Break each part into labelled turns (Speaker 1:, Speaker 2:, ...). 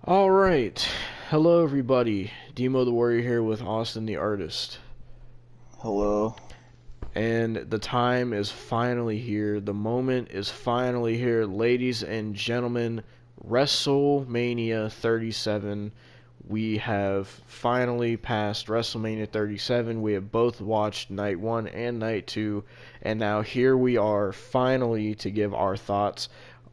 Speaker 1: All right. Hello, everybody. Demo the Warrior here with Austin the Artist.
Speaker 2: Hello.
Speaker 1: And the time is finally here. The moment is finally here. Ladies and gentlemen, WrestleMania 37. We have finally passed WrestleMania 37. We have both watched night 1 and night 2. And now here we are finally to give our thoughts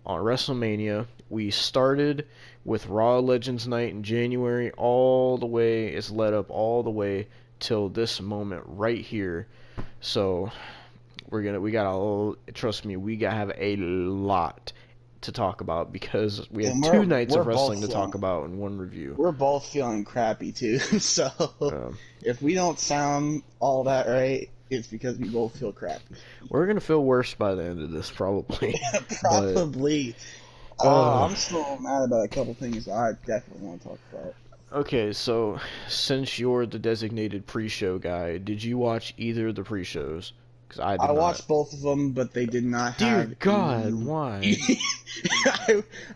Speaker 1: on WrestleMania. We started with Raw Legends Night in January, all the way, it's led up all the way till this moment right here. So trust me, we gotta have a lot to talk about because we had
Speaker 2: And
Speaker 1: two
Speaker 2: we're
Speaker 1: nights
Speaker 2: we're
Speaker 1: of
Speaker 2: both
Speaker 1: wrestling to talk
Speaker 2: feeling
Speaker 1: about in one review.
Speaker 2: we're both feeling crappy too. So
Speaker 1: Um,
Speaker 2: if we don't sound all that right, it's because we both feel crappy.
Speaker 1: we're gonna feel worse by the end of this probably, but
Speaker 2: Probably.
Speaker 1: uh,
Speaker 2: I'm still mad about a couple things I definitely want to talk about.
Speaker 1: okay. So since you're the designated pre-show guy, did you watch either of the pre-shows? Because I did
Speaker 2: I
Speaker 1: not.
Speaker 2: watched both of them, but they did not
Speaker 1: Dear
Speaker 2: have
Speaker 1: God,
Speaker 2: any.
Speaker 1: why?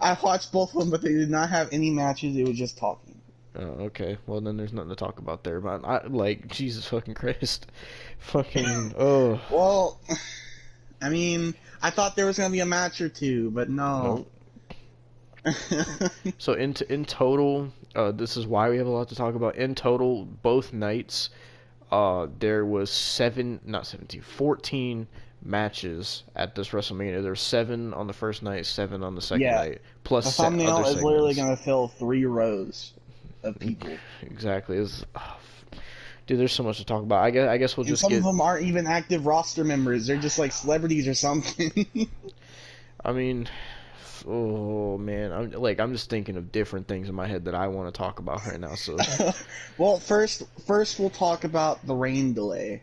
Speaker 2: I watched both of them, but they did not have any matches. It was just talking.
Speaker 1: Oh, okay. Well, then there's nothing to talk about there. But I like Jesus fucking Christ, fucking oh
Speaker 2: Well, I mean, I thought there was gonna be a match or two, but no.
Speaker 1: no. So in total, this is why we have a lot to talk about. In total, both nights, there was 14 matches at this WrestleMania. There were 7 on the first night, 7 on the second
Speaker 2: Yeah,
Speaker 1: night, plus
Speaker 2: the thumbnail
Speaker 1: other
Speaker 2: is literally
Speaker 1: segments.
Speaker 2: gonna fill 3 rows of people,
Speaker 1: Exactly. Dude, there's so much to talk about. I guess we'll
Speaker 2: and
Speaker 1: just
Speaker 2: some of
Speaker 1: get.
Speaker 2: them aren't even active roster members. They're just like celebrities or something.
Speaker 1: I mean, oh man, I'm just thinking of different things in my head that I want to talk about right now. So,
Speaker 2: Well, first we'll talk about the rain delay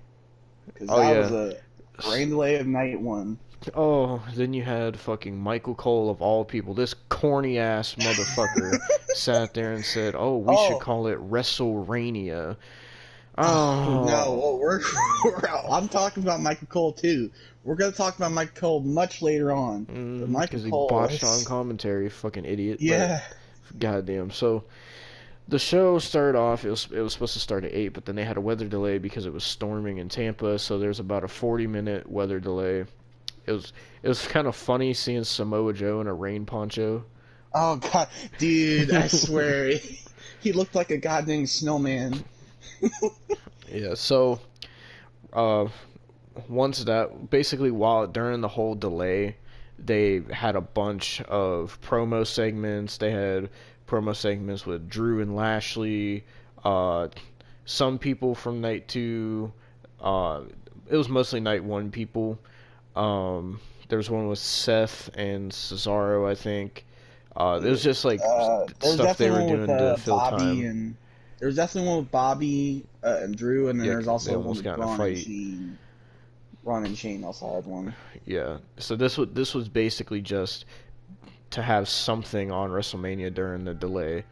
Speaker 2: because
Speaker 1: oh
Speaker 2: that was
Speaker 1: yeah,
Speaker 2: a rain delay of night one.
Speaker 1: oh then you had fucking Michael Cole of all people, this corny ass motherfucker, sat there and said, "Oh, we should
Speaker 2: Oh,
Speaker 1: call it WrestleRania."
Speaker 2: oh no!
Speaker 1: Oh,
Speaker 2: Well, I'm talking about Michael Cole too. We're gonna talk about Michael Cole much later on, but Michael
Speaker 1: because he
Speaker 2: Cole
Speaker 1: botched on
Speaker 2: is
Speaker 1: commentary, fucking idiot. But
Speaker 2: yeah.
Speaker 1: goddamn, so. The show started off. It was supposed to start at 8, but then they had a weather delay because it was storming in Tampa. So there's about a 40-minute weather delay. It was kind of funny seeing Samoa Joe in a rain poncho.
Speaker 2: Oh god, dude! I swear, he looked like a goddamn snowman.
Speaker 1: Yeah. So uh, once that basically while during the whole delay, they had a bunch of promo segments. They had promo segments with Drew and Lashley. Uh, some people from night 2. Uh, it was mostly night 1 people. There was one with Seth and Cesaro, I think. It was just like
Speaker 2: There was
Speaker 1: stuff they
Speaker 2: definitely
Speaker 1: were
Speaker 2: one with
Speaker 1: doing to fill
Speaker 2: Bobby,
Speaker 1: time.
Speaker 2: and there was definitely one with Bobby and Drew, and then
Speaker 1: Yeah,
Speaker 2: there's
Speaker 1: they
Speaker 2: also one
Speaker 1: almost
Speaker 2: with
Speaker 1: got in a
Speaker 2: Braun and
Speaker 1: fight.
Speaker 2: Shane. Braun and Shane also had one.
Speaker 1: Yeah. So this was basically just to have something on WrestleMania during the delay.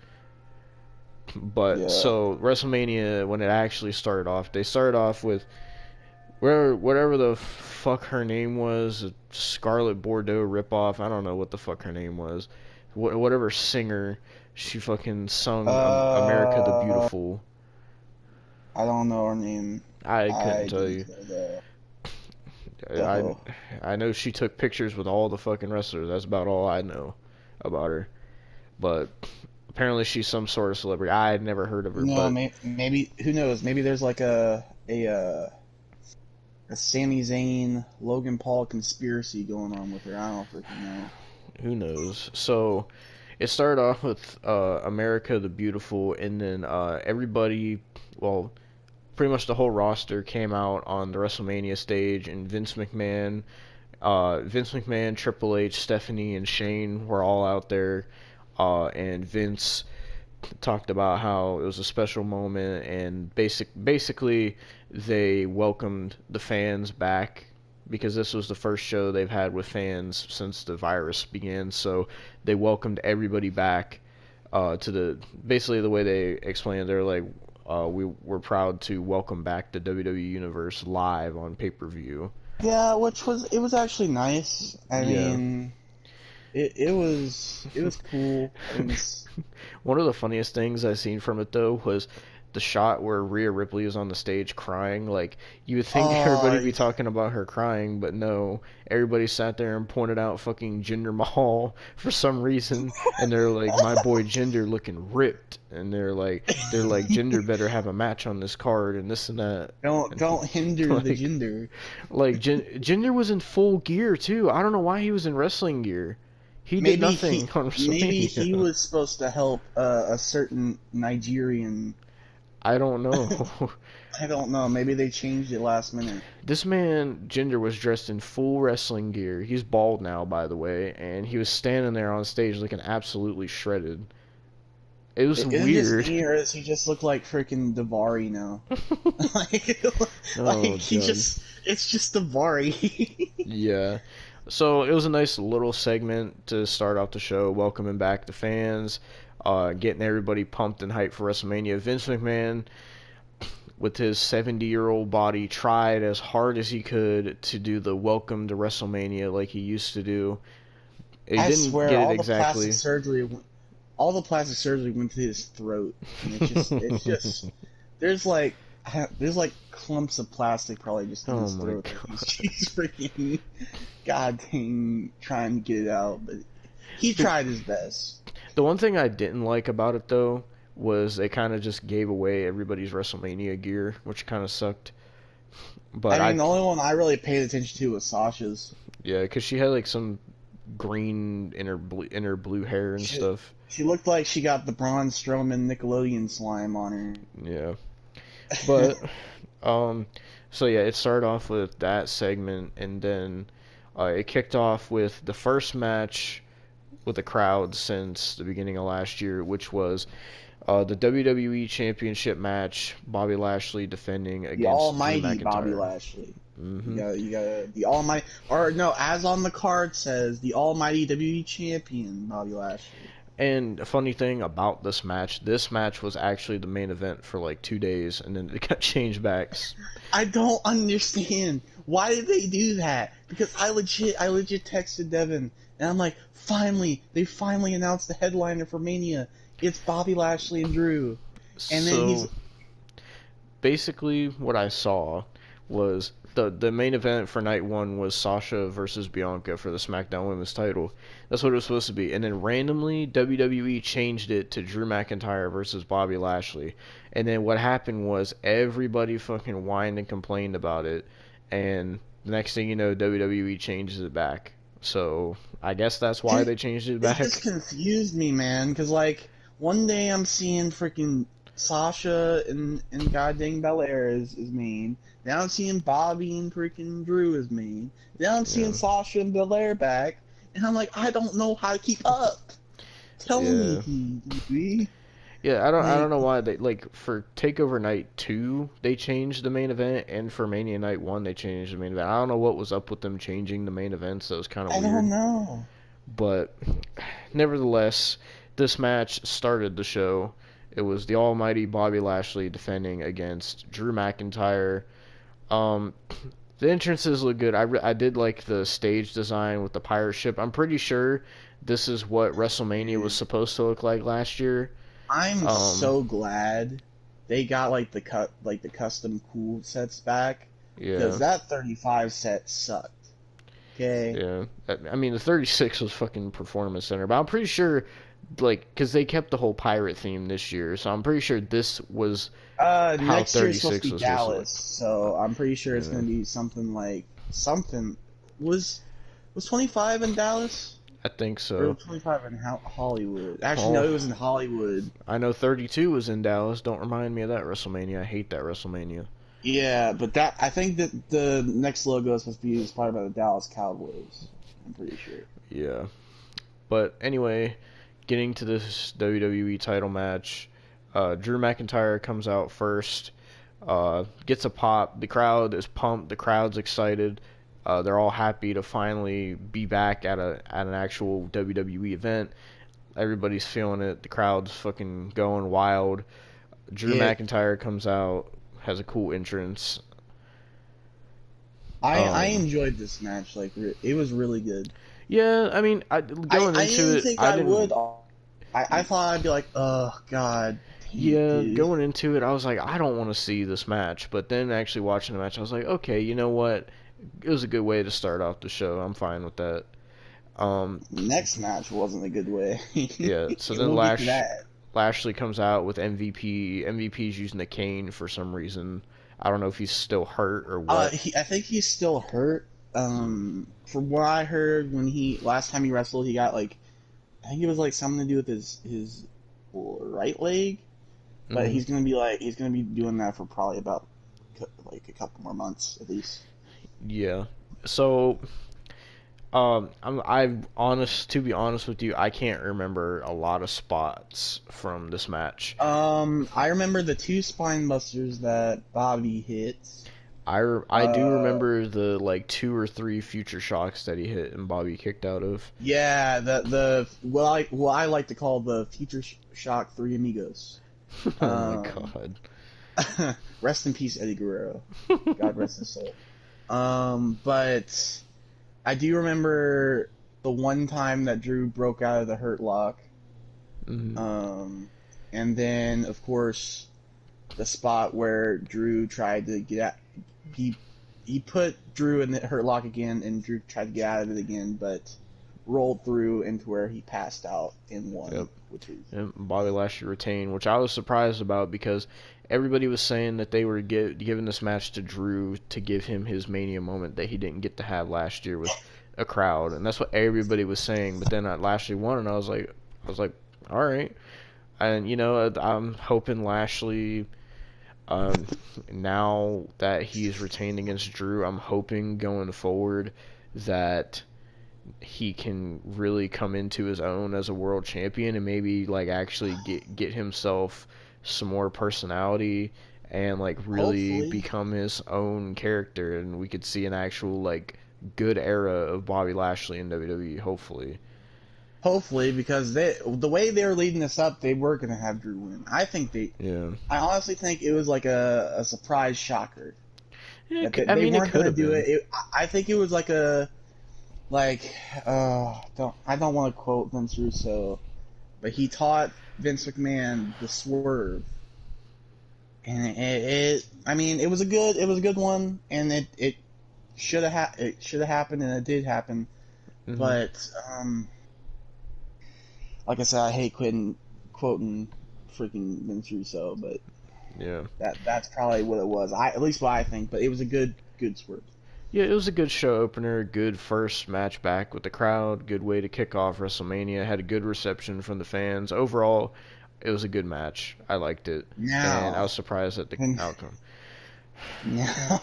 Speaker 1: But
Speaker 2: Yeah.
Speaker 1: so WrestleMania when it actually started off, they started off with whatever the fuck her name was, a Scarlet Bordeaux ripoff. I don't know what the fuck her name was. Whatever singer, she fucking sung America the
Speaker 2: Uh,
Speaker 1: Beautiful.
Speaker 2: I don't know her name.
Speaker 1: I couldn't
Speaker 2: I
Speaker 1: tell
Speaker 2: didn't
Speaker 1: you.
Speaker 2: know the
Speaker 1: I
Speaker 2: hoe.
Speaker 1: I know she took pictures with all the fucking wrestlers. That's about all I know about her. But apparently she's some sort of celebrity. I had never heard of her,
Speaker 2: No,
Speaker 1: but
Speaker 2: maybe who knows? Maybe there's like a Sami Zayn Logan Paul conspiracy going on with her. I don't freaking know.
Speaker 1: who knows? So it started off with America the Beautiful, and then everybody, well, pretty much the whole roster came out on the WrestleMania stage, and Vince McMahon, Triple H, Stephanie, and Shane were all out there, and Vince talked about how it was a special moment, and basically they welcomed the fans back because this was the first show they've had with fans since the virus began. So they welcomed everybody back to the basically the way they explained. They're like, we were proud to welcome back the WWE Universe live on pay-per-view.
Speaker 2: Yeah, which was it was actually nice. I
Speaker 1: Yeah,
Speaker 2: mean, it was cool. I mean,
Speaker 1: One of the funniest things I seen from it though was the shot where Rhea Ripley was on the stage crying. Like you would think everybody'd
Speaker 2: oh
Speaker 1: be talking about her crying, but no, everybody sat there and pointed out fucking Jinder Mahal for some reason, and they're like, "My boy Jinder looking ripped," and they're like, "Jinder better have a match on this card," and this and that.
Speaker 2: don't
Speaker 1: And
Speaker 2: don't hinder the
Speaker 1: like,
Speaker 2: gender.
Speaker 1: Jinder was in full gear too. I don't know why he was in wrestling gear. He did
Speaker 2: Maybe
Speaker 1: nothing
Speaker 2: he
Speaker 1: on
Speaker 2: maybe he
Speaker 1: WrestleMania.
Speaker 2: was supposed to help a certain Nigerian.
Speaker 1: I don't know.
Speaker 2: I don't know. Maybe they changed it last minute.
Speaker 1: This man, Jinder, was dressed in full wrestling gear. He's bald now, by the way, and he was standing there on stage looking absolutely shredded. It was
Speaker 2: Is it just
Speaker 1: weird.
Speaker 2: me, or does he just look like freaking Davari now? like, like
Speaker 1: Oh,
Speaker 2: he
Speaker 1: God.
Speaker 2: just, it's just Davari.
Speaker 1: Yeah. So it was a nice little segment to start off the show, welcoming back the fans, getting everybody pumped and hyped for WrestleMania. Vince McMahon, with his 70-year-old body, tried as hard as he could to do the welcome to WrestleMania like he used to do. He
Speaker 2: I
Speaker 1: didn't
Speaker 2: swear,
Speaker 1: get it exactly.
Speaker 2: all the plastic surgery went to his throat, and it's just, there's like, there's like clumps of plastic probably just in
Speaker 1: Oh
Speaker 2: his
Speaker 1: my
Speaker 2: throat that
Speaker 1: God.
Speaker 2: he's freaking, god dang, trying to get it out, but he tried his best.
Speaker 1: The one thing I didn't like about it though was they kind of just gave away everybody's WrestleMania gear, which kind of sucked.
Speaker 2: I
Speaker 1: But
Speaker 2: mean, the only one I really paid attention to was Sasha's.
Speaker 1: yeah, because she had like some green in her blue hair and
Speaker 2: She,
Speaker 1: stuff.
Speaker 2: she looked like she got the Braun Strowman Nickelodeon slime on
Speaker 1: Yeah,
Speaker 2: her.
Speaker 1: but um, so yeah, it started off with that segment, and then it kicked off with the first match with a crowd since the beginning of last year, which was the WWE Championship match. Bobby Lashley defending
Speaker 2: The
Speaker 1: against Drew
Speaker 2: almighty Bobby
Speaker 1: McIntyre.
Speaker 2: Lashley.
Speaker 1: Hmm.
Speaker 2: You got the almighty, or no, as on the card says, the almighty WWE champion Bobby Lashley.
Speaker 1: And a funny thing about this match was actually the main event for like 2 days, and then it got changed back.
Speaker 2: I don't understand why did they do that? Because I legit texted Devon, and I'm like, they finally announced the headliner for Mania. It's Bobby Lashley and Drew, and then he's
Speaker 1: So basically, what I saw was the main event for night one was Sasha versus Bianca for the SmackDown Women's title. That's what it was supposed to be. And then randomly WWE changed it to Drew McIntyre versus Bobby Lashley. And then what happened was everybody fucking whined and complained about it. And the next thing you know, WWE changes it back. So I guess that's why
Speaker 2: it,
Speaker 1: they changed it
Speaker 2: it just
Speaker 1: back.
Speaker 2: confused me, man. Because like one day I'm seeing freaking Sasha and goddamn Belair is mean. Now I'm seeing Bobby and freaking Drew is mean. Now I'm seeing
Speaker 1: Yeah.
Speaker 2: Sasha and Belair back, and I'm like, I don't know how to keep up. Tell me,
Speaker 1: Yeah.
Speaker 2: TV.
Speaker 1: Yeah, I don't
Speaker 2: Like,
Speaker 1: know why they like for Takeover Night 2 they changed the main event, and for Mania Night 1 they changed the main event. I don't know what was up with them changing the main events. That was kind of
Speaker 2: I don't
Speaker 1: weird.
Speaker 2: know.
Speaker 1: But nevertheless, this match started the show. It was the almighty Bobby Lashley defending against Drew McIntyre. Um the entrances look good. I did like the stage design with the pirate ship. I'm pretty sure this is what WrestleMania was
Speaker 2: Dude,
Speaker 1: supposed to look like last year.
Speaker 2: I'm
Speaker 1: Um
Speaker 2: so glad they got like the custom cool sets back
Speaker 1: yeah.
Speaker 2: because that 35 set sucked. Okay.
Speaker 1: Yeah, I mean the 36 was fucking Performance Center, but I'm pretty sure, like, because they kept the whole pirate theme this year, so I'm pretty sure this was how
Speaker 2: Next year is supposed to
Speaker 1: 36
Speaker 2: be
Speaker 1: was supposed to
Speaker 2: Dallas,
Speaker 1: look.
Speaker 2: so I'm pretty sure it's
Speaker 1: Yeah,
Speaker 2: gonna be something like something. Was was 25 in Dallas
Speaker 1: I think
Speaker 2: or
Speaker 1: so.
Speaker 2: 25 in Hollywood? Actually, no,
Speaker 1: Oh,
Speaker 2: it was in Hollywood.
Speaker 1: I know 32 was in Dallas. Don't remind me of that WrestleMania. I hate that WrestleMania.
Speaker 2: Yeah, but that I think that the next logo is supposed to be inspired by the Dallas Cowboys. I'm pretty sure.
Speaker 1: Yeah, but anyway, getting to this WWE title match, Drew McIntyre comes out first. Gets a pop. The crowd is pumped. The crowd's excited. They're all happy to finally be back at an actual WWE event. Everybody's feeling it. The crowd's fucking going wild. Drew
Speaker 2: Yeah,
Speaker 1: McIntyre comes out, has a cool entrance.
Speaker 2: I
Speaker 1: Um,
Speaker 2: enjoyed this match. Like it was really good.
Speaker 1: Yeah, I mean, going
Speaker 2: I
Speaker 1: into
Speaker 2: didn't
Speaker 1: it,
Speaker 2: think
Speaker 1: I
Speaker 2: I would.
Speaker 1: didn't.
Speaker 2: I thought I'd be like, oh god, dang it,
Speaker 1: Yeah,
Speaker 2: dude.
Speaker 1: going into it, I was like, I don't want to see this match. But then actually watching the match, I was like, okay, you know what? It was a good way to start off the show. I'm fine with that. Um,
Speaker 2: Next match wasn't a good way.
Speaker 1: yeah. So then
Speaker 2: We'll get to that.
Speaker 1: Lashley comes out with MVP. MVP's using the cane for some reason. I don't know if he's still hurt or what.
Speaker 2: I think he's still hurt. From what I heard, when he last time he wrestled, he got like I think it was like something to do with his right leg. But
Speaker 1: Hmm.
Speaker 2: he's gonna be doing that for probably about like a couple more months at least.
Speaker 1: Yeah. So I'm honest. To be honest with you, I can't remember a lot of spots from this match.
Speaker 2: I remember the two spine busters that Bobby hits.
Speaker 1: I do
Speaker 2: Uh,
Speaker 1: remember the like two or three future shocks that he hit and Bobby kicked out of.
Speaker 2: yeah, the what I like to call the Future Shock Three Amigos.
Speaker 1: Oh my
Speaker 2: Um,
Speaker 1: god.
Speaker 2: rest in peace, Eddie Guerrero. God rest his soul. But I do remember the one time that Drew broke out of the Hurt Lock.
Speaker 1: Hmm.
Speaker 2: Um, and then of course the spot where Drew tried to get out. He he put Drew in the Hurt Lock again, and Drew tried to get out of it again, but rolled through into where he passed out and won,
Speaker 1: Yep.
Speaker 2: which is
Speaker 1: And Bobby Lashley retained, which I was surprised about because everybody was saying that they were giving this match to Drew to give him his Mania moment that he didn't get to have last year with a crowd, and that's what everybody was saying. But then Lashley won, and I was like, all right. And you know, I'm hoping Lashley, um, now that he's retained against Drew, I'm hoping going forward that he can really come into his own as a world champion and maybe like actually get himself some more personality and like really
Speaker 2: hopefully,
Speaker 1: become his own character, and we could see an actual like good era of Bobby Lashley in WWE, hopefully.
Speaker 2: hopefully, because the way they were leading this up, they were gonna have Drew win.
Speaker 1: Yeah.
Speaker 2: I honestly think it was like a surprise shocker
Speaker 1: Yeah,
Speaker 2: that
Speaker 1: I
Speaker 2: they
Speaker 1: mean, it
Speaker 2: weren't
Speaker 1: could
Speaker 2: gonna
Speaker 1: have
Speaker 2: do
Speaker 1: been.
Speaker 2: it. I think it was like a like don't I don't want to quote Vince Russo, but he taught Vince McMahon the swerve, and I mean it was a good one, and it it should have happened, and it did happen.
Speaker 1: Hmm.
Speaker 2: But like I said, I hate quoting freaking Vince Russo, but
Speaker 1: Yeah.
Speaker 2: that's probably what it was. I at least what I think, but it was a good swerve.
Speaker 1: Yeah, it was a good show opener, good first match back with the crowd, good way to kick off WrestleMania, had a good reception from the fans. Overall, it was a good match. I liked it, and I was
Speaker 2: Now,
Speaker 1: surprised at the
Speaker 2: and
Speaker 1: outcome.
Speaker 2: now,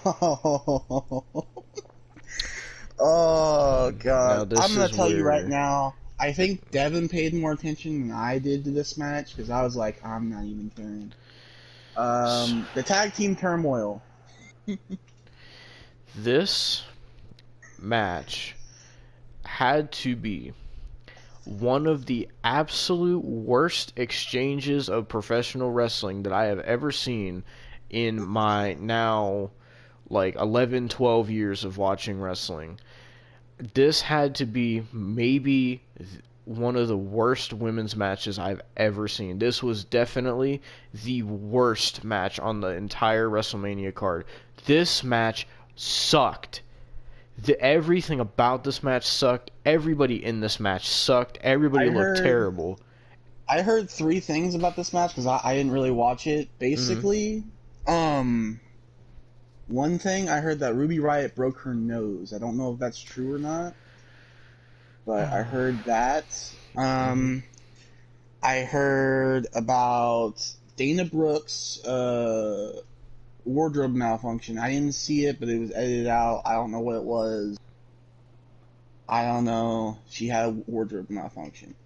Speaker 2: oh
Speaker 1: Now
Speaker 2: god, I'm
Speaker 1: this
Speaker 2: gonna
Speaker 1: is
Speaker 2: tell you right
Speaker 1: where
Speaker 2: now. I think Devon paid more attention than I did to this match because I was like, I'm not even caring. The tag team turmoil.
Speaker 1: this match had to be one of the absolute worst exchanges of professional wrestling that I have ever seen in my now like 11, 12 years of watching wrestling. This had to be maybe one of the worst women's matches I've ever seen. This was definitely the worst match on the entire WrestleMania card. This match sucked. Everything about this match sucked. Everybody in this match sucked. Everybody
Speaker 2: I
Speaker 1: looked
Speaker 2: heard
Speaker 1: terrible.
Speaker 2: I heard three things about this match because I didn't really watch it.
Speaker 1: Hmm.
Speaker 2: Basically, um, one thing I heard that Ruby Riott broke her nose. I don't know if that's true or not, but I heard that.
Speaker 1: Hmm.
Speaker 2: Um, I heard about Dana Brooks' wardrobe malfunction. I didn't see it, but it was edited out. I don't know what it was. I don't know. She had a wardrobe malfunction.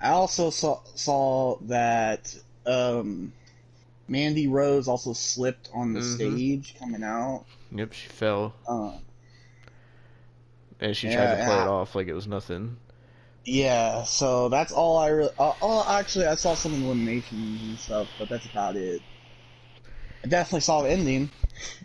Speaker 2: I also saw that Mandy Rose also slipped on the
Speaker 1: Hmm.
Speaker 2: stage coming out.
Speaker 1: Yep, she fell,
Speaker 2: Um,
Speaker 1: and she tried
Speaker 2: yeah,
Speaker 1: to play it off like it was nothing.
Speaker 2: yeah. So that's all I really. Oh, actually, I saw some eliminations and stuff, but that's about it. I definitely saw the ending.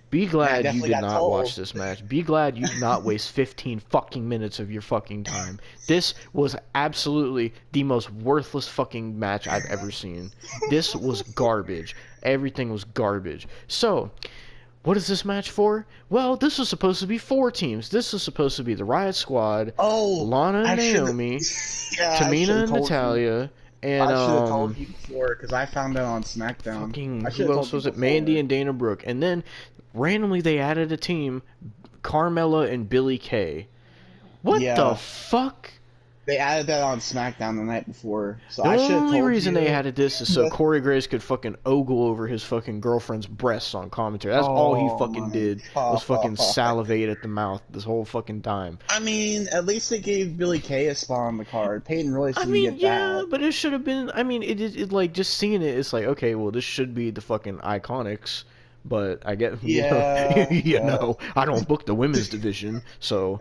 Speaker 1: Be
Speaker 2: And I
Speaker 1: glad you
Speaker 2: definitely
Speaker 1: did
Speaker 2: got
Speaker 1: not watch
Speaker 2: told.
Speaker 1: this match. Be glad you did not waste 15 fucking minutes of your fucking time. This was absolutely the most worthless fucking match I've ever seen. This was garbage. Everything was garbage. So, what is this match for? Well, this was supposed to be 4 teams. This was supposed to be the Riot Squad,
Speaker 2: Oh,
Speaker 1: Lana and
Speaker 2: I should.
Speaker 1: Naomi,
Speaker 2: Yeah, I should
Speaker 1: Tamina
Speaker 2: have
Speaker 1: and
Speaker 2: told you.
Speaker 1: Natalia, and
Speaker 2: I should have told you before because I found out on SmackDown.
Speaker 1: fucking
Speaker 2: I should
Speaker 1: who
Speaker 2: have
Speaker 1: else
Speaker 2: told you
Speaker 1: was it? Mandy
Speaker 2: before.
Speaker 1: and Dana Brooke. And then randomly they added a team, Carmella and Billie Kay. What the
Speaker 2: Yeah,
Speaker 1: fuck?
Speaker 2: they added that on SmackDown the night before, so
Speaker 1: The
Speaker 2: I should have
Speaker 1: only
Speaker 2: told
Speaker 1: reason they
Speaker 2: you.
Speaker 1: added this is so
Speaker 2: But
Speaker 1: Corey Graves could fucking ogle over his fucking girlfriend's breasts on commentary. That's all he
Speaker 2: oh
Speaker 1: fucking
Speaker 2: my
Speaker 1: did was fucking
Speaker 2: god!
Speaker 1: salivate at the mouth this whole fucking time.
Speaker 2: I mean, at least they gave Billy Kay a spot on the card. Peyton Royce
Speaker 1: I
Speaker 2: didn't
Speaker 1: mean,
Speaker 2: get
Speaker 1: yeah,
Speaker 2: that.
Speaker 1: but it should have been. I mean, it like just seeing it, it's like okay, well, this should be the fucking Iconics, but I get
Speaker 2: Yeah, yeah.
Speaker 1: I don't book the women's division, so,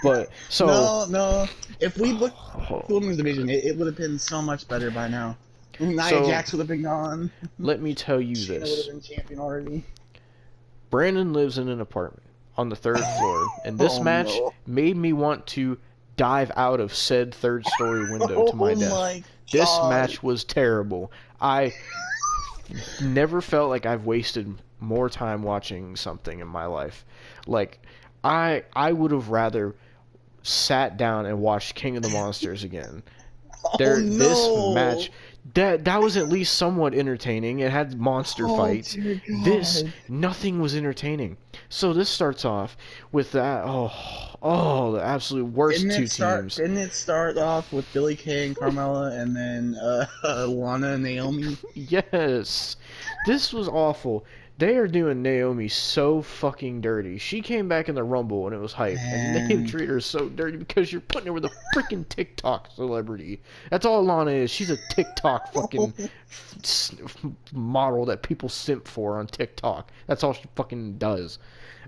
Speaker 1: but so,
Speaker 2: No, no. If we booked
Speaker 1: oh,
Speaker 2: the women's division, it would have been so much better by now. Nia
Speaker 1: so
Speaker 2: Jax would have been gone.
Speaker 1: let me tell you
Speaker 2: Shayna would have
Speaker 1: this:
Speaker 2: been champion already.
Speaker 1: Brandon lives in an apartment on the third floor, and this
Speaker 2: Oh
Speaker 1: match
Speaker 2: no.
Speaker 1: made me want to dive out of said third story window to my
Speaker 2: Oh
Speaker 1: death.
Speaker 2: my
Speaker 1: This
Speaker 2: god.
Speaker 1: match was terrible. I never felt like I've wasted more time watching something in my life. Like I would have rather sat down and watched King of the Monsters again.
Speaker 2: Oh
Speaker 1: This
Speaker 2: no.
Speaker 1: match that was at least somewhat entertaining. It had monster
Speaker 2: Oh
Speaker 1: fights.
Speaker 2: dear
Speaker 1: This
Speaker 2: god.
Speaker 1: nothing was entertaining. So this starts off with that the absolute worst two teams.
Speaker 2: Didn't it start off with Billy Kay and Carmella and then Lana and Naomi?
Speaker 1: Yes. This was awful. They are doing Naomi so fucking dirty. She came back in the Rumble and it was hype, and they
Speaker 2: Man.
Speaker 1: treat her so dirty because you're putting her with a freaking TikTok celebrity. That's all Lana is. She's a TikTok fucking model that people simp for on TikTok. That's all she fucking does.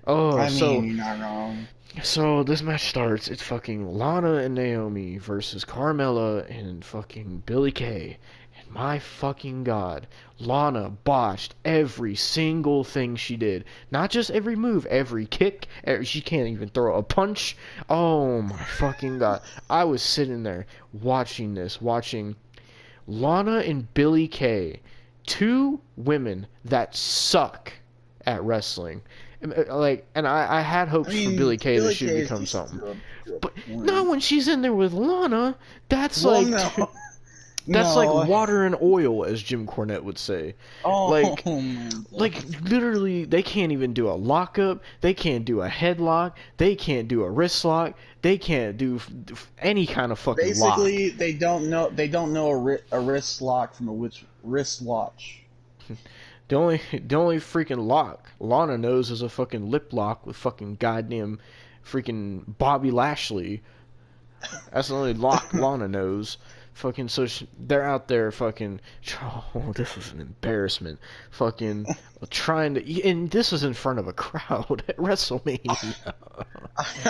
Speaker 1: Oh,
Speaker 2: I mean, you're not wrong.
Speaker 1: so this match starts. It's fucking Lana and Naomi versus Carmella and fucking Billie Kay. And my fucking god, Lana botched every single thing she did. Not just every move, every kick. She can't even throw a punch. Oh my fucking god. I was sitting there watching this, watching Lana and Billie Kay, two women that suck at wrestling. Like, and I had
Speaker 2: I
Speaker 1: hopes for
Speaker 2: mean,
Speaker 1: Billie Kay that
Speaker 2: Billy
Speaker 1: she'd
Speaker 2: Kay is
Speaker 1: become
Speaker 2: decent
Speaker 1: something,
Speaker 2: to a
Speaker 1: but not
Speaker 2: point.
Speaker 1: when she's in there with Lana. That's
Speaker 2: Well,
Speaker 1: like
Speaker 2: no.
Speaker 1: that's like
Speaker 2: No.
Speaker 1: water and oil, as Jim Cornette would say.
Speaker 2: Oh
Speaker 1: Like,
Speaker 2: my
Speaker 1: like
Speaker 2: god.
Speaker 1: literally, they can't even do a lockup. They can't do a headlock. They can't do a wrist lock. They can't do any kind of fucking lock.
Speaker 2: Basically, they don't know. They don't know a wrist lock from a wrist watch.
Speaker 1: The only freaking lock Lana knows is a fucking lip lock with fucking goddamn freaking Bobby Lashley. That's the only lock Lana knows. Fucking they're out there fucking. Oh, this was an embarrassment. Fucking trying to, and this was in front of a crowd at WrestleMania.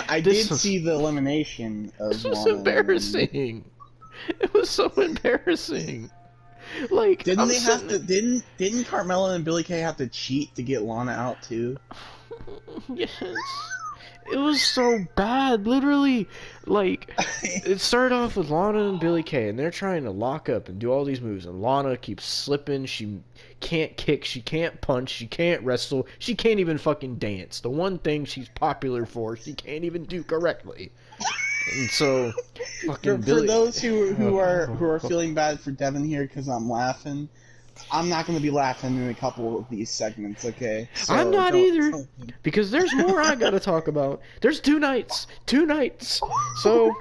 Speaker 2: I
Speaker 1: This
Speaker 2: did
Speaker 1: was
Speaker 2: see the elimination
Speaker 1: this
Speaker 2: of
Speaker 1: was
Speaker 2: Lana and Naomi.
Speaker 1: embarrassing. It was so embarrassing. Like
Speaker 2: Didn't
Speaker 1: I'm
Speaker 2: they have
Speaker 1: sitting
Speaker 2: to? Didn't Carmella and Billy Kay have to cheat to get Lana out too?
Speaker 1: Yes. It was so bad, literally. Like, it started off with Lana and Billie Kay, and they're trying to lock up and do all these moves, and Lana keeps slipping. She can't kick, she can't punch, she can't wrestle, she can't even fucking dance. The one thing she's popular for, she can't even do correctly. And so, fucking
Speaker 2: For
Speaker 1: Billy.
Speaker 2: those who are feeling bad for Devon here because I'm laughing, I'm not going to be laughing in a couple of these segments. Okay,
Speaker 1: I'm
Speaker 2: so
Speaker 1: not
Speaker 2: don't.
Speaker 1: either, because there's more I gotta talk about. There's 2 nights, 2 nights. So,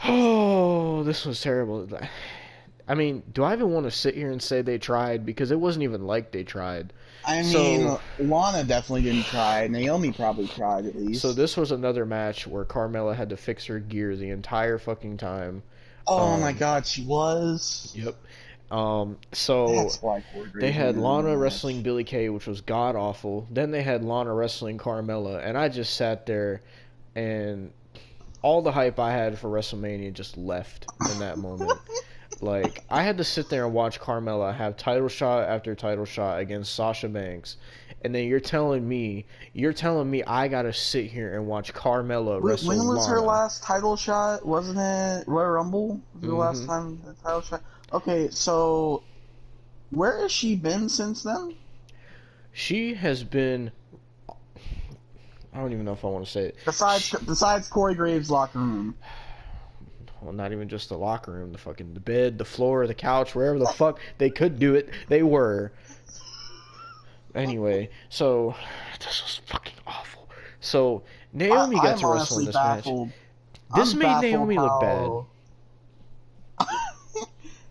Speaker 1: oh, this was terrible. I mean, do I even want to sit here and say they tried? Because it wasn't even like they tried.
Speaker 2: I mean,
Speaker 1: So,
Speaker 2: Lana definitely didn't try. Naomi probably tried at
Speaker 1: so
Speaker 2: least.
Speaker 1: this was another match where Carmella had to fix her gear the entire fucking time.
Speaker 2: Oh my
Speaker 1: Um,
Speaker 2: God, she was.
Speaker 1: yep. So
Speaker 2: That's why Corey
Speaker 1: they
Speaker 2: Graves
Speaker 1: had
Speaker 2: ended in the
Speaker 1: Lana
Speaker 2: match.
Speaker 1: wrestling Billie Kay, which was god awful. Then they had Lana wrestling Carmella, and I just sat there, and all the hype I had for WrestleMania just left in that moment. Like, I had to sit there and watch Carmella have title shot after title shot against Sasha Banks, and then you're telling me I gotta sit here and watch Carmella wrestle
Speaker 2: When was her
Speaker 1: Lana.
Speaker 2: last title shot? Wasn't it Royal Rumble? Was it the last
Speaker 1: Hmm.
Speaker 2: time the title shot? Okay, so where has she been since then?
Speaker 1: She has been. I don't even know if I want to say it.
Speaker 2: Besides Corey Graves' locker room.
Speaker 1: Well, not even just the locker room, the bed, the floor, the couch, wherever the fuck they could do it, they were. Anyway, so this was fucking awful. So Naomi got
Speaker 2: I'm
Speaker 1: to wrestle in
Speaker 2: honestly
Speaker 1: this match.
Speaker 2: baffled.
Speaker 1: This
Speaker 2: I'm
Speaker 1: made
Speaker 2: baffled
Speaker 1: Naomi look bad.
Speaker 2: how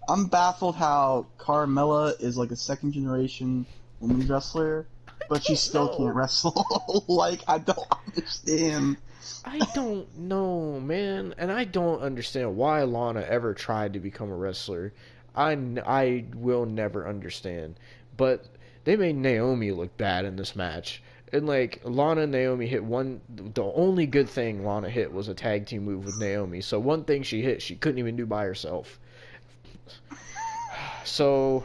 Speaker 2: I'm baffled how Carmella is like a second generation women's wrestler, but she
Speaker 1: Don't
Speaker 2: still can't
Speaker 1: know.
Speaker 2: wrestle. Like I don't understand.
Speaker 1: I don't know, man, and I don't understand why Lana ever tried to become a wrestler. I will never understand. But they made Naomi look bad in this match. And like Lana and Naomi hit one. The only good thing Lana hit was a tag team move with Naomi. So one thing she hit, she couldn't even do by herself. So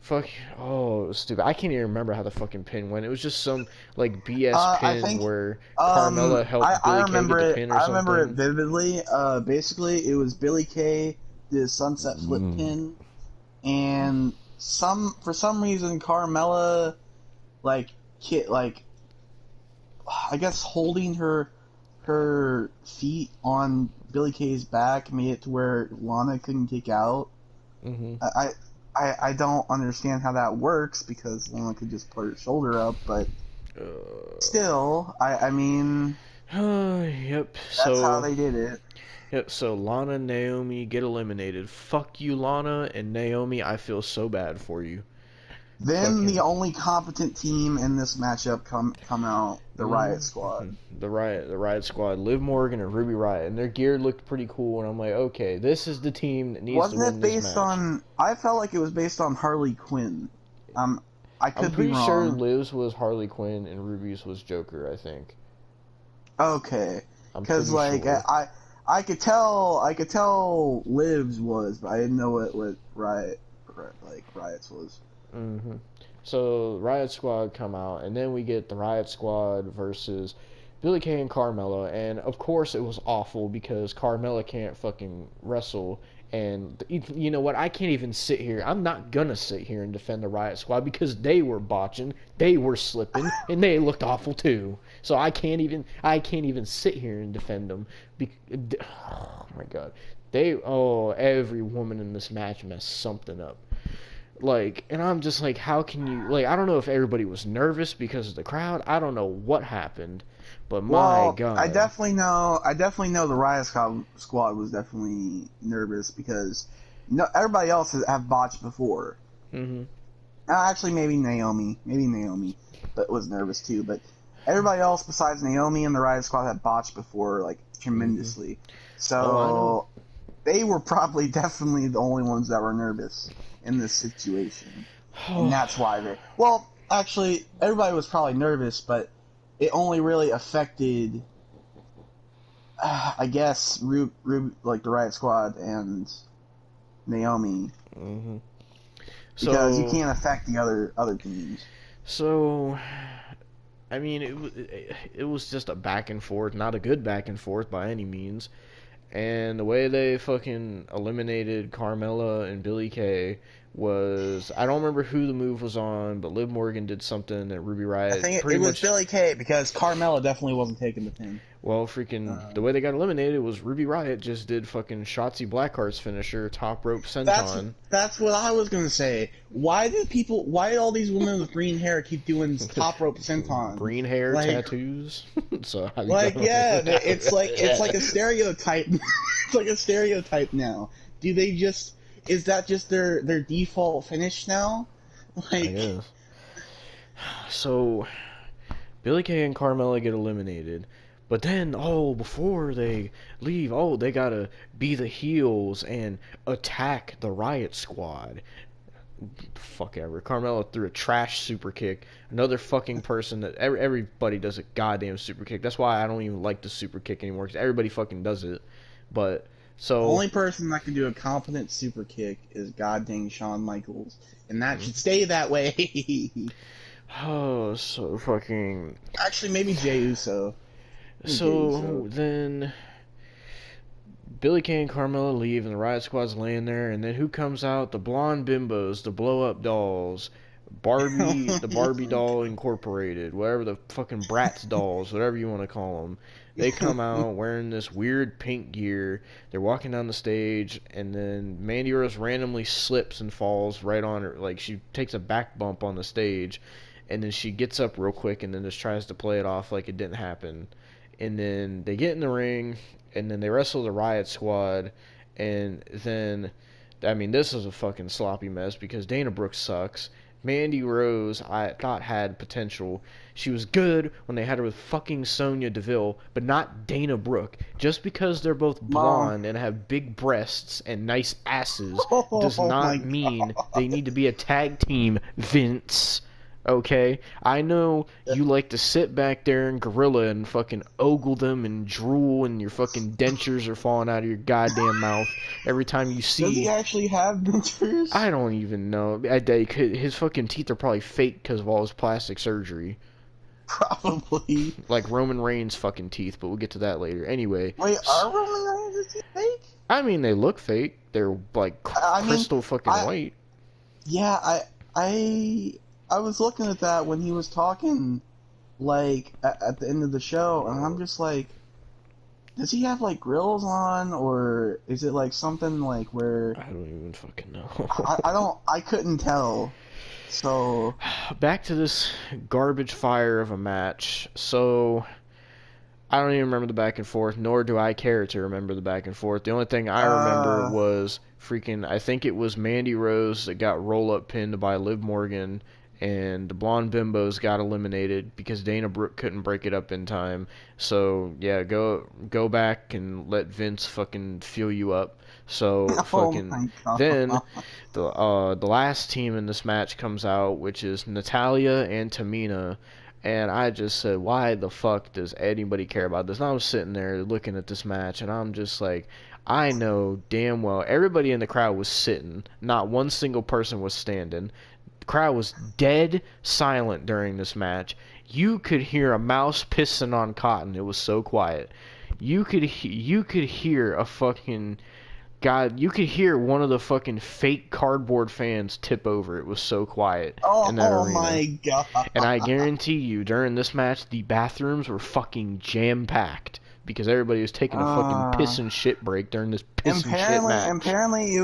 Speaker 1: fuck. Oh, it was stupid. I can't even remember how the fucking pin went. It was just some like BS
Speaker 2: I
Speaker 1: pin
Speaker 2: think
Speaker 1: where Carmella helped
Speaker 2: I
Speaker 1: Billy Kay get
Speaker 2: remember
Speaker 1: the
Speaker 2: it.
Speaker 1: pin or
Speaker 2: I remember it
Speaker 1: something.
Speaker 2: vividly. Basically, it was Billy Kay did a sunset flip
Speaker 1: Mm.
Speaker 2: pin, and for some reason Carmella like like I guess holding her feet on Billy Kay's back made it to where Lana couldn't kick out.
Speaker 1: Hmm.
Speaker 2: I I don't understand how that works because Lana could just put her shoulder up, but still, I mean
Speaker 1: Yep.
Speaker 2: that's how
Speaker 1: So
Speaker 2: they did it.
Speaker 1: yep. So Lana and Naomi get eliminated. Fuck you, Lana and Naomi. I feel so bad for you.
Speaker 2: Then the
Speaker 1: Fucking.
Speaker 2: only competent team in this matchup come out, the Riot
Speaker 1: Mm-hmm.
Speaker 2: Squad.
Speaker 1: The Riot Squad, Liv Morgan and Ruby Riot, and their gear looked pretty cool. And I'm like, okay, this is the team that needs to
Speaker 2: Wasn't
Speaker 1: win
Speaker 2: it
Speaker 1: this
Speaker 2: based
Speaker 1: match.
Speaker 2: on? I felt like it was based on Harley Quinn. I
Speaker 1: I'm
Speaker 2: could be
Speaker 1: pretty sure
Speaker 2: wrong.
Speaker 1: Liv's was Harley Quinn and Ruby's was Joker. I think.
Speaker 2: Okay,
Speaker 1: I'm
Speaker 2: because
Speaker 1: pretty
Speaker 2: like
Speaker 1: sure.
Speaker 2: I could tell Liv's was, but I didn't know what Riot's was.
Speaker 1: Hmm. So Riot Squad come out, and then we get the Riot Squad versus Billy Kay and Carmella, and of course it was awful because Carmella can't fucking wrestle. And you know what? I can't even sit here. I'm not gonna sit here and defend the Riot Squad because they were botching, they were slipping, and they looked awful too. So I can't even sit here and defend them. Oh my god, every woman in this match messed something up. Like, and I'm just like, how can you, like, I don't know if everybody was nervous because of the crowd. I don't know what happened, but my
Speaker 2: Well,
Speaker 1: god.
Speaker 2: I definitely know the Squad was definitely nervous because no, everybody else have botched before.
Speaker 1: Hmm.
Speaker 2: Actually, maybe Naomi, but was nervous too. But everybody else besides Naomi and the Riot Squad had botched before, like
Speaker 1: Hmm.
Speaker 2: tremendously.
Speaker 1: Oh, I know.
Speaker 2: So they were probably definitely the only ones that were nervous in this situation, and
Speaker 1: Oh.
Speaker 2: that's why they. Well, actually, everybody was probably nervous, but it only really affected, I guess, like the Riot Squad and Naomi,
Speaker 1: Hmm.
Speaker 2: because you
Speaker 1: So,
Speaker 2: can't affect the other teams.
Speaker 1: so, I mean, it was just a back and forth, not a good back and forth by any means. And the way they fucking eliminated Carmella and Billy Kay was, I don't remember who the move was on, but Liv Morgan did something that Ruby
Speaker 2: I
Speaker 1: Riot
Speaker 2: think it
Speaker 1: pretty
Speaker 2: was
Speaker 1: much.
Speaker 2: Billy Kay because Carmella definitely wasn't taking the pin.
Speaker 1: Well, freaking the
Speaker 2: Um,
Speaker 1: way they got eliminated was Ruby Riot just did fucking Shotzi Blackheart's finisher, top rope
Speaker 2: that's
Speaker 1: senton.
Speaker 2: that's what I was gonna say. Why did all these women with green hair keep doing top rope sentons?
Speaker 1: Green hair,
Speaker 2: Like,
Speaker 1: tattoos. So how you
Speaker 2: like yeah, it's like
Speaker 1: got?
Speaker 2: a stereotype. It's like a stereotype now. Do they just is that just their default finish now?
Speaker 1: I
Speaker 2: Like,
Speaker 1: guess. So Billy Kay and Carmella get eliminated. But then, before they leave, they gotta be the heels and attack the Riot Squad. Fuck ever. Carmella threw a trash super kick. Another fucking person that everybody does a goddamn super kick. That's why I don't even like the super kick anymore because everybody fucking does it. But
Speaker 2: The
Speaker 1: So,
Speaker 2: only person that can do a competent super kick is goddamn Shawn Michaels, and that
Speaker 1: mm,
Speaker 2: should stay that way.
Speaker 1: oh, so fucking.
Speaker 2: Actually, maybe Jey Uso. Maybe Jey
Speaker 1: So
Speaker 2: Uso.
Speaker 1: then Billy Kay and Carmella leave, and the Riot Squad's laying there, and then who comes out? The blonde bimbos, the blow up dolls, Barbie, the
Speaker 2: Oh
Speaker 1: Barbie
Speaker 2: my
Speaker 1: doll Incorporated, whatever the fucking Bratz dolls, whatever you want to call them. They come
Speaker 2: god.
Speaker 1: out wearing this weird pink gear. They're walking down the stage, and then Mandy Rose randomly slips and falls right on her. Like, she takes a back bump on the stage, and then she gets up real quick and then just tries to play it off like it didn't happen. And then they get in the ring, and then they wrestle the Riot Squad, and then, I mean, this is a fucking sloppy mess because Dana Brooke sucks. Mandy Rose, I thought had potential. She was good when they had her with fucking Sonya Deville, but not Dana Brooke. Just because they're both
Speaker 2: Mom.
Speaker 1: blonde and have big breasts and nice asses does
Speaker 2: Oh my
Speaker 1: not mean they
Speaker 2: god.
Speaker 1: need to be a tag team, Vince. Okay? I know you like to sit back there and gorilla and fucking ogle them and drool and your fucking dentures are falling out of your goddamn mouth every time you
Speaker 2: Does he
Speaker 1: see.
Speaker 2: actually have dentures?
Speaker 1: I don't even know. His fucking teeth are probably fake because of all his plastic surgery.
Speaker 2: Probably.
Speaker 1: Like Roman Reigns' fucking teeth, but we'll get to that later. Anyway,
Speaker 2: Wait, are Roman Reigns fake?
Speaker 1: I mean, they look fake. They're like
Speaker 2: I mean,
Speaker 1: crystal fucking
Speaker 2: I
Speaker 1: white.
Speaker 2: yeah, I I was looking at that when he was talking, like at the end of the show, and I'm just like, does he have like grills on, or is it like something like where
Speaker 1: I don't even fucking know.
Speaker 2: I couldn't tell. So
Speaker 1: Back to this garbage fire of a match. So I don't even remember the back and forth, nor do I care to remember the back and forth. The only thing I remember
Speaker 2: uh
Speaker 1: was freaking, I think it was Mandy Rose that got roll up pinned by Liv Morgan, and the blonde bimbos got eliminated because Dana Brooke couldn't break it up in time. So yeah, go back and let Vince fucking fuel you up. So
Speaker 2: oh
Speaker 1: fucking
Speaker 2: my god.
Speaker 1: then the last team in this match comes out, which is Natalia and Tamina. And I just said, why the fuck does anybody care about this? And I was sitting there looking at this match, and I'm just like, I know damn well everybody in the crowd was sitting. Not one single person was standing. The crowd was dead silent during this match. You could hear a mouse pissing on cotton. It was so quiet. You could hear a fucking God, you could hear one of the fucking fake cardboard fans tip over. It was so quiet in that
Speaker 2: Oh
Speaker 1: arena.
Speaker 2: my god.
Speaker 1: And I guarantee you, during this match, the bathrooms were fucking jam-packed because everybody was taking a fucking piss
Speaker 2: Uh,
Speaker 1: and shit break during this piss and shit match.
Speaker 2: apparently it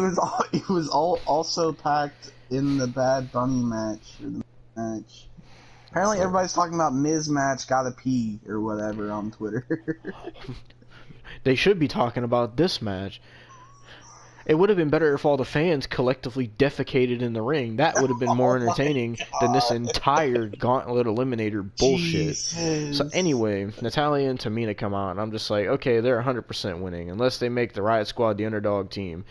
Speaker 2: was all also packed in the Bad Bunny match or the match. Apparently
Speaker 1: So,
Speaker 2: everybody's talking about Miz match gotta pee or whatever on Twitter.
Speaker 1: they should be talking about this match. It would have been better if all the fans collectively defecated in the ring. That would have been more
Speaker 2: Oh my
Speaker 1: entertaining than this
Speaker 2: god.
Speaker 1: entire Gauntlet Eliminator bullshit. So
Speaker 2: Jesus.
Speaker 1: anyway, Natalia and Tamina come out, and I'm just like, okay, they're 100% winning, unless they make the Riot Squad the underdog team.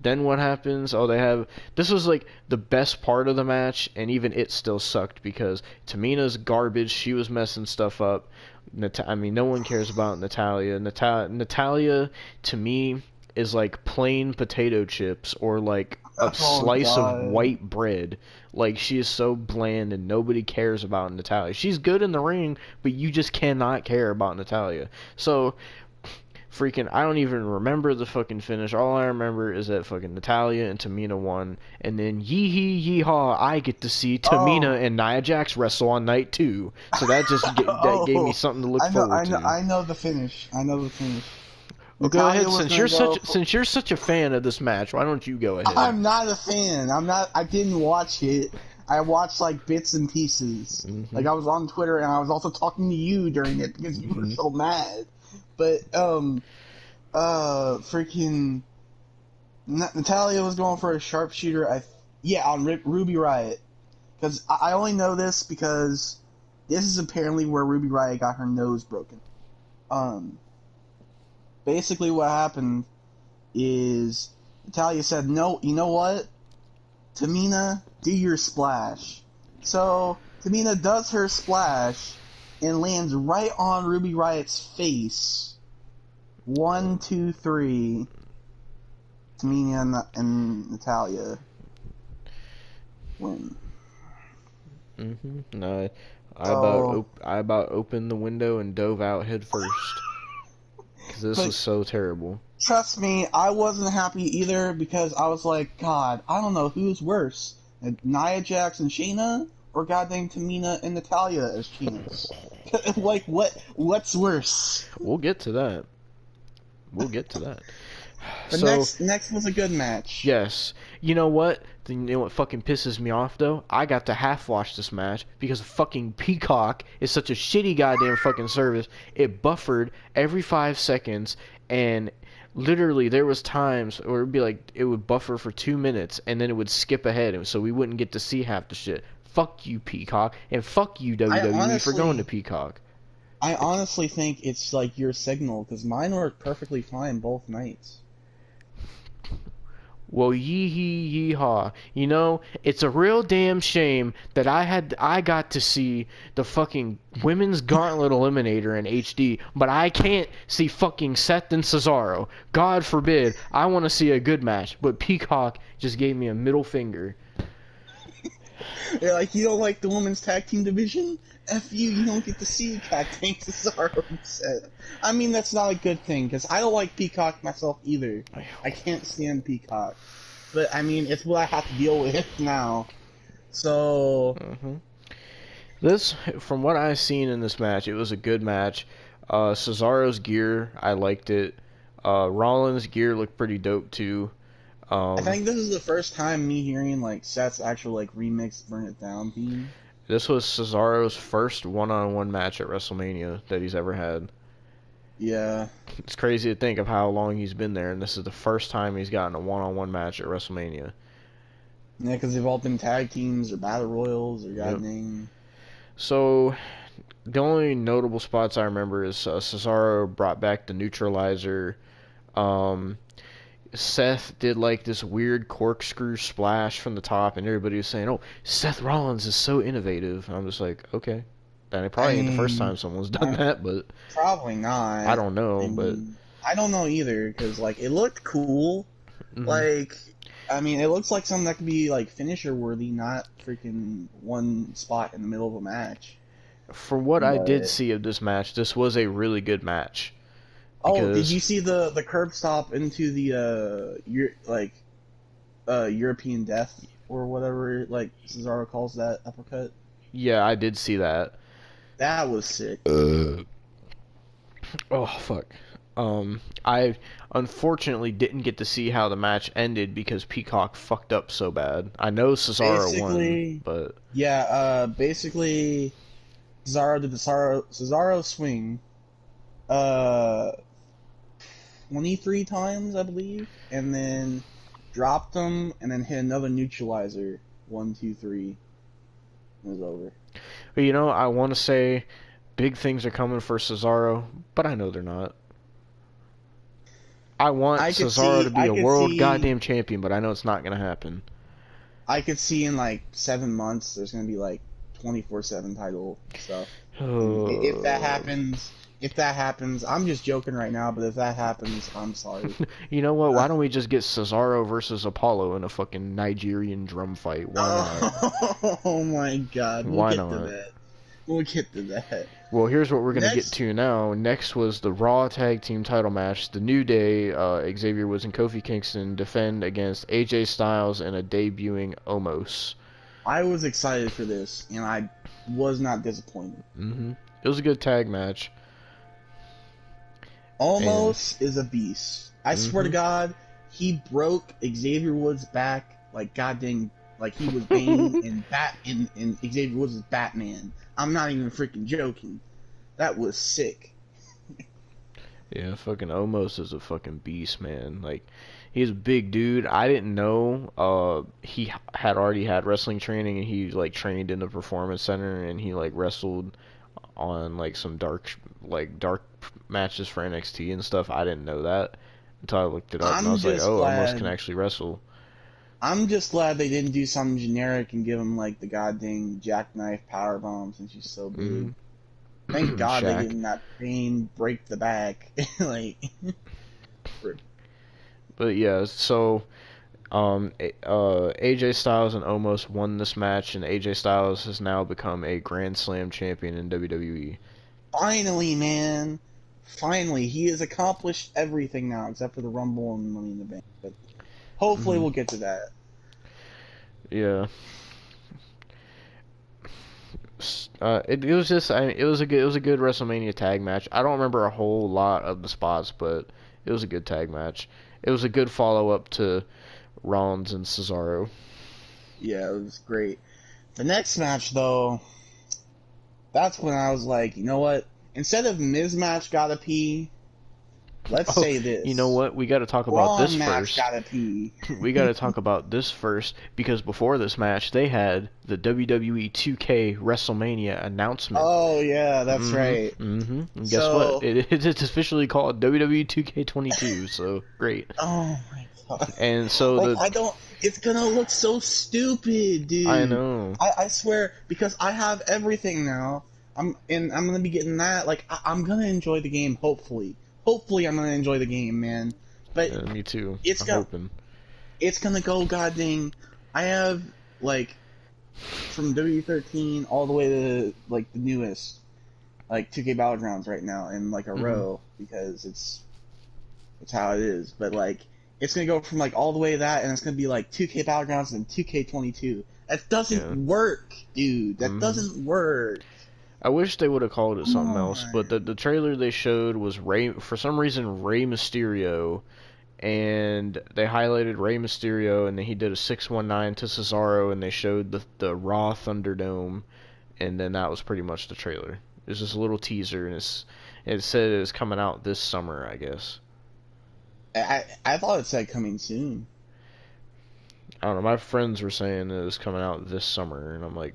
Speaker 1: Then what happens? Oh, they have. This was like the best part of the match, and even it still sucked because Tamina's garbage. She was messing stuff up. I mean, no one cares about Natalia. Natalia, to me, is like plain potato chips or like a
Speaker 2: Oh
Speaker 1: slice of
Speaker 2: god.
Speaker 1: white bread. Like, she is so bland and nobody cares about Natalia. She's good in the ring, but you just cannot care about Natalia. So freaking, I don't even remember the fucking finish. All I remember is that fucking Natalia and Tamina won, and then yee hee yeehaw, I get to see
Speaker 2: Oh.
Speaker 1: Tamina and Nia Jax wrestle on night 2. So that gave me
Speaker 2: Oh.
Speaker 1: something to look forward to.
Speaker 2: I know the finish. I know the finish.
Speaker 1: Well, go
Speaker 2: Natalia
Speaker 1: ahead,
Speaker 2: was
Speaker 1: since
Speaker 2: gonna go.
Speaker 1: you're such a fan of this match. Why don't you go ahead?
Speaker 2: I'm not a fan. I'm not. I didn't watch it. I watched like bits and pieces.
Speaker 1: Hmm.
Speaker 2: Like I was on Twitter and I was also talking to you during it because you were
Speaker 1: Hmm.
Speaker 2: so mad. But freaking Natalia was going for a sharpshooter. Yeah, on Ruby Riot. Because I only know this because this is apparently where Ruby Riot got her nose broken. Um, basically what happened is Natalia said, "No, you know what? Tamina, do your splash." So Tamina does her splash and lands right on Ruby Riot's face. 1, 2, 3. Tamina and Natalia win.
Speaker 1: No,
Speaker 2: So,
Speaker 1: I about opened the window and dove out head first because this
Speaker 2: but
Speaker 1: was so terrible.
Speaker 2: trust me, I wasn't happy either because I was like, God, I don't know who's worse, Nia Jax and Shayna, or goddamn Tamina and Natalia as champs. Like, what's worse?
Speaker 1: We'll get to that. We'll get to that.
Speaker 2: But
Speaker 1: So,
Speaker 2: next was a good match.
Speaker 1: yes. You know what? You know what fucking pisses me off though? I got to half watch this match because fucking Peacock is such a shitty goddamn fucking service. It buffered every 5 seconds, and literally there was times where it'd be like it would buffer for 2 minutes and then it would skip ahead, and so we wouldn't get to see half the shit. Fuck you, Peacock, and fuck you,
Speaker 2: I
Speaker 1: WWE, for going to
Speaker 2: honestly,
Speaker 1: Peacock.
Speaker 2: I honestly think it's like your signal because mine worked perfectly fine both nights.
Speaker 1: Well, yee hee yee haw. You know, it's a real damn shame that I got to see the fucking women's gauntlet eliminator in HD, but I can't see fucking Seth and Cesaro. God forbid. I want to see a good match, but Peacock just gave me a middle finger.
Speaker 2: Yeah, like you don't like the women's tag team division? F you don't get to see goddamn Cesaro upset. I mean, that's not a good thing because I don't like Peacock myself either. I can't stand Peacock, but I mean, it's what I have to deal with now. So
Speaker 1: This, from what I've seen in this match, it was a good match. Cesaro's gear, I liked it. Rollins' gear looked pretty dope too.
Speaker 2: I
Speaker 1: Um,
Speaker 2: think this is the first time me hearing like Seth's actual like remix "Burn It Down" theme.
Speaker 1: this was Cesaro's first one-on-one match at WrestleMania that he's ever had.
Speaker 2: Yeah,
Speaker 1: It's crazy to think of how long he's been there, and this is the first time he's gotten a one-on-one match at WrestleMania.
Speaker 2: yeah, because they've all been tag teams or battle royals or
Speaker 1: Yep.
Speaker 2: goddamn.
Speaker 1: So the only notable spots I remember is Cesaro brought back the neutralizer. Um, Seth did like this weird corkscrew splash from the top, and everybody was saying, "Oh, Seth Rollins is so innovative." And I'm just like, okay, that it
Speaker 2: I
Speaker 1: probably ain't the first time
Speaker 2: mean,
Speaker 1: someone's done
Speaker 2: I,
Speaker 1: that, but
Speaker 2: probably
Speaker 1: I
Speaker 2: not.
Speaker 1: don't
Speaker 2: I
Speaker 1: know. But
Speaker 2: mean, I don't know either because like it looked cool.
Speaker 1: mhm.
Speaker 2: Like, I mean, it looks like something that could be like finisher worthy, not freaking one spot in the middle of a match.
Speaker 1: For what I did
Speaker 2: But
Speaker 1: see of this match, this was a really good match
Speaker 2: oh, did
Speaker 1: because
Speaker 2: you see the curb stop into the European Death or whatever like Cesaro calls that uppercut?
Speaker 1: yeah, I did see that.
Speaker 2: That was sick.
Speaker 1: Oh fuck. I unfortunately didn't get to see how the match ended because Peacock fucked up so bad. I know Cesaro won,
Speaker 2: Basically,
Speaker 1: but
Speaker 2: yeah. Basically, Cesaro did the Cesaro swing. Uh, 23 times, I believe, and then dropped them, and then hit another neutralizer. One, two, three. It was over.
Speaker 1: you know, I want to say big things are coming for Cesaro, but I know they're not. I want Cesaro to be
Speaker 2: I
Speaker 1: a
Speaker 2: could
Speaker 1: world
Speaker 2: see,
Speaker 1: goddamn champion, but I know it's not gonna happen.
Speaker 2: I could see in like 7 months there's gonna be like 24/7 title stuff, and if that happens, I'm just joking right now, but if that happens, I'm sorry.
Speaker 1: You know what? Why don't we just get Cesaro versus Apollo in a fucking Nigerian drum fight? Why not?
Speaker 2: Oh my God, we'll
Speaker 1: Why
Speaker 2: get to
Speaker 1: not?
Speaker 2: that. We'll get to that.
Speaker 1: Well, here's what we're gonna get
Speaker 2: Next,
Speaker 1: to now. Next was the Raw Tag Team Title match. The New Day, Xavier Woods and Kofi Kingston defend against AJ Styles and a debuting Omos.
Speaker 2: I was excited for this, and I was not disappointed.
Speaker 1: It was a good tag match, and
Speaker 2: Almost is a beast. I swear to God, he broke Xavier Woods' back like goddamn, like he was Bane in Xavier Woods' Batman. I'm not even freaking joking. That was sick.
Speaker 1: yeah, fucking Omos is a fucking beast, man. Like, he's a big dude. I didn't know he had already had wrestling training, and he like trained in the performance center, and he like wrestled on like some dark matches for NXT and stuff. I didn't know that until I looked it up, and I
Speaker 2: I'm
Speaker 1: was like,
Speaker 2: just
Speaker 1: oh, Omos can
Speaker 2: glad.
Speaker 1: actually wrestle.
Speaker 2: I'm just glad they didn't do something generic and give him like the goddamn jackknife power bomb since he's so big.
Speaker 1: hmm
Speaker 2: Thank God they
Speaker 1: Shaq.
Speaker 2: didn't that Bane break the back. Like,
Speaker 1: But yeah, so AJ Styles and Omos won this match, and AJ Styles has now become a Grand Slam champion in WWE.
Speaker 2: Finally, man. Finally, he has accomplished everything now except for the Rumble and Money in the Bank. But hopefully,
Speaker 1: Hmm.
Speaker 2: we'll get to that.
Speaker 1: Yeah. It was just it was a good WrestleMania tag match. I don't remember a whole lot of the spots, but it was a good tag match. It was a good follow up to Rollins and Cesaro.
Speaker 2: Yeah, it was great. The next match, though, that's when I was like, you know what? Instead of Miz match gotta pee, let's
Speaker 1: Oh,
Speaker 2: say
Speaker 1: you know
Speaker 2: this.
Speaker 1: what? We got to talk about this
Speaker 2: Braun match
Speaker 1: first.
Speaker 2: gotta pee.
Speaker 1: We got to talk about this first because before this match, they had the WWE 2K WrestleMania announcement.
Speaker 2: Oh, yeah, that's right.
Speaker 1: And guess what?
Speaker 2: So,
Speaker 1: It's officially called WWE 2K22. So great.
Speaker 2: oh my god.
Speaker 1: And so
Speaker 2: Like,
Speaker 1: the
Speaker 2: I don't. It's gonna look so stupid,
Speaker 1: I
Speaker 2: dude.
Speaker 1: know.
Speaker 2: I swear, because I have everything now. I'm gonna be getting that. Like, I'm gonna enjoy the game. Hopefully, I'm gonna enjoy the game, man. But
Speaker 1: Me too.
Speaker 2: it's
Speaker 1: I'm
Speaker 2: gonna
Speaker 1: hoping.
Speaker 2: it's gonna go goddamn. I have like from W13 all the way to like the newest, like 2K Battlegrounds right now in like a
Speaker 1: Hmm.
Speaker 2: row because it's how it is. But like it's gonna go from like all the way to that, and it's gonna be like 2K Battlegrounds and 2K22. That doesn't
Speaker 1: Yeah.
Speaker 2: work, dude. That
Speaker 1: Hmm.
Speaker 2: doesn't work.
Speaker 1: I wish they would have called it
Speaker 2: Come
Speaker 1: something else, but
Speaker 2: on.
Speaker 1: the trailer they showed was Ray for some reason Rey Mysterio, and they highlighted Rey Mysterio, and then he did a 619 to Cesaro, and they showed the Raw Thunderdome, and then that was pretty much the trailer. It was just a little teaser, and it said it was coming out this summer, I guess.
Speaker 2: I thought it said coming soon.
Speaker 1: I don't know. My friends were saying it was coming out this summer, and I'm like,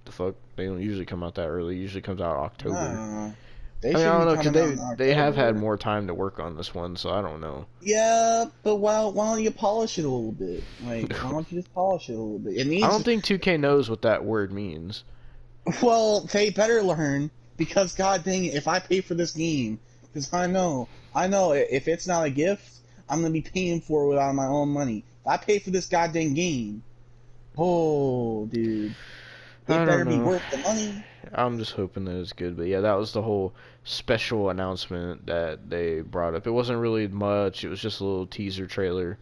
Speaker 1: the fuck? They don't usually come out that early. It usually comes out October.
Speaker 2: No, they
Speaker 1: I mean, I
Speaker 2: shouldn't
Speaker 1: don't
Speaker 2: be
Speaker 1: know, cause
Speaker 2: coming out in
Speaker 1: they have had
Speaker 2: October.
Speaker 1: more time to work on this one, so I don't know.
Speaker 2: Yeah, but why don't you polish it a little bit? Like, why don't you just polish it a little bit? It
Speaker 1: I
Speaker 2: needs.
Speaker 1: don't think 2K knows what that word means.
Speaker 2: Well, they better learn because god dang it, if I pay for this game, because I know if it's not a gift, I'm gonna be paying for it out of my own money. If I pay for this goddamn game, oh, dude,
Speaker 1: I
Speaker 2: it
Speaker 1: don't
Speaker 2: better be
Speaker 1: know.
Speaker 2: worth the money.
Speaker 1: I'm just hoping that it's good, but yeah, that was the whole special announcement that they brought up. It wasn't really much. It was just a little teaser trailer.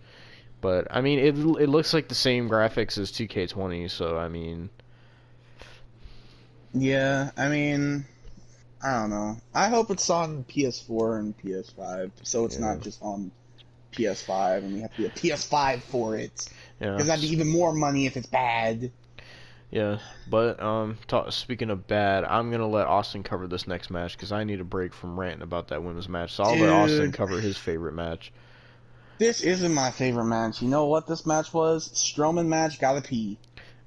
Speaker 1: But I mean, it looks like the same graphics as 2K20, so I mean,
Speaker 2: Yeah, I mean, I don't know. I hope it's on PS4 and PS5, so it's
Speaker 1: yeah,
Speaker 2: not just on PS5 and we have to get a PS5 for it.
Speaker 1: yeah.
Speaker 2: Because that'd be even more money if it's bad.
Speaker 1: Yeah, but speaking of bad, I'm gonna let Austin cover this next match because I need a break from ranting about that women's match. So I'll let Austin
Speaker 2: Dude,
Speaker 1: cover his favorite match.
Speaker 2: this isn't my favorite match. You know what this match was? Strowman match, gotta pee.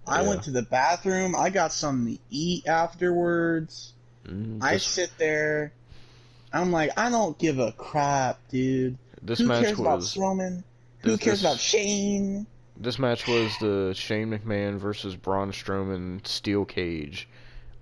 Speaker 2: I
Speaker 1: Yeah,
Speaker 2: went to the bathroom, I got something to eat afterwards. I
Speaker 1: this
Speaker 2: sit there, I'm like, I don't give a crap, dude.
Speaker 1: this
Speaker 2: Who
Speaker 1: match
Speaker 2: cares about
Speaker 1: was
Speaker 2: Strowman? Who
Speaker 1: this
Speaker 2: cares about
Speaker 1: this
Speaker 2: Shane?
Speaker 1: this match was the Shane McMahon versus Braun Strowman steel cage,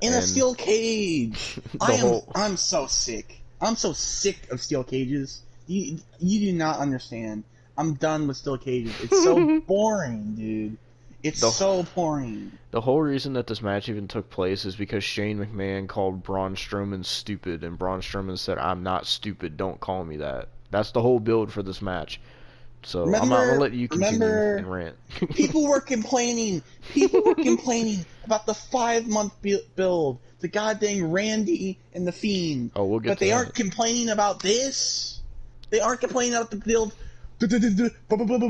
Speaker 2: In a
Speaker 1: and
Speaker 2: steel cage.
Speaker 1: the whole
Speaker 2: I'm so sick. I'm so sick of steel cages. You do not understand. I'm done with steel cages. It's so boring, dude. It's
Speaker 1: the
Speaker 2: so boring.
Speaker 1: the whole reason that this match even took place is because Shane McMahon called Braun Strowman stupid, and Braun Strowman said, "I'm not stupid. Don't call me that." That's the whole build for this match. So I'm gonna let you continue
Speaker 2: Remember,
Speaker 1: and rant.
Speaker 2: people were complaining. People were complaining about the 5 month build, the goddamn Randy and the Fiend.
Speaker 1: Oh, we'll get
Speaker 2: But
Speaker 1: to
Speaker 2: they aren't
Speaker 1: that.
Speaker 2: complaining about this. They aren't complaining about the build.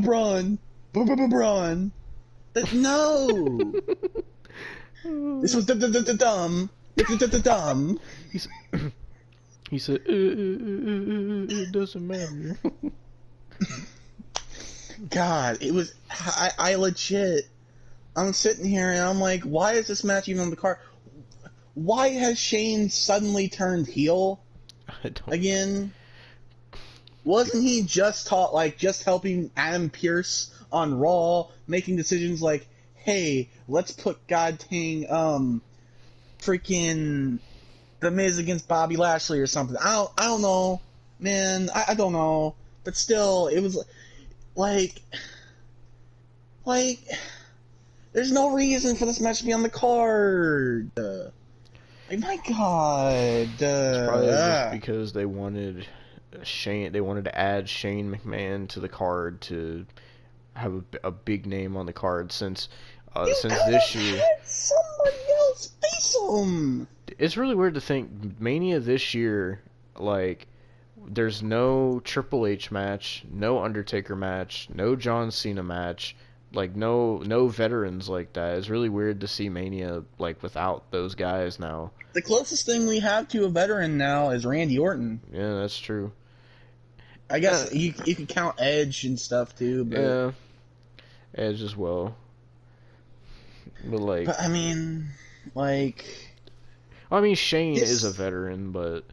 Speaker 2: Braun. Braun. No. This was dumb. Dumb.
Speaker 1: He said, he said, it doesn't matter.
Speaker 2: God, it was. I legit. I'm sitting here and I'm like, why is this match even on the card? Why has Shane suddenly turned heel
Speaker 1: I don't.
Speaker 2: again? Wasn't he just just helping Adam Pierce on Raw, making decisions like, hey, let's put god dang freaking The Miz against Bobby Lashley or something. I don't know, man. I don't know, but still, it was. like, like, there's no reason for this match to be on the card. Like, my God.
Speaker 1: It's probably just because they wanted Shane. They wanted to add Shane McMahon to the card to have a big name on the card since this year.
Speaker 2: Had somebody else face him.
Speaker 1: It's really weird to think Mania this year, like, there's no Triple H match, no Undertaker match, no John Cena match, like no veterans like that. It's really weird to see Mania like without those guys now.
Speaker 2: The closest thing we have to a veteran now is Randy Orton.
Speaker 1: Yeah, that's true.
Speaker 2: I guess you could count Edge and stuff too, but
Speaker 1: Yeah, Edge as well. But
Speaker 2: I mean, like,
Speaker 1: Shane is a veteran, but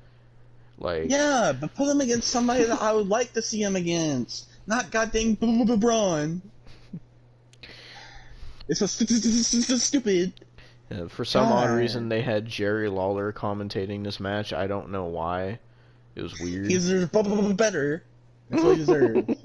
Speaker 1: like,
Speaker 2: yeah, but put him against somebody that I would like to see him against, not goddamn Braun. It's so stupid.
Speaker 1: For some odd reason, they had Jerry Lawler commentating this match. I don't know why. It was weird.
Speaker 2: He deserves better. That's what he deserves.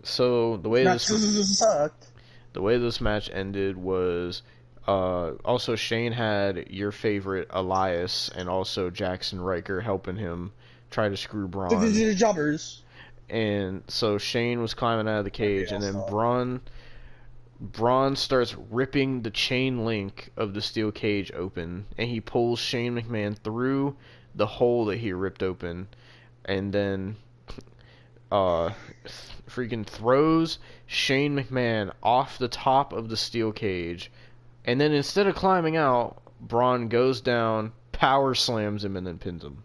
Speaker 1: So the way
Speaker 2: sucked.
Speaker 1: The way this match ended was also Shane had your favorite Elias and also Jackson Riker helping him try to screw Braun.
Speaker 2: They're jobbers.
Speaker 1: And so Shane was climbing out of the cage, and then Braun starts ripping the chain link of the steel cage open, and he pulls Shane McMahon through the hole that he ripped open, and then freaking throws Shane McMahon off the top of the steel cage, and then instead of climbing out, Braun goes down, power slams him, and then pins him.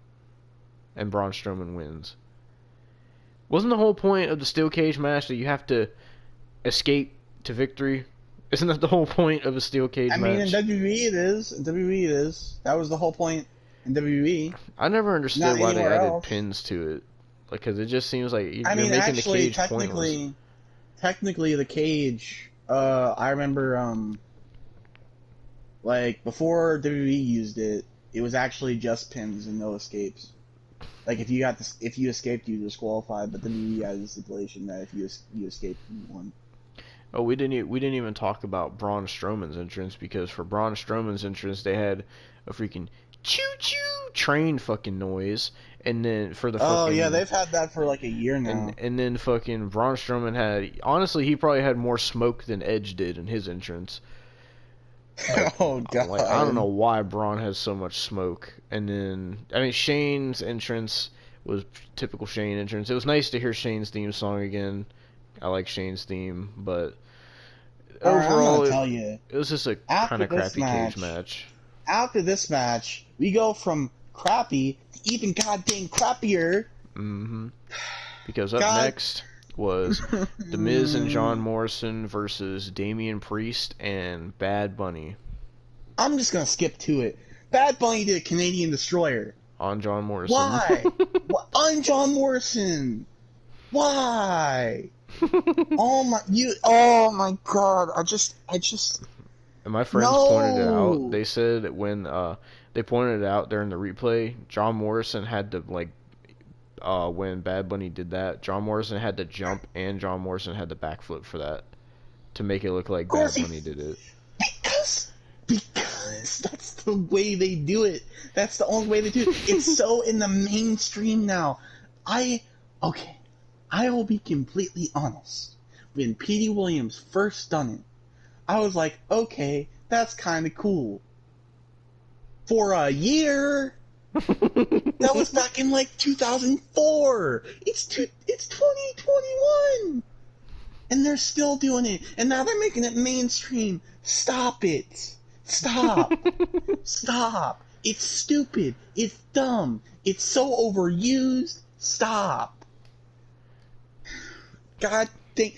Speaker 1: And Braun Strowman wins. Wasn't the whole point of the steel cage match that you have to escape to victory? Isn't that the whole point of a steel cage match?
Speaker 2: I mean, in WWE it is. In WWE it is. That was the whole point in WWE.
Speaker 1: I never understood why they added
Speaker 2: else.
Speaker 1: Pins to it. Like, because it just seems like you're making
Speaker 2: actually,
Speaker 1: the cage pointless.
Speaker 2: Technically, the cage. I remember, like before WWE used it, it was actually just pins and no escapes. Like if you escaped, you disqualified. But WWE had a stipulation that if you escaped, you won.
Speaker 1: Oh, we didn't even talk about Braun Strowman's entrance, because for Braun Strowman's entrance they had a freaking choo-choo train fucking noise, and then for the fucking...
Speaker 2: yeah, they've had that for like a year now.
Speaker 1: And then fucking Braun Strowman had... Honestly, he probably had more smoke than Edge did in his entrance. Like,
Speaker 2: oh, God.
Speaker 1: Like, I don't know why Braun has so much smoke. And then... Shane's entrance was typical Shane entrance. It was nice to hear Shane's theme song again. I like Shane's theme, but... Overall, it was just a kind of crappy cage match.
Speaker 2: After this match, we go from crappy to even goddamn crappier.
Speaker 1: Mm-hmm. Because up next was The Miz and John Morrison versus Damian Priest and Bad Bunny.
Speaker 2: I'm just gonna skip to it. Bad Bunny did a Canadian Destroyer.
Speaker 1: On John Morrison.
Speaker 2: Why? On John Morrison. Why? Oh my God! I just.
Speaker 1: And my friends pointed it out. They said when they pointed it out during the replay, John Morrison had to when Bad Bunny did that, John Morrison had to jump and John Morrison had to backflip for that to make it look like Bad Bunny did it.
Speaker 2: Because that's the way they do it. That's the only way they do it. It's so in the mainstream now. I will be completely honest. When Petey Williams first done it, I was like, okay, that's kind of cool. For a year, that was back in like 2004. It's 2021, and they're still doing it. And now they're making it mainstream. Stop it! Stop! Stop! It's stupid. It's dumb. It's so overused. Stop. God dang.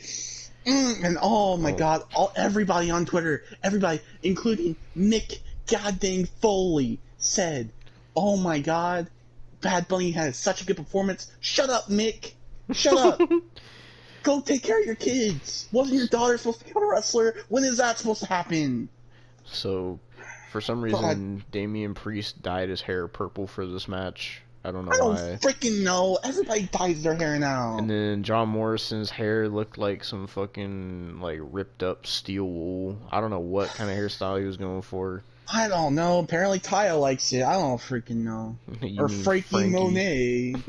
Speaker 2: And oh my God, everybody on Twitter, everybody, including Mick goddamn Foley, said, oh my God, Bad Bunny had such a good performance. Shut up, Mick. Shut up. Go take care of your kids. Wasn't your daughter supposed to become a wrestler? When is that supposed to happen?
Speaker 1: So, for some reason, Damian Priest dyed his hair purple for this match. I don't know
Speaker 2: I don't
Speaker 1: why.
Speaker 2: freaking know. Everybody dyes their hair
Speaker 1: And
Speaker 2: now.
Speaker 1: then John Morrison's hair looked like some fucking like ripped up steel wool. I don't know what kind of hairstyle he was going for.
Speaker 2: I don't know. Apparently Taya likes it. I don't freaking know.
Speaker 1: You
Speaker 2: Or
Speaker 1: mean
Speaker 2: Frankie
Speaker 1: Frankie,
Speaker 2: Monet.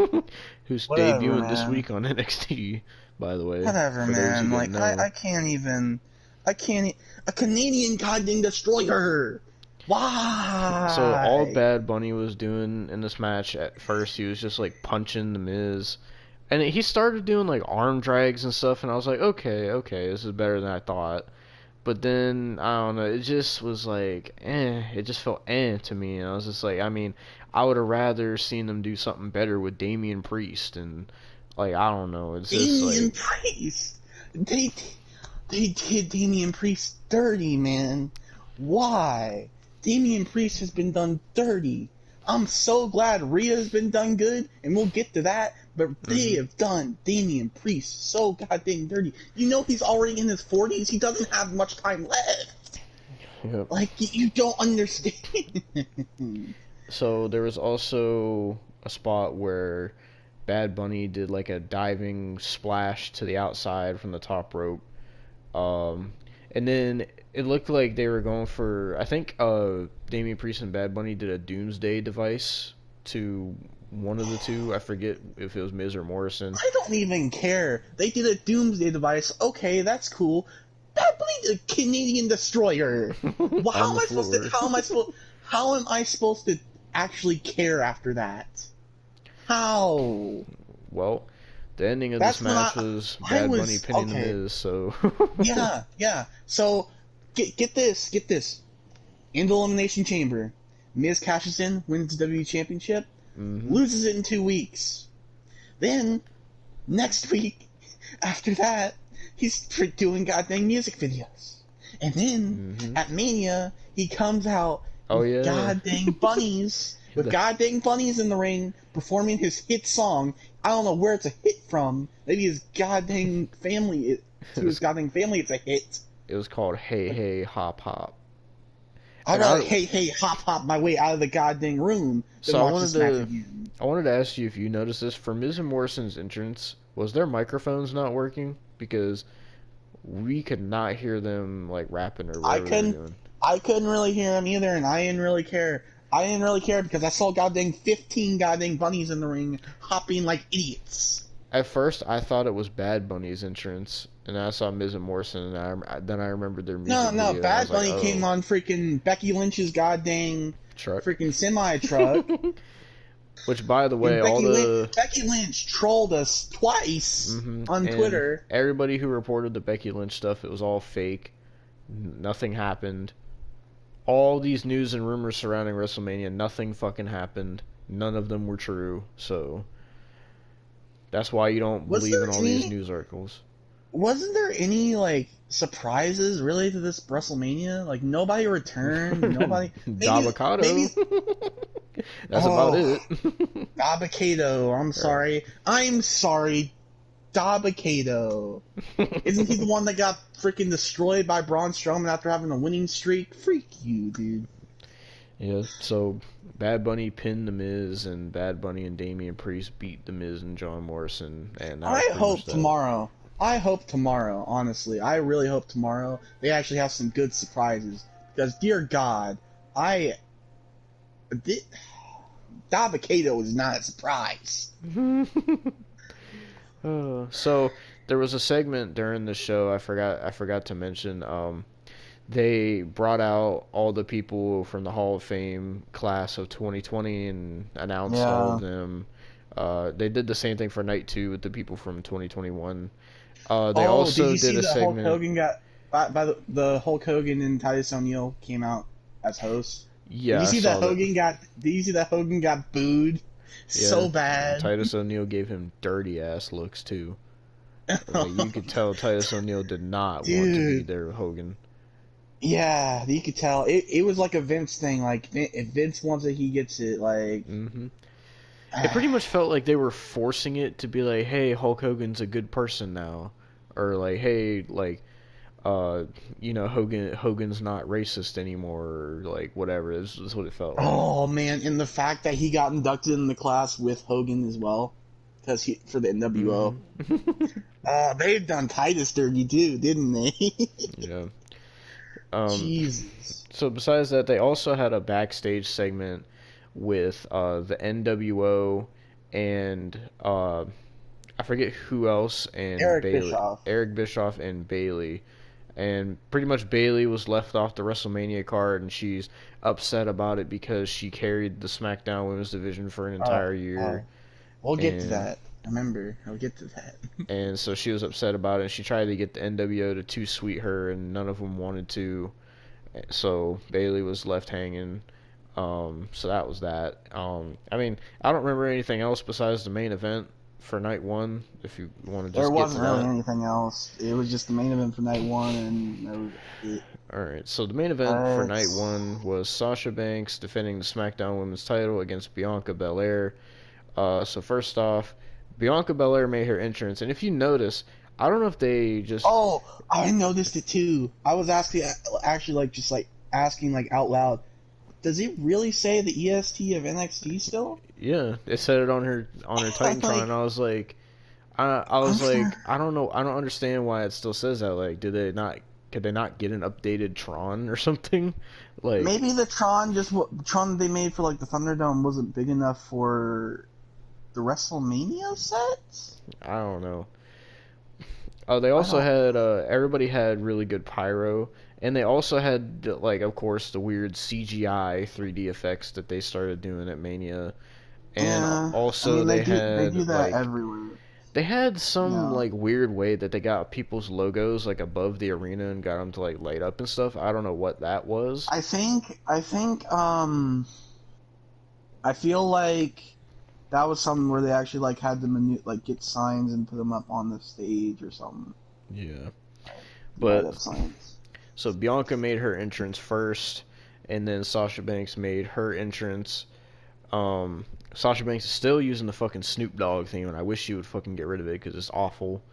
Speaker 1: who's
Speaker 2: Whatever,
Speaker 1: debuting this
Speaker 2: man.
Speaker 1: week on NXT, by the way,
Speaker 2: Whatever,
Speaker 1: for those who
Speaker 2: man.
Speaker 1: didn't
Speaker 2: Like,
Speaker 1: know.
Speaker 2: I can't even. I can't. A Canadian goddamn destroyer.
Speaker 1: So all
Speaker 2: Why?
Speaker 1: Bad Bunny was doing in this match at first, he was just like punching the Miz, and he started doing like arm drags and stuff, and I was like, okay, okay, this is better than I thought. But then I don't know, it just was like, it just felt to me, and I was just like, I mean, I would have rather seen them do something better with Damian Priest, and like I don't know, it's just
Speaker 2: Damian
Speaker 1: like,
Speaker 2: Priest. They they did Damian Priest dirty, man. Why? Damian Priest has been done dirty. I'm so glad Rhea's been done good, and we'll get to that. But they
Speaker 1: hmm
Speaker 2: have done Damian Priest so goddamn dirty. You know he's already in his 40s. He doesn't have much time left.
Speaker 1: yep.
Speaker 2: Like you don't understand.
Speaker 1: So there was also a spot where Bad Bunny did like a diving splash to the outside from the top rope. Um, and then it looked like they were going for, I think Damian Priest and Bad Bunny did a Doomsday device to one of the two. I forget if it was Miz or Morrison.
Speaker 2: I don't even care. They did a Doomsday device. Okay, that's cool. Bad Bunny, the Canadian destroyer. Well,
Speaker 1: On
Speaker 2: how
Speaker 1: the
Speaker 2: am I supposed to?
Speaker 1: floor.
Speaker 2: How am I supposed to actually care after that? How?
Speaker 1: Well, the ending of this
Speaker 2: That's when
Speaker 1: match was
Speaker 2: I
Speaker 1: Bad Bunny
Speaker 2: was
Speaker 1: pinning the
Speaker 2: okay.
Speaker 1: Miz, so.
Speaker 2: Yeah, yeah. So get this. In the Elimination Chamber, Miz cashes in, wins the WWE Championship,
Speaker 1: hmm
Speaker 2: loses it in 2 weeks. Then next week, after that, he's doing goddamn music videos. And then
Speaker 1: hmm
Speaker 2: at Mania, he comes out
Speaker 1: Oh,
Speaker 2: with
Speaker 1: yeah.
Speaker 2: goddamn bunnies, with
Speaker 1: The-
Speaker 2: goddamn bunnies in the ring, performing his hit song. I don't know where it's a hit from. Maybe his goddamn family,
Speaker 1: it
Speaker 2: to his
Speaker 1: was
Speaker 2: goddamn family, it's a hit.
Speaker 1: it was called Hey
Speaker 2: Like,
Speaker 1: Hey Hop Hop.
Speaker 2: I'd
Speaker 1: And
Speaker 2: rather hey hop my way out of the goddamn room than
Speaker 1: so
Speaker 2: watch this match again.
Speaker 1: I wanted to ask you if you noticed this for Miz and Morrison's entrance. Was their microphones not working? Because we could not hear them like rapping or
Speaker 2: I
Speaker 1: whatever they were
Speaker 2: couldn't
Speaker 1: doing.
Speaker 2: I couldn't really hear him either, and I didn't really care. I didn't really care because I saw goddamn 15 goddamn bunnies in the ring hopping like idiots.
Speaker 1: At first, I thought it was Bad Bunny's entrance, and then I saw Miz and Morrison, and then I remembered their
Speaker 2: No,
Speaker 1: music
Speaker 2: no,
Speaker 1: video, and I was
Speaker 2: Bad
Speaker 1: like,
Speaker 2: Bunny came
Speaker 1: oh,
Speaker 2: on freaking Becky Lynch's goddamn
Speaker 1: truck.
Speaker 2: freaking semi truck,
Speaker 1: Which, by the way,
Speaker 2: and
Speaker 1: all the
Speaker 2: Becky Lynch trolled us twice on
Speaker 1: and
Speaker 2: Twitter.
Speaker 1: everybody who reported the Becky Lynch stuff, it was all fake. Nothing happened. All these news and rumors surrounding WrestleMania, nothing fucking happened. None of them were true. So that's why you don't
Speaker 2: Was
Speaker 1: believe
Speaker 2: there
Speaker 1: in all these
Speaker 2: any?
Speaker 1: news articles.
Speaker 2: Wasn't there any like surprises really to this WrestleMania? Like nobody returned. Nobody. Maybe.
Speaker 1: Davocado. That's about
Speaker 2: Oh,
Speaker 1: it.
Speaker 2: Dabakato. I'm
Speaker 1: Right.
Speaker 2: sorry. I'm sorry. Dabakato. Isn't he the one that got freaking destroyed by Braun Strowman after having a winning streak? Freak you, dude.
Speaker 1: Yeah. So Bad Bunny pinned the Miz, and Bad Bunny and Damian Priest beat the Miz and John Morrison, and that was
Speaker 2: I
Speaker 1: pretty much
Speaker 2: hope
Speaker 1: that.
Speaker 2: tomorrow. I hope tomorrow, honestly. I really hope tomorrow they actually have some good surprises. Because, dear God, I. Dabakato is not a surprise.
Speaker 1: So there was a segment during the show I forgot to mention. They brought out all the people from the Hall of Fame class of 2020 and announced all of
Speaker 2: Yeah.
Speaker 1: them. They did the same thing for night two with the people from 2021. They
Speaker 2: Oh, did
Speaker 1: also
Speaker 2: you
Speaker 1: did
Speaker 2: see
Speaker 1: a
Speaker 2: that Hulk
Speaker 1: segment.
Speaker 2: Hogan got by the Hulk Hogan and Titus O'Neil came out as hosts? Did
Speaker 1: Yeah,
Speaker 2: you
Speaker 1: I
Speaker 2: see that
Speaker 1: saw that.
Speaker 2: Hogan got? Did you see that Hogan got booed
Speaker 1: Yeah,
Speaker 2: so bad?
Speaker 1: Titus O'Neil gave him dirty ass looks too. Like you could tell Titus O'Neil did not want to be
Speaker 2: Dude,
Speaker 1: there with Hogan.
Speaker 2: yeah, you could tell it was like a Vince thing. Like if Vince wants it, he gets it. Like,
Speaker 1: hmm It pretty much felt like they were forcing it to be like, "Hey, Hulk Hogan's a good person now," or like, "Hey, like uh, Hogan's not racist anymore, or like whatever. This is what it felt like.
Speaker 2: Oh man, and the fact that he got inducted in the class with Hogan as well, because he for the NWO.
Speaker 1: Hmm.
Speaker 2: Oh, they've done Titus dirty too, didn't they?
Speaker 1: Yeah. Um,
Speaker 2: Jesus.
Speaker 1: so besides that, they also had a backstage segment with the NWO and I forget who else, and
Speaker 2: Eric
Speaker 1: Bailey,
Speaker 2: Bischoff.
Speaker 1: Eric Bischoff and Bailey. And pretty much Bailey was left off the WrestleMania card, and she's upset about it because she carried the SmackDown Women's Division for an
Speaker 2: Oh,
Speaker 1: entire year,
Speaker 2: oh, we'll get to
Speaker 1: and
Speaker 2: that. Remember, I'll get to that.
Speaker 1: so she was upset about it. And she tried to get the NWO to too sweet her, and none of them wanted to. So Bailey was left hanging. So that was that. I mean, I don't remember anything else besides the main event for night one. If you want to
Speaker 2: There
Speaker 1: just get to
Speaker 2: wasn't really
Speaker 1: that.
Speaker 2: anything else. It was just the main event for night one, and that was it.
Speaker 1: All right. So the main event for
Speaker 2: But
Speaker 1: night one was Sasha Banks defending the SmackDown Women's title against Bianca Belair. So first off, Bianca Belair made her entrance, and if you notice, I don't know if they just
Speaker 2: oh, I noticed it too. I was asking, actually, like just like asking like out loud. Does it really say the EST of NXT still?
Speaker 1: yeah, they said it on her
Speaker 2: I'm
Speaker 1: Titantron.
Speaker 2: like,
Speaker 1: And I was like, I
Speaker 2: I'm
Speaker 1: was like,
Speaker 2: sorry.
Speaker 1: I don't know, I don't understand why it still says that. Like, did they not? Could they not get an updated Tron or something? Like,
Speaker 2: Maybe the Tron they made for like the Thunderdome wasn't big enough for the WrestleMania set.
Speaker 1: I don't know. They
Speaker 2: I
Speaker 1: also
Speaker 2: don't.
Speaker 1: had everybody had really good pyro, and they also had like, of course, the weird CGI 3D effects that they started doing at Mania, and
Speaker 2: Yeah, I
Speaker 1: also
Speaker 2: mean
Speaker 1: they
Speaker 2: they do
Speaker 1: had
Speaker 2: that
Speaker 1: like
Speaker 2: everywhere.
Speaker 1: they had some
Speaker 2: No.
Speaker 1: like weird way that they got people's logos like above the arena and got them to like light up and stuff. I don't know what that was.
Speaker 2: I feel like that was something where they actually like had to like get signs and put them up on the stage or something.
Speaker 1: Yeah,
Speaker 2: Like, light
Speaker 1: but
Speaker 2: up signs.
Speaker 1: so Bianca made her entrance first, and then Sasha Banks made her entrance. Sasha Banks is still using the fucking Snoop Dogg theme, and I wish she would fucking get rid of it because it's awful.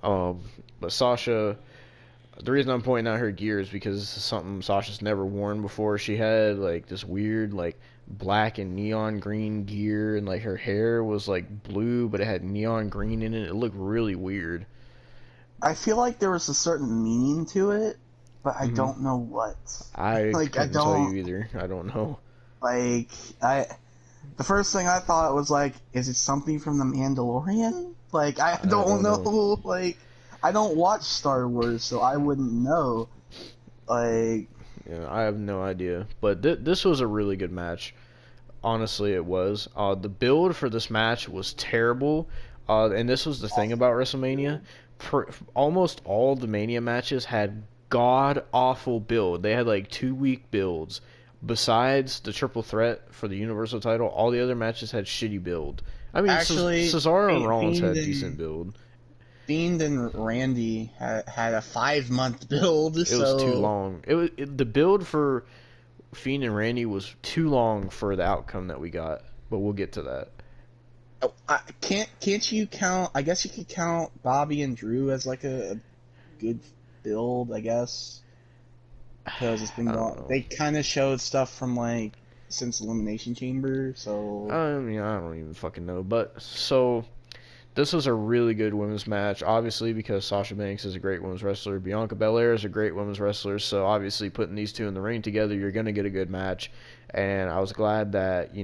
Speaker 1: Um, but Sasha, the reason I'm pointing out her gear is because this is something Sasha's never worn before. She had like this weird like black and neon green gear, and like her hair was like blue, but it had neon green in it. It looked really weird.
Speaker 2: I feel like there was a certain meaning to it, but I
Speaker 1: Hmm.
Speaker 2: don't know what.
Speaker 1: I
Speaker 2: Like I
Speaker 1: couldn't tell you
Speaker 2: don't
Speaker 1: either. I don't know.
Speaker 2: like I. The first thing I thought was like, is it something from the Mandalorian? Like I
Speaker 1: I
Speaker 2: don't
Speaker 1: don't know.
Speaker 2: know. Like I don't watch Star Wars, so I wouldn't know. Like
Speaker 1: Yeah, I have no idea. But this was a really good match. Honestly, it was. The build for this match was terrible. And this was the thing about WrestleMania. Almost all the Mania matches had god awful build. They had like 2 week builds. Besides the triple threat for the Universal title, all the other matches had shitty build. I mean,
Speaker 2: actually,
Speaker 1: Cesaro and Rollins
Speaker 2: Fiend
Speaker 1: had decent
Speaker 2: and
Speaker 1: build.
Speaker 2: Randy had a 5 month build,
Speaker 1: It was too
Speaker 2: so
Speaker 1: long. The build for Fiend and Randy was too long for the outcome that we got. But we'll get to that.
Speaker 2: can't you count? I guess you could count Bobby and Drew as like a good build, I guess, because it's been
Speaker 1: I don't
Speaker 2: going.
Speaker 1: know.
Speaker 2: They kind of showed stuff from like since Elimination Chamber, so
Speaker 1: I mean, I don't even fucking know. But so this was a really good women's match, obviously because Sasha Banks is a great women's wrestler. Bianca Belair is a great women's wrestler. So obviously putting these two in the ring together, you're gonna get a good match. And I was glad that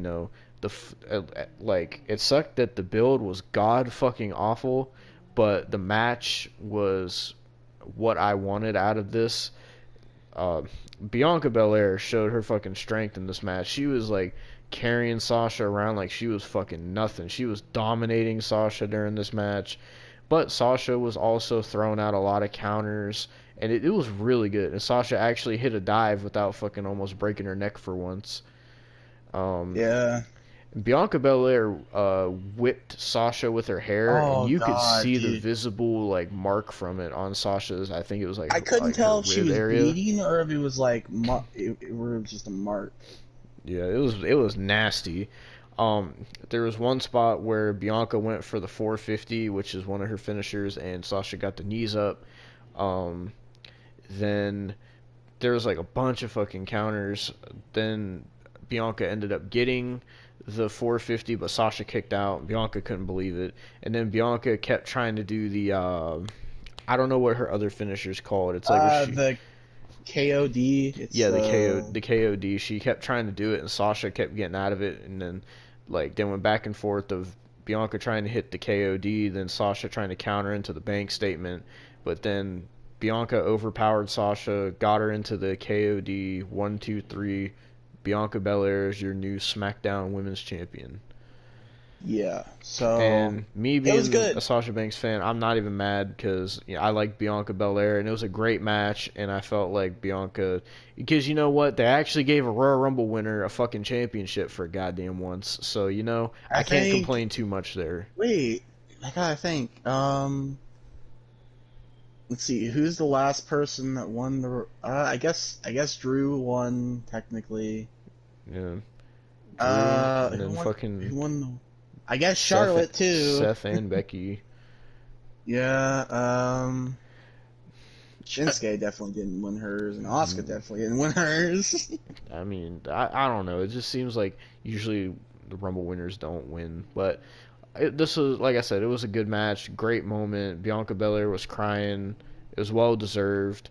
Speaker 1: like it sucked that the build was god fucking awful, but the match was what I wanted out of this. uh, Bianca Belair showed her fucking strength in this match. She was like carrying Sasha around like she was fucking nothing. She was dominating Sasha during this match. But Sasha was also throwing out a lot of counters, and it was really good. And Sasha actually hit a dive without fucking almost breaking her neck for once. Um,
Speaker 2: yeah.
Speaker 1: Bianca Belair whipped Sasha with her hair, and
Speaker 2: Oh
Speaker 1: you could
Speaker 2: god,
Speaker 1: see the
Speaker 2: dude.
Speaker 1: visible like mark from it on Sasha's. I think it was
Speaker 2: I couldn't
Speaker 1: like her
Speaker 2: tell if she
Speaker 1: rib
Speaker 2: was
Speaker 1: area.
Speaker 2: bleeding or if it was like it was just a mark.
Speaker 1: Yeah, it was nasty. There was one spot where Bianca went for the 450, which is one of her finishers, and Sasha got the knees up. Um, Then there was like a bunch of fucking counters. Then Bianca ended up getting the 450, but Sasha kicked out. Bianca couldn't believe it, and then Bianca kept trying to do the I don't know what her other finisher's called. It's like where she,
Speaker 2: The KOD. It's
Speaker 1: yeah, the KOD. She kept trying to do it, and Sasha kept getting out of it, and then like they went back and forth of Bianca trying to hit the KOD, then Sasha trying to counter into the bank statement, but then Bianca overpowered Sasha, got her into the KOD 1, 2, 3. Bianca Belair is your new SmackDown Women's Champion.
Speaker 2: yeah. So
Speaker 1: And me
Speaker 2: it was
Speaker 1: being a
Speaker 2: good.
Speaker 1: Sasha Banks fan, I'm not even mad because I like Bianca Belair, and it was a great match. And I felt like Bianca, because you know what, they actually gave a Royal Rumble winner a fucking championship for goddamn once. So
Speaker 2: I
Speaker 1: I can't
Speaker 2: think.
Speaker 1: complain too much there.
Speaker 2: Wait, I gotta think. Let's see. Who's the last person that won the? I guess Drew won technically.
Speaker 1: Yeah, Drew, and
Speaker 2: Who
Speaker 1: then
Speaker 2: won?
Speaker 1: fucking
Speaker 2: Who won? I guess
Speaker 1: Seth,
Speaker 2: Charlotte too.
Speaker 1: Seth and Becky.
Speaker 2: Yeah. Shinsuke definitely didn't win hers, and Asuka definitely didn't win hers.
Speaker 1: I mean, I don't know. It just seems like usually the Rumble winners don't win, but this was, like I said, it was a good match, great moment. Bianca Belair was crying. It was well deserved.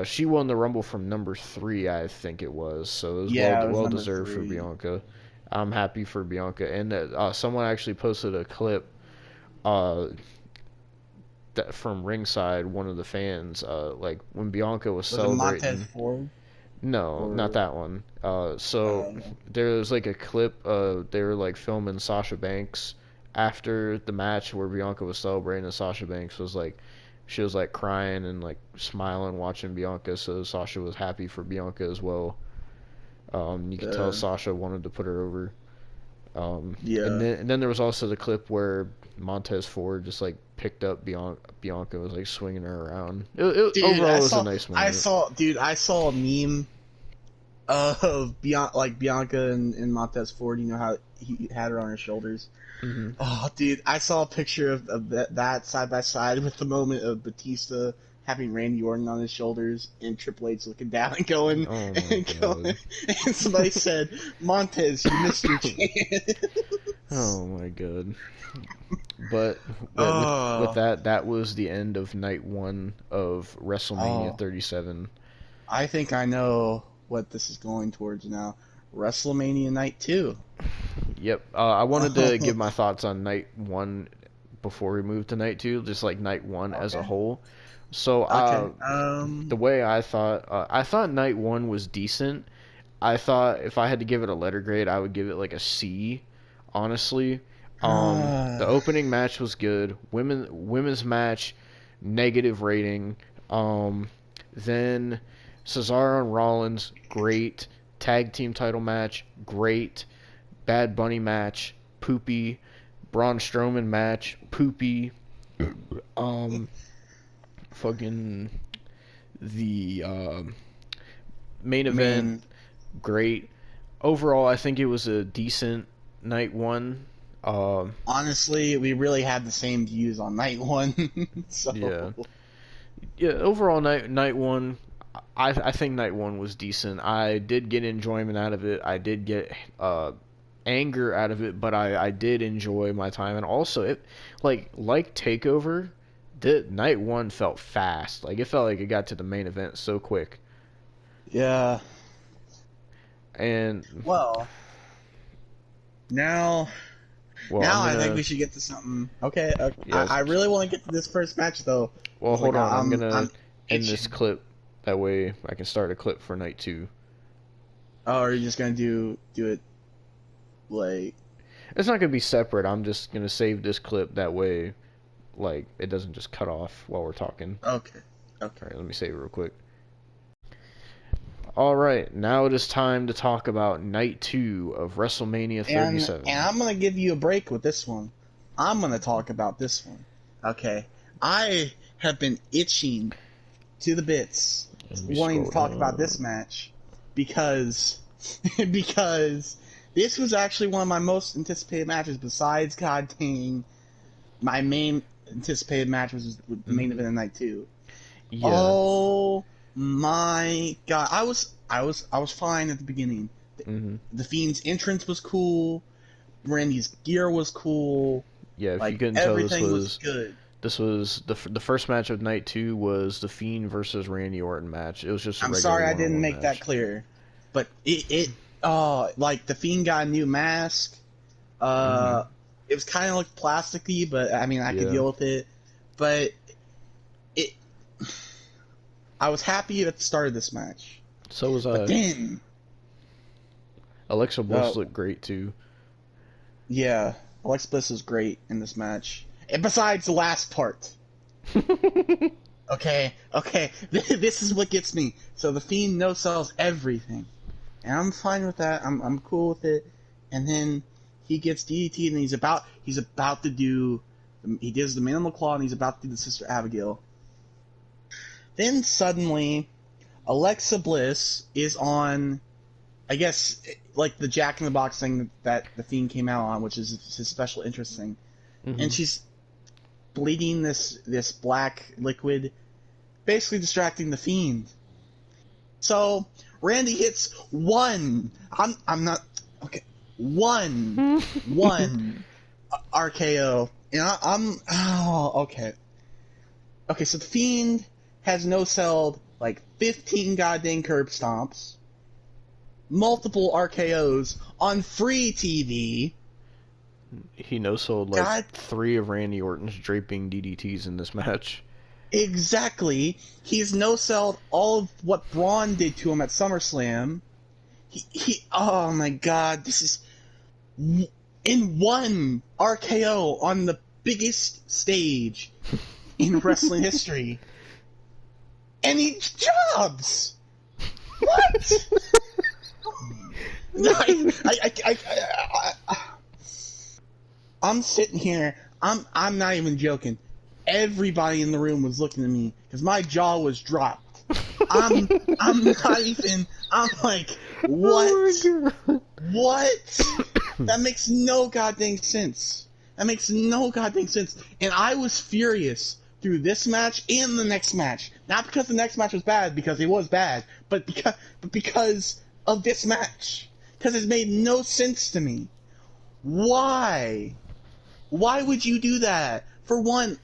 Speaker 1: She won the Rumble from number 3, I think it was. So it was
Speaker 2: Yeah, it was
Speaker 1: well
Speaker 2: number
Speaker 1: deserved for
Speaker 2: 3.
Speaker 1: Bianca. I'm happy for Bianca. And someone actually posted a clip uh, from ringside. One of the fans, like when Bianca was
Speaker 2: Was it Montez
Speaker 1: celebrating.
Speaker 2: Ford
Speaker 1: No, not
Speaker 2: or?
Speaker 1: that one. So there was like a clip. They were like filming Sasha Banks after the match where Bianca was celebrating, and Sasha Banks was like, she was like crying and like smiling watching Bianca. So Sasha was happy for Bianca as well. You could tell
Speaker 2: Uh,
Speaker 1: Sasha wanted to put her over. And
Speaker 2: yeah.
Speaker 1: then there was also the clip where Montez Ford just like picked up Bianca was like swinging her around.
Speaker 2: Dude,
Speaker 1: Overall, it was a nice moment.
Speaker 2: I saw a meme of Bianca and Montez Ford. You know how he had her on his shoulders.
Speaker 1: Hmm.
Speaker 2: Oh, dude, I saw a picture of that side by side with the moment of Batista having Randy Orton on his shoulders and Triple H looking down and going
Speaker 1: Oh my
Speaker 2: and going.
Speaker 1: god.
Speaker 2: And somebody said, "Montez, you missed your chance."
Speaker 1: Oh my god. But with
Speaker 2: Oh,
Speaker 1: that, that was the end of night 1 of WrestleMania
Speaker 2: oh,
Speaker 1: 37.
Speaker 2: I think I know what this is going towards now. WrestleMania Night 2.
Speaker 1: Yep. I wanted to give my thoughts on night 1 before we move to night 2, just like night 1 as a
Speaker 2: Okay.
Speaker 1: whole. So,
Speaker 2: Okay.
Speaker 1: the way I thought night 1 was decent. I thought if I had to give it a letter grade, I would give it like a C, honestly. The opening match was good. Women's match, negative rating. Um, then Cesaro and Rollins, great. Tag team title match, great. Bad Bunny match, poopy. Braun Strowman match, poopy. Um, fucking the main event,
Speaker 2: Main.
Speaker 1: great. Overall, I think it was a decent night 1. Um,
Speaker 2: Honestly, we really had the same views on Night 1.
Speaker 1: yeah,
Speaker 2: So,
Speaker 1: yeah. Overall, night 1, I think night 1 was decent. I did get enjoyment out of it. I did get anger out of it, but I did enjoy my time. And also, it like Takeover, the night 1 felt fast. Like it felt like it got to the main event so quick.
Speaker 2: yeah.
Speaker 1: And
Speaker 2: Well, now
Speaker 1: well,
Speaker 2: now
Speaker 1: I'm
Speaker 2: I think
Speaker 1: gonna
Speaker 2: we should get to something. Okay,
Speaker 1: yes.
Speaker 2: I really want to get to this first match though.
Speaker 1: Well,
Speaker 2: Like
Speaker 1: hold on. I'm
Speaker 2: I'm
Speaker 1: gonna end this
Speaker 2: itching.
Speaker 1: clip. That way, I can start a clip for night 2.
Speaker 2: Oh, are you just gonna do it like?
Speaker 1: It's not gonna be separate. I'm just gonna save this clip. That way, like it doesn't just cut off while we're talking.
Speaker 2: Okay, okay.
Speaker 1: All right, let me save it real quick. All right, now it is time to talk about night 2 of WrestleMania
Speaker 2: And
Speaker 1: 37.
Speaker 2: I'm gonna give you a break with this one. I'm gonna talk about this one. Okay, I have been itching to the bits,
Speaker 1: Let me
Speaker 2: wanting
Speaker 1: scroll
Speaker 2: to talk about this
Speaker 1: down.
Speaker 2: match because because this was actually one of my most anticipated matches. Besides God dang, my main anticipated match was the main
Speaker 1: Hmm.
Speaker 2: event of night 2.
Speaker 1: Yeah,
Speaker 2: Oh My God, I was fine at the beginning.
Speaker 1: Hmm.
Speaker 2: The Fiend's entrance was cool. Randy's gear was cool.
Speaker 1: Yeah, if you
Speaker 2: Like
Speaker 1: couldn't tell,
Speaker 2: everything was good.
Speaker 1: this was the first match of night two was the Fiend versus Randy Orton match. It was just a
Speaker 2: I'm
Speaker 1: regular
Speaker 2: sorry I didn't
Speaker 1: one-on-one
Speaker 2: make that
Speaker 1: match.
Speaker 2: clear, but like the Fiend got a new mask.
Speaker 1: Hmm.
Speaker 2: Uh, it was kind of like plasticky, but I mean I could
Speaker 1: Yeah.
Speaker 2: deal with it. But it, I was happy at the start of this match.
Speaker 1: So was
Speaker 2: But
Speaker 1: I.
Speaker 2: then,
Speaker 1: Alexa
Speaker 2: uh,
Speaker 1: Bliss looked great too.
Speaker 2: yeah, Alexa Bliss was great in this match. And besides the last part. Okay, this is what gets me. So the Fiend no sells everything, and I'm fine with that. I'm cool with it. And then he gets DDT, and he's about to do. He does the Minimal Claw, and he's about to do the Sister Abigail. Then suddenly, Alexa Bliss is on, I guess, like the Jack in the Box thing that the Fiend came out on, which is his special interest thing,
Speaker 1: Hmm.
Speaker 2: and she's bleeding this black liquid, basically distracting the Fiend. So Randy hits one. I'm not okay. One RKO, and I'm okay. Okay, so the Fiend has no celled like 15 goddamn curb stomps, multiple RKOs on free TV.
Speaker 1: He no sold like
Speaker 2: God,
Speaker 1: three of Randy Orton's draping DDTs in this match.
Speaker 2: exactly. He's no celled all of what Braun did to him at SummerSlam. Oh my God, this is in one RKO on the biggest stage in wrestling history, and he jobs. What? No, I'm sitting here. I'm not even joking. Everybody in the room was looking at me because my jaw was dropped. I'm not even. I'm like, what?
Speaker 1: Oh my God.
Speaker 2: What? That makes no goddamn sense. That makes no goddamn sense. And I was furious through this match and the next match. Not because the next match was bad, because it was bad, but because of this match. Because it made no sense to me. Why? Why would you do that? For one,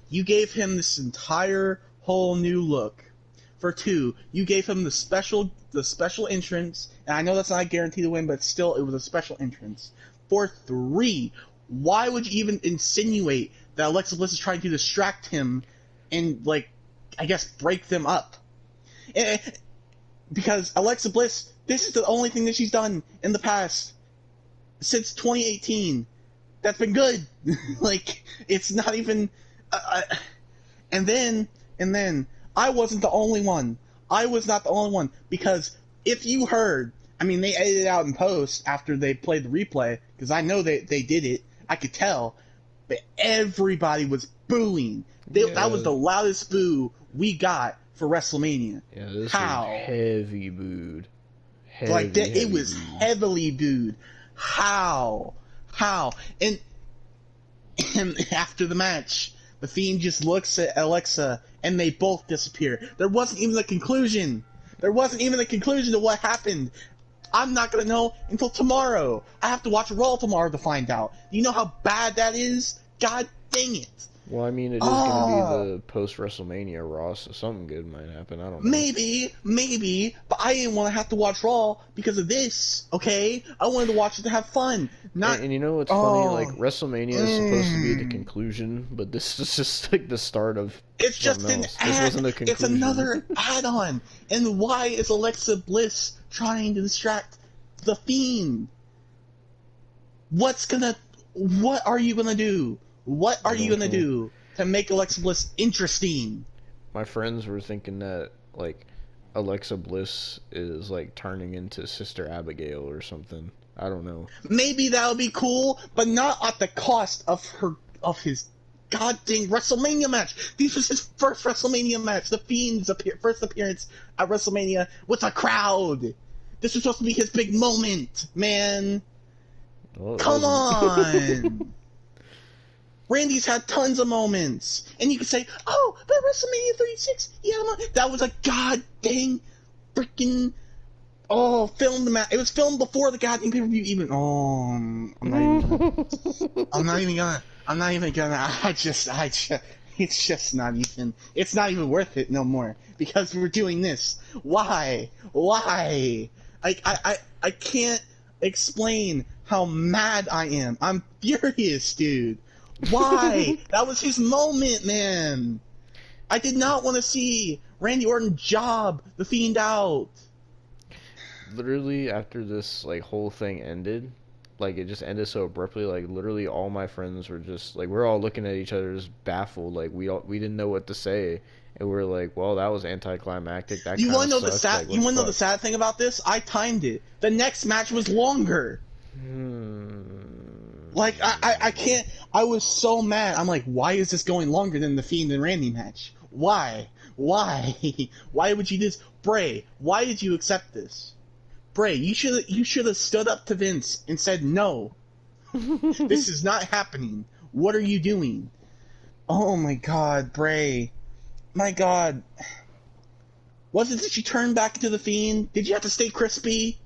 Speaker 2: you gave him this entire whole new look. For two, you gave him the special entrance, and I know that's not a guarantee to win, but still, it was a special entrance. For three, why would you even insinuate that Alexa Bliss is trying to distract him and, like, I guess, break them up? Because Alexa Bliss, this is the only thing that she's done in the past since 2018 that's been good. Like, it's not even. And then, I wasn't the only one. I was not the only one, because if you heard, I mean, they edited it out in post after they played the replay, because I know they did it. I could tell, but everybody was booing. That was the loudest boo we got for WrestleMania.
Speaker 1: Yeah, this was
Speaker 2: How?
Speaker 1: heavy booed.
Speaker 2: Like that, it was
Speaker 1: booed.
Speaker 2: heavily booed. How? And after the match, the Fiend just looks at Alexa, and they both disappear. There wasn't even a conclusion. There wasn't even a conclusion to what happened. I'm not gonna know until tomorrow. I have to watch Raw tomorrow to find out. Do you know how bad that is? God dang it.
Speaker 1: Well, I mean, it is going to be the post WrestleMania Raw, so something good might happen. I don't know.
Speaker 2: Maybe, but I didn't want to have to watch Raw because of this, okay? I wanted to watch it to have fun. Not.
Speaker 1: And you know what's funny? Like, WrestleMania is supposed to be the conclusion, but this is just like the start of
Speaker 2: It's just
Speaker 1: something
Speaker 2: an
Speaker 1: else.
Speaker 2: add.
Speaker 1: This wasn't a conclusion.
Speaker 2: It's another add-on. And why is Alexa Bliss trying to distract the Fiend? What are you gonna do? What are you gonna do to make Alexa Bliss interesting?
Speaker 1: My friends were thinking that, like, Alexa Bliss is, like, turning into Sister Abigail or something. I don't know.
Speaker 2: Maybe that would be cool, but not at the cost of his goddamn WrestleMania match. This was his first WrestleMania match. The Fiend's first appearance at WrestleMania with a crowd. This was supposed to be his big moment, man.
Speaker 1: Well,
Speaker 2: Come on. Randy's had tons of moments, and you can say, "Oh, but WrestleMania 36, he That was a god dang freaking filmed match. It was filmed before the goddamn pay-per-view even. I'm not even gonna. It's not even worth it no more because we're doing this. Why? I can't explain how mad I am. I'm furious, dude. Why? That was his moment, man. I did not want to see Randy Orton job the Fiend out.
Speaker 1: Literally, after this like whole thing ended, like it just ended so abruptly. Like literally, all my friends were just like we're all looking at each other, just baffled. Like we didn't know what to say, and we are like, well, that was anticlimactic. That
Speaker 2: You
Speaker 1: kind
Speaker 2: want
Speaker 1: of
Speaker 2: to know the
Speaker 1: sucked.
Speaker 2: sad?
Speaker 1: Like,
Speaker 2: You
Speaker 1: what
Speaker 2: want to
Speaker 1: the
Speaker 2: know the
Speaker 1: fuck?
Speaker 2: sad thing about this? I timed it. The next match was longer. Like I can't. I was so mad. I'm like, why is this going longer than the Fiend and Randy match? Why? Why would you do this, Bray? Why did you accept this? Bray, you should have stood up to Vince and said no. This is not happening. What are you doing? Oh my God, Bray. My God. Was it that you turned back into the Fiend? Did you have to stay crispy?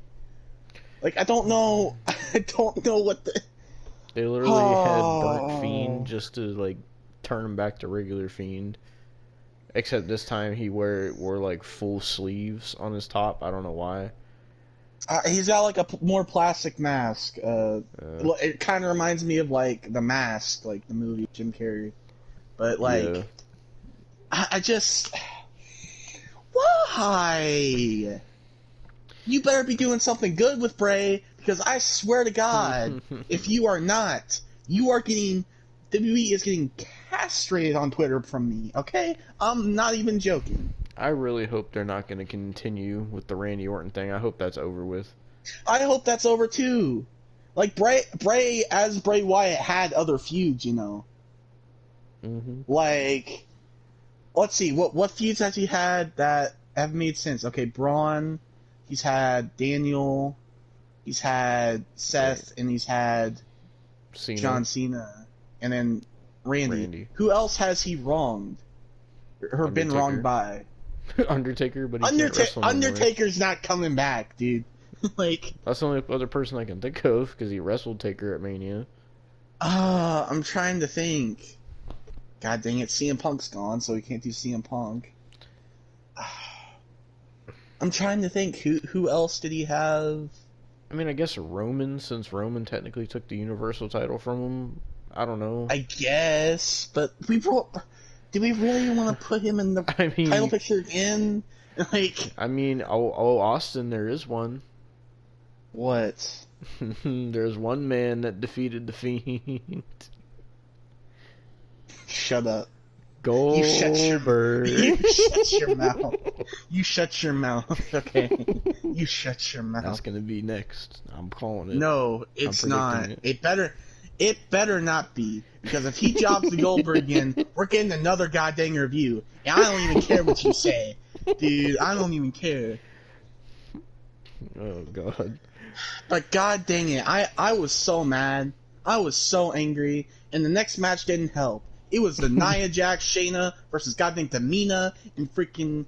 Speaker 2: Like I don't know. I don't know what the.
Speaker 1: They literally had burnt Fiend
Speaker 2: Oh.
Speaker 1: just to like turn him back to regular Fiend. Except this time he wore like full sleeves on his top. I don't know why.
Speaker 2: He's got like a more plastic mask.
Speaker 1: Uh,
Speaker 2: It kind of reminds me of like The Mask, like the movie Jim Carrey. But
Speaker 1: yeah.
Speaker 2: like, I just why? You better be doing something good with Bray because I swear to God, if you are not, you are getting WWE is getting castrated on Twitter from me. Okay, I'm not even joking.
Speaker 1: I really hope they're not going to continue with the Randy Orton thing. I hope that's over with.
Speaker 2: I hope that's over too. Like Bray as Bray Wyatt had other feuds, you know.
Speaker 1: Hmm.
Speaker 2: Like, let's see, what feuds has he had that have made sense? Okay, Braun, he's had Daniel, he's had Seth, and he's had
Speaker 1: Cena,
Speaker 2: John Cena, and then Randy.
Speaker 1: Randy,
Speaker 2: Who else has he wronged or been wronged
Speaker 1: Undertaker,
Speaker 2: by?
Speaker 1: Undertaker, but he can't wrestle no more.
Speaker 2: Undertaker's not coming back, dude. Like,
Speaker 1: That's the only other person I can think of because he wrestled Taker at Mania.
Speaker 2: I'm trying to think. God dang it, CM Punk's gone, so we can't do CM Punk. I'm trying to think who else did he have?
Speaker 1: I mean, I guess Roman, since Roman technically took the Universal title from him. I don't know.
Speaker 2: I guess, but do we really want to put him in the
Speaker 1: I mean,
Speaker 2: title picture again? Like,
Speaker 1: Austin, there is one.
Speaker 2: what?
Speaker 1: There's one man that defeated the Fiend.
Speaker 2: Shut up.
Speaker 1: Goldberg.
Speaker 2: You shut your mouth. You shut your mouth, okay? You shut your mouth.
Speaker 1: That's gonna be next. I'm calling it.
Speaker 2: No, it's not.
Speaker 1: It.
Speaker 2: It better not be. Because if he jobs the Goldberg again, we're getting another goddamn review. And I don't even care what you say. Dude, I don't even care.
Speaker 1: Oh god.
Speaker 2: But god dang it, I was so mad. I was so angry. And the next match didn't help. It was the Nia Jax, Shayna versus goddamn Tamina and freaking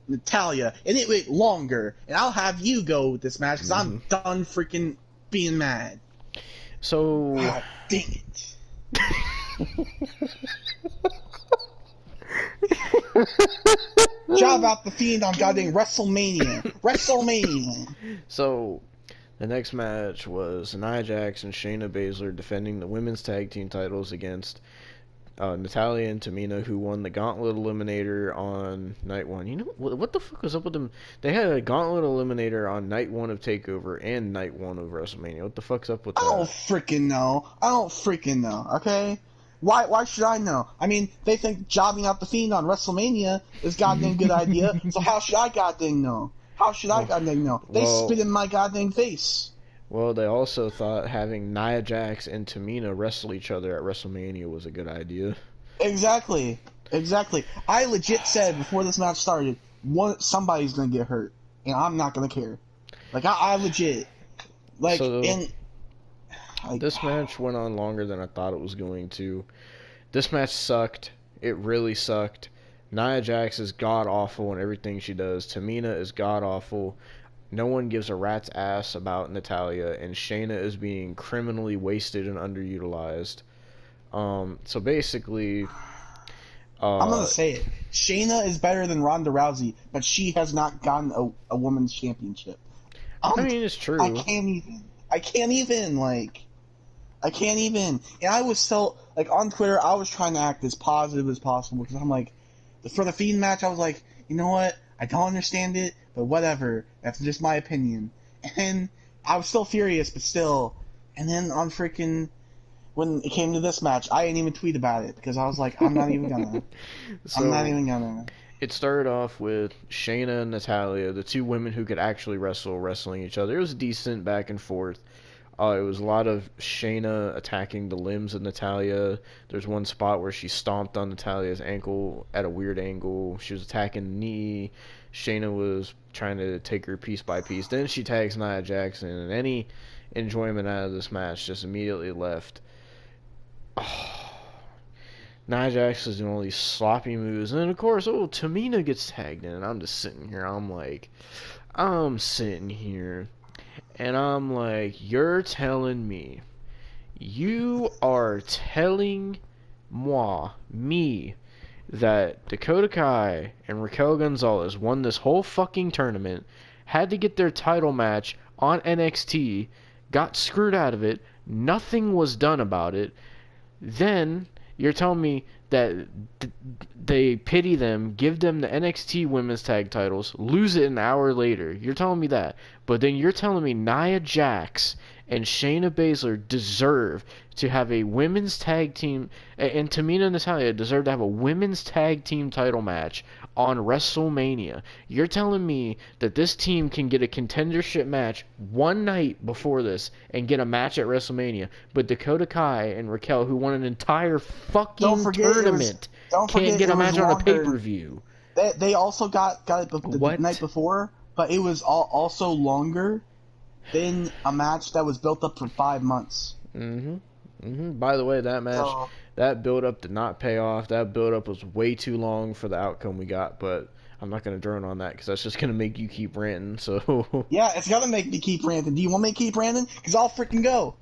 Speaker 2: Natalia. And it went longer. And I'll have you go with this match because I'm done freaking being mad.
Speaker 1: So.
Speaker 2: God dang it. Job out the Fiend on goddamn WrestleMania. WrestleMania.
Speaker 1: So, the next match was Nia Jax and Shayna Baszler defending the women's tag team titles against Natalia and Tamina, who won the Gauntlet Eliminator on night one. You know, what the fuck was up with them? They had a Gauntlet Eliminator on night one of TakeOver and night one of WrestleMania. What the fuck's up with
Speaker 2: I
Speaker 1: that?
Speaker 2: don't freaking know, okay? Why should I know? I mean, they think jobbing out the Fiend on WrestleMania is goddamn good idea, so how should I goddamn know? How should I goddamn know? They spit in my goddamn face.
Speaker 1: Well, they also thought having Nia Jax and Tamina wrestle each other at WrestleMania was a good idea.
Speaker 2: Exactly. I legit said before this match started, somebody's gonna get hurt, and I'm not gonna care. Like, I legit. Like,
Speaker 1: So,
Speaker 2: and...
Speaker 1: This match went on longer than I thought it was going to. This match sucked. It really sucked. Nia Jax is god awful in everything she does. Tamina is god awful. No one gives a rat's ass about Natalya, and Shayna is being criminally wasted and underutilized. So basically,
Speaker 2: I'm gonna
Speaker 1: uh,
Speaker 2: say it. Shayna is better than Ronda Rousey, but she has not gotten a women's championship.
Speaker 1: I
Speaker 2: Um,
Speaker 1: mean, it's
Speaker 2: I
Speaker 1: true.
Speaker 2: can't even. I can't even like. I can't even. And I was so like on Twitter. I was trying to act as positive as possible because I'm like, for the Fiend match, I was like, you know what? I don't understand it, but whatever. That's just my opinion. And I was still furious, but still. And then on freaking when it came to this match, I didn't even tweet about it because I was like, I'm not even gonna. I'm not
Speaker 1: So
Speaker 2: even gonna.
Speaker 1: it started off with Shayna and Natalya, the two women who could actually wrestle, wrestling each other. It was decent back and forth. It was a lot of Shayna attacking the limbs of Natalya. There's one spot where she stomped on Natalya's ankle at a weird angle. She was attacking the knee. Shayna was trying to take her piece by piece. Then she tags Nia Jackson, and any enjoyment out of this match just immediately left. Oh, Nia Jax is doing all these sloppy moves, and then of course, Tamina gets tagged in, and I'm just sitting here. I'm sitting here, and I'm like, you are telling me, that Dakota Kai and Raquel Gonzalez won this whole fucking tournament, had to get their title match on NXT, got screwed out of it, nothing was done about it, then you're telling me that they pity them, give them the NXT Women's Tag Titles, lose it an hour later. You're telling me that. But then you're telling me Nia Jax and Shayna Baszler deserve to have a women's tag team, and Tamina and Natalya deserve to have a women's tag team title match on WrestleMania. You're telling me that this team can get a contendership match one night before this and get a match at WrestleMania, but Dakota Kai and Raquel, who won an entire
Speaker 2: Don't
Speaker 1: fucking
Speaker 2: forget it was.
Speaker 1: tournament,
Speaker 2: Don't
Speaker 1: can't
Speaker 2: forget
Speaker 1: get
Speaker 2: it
Speaker 1: a
Speaker 2: was
Speaker 1: match on a
Speaker 2: longer.
Speaker 1: pay-per-view.
Speaker 2: They also got it the night
Speaker 1: What?
Speaker 2: before, but it was also longer than a match that was built up for 5 months.
Speaker 1: By the way, that match,
Speaker 2: So
Speaker 1: that build up did not pay off. That build up was way too long for the outcome we got, but I'm not going to drone on that because that's just going to make you keep ranting. So,
Speaker 2: yeah, it's gonna make me keep ranting. Do you want me to keep ranting? Because I'll freaking go.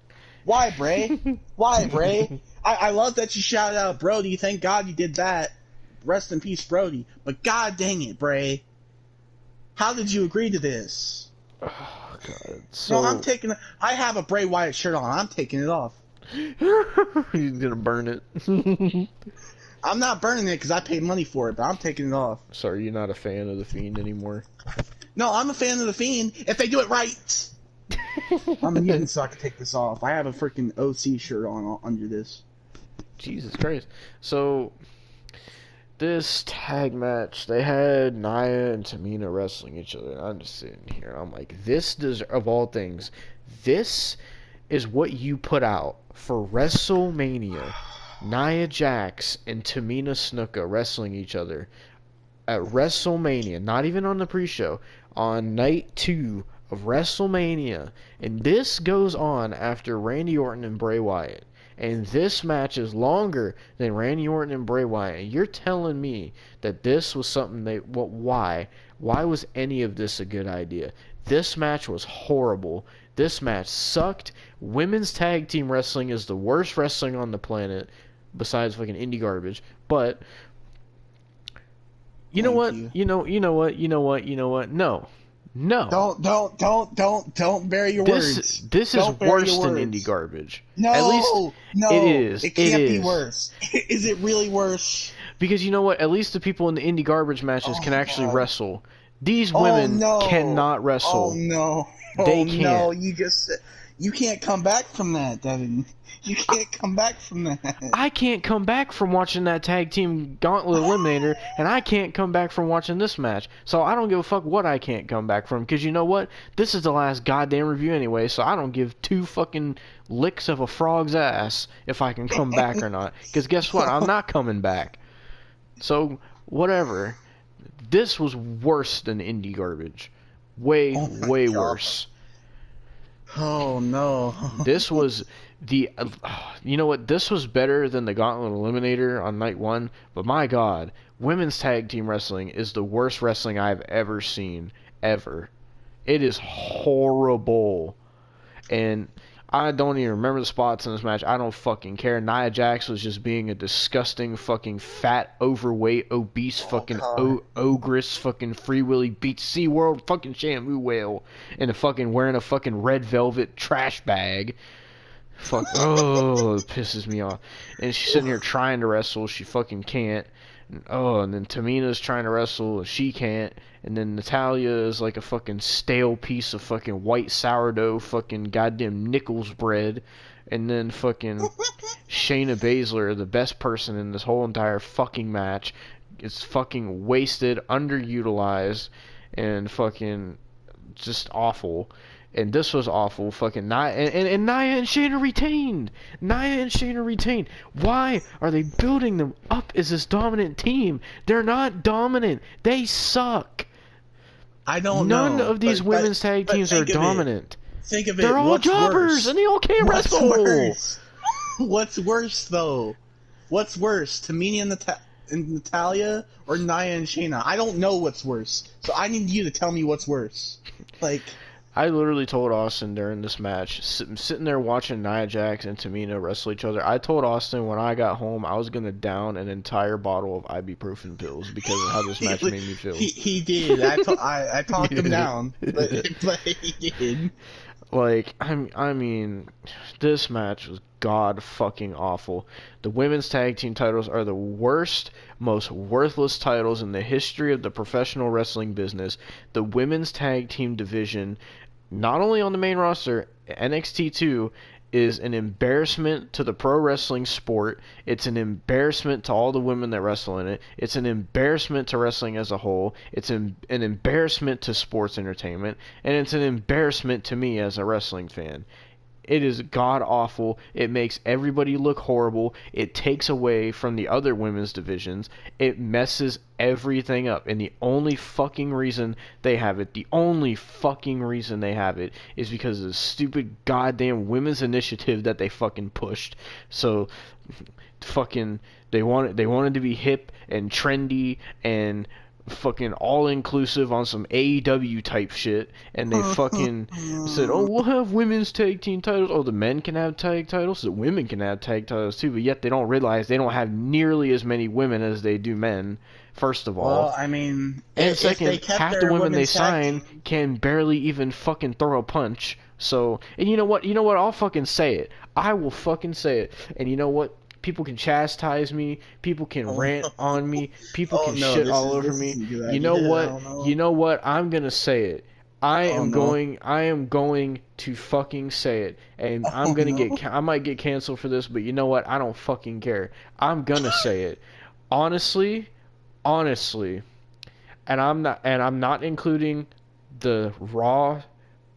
Speaker 2: Why, Bray? Why, Bray? I love that you shouted out Brody. Thank God you did that. Rest in peace, Brody. But god dang it, Bray. How did you agree to this?
Speaker 1: oh god.
Speaker 2: No, I'm
Speaker 1: So,
Speaker 2: taking. I have a Bray Wyatt shirt on. I'm taking it off.
Speaker 1: he's going to burn it.
Speaker 2: I'm not burning it because I paid money for it, but I'm taking it off.
Speaker 1: Sorry, you're not a fan of The Fiend anymore.
Speaker 2: No, I'm a fan of The Fiend if they do it right. I'm a mutant, so I can take this off. I have a freaking OC shirt on under this.
Speaker 1: Jesus Christ. So, this tag match, they had Nia and Tamina wrestling each other. And I'm just sitting here. I'm like, of all things, this is what you put out for WrestleMania. Nia Jax and Tamina Snuka wrestling each other at WrestleMania. Not even on the pre-show. On night 2 of WrestleMania. And this goes on after Randy Orton and Bray Wyatt. And this match is longer than Randy Orton and Bray Wyatt. And you're telling me that this was something why? Why was any of this a good idea? This match was horrible. This match sucked. Women's tag team wrestling is the worst wrestling on the planet, besides fucking indie garbage. But you know
Speaker 2: Thank
Speaker 1: what?
Speaker 2: you.
Speaker 1: You know what? No.
Speaker 2: Don't bury your words.
Speaker 1: This is
Speaker 2: Don't bury
Speaker 1: worse
Speaker 2: your
Speaker 1: than
Speaker 2: words.
Speaker 1: indie garbage. At least
Speaker 2: No,
Speaker 1: it is.
Speaker 2: It can't be
Speaker 1: is.
Speaker 2: worse. Is it really worse?
Speaker 1: Because you know what? At least the people in the indie garbage matches
Speaker 2: Oh
Speaker 1: can
Speaker 2: my
Speaker 1: actually
Speaker 2: God.
Speaker 1: wrestle. These
Speaker 2: Oh
Speaker 1: women
Speaker 2: no!
Speaker 1: cannot wrestle.
Speaker 2: Oh no!
Speaker 1: They
Speaker 2: Oh
Speaker 1: can't.
Speaker 2: no! You can't come back from that, Devon. You can't come back from that.
Speaker 1: I can't come back from watching that tag team gauntlet eliminator, and I can't come back from watching this match. So I don't give a fuck what I can't come back from, because you know what? This is the last goddamn review anyway, so I don't give two fucking licks of a frog's ass if I can come back or not. Because guess what? I'm not coming back. So, whatever. This was worse than indie garbage. Way,
Speaker 2: Oh my
Speaker 1: way
Speaker 2: God.
Speaker 1: worse.
Speaker 2: Oh no.
Speaker 1: This was the, you know what? This was better than the Gauntlet Eliminator on night one. But my God, women's tag team wrestling is the worst wrestling I've ever seen, ever. It is horrible. And I don't even remember the spots in this match. I don't fucking care. Nia Jax was just being a disgusting fucking fat, overweight, obese
Speaker 2: Oh
Speaker 1: fucking
Speaker 2: god.
Speaker 1: ogress fucking Free Willy beats SeaWorld fucking Shamu whale and a fucking wearing a fucking red velvet trash bag. Fuck, oh, it pisses me off. And she's sitting here trying to wrestle, she fucking can't. And then Tamina's trying to wrestle, she can't. And then Natalia is like a fucking stale piece of fucking white sourdough, fucking goddamn Nichols bread. And then fucking Shayna Baszler, the best person in this whole entire fucking match, is fucking wasted, underutilized, and fucking just awful. And this was awful. Fucking Nia and Nia and Shayna retained. Nia and Shayna retained. Why are they building them up as this dominant team? They're not dominant. They suck.
Speaker 2: I don't
Speaker 1: None
Speaker 2: know.
Speaker 1: of these women's tag teams are dominant.
Speaker 2: Think of it.
Speaker 1: They're all
Speaker 2: What's
Speaker 1: jobbers
Speaker 2: worse?
Speaker 1: and they all can't
Speaker 2: What's
Speaker 1: wrestle.
Speaker 2: worse? What's worse though? What's worse? Tamina and Natalia or Nia and Shayna? I don't know what's worse. So I need you to tell me what's worse. Like,
Speaker 1: I literally told Austin during this match, sitting there watching Nia Jax and Tamina wrestle each other, I told Austin when I got home I was going to down an entire bottle of ibuprofen pills because of how this match made me feel.
Speaker 2: he did. I talked him down, but he did.
Speaker 1: Like, I mean, this match was god fucking awful. The women's tag team titles are the worst, most worthless titles in the history of the professional wrestling business. The women's tag team division, not only on the main roster, NXT 2, is an embarrassment to the pro wrestling sport. It's an embarrassment to all the women that wrestle in it. It's an embarrassment to wrestling as a whole. It's an embarrassment to sports entertainment. And it's an embarrassment to me as a wrestling fan. It is god awful. It makes everybody look horrible. It takes away from the other women's divisions. It messes everything up. And the only fucking reason they have it, is because of the stupid goddamn women's initiative that they fucking pushed. So fucking they wanted to be hip and trendy and fucking all-inclusive on some AEW type shit, and they fucking said, oh, we'll have women's tag team titles. Oh, the men can have tag titles, the women can have tag titles too, but yet they don't realize they don't have nearly as many women as they do men, first of all.
Speaker 2: Well, I mean,
Speaker 1: and second, half the women they sign
Speaker 2: team,
Speaker 1: can barely even fucking throw a punch. So, and you know what, I'll fucking say it. I will fucking say it. And you know what? People can chastise me. People can rant on me. People can shit all over me. You know what? You know what? I'm gonna say it. I am going to fucking say it, and I'm gonna I might get canceled for this, but you know what? I don't fucking care. I'm gonna say it. Honestly, and I'm not including the Raw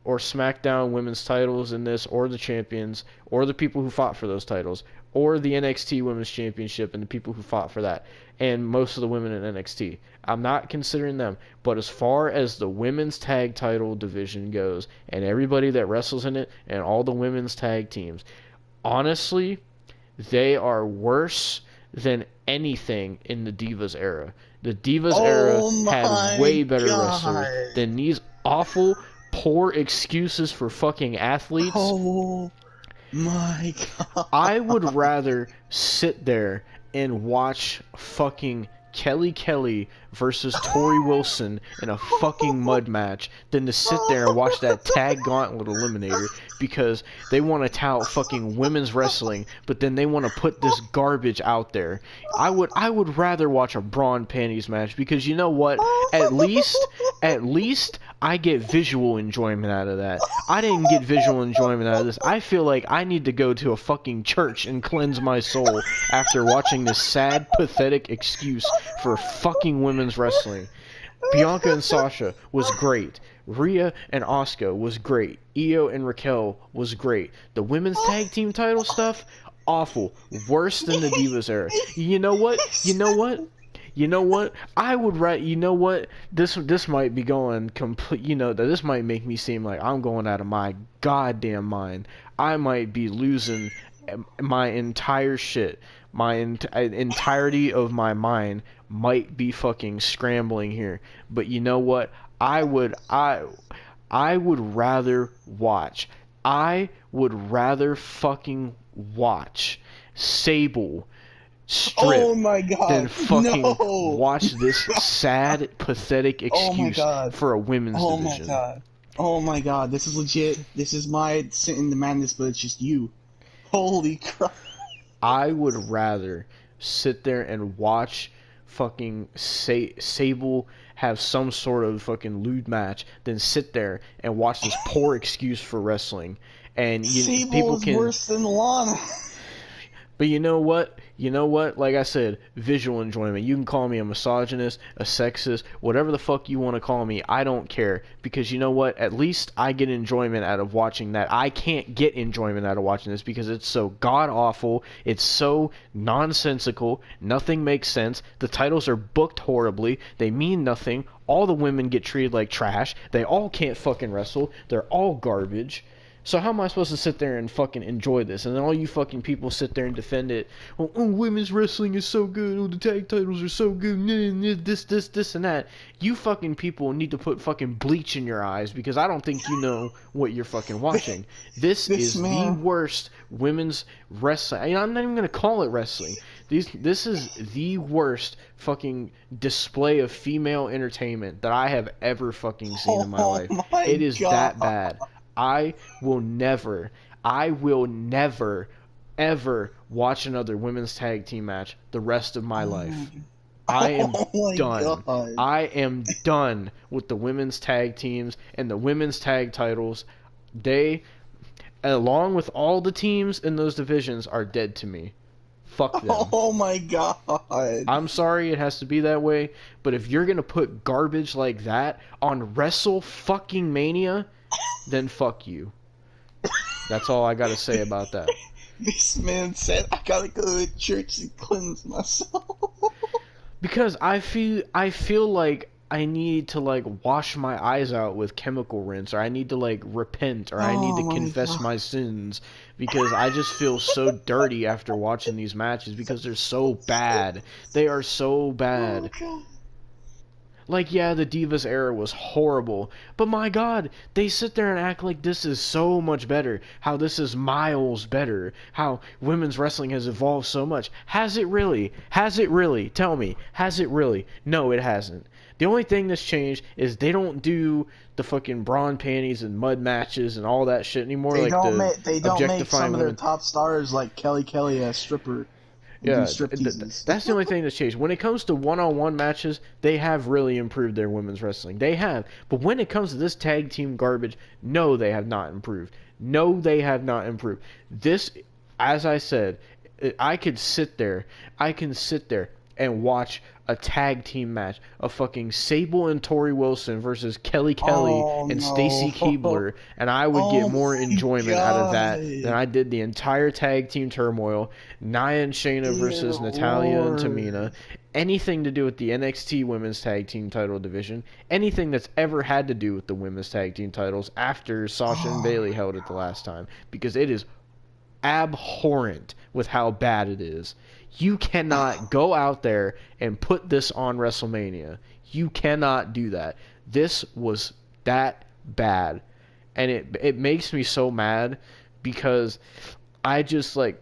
Speaker 1: or SmackDown women's titles in this, or the champions, or the people who fought for those titles, or the NXT Women's Championship and the people who fought for that, and most of the women in NXT. I'm not considering them, but as far as the women's tag title division goes, and everybody that wrestles in it, and all the women's tag teams, honestly, they are worse than anything in the Divas era. The Divas era had way better wrestlers than these awful, poor excuses for fucking athletes.
Speaker 2: Oh my god.
Speaker 1: I would rather sit there and watch fucking Kelly versus Tori Wilson in a fucking mud match than to sit there and watch that tag gauntlet eliminator, because they want to tout fucking women's wrestling, but then they want to put this garbage out there. I would rather watch a bra and panties match, because you know what? At least I get visual enjoyment out of that. I didn't get visual enjoyment out of this. I feel like I need to go to a fucking church and cleanse my soul after watching this sad, pathetic excuse for fucking women's wrestling. Bianca and Sasha was great. Rhea and Asuka was great. Io and Raquel was great. The women's tag team title stuff, awful. Worse than the Divas era. You know what? You know what? I would write. You know what? This might be going complete. You know that this might make me seem like I'm going out of my goddamn mind. I might be losing my entire shit. My entirety of my mind might be fucking scrambling here. But you know what? I would rather watch. I would rather fucking watch Sable
Speaker 2: Oh
Speaker 1: strip
Speaker 2: my
Speaker 1: than
Speaker 2: god,
Speaker 1: fucking
Speaker 2: no!
Speaker 1: watch this sad, pathetic
Speaker 2: Oh my
Speaker 1: excuse
Speaker 2: god.
Speaker 1: for a women's
Speaker 2: Oh my
Speaker 1: division.
Speaker 2: god. Oh my god, this is legit. This is my sit in the madness, but it's just you. Holy crap.
Speaker 1: I would rather sit there and watch fucking Sable have some sort of fucking lewd match than sit there and watch this poor excuse for wrestling. And
Speaker 2: Sable
Speaker 1: people
Speaker 2: is
Speaker 1: can.
Speaker 2: worse than Lana.
Speaker 1: But you know what? You know what? Like I said, visual enjoyment. You can call me a misogynist, a sexist, whatever the fuck you want to call me. I don't care. Because you know what? At least I get enjoyment out of watching that. I can't get enjoyment out of watching this because it's so god awful. It's so nonsensical. Nothing makes sense. The titles are booked horribly. They mean nothing. All the women get treated like trash. They all can't fucking wrestle. They're all garbage. So how am I supposed to sit there and fucking enjoy this? And then all you fucking people sit there and defend it. Oh, women's wrestling is so good. Oh, the tag titles are so good. This, and that. You fucking people need to put fucking bleach in your eyes because I don't think you know what you're fucking watching. This
Speaker 2: This
Speaker 1: is the
Speaker 2: man.
Speaker 1: worst women's wrestling. I'm not even going to call it wrestling. This is the worst fucking display of female entertainment that I have ever fucking seen in my
Speaker 2: Oh
Speaker 1: life.
Speaker 2: my
Speaker 1: It is
Speaker 2: god.
Speaker 1: that bad. I will never, ever watch another women's tag team match the rest of my life. I am
Speaker 2: Oh my
Speaker 1: done.
Speaker 2: god.
Speaker 1: I am done with the women's tag teams and the women's tag titles. They, along with all the teams in those divisions, are dead to me. Fuck them.
Speaker 2: Oh my god.
Speaker 1: I'm sorry it has to be that way, but if you're gonna put garbage like that on Wrestle fucking Mania, then fuck you. That's all I gotta say about that.
Speaker 2: This man said I gotta go to church and cleanse myself.
Speaker 1: Because I feel like I need to like wash my eyes out with chemical rinse, or I need to like repent, or I need
Speaker 2: Oh
Speaker 1: to
Speaker 2: my
Speaker 1: confess
Speaker 2: god.
Speaker 1: my sins because I just feel so dirty after watching these matches because they're so bad. They are so
Speaker 2: Oh
Speaker 1: bad.
Speaker 2: god.
Speaker 1: Like, yeah, the Divas era was horrible, but my god, they sit there and act like this is so much better, how this is miles better, how women's wrestling has evolved so much. Has it really? Has it really? Tell me, has it really? No, it hasn't. The only thing that's changed is they don't do the fucking brawn panties and mud matches and all that shit anymore, like the
Speaker 2: They don't make
Speaker 1: objectifying
Speaker 2: some of their
Speaker 1: women.
Speaker 2: top stars like Kelly a stripper and do
Speaker 1: Yeah,
Speaker 2: strip teases.
Speaker 1: that's the only thing that's changed. When it comes to one-on-one matches, they have really improved their women's wrestling. They have. But when it comes to this tag team garbage, no, they have not improved. No, they have not improved. This, as I said, I could sit there. I can sit there and watch a tag team match of fucking Sable and Tori Wilson versus Kelly
Speaker 2: Oh
Speaker 1: and Stacy
Speaker 2: no.
Speaker 1: Keibler, and I would get
Speaker 2: Oh
Speaker 1: more
Speaker 2: my
Speaker 1: enjoyment out of that than
Speaker 2: god.
Speaker 1: I did the entire tag team turmoil. Nia and Shayna
Speaker 2: Dear
Speaker 1: versus Natalia and
Speaker 2: Lord.
Speaker 1: Tamina. Anything to do with the NXT Women's Tag Team title division. Anything that's ever had to do with the Women's Tag Team titles after Sasha and
Speaker 2: Oh
Speaker 1: Bailey
Speaker 2: my
Speaker 1: held it the
Speaker 2: god.
Speaker 1: last time. Because it is abhorrent with how bad it is. You cannot go out there and put this on WrestleMania. You cannot do that. This was that bad. And it makes me so mad because I just like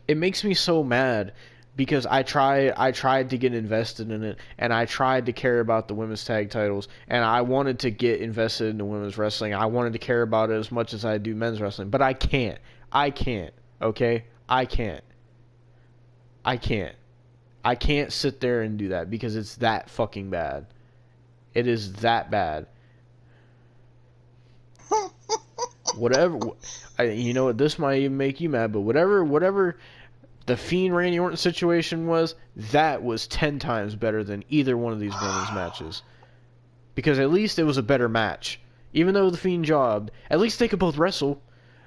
Speaker 1: it makes me so mad because I tried to get invested in it and I tried to care about the women's tag titles and I wanted to get invested in the women's wrestling. I wanted to care about it as much as I do men's wrestling, but I can't. I can't. Okay? I can't. I can't. I can't sit there and do that because it's that fucking bad. It is that bad. Whatever. You know what? This might even make you mad, but whatever the Fiend Randy Orton situation was, that was 10 times better than either one of these women's matches. Because at least it was a better match. Even though the Fiend jobbed, at least they could both wrestle.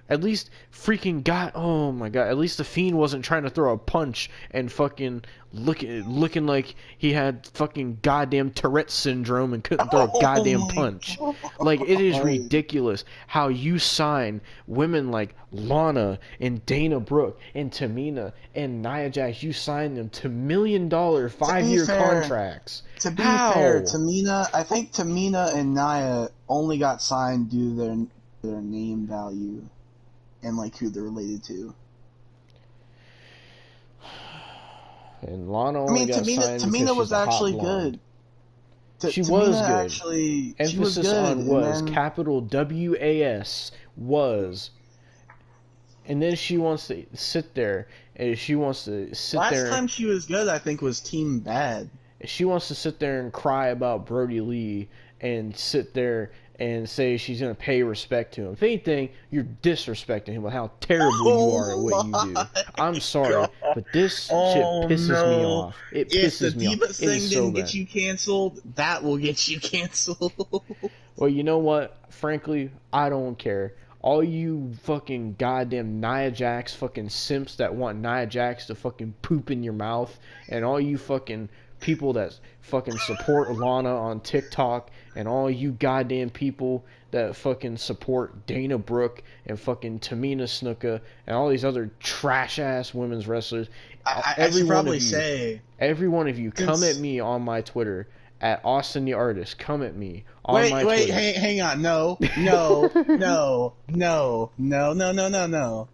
Speaker 1: At least freaking God, oh my God, at least the Fiend wasn't trying to throw a punch and fucking looking like he had fucking goddamn Tourette syndrome and couldn't throw a
Speaker 2: Oh
Speaker 1: goddamn
Speaker 2: my
Speaker 1: punch. Like, it is
Speaker 2: god.
Speaker 1: ridiculous how you sign women like Lana and Dana Brooke and Tamina and Nia Jax. You sign them to $1 million
Speaker 2: To be
Speaker 1: 5-year
Speaker 2: fair,
Speaker 1: contracts.
Speaker 2: to be fair,
Speaker 1: How?
Speaker 2: Tamina, I think Tamina and Nia only got signed due to their name value and like who they're related to.
Speaker 1: And Lana
Speaker 2: I
Speaker 1: only
Speaker 2: mean,
Speaker 1: got signed because
Speaker 2: Tamina
Speaker 1: she's
Speaker 2: was
Speaker 1: a hot
Speaker 2: actually
Speaker 1: blonde.
Speaker 2: good.
Speaker 1: She was
Speaker 2: Tamina
Speaker 1: good.
Speaker 2: actually, she was
Speaker 1: Emphasis
Speaker 2: good,
Speaker 1: on
Speaker 2: and
Speaker 1: was,
Speaker 2: then
Speaker 1: capital WAS, was. And then she wants to sit there, and she wants to sit
Speaker 2: last
Speaker 1: there,
Speaker 2: time she was good, I think, was Team Bad.
Speaker 1: she wants to sit there and cry about Brody Lee and sit there and say she's going to pay respect to him. If anything, you're disrespecting him with how terrible you are at what
Speaker 2: Oh
Speaker 1: you do.
Speaker 2: my
Speaker 1: I'm sorry,
Speaker 2: god!
Speaker 1: but this shit
Speaker 2: Oh
Speaker 1: pisses me
Speaker 2: no!
Speaker 1: off. It
Speaker 2: If the
Speaker 1: pisses me off.
Speaker 2: Divas
Speaker 1: It is
Speaker 2: thing
Speaker 1: so
Speaker 2: didn't get
Speaker 1: bad.
Speaker 2: you canceled, that will get you canceled.
Speaker 1: Well, you know what? Frankly, I don't care. All you fucking goddamn Nia Jax fucking simps that want Nia Jax to fucking poop in your mouth, and all you fucking people that fucking support Lana on TikTok, and all you goddamn people that fucking support Dana Brooke and fucking Tamina Snuka and all these other trash ass women's wrestlers,
Speaker 2: I
Speaker 1: every
Speaker 2: should
Speaker 1: one
Speaker 2: probably
Speaker 1: of you,
Speaker 2: say,
Speaker 1: every one of you, come at
Speaker 2: since
Speaker 1: me on my Twitter at Austin the Artist. Come at me on
Speaker 2: wait,
Speaker 1: my
Speaker 2: wait,
Speaker 1: Twitter.
Speaker 2: hang on, no, no, no, no, no, no, no, no, no.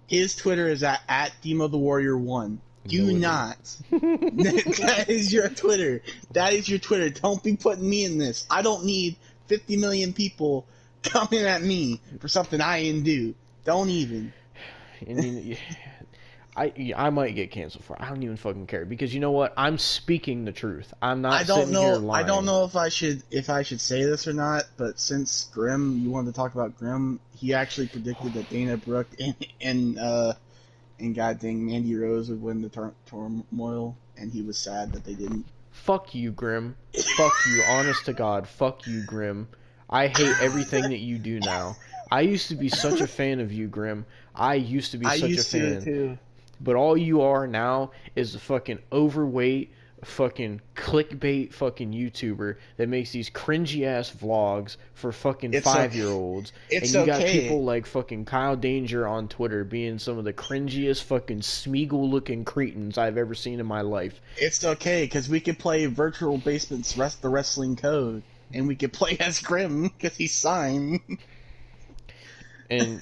Speaker 2: His Twitter is at Demo the Warrior 1.
Speaker 1: No,
Speaker 2: Do
Speaker 1: it
Speaker 2: not.
Speaker 1: isn't.
Speaker 2: That is your Twitter. That is your Twitter. Don't be putting me in this. I don't need 50 million people coming at me for something I didn't do. Don't even.
Speaker 1: I mean, I might get canceled for it. I don't even fucking care because you know what? I'm speaking the truth. I'm not sitting here
Speaker 2: I don't
Speaker 1: lying.
Speaker 2: know if I should say this or not, but since Grimm, you wanted to talk about Grimm, he actually predicted that Dana Brooke and goddamn Mandy Rose would win the turmoil, and he was sad that they didn't.
Speaker 1: Fuck you, Grim. Fuck you. Honest to God, fuck you, Grim. I hate everything that you do now. I used to be such a fan of you, Grim. I used to be
Speaker 2: I
Speaker 1: such a
Speaker 2: used to
Speaker 1: fan.
Speaker 2: too.
Speaker 1: But all you are now is a fucking overweight, fucking clickbait fucking YouTuber that makes these cringy ass vlogs for fucking
Speaker 2: It's
Speaker 1: 5-year-olds. And
Speaker 2: It's
Speaker 1: you got
Speaker 2: okay.
Speaker 1: people like fucking Kyle Danger on Twitter being some of the cringiest fucking Smeagol looking cretins I've ever seen in my life.
Speaker 2: It's okay because we could play Virtual Basement's the Wrestling Code, and we could play as Grimm because he's signed.
Speaker 1: And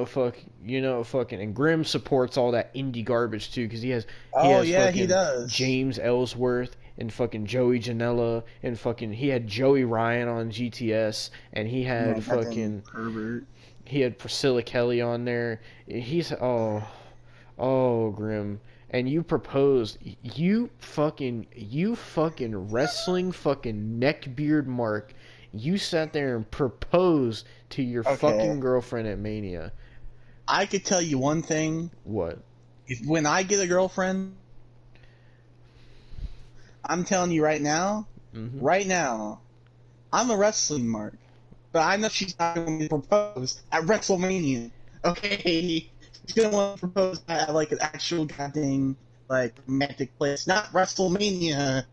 Speaker 1: fucking, and Grimm supports all that indie garbage too, because he
Speaker 2: Oh
Speaker 1: has
Speaker 2: yeah, he
Speaker 1: fucking
Speaker 2: does.
Speaker 1: James Ellsworth and fucking Joey Janela and fucking he had Joey Ryan on GTS, and he had
Speaker 2: Goddamn
Speaker 1: fucking
Speaker 2: pervert.
Speaker 1: he had Priscilla Kelly on there. He's Grimm. And you fucking wrestling fucking neckbeard Mark. You sat there and proposed to your
Speaker 2: Okay.
Speaker 1: fucking girlfriend at Mania.
Speaker 2: I could tell you one thing.
Speaker 1: What?
Speaker 2: When I get a girlfriend, I'm telling you right now, I'm a wrestling Mark. But I know she's not going to propose at WrestleMania. Okay? She's going to want to propose at like an actual goddamn like romantic place, not WrestleMania.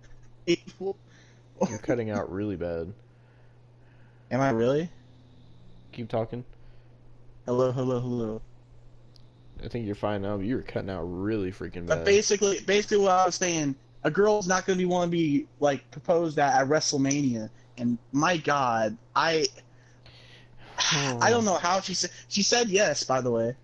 Speaker 1: You're cutting out really bad.
Speaker 2: Am I really?
Speaker 1: Keep talking.
Speaker 2: Hello, hello, hello.
Speaker 1: I think you're fine now, but you were cutting out really freaking
Speaker 2: But
Speaker 1: bad.
Speaker 2: basically what I was saying, a girl's not going to want to be like proposed at WrestleMania, and my God, I don't know how she said yes. By the way,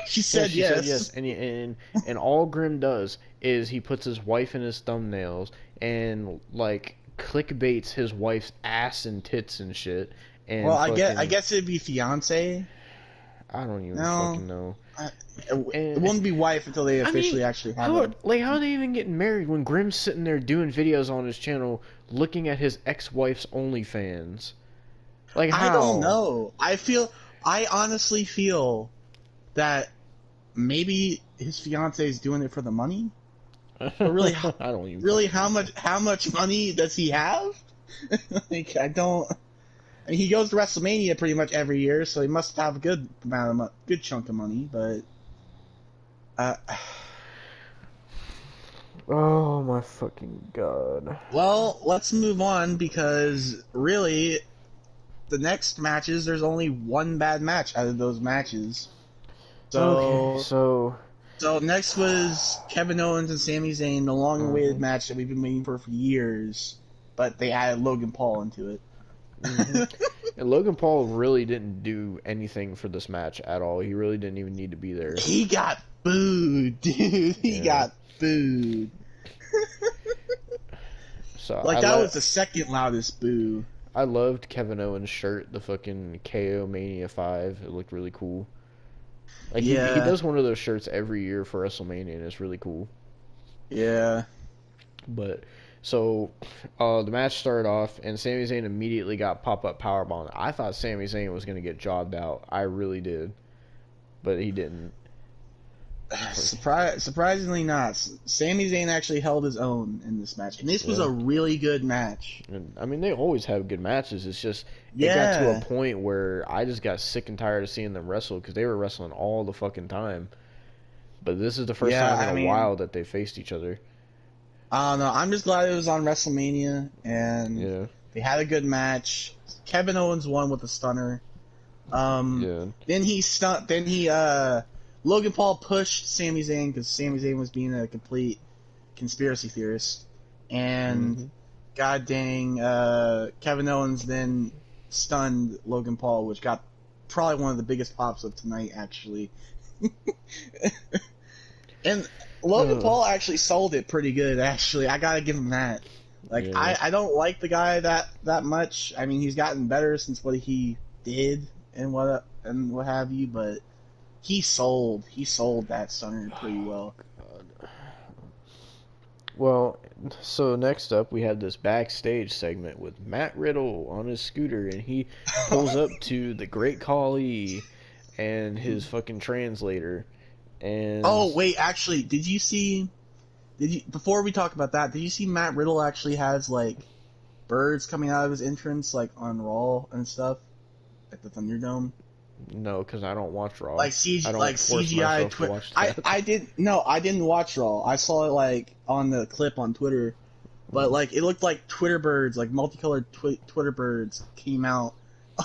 Speaker 2: she said
Speaker 1: she
Speaker 2: yes.
Speaker 1: said yes, and all Grimm does is he puts his wife in his thumbnails and like clickbaits his wife's ass and tits and shit. And
Speaker 2: Well,
Speaker 1: fucking,
Speaker 2: I guess it'd be fiance.
Speaker 1: I don't even
Speaker 2: No.
Speaker 1: fucking know.
Speaker 2: It wouldn't be wife until they officially actually have it.
Speaker 1: How are they even getting married when Grimm's sitting there doing videos on his channel looking at his ex-wife's OnlyFans? Like, how?
Speaker 2: I don't know. I honestly feel that maybe his fiance is doing it for the money. But really,
Speaker 1: I don't even
Speaker 2: really, how much money does he have? Like, I don't. I mean, he goes to WrestleMania pretty much every year, so he must have a good amount of good chunk of money. But uh,
Speaker 1: Oh my fucking god.
Speaker 2: well, let's move on because really, the next matches there's only one bad match out of those matches.
Speaker 1: Okay,
Speaker 2: So
Speaker 1: so
Speaker 2: so next was Kevin Owens and Sami Zayn, the long-awaited
Speaker 1: mhm,
Speaker 2: match that we've been waiting for years, but they added Logan Paul into it.
Speaker 1: mhm. And Logan Paul really didn't do anything for this match at all. He really didn't even need to be there.
Speaker 2: He got booed, dude. He
Speaker 1: Yeah.
Speaker 2: got booed.
Speaker 1: So
Speaker 2: Like that was the second loudest boo.
Speaker 1: I loved Kevin Owens' shirt, the fucking KO Mania 5. It looked really cool. Like he
Speaker 2: Yeah,
Speaker 1: does one of those shirts every year for WrestleMania, and it's really cool.
Speaker 2: yeah.
Speaker 1: But so the match started off, and Sami Zayn immediately got pop up powerbomb. I thought Sami Zayn was gonna get jobbed out. I really did, but he didn't.
Speaker 2: Surprisingly not. Sami Zayn actually held his own in this match, and this was
Speaker 1: Yeah,
Speaker 2: a really good match.
Speaker 1: and I mean they always have good matches. It's just it got to a
Speaker 2: Yeah,
Speaker 1: point where I just got sick and tired of seeing them wrestle because they were wrestling all the fucking time. But this is the first
Speaker 2: yeah.
Speaker 1: time in
Speaker 2: I
Speaker 1: a
Speaker 2: mean,
Speaker 1: while that they faced each other.
Speaker 2: I don't know. I'm just glad it was on WrestleMania, and
Speaker 1: Yeah,
Speaker 2: they had a good match. Kevin Owens won with a stunner. Um,
Speaker 1: yeah.
Speaker 2: then he stunt. Then Logan Paul pushed Sami Zayn because Sami Zayn was being a complete conspiracy theorist, and
Speaker 1: Hmm.
Speaker 2: god dang, Kevin Owens then stunned Logan Paul, which got probably one of the biggest pops of tonight, actually. And Logan
Speaker 1: Uh,
Speaker 2: Paul actually sold it pretty good. Actually, I gotta give him that. Like,
Speaker 1: yeah.
Speaker 2: I don't like the guy that much. I mean, he's gotten better since what he did and what have you, but he sold that stunner pretty well.
Speaker 1: God. Well, so next up we have this backstage segment with Matt Riddle on his scooter, and he pulls up to the Great Khali and his fucking translator, and
Speaker 2: Oh wait, actually, did you see? Did you before we talk about that? Did you see Matt Riddle actually has like birds coming out of his entrance, like on Raw and stuff at the Thunderdome?
Speaker 1: no, because I don't watch Raw.
Speaker 2: Like
Speaker 1: I don't force
Speaker 2: CGI
Speaker 1: myself to
Speaker 2: Twitter.
Speaker 1: watch
Speaker 2: I
Speaker 1: that.
Speaker 2: I didn't no, I didn't watch Raw. I saw it like on the clip on Twitter, but like it looked like Twitter birds, like multicolored Twitter birds came out.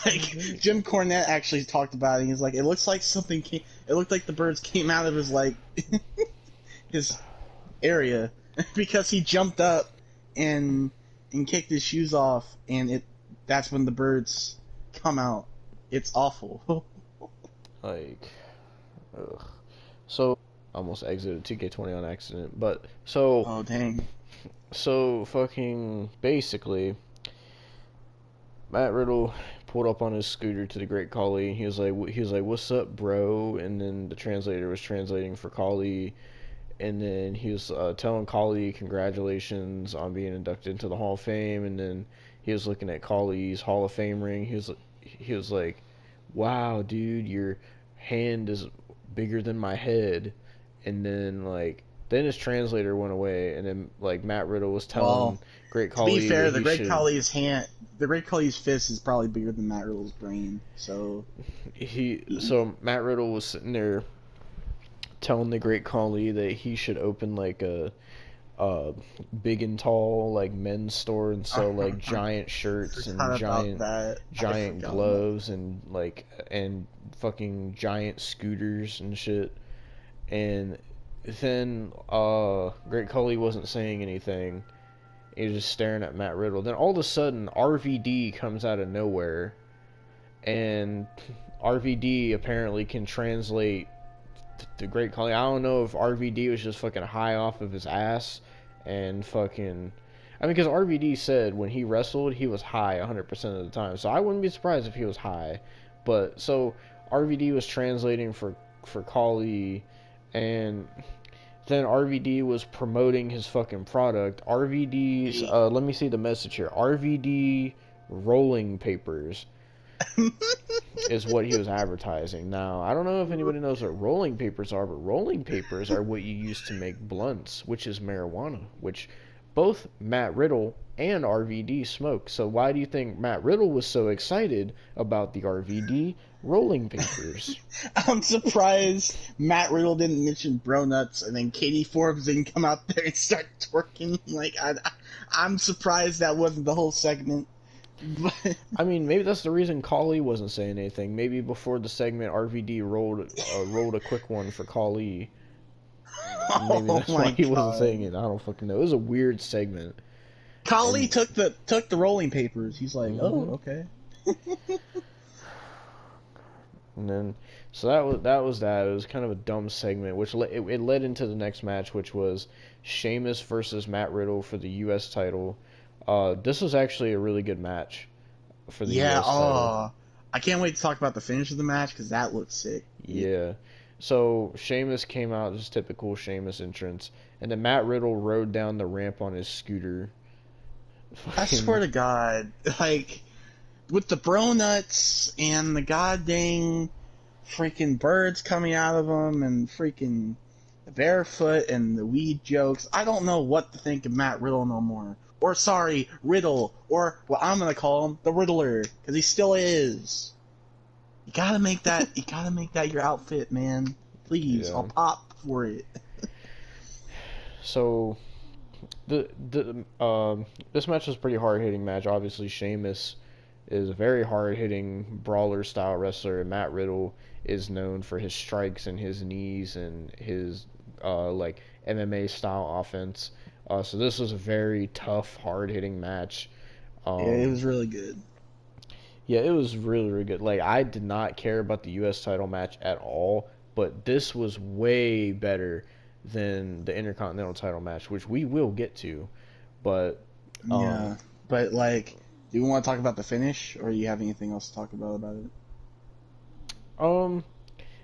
Speaker 2: Like
Speaker 1: Oh, great.
Speaker 2: Jim Cornette actually talked about it. He's like, it looks like something came. It looked like the birds came out of his like his area because he jumped up and kicked his shoes off, and that's when the birds come out. It's awful.
Speaker 1: Like, ugh. So almost exited 2K20 on accident, but so
Speaker 2: Oh dang.
Speaker 1: fucking basically Matt Riddle pulled up on his scooter to the Great Khali. He was like, "What's up, bro?" And then the translator was translating for Khali, and then he was telling Khali congratulations on being inducted into the Hall of Fame, and then he was looking at Khali's Hall of Fame ring. He was like, "Wow, dude, your hand is bigger than my head," and then his translator went away, and then like Matt Riddle was telling
Speaker 2: Well,
Speaker 1: Great
Speaker 2: to be
Speaker 1: Khali that
Speaker 2: fair,
Speaker 1: he should
Speaker 2: The Great Khali's fist is probably bigger than Matt Riddle's brain. So,
Speaker 1: Matt Riddle was sitting there telling the Great Khali that he should open like a big and tall like men's store and sell like
Speaker 2: I
Speaker 1: giant shirts and
Speaker 2: forgot about that. I
Speaker 1: giant
Speaker 2: forgot about.
Speaker 1: gloves and fucking giant scooters and shit. And then Great Khali wasn't saying anything. He was just staring at Matt Riddle. Then all of a sudden RVD comes out of nowhere, and RVD apparently can translate the Great Khali. I don't know if RVD was just fucking high off of his ass and fucking. I mean, because RVD said when he wrestled, he was high 100% of the time. So I wouldn't be surprised if he was high. But so RVD was translating for Khali, and then RVD was promoting his fucking product. RVD's let me see the message here. RVD rolling papers is what he was advertising. Now, I don't know if anybody knows what rolling papers are, but rolling papers are what you use to make blunts, which is marijuana, which both Matt Riddle and RVD smoke. So why do you think Matt Riddle was so excited about the RVD rolling papers?
Speaker 2: I'm surprised Matt Riddle didn't mention bro nuts, and then Katie Forbes didn't come out there and start twerking. Like I'm surprised that wasn't the whole segment. But
Speaker 1: I mean, maybe that's the reason Kali wasn't saying anything. Maybe before the segment, RVD rolled a quick one for Kali. Maybe
Speaker 2: oh
Speaker 1: that's why
Speaker 2: my
Speaker 1: he wasn't saying
Speaker 2: god,
Speaker 1: it. I don't fucking know. It was a weird segment.
Speaker 2: Kali
Speaker 1: And
Speaker 2: took the rolling papers. He's like,
Speaker 1: hmm
Speaker 2: oh okay.
Speaker 1: and then so that. It was kind of a dumb segment, which it led into the next match, which was Sheamus versus Matt Riddle for the U.S. title. This was actually a really good match for the
Speaker 2: Yeah.
Speaker 1: U.S. title.
Speaker 2: Oh, I can't wait to talk about the finish of the match because that looks sick.
Speaker 1: Yeah. So Sheamus came out, his typical Sheamus entrance, and then Matt Riddle rode down the ramp on his scooter.
Speaker 2: I swear
Speaker 1: Fucking
Speaker 2: to God, like with the bro nuts and the goddamn freaking birds coming out of them and freaking the barefoot and the weed jokes. I don't know what to think of Matt Riddle no more. Or sorry, Riddle, or what I'm gonna call him, the Riddler, because he still is. You gotta make that. You gotta make that your outfit, man. Please, I'll
Speaker 1: yeah.
Speaker 2: pop for it.
Speaker 1: So the this match was a pretty hard hitting match. Obviously, Sheamus is a very hard hitting brawler style wrestler, and Matt Riddle is known for his strikes and his knees and his like MMA style offense. So this was a very tough, hard hitting match.
Speaker 2: Yeah, it
Speaker 1: Um,
Speaker 2: was really good.
Speaker 1: yeah, it was really really good. Like I did not care about the U.S. title match at all, but this was way better than the Intercontinental title match, which we will get to. But um,
Speaker 2: Yeah, but like, do you want to talk about the finish, or do you have anything else to talk about it?
Speaker 1: um,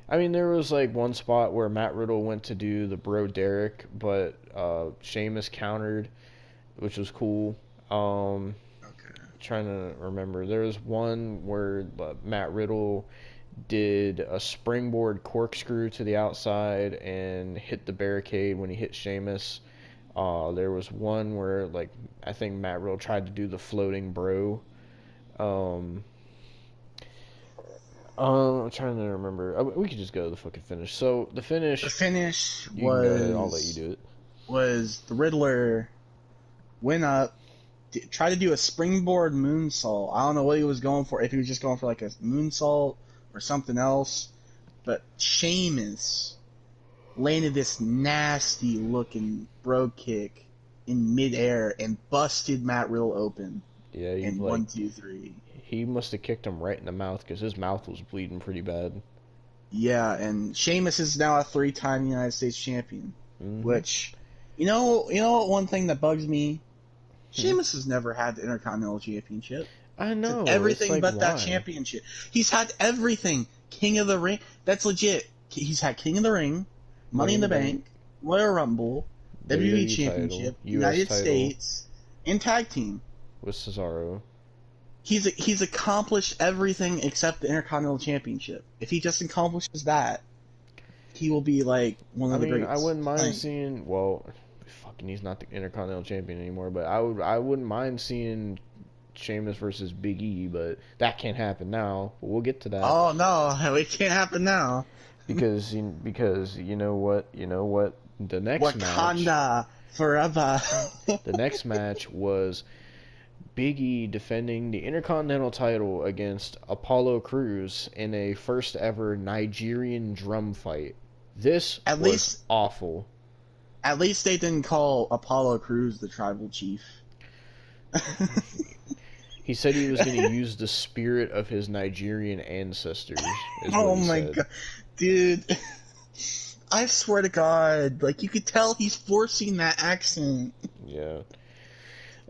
Speaker 1: I mean, there was like one spot where Matt Riddle went to do the Bro Derek, but Sheamus countered, which was cool. Um,
Speaker 2: Okay.
Speaker 1: Trying to remember, there was one where Matt Riddle did a springboard corkscrew to the outside and hit the barricade when he hit Sheamus. There was one where like I think Matt Riddle tried to do the floating bro. Um, I'm trying to remember. We could just go to the fucking finish. So the
Speaker 2: The
Speaker 1: finish,
Speaker 2: finish
Speaker 1: you can go ahead. I'll let you do it.
Speaker 2: was the Riddler went up, tried to do a springboard moonsault. I don't know what he was going for. If he was just going for like a moonsault or something else, but Sheamus landed this nasty looking bro kick in midair and busted Matt Riddle open
Speaker 1: Yeah, he
Speaker 2: in
Speaker 1: like
Speaker 2: 1, 2, 3.
Speaker 1: he must have kicked him right in the mouth because his mouth was bleeding pretty bad.
Speaker 2: Yeah, and Sheamus is now a 3-time United States champion.
Speaker 1: Hmm
Speaker 2: Which, what one thing that bugs me? Sheamus has never had the Intercontinental Championship.
Speaker 1: I
Speaker 2: He's had
Speaker 1: know. It's
Speaker 2: everything
Speaker 1: like
Speaker 2: but that
Speaker 1: why?
Speaker 2: championship. He's had everything. King of the Ring. That's legit. He's had King of the Ring, Money
Speaker 1: Money
Speaker 2: in
Speaker 1: in the
Speaker 2: the
Speaker 1: Bank,
Speaker 2: Bank, Royal Rumble, WWE
Speaker 1: WWE title,
Speaker 2: Championship,
Speaker 1: U.S.
Speaker 2: United
Speaker 1: title
Speaker 2: States, and Tag Team.
Speaker 1: with Cesaro.
Speaker 2: He's accomplished everything except the Intercontinental Championship. If he just accomplishes that, he will be like one
Speaker 1: I
Speaker 2: of the
Speaker 1: mean, I
Speaker 2: greats.
Speaker 1: wouldn't mind
Speaker 2: Like,
Speaker 1: seeing. Well, fucking, he's not the Intercontinental Champion anymore. But I wouldn't mind seeing Sheamus versus Big E. But that can't happen now. But we'll get to that
Speaker 2: oh no, it can't happen now.
Speaker 1: because you know what the next match.
Speaker 2: Wakanda forever.
Speaker 1: The next match was Big E defending the Intercontinental title against Apollo Crews in a first ever Nigerian drum fight. This
Speaker 2: at
Speaker 1: was
Speaker 2: least,
Speaker 1: awful.
Speaker 2: at least they didn't call Apollo Crews the tribal chief.
Speaker 1: He said he was going to use the spirit of his Nigerian ancestors, is what
Speaker 2: Oh
Speaker 1: he
Speaker 2: my
Speaker 1: said.
Speaker 2: god, dude! I swear to God, like you could tell he's forcing that accent.
Speaker 1: Yeah.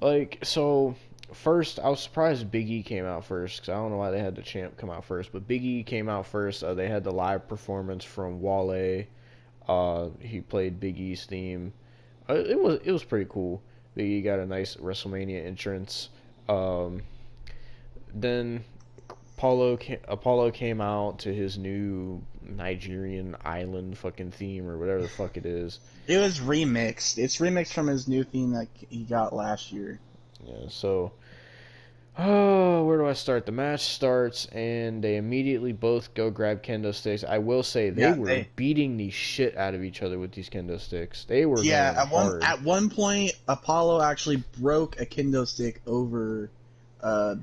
Speaker 1: Like, so, first, I was surprised Big E came out first, because I don't know why they had the champ come out first, but Big E came out first. They had the live performance from Wale. He played Big E's theme. It was pretty cool. Big E got a nice WrestleMania entrance. Um, then Apollo came out to his new Nigerian island fucking theme or whatever the fuck it is.
Speaker 2: It was remixed. It's remixed from his new theme that he got last year.
Speaker 1: Yeah, so oh, where do I start? The match starts and they immediately both go grab kendo sticks. I will say they
Speaker 2: Yeah,
Speaker 1: were
Speaker 2: they.
Speaker 1: beating the shit out of each other with these kendo sticks. They were
Speaker 2: Yeah,
Speaker 1: going hard.
Speaker 2: at one point, Apollo actually broke a kendo stick over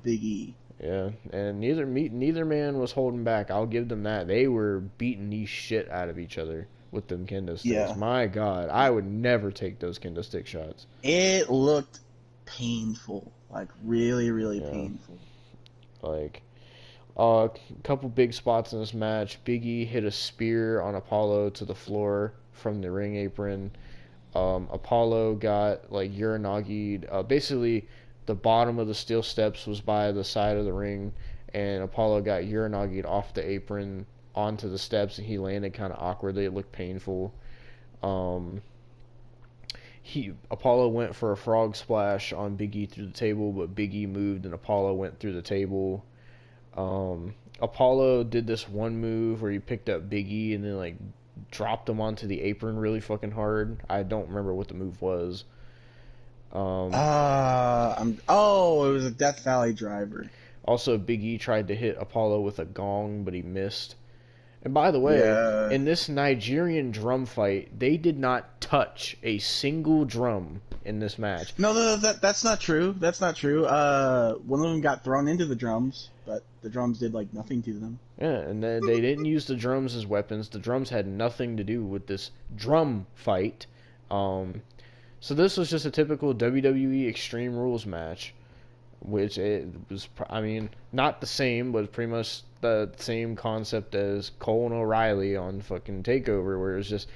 Speaker 2: Big E.
Speaker 1: Yeah, and neither man was holding back. I'll give them that. They were beating the shit out of each other with them kendo sticks.
Speaker 2: Yeah,
Speaker 1: My God, I would never take those kendo stick shots.
Speaker 2: it looked painful, like really, really
Speaker 1: Yeah,
Speaker 2: painful.
Speaker 1: like a couple big spots in this match. Big E hit a spear on Apollo to the floor from the ring apron. Apollo got like urinagi'd. Basically, the bottom of the steel steps was by the side of the ring, and Apollo got urinagi'd off the apron onto the steps, and he landed kind of awkwardly. It looked painful. Um, he Apollo went for a frog splash on Big E through the table, but Big E moved, and Apollo went through the table. Apollo did this one move where he picked up Big E and then like dropped him onto the apron really fucking hard. I don't remember what the move was. Um,
Speaker 2: Oh, it was a Death Valley driver.
Speaker 1: Also, Big E tried to hit Apollo with a gong, but he missed. And by the way,
Speaker 2: Yeah.
Speaker 1: in this Nigerian drum fight, they did not touch a single drum in this match.
Speaker 2: No, that's not true. That's not true. One of them got thrown into the drums, but the drums did like nothing to them.
Speaker 1: Yeah, and they didn't use the drums as weapons. The drums had nothing to do with this drum fight. So this was just a typical WWE Extreme Rules match, which it was, I mean, not the same, but pretty much the same concept as Cole and O'Reilly on fucking Takeover, where it was just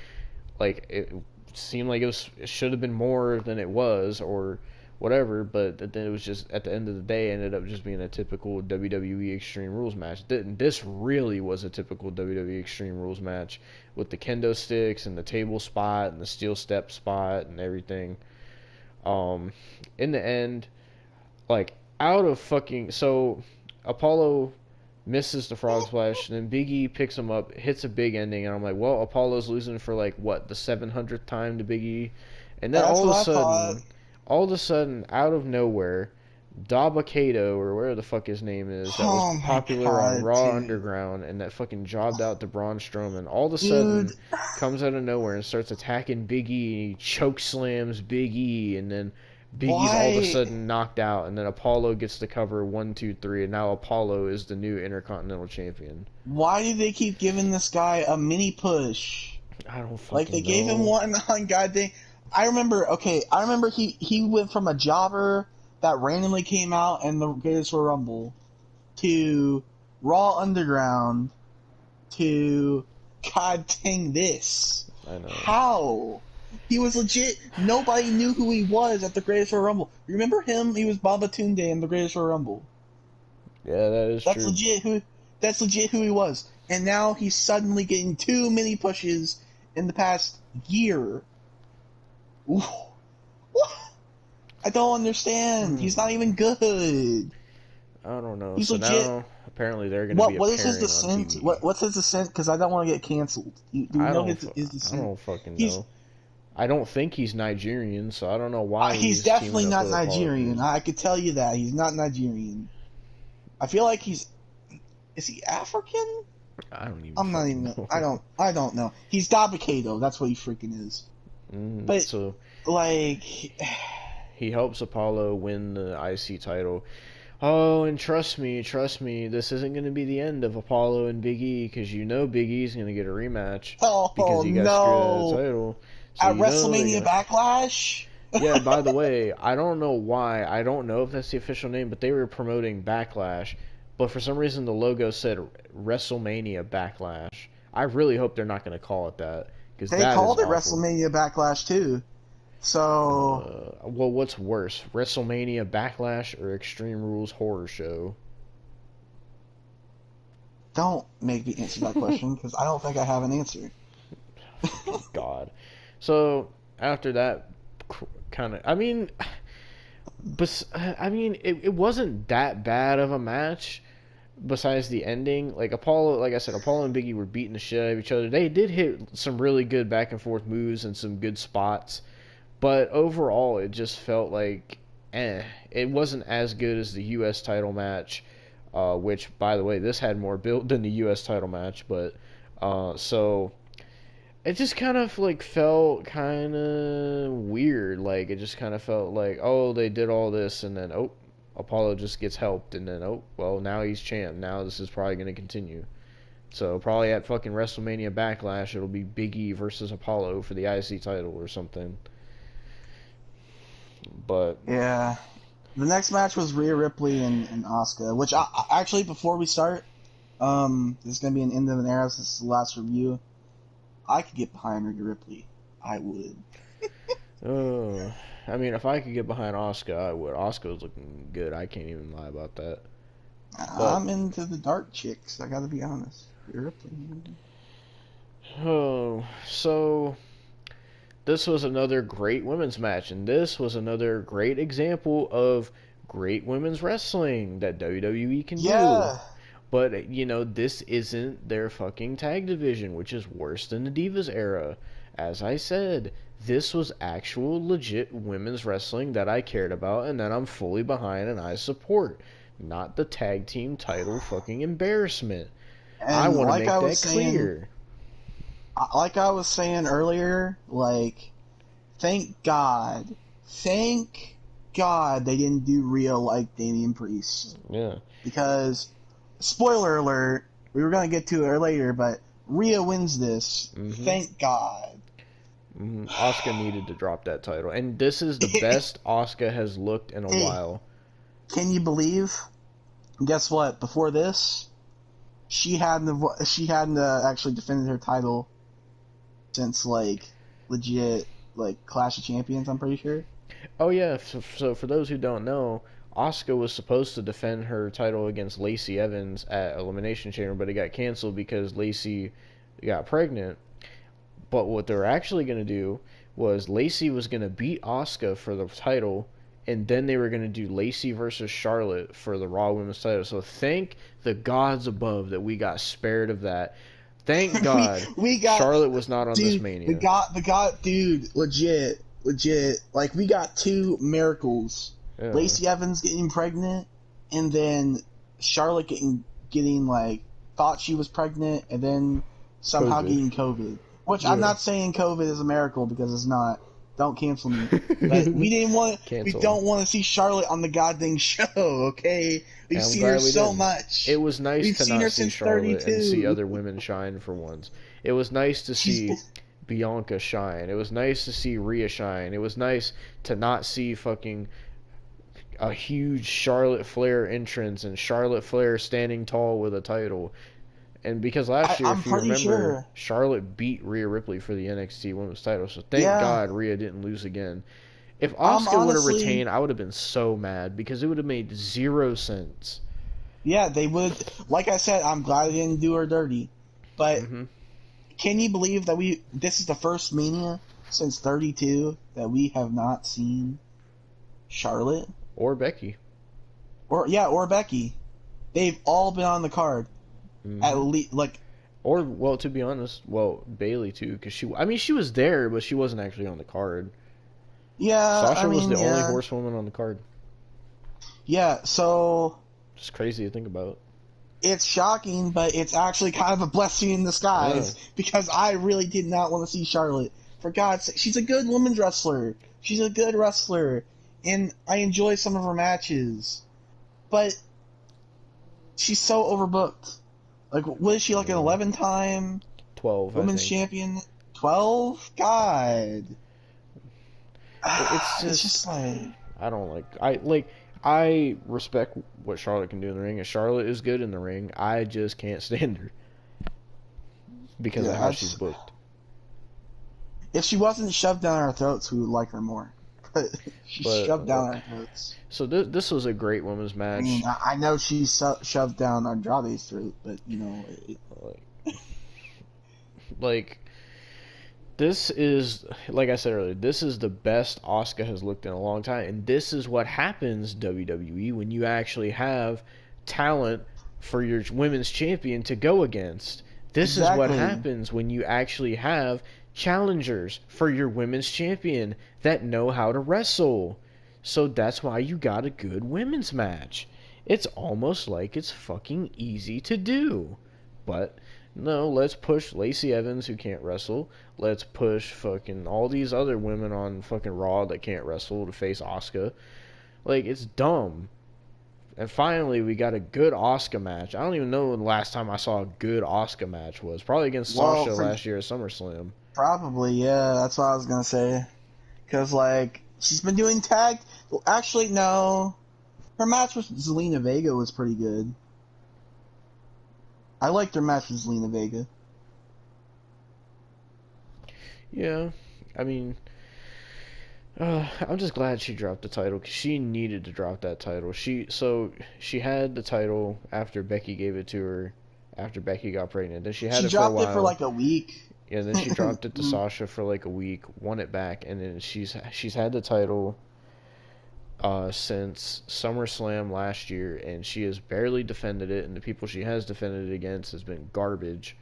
Speaker 1: like it seemed like it should have been more than it was, or whatever, but then it was just at the end of the day ended up just being a typical WWE Extreme Rules match. This really was a typical WWE Extreme Rules match with the kendo sticks and the table spot and the steel step spot and everything. In the end, like out of fucking so Apollo misses the frog splash, and then Big E picks him up, hits a big ending, and I'm like, well, Apollo's losing for like what, the 700th time to Big E, and then
Speaker 2: That's what I thought.
Speaker 1: all of a sudden, out of nowhere, Dabba-Kato, or whatever the fuck his name is, that was
Speaker 2: Oh my
Speaker 1: popular on
Speaker 2: god,
Speaker 1: Raw
Speaker 2: dude.
Speaker 1: Underground, and that fucking jobbed out to Braun Strowman, all of a
Speaker 2: Dude,
Speaker 1: sudden comes out of nowhere and starts attacking Big E, and he choke slams Big E, and then Big E's all of a
Speaker 2: why
Speaker 1: sudden knocked out, and then Apollo gets to cover 1, 2, 3, and now Apollo is the new Intercontinental Champion.
Speaker 2: why do they keep giving this guy a mini push?
Speaker 1: I don't
Speaker 2: Like they
Speaker 1: fucking
Speaker 2: gave him
Speaker 1: know.
Speaker 2: one on goddamn. I remember he went from a jobber that randomly came out in the Greatest Royal Rumble to Raw Underground to god dang this.
Speaker 1: I know.
Speaker 2: How? He was legit. Nobody knew who he was at the Greatest Royal Rumble. Remember him? He was Baba Tunde in the Greatest Royal Rumble.
Speaker 1: Yeah, that is
Speaker 2: That's
Speaker 1: true.
Speaker 2: legit who. That's legit who he was. And now he's suddenly getting too many pushes in the past year. Ooh. I don't understand. He's not even good.
Speaker 1: I don't know.
Speaker 2: He's
Speaker 1: So
Speaker 2: legit.
Speaker 1: now apparently they're going to be a
Speaker 2: What is his
Speaker 1: pairing on
Speaker 2: descent?
Speaker 1: TV.
Speaker 2: What's his descent? Because I don't want to get canceled. Do we
Speaker 1: I
Speaker 2: know
Speaker 1: don't.
Speaker 2: his
Speaker 1: I
Speaker 2: descent?
Speaker 1: don't fucking
Speaker 2: He's
Speaker 1: know. I don't think he's Nigerian, so I don't know why
Speaker 2: he's
Speaker 1: he's
Speaker 2: definitely
Speaker 1: teaming up
Speaker 2: not
Speaker 1: with Apollo
Speaker 2: Nigerian.
Speaker 1: Crews.
Speaker 2: I could tell you that he's not Nigerian. I feel like he's. Is he African?
Speaker 1: I don't even.
Speaker 2: I'm not
Speaker 1: fucking
Speaker 2: even.
Speaker 1: know.
Speaker 2: I don't know. He's Dabba-Kato. That's what he freaking is. But
Speaker 1: So
Speaker 2: like,
Speaker 1: he helps Apollo win the IC title. Oh, and trust me, this isn't going to be the end of Apollo and Big E, because you know Big E's going to get a rematch because
Speaker 2: oh
Speaker 1: he got screwed out of the
Speaker 2: no!
Speaker 1: title. So
Speaker 2: At
Speaker 1: you know they're
Speaker 2: WrestleMania
Speaker 1: gonna.
Speaker 2: Backlash.
Speaker 1: Yeah, by the way, I don't know why. I don't know if that's the official name, but they were promoting Backlash. But for some reason, the logo said WrestleMania Backlash. I really hope they're not going to call it that, because
Speaker 2: They
Speaker 1: that is
Speaker 2: called it
Speaker 1: awful.
Speaker 2: WrestleMania Backlash too. So
Speaker 1: Well, what's worse, WrestleMania Backlash or Extreme Rules Horror Show?
Speaker 2: don't make me answer that question because I don't think I have an answer.
Speaker 1: God. So after that, kind of, I mean, but I mean, it wasn't that bad of a match. besides the ending, like Apollo, like I said, Apollo and Biggie were beating the shit out of each other. They did hit some really good back and forth moves and some good spots, but overall, it just felt like, it wasn't as good as the U.S. title match, which, by the way, this had more build than the U.S. title match, but so it just kind of like felt kind of weird. Like it just kind of felt like, oh, they did all this, and then oh, Apollo just gets helped, and then oh, well, now he's champ. Now this is probably going to continue. So probably at fucking WrestleMania Backlash, it'll be Big E versus Apollo for the IC title or something. But
Speaker 2: Yeah. The next match was Rhea Ripley and Asuka, which actually, before we start, this is gonna be an end of an era. This is the last review. I could get behind Rhea Ripley. I would.
Speaker 1: I mean, if I could get behind Asuka, I would. Asuka was looking good. I can't even lie about that. But
Speaker 2: I'm into the dark chicks. I gotta be honest. Rhea Ripley.
Speaker 1: oh, so this was another great women's match, and this was another great example of great women's wrestling that WWE can do.
Speaker 2: Yeah.
Speaker 1: But, this isn't their fucking tag division, which is worse than the Divas era. As I said, this was actual legit women's wrestling that I cared about and that I'm fully behind and I support. Not the tag team title fucking embarrassment. I
Speaker 2: And
Speaker 1: want to
Speaker 2: like
Speaker 1: make
Speaker 2: I
Speaker 1: that
Speaker 2: was saying,
Speaker 1: clear.
Speaker 2: like I was saying earlier, like, thank God they didn't do Rhea like Damian Priest.
Speaker 1: Yeah.
Speaker 2: Because, spoiler alert, we were going to get to it later, but Rhea wins this.
Speaker 1: Mm-hmm.
Speaker 2: Thank God.
Speaker 1: Mm-hmm. Asuka needed to drop that title. And this is the best Asuka has looked in a
Speaker 2: Hey,
Speaker 1: while.
Speaker 2: can you believe? Guess what? Before this, she hadn't actually defended her title since like legit like Clash of Champions. I'm pretty sure.
Speaker 1: Oh yeah, so for those who don't know, Asuka was supposed to defend her title against Lacey Evans at Elimination Chamber, but it got canceled because Lacey got pregnant. But what they're actually going to do was Lacey was going to beat Asuka for the title, and then they were going to do Lacey versus Charlotte for the Raw Women's title. So thank the gods above that we got spared of that. Thank God
Speaker 2: we got
Speaker 1: Charlotte was not on this
Speaker 2: dude.
Speaker 1: Mania.
Speaker 2: We got dude. Legit. Like we got two miracles.
Speaker 1: Yeah.
Speaker 2: Lacey Evans getting pregnant, and then Charlotte getting like thought she was pregnant, and then somehow
Speaker 1: COVID.
Speaker 2: getting COVID. Which I'm
Speaker 1: Yeah.
Speaker 2: not saying COVID is a miracle because it's not. Don't cancel me. But we didn't want. We don't want to see Charlotte on the goddamn show. Okay, we've seen her so much.
Speaker 1: It was nice
Speaker 2: We've
Speaker 1: to
Speaker 2: seen her
Speaker 1: not see
Speaker 2: since
Speaker 1: Charlotte
Speaker 2: 32.
Speaker 1: and see other women shine for once. It was nice to see Bianca shine. It was nice to see Rhea shine. It was nice to not see fucking a huge Charlotte Flair entrance and Charlotte Flair standing tall with a title. And because last year,
Speaker 2: I'm
Speaker 1: if you
Speaker 2: pretty
Speaker 1: remember,
Speaker 2: sure.
Speaker 1: Charlotte beat Rhea Ripley for the NXT Women's title. So thank
Speaker 2: Yeah.
Speaker 1: God Rhea didn't lose again. If Asuka would have retained, I would have been so mad because it would have made 0 sense.
Speaker 2: Yeah, they would. Like I said, I'm glad they didn't do her dirty. But can you believe that this is the first Mania since 32 that we have not seen Charlotte
Speaker 1: Or Becky.
Speaker 2: or Becky? They've all been on the card. At least, like,
Speaker 1: or well, to be honest, Bailey too, because she was there, but she wasn't actually on the card.
Speaker 2: Yeah,
Speaker 1: Sasha was the only horsewoman on the card.
Speaker 2: Yeah, so
Speaker 1: just crazy to think about.
Speaker 2: It's shocking, but it's actually kind of a blessing in disguise because I really did not want to see Charlotte. For God's sake, she's a good women's wrestler. She's a good wrestler, and I enjoy some of her matches, but she's so overbooked. Like, what is she, like an 11-time
Speaker 1: 12
Speaker 2: women's champion? 12? God.
Speaker 1: It's just like I don't I respect what Charlotte can do in the ring, and Charlotte is good in the ring. I just can't stand her because of how she's booked.
Speaker 2: If she wasn't shoved down our throats, we would like her more. But she's shoved down our throats.
Speaker 1: So this was a great women's match.
Speaker 2: I mean, I know she's shoved down Andrade's throat, but you know,
Speaker 1: this is, like I said earlier, this is the best Asuka has looked in a long time, and this is what happens, WWE, when you actually have talent for your women's champion to go against. This is what
Speaker 2: Exactly.
Speaker 1: happens when you actually have challengers for your women's champion that know how to wrestle. So that's why you got a good women's match. It's almost like it's fucking easy to do. But no, let's push Lacey Evans who can't wrestle. Let's push fucking all these other women on fucking Raw that can't wrestle to face Asuka. Like, it's dumb. And finally, we got a good Asuka match. I don't even know when the last time I saw a good Asuka match was. Probably against
Speaker 2: Well,
Speaker 1: Sasha
Speaker 2: for
Speaker 1: last year at SummerSlam.
Speaker 2: probably, yeah, that's what I was gonna say. Cause like she's been doing tag. Well, actually, no. Her match with Zelina Vega was pretty good. I liked her match with Zelina Vega.
Speaker 1: Yeah, I mean, I'm just glad she dropped the title because she needed to drop that title. She had the title after Becky gave it to her, after Becky got pregnant. Then she had
Speaker 2: She
Speaker 1: it for a
Speaker 2: dropped it for
Speaker 1: while.
Speaker 2: like a week.
Speaker 1: Yeah, then she dropped it to Sasha for like a week, won it back, and then she's had the title since SummerSlam last year, and she has barely defended it, and the people she has defended it against has been garbage.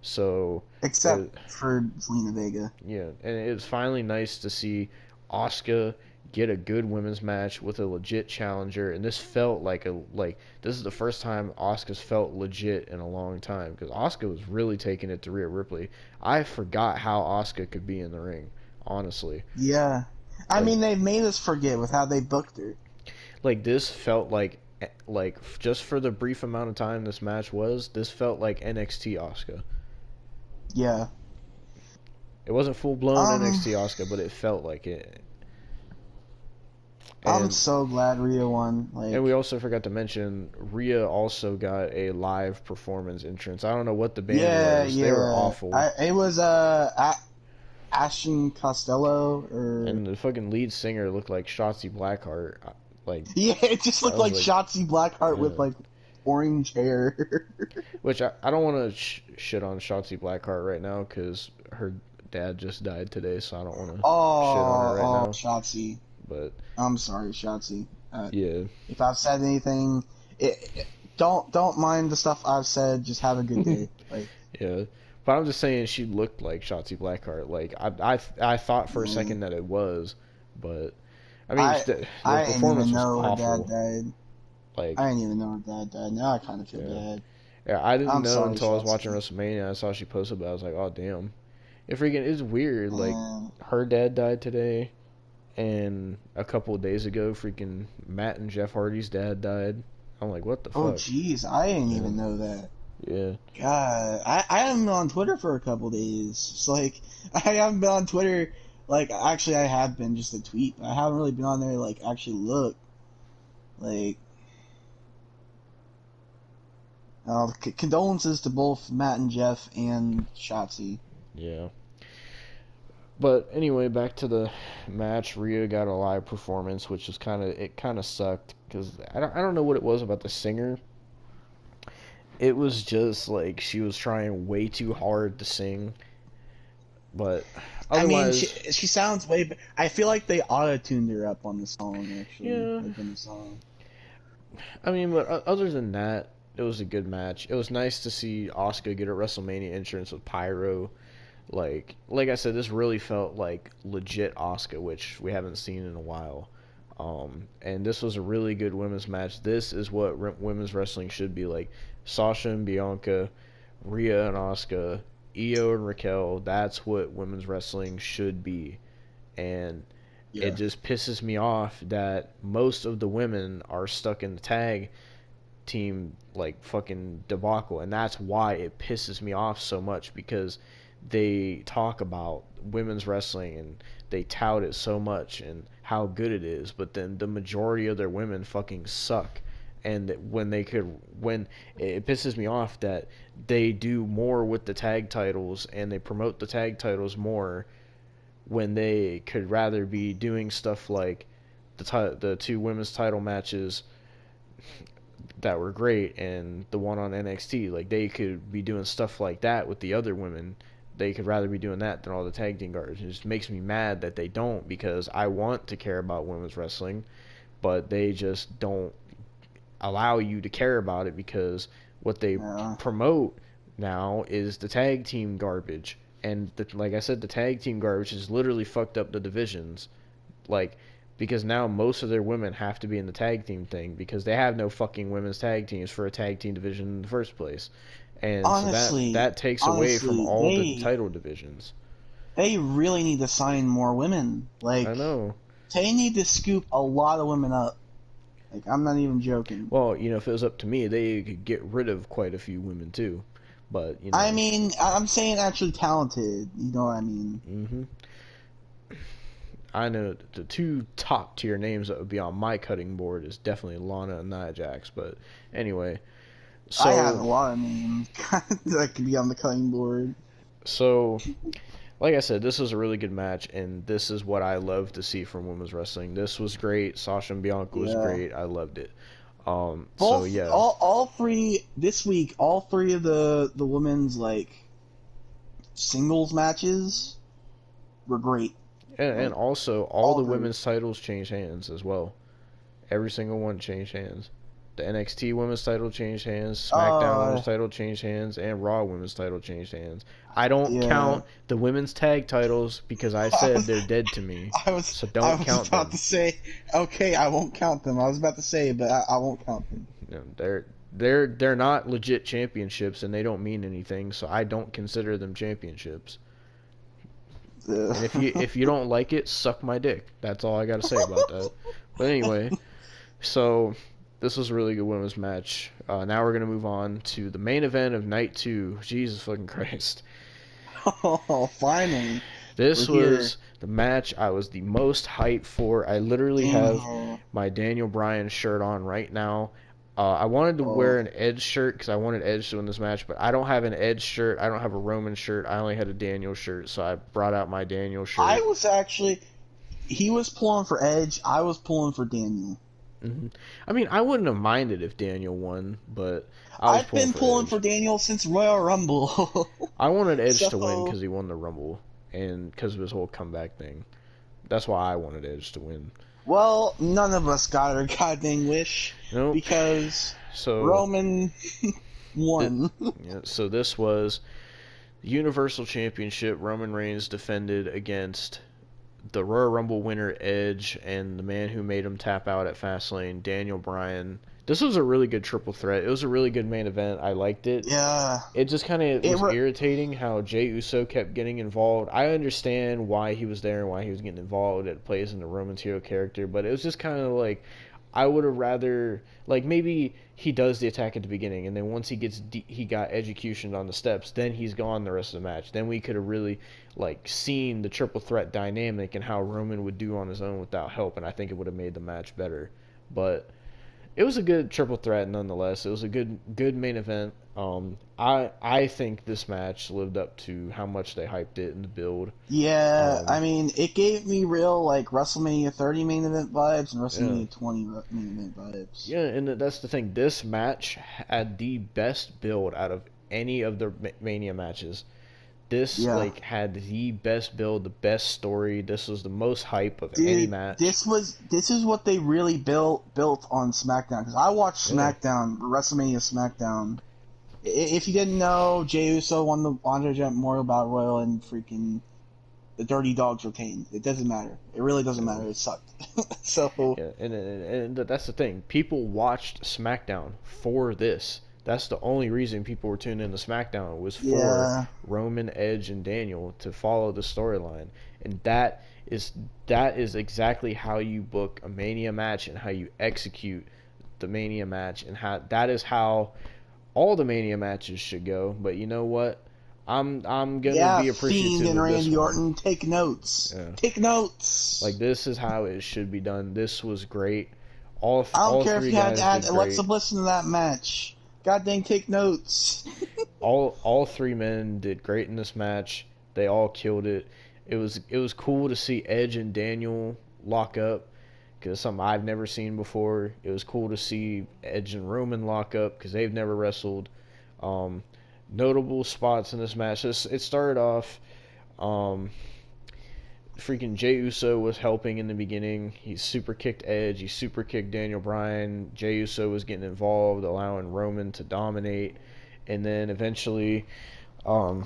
Speaker 1: So,
Speaker 2: Except
Speaker 1: it,
Speaker 2: for Zelina Vega.
Speaker 1: yeah, and it was finally nice to see Asuka get a good women's match with a legit challenger, and this felt like this is the first time Asuka's felt legit in a long time because Asuka was really taking it to Rhea Ripley. I forgot how Asuka could be in the ring, honestly.
Speaker 2: Yeah. I
Speaker 1: Like
Speaker 2: mean, they've made us forget with how they booked her.
Speaker 1: like this felt like just for the brief amount of time this match was, this felt like NXT Asuka.
Speaker 2: Yeah.
Speaker 1: It wasn't full blown
Speaker 2: Um,
Speaker 1: NXT Asuka, but it felt like it.
Speaker 2: I'm
Speaker 1: And
Speaker 2: so glad Rhea won.
Speaker 1: And we
Speaker 2: Like,
Speaker 1: also forgot to mention Rhea also got a live performance entrance. I don't know what the band
Speaker 2: yeah,
Speaker 1: was. They were
Speaker 2: yeah.
Speaker 1: awful.
Speaker 2: It was Ashton Costello or
Speaker 1: And the fucking lead singer looked like Shotzi Blackheart. Like
Speaker 2: yeah, it just
Speaker 1: I
Speaker 2: looked
Speaker 1: was
Speaker 2: like
Speaker 1: like,
Speaker 2: Shotzi Blackheart with
Speaker 1: yeah.
Speaker 2: like orange hair.
Speaker 1: Which I don't want to shit on Shotzi Blackheart right now because her dad just died today, so I don't want to shit on her
Speaker 2: Oh,
Speaker 1: right
Speaker 2: oh,
Speaker 1: now.
Speaker 2: Shotzi.
Speaker 1: But
Speaker 2: I'm sorry, Shotzi.
Speaker 1: yeah,
Speaker 2: If I've said anything, don't mind the stuff I've said. Just have a good day. Like,
Speaker 1: yeah. But I'm just saying she looked like Shotzi Blackheart. Like I thought for a
Speaker 2: man,
Speaker 1: second that it was, but I mean
Speaker 2: I
Speaker 1: the
Speaker 2: I didn't
Speaker 1: performance
Speaker 2: even
Speaker 1: was
Speaker 2: know her dad
Speaker 1: awful.
Speaker 2: died.
Speaker 1: Like
Speaker 2: I didn't even know her dad died. Now I kind of feel
Speaker 1: yeah,
Speaker 2: bad.
Speaker 1: yeah. I didn't
Speaker 2: I'm
Speaker 1: know
Speaker 2: sorry,
Speaker 1: until I was watching
Speaker 2: Shotzi.
Speaker 1: WrestleMania. I saw she posted, but I was like, oh damn. It freaking is weird. Like
Speaker 2: Man.
Speaker 1: her dad died today, and a couple of days ago, freaking Matt and Jeff Hardy's dad died. I'm like, what the
Speaker 2: Oh,
Speaker 1: fuck?
Speaker 2: jeez, I didn't
Speaker 1: Yeah,
Speaker 2: even know that.
Speaker 1: yeah.
Speaker 2: God, I haven't been on Twitter for a couple days. It's like I haven't been on Twitter. Like, actually, I have been just a tweet. I haven't really been on there like actually look. Like, condolences to both Matt and Jeff and Shotzi.
Speaker 1: Yeah. But anyway, back to the match. Rhea got a live performance, which was kind of sucked because I don't know what it was about the singer. It was just like she was trying way too hard to sing, but
Speaker 2: I mean,
Speaker 1: otherwise,
Speaker 2: she sounds way. I feel like they auto tuned her up on the song actually,
Speaker 1: yeah.
Speaker 2: like in the song.
Speaker 1: I mean, but other than that, it was a good match. It was nice to see Asuka get a WrestleMania entrance with Pyro. Like I said, this really felt like legit Asuka, which we haven't seen in a while. And this was a really good women's match. This is what women's wrestling should be like. Sasha and Bianca, Rhea and Asuka, Io and Raquel. That's what women's wrestling should be. And it
Speaker 2: Yeah.
Speaker 1: just pisses me off that most of the women are stuck in the tag team like fucking debacle, and that's why it pisses me off so much because they talk about women's wrestling and they tout it so much and how good it is, but then the majority of their women fucking suck. And when it pisses me off that they do more with the tag titles and they promote the tag titles more when they could rather be doing stuff like the two women's title matches that were great and the one on NXT. Like they could be doing stuff like that with the other women. They could rather be doing that than all the tag team guards. It just makes me mad that they don't because I want to care about women's wrestling, but they just don't allow you to care about it, because what they
Speaker 2: Yeah.
Speaker 1: promote now is the tag team garbage. And like I said, the tag team garbage has literally fucked up the divisions. Like, because now most of their women have to be in the tag team thing because they have no fucking women's tag teams for a tag team division in the first place. And so
Speaker 2: Honestly,
Speaker 1: that takes away from
Speaker 2: honestly,
Speaker 1: all the
Speaker 2: they
Speaker 1: title divisions.
Speaker 2: they really need to sign more women.
Speaker 1: I
Speaker 2: Like,
Speaker 1: know.
Speaker 2: they need to scoop a lot of women up. Like, I'm not even joking.
Speaker 1: Well, if it was up to me, they could get rid of quite a few women too. But,
Speaker 2: I mean, I'm saying actually talented. You know what I mean?
Speaker 1: hmm I know the two top tier names that would be on my cutting board is definitely Lana and Nia Jax. But anyway,
Speaker 2: I have a
Speaker 1: so
Speaker 2: lot of names that could be on the cutting board.
Speaker 1: so like I said, this was a really good match, and this is what I love to see from women's wrestling. This was great. Sasha and Bianca was
Speaker 2: Yeah.
Speaker 1: great. I loved it. So
Speaker 2: Both
Speaker 1: yeah,
Speaker 2: all three this week, all three of the women's like singles matches were great.
Speaker 1: and
Speaker 2: Like
Speaker 1: also all
Speaker 2: all
Speaker 1: the
Speaker 2: three.
Speaker 1: women's titles changed hands as well. Every single one changed hands. The NXT women's title changed hands, SmackDown women's
Speaker 2: Uh
Speaker 1: title changed hands, and Raw women's title changed hands. I don't
Speaker 2: yeah.
Speaker 1: count the women's tag titles because I
Speaker 2: I
Speaker 1: said
Speaker 2: was
Speaker 1: they're dead to me.
Speaker 2: I was
Speaker 1: So
Speaker 2: I
Speaker 1: don't
Speaker 2: was
Speaker 1: count
Speaker 2: about to
Speaker 1: them.
Speaker 2: say okay, I won't count them. I was about to say, but I won't count them.
Speaker 1: They're not legit championships and they don't mean anything, so I don't consider them championships. And if you don't like it, suck my dick. That's all I got to say about that. But anyway, so this was a really good women's match. Now we're gonna move on to the main event of night two. Jesus fucking Christ!
Speaker 2: Oh, finally, we're
Speaker 1: This
Speaker 2: here.
Speaker 1: was the match I was the most hyped for. I literally have
Speaker 2: Daniel.
Speaker 1: my Daniel Bryan shirt on right now. I wanted to wear
Speaker 2: Oh,
Speaker 1: an Edge shirt because I wanted Edge to win this match, but I don't have an Edge shirt. I don't have a Roman shirt. I only had a Daniel shirt, so I brought out my Daniel
Speaker 2: I
Speaker 1: shirt.
Speaker 2: was actually he was pulling for Edge. I was pulling for Daniel.
Speaker 1: I mean, I wouldn't have minded if Daniel won, but I was
Speaker 2: I've
Speaker 1: pulling
Speaker 2: been
Speaker 1: for
Speaker 2: pulling for
Speaker 1: Edge.
Speaker 2: Daniel since Royal Rumble.
Speaker 1: I wanted Edge to win
Speaker 2: So
Speaker 1: because he won the Rumble and because of his whole comeback thing. That's why I wanted Edge to win.
Speaker 2: well, none of us got our goddamn wish
Speaker 1: Nope.
Speaker 2: because
Speaker 1: So,
Speaker 2: Roman
Speaker 1: th-
Speaker 2: won.
Speaker 1: yeah, so this was the Universal Championship. Roman Reigns defended against the Royal Rumble winner Edge and the man who made him tap out at Fastlane, Daniel Bryan. This was a really good triple threat. It was a really good main event. I liked it.
Speaker 2: Yeah,
Speaker 1: It just kind of
Speaker 2: it
Speaker 1: was
Speaker 2: re-
Speaker 1: irritating how Jey Uso kept getting involved. I understand why he was there and why he was getting involved. It plays into Roman's hero character, but it was just kind of like I would have rather like maybe he does the attack at the beginning and then once he got execution on the steps, then he's gone the rest of the match. Then we could have really like seen the triple threat dynamic and how Roman would do on his own without help, and I think it would have made the match better. But it was a good triple threat nonetheless. It was a good main event. I think this match lived up to how much they hyped it in the build.
Speaker 2: yeah.
Speaker 1: Um,
Speaker 2: I mean, it gave me real like WrestleMania 30 main event vibes and
Speaker 1: yeah,
Speaker 2: WrestleMania 20 main event vibes.
Speaker 1: yeah, and that's the thing. This match had the best build out of any of the Mania matches. This
Speaker 2: Yeah.
Speaker 1: like had the best build, the best story. This was the most hype of any
Speaker 2: Dude,
Speaker 1: match.
Speaker 2: this is what they really built on SmackDown because I watched
Speaker 1: Yeah,
Speaker 2: SmackDown WrestleMania SmackDown. If you didn't know, Jey Uso won the Andre Giant Memorial Battle Royal and freaking the Dirty Dogs retained. It doesn't matter. It really doesn't
Speaker 1: yeah.
Speaker 2: matter. It sucked. So
Speaker 1: Yeah, and that's the thing. People watched SmackDown for this. That's the only reason people were tuning in to SmackDown was for
Speaker 2: yeah,
Speaker 1: Roman, Edge, and Daniel to follow the storyline, and that is exactly how you book a Mania match and how you execute the Mania match, and how that is how all the Mania matches should go. But you know what? I'm gonna
Speaker 2: yeah.
Speaker 1: be
Speaker 2: Fiend
Speaker 1: appreciative
Speaker 2: and
Speaker 1: of this
Speaker 2: Randy
Speaker 1: one.
Speaker 2: Orton, take notes.
Speaker 1: Yeah.
Speaker 2: Take
Speaker 1: Like
Speaker 2: notes.
Speaker 1: this is how it should be done. This was great.
Speaker 2: I don't
Speaker 1: All
Speaker 2: care if
Speaker 1: three
Speaker 2: you had to
Speaker 1: guys
Speaker 2: add
Speaker 1: did
Speaker 2: Alexa
Speaker 1: great.
Speaker 2: Bliss into that match. God dang, take notes.
Speaker 1: All three men did great in this match. They all killed it. It was cool to see Edge and Daniel lock up because something I've never seen before. It was cool to see Edge and Roman lock up because they've never wrestled. Um, Notable spots in this match. It started off. Um, freaking Jey Uso was helping in the beginning. He super kicked Edge. He super kicked Daniel Bryan. Jey Uso was getting involved, allowing Roman to dominate. And then eventually, um,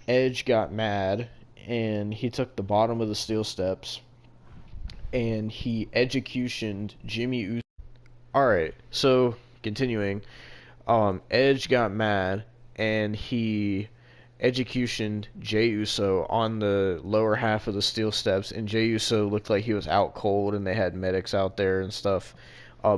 Speaker 1: Edge got mad and he took the bottom of the steel steps and he executioned Jimmy Uso. Alright, so continuing. Edge got mad and he executioned Jey Uso on the lower half of the steel steps, and Jey Uso looked like he was out cold, and they had medics out there and stuff.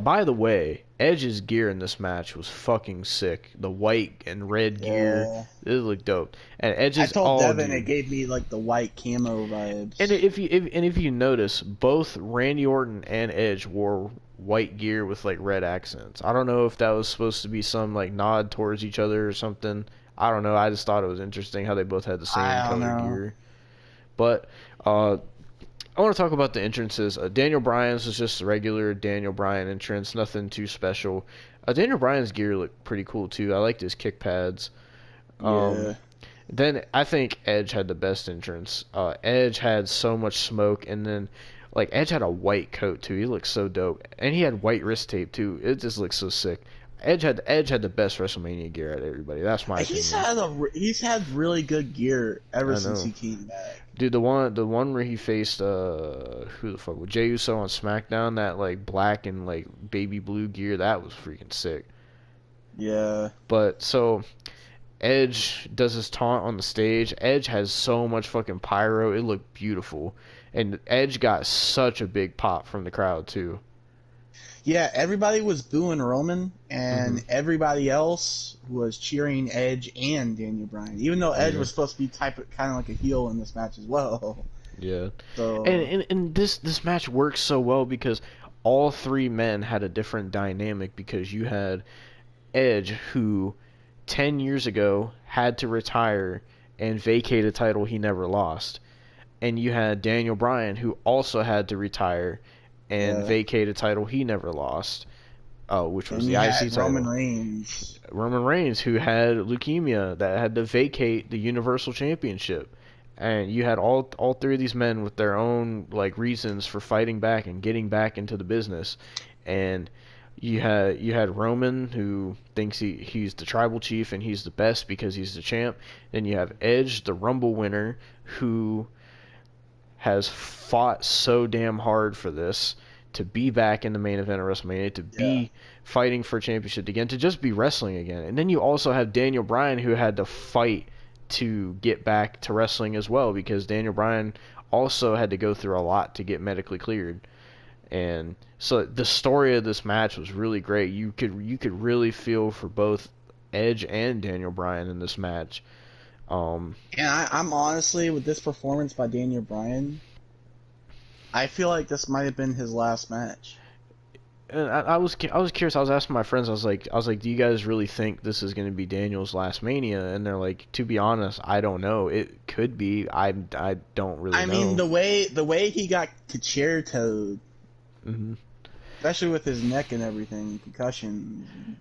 Speaker 1: By the way, Edge's gear in this match was fucking sick. The white and red gear,
Speaker 2: Yeah.
Speaker 1: it looked dope. And
Speaker 2: I
Speaker 1: Edge's
Speaker 2: told
Speaker 1: all
Speaker 2: Devon it
Speaker 1: gear.
Speaker 2: gave me like the white camo
Speaker 1: And
Speaker 2: vibes.
Speaker 1: if you notice, both Randy Orton and Edge wore white gear with like red accents. I don't know if that was supposed to be some like nod towards each other or something. I don't know. I just thought it was interesting how they both had the same
Speaker 2: I don't
Speaker 1: color
Speaker 2: know.
Speaker 1: gear. But I want to talk about the entrances. Daniel Bryan's was just a regular Daniel Bryan entrance, nothing too special. Daniel Bryan's gear looked pretty cool too. I liked his kick pads. Um,
Speaker 2: Yeah.
Speaker 1: then I think Edge had the best entrance. Edge had so much smoke, and then like Edge had a white coat too. He looked so dope, and he had white wrist tape too. It just looked so sick. Edge had the best WrestleMania gear out of everybody. That's my opinion.
Speaker 2: He's had really good gear ever
Speaker 1: I
Speaker 2: since
Speaker 1: know.
Speaker 2: he came back.
Speaker 1: Dude, the one where he faced who the fuck was Jey Uso on SmackDown, that like black and like baby blue gear, that was freaking sick.
Speaker 2: Yeah.
Speaker 1: But so Edge does his taunt on the stage. Edge has so much fucking pyro, it looked beautiful. And Edge got such a big pop from the crowd too.
Speaker 2: Yeah, everybody was booing Roman,
Speaker 1: Mhm.
Speaker 2: and everybody else was cheering Edge and Daniel Bryan. Even though Edge
Speaker 1: Yeah.
Speaker 2: was supposed to be kind of like a heel in this match as well.
Speaker 1: Yeah. And,
Speaker 2: So
Speaker 1: and and this match works so well because all three men had a different dynamic because you had Edge, who 10 years ago had to retire and vacate a title he never lost. And you had Daniel Bryan, who also had to retire and
Speaker 2: yeah,
Speaker 1: vacate a title he never lost, which was
Speaker 2: and
Speaker 1: the
Speaker 2: you
Speaker 1: IC
Speaker 2: had Roman
Speaker 1: title.
Speaker 2: Reigns.
Speaker 1: Roman Reigns, who had leukemia, that had to vacate the Universal Championship. And you had all three of these men with their own like reasons for fighting back and getting back into the business. And you had Roman, who thinks he's the tribal chief and he's the best because he's the champ. Then you have Edge, the Rumble winner, who has fought so damn hard for this, to be back in the main event of WrestleMania, to
Speaker 2: Yeah,
Speaker 1: be fighting for a championship again, to just be wrestling again. And then you also have Daniel Bryan, who had to fight to get back to wrestling as well, because Daniel Bryan also had to go through a lot to get medically cleared. And so the story of this match was really great. You could really feel for both Edge and Daniel Bryan in this match. Um,
Speaker 2: and I'm honestly with this performance by Daniel Bryan, I feel like this might have been his last match.
Speaker 1: and I was curious. I was asking my friends. I was like, do you guys really think this is going to be Daniel's last Mania? And they're like, to be honest, I don't know. It could be. I don't really
Speaker 2: I mean,
Speaker 1: know.
Speaker 2: the way he got chair toed,
Speaker 1: Hmm.
Speaker 2: especially with his neck and everything, concussion.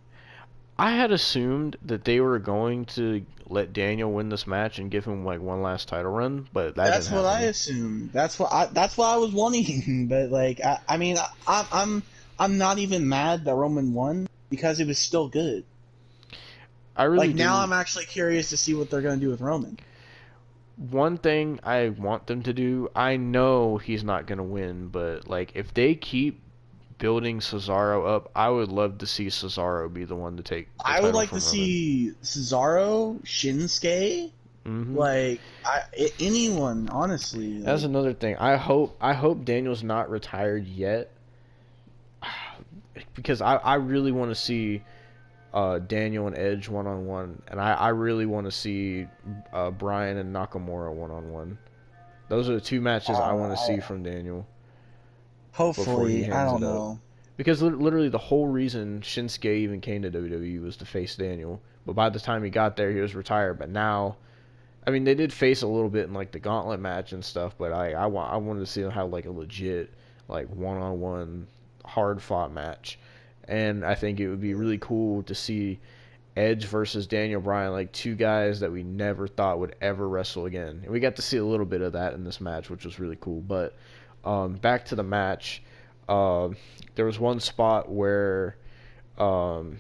Speaker 1: I had assumed that they were going to let Daniel win this match and give him like one last title run, but that didn't
Speaker 2: That's what I
Speaker 1: happen.
Speaker 2: assumed. That's what I was wanting. But like, I mean, I'm not even mad that Roman won because it was still good.
Speaker 1: I really
Speaker 2: Like now,
Speaker 1: do.
Speaker 2: I'm actually curious to see what they're gonna do with Roman.
Speaker 1: One thing I want them to do, I know he's not going to win, but like if they keep building Cesaro up, I would love to see Cesaro be the one to take the
Speaker 2: I would
Speaker 1: title
Speaker 2: like to
Speaker 1: from Roman.
Speaker 2: see Cesaro, Shinsuke,
Speaker 1: Hmm.
Speaker 2: like anyone, honestly.
Speaker 1: That's
Speaker 2: Like
Speaker 1: another thing. I hope Daniel's not retired yet, because I really want to see Daniel and Edge one on one, and I really want to see Bryan and Nakamura one on one. Those are the two matches I want to see from Daniel before he
Speaker 2: hopefully, I
Speaker 1: hangs it
Speaker 2: don't
Speaker 1: up.
Speaker 2: know.
Speaker 1: Because literally the whole reason Shinsuke even came to WWE was to face Daniel. But by the time he got there, he was retired. But now, I mean, they did face a little bit in like the Gauntlet match and stuff. But I wanted to see them have like a legit like one-on-one hard fought match. And I think it would be really cool to see Edge versus Daniel Bryan, like two guys that we never thought would ever wrestle again. And we got to see a little bit of that in this match, which was really cool. But back to the match, uh, there was one spot where um,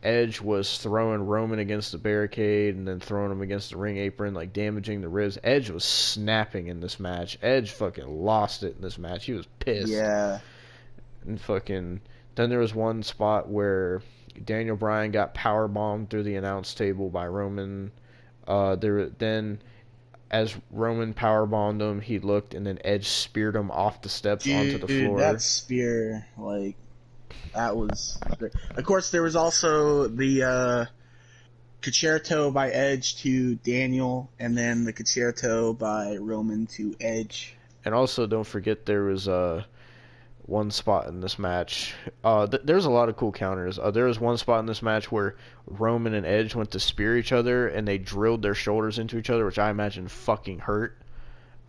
Speaker 1: Edge was throwing Roman against the barricade and then throwing him against the ring apron, like damaging the ribs. Edge was snapping in this match. Edge fucking lost it in this match. He was pissed.
Speaker 2: Yeah.
Speaker 1: And fucking. Then there was one spot where Daniel Bryan got power bombed through the announce table by Roman. Then as Roman power bombed him, he looked and then Edge speared him off the steps onto the
Speaker 2: Dude,
Speaker 1: floor.
Speaker 2: that spear, like, that was great. Of course, there was also the concerto by Edge to Daniel, and then the concerto by Roman to Edge.
Speaker 1: And also, don't forget there was one spot in this match. There's a lot of cool counters. There was one spot in this match where Roman and Edge went to spear each other, and they drilled their shoulders into each other, which I imagine fucking hurt.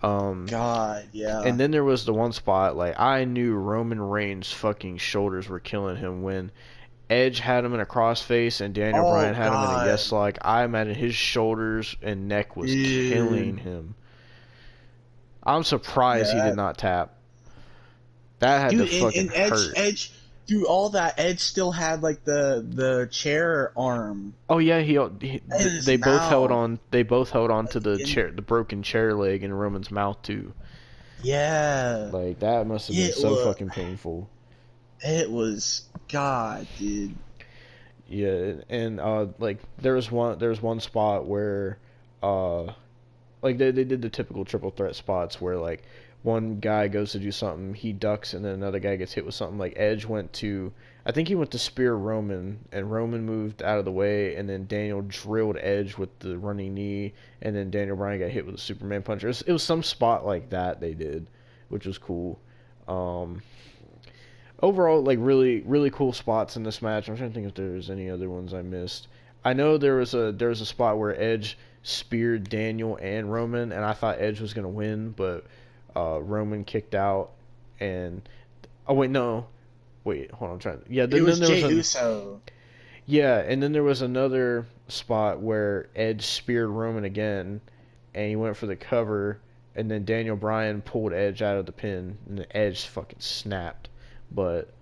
Speaker 2: God, yeah.
Speaker 1: And then there was the one spot, like, I knew Roman Reigns' fucking shoulders were killing him when Edge had him in a crossface and Daniel Bryan had him in a yes lock. I imagine his shoulders and neck was killing him. I'm surprised he did not tap. That had to fucking hurt.
Speaker 2: Edge, through all that, Edge still had like the chair arm.
Speaker 1: Oh yeah, they both held on. They both held on to the chair, the broken chair leg in Roman's mouth too.
Speaker 2: Yeah,
Speaker 1: like that must have been so fucking painful.
Speaker 2: It was, God, dude.
Speaker 1: Yeah, and like there was one spot where like they did the typical triple threat spots where like one guy goes to do something, he ducks, and then another guy gets hit with something. Like Edge went to, I think he went to spear Roman, and Roman moved out of the way, and then Daniel drilled Edge with the running knee, and then Daniel Bryan got hit with a Superman punch. It was some spot like that they did, which was cool. Overall, like really cool spots in this match. I'm trying to think if there's any other ones I missed. I know there was a spot where Edge speared Daniel and Roman, and I thought Edge was gonna win, but Roman kicked out, and hold on, I'm trying. Yeah, then
Speaker 2: it was
Speaker 1: there
Speaker 2: Jey
Speaker 1: was
Speaker 2: Uso.
Speaker 1: Yeah, and then there was another spot where Edge speared Roman again, and he went for the cover, and then Daniel Bryan pulled Edge out of the pin, and the Edge fucking snapped. But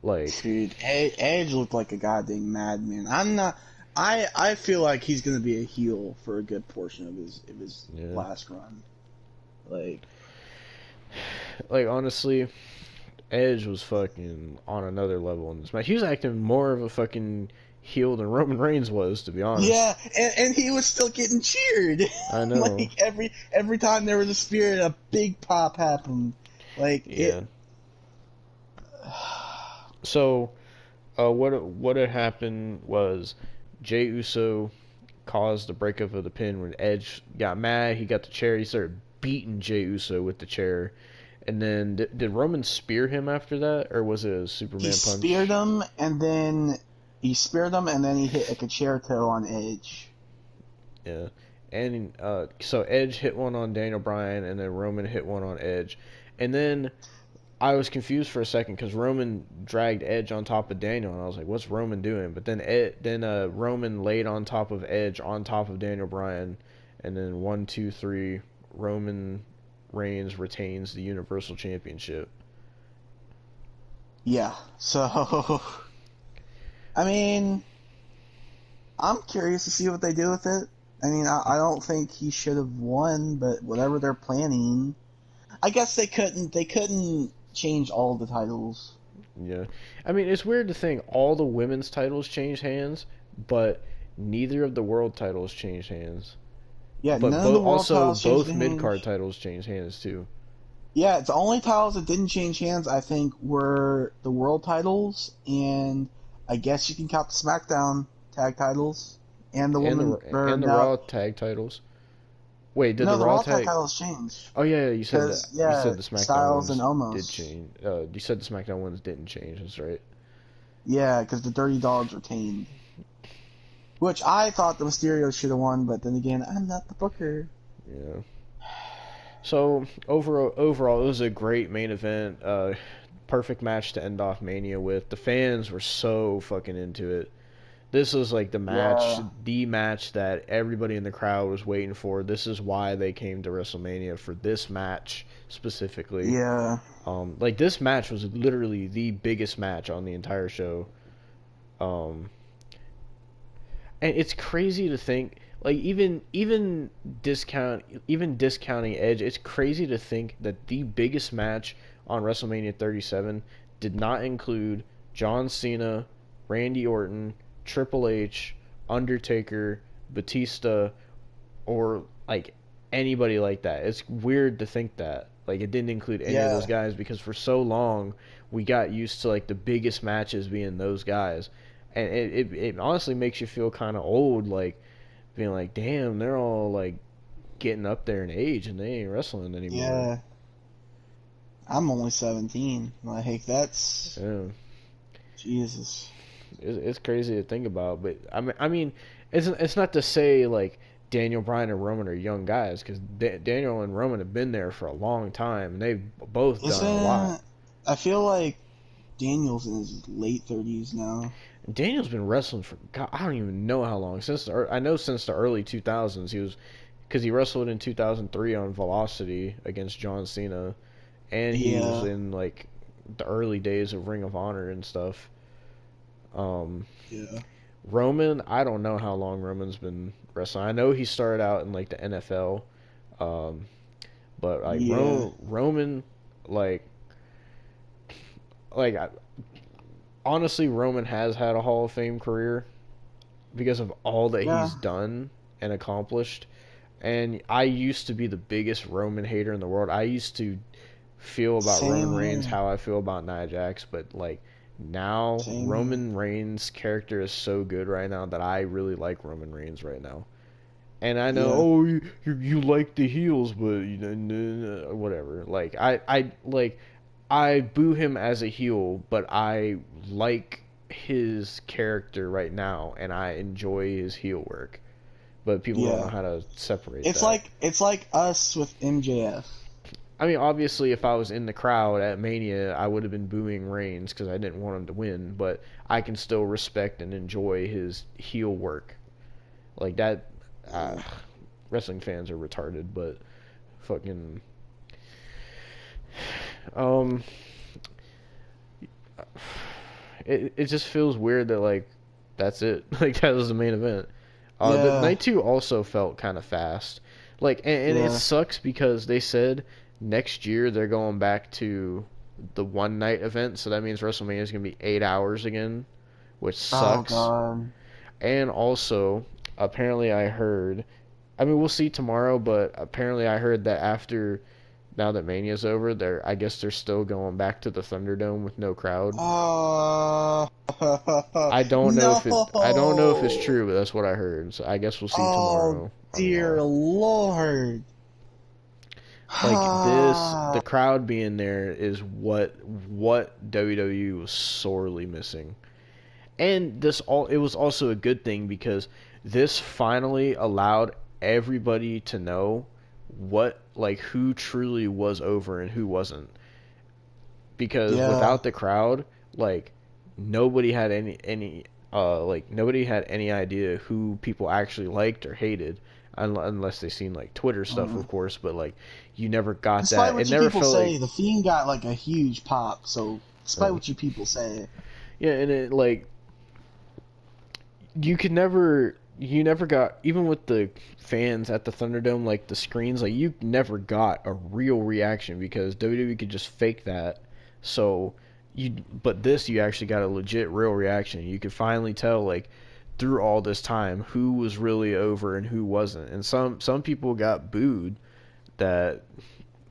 Speaker 1: like,
Speaker 2: dude, Edge looked like a goddamn madman. I feel like he's gonna be a heel for a good portion of his last run.
Speaker 1: Like honestly, Edge was fucking on another level in this match. He was acting more of a fucking heel than Roman Reigns was, to be honest.
Speaker 2: Yeah, and he was still getting cheered.
Speaker 1: I know.
Speaker 2: Like every time there was a spear, a big pop happened. Like
Speaker 1: yeah. So, what had happened was Jey Uso caused the breakup of the pin when Edge got mad. He got the chair. He started beating Jey Uso with the chair. And then did Roman spear him after that, or was it a Superman punch?
Speaker 2: He speared him, and then he hit a concerto on Edge.
Speaker 1: Yeah, and so Edge hit one on Daniel Bryan, and then Roman hit one on Edge, and then I was confused for a second because Roman dragged Edge on top of Daniel, and I was like, "What's Roman doing?" But then Roman laid on top of Edge on top of Daniel Bryan, and then 1, 2, 3, Roman Reigns retains the Universal Championship.
Speaker 2: Yeah, so I mean, I'm curious to see what they do with it. I mean, I don't think he should have won, but whatever they're planning, I guess they couldn't change all the titles.
Speaker 1: Yeah, I mean, it's weird to think all the women's titles changed hands, but neither of the world titles changed hands.
Speaker 2: Yeah,
Speaker 1: but
Speaker 2: none of the world titles
Speaker 1: both mid card titles changed hands too.
Speaker 2: Yeah, the only titles that didn't change hands, I think, were the world titles, and I guess you can count the SmackDown tag titles and the
Speaker 1: Raw tag titles. Wait, did the Raw tag
Speaker 2: titles change?
Speaker 1: Oh yeah, you said that.
Speaker 2: Yeah,
Speaker 1: you said the SmackDown
Speaker 2: Styles
Speaker 1: ones
Speaker 2: and Omos
Speaker 1: did change. You said the SmackDown ones didn't change. That's right.
Speaker 2: Yeah, because the Dirty Dogs retained. Which I thought the Mysterios should have won, but then again, I'm not the booker.
Speaker 1: Yeah. So overall, it was a great main event. Perfect match to end off Mania with. The fans were so fucking into it. This was like
Speaker 2: Yeah.
Speaker 1: the match that everybody in the crowd was waiting for. This is why they came to WrestleMania, for this match specifically.
Speaker 2: Yeah.
Speaker 1: Like this match was literally the biggest match on the entire show. Um, and it's crazy to think, like even discounting Edge, it's crazy to think that the biggest match on WrestleMania 37 did not include John Cena, Randy Orton, Triple H, Undertaker, Batista, or like anybody like that. It's weird to think that like it didn't include any of those
Speaker 2: Yeah.
Speaker 1: guys, because for so long we got used to like the biggest matches being those guys, and it honestly makes you feel kind of old, like being like, damn, they're all like getting up there in age and they ain't wrestling anymore.
Speaker 2: Yeah. I'm only 17. Like, that's
Speaker 1: Yeah,
Speaker 2: Jesus.
Speaker 1: it's crazy to think about, but I mean, it's not to say like Daniel Bryan and Roman are young guys, because Daniel and Roman have been there for a long time and they've both done a lot.
Speaker 2: Isn't I feel like Daniel's in his late 30s now.
Speaker 1: And Daniel's been wrestling for God, I don't even know how long, I know since the early 2000s. He was, because he wrestled in 2003 on Velocity against John Cena, and he was
Speaker 2: Yeah.
Speaker 1: in like the early days of Ring of Honor and stuff. Um,
Speaker 2: Yeah.
Speaker 1: Roman, I don't know how long Roman's been wrestling. I know he started out in like the NFL, um, but like
Speaker 2: Yeah.
Speaker 1: Roman, like like I, honestly, Roman has had a Hall of Fame career because of all that
Speaker 2: Yeah.
Speaker 1: he's done and accomplished. And I used to be the biggest Roman hater in the world. I used to feel about Roman
Speaker 2: Same
Speaker 1: Reigns
Speaker 2: here.
Speaker 1: how I feel about Nia Jax, but like now
Speaker 2: Same here.
Speaker 1: Roman Reigns' character is so good right now that I really like Roman Reigns right now. And I know,
Speaker 2: Yeah.
Speaker 1: oh, you like the heels, but you know, whatever. Like I boo him as a heel, but I like his character right now, and I enjoy his heel work. But people don't know
Speaker 2: Yeah.
Speaker 1: how to separate
Speaker 2: It's
Speaker 1: that.
Speaker 2: like it's like us with MJF.
Speaker 1: I mean, obviously, if I was in the crowd at Mania, I would have been booing Reigns because I didn't want him to win. But I can still respect and enjoy his heel work. Like that, uh,
Speaker 2: Yeah.
Speaker 1: wrestling fans are retarded, but fucking um, it just feels weird that like that's it. Like that was the main event. The
Speaker 2: Yeah.
Speaker 1: night two also felt kind of fast. Like, and it
Speaker 2: Yeah.
Speaker 1: sucks because they said next year they're going back to the one night event, so that means WrestleMania is gonna be 8 hours again, which
Speaker 2: Oh
Speaker 1: sucks.
Speaker 2: God.
Speaker 1: And also, apparently I heard, I mean we'll see tomorrow, but apparently I heard that after, now that Mania's over, I guess they're still going back to the Thunderdome with no crowd.
Speaker 2: Oh
Speaker 1: I don't know if it's
Speaker 2: no.
Speaker 1: true, but that's what I heard. So I guess we'll see
Speaker 2: Oh
Speaker 1: tomorrow on Raw.
Speaker 2: dear Lord.
Speaker 1: Like this, the crowd being there is what WWE was sorely missing. And this all it was also a good thing because this finally allowed everybody to know what, like, who truly was over and who wasn't. Because
Speaker 2: Yeah.
Speaker 1: without the crowd, like, nobody had nobody had any idea who people actually liked or hated, unless they seen like Twitter stuff,
Speaker 2: Mm.
Speaker 1: of course. But like, you never got
Speaker 2: Despite
Speaker 1: that. It
Speaker 2: what you
Speaker 1: never
Speaker 2: people
Speaker 1: felt like,
Speaker 2: say, the Fiend got like a huge pop. So, despite
Speaker 1: uh,
Speaker 2: what you people say,
Speaker 1: yeah, and it like you never got, even with the fans at the Thunderdome, like the screens, like you never got a real reaction because WWE could just fake that. So but this, you actually got a legit real reaction. You could finally tell, like, through all this time who was really over and who wasn't. And some people got booed that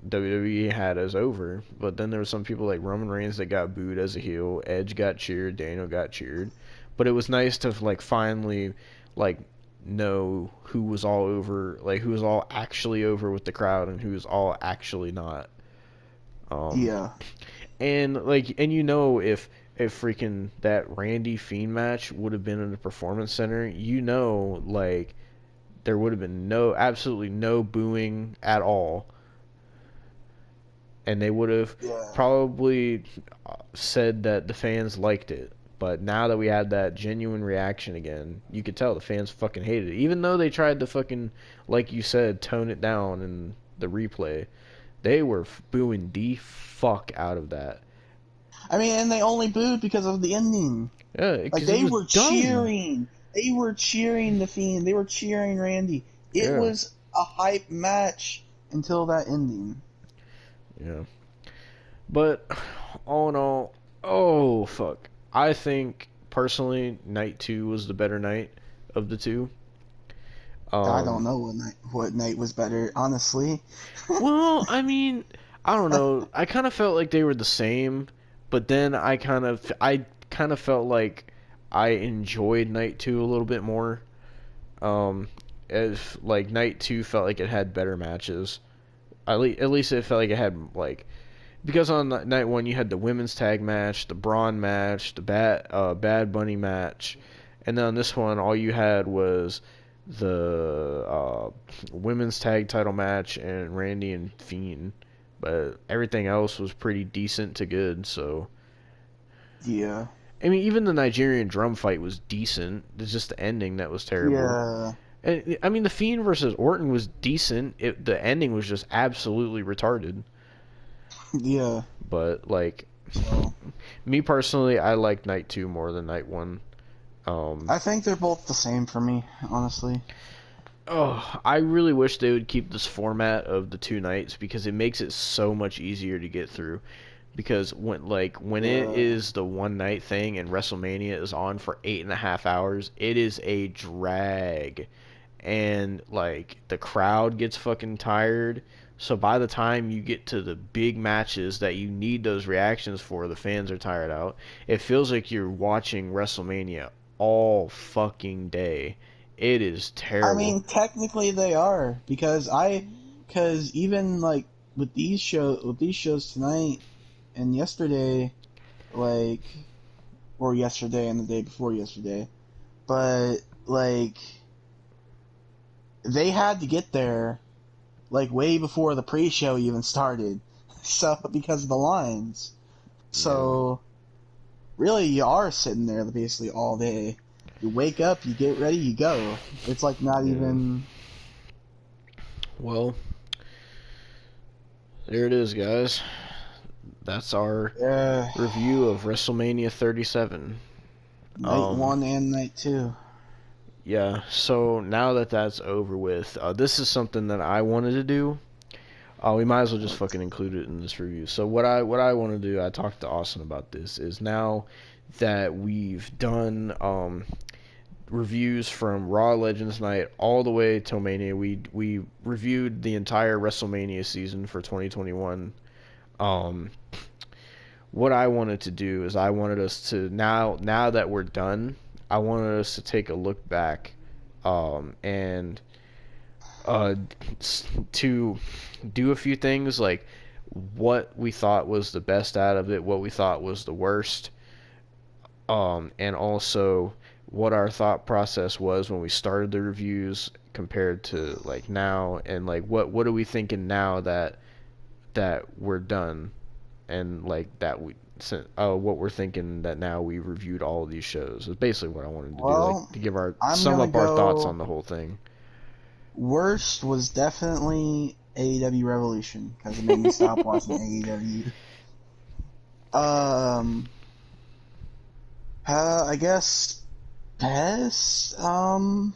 Speaker 1: WWE had as over, but then there were some people like Roman Reigns that got booed as a heel. Edge got cheered, Daniel got cheered. But it was nice to like finally like know who was all over, like who was all actually over with the crowd and who was all actually not. Um,
Speaker 2: yeah,
Speaker 1: and like, and you know, if freaking that Randy Fiend match would have been in the Performance Center, you know, like there would have been absolutely no booing at all, and they would have
Speaker 2: yeah,
Speaker 1: probably said that the fans liked it. But now that we had that genuine reaction again, you could tell the fans fucking hated it. Even though they tried to fucking, like you said, tone it down in the replay, they were booing the fuck out of that.
Speaker 2: I mean, and they only booed because of the ending.
Speaker 1: Yeah,
Speaker 2: Like,
Speaker 1: because it
Speaker 2: they
Speaker 1: was
Speaker 2: were
Speaker 1: dumb.
Speaker 2: cheering. They were cheering The Fiend. They were cheering Randy. It
Speaker 1: Yeah,
Speaker 2: was a hype match until that ending.
Speaker 1: yeah. But all in all, oh fuck. I think personally, night two was the better night of the two.
Speaker 2: I don't
Speaker 1: Um,
Speaker 2: know what night was better, honestly.
Speaker 1: well, I mean, I don't know. I kind of felt like they were the same, but then I kind of felt like I enjoyed night two a little bit more. Um, as like night two felt like it had better matches. At least it felt like it had like because on night one you had the women's tag match, the Braun match, the Bad Bunny match, and then on this one all you had was the women's tag title match and Randy and Fiend, but everything else was pretty decent to good. So
Speaker 2: Yeah.
Speaker 1: I mean, even the Nigerian drum fight was decent. It's just the ending that was terrible.
Speaker 2: Yeah.
Speaker 1: And I mean, the Fiend versus Orton was decent. The ending was just absolutely retarded.
Speaker 2: Yeah.
Speaker 1: But like,
Speaker 2: So,
Speaker 1: me personally, I like night two more than night one. Um,
Speaker 2: I think they're both the same for me, honestly.
Speaker 1: oh, I really wish they would keep this format of the two nights because it makes it so much easier to get through. Because when it
Speaker 2: Yeah.
Speaker 1: is the one night thing and WrestleMania is on for 8.5 hours, it is a drag, and like the crowd gets fucking tired. So by the time you get to the big matches that you need those reactions for, the fans are tired out. It feels like you're watching WrestleMania all fucking day. It is
Speaker 2: I
Speaker 1: terrible.
Speaker 2: mean, technically they are because even like with these shows tonight and yesterday, like, or yesterday and the day before yesterday, but like they had to get there like way before the pre-show even started, so because of the lines.
Speaker 1: Yeah.
Speaker 2: So really, you are sitting there basically all day. You wake up, you get ready, you go. It's like not
Speaker 1: Yeah.
Speaker 2: even.
Speaker 1: Well, there it is, guys. That's our
Speaker 2: Uh,
Speaker 1: review of WrestleMania 37.
Speaker 2: Night
Speaker 1: Um,
Speaker 2: one and night two.
Speaker 1: yeah, so now that that's over with, this is something that I wanted to do. We might as well just fucking include it in this review. So what I want to do, I talked to Austin about this, is now that we've done reviews from Raw Legends Night all the way till Mania, we reviewed the entire WrestleMania season for 2021. Um, what I wanted to do is I wanted us to now that we're done, I wanted us to take a look back, and uh, to do a few things like what we thought was the best out of it, what we thought was the worst, and also what our thought process was when we started the reviews compared to like now, and like what are we thinking now that we're done, and like that we what we're thinking that now we reviewed all of these shows is basically what I wanted to do, like
Speaker 2: Well,
Speaker 1: to give our
Speaker 2: I'm
Speaker 1: sum
Speaker 2: gonna
Speaker 1: up our thoughts on
Speaker 2: go.
Speaker 1: the whole thing.
Speaker 2: Worst was definitely AEW Revolution because it made me stop watching AEW. Um, I guess best.
Speaker 1: I'll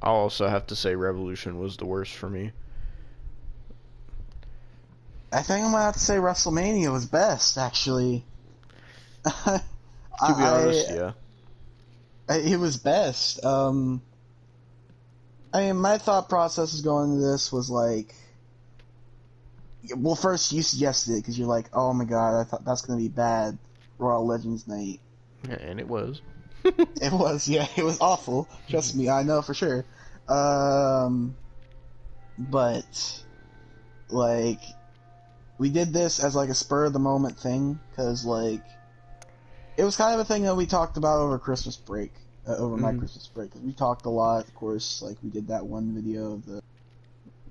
Speaker 1: also have to say Revolution was the worst for me.
Speaker 2: I think I'm gonna have to say WrestleMania was best. Actually, I,
Speaker 1: To be
Speaker 2: I,
Speaker 1: honest, yeah.
Speaker 2: it was best. I mean, my thought process is going into this was like, well, first you suggested it because you're like, oh my god, I thought that's gonna be bad. Raw Legends Night.
Speaker 1: Yeah, and it was.
Speaker 2: It was, yeah, it was awful. Trust me, I know for sure. Um, but like, we did this as like a spur of the moment thing because like it was kind of a thing that we talked about over Christmas break, over my
Speaker 1: Mhm.
Speaker 2: Christmas break. 'Cause we talked a lot, of course. Like we did that one video of the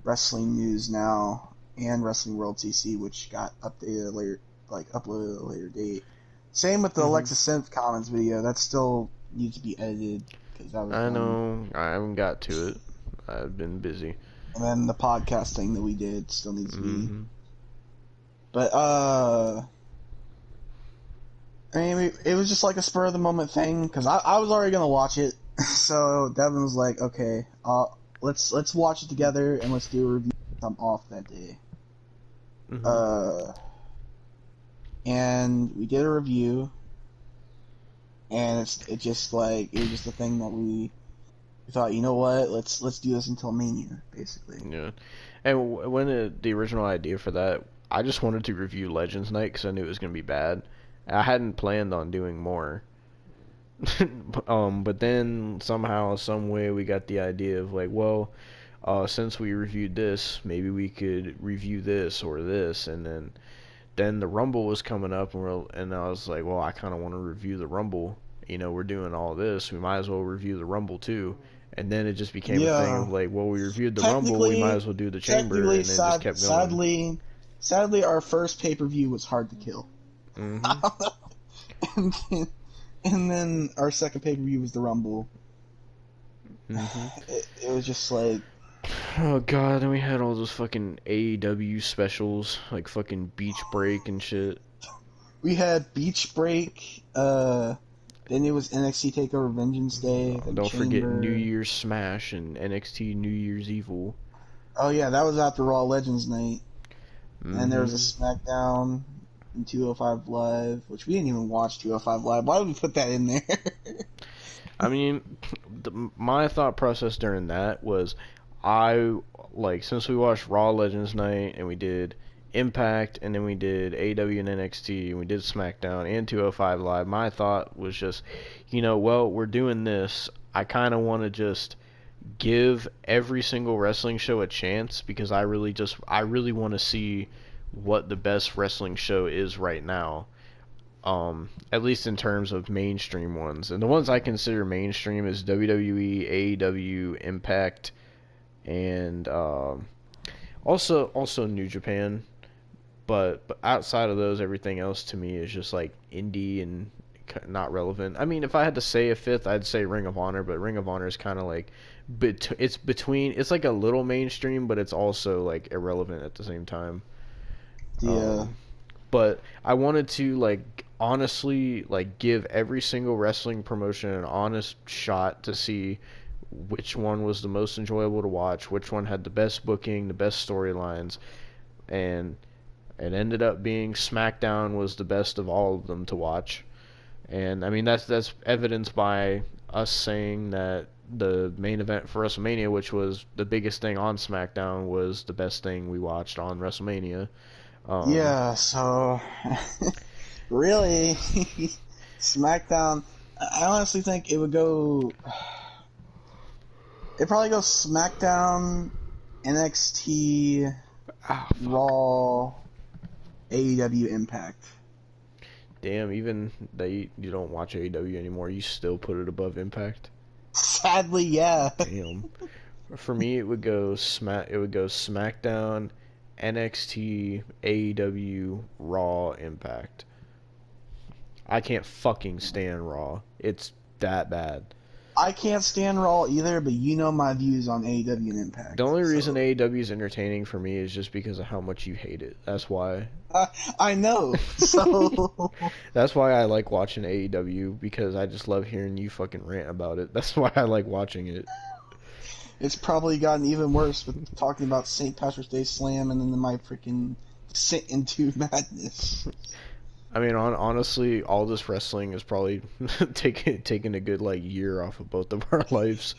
Speaker 2: Wrestling News Now and Wrestling World CC, which got updated later, like uploaded at a later date. Same with the
Speaker 1: Hmm.
Speaker 2: Alexa Synth comments video. That still needs to be edited because that was
Speaker 1: I
Speaker 2: dumb.
Speaker 1: know. I haven't got to it. I've been busy.
Speaker 2: And then the podcast thing that we did still needs to be.
Speaker 1: Hmm.
Speaker 2: But I mean, it was just like a spur of the moment thing because I was already gonna watch it. So Devin was like, "Okay, let's watch it together and let's do a review." I'm off that day.
Speaker 1: Hmm.
Speaker 2: Uh, and we did a review, and it just like it was just a thing that we thought, you know what, let's do this until Mania, basically.
Speaker 1: Yeah. And when the original idea for that, I just wanted to review Legends Night because I knew it was gonna be bad. I hadn't planned on doing more. But then somehow, some way, we got the idea of like, well, since we reviewed this, maybe we could review this or this, and then the Rumble was coming up, and I was like, well, I kind of want to review the Rumble. We're doing all this, we might as well review the Rumble too. And then it just became a thing
Speaker 2: Yeah,
Speaker 1: of like, well, we reviewed the Rumble, we might
Speaker 2: technically,
Speaker 1: as well do the Chamber,
Speaker 2: technically,
Speaker 1: and it just kept going.
Speaker 2: sadly, our first pay per view was hard to kill.
Speaker 1: Hmm.
Speaker 2: and, then, and then our second pay per view was the Rumble.
Speaker 1: Hmm.
Speaker 2: It was just like
Speaker 1: Oh god, then we had all those fucking AEW specials, like fucking Beach Break and shit.
Speaker 2: we had Beach Break. Then it was NXT Takeover Vengeance Day. Then
Speaker 1: Don't forget New
Speaker 2: Chamber.
Speaker 1: Year's Smash and NXT New Year's Evil.
Speaker 2: Oh yeah, that was after Raw Legends Night. And then there was a
Speaker 1: Hmm.
Speaker 2: SmackDown in 205 Live, which we didn't even watch 205 Live. Why would we put that in there?
Speaker 1: I mean, my thought process during that was, I like since we watched Raw Legends Night and we did Impact and then we did AEW and NXT and we did SmackDown and 205 Live. My thought was just, well, we're doing this. I kind of want to just give every single wrestling show a chance because I really want to see what the best wrestling show is right now. At least in terms of mainstream ones. And the ones I consider mainstream is WWE, AEW, Impact, and also New Japan. But outside of those, everything else to me is just like indie and not relevant. I mean, if I had to say a fifth, I'd say Ring of Honor, but Ring of Honor is kind of like it's between. It's like a little mainstream, but it's also like irrelevant at the same time.
Speaker 2: Yeah.
Speaker 1: Um, but I wanted to like honestly like give every single wrestling promotion an honest shot to see which one was the most enjoyable to watch, which one had the best booking, the best storylines, and it ended up being SmackDown was the best of all of them to watch. And I mean that's evidenced by us saying that the main event for WrestleMania, which was the biggest thing on SmackDown, was the best thing we watched on WrestleMania. Um,
Speaker 2: Yeah, so really, SmackDown. I honestly think it would go. It probably goes SmackDown, NXT,
Speaker 1: fuck.
Speaker 2: Raw, AEW, Impact.
Speaker 1: Damn, even that you don't watch AEW anymore, you still put it above Impact.
Speaker 2: Sadly, yeah.
Speaker 1: Damn. For me, it would go SmackDown, NXT, AEW, Raw, Impact. I can't fucking stand Raw. It's that bad.
Speaker 2: I can't stand Raw either, but you know my views on AEW and
Speaker 1: The
Speaker 2: Impact.
Speaker 1: only reason
Speaker 2: So
Speaker 1: AEW is entertaining for me is just because of how much you hate it. That's why.
Speaker 2: I know. So
Speaker 1: That's why I like watching AEW because I just love hearing you fucking rant about it. That's why I like watching it.
Speaker 2: it's probably gotten even worse with talking about St. Patrick's Day Slam and then my freaking descent into madness.
Speaker 1: I mean, honestly, all this wrestling is probably taking a good like year off of both of our lives.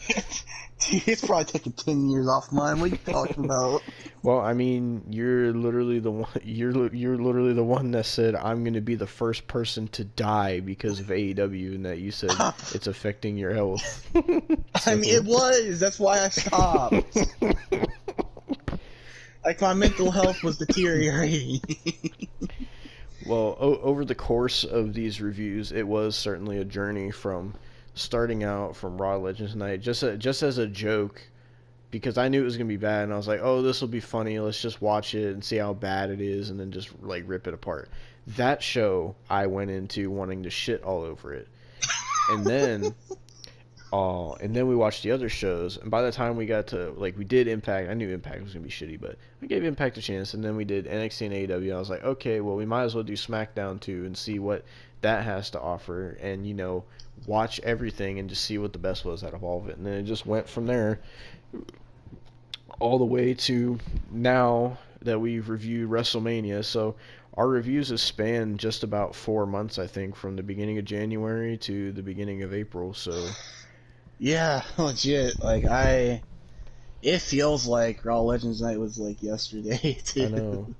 Speaker 2: It's probably taking 10 years off mine. What are you talking about?
Speaker 1: Well, I mean, you're literally the one. You're literally the one that said I'm gonna be the first person to die because of AEW, and that you said it's affecting your health.
Speaker 2: I
Speaker 1: So,
Speaker 2: mean, it was. That's why I stopped. Like, my mental health was deteriorating.
Speaker 1: well, over the course of these reviews, it was certainly a journey from starting out from Raw Legends Night, just as a joke, because I knew it was gonna be bad, and I was like, oh, this will be funny. Let's just watch it and see how bad it is, and then just like rip it apart. That show I went into wanting to shit all over it, and then and then we watched the other shows, and by the time we got to, like, we did Impact, I knew Impact was gonna be shitty, but I gave Impact a chance, and then we did NXT and AEW, and I was like, okay, well, we might as well do SmackDown too and see what that has to offer, and watch everything and just see what the best was out of all of it, and then it just went from there all the way to now that we've reviewed WrestleMania. So our reviews have spanned just about 4 months, I think, from the beginning of January to the beginning of April. So
Speaker 2: Yeah, legit. It feels like Raw Legends Night was like yesterday
Speaker 1: I
Speaker 2: too.
Speaker 1: know,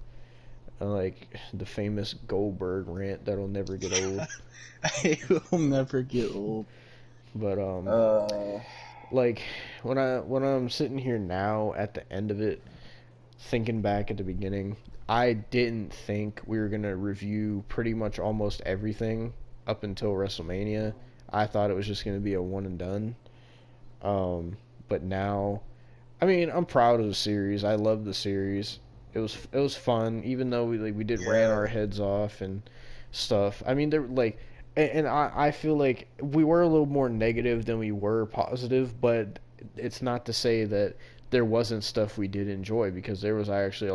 Speaker 1: like the famous Goldberg rant that'll never get old.
Speaker 2: It will never get old.
Speaker 1: But
Speaker 2: Uh,
Speaker 1: like when I'm sitting here now at the end of it, thinking back at the beginning, I didn't think we were gonna review pretty much almost everything up until WrestleMania. I thought it was just gonna be a one and done. But now, I mean, I'm proud of the series. I love the series. It was fun, even though we did ran
Speaker 2: yeah,
Speaker 1: our heads off and stuff. I mean, there like, and I feel like we were a little more negative than we were positive, but it's not to say that there wasn't stuff we did enjoy, because there was actually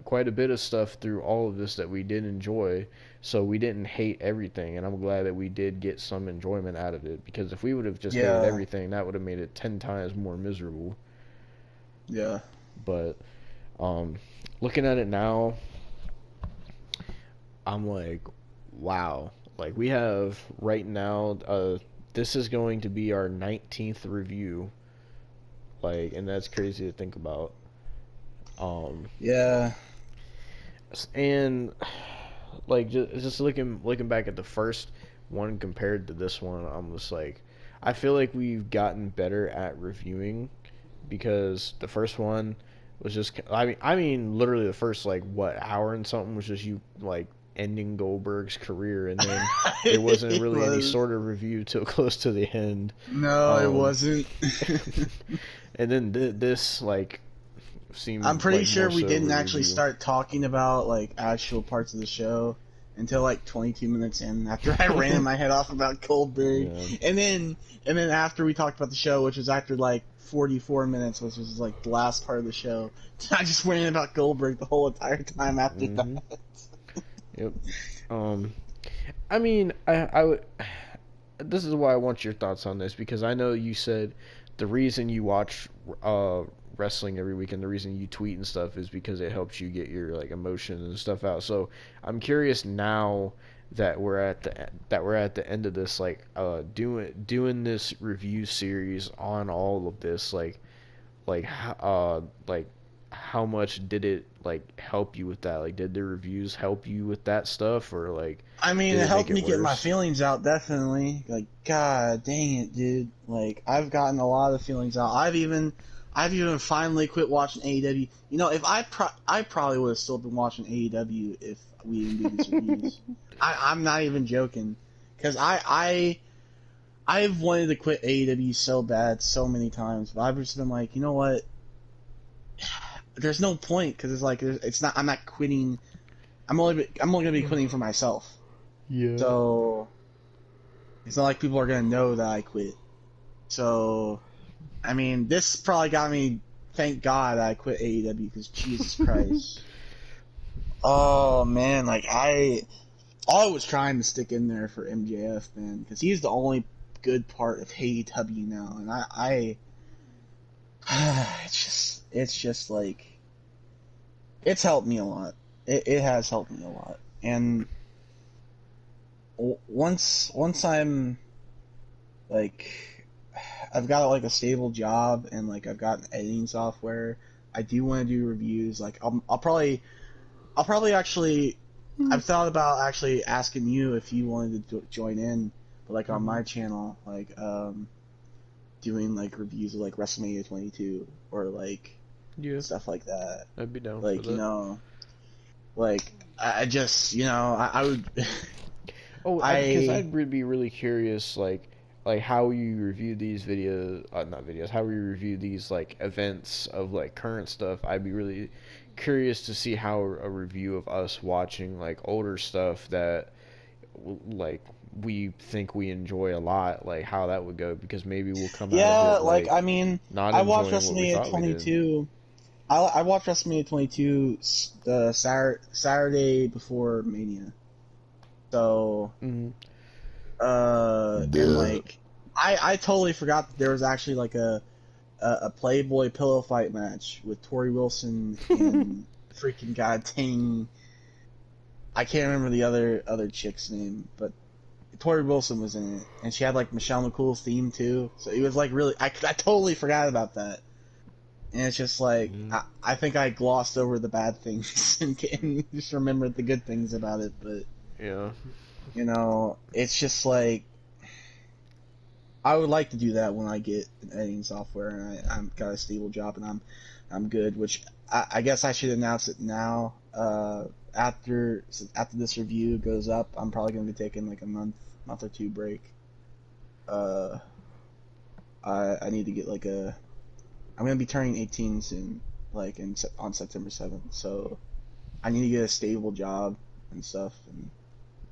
Speaker 1: quite a bit of stuff through all of this that we did enjoy. So we didn't hate everything, and I'm glad that we did get some enjoyment out of it, because if we would have just hated
Speaker 2: yeah,
Speaker 1: everything, that would have made it 10 times more miserable.
Speaker 2: yeah.
Speaker 1: But um, looking at it now, I'm like, wow. Like, we have right now, this is going to be our 19th review. Like, and that's crazy to think about. Um,
Speaker 2: Yeah,
Speaker 1: and like just looking back at the first one compared to this one, I'm just like, I feel like we've gotten better at reviewing, because the first one was just, I mean literally the first, like, what, hour and something was just you, like, ending Goldberg's career, and then there wasn't
Speaker 2: it
Speaker 1: really any
Speaker 2: was.
Speaker 1: sort of review till close to the end.
Speaker 2: No, it
Speaker 1: Um,
Speaker 2: wasn't.
Speaker 1: and then this, like,
Speaker 2: I'm
Speaker 1: seemed
Speaker 2: pretty
Speaker 1: like more
Speaker 2: sure we
Speaker 1: so of a
Speaker 2: didn't actually
Speaker 1: review.
Speaker 2: start talking about like actual parts of the show until like 22 minutes in after I ran my head off about Goldberg,
Speaker 1: Yeah.
Speaker 2: and then after we talked about the show, which was after like 44 minutes, which was like the last part of the show, I just ran about Goldberg the whole entire time after
Speaker 1: Mm-hmm.
Speaker 2: that.
Speaker 1: Yep. Um, I mean, I would. This is why I want your thoughts on this, because I know you said the reason you watch wrestling every week and the reason you tweet and stuff is because it helps you get your, like, emotion and stuff out. So I'm curious now that we're at the end of this, like, doing this review series on all of this, like how much did it, like, help you with that? Like, did the reviews help you with that stuff, or, like,
Speaker 2: I mean,
Speaker 1: did
Speaker 2: it
Speaker 1: it make
Speaker 2: helped
Speaker 1: it
Speaker 2: me get my
Speaker 1: worse?
Speaker 2: feelings out, definitely. Like, god dang it, dude. Like, I've gotten a lot of feelings out. I've even finally quit watching AEW. You know, if I probably would have still been watching AEW if we didn't do these reviews. I'm not even joking, because I've wanted to quit AEW so bad so many times, but I've just been like, you know what? There's no point, because it's like it's not. I'm not quitting. I'm only gonna be quitting for myself.
Speaker 1: Yeah.
Speaker 2: So it's not like people are gonna know that I quit. So I mean, this probably got me. Thank God I quit AEW, because Jesus Christ. Oh man, I was trying to stick in there for MJF, man, because he's the only good part of AEW now, and it's just like it's helped me a lot. It has helped me a lot, and once I'm like I've got like a stable job, and like I've got an editing software. I do want to do reviews. Like I'll probably actually I've thought about actually asking you if you wanted to join in, but like on
Speaker 1: Hmm.
Speaker 2: my channel, like doing like reviews of like WrestleMania 22 or like
Speaker 1: Yeah,
Speaker 2: stuff like that.
Speaker 1: I'd be down for
Speaker 2: Like
Speaker 1: that.
Speaker 2: like I just I would
Speaker 1: Oh, because
Speaker 2: I
Speaker 1: I'd be really curious, like, like how you review these videos, not videos, how we review these like events of like current stuff. I'd be really curious to see how a review of us watching like older stuff that like we think we enjoy a lot, like how that would go, because maybe we'll come out of
Speaker 2: Yeah,
Speaker 1: it
Speaker 2: like I
Speaker 1: like
Speaker 2: mean,
Speaker 1: not
Speaker 2: I watched
Speaker 1: enjoying what we
Speaker 2: WrestleMania
Speaker 1: thought we did.
Speaker 2: 22. I watched WrestleMania 22 the Saturday before Mania. So,
Speaker 1: Mm-hmm.
Speaker 2: and
Speaker 1: Duh.
Speaker 2: like, I totally forgot that there was actually like a Playboy pillow fight match with Tori Wilson and freaking god dang, I can't remember the other chick's name, but Tori Wilson was in it, and she had like Michelle McCool's theme too. So it was like really, I totally forgot about that. And it's just like
Speaker 1: Mm-hmm.
Speaker 2: I think I glossed over the bad things and just remembered the good things about it. But
Speaker 1: Yeah.
Speaker 2: it's just like I would like to do that when I get an editing software and I'm got a stable job and I'm good. Which I guess I should announce it now. After this review goes up, I'm probably gonna be taking like a month or two break. Uh, I need to get like a. I'm gonna be turning 18 soon, like on September 7th. So I need to get a stable job and stuff and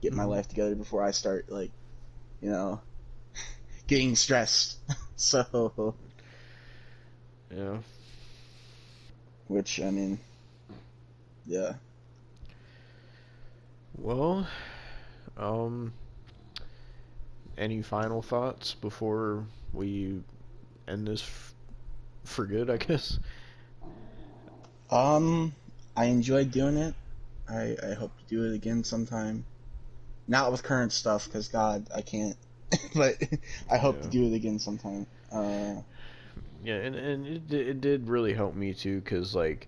Speaker 2: get my
Speaker 1: Mm-hmm.
Speaker 2: life together before I start like you know getting stressed. So,
Speaker 1: Yeah.
Speaker 2: which I mean, yeah.
Speaker 1: Well, um, any final thoughts before we end this for good, I guess?
Speaker 2: Um, I enjoyed doing it. I hope to do it again sometime. Not with current stuff, because God, I can't. But I hope to
Speaker 1: Yeah.
Speaker 2: do it again sometime.
Speaker 1: Yeah, and it did really help me too, cause like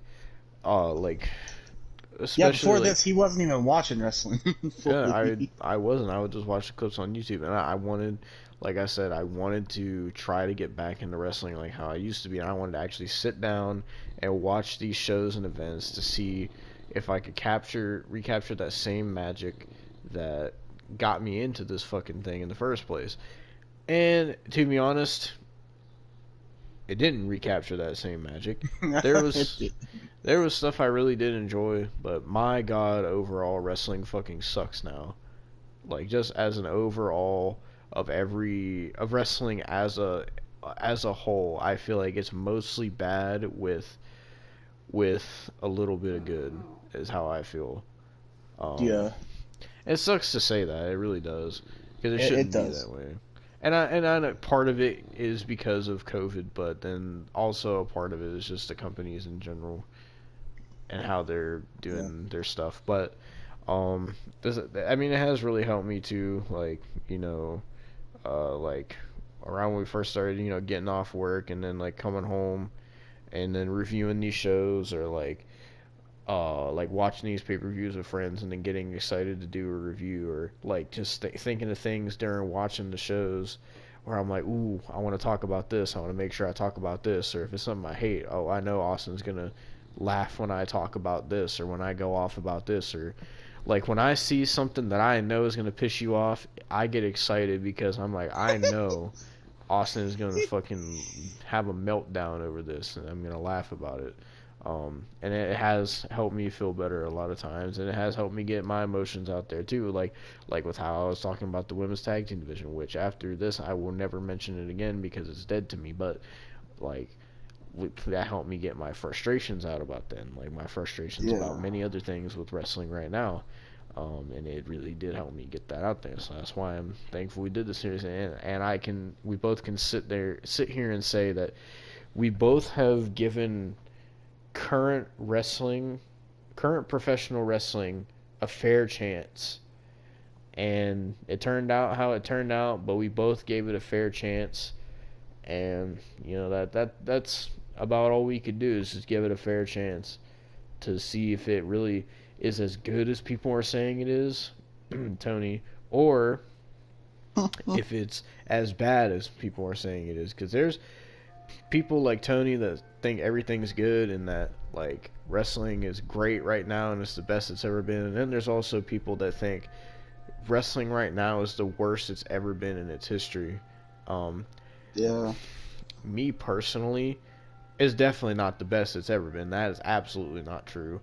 Speaker 2: Yeah,
Speaker 1: especially
Speaker 2: before
Speaker 1: like
Speaker 2: this, he wasn't even watching wrestling
Speaker 1: yeah,
Speaker 2: fully.
Speaker 1: I wasn't. I would just watch the clips on YouTube, and I wanted, like I said, I wanted to try to get back into wrestling like how I used to be, and I wanted to actually sit down and watch these shows and events to see if I could recapture that same magic that got me into this fucking thing in the first place. And to be honest, it didn't recapture that same magic. There
Speaker 2: It
Speaker 1: was
Speaker 2: did.
Speaker 1: there was stuff I really did enjoy, but my god, overall wrestling fucking sucks now. Like just as an overall of wrestling as a whole, I feel like it's mostly bad with a little bit of good is how I feel. Um,
Speaker 2: Yeah,
Speaker 1: it sucks to say that, it really does, because it
Speaker 2: it
Speaker 1: shouldn't be
Speaker 2: does.
Speaker 1: that way. And I know part of it is because of COVID, but then also a part of it is just the companies in general and how they're
Speaker 2: Yeah.
Speaker 1: doing their stuff. But I mean, it has really helped me too. Like like around when we first started, getting off work and then like coming home and then reviewing these shows, or like watching these pay-per-views with friends and then getting excited to do a review, or like just thinking of things during watching the shows where I'm like, ooh, I want to talk about this. I want to make sure I talk about this. Or if it's something I hate, oh, I know Austin's gonna laugh when I talk about this or when I go off about this. Or like when I see something that I know is gonna piss you off, I get excited because I'm like, I know Austin is gonna fucking have a meltdown over this, and I'm gonna laugh about it. And it has helped me feel better a lot of times, and it has helped me get my emotions out there too. Like with how I was talking about the women's tag team division, which after this I will never mention it again because it's dead to me. But like that helped me get my frustrations out about then, like my frustrations about
Speaker 2: Yeah.
Speaker 1: many other things with wrestling right now. And it really did help me get that out there. So that's why I'm thankful we did this series, and we both can sit here and say that we both have given current wrestling, current professional wrestling, a fair chance. And it turned out how it turned out, but we both gave it a fair chance. And that's about all we could do, is just give it a fair chance to see if it really is as good as people are saying it is, Tony, or if it's as bad as people are saying it is. Because there's people like Tony that think everything's good and that like wrestling is great right now and it's the best it's ever been. And then there's also people that think wrestling right now is the worst it's ever been in its history. Um,
Speaker 2: Yeah.
Speaker 1: Me personally, is definitely not the best it's ever been. That is absolutely not true.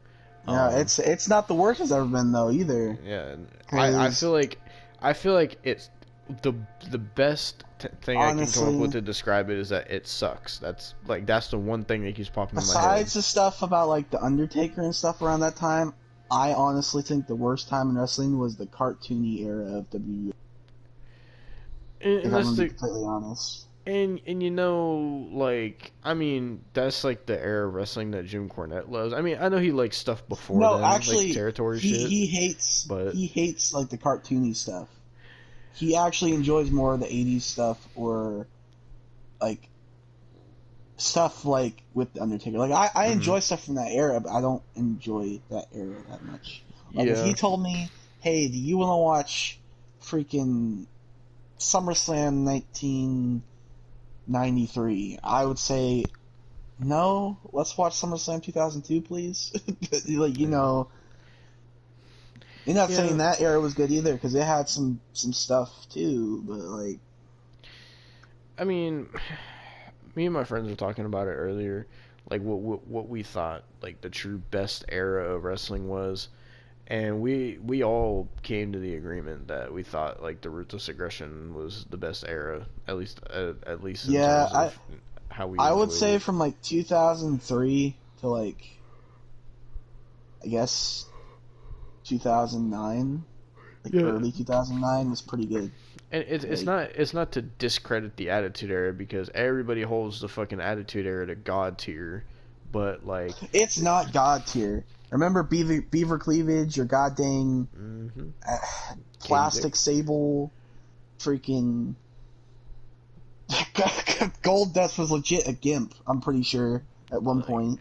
Speaker 2: Yeah,
Speaker 1: Um,
Speaker 2: it's not the worst it's ever been though either.
Speaker 1: yeah, and I
Speaker 2: Cause
Speaker 1: feel like it's the the best thing I can come up with
Speaker 2: honestly,
Speaker 1: to describe it is that it sucks. That's the one thing that keeps popping in my head.
Speaker 2: besides the stuff about like the Undertaker and stuff around that time, I honestly think the worst time in wrestling was the cartoony era of WWE. If
Speaker 1: And
Speaker 2: I'm
Speaker 1: that's
Speaker 2: gonna be
Speaker 1: the
Speaker 2: completely honest.
Speaker 1: and you know, like, I mean, that's like the era of wrestling that Jim Cornette loves. I mean, I know he likes stuff before
Speaker 2: No,
Speaker 1: then, like
Speaker 2: actually,
Speaker 1: territory
Speaker 2: he
Speaker 1: shit,
Speaker 2: he hates
Speaker 1: but
Speaker 2: he hates like the cartoony stuff. He actually enjoys more of the '80s stuff or like stuff like with the Undertaker. Like I
Speaker 1: mhm.
Speaker 2: enjoy stuff from that era, but I don't enjoy that era that much. Like if he
Speaker 1: Yeah.
Speaker 2: told me, "Hey, do you want to watch freaking SummerSlam 1993?" I would say, "No, let's watch SummerSlam 2002, please." Like
Speaker 1: Yeah.
Speaker 2: you're not saying
Speaker 1: Yeah.
Speaker 2: that era was good either because it had some stuff too, but like
Speaker 1: I mean, me and my friends were talking about it earlier, like what we thought like the true best era of wrestling was, and we all came to the agreement that we thought like the ruthless aggression was the best era, at least in
Speaker 2: yeah,
Speaker 1: terms of how we
Speaker 2: I would
Speaker 1: enjoyed
Speaker 2: say
Speaker 1: it.
Speaker 2: from like 2003 to like I guess 2009, like
Speaker 1: Yeah.
Speaker 2: early 2009 was pretty good.
Speaker 1: And
Speaker 2: Like
Speaker 1: it's not to discredit the Attitude Era because everybody holds the fucking Attitude Era to god tier, but like,
Speaker 2: it's not god tier. Remember Beaver Cleavage, your goddamn
Speaker 1: mm-hmm.
Speaker 2: uh,
Speaker 1: Katie Dick.
Speaker 2: plastic sable, freaking Gold Dust was legit a gimp. I'm pretty sure at one
Speaker 1: Like
Speaker 2: point.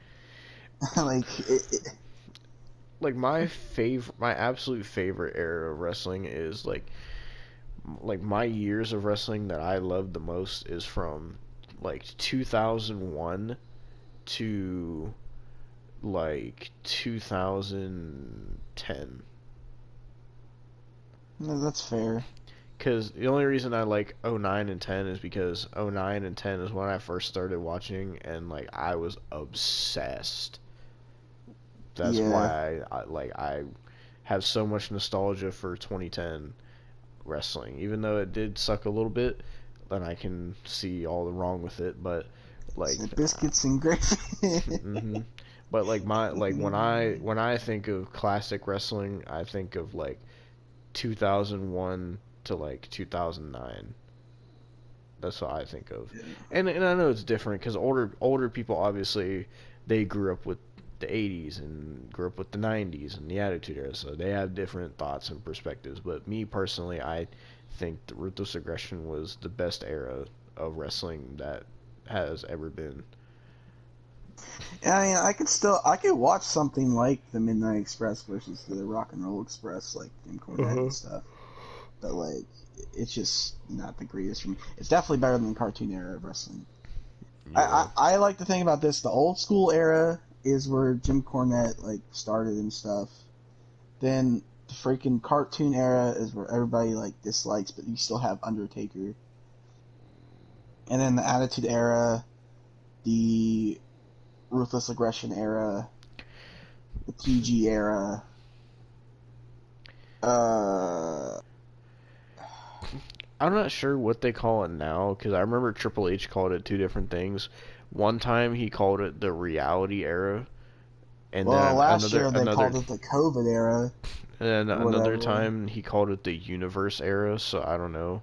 Speaker 2: like
Speaker 1: my absolute favorite era of wrestling is like my years of wrestling that I love the most is from like 2001 to like 2010.
Speaker 2: that's fair.
Speaker 1: Because the only reason I like '09 and 10 is because '09 and 10 is when I first started watching, and like I was obsessed. That's
Speaker 2: Yeah.
Speaker 1: why I have so much nostalgia for 2010 wrestling, even though it did suck a little bit. Then I can see all the wrong with it, but like,
Speaker 2: Biscuits and gravy.
Speaker 1: mm-hmm. But like when I think of classic wrestling, I think of like 2001 to like 2009. That's what I think of, and I know it's different because older people obviously they grew up with the '80s and grew up with the '90s and the Attitude Era, so they have different thoughts and perspectives. But me personally, I think the Ruthless Aggression was the best era of wrestling that has ever been.
Speaker 2: I mean, I could watch something like the Midnight Express versus the Rock and Roll Express, like Jim Cornette and
Speaker 1: Uh-huh.
Speaker 2: stuff. But like, it's just not the greatest for me. It's definitely better than the cartoon era of wrestling.
Speaker 1: Yeah.
Speaker 2: I like to think about this. The old school era is where Jim Cornette like started and stuff. Then the freaking cartoon era is where everybody like dislikes, but you still have Undertaker. And then the Attitude Era, the Ruthless Aggression era, the PG era. Uh,
Speaker 1: I'm not sure what they call it now because I remember Triple H called it two different things. One time he called it the reality era, and
Speaker 2: well,
Speaker 1: then
Speaker 2: last year they called it the COVID era
Speaker 1: and then
Speaker 2: or
Speaker 1: another
Speaker 2: whatever.
Speaker 1: time he called it the universe era. So I don't know,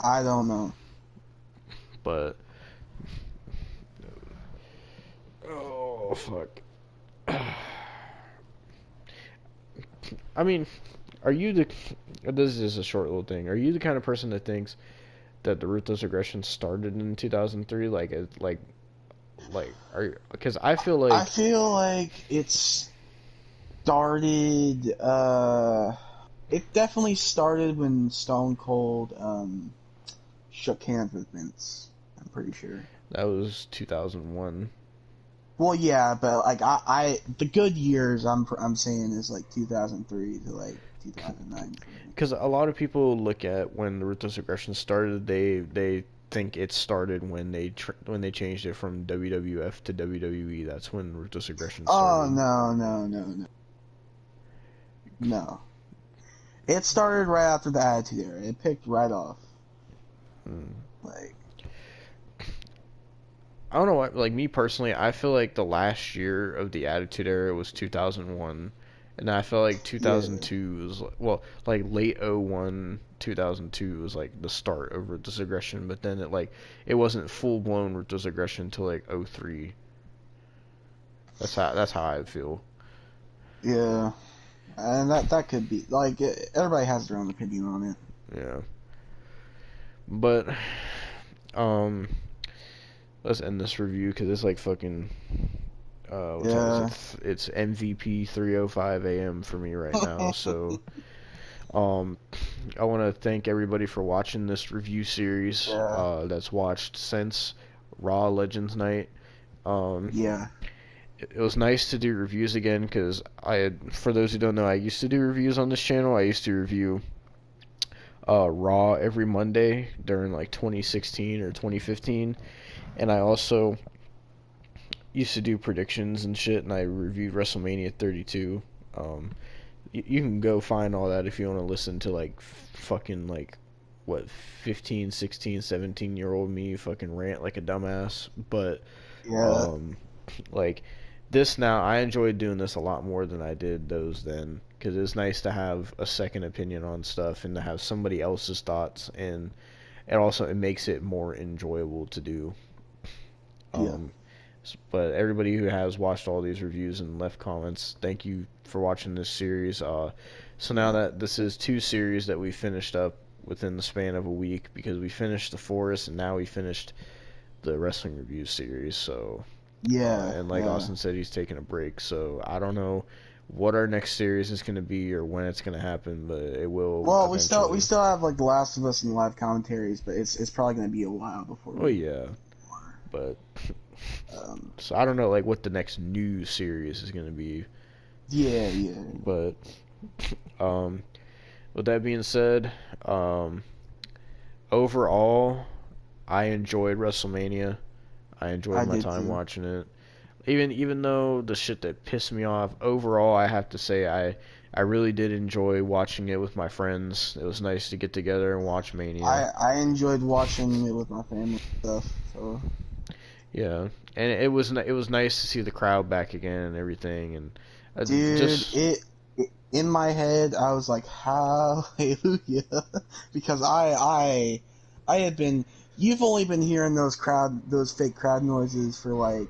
Speaker 2: I don't know.
Speaker 1: but oh fuck. I mean, are you the? This is a short little thing. Are you the kind of person that thinks that the ruthless aggression started in 2003? Like are because I feel
Speaker 2: I
Speaker 1: like
Speaker 2: feel like it's started. It definitely started when Stone Cold shook hands with Vince. I'm pretty sure.
Speaker 1: that was 2001.
Speaker 2: Well, yeah, but like the good years I'm saying is like 2003 to like 2009 for me.
Speaker 1: Because a lot of people look at when the Ruthless Aggression started, they think it started when when they changed it from WWF to WWE. That's when Ruthless Aggression
Speaker 2: Oh
Speaker 1: started.
Speaker 2: no, no, no, no, no. It started right after the Attitude Era. It picked right off.
Speaker 1: Hmm.
Speaker 2: Like,
Speaker 1: I don't know what, like me personally, I feel like the last year of the Attitude Era was 2001, and I feel like
Speaker 2: yeah,
Speaker 1: 2002 was well, like late '01, 2002 was like the start of Ruthless Aggression, but then it wasn't full blown Ruthless Aggression until like '03. That's how I feel.
Speaker 2: yeah, and that could be like everybody has their own opinion on it.
Speaker 1: Yeah. But um let's end this review because it's like fucking what time is it?
Speaker 2: Yeah,
Speaker 1: It's MVP 3:05 a.m. for me right now. So um I want to thank everybody for watching this review series
Speaker 2: yeah,
Speaker 1: that's watched since Raw Legends Night. Um
Speaker 2: yeah.
Speaker 1: it was nice to do reviews again because for those who don't know, I used to do reviews on this channel. I used to review Raw every Monday during like 2016 or 2015, and I also used to do predictions and shit, and I reviewed WrestleMania 32. Um, you can go find all that if you want to listen to like fucking like what 15, 16, 17-year-old me fucking rant like a dumbass, but
Speaker 2: Yeah,
Speaker 1: um like this now I enjoyed doing this a lot more than I did those then because it's nice to have a second opinion on stuff and to have somebody else's thoughts, and it makes it more enjoyable to do.
Speaker 2: yeah,
Speaker 1: um but everybody who has watched all these reviews and left comments, thank you for watching this series. So now
Speaker 2: yeah,
Speaker 1: that this is two series that we finished up within the span of a week, because we finished the Forest and now we finished the wrestling review series. So
Speaker 2: yeah,
Speaker 1: and like
Speaker 2: yeah.
Speaker 1: Austin said, he's taking a break. So I don't know what our next series is going to be or when it's going to happen, but it will
Speaker 2: Well, we
Speaker 1: eventually.
Speaker 2: still have like The Last of Us and live commentaries, but it's probably gonna be a while before
Speaker 1: Oh
Speaker 2: we
Speaker 1: yeah,
Speaker 2: more.
Speaker 1: but
Speaker 2: Um,
Speaker 1: so I don't know like what the next new series is going to be,
Speaker 2: yeah, yeah.
Speaker 1: but um, with that being said, um, overall, I enjoyed WrestleMania. I enjoyed
Speaker 2: I
Speaker 1: my
Speaker 2: did
Speaker 1: time
Speaker 2: too.
Speaker 1: watching it. Even though the shit that pissed me off, overall I have to say I really did enjoy watching it with my friends. It was nice to get together and watch Mania.
Speaker 2: I enjoyed watching it with my family and stuff. So,
Speaker 1: Yeah, and it was nice to see the crowd back again and everything, and
Speaker 2: dude,
Speaker 1: just
Speaker 2: in my head I was like, hallelujah, because I had been. You've only been hearing those fake crowd noises for like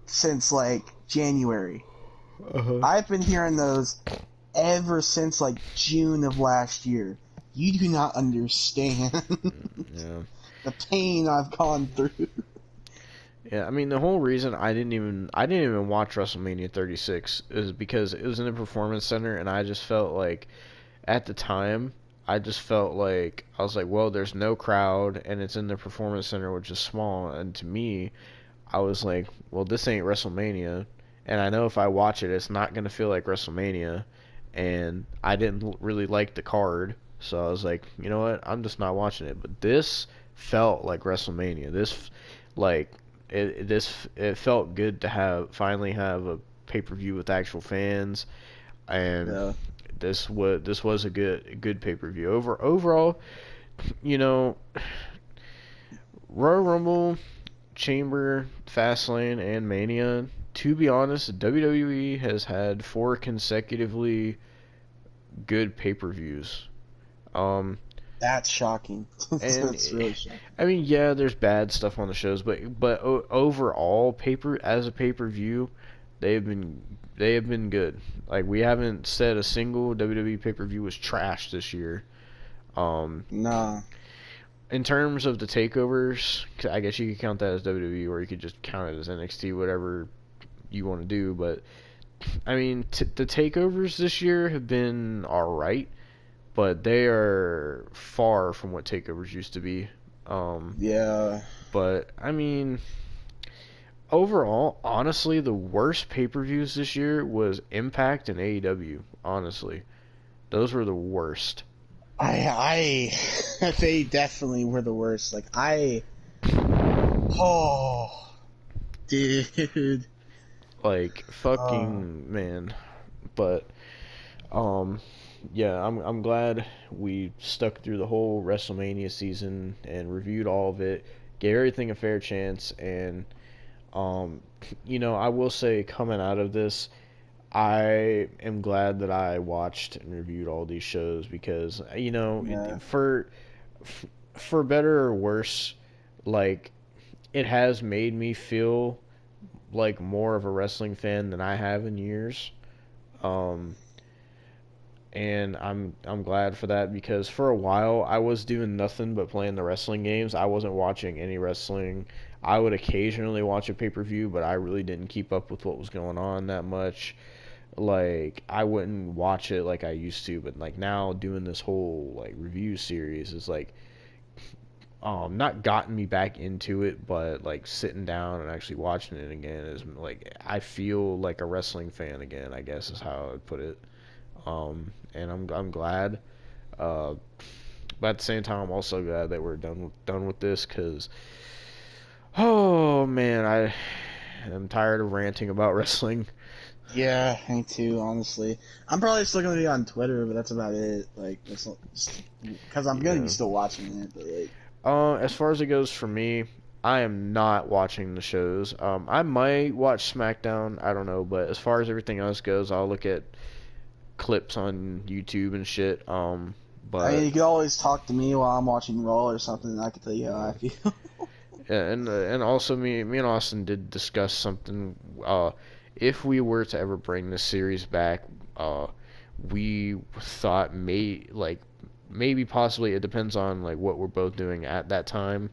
Speaker 2: since like January.
Speaker 1: uh-huh.
Speaker 2: I've been hearing those ever since like June of last year. You do not understand
Speaker 1: Yeah.
Speaker 2: the pain I've gone through.
Speaker 1: Yeah, I mean the whole reason I didn't even watch WrestleMania 36 is because it was in the Performance Center, and I just felt like at the time I just felt like I was like, well, there's no crowd and it's in the Performance Center, which is small, and to me I was like, well, this ain't WrestleMania, and I know if I watch it, it's not gonna feel like WrestleMania, and I didn't really like the card, so I was like, you know what, I'm just not watching it. But this felt like WrestleMania. Like, it felt good to finally have a pay per view with actual fans, and
Speaker 2: Yeah.
Speaker 1: this was a good pay per view. Overall, you know, Royal Rumble, Chamber, Fastlane, and Mania. To be honest, WWE has had four consecutively good pay-per-views. Um,
Speaker 2: That's shocking.
Speaker 1: and
Speaker 2: That's really shocking.
Speaker 1: I mean, yeah, there's bad stuff on the shows, but overall, as a pay-per-view, they have been good. Like we haven't said a single WWE pay-per-view was trash this year. Um,
Speaker 2: Nah.
Speaker 1: in terms of the takeovers, I guess you could count that as WWE, or you could just count it as NXT, whatever you want to do. But I mean, the takeovers this year have been alright, but they are far from what takeovers used to be. Um,
Speaker 2: Yeah.
Speaker 1: but I mean, overall, honestly, the worst pay per views this year was Impact and AEW. Honestly, Those were the worst.
Speaker 2: They definitely were the worst. Like, oh, dude.
Speaker 1: Like fucking man. But yeah, I'm glad we stuck through the whole WrestleMania season and reviewed all of it, gave everything a fair chance, and um, I will say coming out of this, I am glad that I watched and reviewed all these shows because
Speaker 2: Yeah.
Speaker 1: for better or worse, like it has made me feel like more of a wrestling fan than I have in years. Um, and I'm glad for that because for a while I was doing nothing but playing the wrestling games. I wasn't watching any wrestling. I would occasionally watch a pay-per-view, but I really didn't keep up with what was going on that much. Like I wouldn't watch it like I used to, but like now doing this whole like review series is like not gotten me back into it, but like sitting down and actually watching it again is like I feel like a wrestling fan again, I guess is how I would put it. And I'm glad. Uh, but at the same time, I'm also glad that we're done with this because oh man, I am tired of ranting about wrestling.
Speaker 2: Yeah, me too, honestly. I'm probably still gonna be on Twitter, but that's about it. Like, that's because I'm gonna be
Speaker 1: Yeah.
Speaker 2: still watching it, but like,
Speaker 1: As far as it goes for me, I am not watching the shows. I might watch SmackDown. I don't know, but as far as everything else goes, I'll look at clips on YouTube and shit.
Speaker 2: I mean,
Speaker 1: But
Speaker 2: you could always talk to me while I'm watching Raw or something, and I can tell you how I feel.
Speaker 1: yeah, and also me and Austin did discuss something. If we were to ever bring this series back, uh, we thought maybe possibly it depends on like what we're both doing at that time,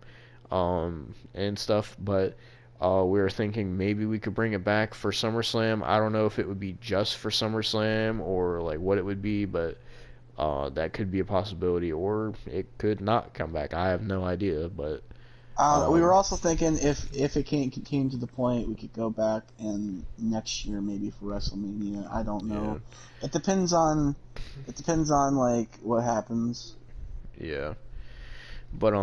Speaker 1: and stuff. But we were thinking maybe we could bring it back for SummerSlam. I don't know if it would be just for SummerSlam or like what it would be, but that could be a possibility, or it could not come back. I have no idea, but
Speaker 2: We were
Speaker 1: um,
Speaker 2: also thinking if it can't continue to the point, we could go back and next year maybe for WrestleMania. I don't
Speaker 1: yeah,
Speaker 2: know. It depends on like what happens.
Speaker 1: yeah. But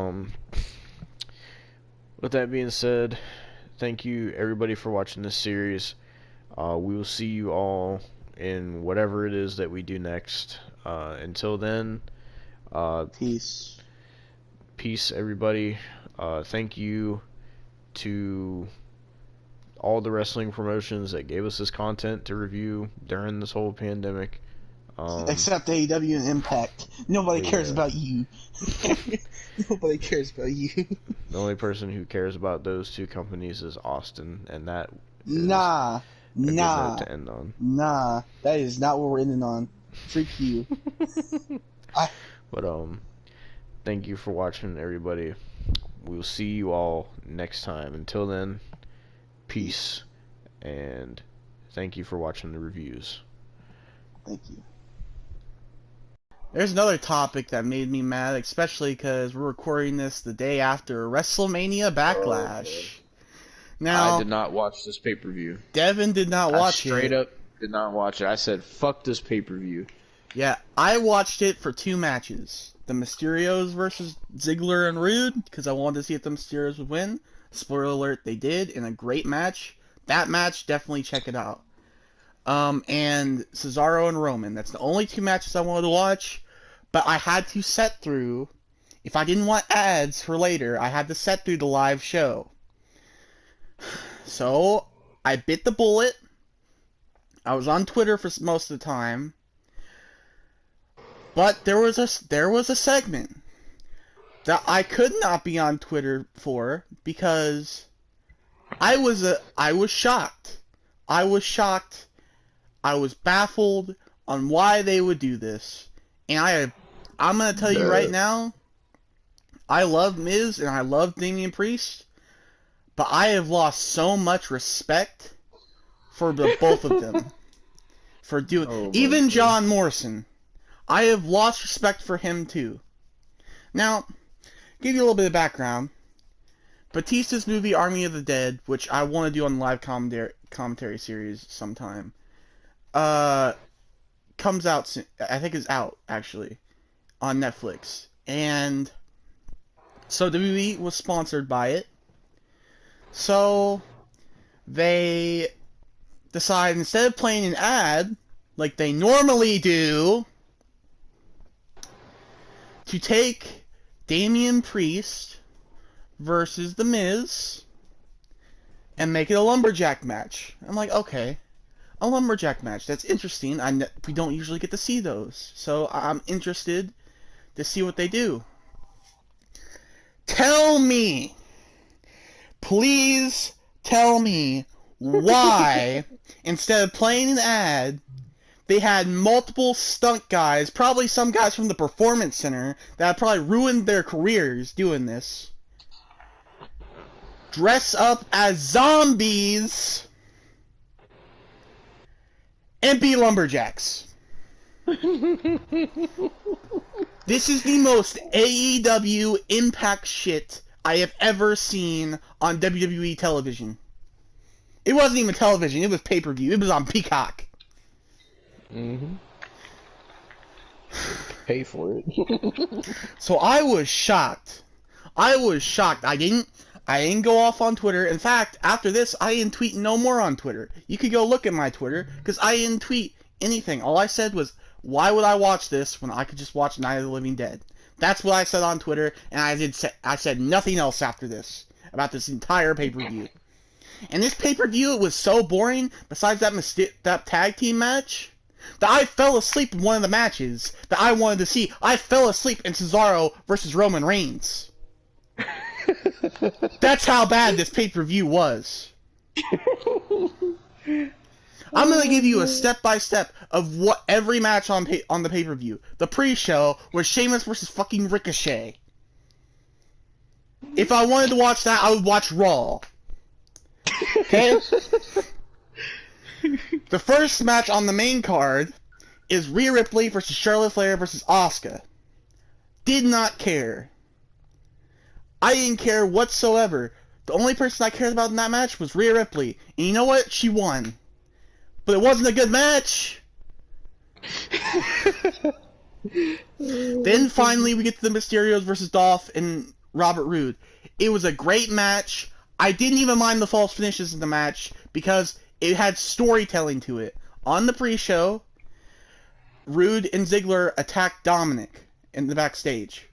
Speaker 1: with that being said, thank you everybody for watching this series. We will see you all in whatever it is that we do next. Until then, uh,
Speaker 2: Peace.
Speaker 1: peace, everybody. Thank you to all the wrestling promotions that gave us this content to review during this whole pandemic. Um,
Speaker 2: Except AEW and Impact. Nobody cares
Speaker 1: yeah,
Speaker 2: about you. Nobody cares about you.
Speaker 1: the only person who cares about those two companies is Austin, and that is
Speaker 2: Nah.
Speaker 1: a good note
Speaker 2: Nah.
Speaker 1: to end on.
Speaker 2: Nah. That is not what we're ending on. Freak you. I
Speaker 1: But thank you for watching, everybody. We'll see you all next time. Until then, peace, and thank you for watching the reviews.
Speaker 2: Thank you. There's another topic that made me mad, especially because we're recording this the day after WrestleMania Backlash.
Speaker 1: I
Speaker 2: Now,
Speaker 1: did not watch this pay-per-view.
Speaker 2: Devin did not
Speaker 1: I
Speaker 2: watch
Speaker 1: straight
Speaker 2: it.
Speaker 1: up did not watch it. I said, fuck this pay-per-view.
Speaker 2: Yeah, I watched it for two matches. The Mysterios versus Ziggler and Rude, because I wanted to see if the Mysterios would win. Spoiler alert, they did, in a great match. That match, definitely check it out. And Cesaro and Roman. That's the only two matches I wanted to watch, but I had to set through, if I didn't want ads for later, I had to set through the live show. So, I bit the bullet. I was on Twitter for most of the time, but there was a segment that I could not be on Twitter for because I was shocked. I was shocked. I was baffled on why they would do this. And I'm going to tell you right now, I love Miz and I love Damian Priest, but I have lost so much respect for the both of them. For doing even John Morrison. I have lost respect for him too. Now, give you a little bit of background. Batista's movie Army of the Dead, which I want to do on the live commentary series sometime, comes out soon. I think it's out actually on Netflix, and so WWE was sponsored by it. So they decide, instead of playing an ad like they normally do, to take Damian Priest versus The Miz and make it a lumberjack match. I'm like, okay, a lumberjack match. That's interesting. We don't usually get to see those, so I'm interested to see what they do. Tell me, please tell me why, instead of playing an ad, they had multiple stunt guys, probably some guys from the Performance Center, that probably ruined their careers doing this, dress up as zombies and be lumberjacks. This is the most AEW Impact shit I have ever seen on WWE television. It wasn't even television, it was pay-per-view. It was on Peacock.
Speaker 1: Mm-hmm. Pay for it.
Speaker 2: So I was shocked. I didn't go off on Twitter. In fact, after this, I didn't tweet no more on Twitter. You could go look at my Twitter, because I didn't tweet anything. All I said was, why would I watch this when I could just watch Night of the Living Dead? That's what I said on Twitter, and I said nothing else after this about this entire pay-per-view. And this pay-per-view, it was so boring, besides that tag team match, that I fell asleep in one of the matches that I wanted to see. I fell asleep in Cesaro versus Roman Reigns. That's how bad this pay-per-view was. I'm gonna give you a step-by-step of what every match on the pay-per-view. The pre-show was Sheamus versus fucking Ricochet. If I wanted to watch that, I would watch Raw. Okay? The first match on the main card is Rhea Ripley versus Charlotte Flair versus Asuka. Did not care. I didn't care whatsoever. The only person I cared about in that match was Rhea Ripley. And you know what? She won. But it wasn't a good match. Then finally we get to the Mysterios versus Dolph and Robert Roode. It was a great match. I didn't even mind the false finishes in the match because it had storytelling to it. On the pre-show, Roode and Ziggler attacked Dominic in the backstage.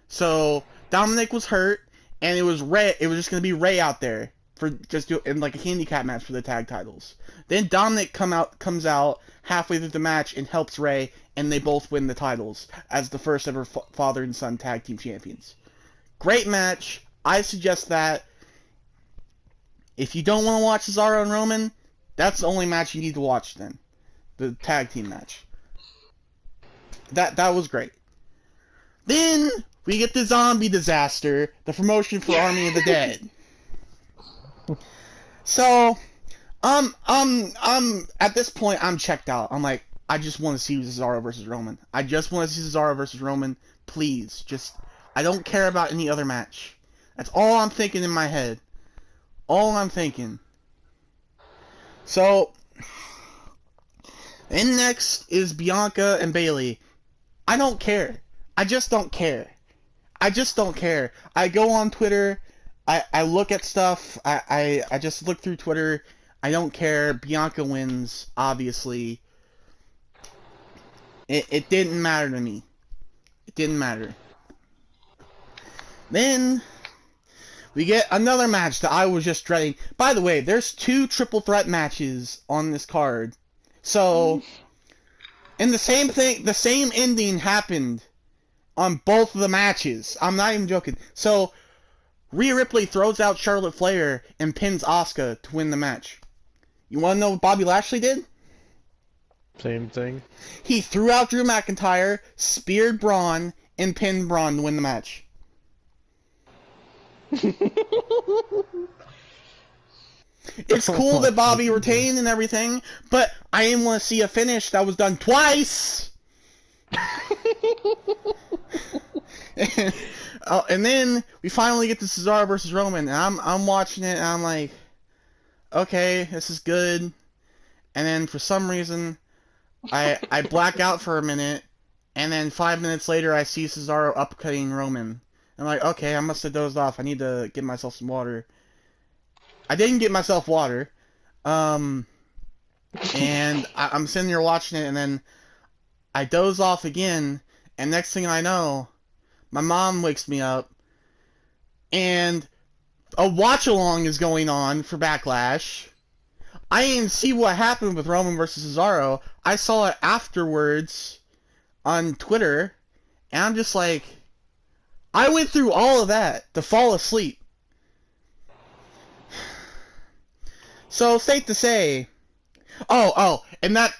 Speaker 2: So Dominic was hurt, and it was Ray. It was just gonna be Ray out there for just in like a handicap match for the tag titles. Then Dominic comes out halfway through the match and helps Ray, and they both win the titles as the first ever father and son tag team champions. Great match. I suggest that. If you don't want to watch Cesaro and Roman, that's the only match you need to watch then. The tag team match. That was great. Then we get the zombie disaster, the promotion for Army of the Dead. So, at this point, I'm checked out. I'm like, I just want to see Cesaro versus Roman. I just want to see Cesaro versus Roman. Please, I don't care about any other match. That's all I'm thinking in my head. All I'm thinking. So, and next is Bianca and Bayley. I don't care. I just don't care. I just don't care. I go on Twitter. I look at stuff. I just look through Twitter. I don't care. Bianca wins, obviously. It didn't matter to me. It didn't matter. Then we get another match that I was just dreading. By the way, there's 2 triple threat matches on this card. So, and the same ending happened on both of the matches. I'm not even joking. So, Rhea Ripley throws out Charlotte Flair and pins Asuka to win the match. You want to know what Bobby Lashley did?
Speaker 1: Same thing.
Speaker 2: He threw out Drew McIntyre, speared Braun, and pinned Braun to win the match. It's cool that Bobby retained and everything, but I didn't want to see a finish that was done twice. And then we finally get to Cesaro versus Roman, and I'm watching it, and I'm like, okay, this is good. And then for some reason, I black out for a minute, and then 5 minutes later I see Cesaro upcutting Roman. I'm like, okay, I must have dozed off. I need to get myself some water. I didn't get myself water. Um, and I'm sitting there watching it, and then I doze off again, and next thing I know, my mom wakes me up, and a watch along is going on for Backlash. I didn't see what happened with Roman versus Cesaro. I saw it afterwards on Twitter, and I'm just like, I went through all of that to fall asleep. So, safe to say, and that,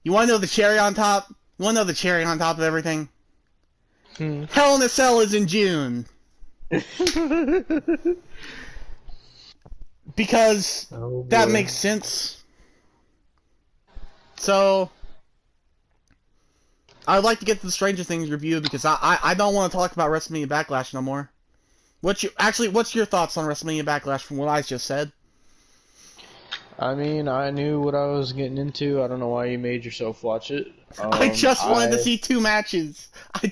Speaker 2: you want to know the cherry on top? You want to know the cherry on top of everything? Hell in a Cell is in June. Because
Speaker 1: Oh
Speaker 2: that
Speaker 1: boy.
Speaker 2: makes sense. So, I'd like to get to the Stranger Things review because I don't want to talk about WrestleMania Backlash no more. What's your thoughts on WrestleMania Backlash from what I just said?
Speaker 1: I mean, I knew what I was getting into. I don't know why you made yourself watch it.
Speaker 2: I just wanted to
Speaker 1: I
Speaker 2: see two matches.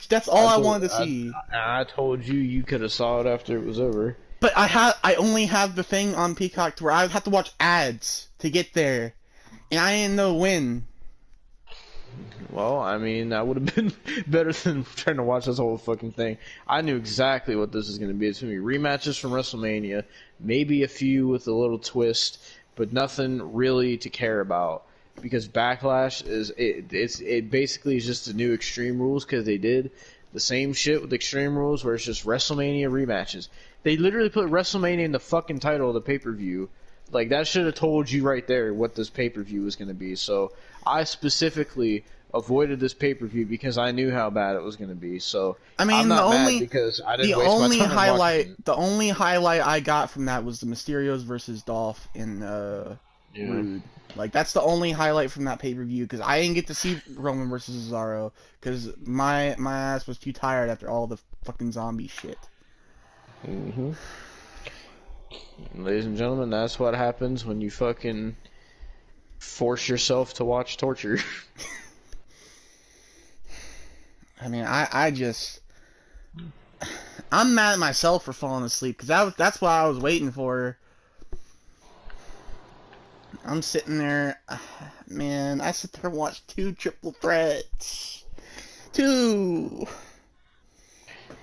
Speaker 2: That's all
Speaker 1: I
Speaker 2: I
Speaker 1: told
Speaker 2: wanted to see.
Speaker 1: I told you you could have saw it after it was over.
Speaker 2: But I only have the thing on Peacock to where I would have to watch ads to get there, and I didn't know when.
Speaker 1: Well, I mean, that would have been better than trying to watch this whole fucking thing. I knew exactly what this is going to be. It's going to be rematches from WrestleMania, maybe a few with a little twist, but nothing really to care about. Because Backlash it basically is just the new Extreme Rules because they did the same shit with Extreme Rules where it's just WrestleMania rematches. They literally put WrestleMania in the fucking title of the pay-per-view. Like, that should have told you right there what this pay-per-view was going to be. So, I specifically avoided this pay-per-view because I knew how bad it was going to be. So,
Speaker 2: I
Speaker 1: I'm
Speaker 2: mean,
Speaker 1: not mad because I didn't waste my time watching it.
Speaker 2: the only highlight I got from that was the Mysterios versus Dolph and
Speaker 1: Yeah.
Speaker 2: Rude. Like that's the only highlight from that pay-per-view because I didn't get to see Roman versus Cesaro because my ass was too tired after all the fucking zombie shit.
Speaker 1: hmm Ladies and gentlemen, that's what happens when you fucking force yourself to watch torture.
Speaker 2: I mean, I'm mad at myself for falling asleep because that's what I was waiting for. I'm sitting there, man. I sit there and watch two triple threats. Two.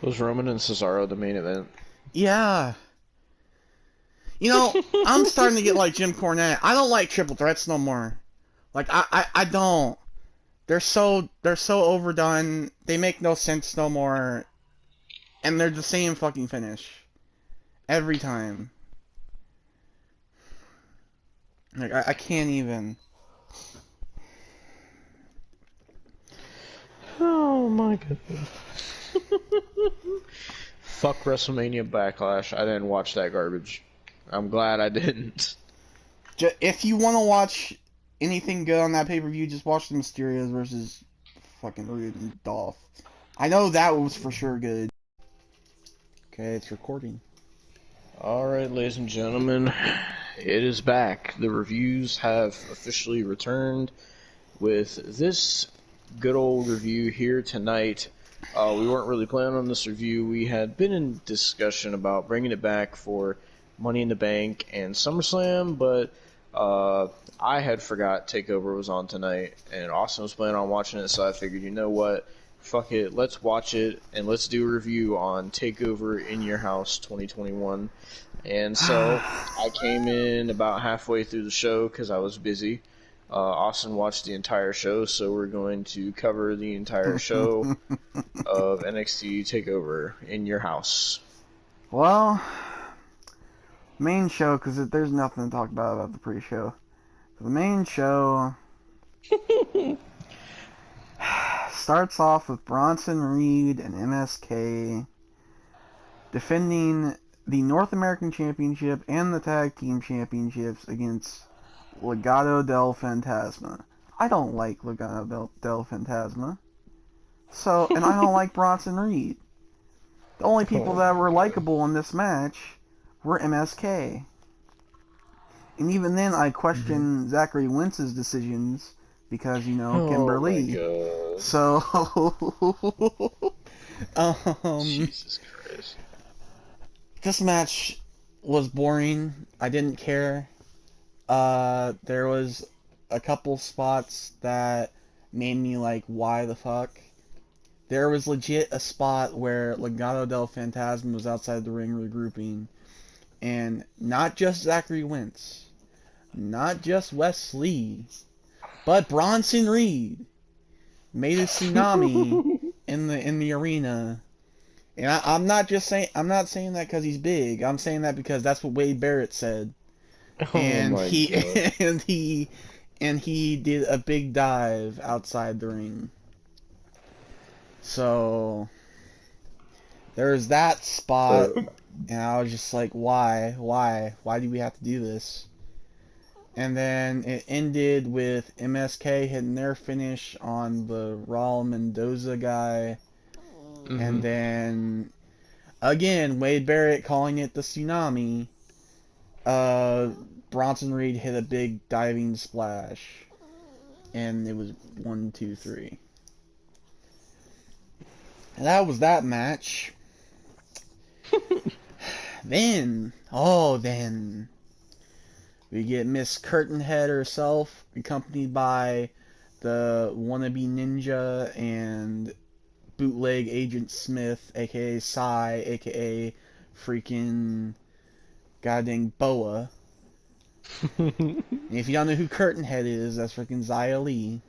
Speaker 1: Was Roman and Cesaro the main event?
Speaker 2: Yeah. You know, I'm starting to get like Jim Cornette. I don't like triple threats no more. Like I don't. They're so overdone. They make no sense no more. And they're the same fucking finish. Every time. Like I can't even.
Speaker 1: Oh my goodness. Fuck WrestleMania Backlash. I didn't watch that garbage. I'm glad I didn't.
Speaker 2: If you want to watch anything good on that pay-per-view, just watch the Mysterios versus fucking Rude and Dolph. I know that was for sure good. Okay, it's recording.
Speaker 1: Alright, ladies and gentlemen, it is back. The reviews have officially returned with this good old review here tonight. We weren't really planning on this review. We had been in discussion about bringing it back for Money in the Bank and SummerSlam, but I had forgot TakeOver was on tonight, and Austin was planning on watching it, so I figured, you know what, fuck it, let's watch it, and let's do a review on TakeOver in Your House 2021. And so I came in about halfway through the show because I was busy. Austin watched the entire show, so we're going to cover the entire show of NXT TakeOver in Your House.
Speaker 2: Well, main show, because there's nothing to talk about the pre-show. The main show starts off with Bronson Reed and MSK defending the North American Championship and the Tag Team Championships against Legado del Fantasma. I don't like Legado del Fantasma. So, and I don't like Bronson Reed. The only people that were likable in this match were MSK. And even then, I question Zachary Wentz's decisions because
Speaker 3: Oh my
Speaker 2: Kimberly.
Speaker 3: god.
Speaker 2: So, um,
Speaker 3: Jesus Christ.
Speaker 2: this match was boring. I didn't care. There was a couple spots that made me like, why the fuck? There was legit a spot where Legado del Fantasma was outside the ring regrouping, and not just Zachary Wentz, not just Wes Lee, but Bronson Reed made a tsunami in the arena. And I'm not saying that because he's big. I'm saying that because that's what Wade Barrett said.
Speaker 3: Oh
Speaker 2: And
Speaker 3: my
Speaker 2: he
Speaker 3: god.
Speaker 2: and he and he did a big dive outside the ring. So there's that spot,
Speaker 3: Uh,
Speaker 2: and I was just like, why do we have to do this? And then it ended with MSK hitting their finish on the Raul Mendoza guy, and
Speaker 1: Mm-hmm.
Speaker 2: then again Wade Barrett calling it the tsunami. Uh, Bronson Reed hit a big diving splash, and it was 1, 2, 3. And that was that match. Then we get Miss Curtainhead herself, accompanied by the wannabe ninja and bootleg Agent Smith, aka Psy, aka freaking goddamn Boa. And if you don't know who Curtainhead is, that's freaking Xia Li.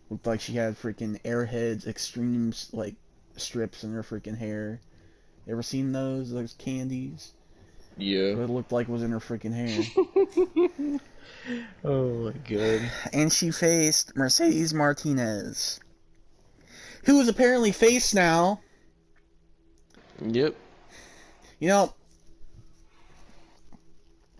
Speaker 2: Looked like she had freaking Airheads Extreme like strips in her freaking hair. You ever seen those candies?
Speaker 3: yeah.
Speaker 2: What it looked like was in her freaking hair.
Speaker 3: Oh my god.
Speaker 2: And she faced Mercedes Martinez, who is apparently face now.
Speaker 3: Yep.
Speaker 2: You know,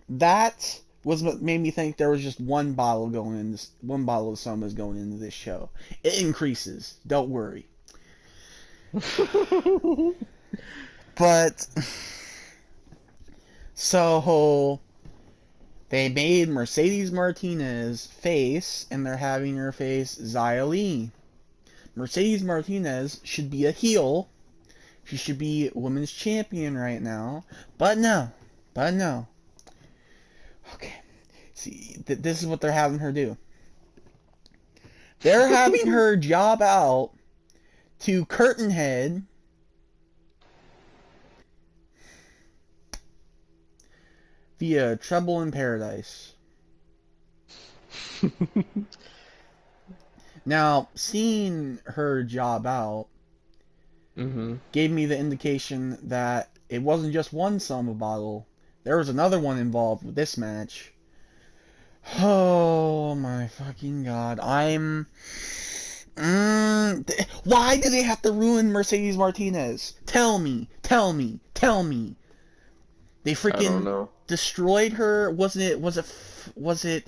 Speaker 2: that was what made me think there was just one bottle going in this, one bottle of Soma's going into this show. It increases. Don't worry. But so they made Mercedes Martinez face, and they're having her face Xia Li. Mercedes Martinez should be a heel. She should be women's champion right now. But no. But no. Okay. See, this is what they're having her do. They're having her job out to Curtainhead via Trouble in Paradise. Now, seeing her job out
Speaker 1: Mm-hmm.
Speaker 2: gave me the indication that it wasn't just one Soma bottle. There was another one involved with this match. Oh my fucking god. Why did they have to ruin Mercedes Martinez? Tell me. They
Speaker 3: I don't
Speaker 2: freaking
Speaker 3: know.
Speaker 2: destroyed her. Was it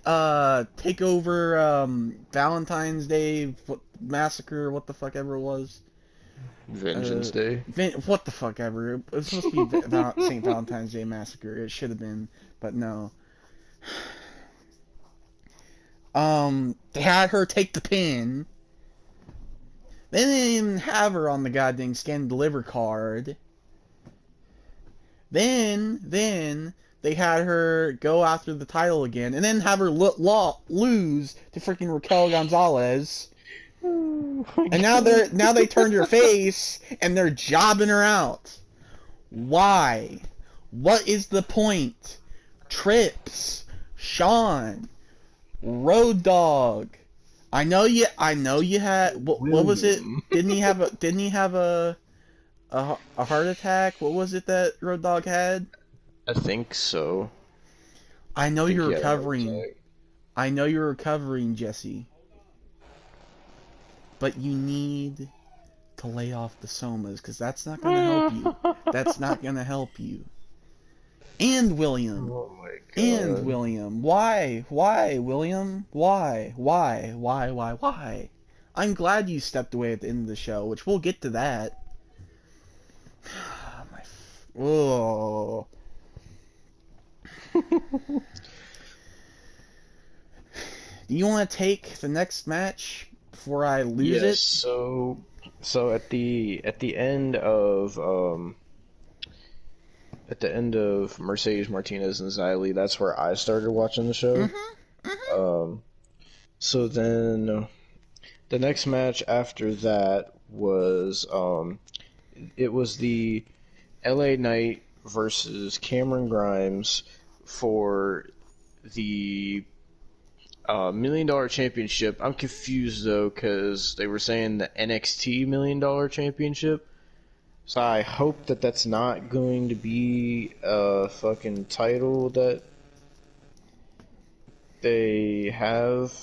Speaker 2: Takeover Valentine's Day Massacre, what the fuck ever it was?
Speaker 3: Vengeance Day.
Speaker 2: What the fuck ever. It was supposed to be St. Valentine's Day Massacre. It should have been, but no. They had her take the pin. They didn't even have her on the goddamn scan deliver card. Then they had her go after the title again, and then have her lose to freaking Raquel Gonzalez.
Speaker 3: Oh my
Speaker 2: And
Speaker 3: god.
Speaker 2: now they turned her face, and they're jobbing her out. Why? What is the point? Trips, Sean, Road Dog. I know you had what was it?
Speaker 3: William.
Speaker 2: Didn't he have a heart attack? What was it that Road Dog had?
Speaker 3: I think so.
Speaker 2: I know
Speaker 3: I think
Speaker 2: you're
Speaker 3: he had a heart
Speaker 2: recovering.
Speaker 3: attack.
Speaker 2: I know you're recovering, Jesse. But you need to lay off the somas, because that's not going to help you. That's not going to help you. And William.
Speaker 3: Oh my
Speaker 2: And
Speaker 3: god.
Speaker 2: William. Why? Why, William? Why? I'm glad you stepped away at the end of the show, which we'll get to that. Oh. Do you want to take the next match before I lose
Speaker 3: Yes.
Speaker 2: it?
Speaker 3: So at the end of Mercedes Martinez and Xylee, that's where I started watching the show. Um, so then the next match after that was it was the LA Knight versus Cameron Grimes for the $1 million championship. I'm confused though because they were saying the NXT $1 million championship. So I hope that that's not going to be a fucking title that they have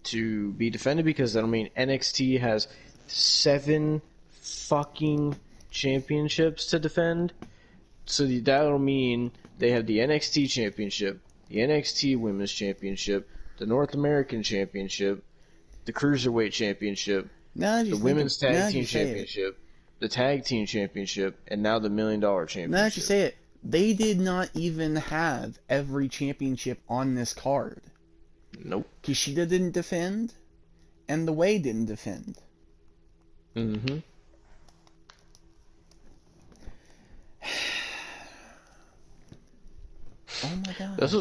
Speaker 3: to be defended, because that'll mean NXT has 7 fucking championships to defend. So that'll mean they have the NXT championship, the NXT Women's Championship, the North American Championship, the Cruiserweight Championship, the Women's Tag Team Championship, the Tag Team Championship, and now the $1 million Championship.
Speaker 2: Now that you say it, they did not even have every championship on this card.
Speaker 3: Nope.
Speaker 2: Kushida didn't defend, and the Way didn't defend.
Speaker 3: Mm-hmm.
Speaker 2: Oh my god.
Speaker 3: This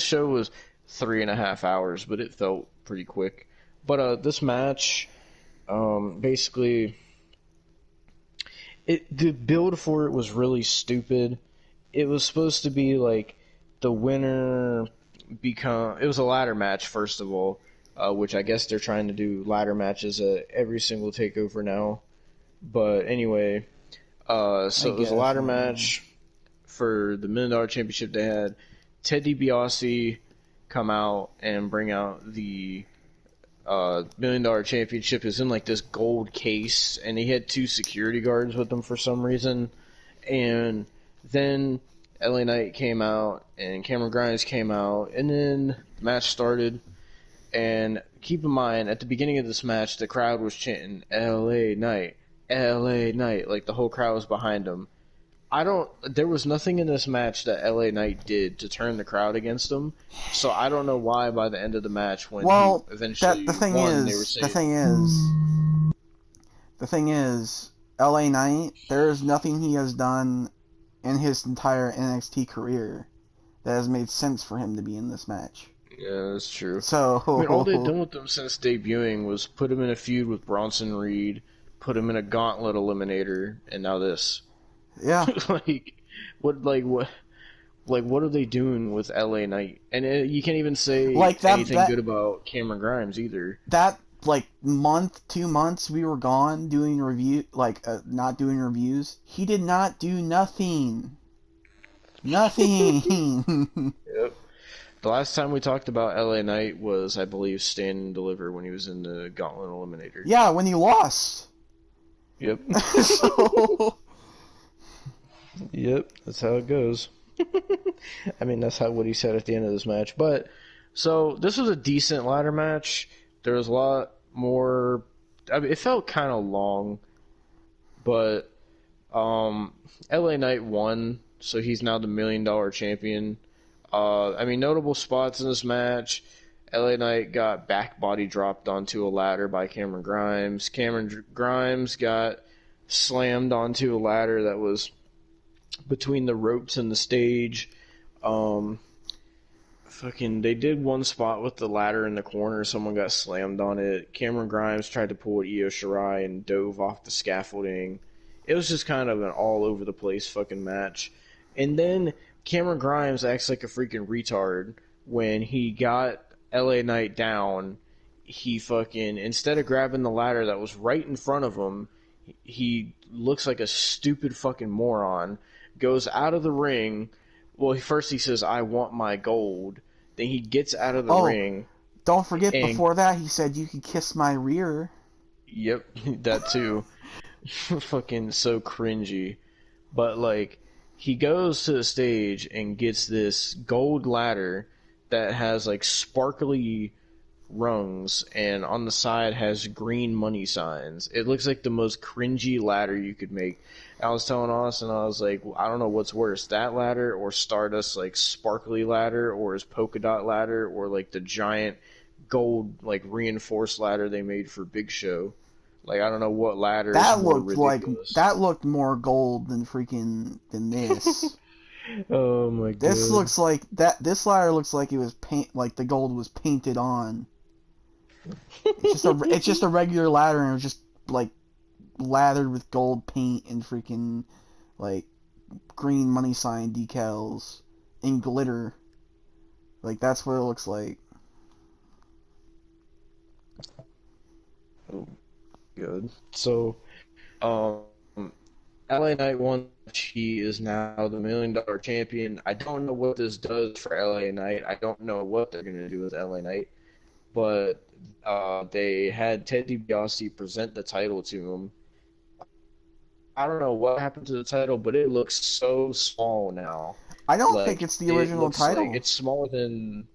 Speaker 3: show was 3.5 hours, but it felt pretty quick. But this match, basically, the build for it was really stupid. It was supposed to be like the winner it was a ladder match, first of all, which I guess they're trying to do ladder matches at every single takeover now. But anyway, so it was a ladder match for the $1 million championship. They had Ted DiBiase come out and bring out the $1 million championship. Is in like this gold case, and he had 2 security guards with him for some reason. And then LA Knight came out, and Cameron Grimes came out, and then the match started. And keep in mind, at the beginning of this match, the crowd was chanting LA Knight, LA Knight, like the whole crowd was behind him. There was nothing in this match that LA Knight did to turn the crowd against him, so I don't know why by the end of the match, when he eventually won, they were saying...
Speaker 2: The thing is, LA Knight, there is nothing he has done in his entire NXT career that has made sense for him to be in this match.
Speaker 3: Yeah, that's true.
Speaker 2: So,
Speaker 3: I mean, all they've done with him since debuting was put him in a feud with Bronson Reed, put him in a gauntlet eliminator, and now this.
Speaker 2: Yeah.
Speaker 3: What are they doing with LA Knight? And you can't even say anything good about Cameron Grimes either.
Speaker 2: That, 2 months we were gone doing not doing reviews, he did not do nothing. Nothing.
Speaker 3: Yep. The last time we talked about LA Knight was, I believe, Stand and Deliver, when he was in the Gauntlet Eliminator.
Speaker 2: Yeah, when he lost.
Speaker 3: Yep.
Speaker 2: So...
Speaker 3: Yep, that's how it goes. I mean, that's what he said at the end of this match. But, so, this was a decent ladder match. There was a lot more... I mean, it felt kind of long. But, LA Knight won, so he's now the $1 million champion. I mean, notable spots in this match: LA Knight got back body dropped onto a ladder by Cameron Grimes. Cameron Grimes got slammed onto a ladder that was between the ropes and the stage. They did one spot with the ladder in the corner. Someone got slammed on it. Cameron Grimes tried to pull an Io Shirai and dove off the scaffolding. It was just kind of an all over the place fucking match. And then Cameron Grimes acts like a freaking retard when he got LA Knight down. He fucking, instead of grabbing the ladder that was right in front of him, he looks like a stupid fucking moron. Goes out of the ring. Well, first he says, "I want my gold." Then he gets out of the ring.
Speaker 2: Don't forget, before that, he said, "You could kiss my rear."
Speaker 3: Yep, that too. Fucking so cringy. But, he goes to the stage and gets this gold ladder that has, sparkly rungs, and on the side has green money signs. It looks like the most cringy ladder you could make. And I was telling Austin, I was like, well, I don't know what's worse, that ladder or Stardust like sparkly ladder, or his polka dot ladder, or like the giant gold like reinforced ladder they made for Big Show. Like I don't know what ladder is more ridiculous.
Speaker 4: That looked more gold than than this.
Speaker 3: Oh my
Speaker 4: This
Speaker 3: god.
Speaker 4: looks like that. This ladder looks like it was like the gold was painted on. It's just a regular ladder, and it was just like lathered with gold paint and freaking like green money sign decals and glitter. Like that's what it looks like.
Speaker 3: Oh, good. So, um, LA Knight won. He is now the $1 million champion. I don't know what this does for LA Knight. I don't know what they're gonna do with LA Knight. But they had Ted DiBiase present the title to him. I don't know what happened to the title, but it looks so small now.
Speaker 4: I don't think
Speaker 3: Like
Speaker 4: it's the
Speaker 3: it
Speaker 4: original
Speaker 3: looks
Speaker 4: title.
Speaker 3: like it's smaller than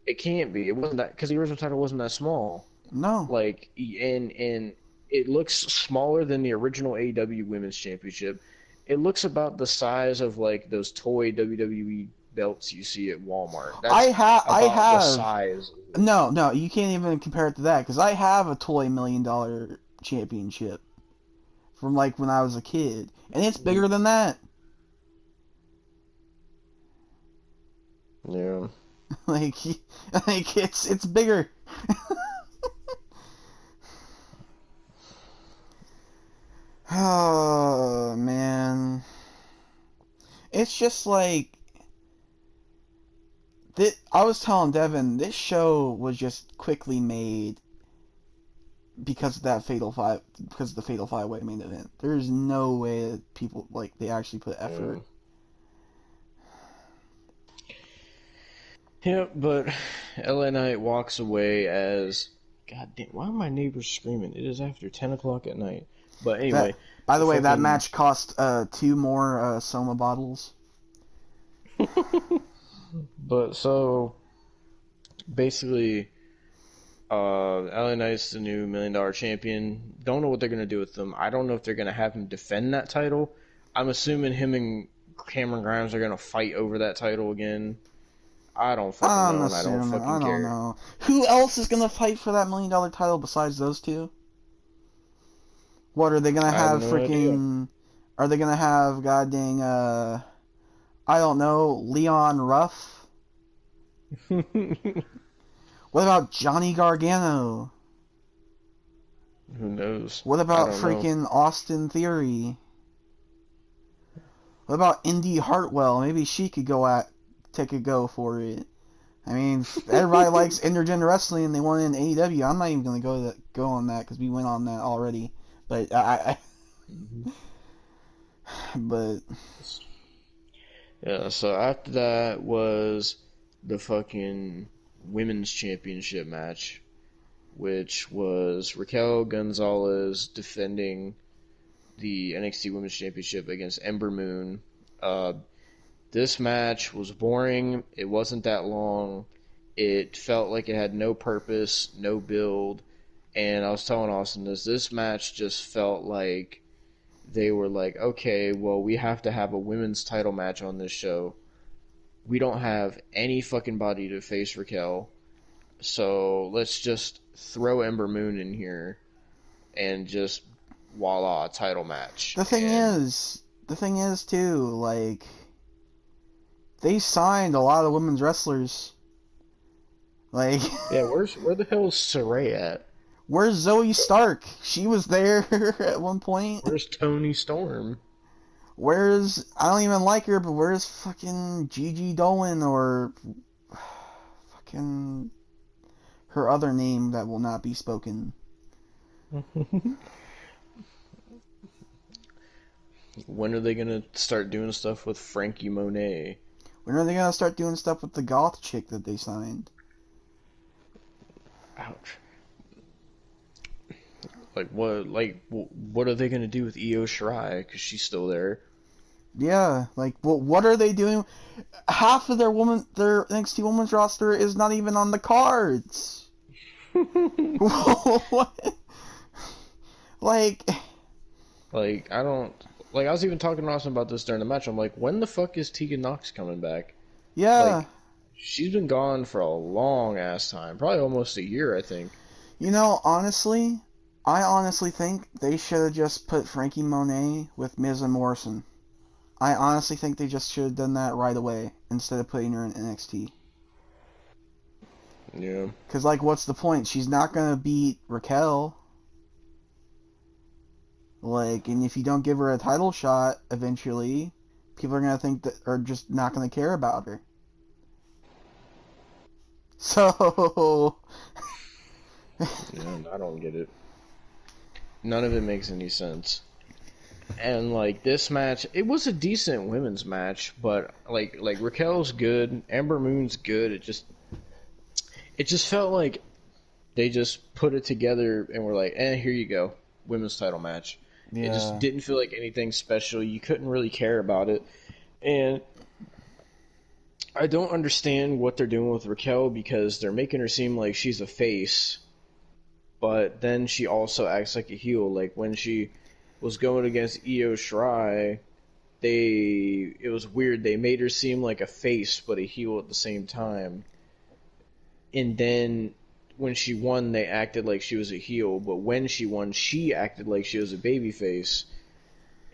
Speaker 3: it can't be. It wasn't that because the original title wasn't that small.
Speaker 4: No.
Speaker 3: Like and it looks smaller than the original AEW Women's Championship. It looks about the size of like those toy WWE belts you see at Walmart. That's
Speaker 4: I
Speaker 3: about the
Speaker 4: have.
Speaker 3: size.
Speaker 4: No, you can't even compare it to that because I have a toy $1 million championship from like when I was a kid, and it's bigger than that.
Speaker 3: Yeah.
Speaker 4: like, like it's bigger. Oh man, it's just like I was telling Devon, this show was just quickly made because of that because of the Fatal 5-Way main event. There's no way that people like they actually put effort.
Speaker 3: Yeah, but LA Knight walks away as God damn. Why are my neighbors screaming? It is after 10 o'clock at night. But anyway,
Speaker 4: By the way, that
Speaker 3: fucking-
Speaker 4: match cost 2 more Soma bottles.
Speaker 3: But so basically, LA Knight's the new $1 million champion. Don't know what they're gonna do with him. I don't know if they're gonna have him defend that title. I'm assuming him and Cameron Grimes are gonna fight over that title again. I don't fucking know, and I don't fucking care.
Speaker 4: I don't know. Who else is gonna fight for that $1 million title besides those two? What are they gonna have?
Speaker 3: have no idea.
Speaker 4: Are they gonna have goddamn? I don't know. Leon Ruff. What about Johnny Gargano?
Speaker 3: Who knows?
Speaker 4: What
Speaker 3: I
Speaker 4: about
Speaker 3: don't
Speaker 4: freaking Austin Theory? What about Indy Hartwell? Maybe she could take a go for it. I mean, everybody likes intergender wrestling, and they want it in AEW. I'm not even gonna go on that because we went on that already. But but
Speaker 3: Yeah, so after that was the fucking women's championship match, which was Raquel Gonzalez defending the NXT Women's Championship against Ember Moon. This match was boring. It wasn't that long. It felt like it had no purpose, no build. And I was telling Austin this match just felt like they were like, okay, well, we have to have a women's title match on this show. We don't have any fucking body to face Raquel. So let's just throw Ember Moon in here and just voila, title match.
Speaker 4: the thing is too, like they signed a lot of women's wrestlers. Like
Speaker 3: Yeah, where the hell is Saray at?
Speaker 4: where's Zoe Stark? She was there at one point.
Speaker 3: Where's Tony Storm?
Speaker 4: Where's I don't even like her, but where's fucking Gigi Dolan or fucking her other name that will not be spoken?
Speaker 3: When are they gonna start doing stuff with Frankie Monet?
Speaker 4: When are they gonna start doing stuff with the goth chick that they signed?
Speaker 3: Ouch. What are they gonna do with Io Shirai? Because she's still there.
Speaker 4: Yeah, like what are they doing? Half of their NXT Women's roster is not even on the cards. What? Like,
Speaker 3: Like, I don't. Like, I was even talking to Austin about this during the match. I'm like, when the fuck is Tegan Knox coming back?
Speaker 4: yeah.
Speaker 3: Like, she's been gone for a long ass time. Probably almost a year, I think.
Speaker 4: Honestly, I honestly think they should have just put Frankie Monet with Miz and Morrison. I honestly think they just should have done that right away instead of putting her in NXT.
Speaker 3: Yeah.
Speaker 4: Because, like, what's the point? She's not going to beat Raquel. Like, and if you don't give her a title shot eventually, people are going to think that, are just not going to care about her. So,
Speaker 3: Yeah, I don't get it. None of it makes any sense. And like this match, it was a decent women's match, but like Raquel's good, Amber Moon's good. It just felt like they just put it together and were like, here you go, women's title match. It just
Speaker 4: yeah.
Speaker 3: didn't feel like anything special. You couldn't really care about it. And I don't understand what they're doing with Raquel because they're making her seem like she's a face, but then she also acts like a heel. Like when she was going against Io Shirai, it was weird. They made her seem like a face but a heel at the same time. And then when she won, they acted like she was a heel, but when she won, she acted like she was a babyface.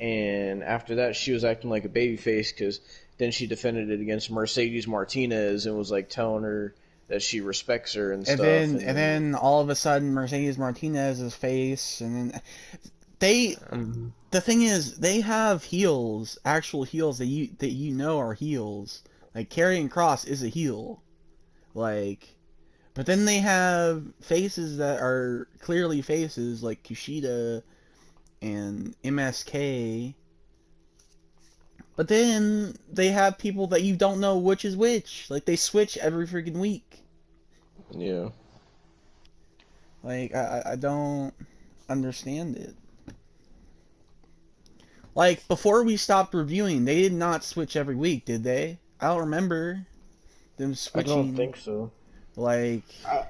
Speaker 3: And after that, she was acting like a babyface because then she defended it against Mercedes Martinez and was like telling her that she respects her and
Speaker 4: And
Speaker 3: stuff.
Speaker 4: then,
Speaker 3: And
Speaker 4: and
Speaker 3: then,
Speaker 4: then all of a sudden, Mercedes Martinez's face, and then they.
Speaker 3: um,
Speaker 4: The thing is, they have heels, actual heels that you know are heels. Like Karrion Kross is a heel, like, but then they have faces that are clearly faces, like Kushida and MSK. But then they have people that you don't know which is which. Like they switch every freaking week.
Speaker 3: yeah,
Speaker 4: Like I don't understand it. Like before we stopped reviewing, they did not switch every week, did they? I don't remember them
Speaker 3: I don't
Speaker 4: switching.
Speaker 3: think so.
Speaker 4: Like
Speaker 3: I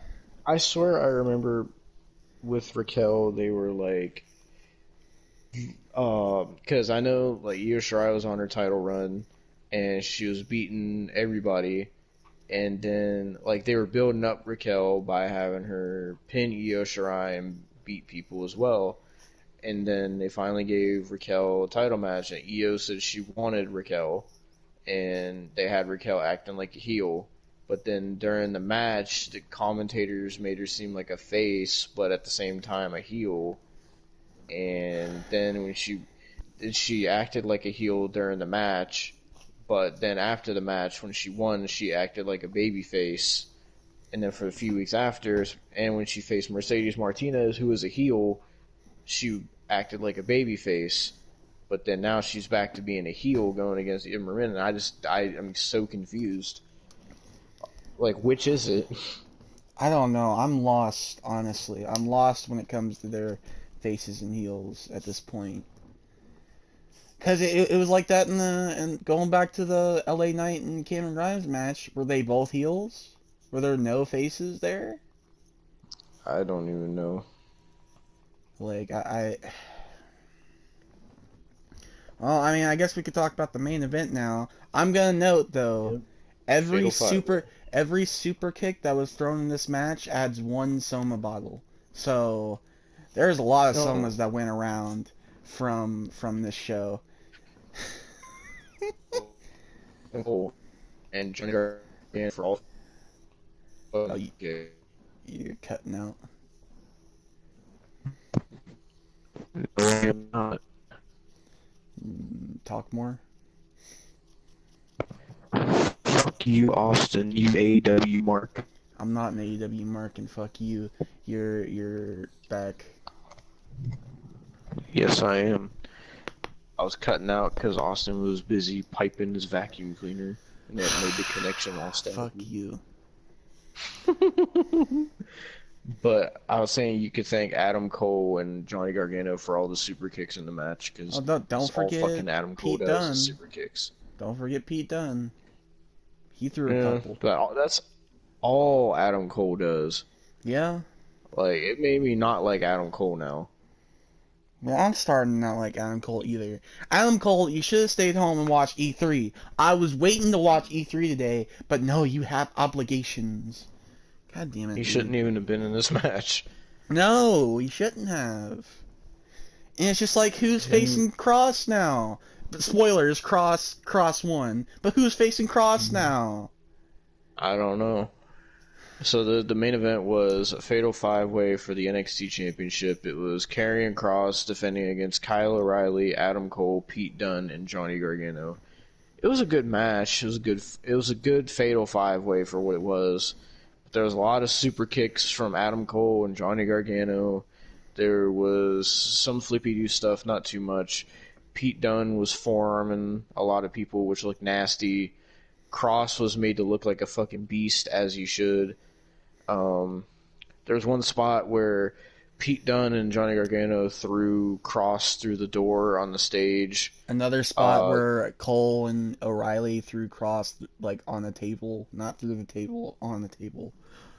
Speaker 3: I swear I remember with Raquel they were like, because I know like Io Shirai was on her title run, and she was beating everybody, and then like they were building up Raquel by having her pin Io Shirai and beat people as well. And then they finally gave Raquel a title match, and Io said she wanted Raquel, and they had Raquel acting like a heel. But then during the match, the commentators made her seem like a face, but at the same time a heel. And then when she acted like a heel during the match, but then after the match, when she won, she acted like a baby face. And then for a few weeks after, and when she faced Mercedes Martinez, who was a heel, she acted like a baby face. But then now she's back to being a heel going against Eva Marin, and I'm so confused. Like, which is it?
Speaker 4: I don't know. I'm lost, honestly. I'm lost when it comes to their faces and heels at this point. Cause it was like that in the and going back to the LA Knight and Cameron Grimes match. Were they both heels? Were there no faces there?
Speaker 3: I don't even know.
Speaker 4: Like well, I mean, I guess we could talk about the main event now. I'm gonna note though,
Speaker 3: Yep.
Speaker 4: every
Speaker 3: Fatal five way.
Speaker 4: every super kick that was thrown in this match adds one Soma bottle. So there's a lot of
Speaker 3: No.
Speaker 4: Somas that went around from this show.
Speaker 3: Oh, and Johnny Gargano for all.
Speaker 4: Oh,
Speaker 3: Yeah.
Speaker 4: you're cutting out.
Speaker 3: No, I am not.
Speaker 4: Talk more.
Speaker 3: Fuck you, Austin. You AEW mark.
Speaker 4: I'm not an AEW mark, and fuck you. You're back.
Speaker 3: Yes, I am. I was cutting out because Austin was busy piping his vacuum cleaner, and that made the connection all
Speaker 4: Fuck
Speaker 3: staticky.
Speaker 4: you.
Speaker 3: But I was saying you could thank Adam Cole and Johnny Gargano for all the super kicks in the match
Speaker 4: Oh,
Speaker 3: because
Speaker 4: don't
Speaker 3: that's all
Speaker 4: forget
Speaker 3: fucking Adam Cole
Speaker 4: Pete
Speaker 3: does is
Speaker 4: Dunne.
Speaker 3: super kicks.
Speaker 4: Don't forget Pete Dunne. He threw a
Speaker 3: Yeah,
Speaker 4: couple.
Speaker 3: but that's all Adam Cole does.
Speaker 4: Yeah.
Speaker 3: Like, it made me not like Adam Cole now.
Speaker 4: Well, I'm starting to not like Adam Cole either. Adam Cole, you should have stayed home and watched E3. I was waiting to watch E3 today, but no, you have obligations. God damn it,
Speaker 3: He
Speaker 4: dude.
Speaker 3: shouldn't even have been in this match.
Speaker 4: No, you shouldn't have. And it's just like, who's
Speaker 3: Him,
Speaker 4: facing Cross now? But spoilers, Cross won. But who's facing Cross now?
Speaker 3: I don't know. So the main event was a fatal five-way for the NXT Championship. It was Karrion Kross defending against Kyle O'Reilly, Adam Cole, Pete Dunne, and Johnny Gargano. It was a good match. It was a good fatal five-way for what it was. There was a lot of super kicks from Adam Cole and Johnny Gargano. There was some flippy-do stuff, not too much. Pete Dunne was forearming a lot of people, which looked nasty. Cross was made to look like a fucking beast, as he should. There was one spot where Pete Dunne and Johnny Gargano threw Cross through the door on the stage.
Speaker 4: Another spot where Cole and O'Reilly threw Cross, like, on the table. Not through the table, on the table.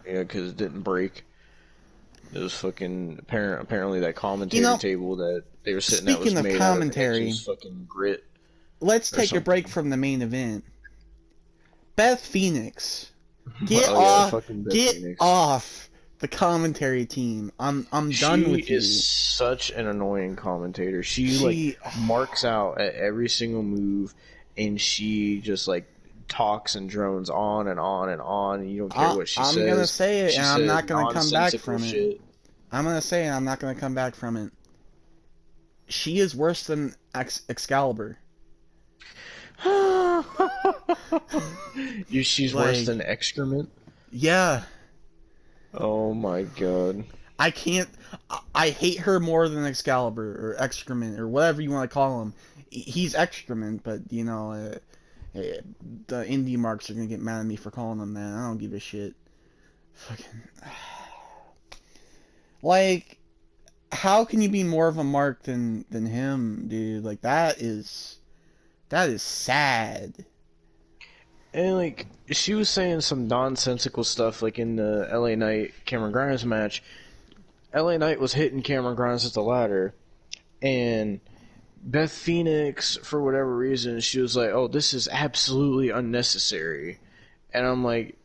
Speaker 3: Yeah, because it didn't break. It was fucking apparently that commentator table that they were sitting at was
Speaker 4: speaking of
Speaker 3: made
Speaker 4: commentary,
Speaker 3: out of Edge's fucking grit.
Speaker 4: Let's take a break from the main event. Beth Phoenix, get off the commentary team. I'm done with you.
Speaker 3: She is such an annoying commentator. She like marks out at every single move, and she just like talks and drones on and on and on, and you don't care what she says.
Speaker 4: I'm gonna say it, and I'm not gonna come back from
Speaker 3: shit.
Speaker 4: it. I'm gonna say it, and I'm not gonna come back from it. She is worse than Excalibur.
Speaker 3: She's worse than excrement?
Speaker 4: Yeah.
Speaker 3: Oh my god.
Speaker 4: I can't. I hate her more than Excalibur or excrement or whatever you want to call him. He's excrement, but you know, the indie marks are gonna get mad at me for calling him that. I don't give a shit. Fucking. Like, how can you be more of a mark than him, dude? Like, that is sad.
Speaker 3: And like, she was saying some nonsensical stuff, like in the LA Knight Cameron Grimes match. LA Knight was hitting Cameron Grimes with the ladder, and Beth Phoenix, for whatever reason, she was like, "Oh, this is absolutely unnecessary," and I'm like,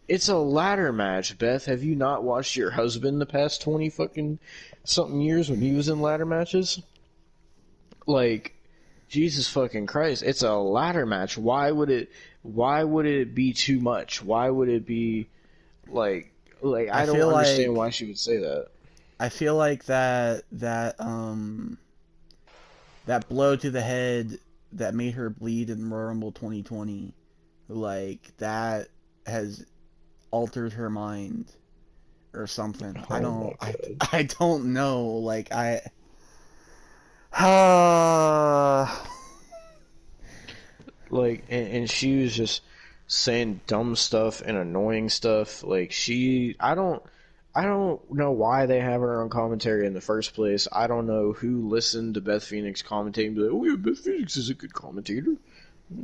Speaker 3: "It's a ladder match, Beth. Have you not watched your husband the past 20 fucking something years when he was in ladder matches? Like, Jesus fucking Christ, it's a ladder match. Why would it be too much? Why would it be like I don't understand why she would say that.
Speaker 4: I feel like that blow to the head that made her bleed in Royal Rumble 2020, like, that has altered her mind or something. I don't know. Like,
Speaker 3: like, and she was just saying dumb stuff and annoying stuff. Like, I don't know why they have her on commentary in the first place. I don't know who listened to Beth Phoenix commentating and be like, "Oh yeah, Beth Phoenix is a good commentator."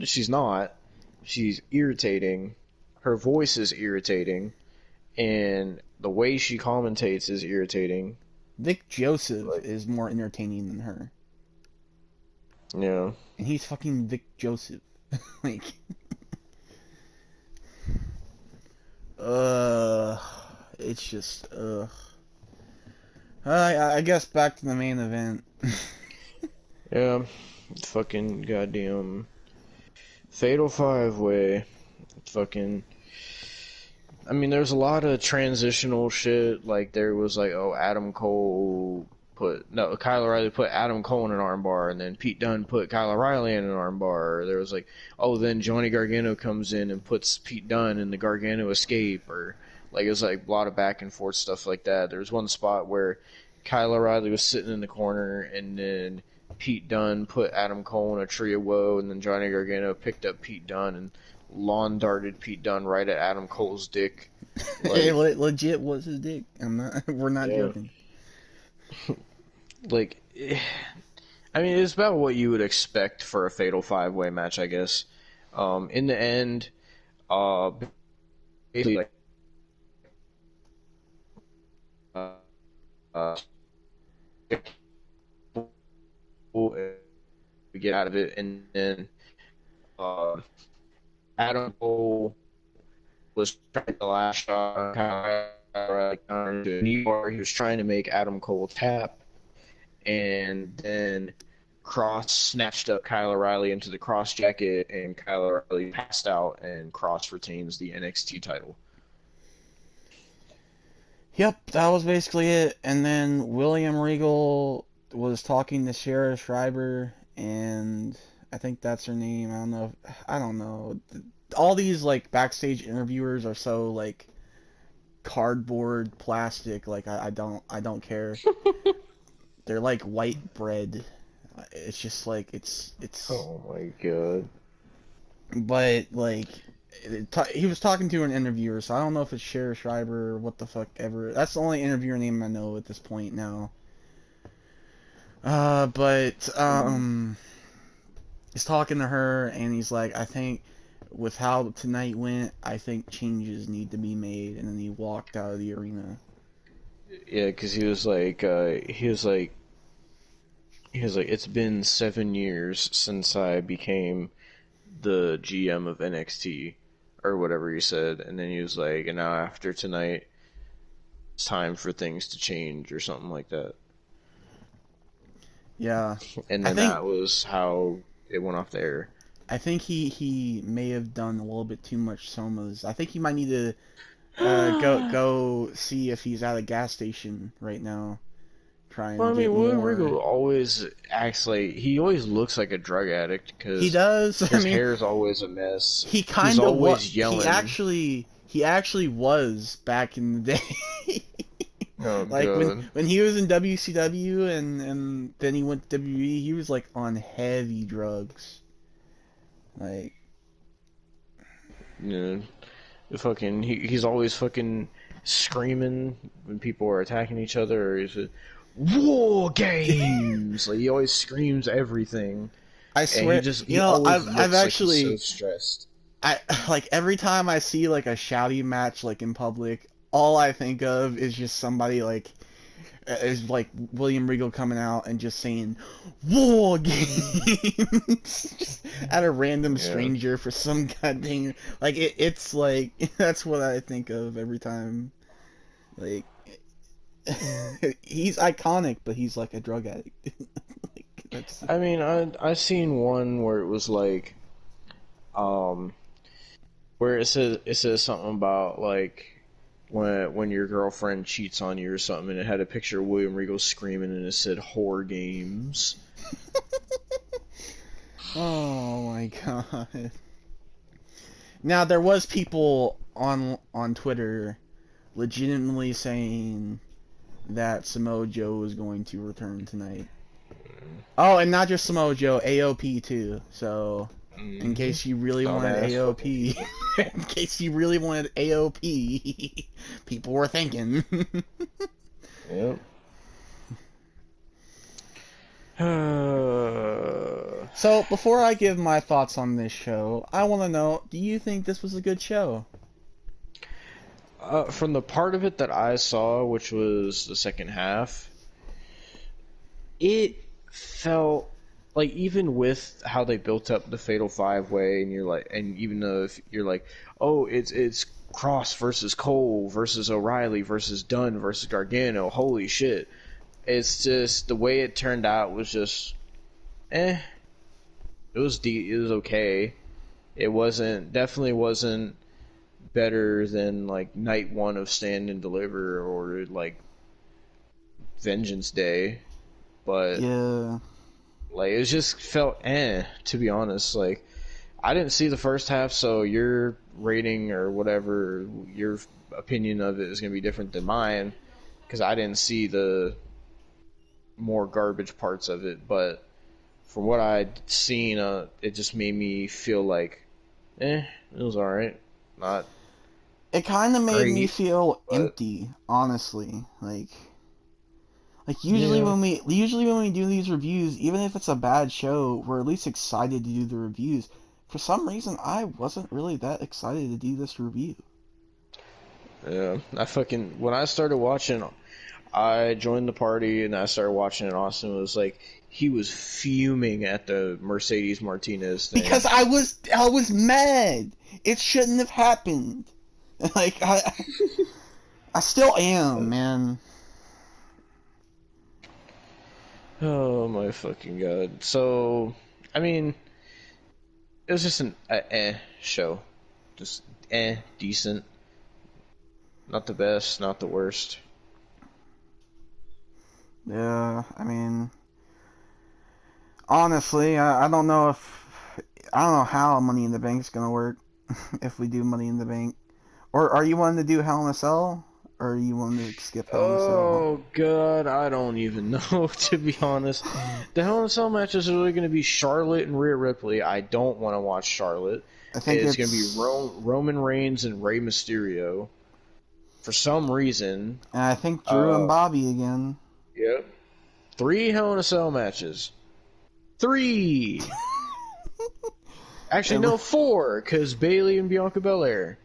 Speaker 3: She's not. She's irritating. Her voice is irritating, and the way she commentates is irritating.
Speaker 4: Vic Joseph is more entertaining than her.
Speaker 3: Yeah.
Speaker 4: And he's fucking Vic Joseph. Like, it's just, I guess back to the main event.
Speaker 3: Yeah, fucking goddamn Fatal 5-Way. Fucking, I mean, there's a lot of transitional shit. Like, there was like, oh, Kyle O'Reilly put Adam Cole in an armbar, and then Pete Dunne put Kyle O'Reilly in an armbar. Or there was like, oh, then Johnny Gargano comes in and puts Pete Dunne in the Gargano escape, or like, it was like a lot of back and forth stuff like that. There was one spot where Kyle O'Reilly was sitting in the corner, and then Pete Dunne put Adam Cole in a tree of woe, and then Johnny Gargano picked up Pete Dunne and lawn darted Pete Dunne right at Adam Cole's dick.
Speaker 4: Like, hey, legit was his dick. We're not joking.
Speaker 3: Like, I mean, it's about what you would expect for a Fatal 5-Way match, I guess. In the end, basically, like, uh, uh, we get out of it, and then uh, Adam Cole was trying to lash on Kyle O'Reilly into a knee bar. He was trying to make Adam Cole tap, and then Cross snatched up Kyle O'Reilly into the Cross jacket, and Kyle O'Reilly passed out, and Cross retains the NXT title.
Speaker 4: Yep, that was basically it. And then William Regal was talking to Shara Schreiber, and I think that's her name. I don't know. All these like backstage interviewers are so like cardboard, plastic. Like I don't care. They're like white bread. It's just like it's.
Speaker 3: Oh my god.
Speaker 4: But like he was talking to an interviewer, so I don't know if it's Shara Schreiber or what the fuck ever. That's the only interviewer name I know at this point now. But he's talking to her, and he's like, I think with how tonight went, I think changes need to be made, and then he walked out of the arena.
Speaker 3: Yeah, because he was like, it's been 7 years since I became the GM of NXT, or whatever he said, and then he was like, and now after tonight, it's time for things to change, or something like that.
Speaker 4: Yeah,
Speaker 3: And
Speaker 4: I
Speaker 3: then
Speaker 4: think
Speaker 3: that was how it went off the air.
Speaker 4: I think he may have done a little bit too much somas. I think he might need to go see if he's at a gas station right now, trying
Speaker 3: Well, I
Speaker 4: to get
Speaker 3: mean, William
Speaker 4: more.
Speaker 3: Regal always acts like he always looks like a drug addict because
Speaker 4: He does.
Speaker 3: his hair is always a mess.
Speaker 4: He
Speaker 3: He's
Speaker 4: kind of
Speaker 3: always yelling.
Speaker 4: He actually was back in the day.
Speaker 3: Oh,
Speaker 4: Like
Speaker 3: God.
Speaker 4: when he was in WCW and then he went to WWE, he was like on heavy drugs. Like
Speaker 3: Yeah, he's always fucking screaming when people are attacking each other. Or he's war games. Like he always screams everything,
Speaker 4: I
Speaker 3: and
Speaker 4: swear,
Speaker 3: he always
Speaker 4: I've
Speaker 3: looks like
Speaker 4: actually
Speaker 3: he's so stressed.
Speaker 4: I like every time I see like a shouty match like in public, all I think of is just somebody like is like William Regal coming out and just saying "War Games" just at a random
Speaker 3: Yeah.
Speaker 4: stranger for some goddamn like it's like that's what I think of every time. Like he's iconic, but he's like a drug addict. Like that's
Speaker 3: I mean, I seen one where it was like, where it says something about like when your girlfriend cheats on you or something, and it had a picture of William Regal screaming, and it said "whore games."
Speaker 4: oh my god. Now there was people on Twitter legitimately saying that Samoa Joe was going to return tonight. Oh, and not just Samoa Joe, AOP too. So, in case you really wanted AOP, in case you really wanted AOP, people were thinking.
Speaker 3: Yep.
Speaker 4: So, before I give my thoughts on this show, I want to know, do you think this was a good show?
Speaker 3: From the part of it that I saw, which was the second half, it felt like, even with how they built up the Fatal 5-Way, and you're like, and even though if you're like, oh, it's Cross versus Cole versus O'Reilly versus Dunn versus Gargano, holy shit! It's just the way it turned out was just, eh. It was okay. It definitely wasn't better than like night one of Stand and Deliver or like Vengeance Day, but
Speaker 4: Yeah.
Speaker 3: like it just felt to be honest. Like I didn't see the first half, so your rating or whatever your opinion of it is going to be different than mine because I didn't see the more garbage parts of it, but from what I'd seen, it just made me feel like, it was alright. Not
Speaker 4: It kind of made me
Speaker 3: great,
Speaker 4: feel
Speaker 3: but
Speaker 4: empty, honestly. Like usually
Speaker 3: yeah.
Speaker 4: when we do these reviews, even if it's a bad show, we're at least excited to do the reviews. For some reason, I wasn't really that excited to do this review.
Speaker 3: Yeah, when I started watching, I joined the party and I started watching it. Austin was like, he was fuming at the Mercedes Martinez thing.
Speaker 4: Because I was mad. It shouldn't have happened. Like I still am, man.
Speaker 3: Oh my fucking god! So, I mean, it was just an show, just decent, not the best, not the worst.
Speaker 4: Yeah, I mean, honestly, I don't know how Money in the Bank's gonna work if we do Money in the Bank. Or are you wanting to do Hell in a Cell? Or are you wanting to skip Hell in a Cell?
Speaker 3: Oh god, I don't even know to be honest. The Hell in a Cell match is really going to be Charlotte and Rhea Ripley. I don't want to watch Charlotte.
Speaker 4: I think
Speaker 3: It's going to be
Speaker 4: it's
Speaker 3: Roman Reigns and Rey Mysterio for some reason.
Speaker 4: and I think Drew and Bobby again.
Speaker 3: Yep. 3 Hell in a Cell matches. 3. Actually, no, 4, because Bailey and Bianca Belair.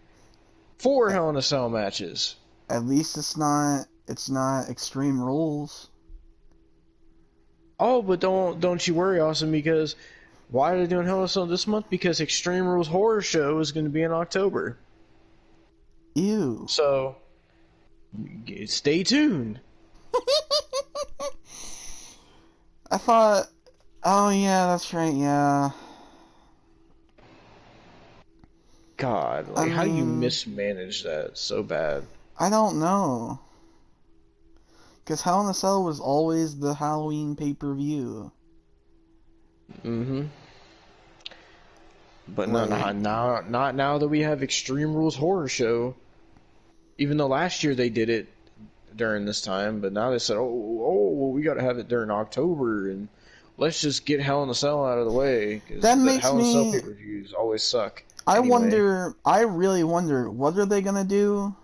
Speaker 3: 4 Hell in a Cell matches.
Speaker 4: At least it's not Extreme Rules.
Speaker 3: Oh, but don't you worry, Austin, because why are they doing Hell in a Cell this month? Because Extreme Rules Horror Show is going to be in October.
Speaker 4: Ew.
Speaker 3: So, stay tuned.
Speaker 4: I thought, oh yeah, that's right, yeah.
Speaker 3: God, like, how do you mismanage that so bad?
Speaker 4: I don't know. Because Hell in a Cell was always the Halloween pay-per-view.
Speaker 3: Mm-hmm. But
Speaker 4: Like,
Speaker 3: not now that we have Extreme Rules Horror Show. Even though last year they did it during this time, but now they said, well, we got to have it during October, and let's just get Hell in a Cell out of the way, because
Speaker 4: that
Speaker 3: the
Speaker 4: makes
Speaker 3: Hell in a Cell
Speaker 4: me.
Speaker 3: pay-per-views always suck.
Speaker 4: I
Speaker 3: Anyway.
Speaker 4: wonder. I really wonder. What are they gonna do?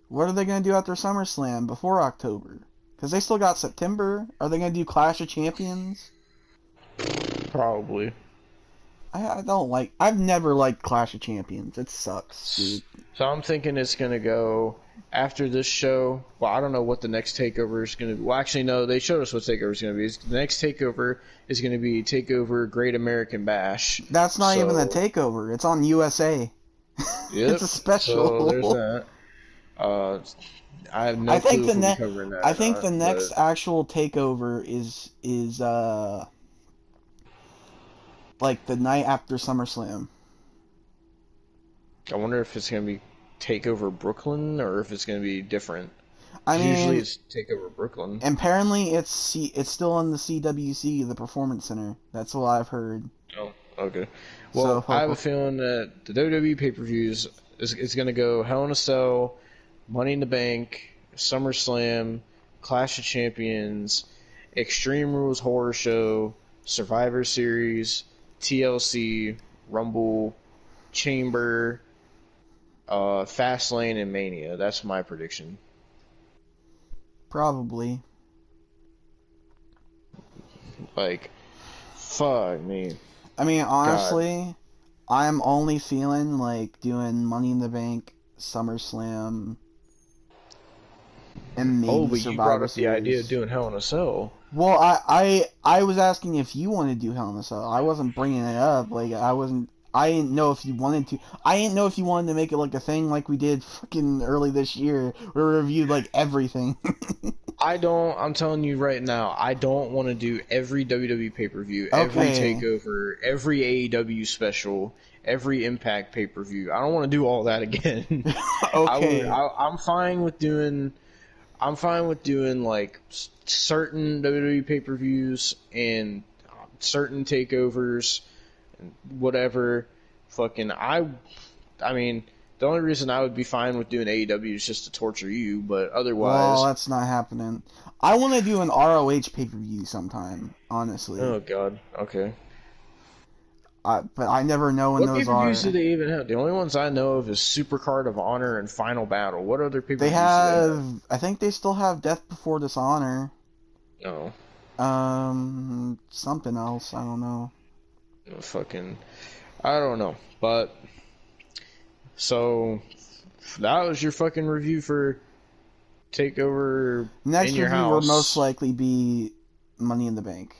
Speaker 4: What are they gonna do after SummerSlam before October? Because they still got September. Are they gonna do Clash of Champions?
Speaker 3: Probably.
Speaker 4: I don't like. I've never liked Clash of Champions. It sucks, dude.
Speaker 3: So I'm thinking it's gonna go after this show. Well, I don't know what the next takeover is gonna be. Well, actually, no, they showed us what takeover is gonna be. The next takeover is gonna be Takeover Great American Bash.
Speaker 4: That's not even a takeover. It's on USA.
Speaker 3: Yep.
Speaker 4: It's a special.
Speaker 3: So there's that. I have no clue if we'll be covering that.
Speaker 4: I think the next actual takeover is like the night after SummerSlam.
Speaker 3: I wonder if it's gonna be Takeover Brooklyn or if it's gonna be different.
Speaker 4: I mean,
Speaker 3: usually it's Takeover Brooklyn.
Speaker 4: Apparently, it's still in the CWC, the Performance Center. That's what I've heard.
Speaker 3: Oh, okay. Well, I have a feeling that the WWE pay-per-views is going to go Hell in a Cell, Money in the Bank, SummerSlam, Clash of Champions, Extreme Rules Horror Show, Survivor Series, TLC, Rumble, Chamber, Fastlane, and Mania. That's my prediction.
Speaker 4: Probably.
Speaker 3: Like, fuck me.
Speaker 4: I mean, honestly, I'm only feeling like doing Money in the Bank, SummerSlam, and maybe
Speaker 3: but
Speaker 4: Survivor
Speaker 3: you brought up
Speaker 4: Series.
Speaker 3: the idea of doing Hell in a Cell.
Speaker 4: Well, I was asking if you wanted to do Hell in a Cell. I wasn't bringing it up. Like, I didn't know if you wanted to. I didn't know if you wanted to make it like a thing like we did fucking early this year, where we reviewed like everything.
Speaker 3: I'm telling you right now, I don't want to do every WWE pay-per-view, every takeover, every AEW special, every Impact pay-per-view. I don't want to do all that again.
Speaker 4: Okay.
Speaker 3: I'm fine with doing like certain WWE pay-per-views and certain takeovers and whatever. I mean, the only reason I would be fine with doing AEW is just to torture you, but otherwise...
Speaker 4: Well, that's not happening. I want to do an ROH pay-per-view sometime, honestly.
Speaker 3: Oh, God. Okay.
Speaker 4: But I never know when those are.
Speaker 3: What pay-per-views do they even have? The only ones I know of is Supercard of Honor and Final Battle. What other pay-per-views
Speaker 4: They
Speaker 3: do they have?
Speaker 4: I think they still have Death Before Dishonor.
Speaker 3: No.
Speaker 4: Something else. I don't know.
Speaker 3: I don't know. But... So, That was your fucking review for Takeover
Speaker 4: Next
Speaker 3: in your
Speaker 4: review
Speaker 3: house.
Speaker 4: will most likely be Money in the Bank.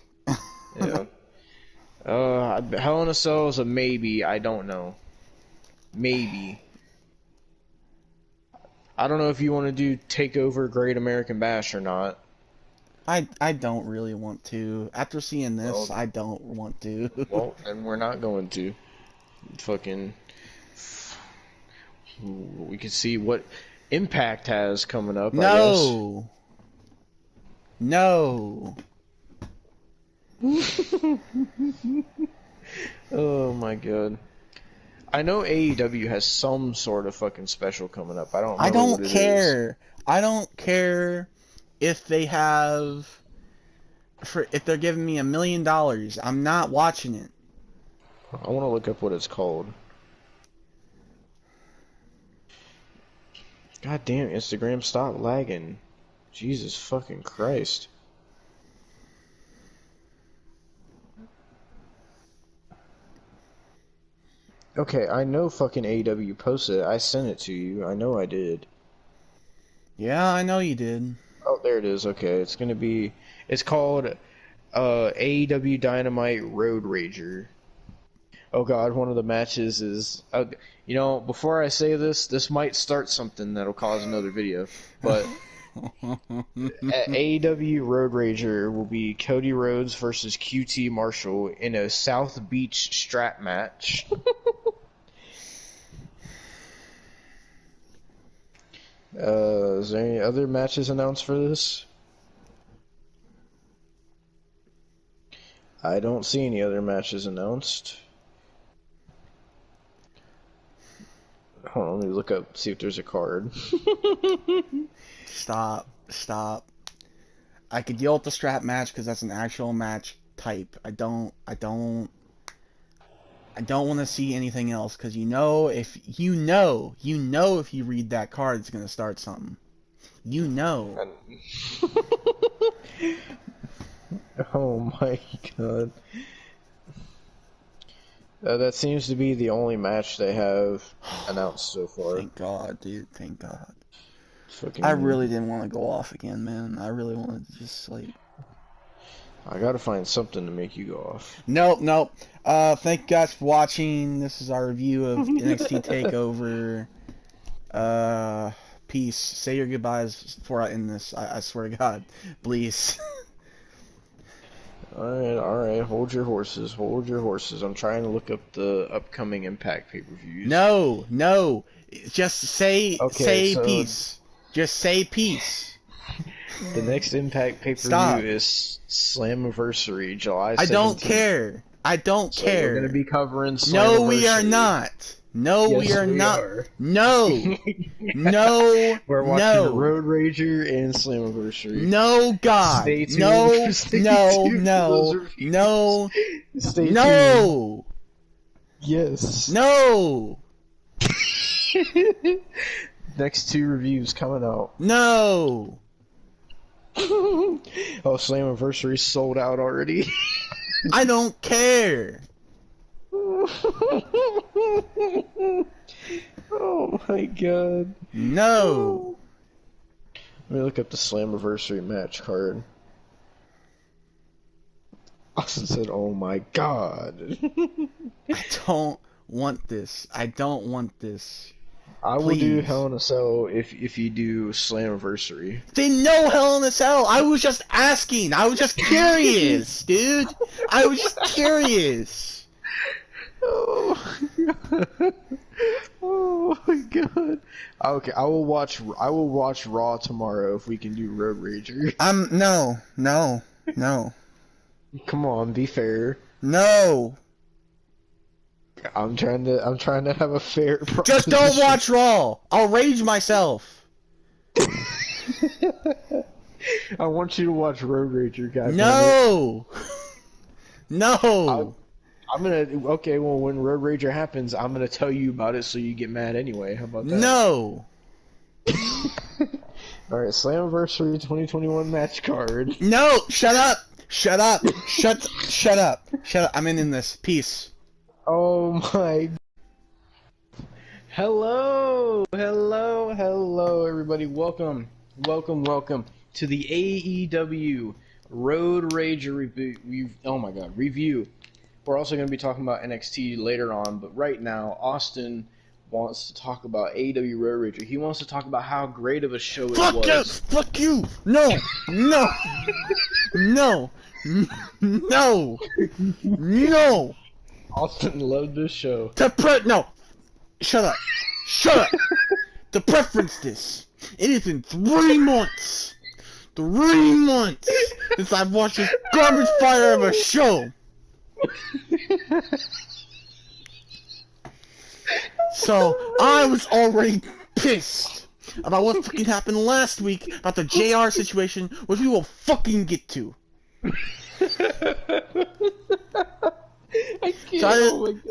Speaker 3: Yeah. Hell in a Cell is a maybe. I don't know. Maybe. I don't know if you want to do Takeover Great American Bash or not.
Speaker 4: I don't really want to. After seeing this,
Speaker 3: Well,
Speaker 4: I don't want to.
Speaker 3: well, then we're not going to. Fucking. We can see what Impact has coming up, I guess.
Speaker 4: No.
Speaker 3: Oh my god. I know AEW has some sort of fucking special coming up. I don't remember what it is.
Speaker 4: I don't care if they have if they're giving me $1 million. I'm not watching it.
Speaker 3: I want to look up what it's called. God damn, Instagram, stop lagging. Jesus fucking Christ. Okay, I know fucking AEW posted it. I sent it to you. I know I did.
Speaker 4: Yeah, I know you did.
Speaker 3: Oh, there it is. Okay, it's gonna be. It's called AEW Dynamite Road Rager. Oh god, one of the matches is. You know, before I say this, this might start something that'll cause another video. But AEW Road Rager will be Cody Rhodes versus QT Marshall in a South Beach strap match. Is there any other matches announced for this? I don't see any other matches announced. Hold on, let me look up, see if there's a card.
Speaker 4: Stop. I could deal with the strap match because that's an actual match type. I don't want to see anything else because if you read that card, it's gonna start something. You know.
Speaker 3: Oh my god. That seems to be the only match they have announced so far.
Speaker 4: Thank God, dude. Thank God.
Speaker 3: Fucking,
Speaker 4: I really didn't want to go off again, man. I really wanted to just like.
Speaker 3: I gotta find something to make you go off.
Speaker 4: Nope. Thank you guys for watching. This is our review of NXT Takeover. Peace. Say your goodbyes before I end this. I swear to God, please.
Speaker 3: Alright, hold your horses. I'm trying to look up the upcoming Impact pay-per-views.
Speaker 4: No. Just say
Speaker 3: so
Speaker 4: peace. Just say peace.
Speaker 3: The next Impact pay-per-view is Slammiversary, July 17th.
Speaker 4: I don't care.
Speaker 3: So we're gonna be covering Slammiversary.
Speaker 4: No, we are not. No,
Speaker 3: yes,
Speaker 4: we are not.
Speaker 3: Are.
Speaker 4: No. No.
Speaker 3: We're watching Road Rager and Slammiversary.
Speaker 4: No, God.
Speaker 3: Stay tuned.
Speaker 4: No.
Speaker 3: Stay
Speaker 4: No.
Speaker 3: tuned
Speaker 4: No. No.
Speaker 3: Stay
Speaker 4: No.
Speaker 3: tuned. Yes.
Speaker 4: No.
Speaker 3: Next 2 reviews coming out.
Speaker 4: No.
Speaker 3: Oh, Slammiversary sold out already.
Speaker 4: I don't care.
Speaker 3: Oh my god.
Speaker 4: No.
Speaker 3: Let me look up the Slammiversary match card. Austin said, "Oh my god."
Speaker 4: I don't want this. I don't want this.
Speaker 3: I will do Hell in a Cell if you do Slammiversary.
Speaker 4: Then no Hell in a Cell. I was just asking. I was just curious, dude. I was just curious.
Speaker 3: Oh my god. Oh my god. Okay, I will watch Raw tomorrow if we can do Road Rager.
Speaker 4: No.
Speaker 3: Come on, be fair.
Speaker 4: No.
Speaker 3: I'm trying to have a fair proposition.
Speaker 4: Just don't watch Raw. I'll rage myself.
Speaker 3: I want you to watch Road Rager, guys.
Speaker 4: No. No.
Speaker 3: I'm gonna. Okay, well, when Road Rager happens, I'm gonna tell you about it so you get mad anyway. How about that?
Speaker 4: No.
Speaker 3: Alright, Slammiversary 2021 match card.
Speaker 4: No. Shut up. Shut up. Shut up. I'm in this. Peace.
Speaker 3: Oh my. Hello, everybody. Welcome to the AEW Road Rager review. We're also going to be talking about NXT later on, but right now, Austin wants to talk about AEW Road Rager. He wants to talk about how great of a show it
Speaker 4: Fuck you!
Speaker 3: was.
Speaker 4: Fuck you! No! No! No! No! No!
Speaker 3: Austin loved this show.
Speaker 4: No! Shut up! Shut up! To preference this, it has been 3 months! 3 months since I've watched this garbage fire of a show! So, I was already pissed about what fucking happened last week about the JR situation, which we will fucking get to.
Speaker 3: I can't.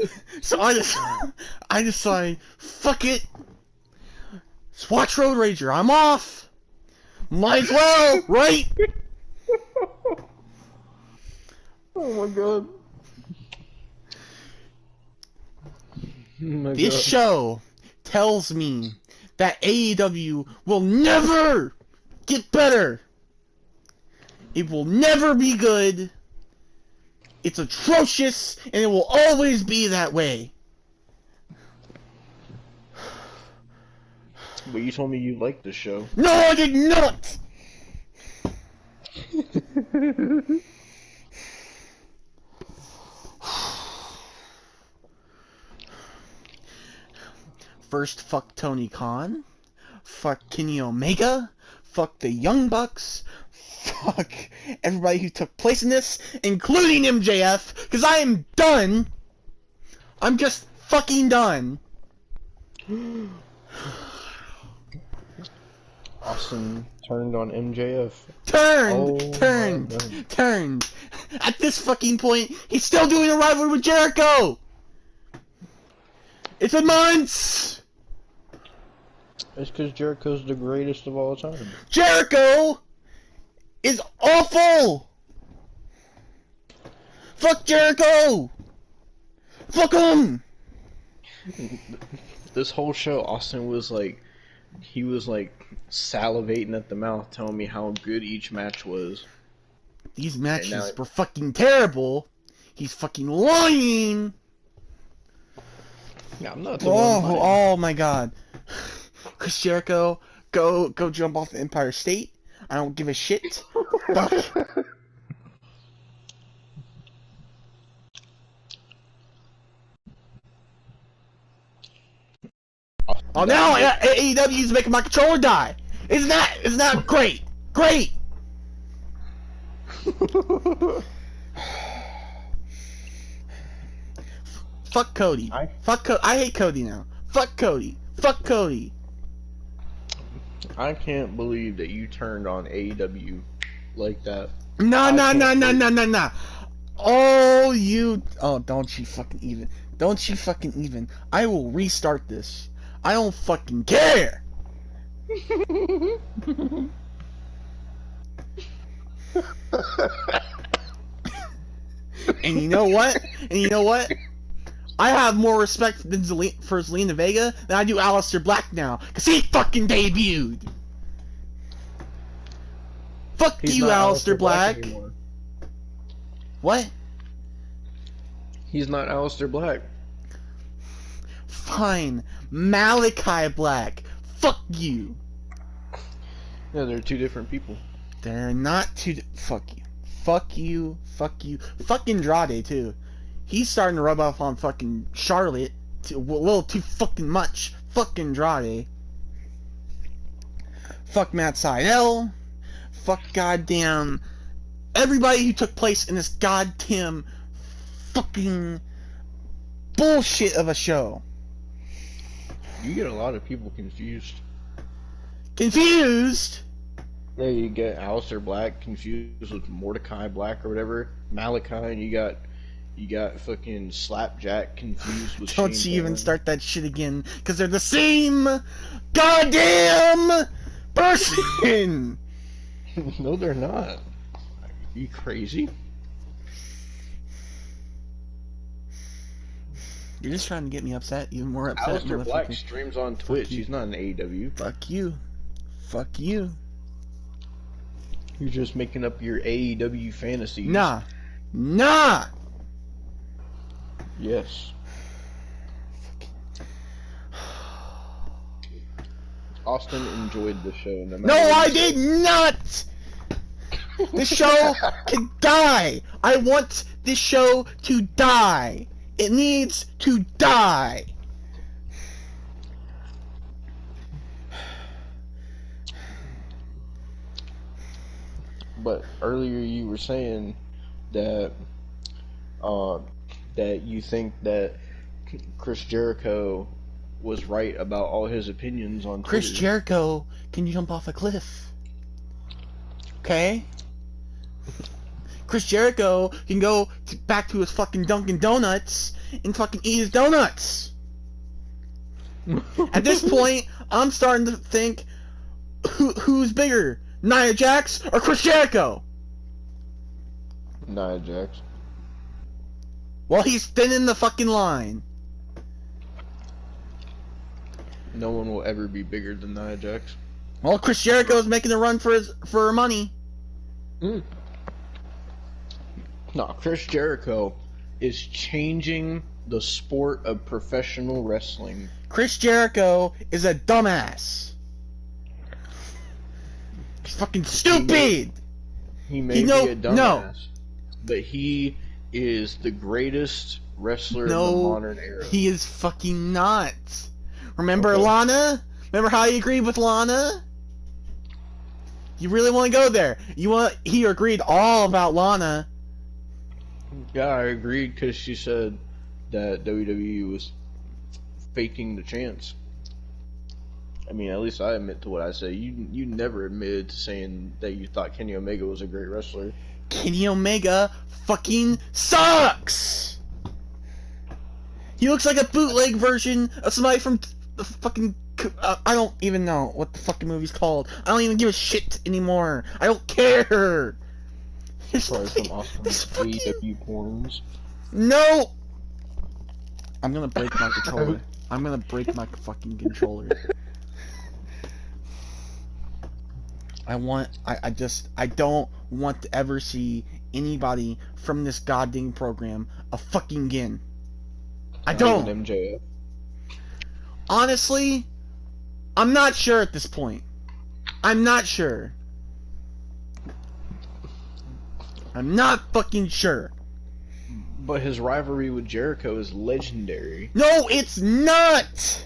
Speaker 4: So I decided, fuck it. Let's watch Road Rager. I'm off. Might as well, right?
Speaker 3: Oh my god.
Speaker 4: This show tells me that AEW will never get better. It will never be good. It's atrocious, and it will always be that way.
Speaker 3: But you told me you liked the show.
Speaker 4: No, I did not! First, fuck Tony Khan. Fuck Kenny Omega. Fuck the Young Bucks. Fuck everybody who took place in this, including MJF, because I am done. I'm just fucking done.
Speaker 3: Austin turned on MJF.
Speaker 4: Turned. At this fucking point, he's still doing a rivalry with Jericho. It's been months.
Speaker 3: It's because Jericho's the greatest of all time.
Speaker 4: Jericho is awful. Fuck Jericho. Fuck him.
Speaker 3: This whole show, Austin was like, he was like salivating at the mouth, telling me how good each match was.
Speaker 4: These matches were fucking terrible. He's fucking lying.
Speaker 3: Yeah, I'm not.
Speaker 4: Oh my god. Chris Jericho, go jump off the Empire State. I don't give a shit. Fuck. Oh, now AEW is making my controller die. Isn't that great? Great. Fuck Cody. I hate Cody now. Fuck Cody. Fuck Cody.
Speaker 3: I can't believe that you turned on AEW like that.
Speaker 4: No. Don't you fucking even. I will restart this. I don't fucking care. And you know what? I have more respect for Zelina Vega than I do Aleister Black now, because he fucking debuted! Fuck you, Aleister Black! What?
Speaker 3: He's not Aleister Black.
Speaker 4: Fine. Malachi Black. Fuck you!
Speaker 3: Yeah, they're two different people.
Speaker 4: They're not two... Fuck you. Fuck you. Fuck Andrade, too. He's starting to rub off on fucking Charlotte a little too fucking much. Fuck Andrade. Fuck Matt Sydal. Fuck goddamn everybody who took place in this goddamn fucking bullshit of a show.
Speaker 3: You get a lot of people confused.
Speaker 4: Confused?
Speaker 3: Yeah, you get Aleister Black confused with Mordecai Black or whatever. Malachi, and you got fucking Slapjack confused with
Speaker 4: Don't
Speaker 3: Shane
Speaker 4: you even
Speaker 3: Thorne.
Speaker 4: start that shit again, because they're the same goddamn person!
Speaker 3: No, they're not. Are you crazy?
Speaker 4: You're just trying to get me upset, even more upset,
Speaker 3: Aleister Black
Speaker 4: motherfucker.
Speaker 3: streams on Twitch.
Speaker 4: you.
Speaker 3: He's not in AEW.
Speaker 4: Fuck you. Fuck you.
Speaker 3: You're just making up your AEW fantasies.
Speaker 4: Nah. Nah!
Speaker 3: Yes. Austin enjoyed the show. No,
Speaker 4: No, I did not! The show can die! I want this show to die! It needs to die!
Speaker 3: But earlier you were saying that that you think that Chris Jericho was right about all his opinions on
Speaker 4: Chris
Speaker 3: Twitter.
Speaker 4: Jericho can jump off a cliff. Okay? Chris Jericho can go back to his fucking Dunkin' Donuts and fucking eat his donuts. At this point, I'm starting to think, who's bigger, Nia Jax or Chris Jericho?
Speaker 3: Nia Jax.
Speaker 4: Well, he's thinning the fucking line.
Speaker 3: No one will ever be bigger than Nia Jax.
Speaker 4: Well, Chris Jericho's making a run for her money.
Speaker 3: No, Chris Jericho is changing the sport of professional wrestling.
Speaker 4: Chris Jericho is a dumbass. He's fucking stupid.
Speaker 3: He may be a dumbass, but he is the greatest wrestler in the modern era.
Speaker 4: He is fucking not. Remember
Speaker 3: Okay.
Speaker 4: Lana? Remember how he agreed with Lana? You really want to go there? He agreed all about Lana.
Speaker 3: Yeah, I agreed because she said that WWE was faking the chance. I mean, at least I admit to what I say. You never admitted to saying that you thought Kenny Omega was a great wrestler.
Speaker 4: Kenny Omega fucking sucks! He looks like a bootleg version of somebody from the fucking... I don't even know what the fucking movie's called. I don't even give a shit anymore. I don't care!
Speaker 3: Probably from Austin's AEW porns.
Speaker 4: No! I'm gonna break my controller. I'm gonna break my fucking controller. I don't want to ever see anybody from this goddamn program fucking again. I
Speaker 3: Not
Speaker 4: don't.
Speaker 3: even MJF.
Speaker 4: Honestly, I'm not sure at this point. I'm not sure. I'm not fucking sure.
Speaker 3: But his rivalry with Jericho is legendary.
Speaker 4: No, it's not!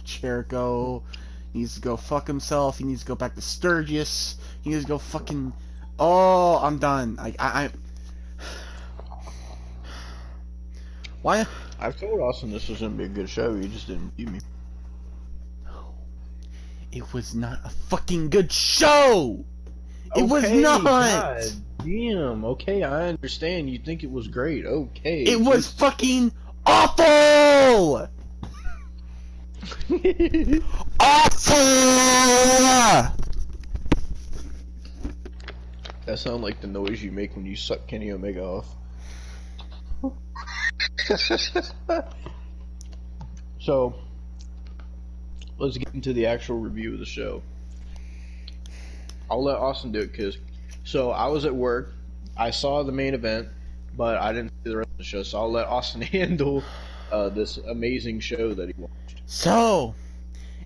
Speaker 4: Jericho needs to go fuck himself. He needs to go back to Sturgis. He needs to go fucking... Oh, I'm done. I... Why?
Speaker 3: I've told Austin this was gonna be a good show. He just didn't beat me.
Speaker 4: It was not a fucking good show! It was
Speaker 3: Okay,
Speaker 4: not!
Speaker 3: God damn. Okay, I understand. You think it was great. Okay.
Speaker 4: It was fucking awful! Awful!
Speaker 3: That sounds like the noise you make when you suck Kenny Omega off. So, let's get into the actual review of the show. I'll let Austin do it because, so I was at work, I saw the main event, but I didn't see the rest of the show, so I'll let Austin handle this amazing show that he watched.
Speaker 4: So,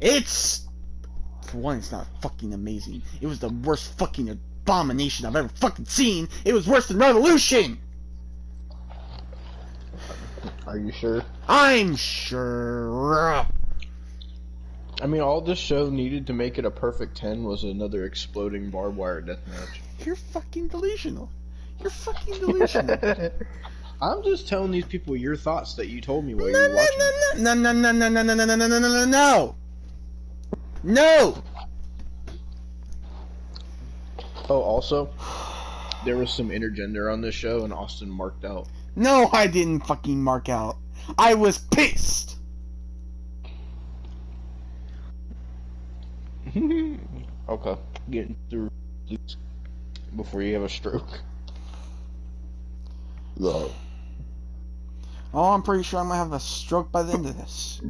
Speaker 4: it's... For one, it's not fucking amazing. It was the worst fucking abomination I've ever fucking seen. It was worse than Revolution!
Speaker 3: Are you sure?
Speaker 4: I'm sure.
Speaker 3: I mean, all this show needed to make it a perfect 10 was another exploding barbed wire deathmatch.
Speaker 4: You're fucking delusional. You're fucking delusional.
Speaker 3: I'm just telling these people your thoughts that you told me while you
Speaker 4: No,
Speaker 3: were
Speaker 4: no,
Speaker 3: watching.
Speaker 4: no, no, no, no, no, no, no, no, no, no, no, no, no. No.
Speaker 3: Oh, also, there was some intergender on this show, and Austin marked out.
Speaker 4: No, I didn't fucking mark out. I was pissed.
Speaker 3: Okay, getting through please, before you have a stroke. No.
Speaker 4: Oh, I'm pretty sure I'm gonna have a stroke by the end of this.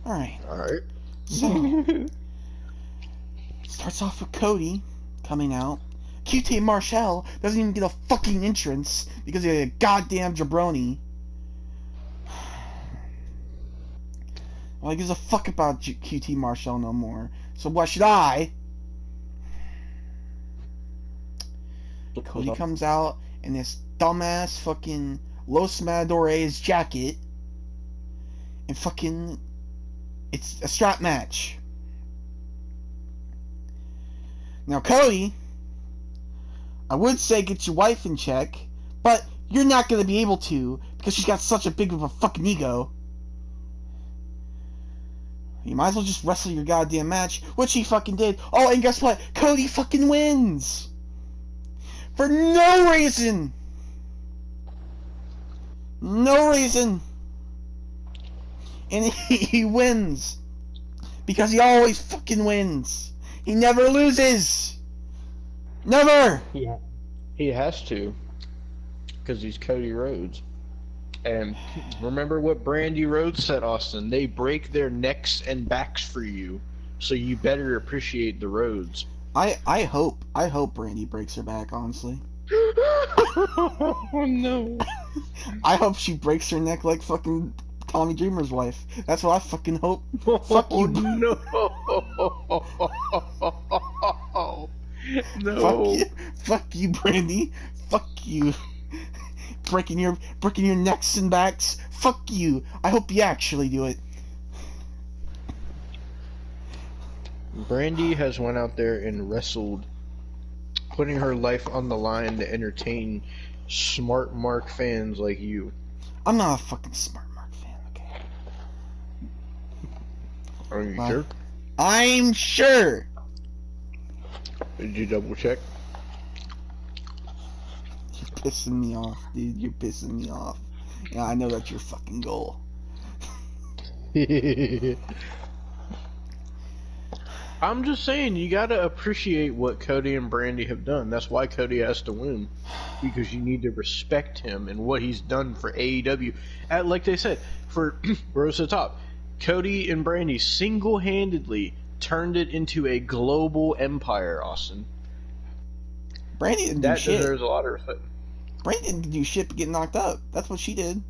Speaker 4: Alright.
Speaker 3: Alright.
Speaker 4: So, starts off with Cody coming out. QT Marshall doesn't even get a fucking entrance because he's a goddamn jabroni. Well, he gives a fuck about QT Marshall no more. So why should I? Cody comes out in this dumbass fucking Los Matadores jacket. And fucking... It's a strap match. Now, Cody, I would say get your wife in check, but you're not going to be able to because she's got such a big of a fucking ego. You might as well just wrestle your goddamn match, which he fucking did. Oh, and guess what? Cody fucking wins! For no reason! No reason! And he wins. Because he always fucking wins. He never loses! Never!
Speaker 3: Yeah. He has to. Because he's Cody Rhodes. And remember what Brandy Rhodes said, Austin. They break their necks and backs for you. So you better appreciate the Rhodes.
Speaker 4: I hope Brandy breaks her back, honestly.
Speaker 3: Oh no.
Speaker 4: I hope she breaks her neck like fucking Tommy Dreamer's wife. That's what I fucking hope. Fuck you.
Speaker 3: No. No.
Speaker 4: Fuck you. Fuck you, Brandy. Fuck you. Breaking your necks and backs. Fuck you. I hope you actually do it.
Speaker 3: Brandy has went out there and wrestled, putting her life on the line to entertain smart Mark fans like you.
Speaker 4: I'm not a fucking smart Mark fan, okay?
Speaker 3: Are you sure?
Speaker 4: I'm sure.
Speaker 3: Did you double check?
Speaker 4: You're pissing me off, dude. You're pissing me off. Yeah, I know that's your fucking goal.
Speaker 3: I'm just saying, you gotta appreciate what Cody and Brandy have done. That's why Cody has to win. Because you need to respect him and what he's done for AEW. Like they said, for Rose to the Top, Cody and Brandy single-handedly turned it into a global empire, Austin.
Speaker 4: Brandy didn't do
Speaker 3: That
Speaker 4: shit.
Speaker 3: deserves a lot of respect.
Speaker 4: Brandy didn't do shit but get knocked up. That's what she did.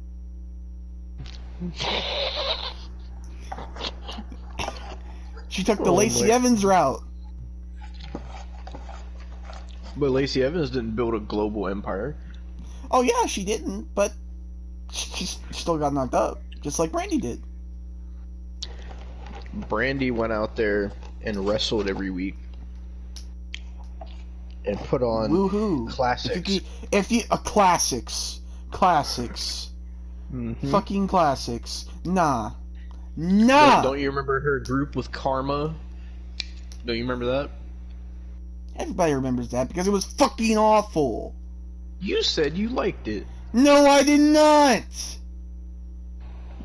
Speaker 4: She took the Lacey Evans route.
Speaker 3: But Lacey Evans didn't build a global empire.
Speaker 4: Oh yeah, she didn't, but she still got knocked up, just like Brandy did.
Speaker 3: Brandy went out there and wrestled every week and put on
Speaker 4: Woohoo!
Speaker 3: classics.
Speaker 4: Classics,
Speaker 3: Mm-hmm.
Speaker 4: fucking classics. Nah.
Speaker 3: Don't you remember her group with Karma? Don't you remember that?
Speaker 4: Everybody remembers that because it was fucking awful.
Speaker 3: You said you liked it.
Speaker 4: No, I did not.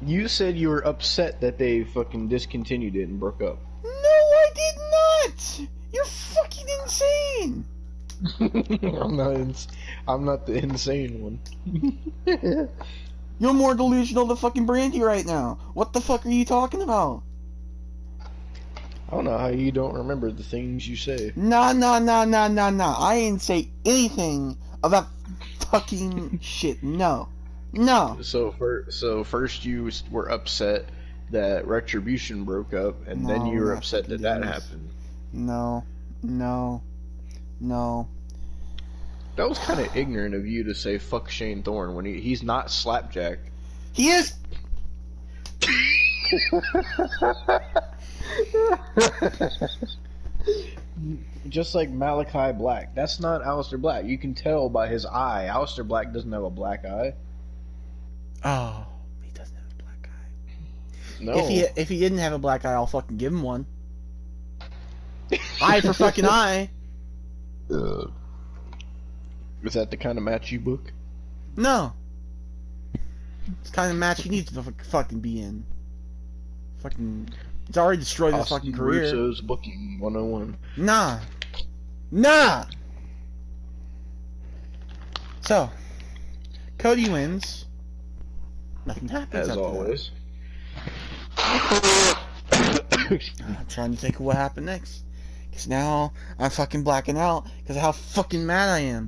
Speaker 3: You said you were upset that they fucking discontinued it and broke up.
Speaker 4: No, I did not. You're fucking insane.
Speaker 3: I'm not the insane one.
Speaker 4: You're more delusional than fucking Brandy right now. What the fuck are you talking about?
Speaker 3: I don't know how you don't remember the things you say.
Speaker 4: Nah. I didn't say anything about fucking shit. No.
Speaker 3: So first you were upset that Retribution broke up, and then you were upset that happened.
Speaker 4: No.
Speaker 3: That was kind of ignorant of you to say fuck Shane Thorne when he's not Slapjack.
Speaker 4: He is.
Speaker 3: Just like Malachi Black. That's not Aleister Black. You can tell by his eye. Aleister Black doesn't have a black eye.
Speaker 4: Oh, he doesn't have a black eye.
Speaker 3: No.
Speaker 4: If he didn't have a black eye, I'll fucking give him one. Eye for fucking eye.
Speaker 3: Is that the kind of match you book?
Speaker 4: No. It's the kind of match he needs to fucking be in. Fucking. It's already destroyed his fucking career.
Speaker 3: Russo's booking 101.
Speaker 4: Nah. So, Cody wins. Nothing happens
Speaker 3: As
Speaker 4: after
Speaker 3: always.
Speaker 4: that. I'm trying to think of what happened next. Because now I'm fucking blacking out because of how fucking mad I am.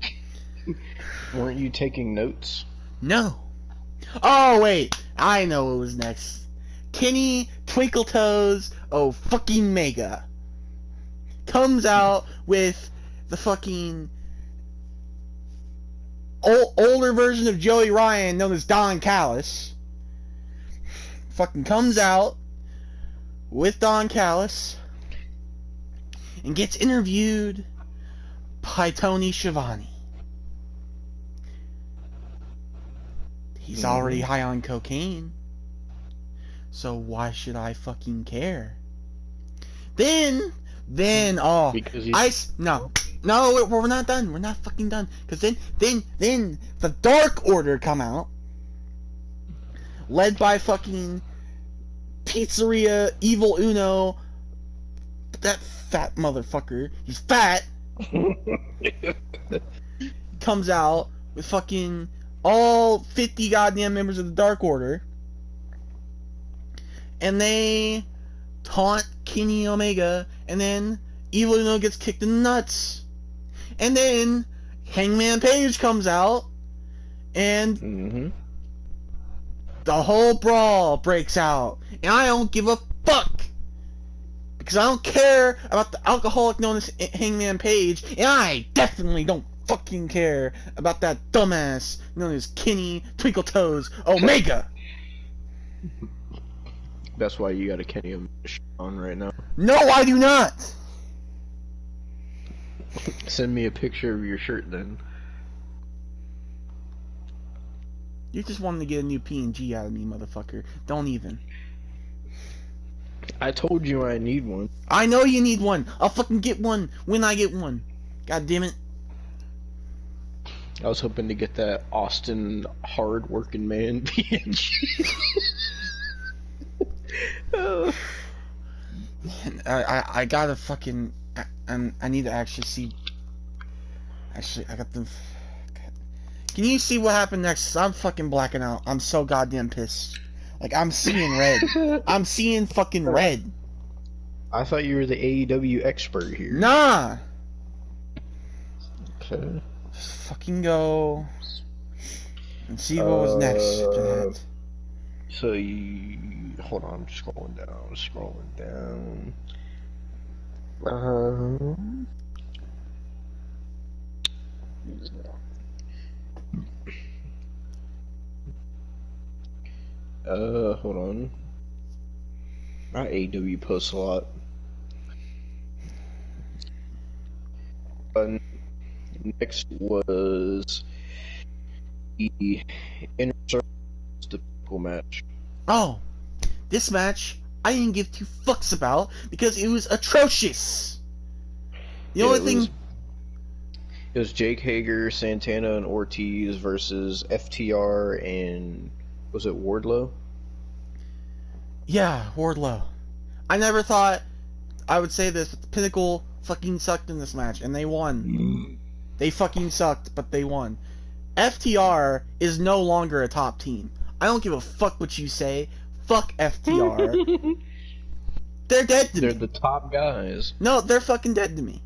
Speaker 3: Weren't you taking notes?
Speaker 4: No. Oh, wait. I know what was next. Kenny Twinkle Toes fucking Mega comes out with the fucking older version of Joey Ryan known as Don Callis. Fucking comes out with Don Callis and gets interviewed by Tony Schiavone. He's already high on cocaine, so why should I fucking care? Then,
Speaker 3: Because he's...
Speaker 4: no, we're not done. We're not fucking done. Cause then the Dark Order come out, led by fucking Pizzeria Evil Uno. That fat motherfucker. He's fat. Comes out with fucking all 50 goddamn members of the Dark Order, and they taunt Kenny Omega, and then Evil Uno gets kicked in the nuts, and then Hangman Page comes out, and the whole brawl breaks out, and I don't give a fuck, because I don't care about the alcoholic known as Hangman Page, and I definitely don't fucking care about that dumbass known as Kenny Twinkle Toes Omega.
Speaker 3: That's why you got a Kenny Omega on right now.
Speaker 4: No, I do not.
Speaker 3: Send me a picture of your shirt then.
Speaker 4: You just wanted to get a new P&G out of me, motherfucker. Don't even.
Speaker 3: I told you I need one.
Speaker 4: I know you need one. I'll fucking get one when I get one. God damn it.
Speaker 3: I was hoping to get that Austin hard working man PNG.
Speaker 4: I gotta fucking... I need to actually see... Actually, I got the... Can you see what happened next? I'm fucking blacking out. I'm so goddamn pissed. Like, I'm seeing red. I'm seeing fucking red.
Speaker 3: I thought you were the AEW expert here.
Speaker 4: Nah!
Speaker 3: Okay.
Speaker 4: Just fucking go... and see what was next after that.
Speaker 3: So you... Hold on, I'm scrolling down. Hold on. My AW posts a lot. Next was the Inner Circle match.
Speaker 4: Oh, this match I didn't give two fucks about because it was atrocious. The only thing...
Speaker 3: It was Jake Hager, Santana, and Ortiz versus FTR and... Was it Wardlow?
Speaker 4: Yeah, Wardlow. I never thought I would say this, but the Pinnacle fucking sucked in this match, and they won. They fucking sucked, but they won. FTR is no longer a top team. I don't give a fuck what you say. Fuck FTR. They're dead to me.
Speaker 3: They're the top guys.
Speaker 4: No, they're fucking dead to me.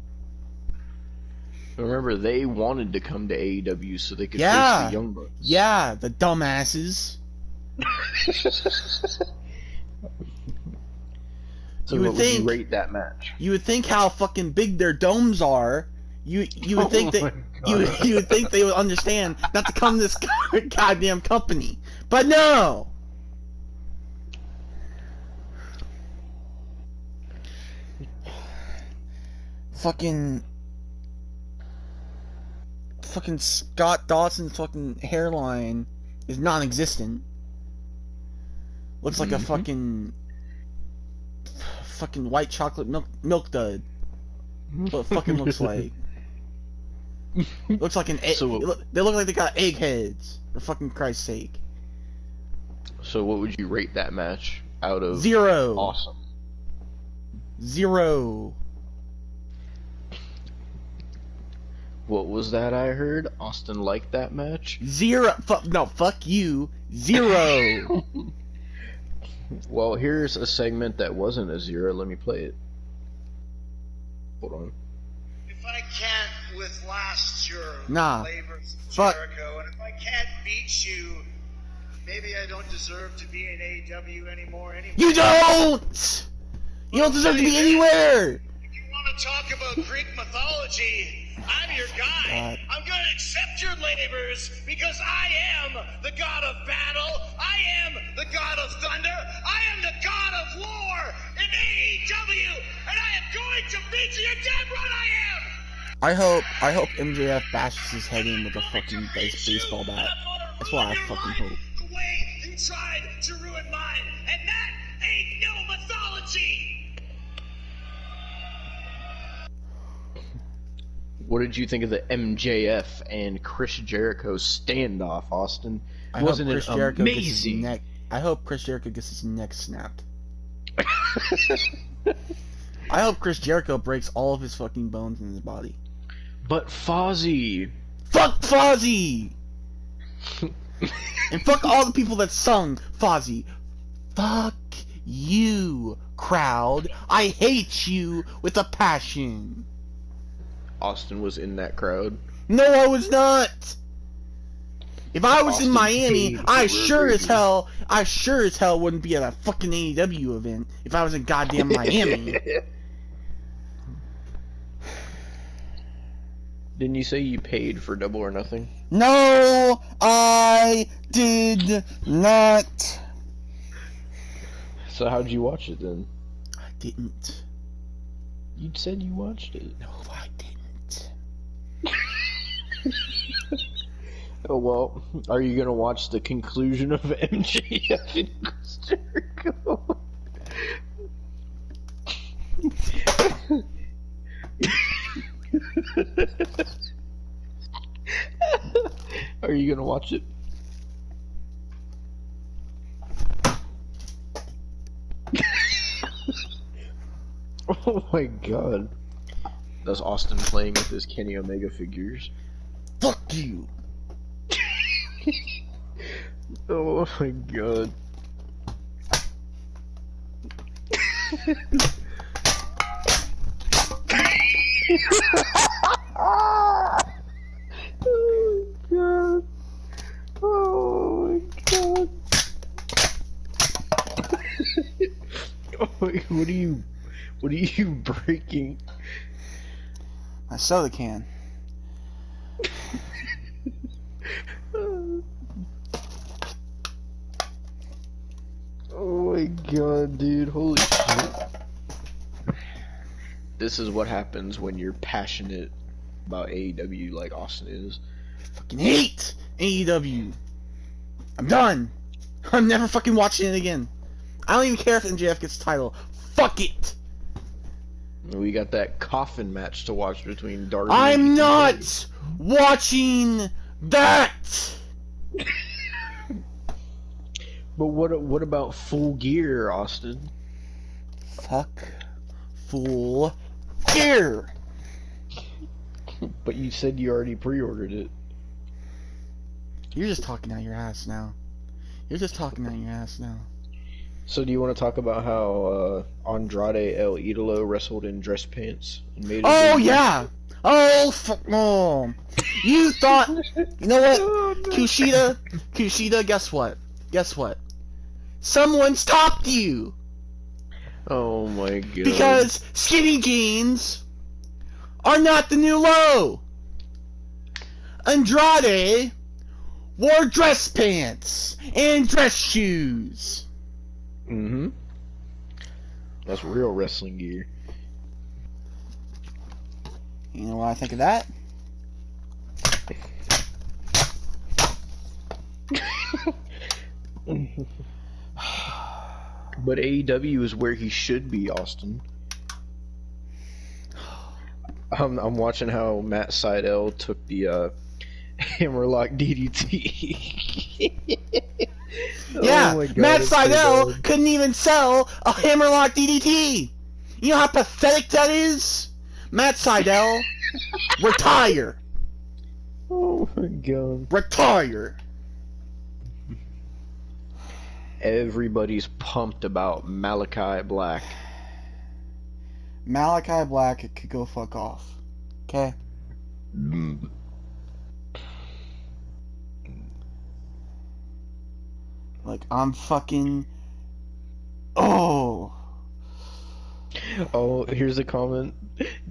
Speaker 3: Remember, they wanted to come to AEW so they could face
Speaker 4: Yeah.
Speaker 3: the Young Bucks.
Speaker 4: Yeah, the dumbasses.
Speaker 3: So
Speaker 4: You would
Speaker 3: what would
Speaker 4: think-
Speaker 3: you rate that match?
Speaker 4: You would think how fucking big their domes are. You would think
Speaker 3: Oh
Speaker 4: that
Speaker 3: my
Speaker 4: you would think they would understand not to come to this goddamn company, but no. Fucking Scott Dawson's fucking hairline is non-existent. Looks like a fucking white chocolate milk dud. What it fucking looks like. Looks like an egg.
Speaker 3: So-
Speaker 4: They look like they got egg heads. For fucking Christ's sake.
Speaker 3: So what would you rate that match out of
Speaker 4: 0.
Speaker 3: awesome?
Speaker 4: 0.
Speaker 3: What was that I heard? Austin liked that match?
Speaker 4: Zero. No, fuck you. Zero.
Speaker 3: Well, here's a segment that wasn't a zero. Let me play it. Hold on.
Speaker 5: If I can't with last your
Speaker 4: Nah.
Speaker 5: labors,
Speaker 4: Fuck.
Speaker 5: Jericho, and if I can't beat you, maybe I don't deserve to be in AEW anymore anyway.
Speaker 4: You don't! You don't deserve to be anywhere!
Speaker 5: If you want to talk about Greek mythology, I'm your guy. I'm going to accept your labors because I am the god of battle. I am the god of thunder. I am the god of war in AEW, and I am going to beat you. You're damn right I am.
Speaker 4: I hope MJF bashes his head in with a fucking baseball bat. That's what I fucking hope.
Speaker 5: The way you tried to ruin mine, and that ain't no mythology.
Speaker 3: What did you think of the MJF and Chris Jericho standoff, Austin? Wasn't it amazing?
Speaker 4: I hope Chris Jericho gets his neck snapped. I hope Chris Jericho breaks all of his fucking bones in his body.
Speaker 3: But Fozzy!
Speaker 4: Fuck Fozzy! And fuck all the people that sung Fozzy. Fuck you, crowd. I hate you with a passion.
Speaker 3: Austin was in that crowd.
Speaker 4: No, I was not. If I was in
Speaker 3: Austin
Speaker 4: Miami,
Speaker 3: paid
Speaker 4: I
Speaker 3: for
Speaker 4: sure as
Speaker 3: Rodriguez.
Speaker 4: hell wouldn't be at a fucking AEW event if I was in goddamn Miami.
Speaker 3: Didn't you say you paid for Double or Nothing?
Speaker 4: No, I did not.
Speaker 3: So how'd you watch it then?
Speaker 4: I didn't.
Speaker 3: You said you watched it.
Speaker 4: No, I didn't.
Speaker 3: Oh well, are you gonna watch the conclusion of MJF and Chris Jericho? Are you gonna watch it? Oh my god. That's Austin playing with his Kenny Omega figures.
Speaker 4: Fuck you.
Speaker 3: Oh my god. Oh my god. Oh, what are you breaking?
Speaker 4: My soda can.
Speaker 3: Oh my god, dude, holy shit. This is what happens when you're passionate about AEW like Austin is.
Speaker 4: Fucking hate AEW. I'm done. I'm never fucking watching it again. I don't even care if MJF gets the title. Fuck it.
Speaker 3: We got that coffin match to watch between Darby
Speaker 4: I'm
Speaker 3: and
Speaker 4: not watching that.
Speaker 3: But what about Full Gear, Austin?
Speaker 4: Fuck Full Gear.
Speaker 3: But you said you already pre-ordered it.
Speaker 4: You're just talking out your ass now. You're just talking out your ass now.
Speaker 3: So do you want to talk about how Andrade El Idolo wrestled in dress pants and made?
Speaker 4: Oh yeah. Oh fuck. Oh. You thought? You know what?
Speaker 3: Oh, no.
Speaker 4: Kushida. Guess what? Guess what? Someone stopped you
Speaker 3: Oh my god.
Speaker 4: because skinny jeans are not the new low. Andrade wore dress pants and dress shoes.
Speaker 3: Mm-hmm. That's real wrestling gear.
Speaker 4: You know what I think of that?
Speaker 3: But AEW is where he should be, Austin. I'm watching how Matt Sydal took the Hammerlock DDT.
Speaker 4: Yeah,
Speaker 3: Oh my God,
Speaker 4: Matt
Speaker 3: it's so
Speaker 4: Sydal
Speaker 3: bad.
Speaker 4: couldn't even sell a Hammerlock DDT. You know how pathetic that is? Matt Sydal, retire.
Speaker 3: Oh my god.
Speaker 4: Retire!
Speaker 3: Everybody's pumped about Malachi Black.
Speaker 4: Malachi Black could go fuck off. Okay? Like, I'm fucking... Oh!
Speaker 3: Oh, here's a comment.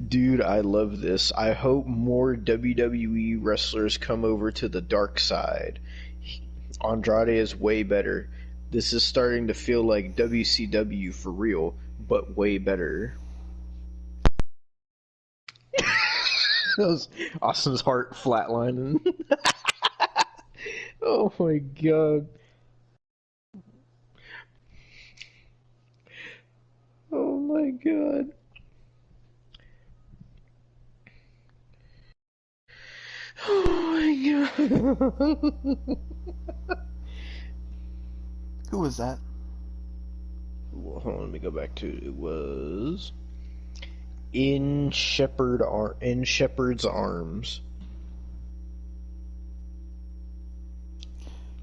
Speaker 3: Dude, I love this. I hope more WWE wrestlers come over to the dark side. Andrade is way better. This is starting to feel like WCW for real, but way better. That was Austin's heart flatlining. Oh my god. Oh my god. Oh my god.
Speaker 4: Who was that?
Speaker 3: Well, hold on, let me go back to it. It was in Shepherd's Arms.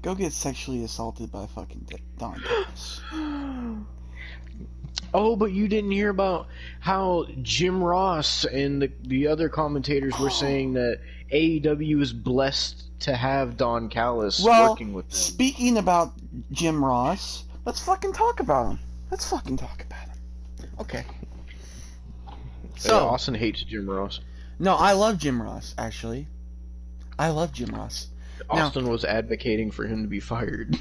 Speaker 4: Go get sexually assaulted by fucking Don Callis.
Speaker 3: Oh, but you didn't hear about how Jim Ross and the other commentators were saying that AEW is blessed to have Don Callis working with them.
Speaker 4: Speaking about Jim Ross, let's fucking talk about him. Let's fucking talk about him. Okay. So
Speaker 3: Austin hates Jim Ross.
Speaker 4: No, I love Jim Ross, actually. I love Jim Ross.
Speaker 3: Austin was advocating for him to be fired.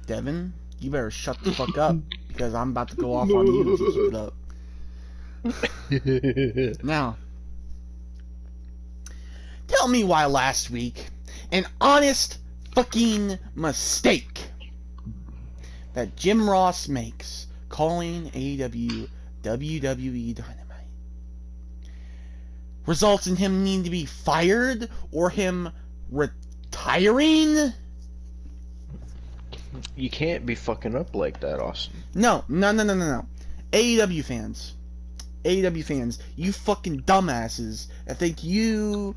Speaker 4: Devon, you better shut the fuck up, because I'm about to go off on you if you keep it up. Now, tell me why last week an honest fucking mistake that Jim Ross makes calling AEW WWE Dynamite results in him needing to be fired or him retiring?
Speaker 3: You can't be fucking up like that, Austin.
Speaker 4: No. AEW fans, you fucking dumbasses that think you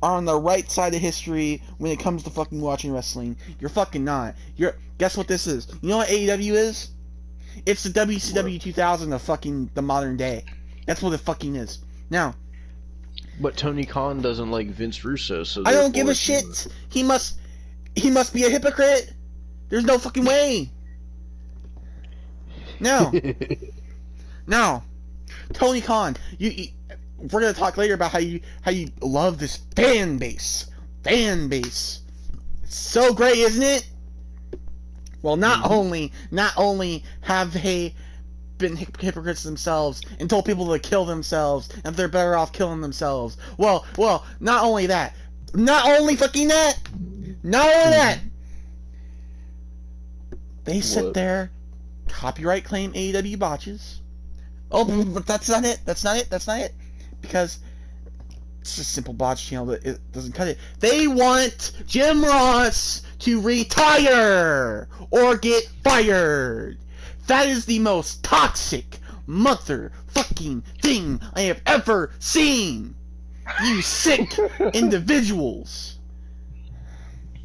Speaker 4: are on the right side of history when it comes to fucking watching wrestling. You're fucking not. Guess what this is? You know what AEW is? It's the WCW 2000 of fucking the modern day. That's what it fucking is. Now,
Speaker 3: but Tony Khan doesn't like Vince Russo, so
Speaker 4: I don't give a shit. He must be a hypocrite. There's no fucking way. No. Tony Khan, we're gonna talk later about how you love this fan base. It's so great, isn't it? Well, not only have they been hypocrites themselves and told people to kill themselves and they're better off killing themselves. Well, not only that. Not only that. They sit there, copyright claim AEW botches. Oh, but that's not it. Because it's a simple botch channel that it doesn't cut it. They want Jim Ross to retire or get fired. That is the most toxic motherfucking thing I have ever seen. You sick individuals.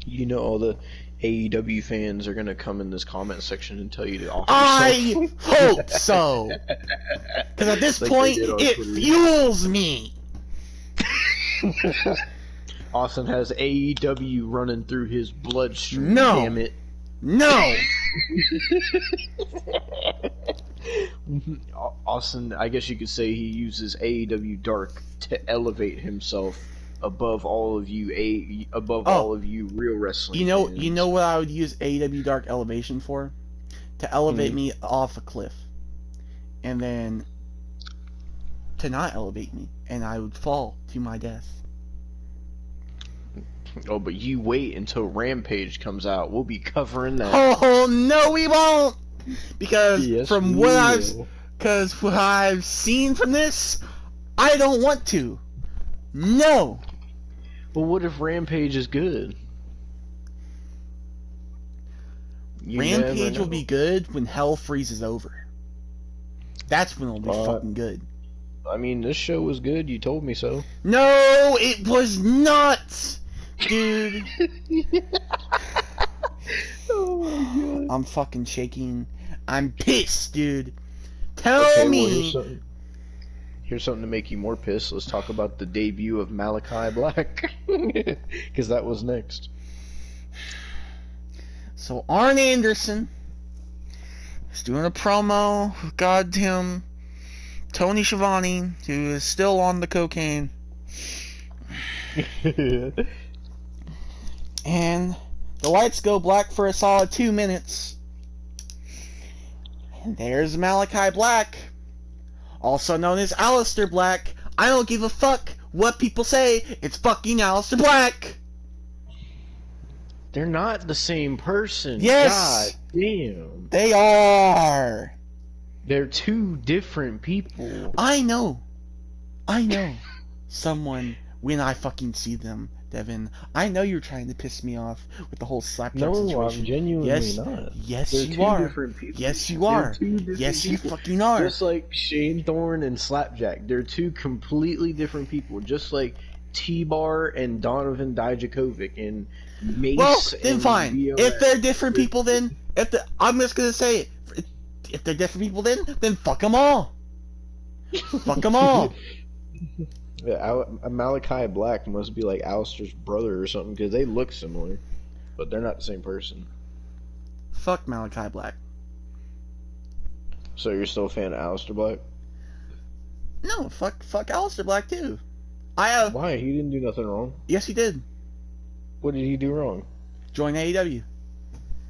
Speaker 3: You know all the AEW fans are gonna come in this comment section and tell you to off
Speaker 4: I hope so. Because at this point, it fuels me.
Speaker 3: Austin has AEW running through his bloodstream.
Speaker 4: No.
Speaker 3: Damn it.
Speaker 4: No.
Speaker 3: Austin, I guess you could say he uses AEW Dark to elevate himself above all of you, all of you real wrestling.
Speaker 4: You know
Speaker 3: fans.
Speaker 4: You know what I would use AEW Dark elevation for? To elevate me off a cliff, and then to not elevate me, and I would fall to my death.
Speaker 3: Oh, but you wait until Rampage comes out. We'll be covering that.
Speaker 4: Oh no, we won't, because
Speaker 3: Yes,
Speaker 4: from
Speaker 3: we
Speaker 4: what
Speaker 3: will.
Speaker 4: what I've seen from this, I don't want to. No.
Speaker 3: But what if Rampage is good? You
Speaker 4: Rampage
Speaker 3: never
Speaker 4: will
Speaker 3: know.
Speaker 4: be good when hell freezes over. That's when it'll be fucking good.
Speaker 3: I mean, this show was good. You told me so.
Speaker 4: No, it was not. Dude,
Speaker 3: Oh my god.
Speaker 4: I'm fucking shaking. I'm pissed, dude. Tell
Speaker 3: Okay, well,
Speaker 4: me.
Speaker 3: here's something to make you more pissed. Let's talk about the debut of Malachi Black. Because that was next.
Speaker 4: So Arn Anderson is doing a promo with goddamn Tony Schiavone, who is still on the cocaine. And the lights go black for a solid 2 minutes. And there's Malachi Black, also known as Aleister Black. I don't give a fuck what people say. It's fucking Aleister Black.
Speaker 3: They're not the same person.
Speaker 4: Yes.
Speaker 3: God damn.
Speaker 4: They are.
Speaker 3: They're two different people.
Speaker 4: I know. Someone, when I fucking see them, Devin, I know you're trying to piss me off with the whole slapjack
Speaker 3: No,
Speaker 4: situation.
Speaker 3: I'm genuinely not.
Speaker 4: Yes,
Speaker 3: They're
Speaker 4: you
Speaker 3: two
Speaker 4: are.
Speaker 3: different people.
Speaker 4: Yes, you
Speaker 3: They're
Speaker 4: are.
Speaker 3: two different
Speaker 4: Yes, you
Speaker 3: people.
Speaker 4: fucking are.
Speaker 3: Just like Shane Thorne and Slapjack. They're two completely different people. Just like T-Bar and Donovan Dijakovic and Mace.
Speaker 4: Well, then
Speaker 3: and
Speaker 4: fine.
Speaker 3: VOS.
Speaker 4: If they're different people, then I'm just gonna say it. If they're different people, then fuck them all. Fuck them all.
Speaker 3: Yeah, Malachi Black must be like Alistair's brother or something because they look similar, but they're not the same person.
Speaker 4: Fuck Malachi Black.
Speaker 3: So you're still a fan of Alistair Black?
Speaker 4: No, fuck Aleister Black too.
Speaker 3: Why? He didn't do nothing wrong.
Speaker 4: Yes, he did.
Speaker 3: What did he do wrong?
Speaker 4: Join AEW.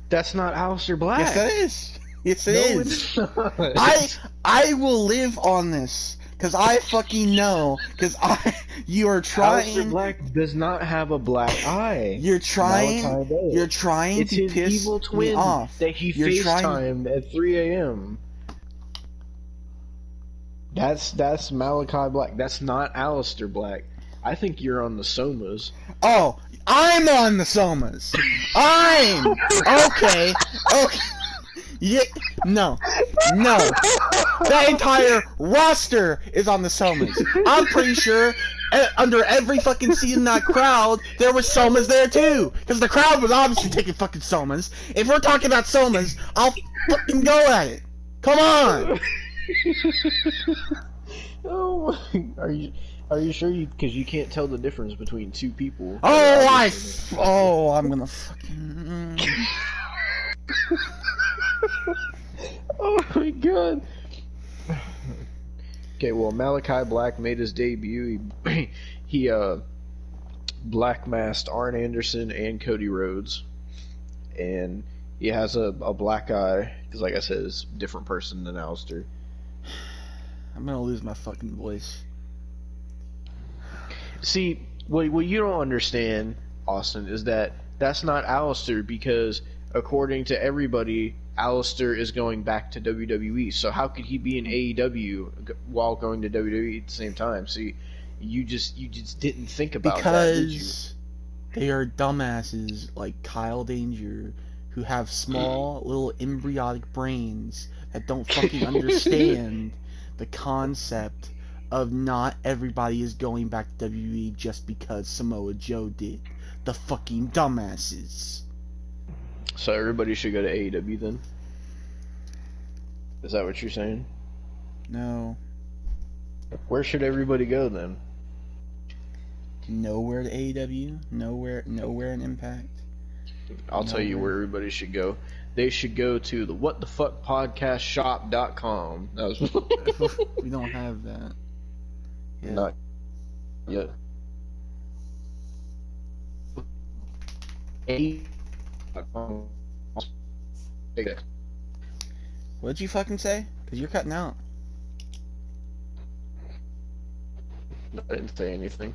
Speaker 3: That's not Alistair Black.
Speaker 4: Yes, that is. Yes, it
Speaker 3: No,
Speaker 4: is.
Speaker 3: it's not.
Speaker 4: I will live on this. Cause I fucking know. You are
Speaker 3: Alistair
Speaker 4: trying.
Speaker 3: Black does not have a black eye.
Speaker 4: You're trying.
Speaker 3: Malachi does.
Speaker 4: You're trying
Speaker 3: It's
Speaker 4: to
Speaker 3: his
Speaker 4: piss
Speaker 3: evil
Speaker 4: me
Speaker 3: twin
Speaker 4: off.
Speaker 3: that he
Speaker 4: You're
Speaker 3: FaceTimed at 3 a.m. That's Malachi Black. That's not Alistair Black. I think you're on the Somas.
Speaker 4: Oh, I'm on the Somas. I'm okay. Okay. Yeah, no. That entire roster is on the Somas. I'm pretty sure under every fucking seat in that crowd, there was Somas there too. Because the crowd was obviously taking fucking Somas. If we're talking about Somas, I'll fucking go at it. Come on.
Speaker 3: Oh, are you sure? Because you can't tell the difference between two people.
Speaker 4: I'm gonna fucking.
Speaker 3: Oh my god. Okay, well, Malachi Black made his debut. He black masked Arn Anderson and Cody Rhodes, and he has a black eye because, like I said, it's a different person than Alistair.
Speaker 4: I'm gonna lose my fucking voice.
Speaker 3: See, what you don't understand, Austin, is that that's not Alistair because, according to everybody, Alistair is going back to WWE. So how could he be in AEW while going to WWE at the same time? See, you just didn't think about that, did you?
Speaker 4: Because they are dumbasses like Kyle Danger who have small little embryonic brains that don't fucking understand the concept of not everybody is going back to WWE just because Samoa Joe did. The fucking dumbasses.
Speaker 3: So everybody should go to AEW then? Is that what you're saying?
Speaker 4: No.
Speaker 3: Where should everybody go then?
Speaker 4: Nowhere to AEW. Nowhere in Impact.
Speaker 3: I'll tell you where everybody should go. They should go to the whatthefuckpodcastshop.com. That was
Speaker 4: We don't have that. Yeah.
Speaker 3: not yet.
Speaker 4: What'd you fucking say? Because you're cutting out.
Speaker 3: I didn't say anything.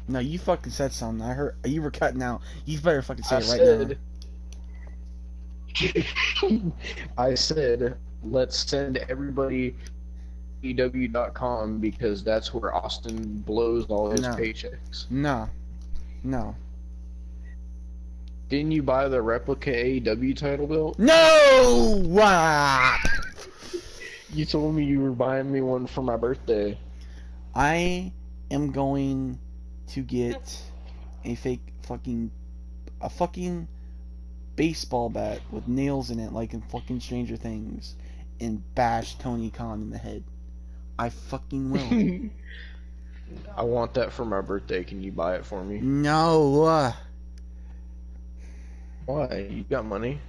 Speaker 4: No, you fucking said something. I heard you were cutting out. You better fucking say
Speaker 3: I
Speaker 4: it right
Speaker 3: said, I said, let's send everybody EW.com because that's where Austin blows all his
Speaker 4: No.
Speaker 3: paychecks.
Speaker 4: now. No.
Speaker 3: Didn't you buy the replica AEW title belt?
Speaker 4: No! Ah!
Speaker 3: You told me you were buying me one for my birthday.
Speaker 4: I am going to get a fucking baseball bat with nails in it like in fucking Stranger Things and bash Tony Khan in the head. I fucking will.
Speaker 3: I want that for my birthday. Can you buy it for me?
Speaker 4: No.
Speaker 3: Why? You got money.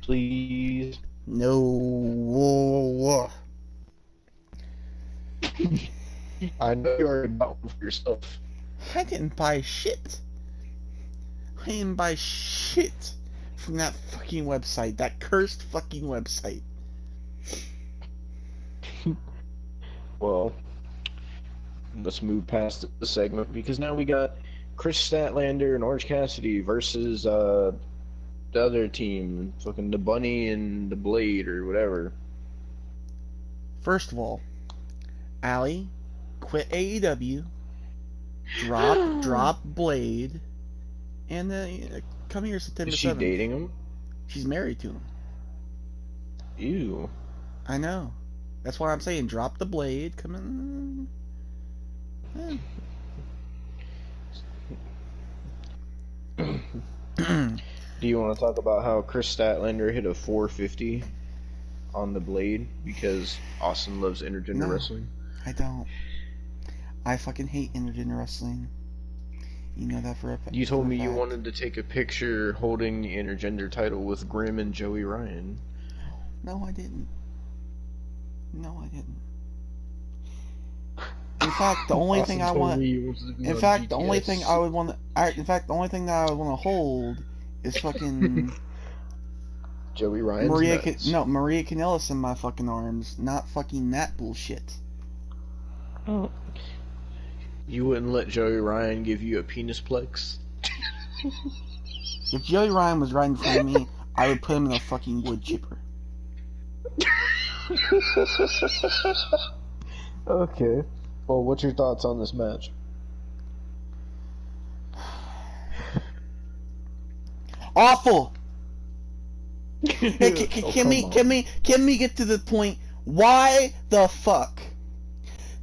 Speaker 3: Please.
Speaker 4: No.
Speaker 3: I know you already bought one for yourself.
Speaker 4: I didn't buy shit. I didn't buy shit from that fucking website. That cursed fucking website.
Speaker 3: Well, let's move past the segment because now we got Chris Statlander and Orange Cassidy versus the other team, fucking the Bunny and the Blade or whatever.
Speaker 4: First of all, Allie, quit AEW, drop Blade, and come here September 7th.
Speaker 3: Is she dating him?
Speaker 4: She's married to him.
Speaker 3: Ew.
Speaker 4: I know. That's why I'm saying drop the Blade. Come in.
Speaker 3: Do you want to talk about how Chris Statlander hit a 450 on the Blade because Austin loves intergender wrestling?
Speaker 4: I don't. I fucking hate intergender wrestling. You know that for a fact.
Speaker 3: You told me you wanted to take a picture holding the intergender title with Grimm and Joey Ryan.
Speaker 4: No, I didn't. No, I didn't. In fact, the only thing I want. In fact, the only thing I would want. In fact, the only thing that I would want to hold is fucking
Speaker 3: Joey Ryan's
Speaker 4: Maria Kanellis in my fucking arms, not fucking that bullshit.
Speaker 3: Oh. You wouldn't let Joey Ryan give you a penis plex?
Speaker 4: If Joey Ryan was right in front of me, I would put him in a fucking wood chipper.
Speaker 3: Okay. Well, what's your thoughts on this match?
Speaker 4: Awful. Hey, can we get to the point? Why the fuck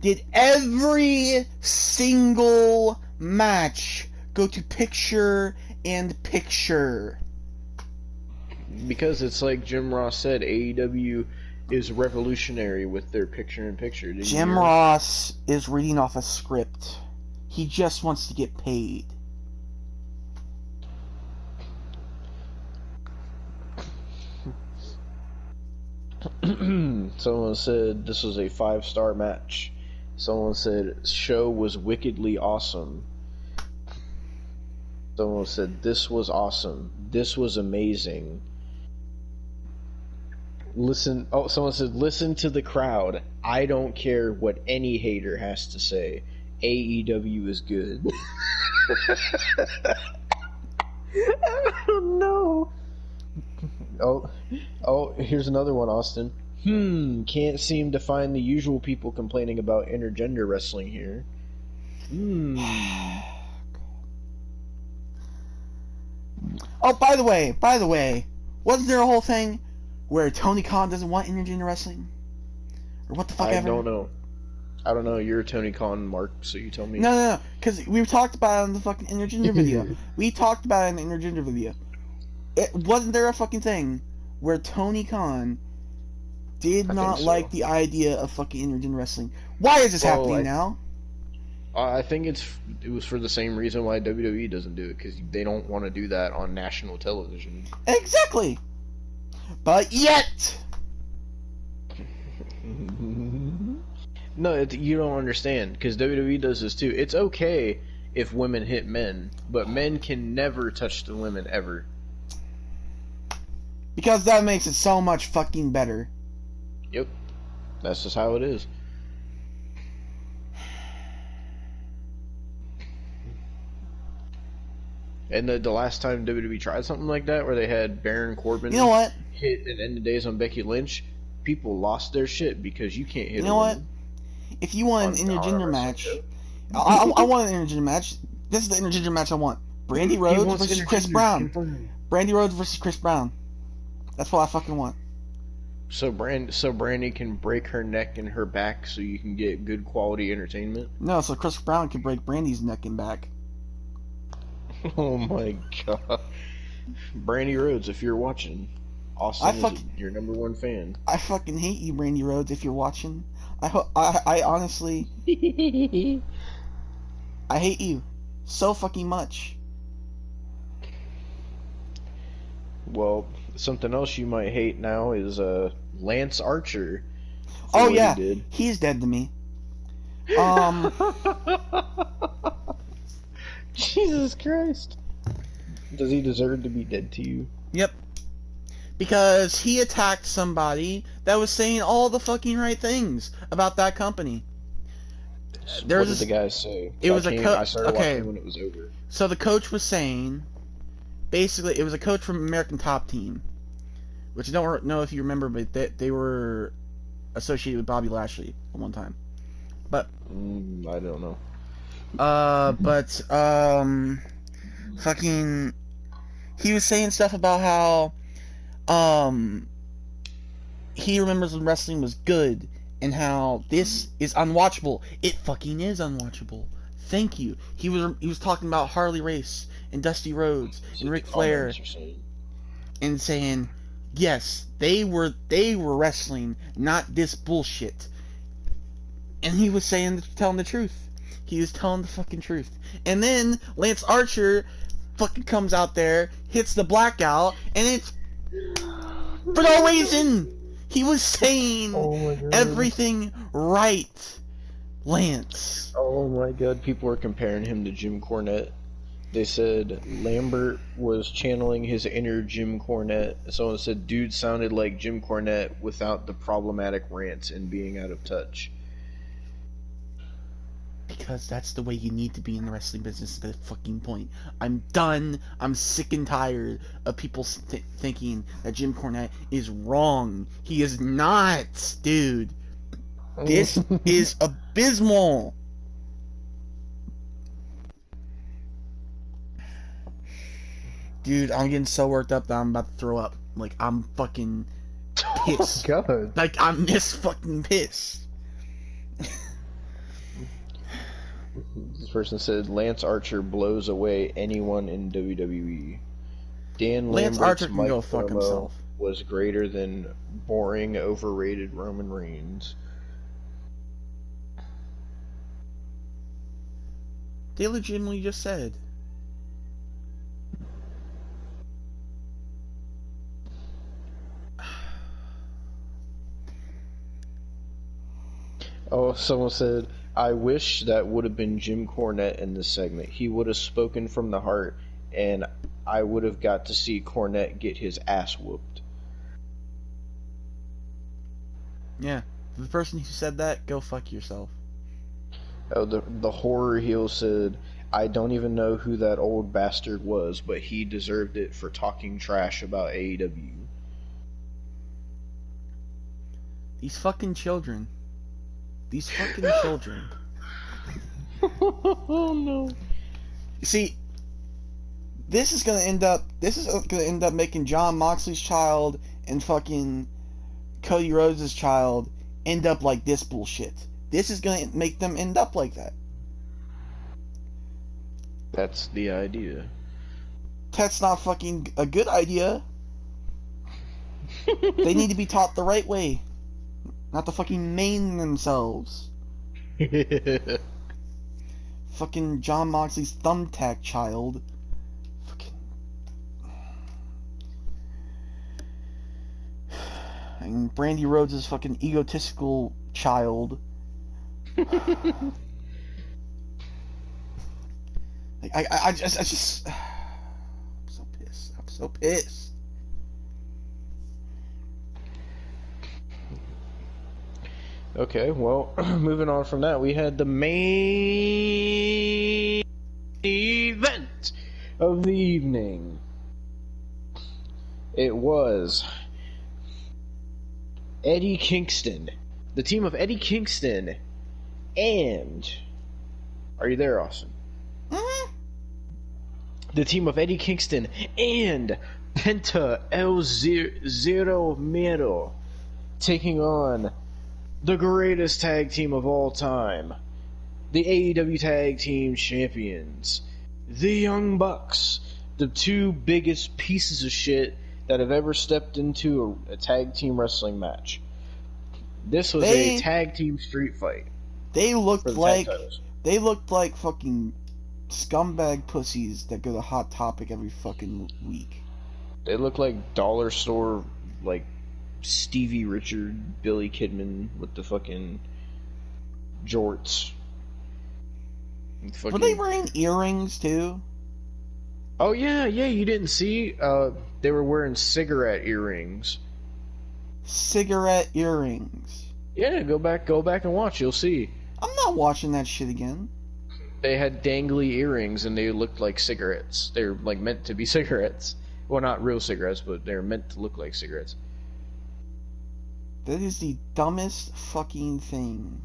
Speaker 4: did every single match go to picture in picture?
Speaker 3: Because it's like Jim Ross said, AEW is revolutionary with their picture in picture.
Speaker 4: Jim Ross is reading off a script. He just wants to get paid.
Speaker 3: Someone said this was a 5-star match. Someone said show was wickedly awesome. Someone said this was awesome. This was amazing. Listen. Oh, someone said listen to the crowd. I don't care what any hater has to say. AEW is good. I don't know. Oh, here's another one, Austin. Can't seem to find the usual people complaining about intergender wrestling here.
Speaker 4: Oh, by the way, wasn't there a whole thing where Tony Khan doesn't want intergender wrestling? Or what the fuck ever?
Speaker 3: I don't know. You're a Tony Khan mark, so you tell me.
Speaker 4: No. Because we talked about it in the fucking intergender video. We talked about it in the intergender video. Wasn't there a fucking thing where Tony Khan did not like the idea of fucking intergender wrestling? Why is this happening now?
Speaker 3: I think it was for the same reason why WWE doesn't do it, because they don't want to do that on national television.
Speaker 4: Exactly. But yet.
Speaker 3: No, you don't understand, because WWE does this too. It's okay if women hit men, but men can never touch the women ever.
Speaker 4: Because that makes it so much fucking better.
Speaker 3: Yep. That's just how it is. And the last time WWE tried something like that, where they had Baron Corbin hit an end of days on Becky Lynch, people lost their shit because you can't hit.
Speaker 4: You know what? If you want an intergender match, I want an intergender match. This is the intergender match I want. Brandy Rhodes versus Chris Brown. Brandy Rhodes versus Chris Brown. That's what I fucking want.
Speaker 3: So Brandy can break her neck and her back so you can get good quality entertainment?
Speaker 4: No, so Chris Brown could break Brandy's neck and back.
Speaker 3: Oh my god. Brandy Rhodes, if you're watching, Austin is your number one fan.
Speaker 4: I fucking hate you, Brandy Rhodes, if you're watching. I honestly... I hate you. So fucking much.
Speaker 3: Well, something else you might hate now is Lance Archer.
Speaker 4: Oh yeah, he's dead to me.
Speaker 3: Jesus Christ. Does he deserve to be dead to you?
Speaker 4: Yep. Because he attacked somebody that was saying all the fucking right things about that company.
Speaker 3: What did the guy say?
Speaker 4: It was a coach.
Speaker 3: I started
Speaker 4: Okay.
Speaker 3: watching when it was over.
Speaker 4: So the coach was saying, basically, it was a coach from American Top Team, which I don't know if you remember, but they were associated with Bobby Lashley at one time. But
Speaker 3: I don't know.
Speaker 4: Fucking, he was saying stuff about how, he remembers when wrestling was good, and how this is unwatchable. It fucking is unwatchable. Thank you. He was talking about Harley Race and Dusty Rhodes and Ric Flair, and saying, yes, they were wrestling, not this bullshit. And he was telling the truth. He was telling the fucking truth. And then Lance Archer fucking comes out there, hits the blackout, and it's for no reason. He was saying everything right, Lance.
Speaker 3: Oh my god, people were comparing him to Jim Cornette. They said Lambert was channeling his inner Jim Cornette. Someone said dude sounded like Jim Cornette without the problematic rants and being out of touch.
Speaker 4: Because that's the way you need to be in the wrestling business at that fucking point. I'm done. I'm sick and tired of people thinking that Jim Cornette is wrong. He is not, dude. This is abysmal. Dude, I'm getting so worked up that I'm about to throw up. Like, I'm fucking pissed.
Speaker 3: Oh god.
Speaker 4: Like, I'm this fucking pissed.
Speaker 3: This person said Lance Archer blows away anyone in WWE.
Speaker 4: Lance Archer can go fuck himself.
Speaker 3: Was greater than boring, overrated Roman Reigns.
Speaker 4: They legitimately just said.
Speaker 3: Oh, someone said, I wish that would have been Jim Cornette in this segment. He would have spoken from the heart, and I would have got to see Cornette get his ass whooped.
Speaker 4: Yeah. The person who said that, go fuck yourself.
Speaker 3: Oh, the horror heel said, I don't even know who that old bastard was, but he deserved it for talking trash about AEW.
Speaker 4: These fucking children. These fucking children.
Speaker 3: Oh no.
Speaker 4: See, this is gonna end up making John Moxley's child and fucking Cody Rhodes' child end up like this bullshit. This is gonna make them end up like that.
Speaker 3: That's the idea.
Speaker 4: That's not fucking a good idea. They need to be taught the right way. Not to fucking maim themselves. Fucking John Moxley's thumbtack child. Fucking. And Brandy Rhodes' fucking egotistical child. Like, I just. I'm so pissed. I'm so pissed.
Speaker 3: Okay, well, moving on from that, we had the main event of the evening. It was Eddie Kingston, the team of Eddie Kingston, and... Are you there, Austin?
Speaker 4: Mm-hmm.
Speaker 3: The team of Eddie Kingston and Penta El Zero Miedo taking on the greatest tag team of all time, the AEW Tag Team Champions, the Young Bucks, the two biggest pieces of shit that have ever stepped into a tag team wrestling match. This was a tag team street fight.
Speaker 4: They looked
Speaker 3: for the
Speaker 4: like
Speaker 3: tag titles.
Speaker 4: they looked like fucking scumbag pussies that go to Hot Topic every fucking week.
Speaker 3: They look like dollar store, like Stevie Richard, Billy Kidman with the fucking jorts.
Speaker 4: Were they wearing earrings too?
Speaker 3: Oh yeah, you didn't see? They were wearing cigarette earrings.
Speaker 4: Cigarette earrings.
Speaker 3: Yeah, go back and watch. You'll see.
Speaker 4: I'm not watching that shit again.
Speaker 3: They had dangly earrings and they looked like cigarettes. They're like meant to be cigarettes. Well, not real cigarettes, but they're meant to look like cigarettes.
Speaker 4: That is the dumbest fucking thing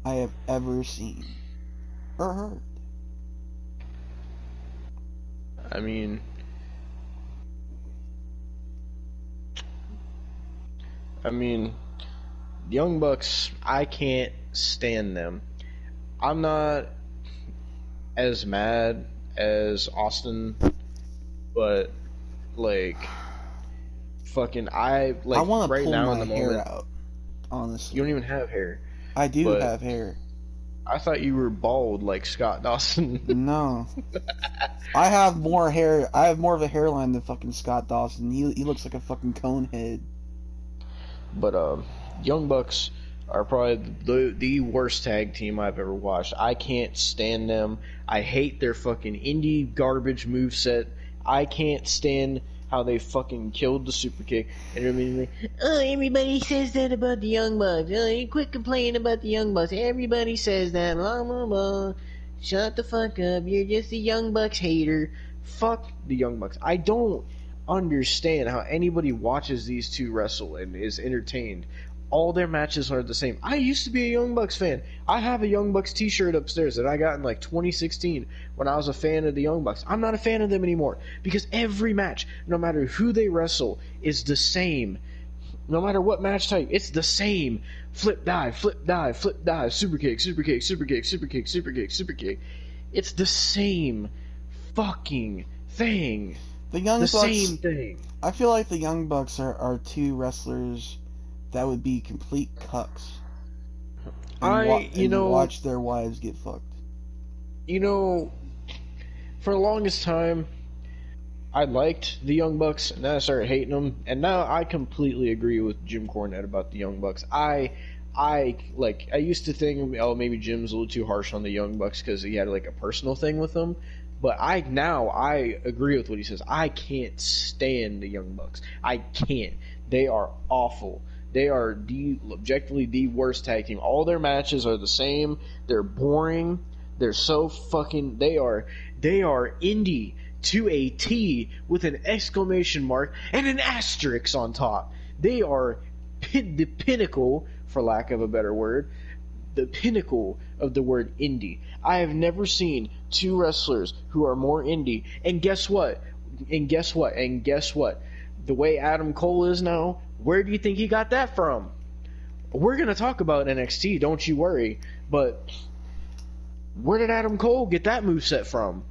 Speaker 4: I have ever seen or heard.
Speaker 3: I mean, Young Bucks, I can't stand them. I'm not as mad as Austin, but like fucking I
Speaker 4: want to
Speaker 3: right
Speaker 4: pull
Speaker 3: now
Speaker 4: my
Speaker 3: in the
Speaker 4: hair
Speaker 3: moment.
Speaker 4: out. Honestly,
Speaker 3: You don't even have hair.
Speaker 4: I do
Speaker 3: but
Speaker 4: have hair.
Speaker 3: I thought you were bald like Scott Dawson.
Speaker 4: No, I have more hair. I have more of a hairline than fucking Scott Dawson. He looks like a fucking cone head.
Speaker 3: But Young Bucks are probably the worst tag team I've ever watched. I can't stand them. I hate their fucking indie garbage moveset. I can't stand how they fucking killed the super kick. And everybody, everybody says that about the Young Bucks. Quit complaining about the Young Bucks. Everybody says that. Blah, blah, blah. Shut the fuck up. You're just a Young Bucks hater. Fuck the Young Bucks. I don't understand how anybody watches these two wrestle and is entertained. All their matches are the same. I used to be a Young Bucks fan. I have a Young Bucks t-shirt upstairs that I got in like 2016 when I was a fan of the Young Bucks. I'm not a fan of them anymore because every match, no matter who they wrestle, is the same. No matter what match type, it's the same. Flip dive, flip dive, flip dive, super kick, super kick, super kick, super kick, super kick, super kick. It's the same fucking thing.
Speaker 4: The Young Bucks,
Speaker 3: same thing.
Speaker 4: I feel like the Young Bucks are two wrestlers that would be complete cucks. And watch their wives get fucked.
Speaker 3: You know, for the longest time, I liked the Young Bucks, and then I started hating them, and now I completely agree with Jim Cornette about the Young Bucks. I used to think, oh, maybe Jim's a little too harsh on the Young Bucks because he had like a personal thing with them. But I agree with what he says. I can't stand the Young Bucks. I can't. They are awful. They are objectively the worst tag team. All their matches are the same. They're boring. They're so fucking. They are indie to a T with an exclamation mark and an asterisk on top. They are the pinnacle, for lack of a better word, the pinnacle of the word indie. I have never seen two wrestlers who are more indie. And guess what? The way Adam Cole is now, where do you think he got that from? We're going to talk about NXT, don't you worry. But where did Adam Cole get that moveset from?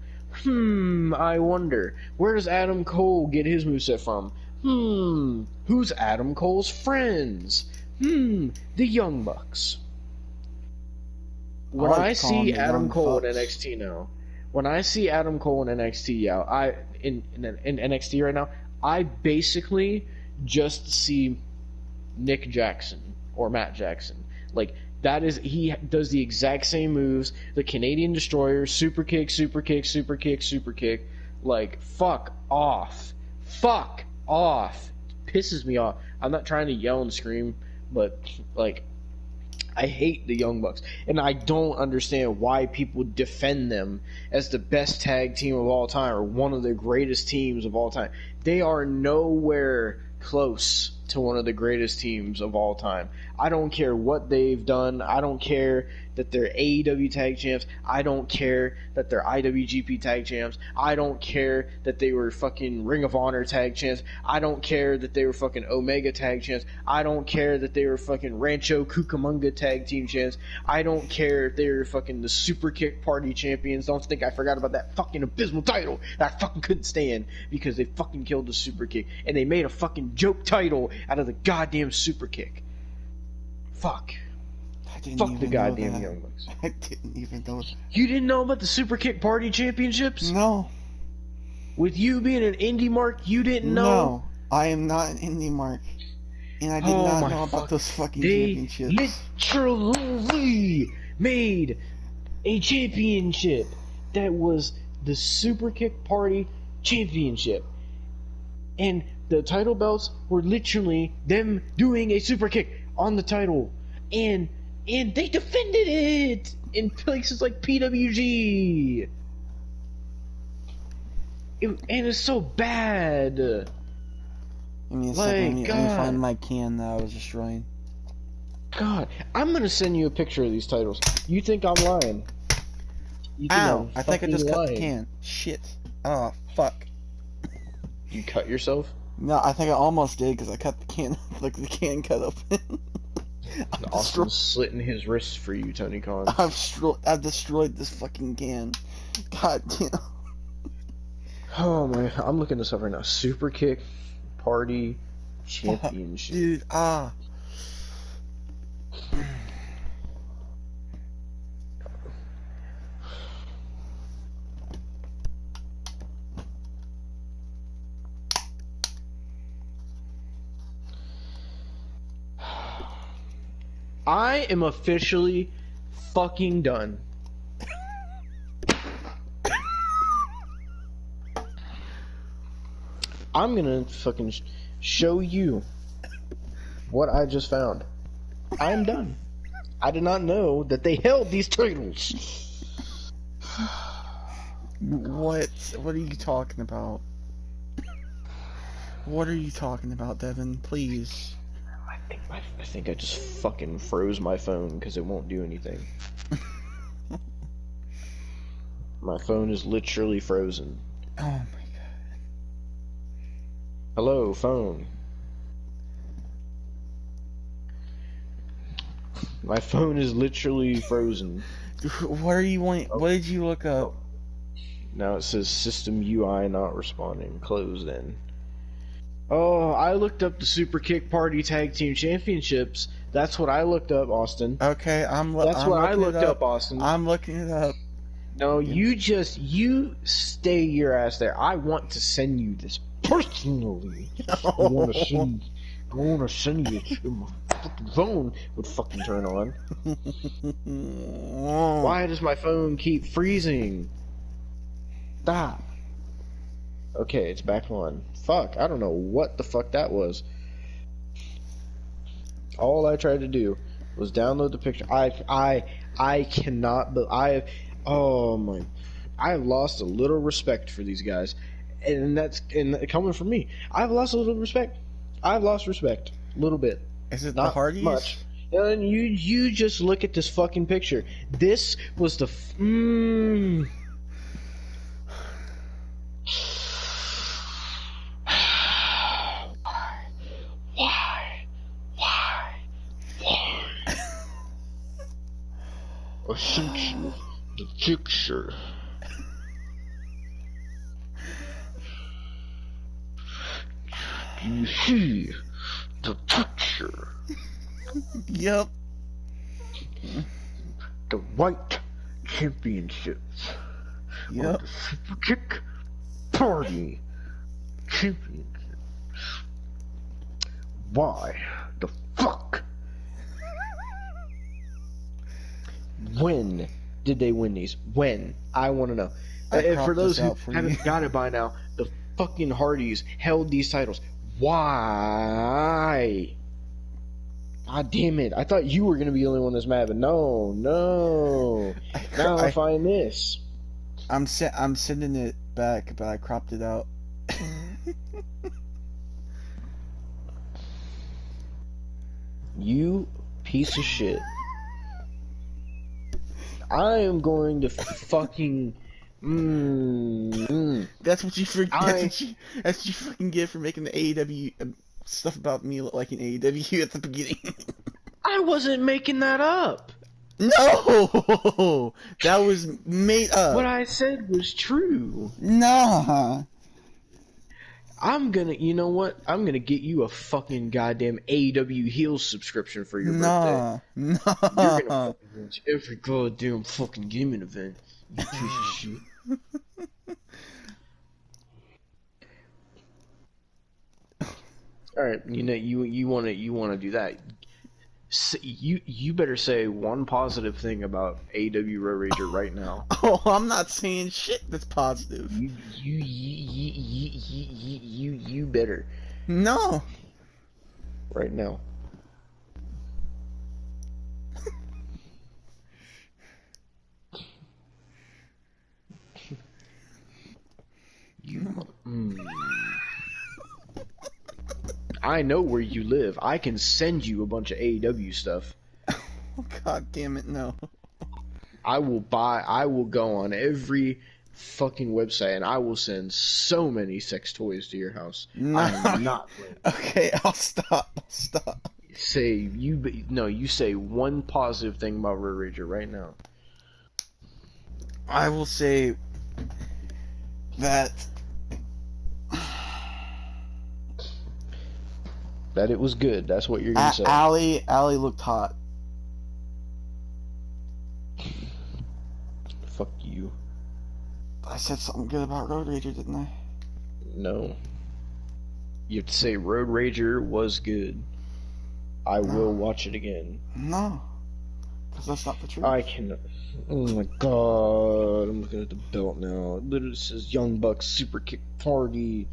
Speaker 3: I wonder. Where does Adam Cole get his moveset from? Who's Adam Cole's friends? The Young Bucks. When I see Adam Cole in NXT now, in NXT right now, I basically just see Nick Jackson or Matt Jackson. Like, that is, he does the exact same moves. The Canadian Destroyer, super kick, super kick, super kick, super kick. Like, fuck off. Fuck off. It pisses me off. I'm not trying to yell and scream, but, like, I hate the Young Bucks. And I don't understand why people defend them as the best tag team of all time or one of the greatest teams of all time. They are nowhere close to one of the greatest teams of all time. I don't care what they've done. I don't care that they're AEW tag champs. I don't care that they're IWGP tag champs. I don't care that they were fucking Ring of Honor tag champs. I don't care that they were fucking Omega tag champs. I don't care that they were fucking Rancho Cucamonga tag team champs. I don't care if they were fucking the Super Kick Party champions. Don't think I forgot about that fucking abysmal title that I fucking couldn't stand because they fucking killed the Super Kick and they made a fucking joke title out of the goddamn Super Kick. Fuck. Fuck the goddamn Young Bucks.
Speaker 4: I didn't even know that.
Speaker 3: You didn't know about the Super Kick Party Championships?
Speaker 4: No.
Speaker 3: With you being an indie mark, you didn't know?
Speaker 4: No. I am not an indie mark. And I did not know about those fucking championships.
Speaker 3: They literally made a championship that was the Super Kick Party Championship. And the title belts were literally them doing a super kick on the title. And they defended it in places like PWG. And it's so bad.
Speaker 4: Give me a second. Let me find my can that I was destroying.
Speaker 3: God, I'm gonna send you a picture of these titles. You think I'm lying?
Speaker 4: Ow! I think I just cut the can. Shit. Oh, fuck.
Speaker 3: You cut yourself?
Speaker 4: No, I think I almost did because I cut the can, like the can cut open.
Speaker 3: Austin's slitting his wrists for you, Tony Khan.
Speaker 4: I've destroyed this fucking can. God damn.
Speaker 3: Oh man, I'm looking this up right now. Super Kick Party Championship.
Speaker 4: Dude,
Speaker 3: I am officially fucking done. I'm gonna fucking show you what I just found. I'm done. I did not know that they held these titles.
Speaker 4: What are you talking about? What are you talking about, Devon? Please.
Speaker 3: I think I just fucking froze my phone because it won't do anything. My phone is literally frozen.
Speaker 4: Oh my god.
Speaker 3: Hello, phone. My phone is literally frozen.
Speaker 4: What are you wanting? What did you look up?
Speaker 3: Now it says system UI not responding. Closed in. Oh, I looked up the Super Kick Party Tag Team Championships. That's what I looked up, Austin.
Speaker 4: Okay,
Speaker 3: That's what I looked up, Austin.
Speaker 4: I'm looking it up.
Speaker 3: No, you stay your ass there. I want to send you this personally. I want to send you to my fucking phone would fucking turn on. Why does my phone keep freezing? Stop. Okay, it's back on. Fuck, I don't know what the fuck that was. All I tried to do was download the picture. I cannot, but oh my, I have lost a little respect for these guys, and that's coming from me. I've lost a little respect. I've lost respect a little bit.
Speaker 4: Is it
Speaker 3: not
Speaker 4: the Hardys?
Speaker 3: Much. And you just look at this fucking picture. This was the I sent you the picture. Do you see the picture?
Speaker 4: Yep.
Speaker 3: The White Championships.
Speaker 4: Yep.
Speaker 3: The Super Kick Party Championships. Why the fuck? When did they win these? When? I want to know. And for those who haven't got it by now, the fucking Hardys held these titles. Why? God damn it. I thought you were going to be the only one that's mad, but no. Now I find this.
Speaker 4: I'm sending it back, but I cropped it out.
Speaker 3: You piece of shit. I am going to fucking.
Speaker 4: That's what you
Speaker 3: I
Speaker 4: that's what you fucking get for making the AEW stuff about me liking AEW at the beginning.
Speaker 3: I wasn't making that up.
Speaker 4: No, that was made
Speaker 3: What
Speaker 4: up.
Speaker 3: I said was true.
Speaker 4: Nah,
Speaker 3: You know what? I'm gonna get you a fucking goddamn AEW Heels subscription for your birthday.
Speaker 4: nah.
Speaker 3: You're gonna fucking watch every goddamn fucking gaming event. You piece of shit. All right, you wanna do that. You better say one positive thing about AEW Road Rager right now.
Speaker 4: Oh, I'm not saying shit that's positive.
Speaker 3: You better
Speaker 4: No.
Speaker 3: right now. I know where you live. I can send you a bunch of AEW stuff.
Speaker 4: Oh, God damn it, no.
Speaker 3: I will go on every fucking website and I will send so many sex toys to your house.
Speaker 4: No.
Speaker 3: I'm not playing.
Speaker 4: Okay, I'll stop.
Speaker 3: You say one positive thing about Road Rager right now.
Speaker 4: I will say that
Speaker 3: That it was good. That's what you're gonna say.
Speaker 4: Allie looked hot.
Speaker 3: Fuck you.
Speaker 4: I said something good about Road Rager, didn't I?
Speaker 3: No. You have to say Road Rager was good. I will watch it again.
Speaker 4: No. Because that's not the truth.
Speaker 3: I cannot. Oh my god. I'm looking at the belt now. It literally says Young Bucks Super Kick Party.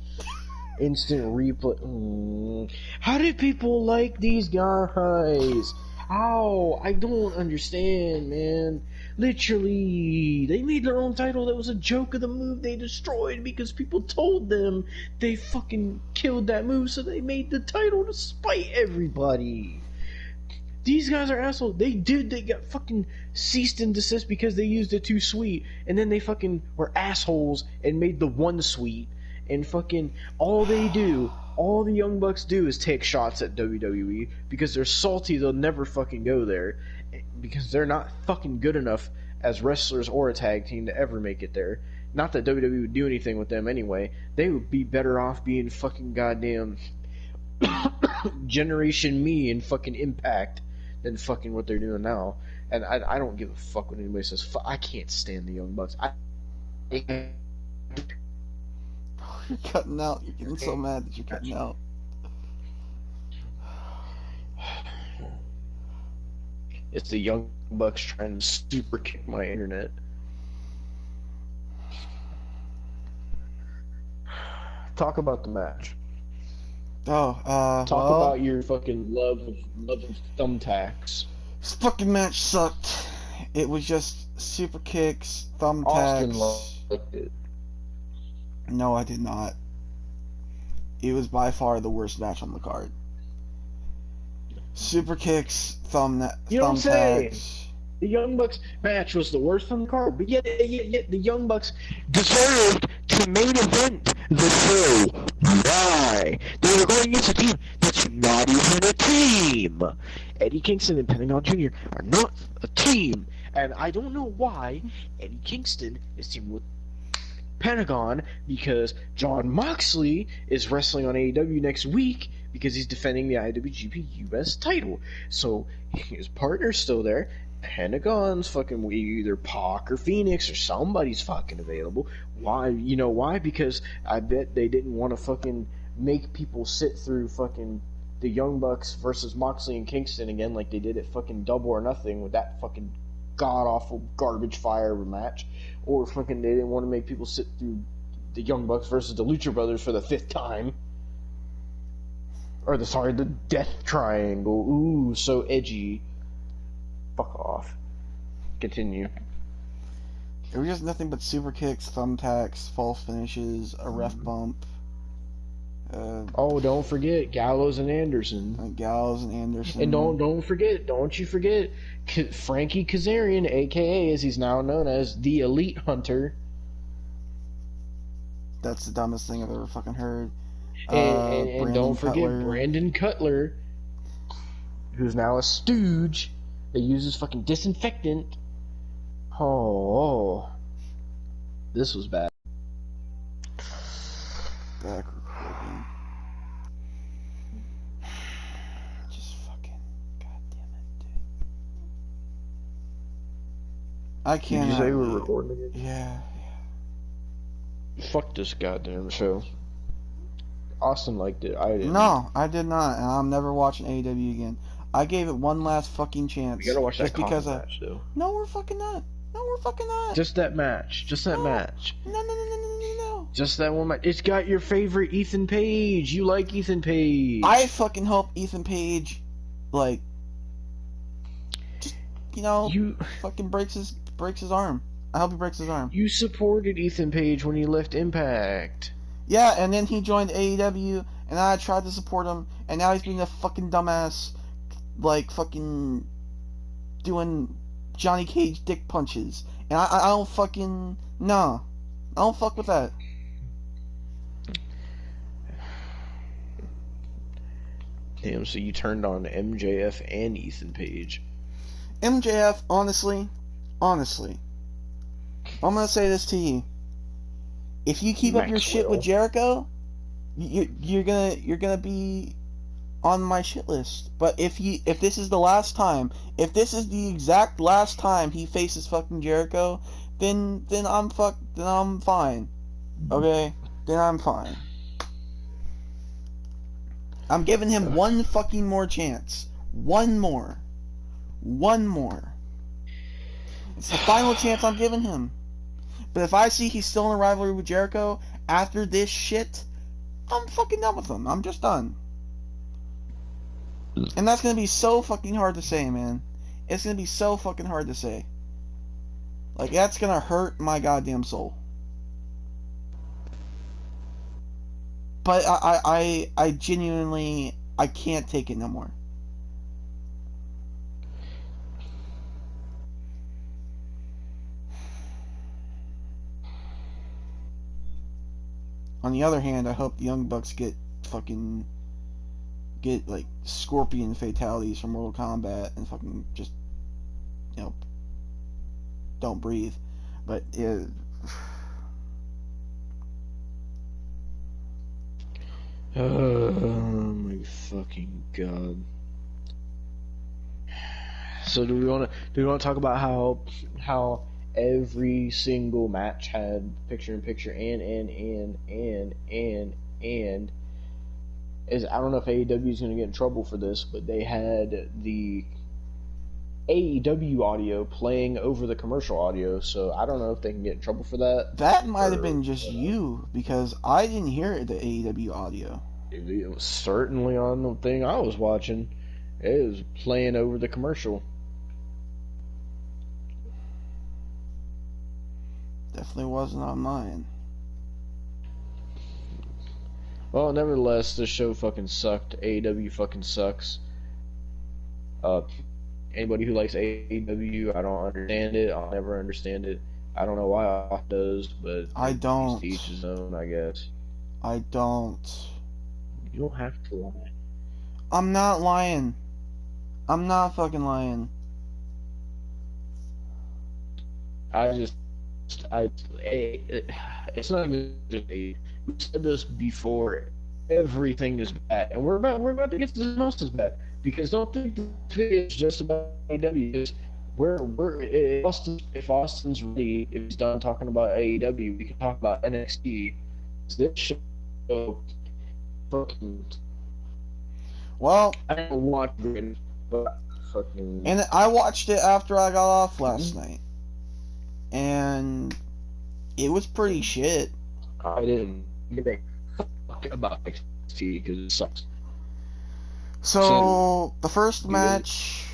Speaker 3: Instant replay. How did people like these guys? How? I don't understand, man. Literally, they made their own title that was a joke of the move they destroyed because people told them they fucking killed that move, so they made the title to spite everybody. These guys are assholes. They got fucking ceased and desist because they used it too sweet, and then they fucking were assholes and made the one sweet. And fucking all the Young Bucks do is take shots at WWE because they're salty. They'll never fucking go there because they're not fucking good enough as wrestlers or a tag team to ever make it there. Not that WWE would do anything with them anyway. They would be better off being fucking goddamn Generation Me and fucking Impact than fucking what they're doing now. And I don't give a fuck when anybody says I can't stand the Young Bucks.
Speaker 4: You're cutting out. You're getting so mad that you're cutting out.
Speaker 3: It's the Young Bucks trying to super kick my internet. Talk about the match.
Speaker 4: Talk
Speaker 3: about your fucking love of thumbtacks.
Speaker 4: This fucking match sucked. It was just super kicks, thumbtacks.
Speaker 3: Austin liked it.
Speaker 4: No, I did not. It was by far the worst match on the card. Super kicks,
Speaker 3: You don't say.
Speaker 4: thumbtacks.
Speaker 3: The Young Bucks match was the worst on the card, but yet the Young Bucks deserved to main event the show. Why? They were going against a team that's not even a team. Eddie Kingston and Pentagon Jr. are not a team, and I don't know why Eddie Kingston is teaming with Pentagon because Jon Moxley is wrestling on AEW next week because he's defending the IWGP US title. So his partner's still there. Pentagon's fucking either Pac or Phoenix or somebody's fucking available. Why? You know why? Because I bet they didn't want to fucking make people sit through fucking the Young Bucks versus Moxley and Kingston again like they did at fucking Double or Nothing with that fucking god-awful garbage fire match. Or fucking they didn't want to make people sit through the Young Bucks versus the Lucha Brothers for the 5th time. Or the Death Triangle. Ooh, so edgy. Fuck off. Continue.
Speaker 4: It was just nothing but super kicks, thumbtacks, false finishes, a ref bump.
Speaker 3: Oh, don't forget Gallows and Anderson.
Speaker 4: Gallows and Anderson.
Speaker 3: And don't you forget Frankie Kazarian, aka as he's now known as the Elite Hunter.
Speaker 4: That's the dumbest thing I've ever fucking heard.
Speaker 3: And don't forget
Speaker 4: Cutler.
Speaker 3: Brandon Cutler, who's now a stooge that uses fucking disinfectant. Oh, this was bad.
Speaker 4: Back recording. Just fucking, goddamn it, dude. I can't.
Speaker 3: Did you say we were recording again?
Speaker 4: Yeah.
Speaker 3: Fuck this goddamn show. Austin liked it. I didn't.
Speaker 4: No, I did not, and I'm never watching AEW again. I gave it one last fucking chance.
Speaker 3: We gotta watch that
Speaker 4: because
Speaker 3: match, though.
Speaker 4: No, we're fucking not. No, we're fucking not.
Speaker 3: Just that match. Just that match.
Speaker 4: No.
Speaker 3: Just that one match. It's got your favorite Ethan Page. You like Ethan Page.
Speaker 4: I fucking hope Ethan Page, like, just, you fucking breaks his arm. I hope he breaks his arm.
Speaker 3: You supported Ethan Page when he left Impact.
Speaker 4: Yeah, and then he joined AEW, and I tried to support him, and now he's being a fucking dumbass, like, fucking doing Johnny Cage dick punches. And I don't fucking... No. I don't fuck with that.
Speaker 3: Damn, so you turned on MJF and Ethan Page.
Speaker 4: MJF, honestly, I'm gonna say this to you. If you keep up your shit with Jericho, you're gonna be on my shit list. But if this is the last time, if this is the exact last time he faces fucking Jericho, then I'm fine. Okay? Then I'm fine. I'm giving him one fucking more chance. One more. It's the final chance I'm giving him. But if I see he's still in a rivalry with Jericho after this shit, I'm fucking done with him. I'm just done. And that's gonna be so fucking hard to say, man. It's gonna be so fucking hard to say. Like, that's gonna hurt my goddamn soul. But I genuinely, I can't take it no more. On the other hand, I hope the Young Bucks get like scorpion fatalities from Mortal Kombat and fucking just, don't breathe. But
Speaker 3: oh my fucking god. So do we want to talk about how every single match had picture-in-picture and is, I don't know if AEW is going to get in trouble for this, but they had the AEW audio playing over the commercial audio, so I don't know if they can get in trouble for that.
Speaker 4: That might have been just you, because I didn't hear the AEW audio.
Speaker 3: It was certainly on the thing I was watching. It was playing over the commercial.
Speaker 4: Definitely wasn't on mine.
Speaker 3: Well, nevertheless, this show fucking sucked. AEW fucking sucks. Anybody who likes AEW, I don't understand it. I'll never understand it. I don't know why Off does, but
Speaker 4: I don't.
Speaker 3: To each his own, I guess.
Speaker 4: I don't.
Speaker 3: You don't have to lie.
Speaker 4: I'm not lying. I'm not fucking lying.
Speaker 3: It's not even just we said this before. Everything is bad, and we're about to get to the most is bad, because don't think it's just about AEW. If Austin's ready, if he's done talking about AEW, we can talk about NXT. This show, fucking.
Speaker 4: Well,
Speaker 3: I don't watch it, but fucking.
Speaker 4: And I watched it after I got off last night, and it was pretty shit.
Speaker 3: I didn't give a fuck about NXT because it sucks.
Speaker 4: So the first match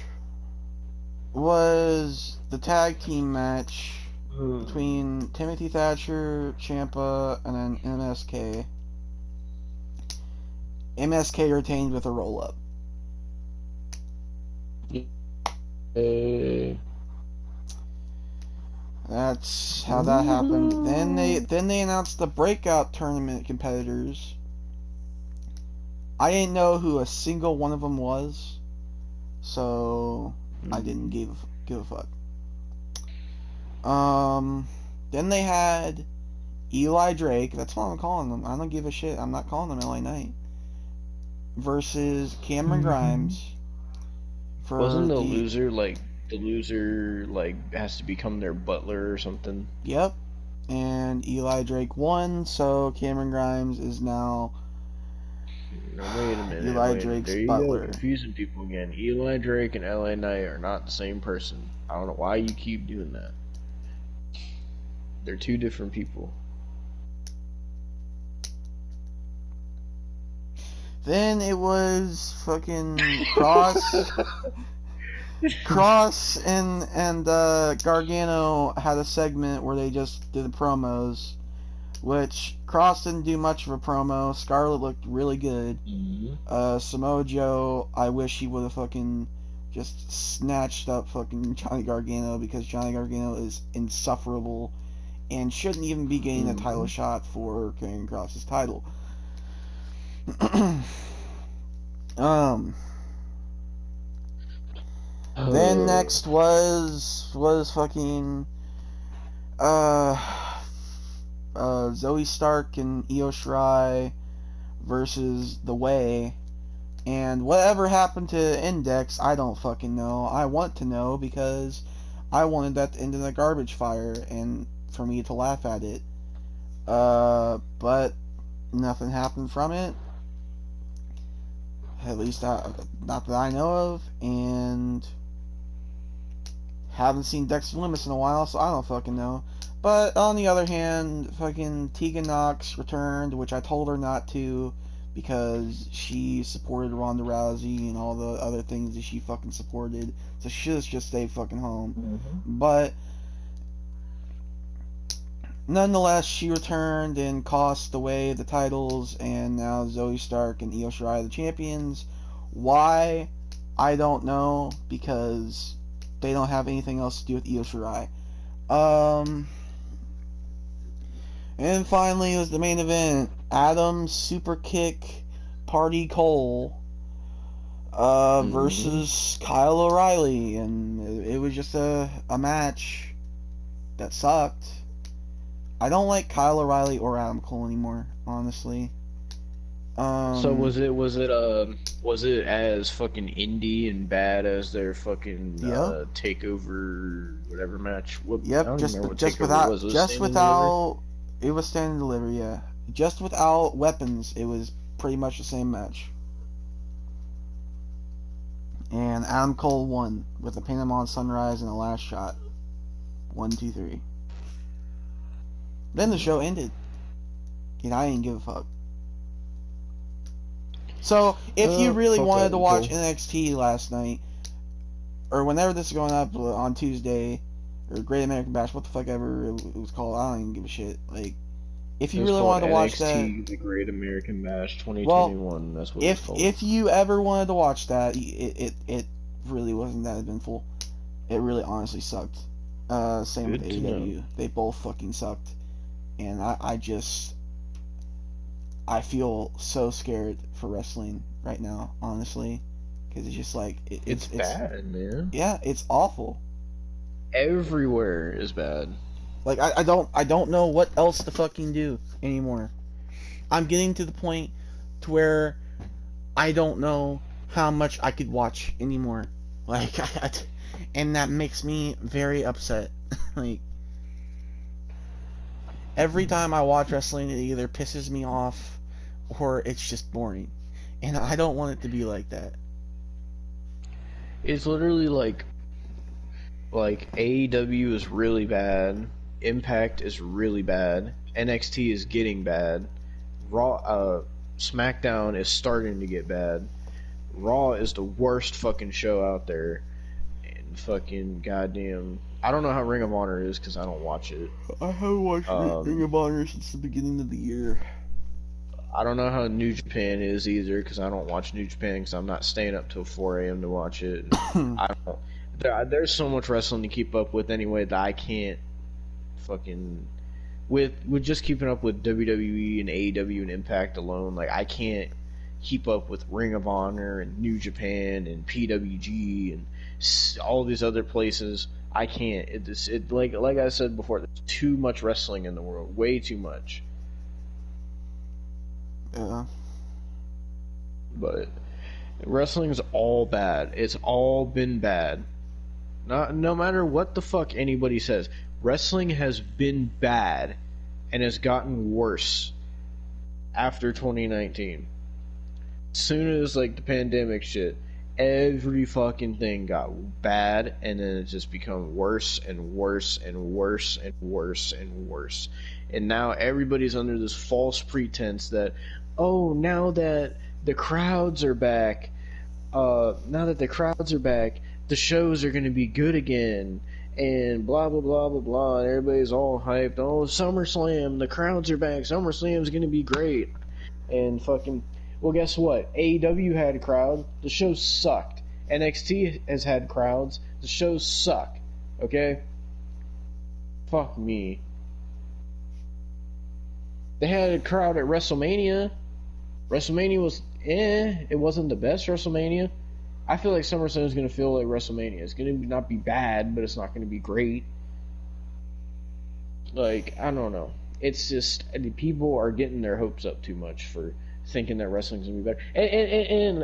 Speaker 4: was the tag team match between Timothy Thatcher, Ciampa, and then MSK. MSK retained with a roll up. That's how that happened. Then they announced the breakout tournament competitors. I didn't know who a single one of them was, so I didn't give a fuck. Then they had Eli Drake. That's what I'm calling them. I don't give a shit. I'm not calling them LA Knight. Versus Cameron Grimes.
Speaker 3: Wasn't the loser has to become their butler or something?
Speaker 4: Yep. And Eli Drake won, so Cameron Grimes is now
Speaker 3: No, wait a minute.
Speaker 4: Eli Drake's
Speaker 3: there you
Speaker 4: butler.
Speaker 3: go, confusing people again. Eli Drake and LA Knight are not the same person. I don't know why you keep doing that. They're two different people.
Speaker 4: Then it was fucking Cross and Gargano had a segment where they just did the promos, which Cross didn't do much of a promo. Scarlett looked really good. Samoa Joe, I wish he would have fucking just snatched up fucking Johnny Gargano, because Johnny Gargano is insufferable and shouldn't even be getting a title shot for Karrion Kross's title. Then next was fucking Zoe Stark and Io Shirai versus The Way. And whatever happened to Index, I don't fucking know. I want to know, because I wanted that to end in a garbage fire and for me to laugh at it. But nothing happened from it. At least not that I know of. And haven't seen Dexter Lumis in a while, so I don't fucking know. But on the other hand, fucking Tegan Nox returned, which I told her not to, because she supported Ronda Rousey and all the other things that she fucking supported. So she should just stay fucking home. But nonetheless, she returned and cost away the titles, and now Zoe Stark and Io Shirai are the champions. Why? I don't know, because they don't have anything else to do with Io Shirai. And finally, it was the main event. Adam Superkick Party Cole versus Kyle O'Reilly. And it was just a match that sucked. I don't like Kyle O'Reilly or Adam Cole anymore, honestly.
Speaker 3: So was it as fucking indie and bad as their fucking takeover whatever match?
Speaker 4: Yep, just without it was stand and deliver, yeah. Just without weapons, it was pretty much the same match. And Adam Cole won with a Panama Sunrise and a last shot. 1, 2, 3. Then the show ended. And I didn't give a fuck. So, if you really wanted to watch NXT last night, or whenever this is going up on Tuesday, or Great American Bash, what the fuck ever it was called, I don't even give a shit. Like, if you really wanted to watch
Speaker 3: NXT, the Great American Bash 2021, that's what it's called.
Speaker 4: If you ever wanted to watch that, it really wasn't that eventful. It really honestly sucked. Same with AEW. They both fucking sucked. And I feel so scared for wrestling right now, honestly, because it's just like
Speaker 3: it's bad, man.
Speaker 4: Yeah, it's awful.
Speaker 3: Everywhere is bad.
Speaker 4: Like I don't know what else to fucking do anymore. I'm getting to the point to where I don't know how much I could watch anymore. Like, and that makes me very upset. Like, every time I watch wrestling, it either pisses me off or it's just boring. And I don't want it to be like that.
Speaker 3: It's literally like AEW is really bad, Impact is really bad, NXT is getting bad, SmackDown is starting to get bad, Raw is the worst fucking show out there, and fucking goddamn, I don't know how Ring of Honor is because I don't watch it.
Speaker 4: I haven't watched Ring of Honor since the beginning of the year.
Speaker 3: I don't know how New Japan is either, because I don't watch New Japan because I'm not staying up till 4 a.m. to watch it. I don't. There's so much wrestling to keep up with anyway that I can't fucking with just keeping up with WWE and AEW and Impact alone. Like I can't keep up with Ring of Honor and New Japan and PWG and all these other places. I can't. It like I said before. There's too much wrestling in the world. Way too much.
Speaker 4: Yeah.
Speaker 3: But wrestling is all bad. It's all been bad. No matter what the fuck anybody says, wrestling has been bad and has gotten worse after 2019. As soon as like the pandemic shit, every fucking thing got bad, and then it just become worse and worse and worse and worse and worse. And now everybody's under this false pretense that, oh, now that the crowds are back, the shows are going to be good again, and blah, blah, blah, blah, blah, and everybody's all hyped. Oh, SummerSlam, the crowds are back, SummerSlam's going to be great. And fucking, well, guess what? AEW had a crowd, the show sucked. NXT has had crowds, the shows suck. Okay? Fuck me. They had a crowd at WrestleMania. WrestleMania was it wasn't the best WrestleMania. I feel like SummerSlam is going to feel like WrestleMania. It's going to not be bad, but it's not going to be great. Like, I don't know. It's just, people are getting their hopes up too much for thinking that wrestling's going to be better.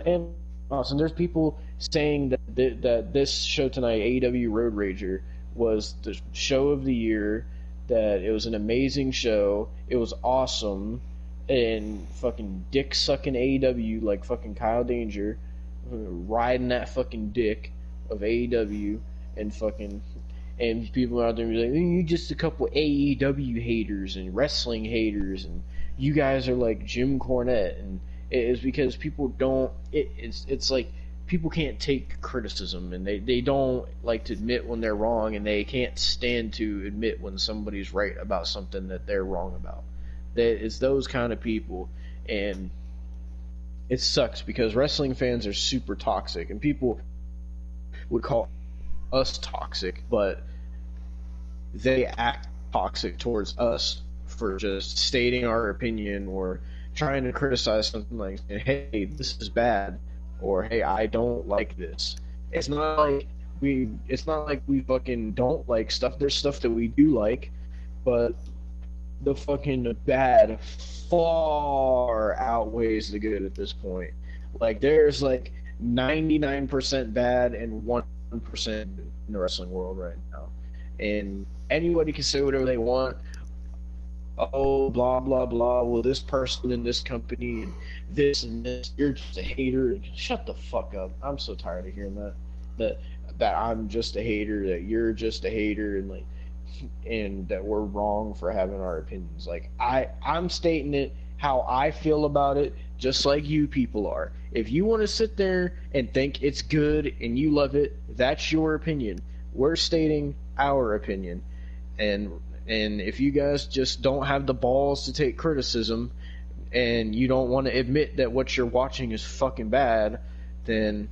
Speaker 3: And awesome, there's people saying that this show tonight, AEW Road Rager, was the show of the year, that it was an amazing show, it was awesome, and fucking dick-sucking AEW like fucking Kyle Danger, riding that fucking dick of AEW, and people out there be like, you just a couple AEW haters and wrestling haters, and you guys are like Jim Cornette, and it's because people don't, it's like people can't take criticism, and they don't like to admit when they're wrong, and they can't stand to admit when somebody's right about something that they're wrong about. It's those kind of people, and it sucks because wrestling fans are super toxic, and people would call us toxic, but they act toxic towards us for just stating our opinion or trying to criticize something like, hey, this is bad, or hey, I don't like this. It's not like we fucking don't like stuff. There's stuff that we do like, but the fucking bad far outweighs the good at this point. Like, there's like 99% bad and 1% in the wrestling world right now. And anybody can say whatever they want. Oh, blah, blah, blah. Well, this person in this company and this, you're just a hater. Shut the fuck up. I'm so tired of hearing that I'm just a hater, that you're just a hater, and that we're wrong for having our opinions. Like, I'm stating it how I feel about it, just like you people are. If you want to sit there and think it's good and you love it, that's your opinion. We're stating our opinion. And if you guys just don't have the balls to take criticism, and you don't want to admit that what you're watching is fucking bad, then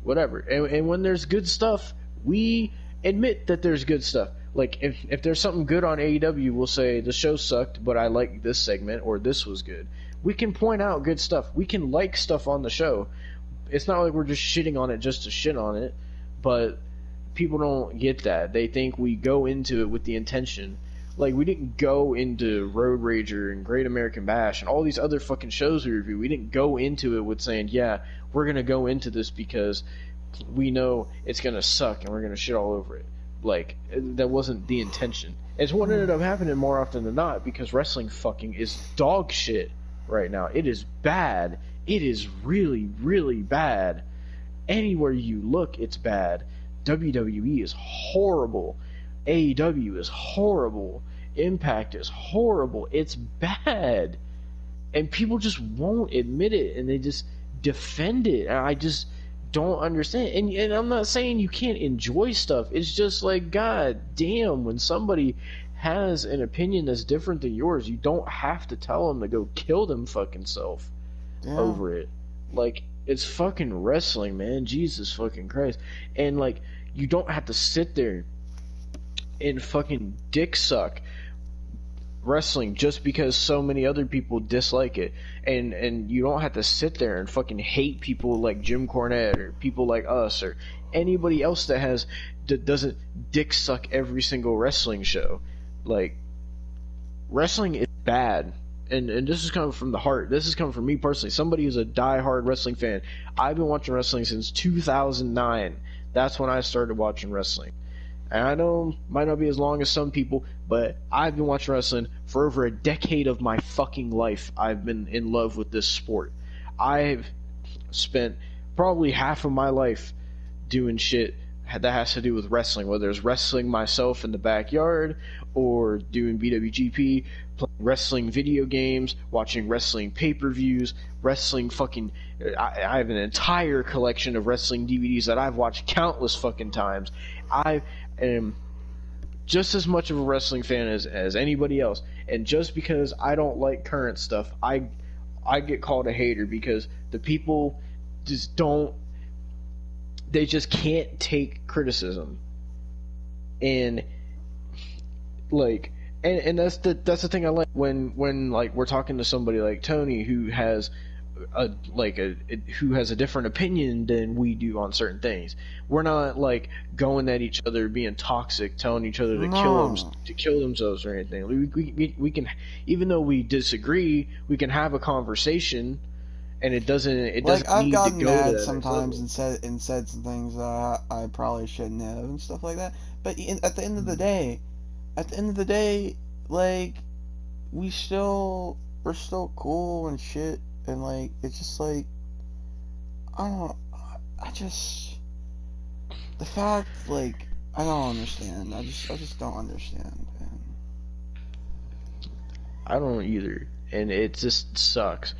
Speaker 3: whatever. And when there's good stuff, we admit that there's good stuff. Like, if there's something good on AEW, we'll say the show sucked, but I like this segment, or this was good. We can point out good stuff. We can like stuff on the show. It's not like we're just shitting on it just to shit on it, but people don't get that. They think we go into it with the intention. Like, we didn't go into Road Rager and Great American Bash and all these other fucking shows we review. We didn't go into it with saying, yeah, we're going to go into this because we know it's going to suck and we're going to shit all over it. Like, that wasn't the intention. It's what ended up happening more often than not, because wrestling fucking is dog shit right now. It is bad. It is really, really bad. Anywhere you look, it's bad. WWE is horrible. AEW is horrible. Impact is horrible. It's bad. And people just won't admit it, and they just defend it. And I just don't understand. And I'm not saying you can't enjoy stuff. It's just like, god damn, when somebody has an opinion that's different than yours, you don't have to tell him to go kill them fucking self
Speaker 4: Yeah.
Speaker 3: over it. Like, it's fucking wrestling, man. Jesus fucking Christ. And, like, you don't have to sit there and fucking dick suck wrestling just because so many other people dislike it. And you don't have to sit there and fucking hate people like Jim Cornette or people like us or anybody else that doesn't dick suck every single wrestling show. Like, wrestling is bad. And this is coming from the heart. This is coming from me personally. Somebody who's a die-hard wrestling fan. I've been watching wrestling since 2009. That's when I started watching wrestling. And I know it might not be as long as some people, but I've been watching wrestling for over a decade of my fucking life. I've been in love with this sport. I've spent probably half of my life doing shit that has to do with wrestling, whether it's wrestling myself in the backyard or doing BWGP, playing wrestling video games, watching wrestling pay-per-views, wrestling fucking... I have an entire collection of wrestling DVDs that I've watched countless fucking times. I am just as much of a wrestling fan as anybody else, and just because I don't like current stuff, I get called a hater because the people just don't... They just can't take criticism, and like, and that's the thing I like when like we're talking to somebody like Tony who has who has a different opinion than we do on certain things. We're not like going at each other, being toxic, telling each other to kill themselves or anything. We can, even though we disagree, we can have a conversation. And it doesn't
Speaker 4: like, I've
Speaker 3: need
Speaker 4: gotten
Speaker 3: to go
Speaker 4: mad
Speaker 3: to
Speaker 4: sometimes and said some things that I probably shouldn't have and stuff like that. But at the end of the day, like, we're still cool and shit. And like, it's just like, the fact, like, I don't understand. I just don't understand. Man.
Speaker 3: I don't either, and it just sucks.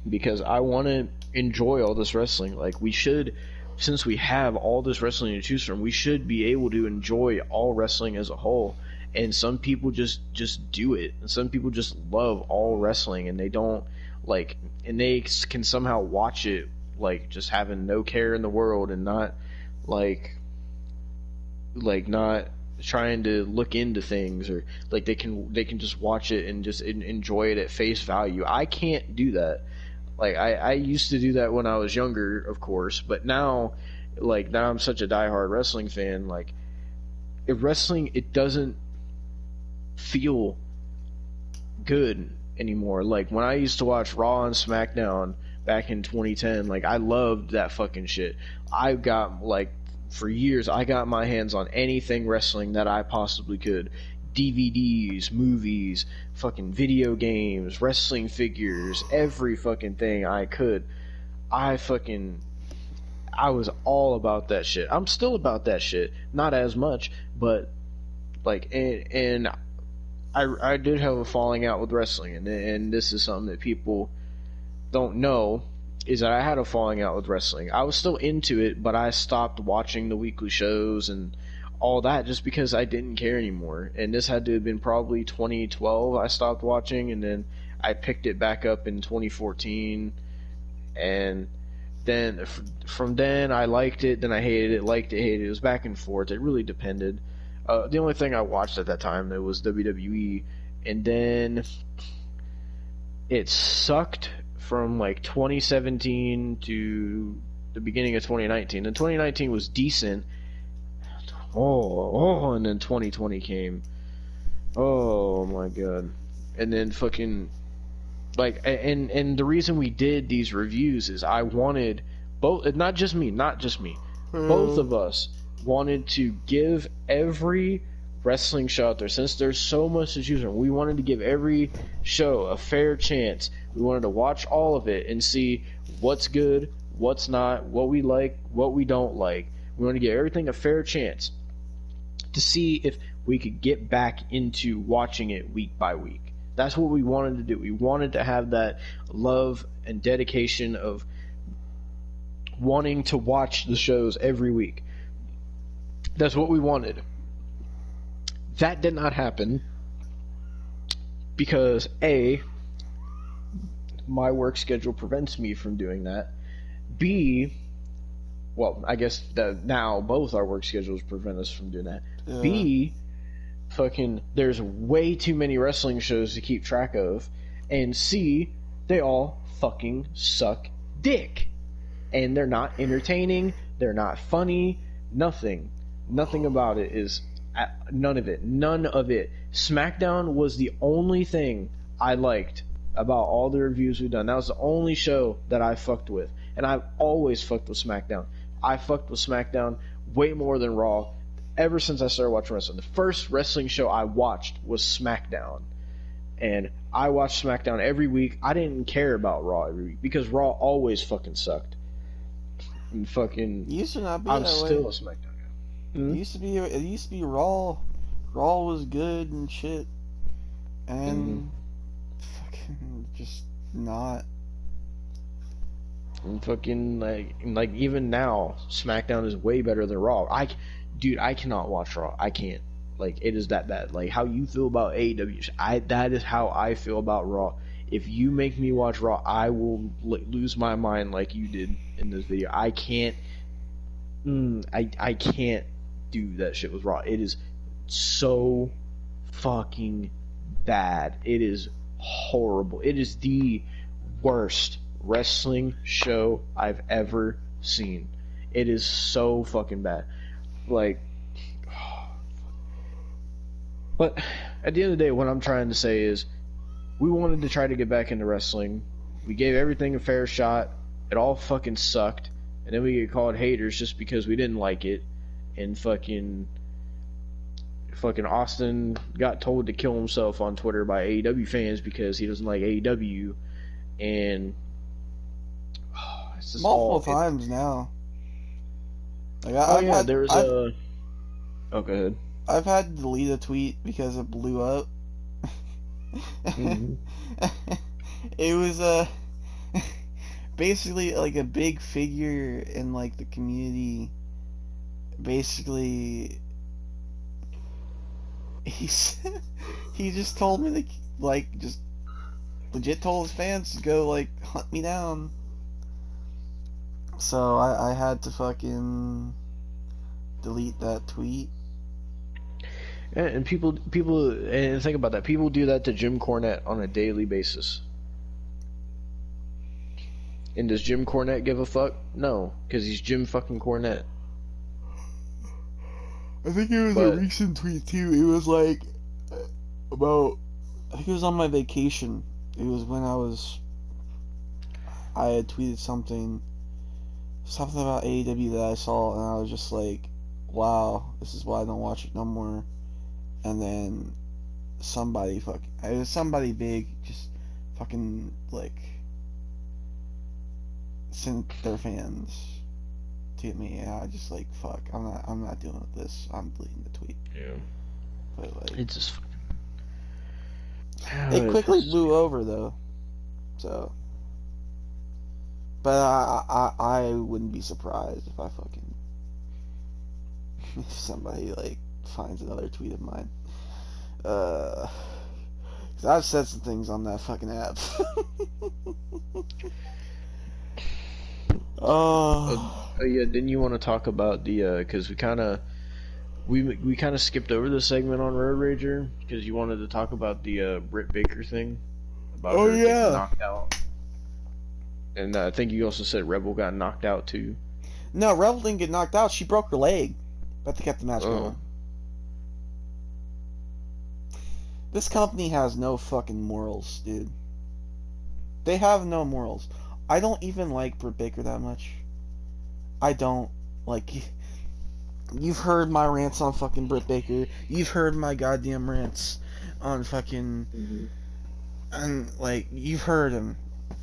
Speaker 3: Because I want to enjoy all this wrestling. Like, we should, since we have all this wrestling to choose from, we should be able to enjoy all wrestling as a whole. And some people just do it. And some people just love all wrestling, and they don't, like, and they can somehow watch it, like, just having no care in the world and not, like not trying to look into things, or like they can just watch it and just enjoy it at face value. I can't do that. Like, I used to do that when I was younger, of course, but now I'm such a diehard wrestling fan, like, if wrestling, it doesn't feel good anymore. Like, when I used to watch Raw and SmackDown back in 2010, like, I loved that fucking shit. I got, like, for years, I got my hands on anything wrestling that I possibly could. DVDs, movies, fucking video games, wrestling figures, every fucking thing I could. I was all about that shit. I'm still about that shit. Not as much, but like, and I did have a falling out with wrestling, and this is something that people don't know, is that I had a falling out with wrestling. I was still into it, but I stopped watching the weekly shows and all that just because I didn't care anymore. And this had to have been probably 2012 I stopped watching, and then I picked it back up in 2014, and then from then I liked it, then I hated it, liked it, hated it. It was back and forth. It really depended. The only thing I watched at that time, it was WWE, and then it sucked from like 2017 to the beginning of 2019. And 2019 was decent. And then 2020 came. Oh my god. And then fucking, like, and the reason we did these reviews is I wanted both, not just me, both of us wanted to give every wrestling show out there, since there's so much to choose from. We wanted to give every show a fair chance. We wanted to watch all of it and see what's good, what's not, what we like, what we don't like. We wanted to give everything a fair chance to see if we could get back into watching it week by week. That's what we wanted to do. We wanted to have that love and dedication of wanting to watch the shows every week. That's what we wanted. That did not happen. because A, my work schedule prevents me from doing that. B, well, I guess that now both our work schedules prevent us from doing that. B, fucking, there's way too many wrestling shows to keep track of. And C, they all fucking suck dick. And they're not entertaining, they're not funny, nothing. Nothing about it is, none of it. SmackDown was the only thing I liked about all the reviews we've done. That was the only show that I fucked with. And I've always fucked with SmackDown. I fucked with SmackDown way more than Raw ever since I started watching wrestling. The first wrestling show I watched was SmackDown. And I watched SmackDown every week. I didn't care about Raw every week because Raw always fucking sucked. And fucking,
Speaker 4: It used to not be
Speaker 3: I'm
Speaker 4: that
Speaker 3: still
Speaker 4: way.
Speaker 3: a SmackDown guy.
Speaker 4: It used to be Raw. Raw was good and shit. And fucking just not.
Speaker 3: And fucking like even now, SmackDown is way better than Raw. Dude, I cannot watch Raw. I can't. Like, it is that bad. Like, how you feel about AEW, that is how I feel about Raw. If you make me watch Raw, I will lose my mind like you did in this video. I can't. I can't do that shit with Raw. It is so fucking bad. It is horrible. It is the worst wrestling show I've ever seen. It is so fucking bad. Like, but at the end of the day, what I'm trying to say is, we wanted to try to get back into wrestling. We gave everything a fair shot. It all fucking sucked. And then we get called haters just because we didn't like it. And fucking Austin got told to kill himself on Twitter by AEW fans because he doesn't like AEW. And it's just
Speaker 4: Multiple times now. Like,
Speaker 3: there was a... Oh, go ahead.
Speaker 4: I've had to delete a tweet because it blew up.
Speaker 3: Mm-hmm.
Speaker 4: It was basically like a big figure in like the community. Basically, he just told me to like just legit told his fans to go like hunt me down. So I had to fucking delete that tweet.
Speaker 3: And people, and think about that. People do that to Jim Cornette on a daily basis. And does Jim Cornette give a fuck? No, because he's Jim fucking Cornette.
Speaker 4: I think it was a recent tweet too. It was like about, I think it was on my vacation. It was when I had tweeted something about AEW that I saw, and I was just like, wow, this is why I don't watch it no more. And then somebody big just fucking like sent their fans to me, and I just like, fuck, I'm not dealing with this. I'm deleting the tweet.
Speaker 3: Yeah.
Speaker 4: But like,
Speaker 3: It's just
Speaker 4: it quickly blew over though. So, but I wouldn't be surprised if I fucking if somebody like finds another tweet of mine. 'Cause I've said some things on that fucking app.
Speaker 3: Oh yeah, didn't you want to talk about the because we kind of skipped over the segment on Road Rager because you wanted to talk about the Britt Baker thing about her getting knocked out, and I think you also said Rebel got knocked out too.
Speaker 4: No, Rebel didn't get knocked out. She broke her leg, but they kept the match going. This company has no fucking morals, dude. They have no morals. I don't even like Britt Baker that much. I don't. Like, you've heard my rants on fucking Britt Baker. You've heard my goddamn rants on fucking... And, like, you've heard them.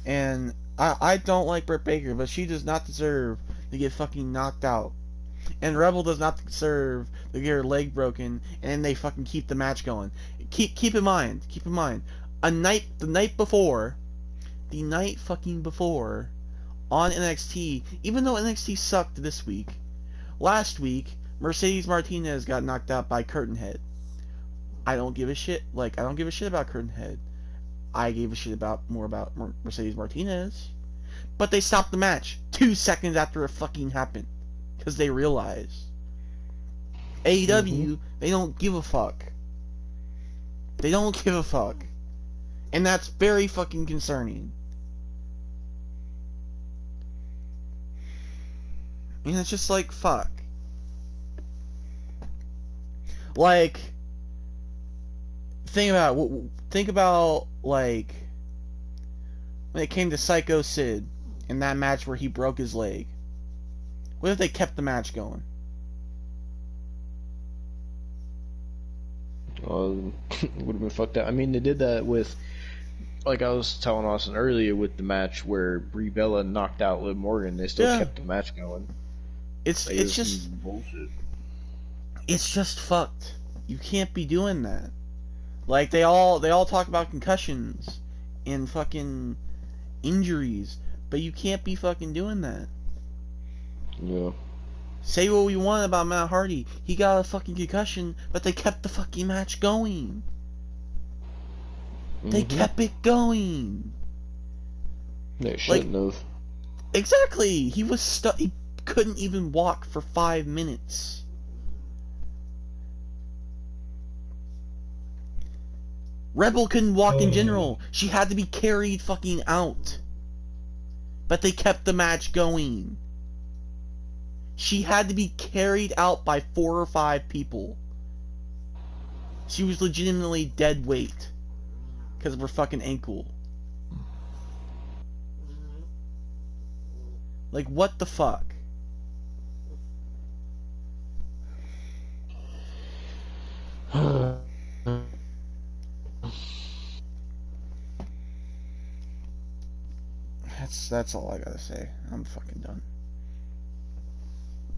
Speaker 4: And I don't like Britt Baker, but she does not deserve to get fucking knocked out. And Rebel does not deserve to get her leg broken, and then they fucking keep the match going. Keep in mind, the night fucking before, on NXT, even though NXT sucked this week, last week, Mercedes Martinez got knocked out by Curtain Head. I don't give a shit. Like, I don't give a shit about Curtin Head. I gave a shit more about Mercedes Martinez. But they stopped the match 2 seconds after it fucking happened. Because they realized. AEW, they don't give a fuck. They don't give a fuck. And that's very fucking concerning. And it's just like, fuck. Like, think about, like, when it came to Psycho Sid in that match where he broke his leg. What if they kept the match going?
Speaker 3: Would have been fucked up. I mean, they did that with, like I was telling Austin earlier, with the match where Brie Bella knocked out Liv Morgan. They still kept the match going.
Speaker 4: It's just
Speaker 3: bullshit.
Speaker 4: It's just fucked. You can't be doing that. Like, they all talk about concussions and fucking injuries, but you can't be fucking doing that.
Speaker 3: Yeah.
Speaker 4: Say what we want about Matt Hardy. He got a fucking concussion, but they kept the fucking match going. They kept it going.
Speaker 3: They shouldn't have.
Speaker 4: Exactly. He was stuck. He couldn't even walk for 5 minutes. Rebel couldn't walk in general. She had to be carried fucking out. But they kept the match going. She had to be carried out by 4 or 5 people. She was legitimately dead weight. Because of her fucking ankle. Like, what the fuck? That's all I gotta say. I'm fucking done.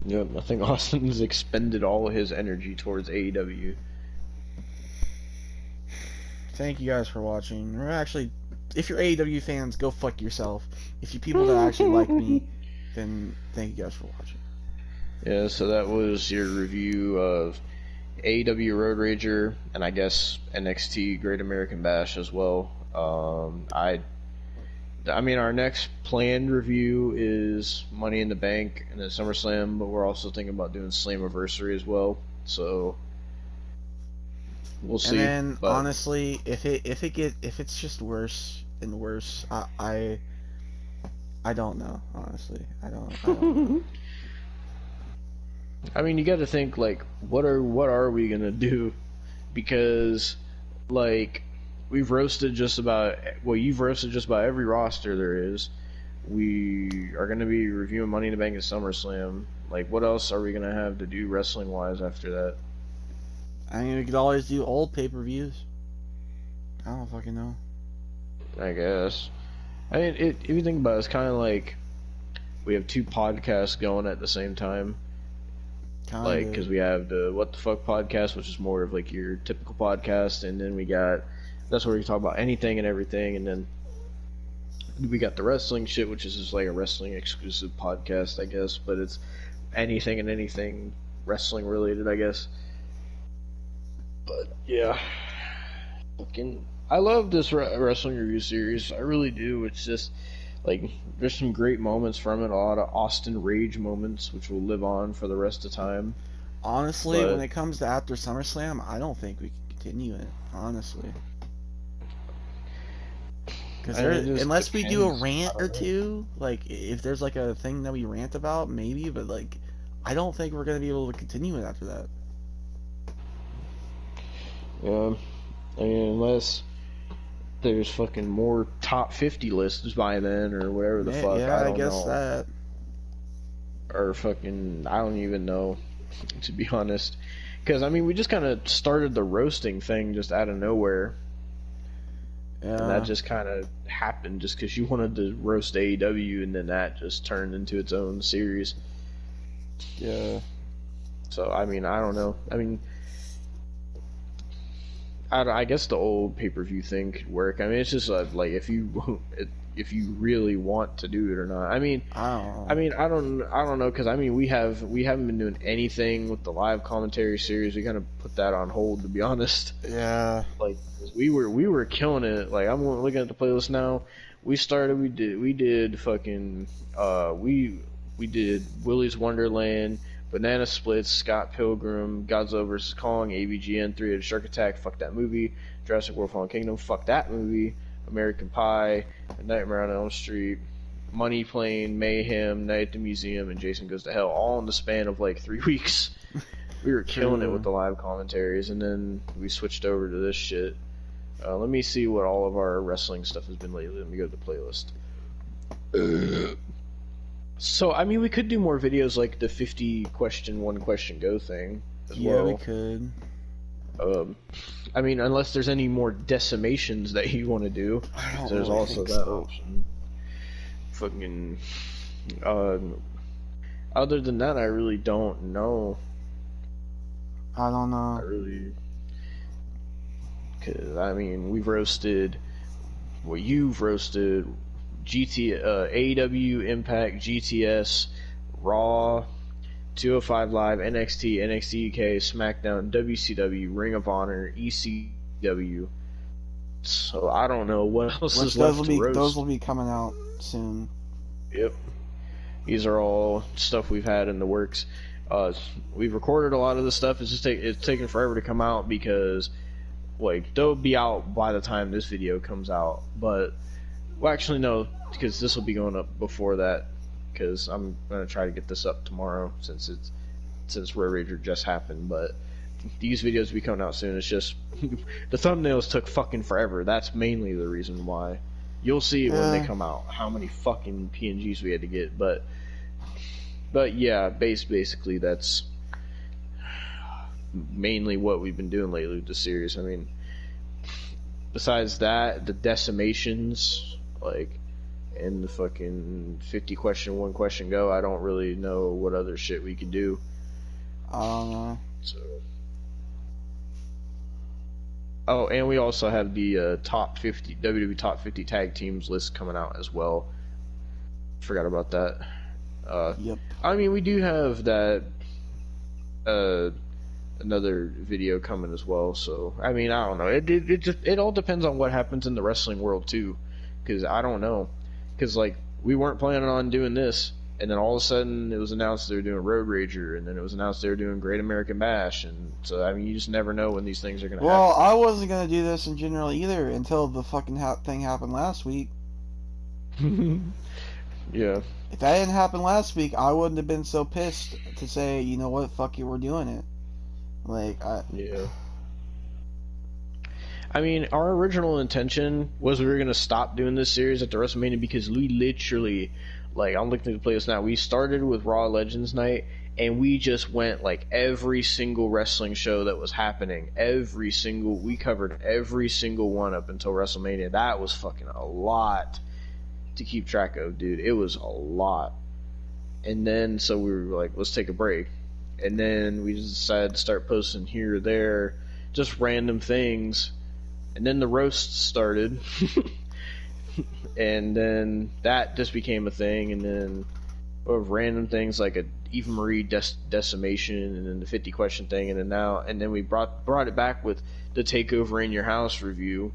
Speaker 3: Yep, I think Austin's expended all his energy towards AEW.
Speaker 4: Thank you guys for watching. Or actually, if you're AEW fans, go fuck yourself. If you people that actually like me, then thank you guys for watching.
Speaker 3: Yeah, so that was your review of AEW Road Rager, and I guess NXT Great American Bash as well. I mean, our next planned review is Money in the Bank and then SummerSlam, but we're also thinking about doing Slammiversary as well. So we'll see.
Speaker 4: And then, honestly, if it's just worse and worse, I don't know. Honestly, I don't know.
Speaker 3: I mean, you got to think, like, what are we gonna do? Because, like, you've roasted just about every roster there is. We are gonna be reviewing Money in the Bank and SummerSlam. Like, what else are we gonna have to do wrestling wise after that?
Speaker 4: I mean, we could always do old pay-per-views. I don't fucking know.
Speaker 3: I guess. I mean, if you think about it, it's kind of like we have 2 podcasts going at the same time.
Speaker 4: Kinda.
Speaker 3: Like, because we have the What the Fuck podcast, which is more of like your typical podcast, and then that's where we talk about anything and everything, and then we got the wrestling shit, which is just like a wrestling exclusive podcast, I guess, but it's anything and anything wrestling related, I guess. But yeah, fucking, I love this wrestling review series. I really do. It's just like, there's some great moments from it. A lot of Austin Rage moments, which will live on for the rest of time.
Speaker 4: Honestly, when it comes to after SummerSlam, I don't think we can continue it. Honestly, because unless we do a rant or two, like if there's like a thing that we rant about, maybe. But like, I don't think we're gonna be able to continue it after that.
Speaker 3: Yeah, I mean, unless there's fucking more top 50 lists by then or whatever the fuck.
Speaker 4: Yeah,
Speaker 3: I don't
Speaker 4: guess
Speaker 3: know.
Speaker 4: that.
Speaker 3: Or fucking, I don't even know, to be honest. Because, I mean, we just kind of started the roasting thing just out of nowhere.
Speaker 4: Yeah.
Speaker 3: And that just kind of happened just because you wanted to roast AEW, and then that just turned into its own series.
Speaker 4: Yeah.
Speaker 3: So, I mean, I don't know. I mean, I guess the old pay-per-view thing could work. I mean, it's just like, if you if you really want to do it or not. I mean,
Speaker 4: I don't know.
Speaker 3: I don't know, because I mean, we haven't been doing anything with the live commentary series. We kind of put that on hold, to be honest.
Speaker 1: Yeah.
Speaker 3: Like, we were killing it. Like, I'm looking at the playlist now. We did fucking we did Willy's Wonderland, Banana Splits, Scott Pilgrim, Godzilla vs Kong, AVGN, Three-Headed Shark Attack, fuck that movie, Jurassic World: Fallen Kingdom, fuck that movie, American Pie, Nightmare on Elm Street, Money Plane, Mayhem, Night at the Museum, and Jason Goes to Hell, all in the span of like 3 weeks. We were killing it with the live commentaries, and then we switched over to this shit. Let me see what all of our wrestling stuff has been lately. Let me go to the playlist. So, I mean, we could do more videos like the 50 question, 1 question go thing as
Speaker 4: Yeah,
Speaker 3: well.
Speaker 4: we could.
Speaker 3: I mean, unless there's any more decimations that you want to do.
Speaker 4: I don't
Speaker 3: There's
Speaker 4: really
Speaker 3: also
Speaker 4: think
Speaker 3: that
Speaker 4: so.
Speaker 3: option. Fucking. Other than that, I really don't know.
Speaker 4: I don't
Speaker 3: I
Speaker 4: know.
Speaker 3: really. Because, I mean, we've roasted. Well, you've roasted AEW, Impact, GTS, Raw, 205 Live, NXT, NXT UK, SmackDown, WCW, Ring of Honor, ECW. So I don't know what else
Speaker 4: Which
Speaker 3: is left to roast.
Speaker 4: those will be coming out soon.
Speaker 3: Yep. These are all stuff we've had in the works. We've recorded a lot of this stuff. It's taken forever to come out because, like, they'll be out by the time this video comes out. But, well, actually, no, because this will be going up before that. Because I'm gonna try to get this up tomorrow since Road Rager just happened. But these videos will be coming out soon. It's just the thumbnails took fucking forever. That's mainly the reason why. You'll see it when they come out how many fucking PNGs we had to get. But yeah, basically that's mainly what we've been doing lately with the series. I mean, besides that, the decimations, like, and the fucking 50 question, 1 question go, I don't really know what other shit we could do.
Speaker 4: I don't know.
Speaker 3: So. Oh, and we also have the top 50 WWE top 50 tag teams list coming out as well. Forgot about that.
Speaker 4: Yep.
Speaker 3: I mean, we do have that another video coming as well. So I mean, I don't know. It all depends on what happens in the wrestling world too, because I don't know. Because like we weren't planning on doing this, and then all of a sudden it was announced they were doing Road Rager, and then it was announced they were doing Great American Bash, and so I mean, you just never know when these things are gonna
Speaker 4: Well,
Speaker 3: happen.
Speaker 4: I wasn't gonna do this in general either until the fucking thing happened last week.
Speaker 3: Yeah.
Speaker 4: If that didn't happen last week, I wouldn't have been so pissed to say, you know what, fuck it, we're doing it. Like,
Speaker 3: Yeah. I mean, our original intention was we were going to stop doing this series at the WrestleMania because we literally, like, I'm looking at the playlist now, we started with Raw Legends Night, and we just went, like, every single wrestling show that was happening, we covered every single one up until WrestleMania. That was fucking a lot to keep track of, dude. It was a lot. And then, so we were like, let's take a break. And then we just decided to start posting here or there, just random things. And then the roasts started. And then that just became a thing. And then of random things like a Eva Marie decimation, and then the 50 question thing. And then we brought it back with the Takeover in Your House review.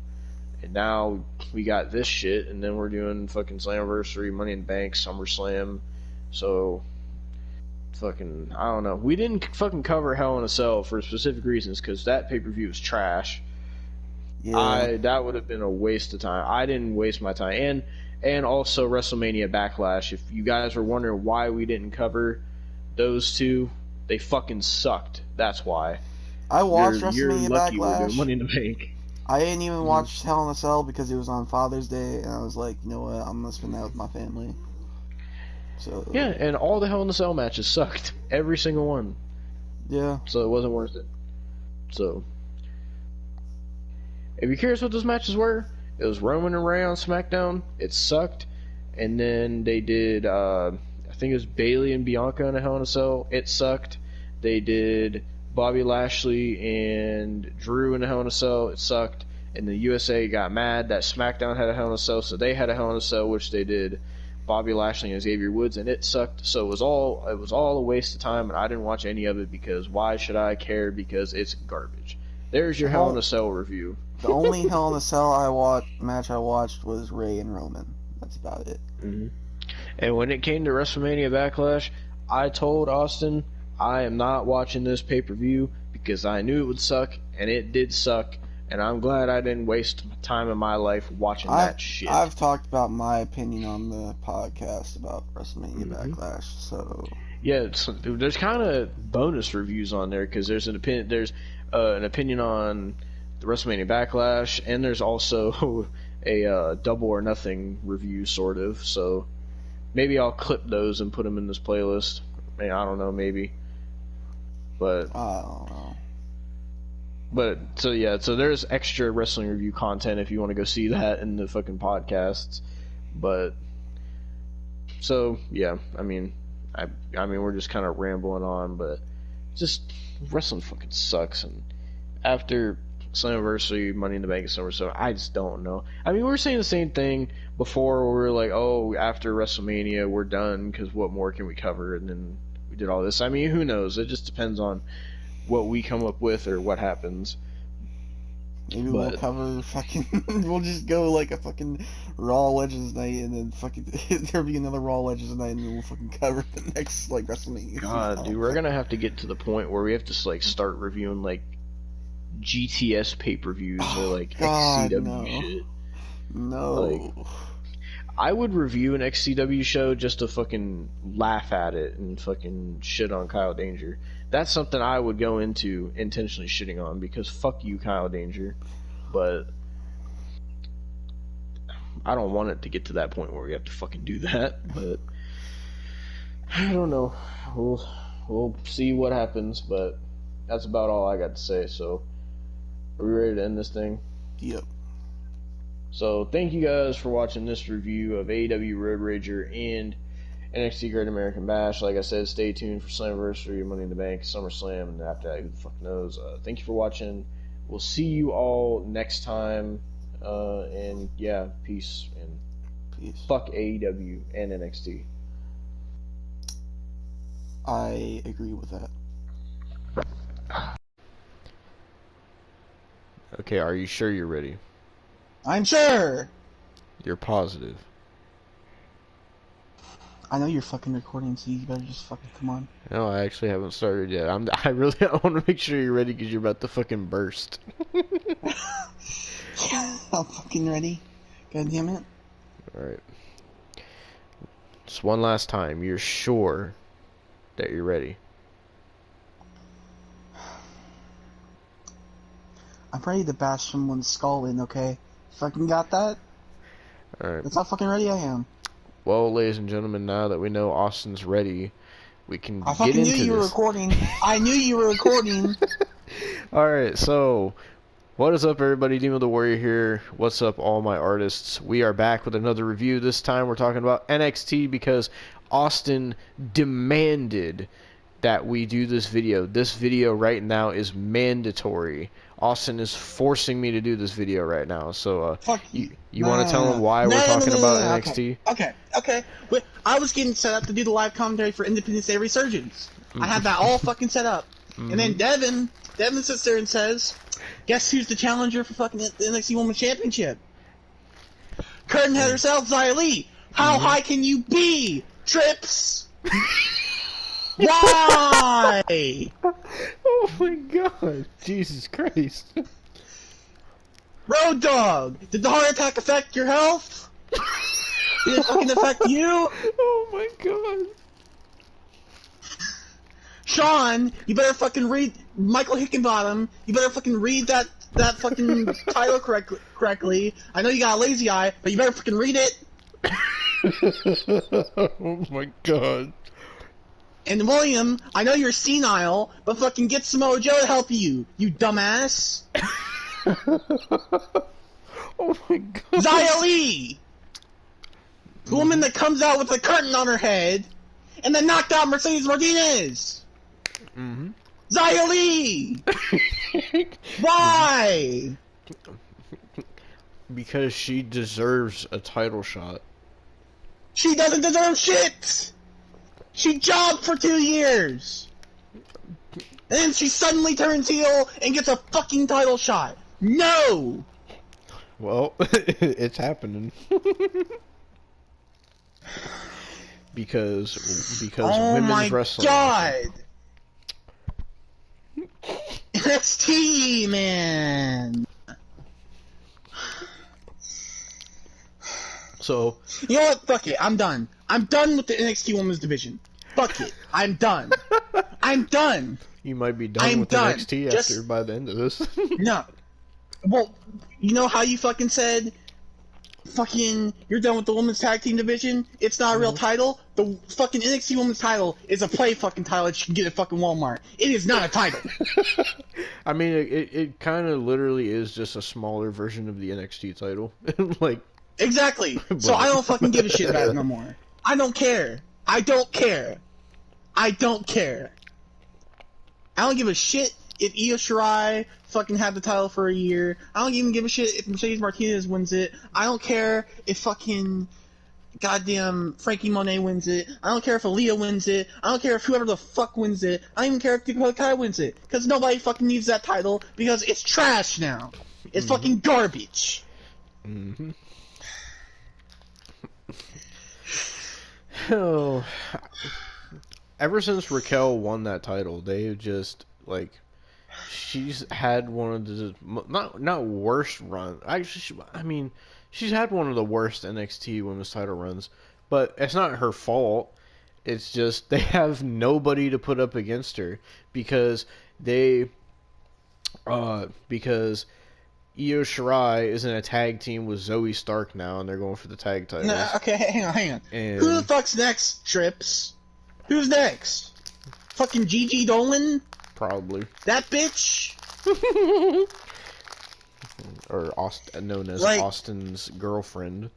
Speaker 3: And now we got this shit, and then we're doing fucking Slammiversary, Money in the Bank, SummerSlam. So, fucking, I don't know. We didn't fucking cover Hell in a Cell for specific reasons, because that pay-per-view was trash.
Speaker 4: yeah.
Speaker 3: That would have been a waste of time. I didn't waste my time. And also WrestleMania Backlash. If you guys were wondering why we didn't cover those two, they fucking sucked. That's why.
Speaker 4: I watched
Speaker 3: You're
Speaker 4: WrestleMania
Speaker 3: lucky we're doing
Speaker 4: Backlash.
Speaker 3: Money in the Bank.
Speaker 4: I didn't even watch Hell in a Cell because it was on Father's Day, and I was like, you know what, I'm gonna spend that with my family. So
Speaker 3: Yeah, and all the Hell in a Cell matches sucked. Every single one.
Speaker 4: yeah.
Speaker 3: So it wasn't worth it. So, if you're curious what those matches were, it was Roman and Ray on SmackDown. It sucked. And then they did, I think it was Bayley and Bianca in a Hell in a Cell. It sucked. They did Bobby Lashley and Drew in a Hell in a Cell. It sucked. and the USA got mad that SmackDown had a Hell in a Cell, so they had a Hell in a Cell, which they did Bobby Lashley and Xavier Woods, and it sucked. So it was all a waste of time, and I didn't watch any of it because why should I care? Because it's garbage. There's your Hell in a Cell review.
Speaker 4: The only Hell in a Cell match I watched was Ray and Roman. That's about it.
Speaker 3: Mm-hmm. And when it came to WrestleMania Backlash, I told Austin I am not watching this pay-per-view because I knew it would suck, and it did suck. And I'm glad I didn't waste time in my life watching that shit.
Speaker 4: I've talked about my opinion on the podcast about WrestleMania Backlash, so
Speaker 3: yeah, there's kind of bonus reviews on there because there's an opinion. There's an opinion on the WrestleMania Backlash, and there's also a Double or Nothing review, sort of. So maybe I'll clip those and put them in this playlist. I don't know, maybe. But
Speaker 4: I don't know.
Speaker 3: But, so there's extra wrestling review content if you want to go see that in the fucking podcasts. But, so, yeah, I mean, we're just kind of rambling on, but just, wrestling fucking sucks, and after Slammiversary, Money in the Bank, and SummerSlam, I just don't know. I mean, we were saying the same thing before, where we were like, oh, after WrestleMania, we're done, because what more can we cover, and then we did all this. I mean, who knows? It just depends on what we come up with or what happens.
Speaker 4: Maybe we'll cover fucking we'll just go like a fucking Raw Legends night, and then fucking there'll be another Raw Legends night, and then we'll fucking cover the next like WrestleMania.
Speaker 3: God, dude, we're gonna have to get to the point where we have to like start reviewing like GTS pay-per-views or like XCW shit.
Speaker 4: No.
Speaker 3: Like, I would review an XCW show just to fucking laugh at it and fucking shit on Kyle Danger. That's something I would go into intentionally shitting on, because fuck you, Kyle Danger. But I don't want it to get to that point where we have to fucking do that. But I don't know. We'll see what happens. But that's about all I got to say. So are we ready to end this thing?
Speaker 4: Yep.
Speaker 3: So thank you guys for watching this review of AEW Road Rager and NXT Great American Bash. Like I said, stay tuned for Slammiversary, Money in the Bank, SummerSlam, and after that, who the fuck knows. Thank you for watching. We'll see you all next time. And yeah, peace. And fuck AEW and NXT.
Speaker 4: I agree with that.
Speaker 1: Okay, are you sure you're ready?
Speaker 4: I'm sure!
Speaker 1: You're positive?
Speaker 4: I know you're fucking recording, so you better just fucking come on.
Speaker 1: No, I actually haven't started yet. I really want to make sure you're ready because you're about to fucking burst.
Speaker 4: Yeah, I'm fucking ready. God damn it.
Speaker 1: Alright. Just one last time. You're sure that you're ready?
Speaker 4: I'm ready to bash someone's skull in, okay? Fucking got that?
Speaker 1: Alright.
Speaker 4: That's how fucking ready I am.
Speaker 1: Well, ladies and gentlemen, now that we know Austin's ready, we can get into this.
Speaker 4: I fucking knew you were recording. I knew you were recording.
Speaker 1: Alright, so what is up, everybody? Demo the Warrior here. What's up, all my artists? We are back with another review. This time we're talking about NXT because Austin demanded that we do this video. This video right now is mandatory. Austin is forcing me to do this video right now. So, you want to tell him why we're talking about NXT?
Speaker 2: Okay. Wait, I was getting set up to do the live commentary for Independence Day Resurgence. I had that all fucking set up. And then Devon sits there and says, guess who's the challenger for fucking the NXT Women's Championship? Curtain head herself, Xia Li. How high can you be, Trips? Why?
Speaker 1: Oh my god. Jesus Christ.
Speaker 2: Road Dogg, did the heart attack affect your health? Did it fucking affect you?
Speaker 1: Oh my god.
Speaker 2: Sean, you better fucking read Michael Hickenbottom. You better fucking read that fucking title correctly. I know you got a lazy eye, but you better fucking read it.
Speaker 1: Oh my god.
Speaker 2: And William, I know you're senile, but fucking get Samoa Joe to help you, you dumbass.
Speaker 1: Oh my god.
Speaker 2: Xia Li! The woman that comes out with a curtain on her head, and then knocked out Mercedes Martinez! Xia Li! Why?
Speaker 1: Because she deserves a title shot.
Speaker 2: She doesn't deserve shit! She jobbed for 2 years! And then she suddenly turns heel and gets a fucking title shot! No!
Speaker 1: Well, it's happening. because
Speaker 2: Oh
Speaker 1: women's
Speaker 2: my
Speaker 1: wrestling.
Speaker 2: god! NXT, man!
Speaker 1: So,
Speaker 2: You know what? Fuck it. I'm done. I'm done with the NXT Women's Division. Fuck it. I'm done. I'm done.
Speaker 1: you might be done
Speaker 2: I'm
Speaker 1: with
Speaker 2: done.
Speaker 1: NXT
Speaker 2: Just-
Speaker 1: after by the end of this.
Speaker 2: No. Well, you know how you fucking said, fucking, you're done with the Women's Tag Team Division? It's not a real title? The fucking NXT Women's title is a play fucking title that you can get at fucking Walmart. It is not a title.
Speaker 1: I mean, it kind of literally is just a smaller version of the NXT title. Like,
Speaker 2: Exactly. So I don't fucking give a shit about it no more. I don't care. I don't care. I don't care. I don't give a shit if Io Shirai fucking had the title for a year. I don't even give a shit if Mercedes Martinez wins it. I don't care if fucking goddamn Frankie Monet wins it. I don't care if Aaliyah wins it. I don't care if whoever the fuck wins it. I don't even care if Dakota Kai wins it. Because nobody fucking needs that title because it's trash now. It's fucking garbage.
Speaker 1: mm-hmm. Oh, ever since Raquel won that title, they've just like she's had one of the not worst run. I mean, she's had one of the worst NXT Women's title runs, but it's not her fault. It's just they have nobody to put up against her because because Io Shirai is in a tag team with Zoe Stark now, and they're going for the tag titles.
Speaker 2: No, okay, hang on.
Speaker 1: And
Speaker 2: Who the fuck's next, Trips? Who's next? Fucking Gigi Dolan?
Speaker 1: probably.
Speaker 2: That bitch?
Speaker 1: Or known as
Speaker 2: Like-
Speaker 1: Austin's girlfriend,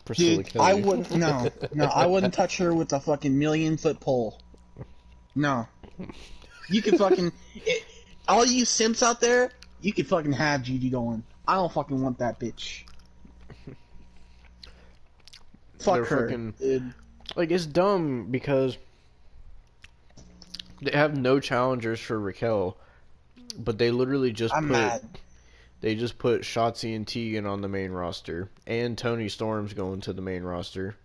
Speaker 1: Priscilla
Speaker 2: Dude,
Speaker 1: Kelly.
Speaker 2: I wouldn't. No, I wouldn't touch her with a fucking 1,000,000-foot pole. No. You can fucking. All you simps out there, you can fucking have Gigi Dolan. I don't fucking want that bitch. Fuck
Speaker 1: They're
Speaker 2: her.
Speaker 1: fucking-
Speaker 2: Dude.
Speaker 1: Like, it's dumb because they have no challengers for Raquel, but they literally just
Speaker 2: I'm mad.
Speaker 1: They just put Shotzi and Tegan on the main roster, and Toni Storm's going to the main roster,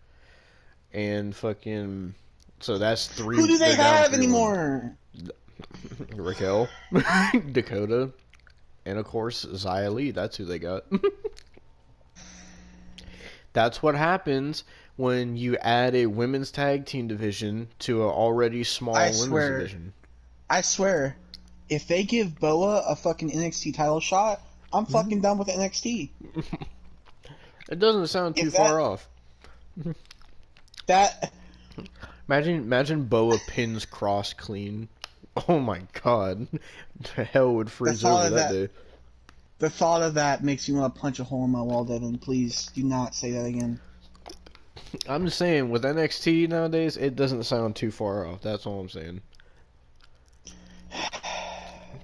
Speaker 1: and fucking so that's three.
Speaker 2: Who do they
Speaker 1: they're down
Speaker 2: have
Speaker 1: 3-1.
Speaker 2: anymore?
Speaker 1: Raquel, Dakota, and of course Xia Li. That's who they got. That's what happens when you add a women's tag team division to an already small
Speaker 2: I
Speaker 1: women's
Speaker 2: swear.
Speaker 1: division.
Speaker 2: I swear, if they give Boa a fucking NXT title shot, I'm fucking done with NXT.
Speaker 1: It doesn't sound too
Speaker 2: If
Speaker 1: far
Speaker 2: that-
Speaker 1: off.
Speaker 2: That
Speaker 1: Imagine Boa pins Cross clean. Oh my god. Hell would freeze
Speaker 2: thought
Speaker 1: over
Speaker 2: of
Speaker 1: that
Speaker 2: that-
Speaker 1: day.
Speaker 2: the thought of that makes me want to punch a hole in my wall, Devon. Please do not say that again.
Speaker 1: I'm just saying, with NXT nowadays, it doesn't sound too far off. That's all I'm saying.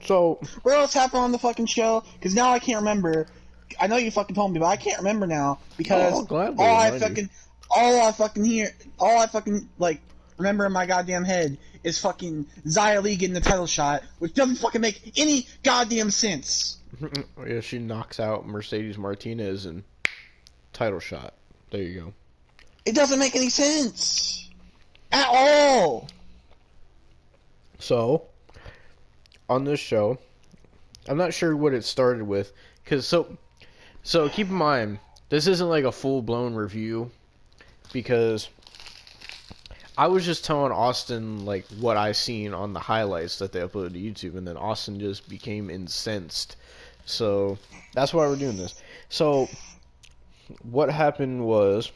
Speaker 1: So,
Speaker 2: What else happened on the fucking show? Because now I can't remember. I know you fucking told me, but I can't remember now because
Speaker 1: I'll gladly
Speaker 2: all I
Speaker 1: remind you.
Speaker 2: fucking like remember in my goddamn head is fucking Xia Li getting the title shot, which doesn't fucking make any goddamn sense.
Speaker 1: yeah, she knocks out Mercedes Martinez and title shot. There you go.
Speaker 2: It doesn't make any sense at all.
Speaker 1: So, on this show, I'm not sure what it started with, cause so keep in mind, this isn't like a full-blown review, because I was just telling Austin like what I seen on the highlights that they uploaded to YouTube, and then Austin just became incensed. So that's why we're doing this. So what happened was,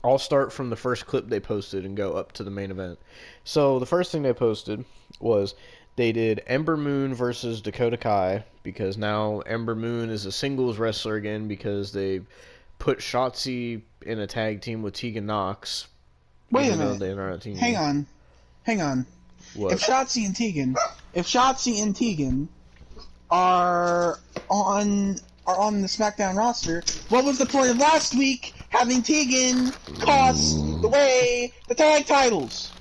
Speaker 1: I'll start from the first clip they posted and go up to the main event. So the first thing they posted was they did Ember Moon versus Dakota Kai, because now Ember Moon is a singles wrestler again because they put Shotzi in a tag team with Tegan Knox.
Speaker 2: Wait a
Speaker 1: even though
Speaker 2: minute.
Speaker 1: they're not a team.
Speaker 2: Hang on.
Speaker 1: What?
Speaker 2: If Shotzi and Tegan are on are on the SmackDown roster, what was the point of last week having Tegan cost the tag titles?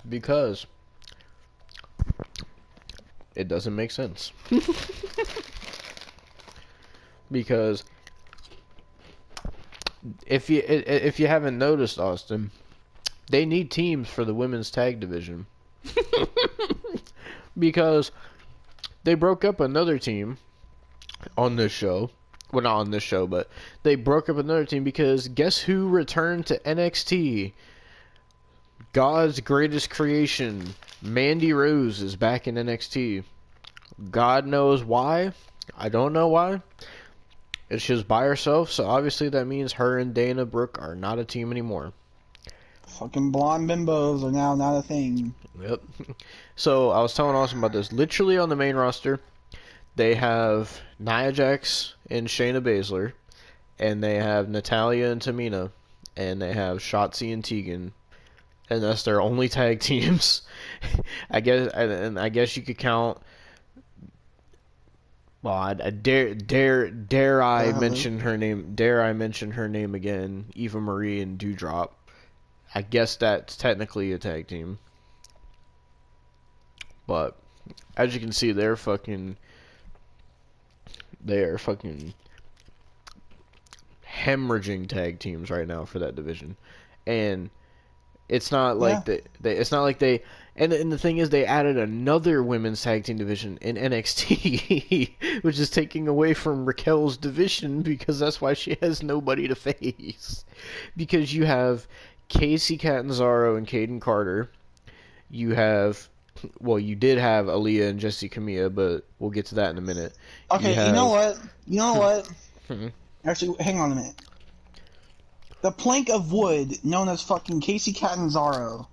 Speaker 1: Because it doesn't make sense. Because if you haven't noticed, Austin, they need teams for the women's tag division. Because they broke up another team on this show. Well, not on this show, but they broke up another team because guess who returned to NXT? God's greatest creation, Mandy Rose, is back in NXT. God knows why. I don't know why. It's just by herself, so obviously that means her and Dana Brooke are not a team anymore.
Speaker 2: Fucking blonde bimbos are now not a thing.
Speaker 1: Yep. So I was telling Austin about this. Literally on the main roster, they have Nia Jax and Shayna Baszler, and they have Natalya and Tamina, and they have Shotzi and Tegan, and that's their only tag teams. I guess you could count. Well, I dare I mention her name? Dare I mention her name again? Eva Marie and Doudrop. I guess that's technically a tag team. But as you can see, they're fucking hemorrhaging tag teams right now for that division, and it's not like it's not like they. And the thing is, they added another women's tag team division in NXT, which is taking away from Raquel's division because that's why she has nobody to face. Because you have Casey Catanzaro and Caden Carter. You have, well, you did have Aaliyah and Jessie Camilla, but we'll get to that in a minute.
Speaker 2: Okay, you know what? Actually, hang on a minute. The plank of wood known as fucking Casey Catanzaro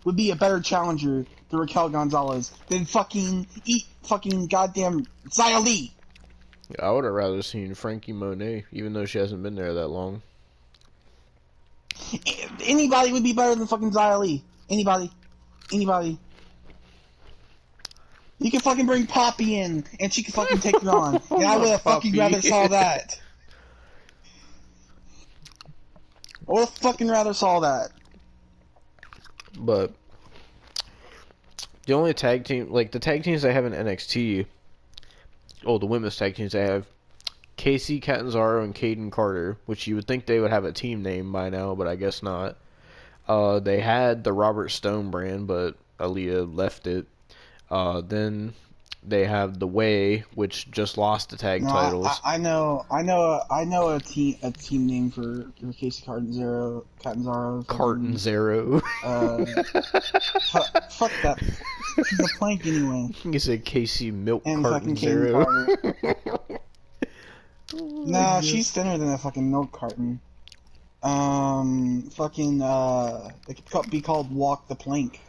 Speaker 2: would be a better challenger to Raquel Gonzalez than fucking goddamn Xia Li.
Speaker 1: I would have rather seen Frankie Monet, even though she hasn't been there that long.
Speaker 2: Anybody would be better than fucking Xia Li. Anybody. You can fucking bring Poppy in, and she can fucking take it on. And I would have fucking rather saw that. I would have fucking rather saw that.
Speaker 1: But the only tag team, like the tag teams they have in NXT, the women's tag teams they have Casey Catanzaro and Caden Carter, which you would think they would have a team name by now, but I guess not. They had the Robert Stone brand, but Aaliyah left it. Then they have The Way, which just lost the tag titles.
Speaker 2: I know a team name for Casey Catanzaro.
Speaker 1: Carton Zero.
Speaker 2: Fuck that. She's a plank anyway.
Speaker 1: You said Casey Milk
Speaker 2: And
Speaker 1: Carton
Speaker 2: fucking
Speaker 1: Zero.
Speaker 2: No, she's thinner than a fucking milk carton. They could be called Walk the Plank.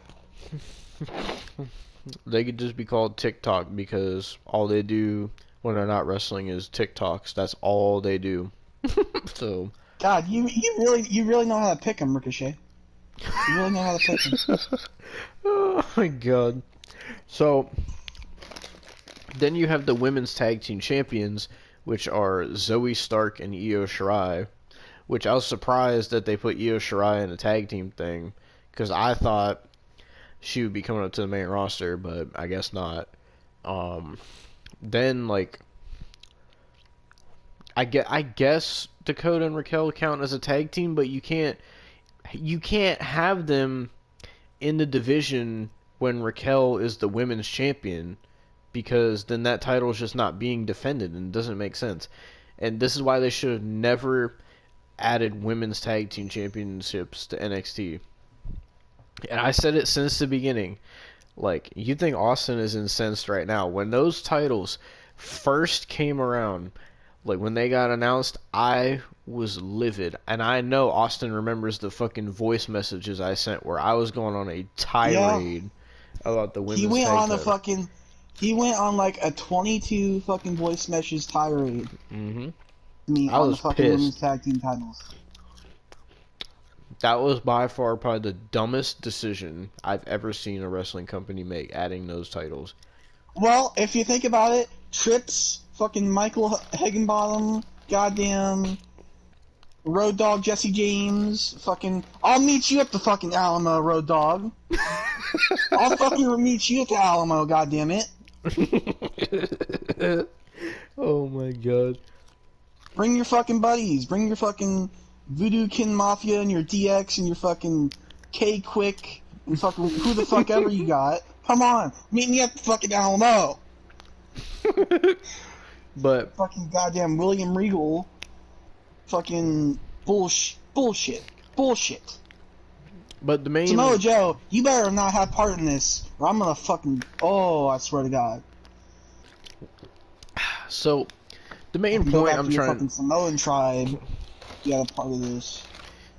Speaker 1: They could just be called TikTok because all they do when they're not wrestling is TikToks. That's all they do. So.
Speaker 2: God, you really know how to pick them, Ricochet. You really know how to pick them.
Speaker 1: Oh my god. So then you have the women's tag team champions, which are Zoe Stark and Io Shirai. Which I was surprised that they put Io Shirai in a tag team thing, because I thought she would be coming up to the main roster, but I guess not. Then, like, I guess Dakota and Raquel count as a tag team, but you can't have them in the division when Raquel is the women's champion, because then that title is just not being defended and it doesn't make sense. And this is why they should have never added women's tag team championships to NXT. And I said it since the beginning. Like, you think Austin is incensed right now. When those titles first came around, like when they got announced, I was livid. And I know Austin remembers the fucking voice messages I sent where I was going on a tirade about the women's tag title.
Speaker 2: He went on like a 22 fucking voice message tirade.
Speaker 1: Mm-hmm.
Speaker 2: I was the fucking women's tag team titles.
Speaker 1: That was by far probably the dumbest decision I've ever seen a wrestling company make, adding those titles.
Speaker 2: Well, if you think about it, Trips, fucking Michael Higginbottom, goddamn Road Dogg Jesse James, fucking. I'll meet you at the fucking Alamo, Road Dogg. I'll fucking meet you at the Alamo, goddammit.
Speaker 1: Oh my god.
Speaker 2: Bring your fucking buddies. Bring your fucking Voodoo Kin Mafia and your DX and your fucking K-Quick and fucking who the fuck ever you got. Come on, meet me at the fucking Alamo.
Speaker 1: But
Speaker 2: Fucking goddamn William Regal. Fucking bullshit.
Speaker 1: but the main
Speaker 2: Samoa Joe, you better not have part in this, or I'm gonna fucking. Oh, I swear to God.
Speaker 1: so the main
Speaker 2: Go
Speaker 1: point
Speaker 2: back
Speaker 1: I'm
Speaker 2: to your
Speaker 1: trying
Speaker 2: fucking Samoan tribe. You got a part of this.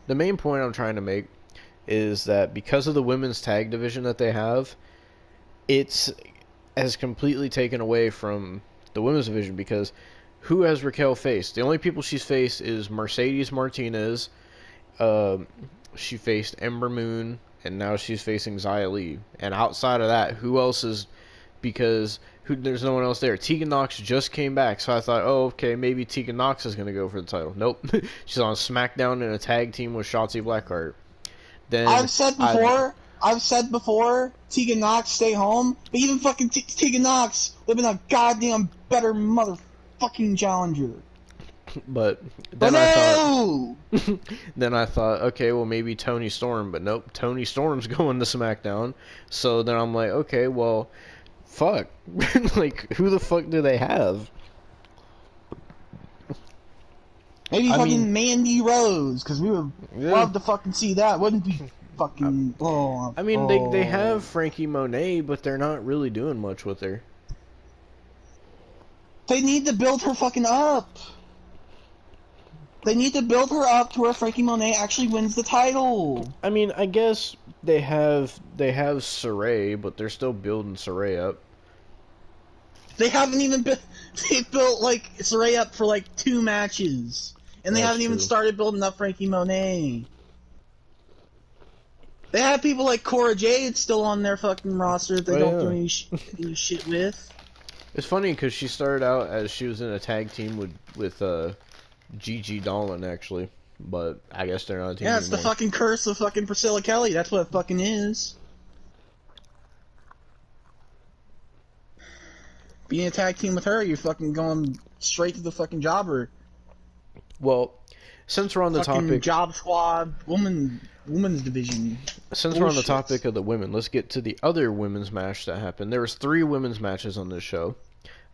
Speaker 1: the main point I'm trying to make is that because of the women's tag division that they have, it's has completely taken away from the women's division because who has Raquel faced? The only people she's faced is Mercedes Martinez. She faced Ember Moon, and now she's facing Xia Li. And outside of that, who else is? Because there's no one else there. Tegan Nox just came back, so I thought, oh, okay, maybe Tegan Nox is going to go for the title. Nope. She's on SmackDown in a tag team with Shotzi Blackheart. Then
Speaker 2: I've said before, Tegan Nox stay home, but even fucking Tegan Nox would have been a goddamn better motherfucking challenger.
Speaker 1: But
Speaker 2: But
Speaker 1: then
Speaker 2: no!
Speaker 1: then I thought, okay, well maybe Toni Storm, but nope, Toni Storm's going to SmackDown. So then I'm like, okay, well, fuck, like who the fuck do they have?
Speaker 2: Maybe
Speaker 1: I
Speaker 2: fucking
Speaker 1: mean-
Speaker 2: Mandy Rose, because we would
Speaker 1: Yeah.
Speaker 2: love to fucking see that, wouldn't we? Fucking.
Speaker 1: I mean, they have Frankie Monet, but they're not really doing much with her.
Speaker 2: They need to build her fucking up. They need to build her up to where Frankie Monet actually wins the title.
Speaker 1: I mean, I guess they have Saray, but they're still building Saray up.
Speaker 2: They haven't even been. They built like Saray up for like 2 matches, and they
Speaker 1: That's
Speaker 2: haven't even
Speaker 1: true.
Speaker 2: started building up Frankie Monet. They have people like Cora Jade still on their fucking roster that they
Speaker 1: Oh,
Speaker 2: don't
Speaker 1: yeah.
Speaker 2: do any shit with.
Speaker 1: It's funny because she started out as she was in a tag team with Gigi Dolan actually, but I guess they're not a team
Speaker 2: Yeah, it's the
Speaker 1: anymore.
Speaker 2: fucking curse of fucking Priscilla Kelly. That's what it fucking is. Being a tag team with her, you're fucking going straight to the fucking jobber.
Speaker 1: Well, since we're on the
Speaker 2: Fucking
Speaker 1: topic,
Speaker 2: job squad, women's division.
Speaker 1: since we're on the
Speaker 2: bullshit.
Speaker 1: topic of the women, let's get to the other women's match that happened. There was 3 women's matches on this show,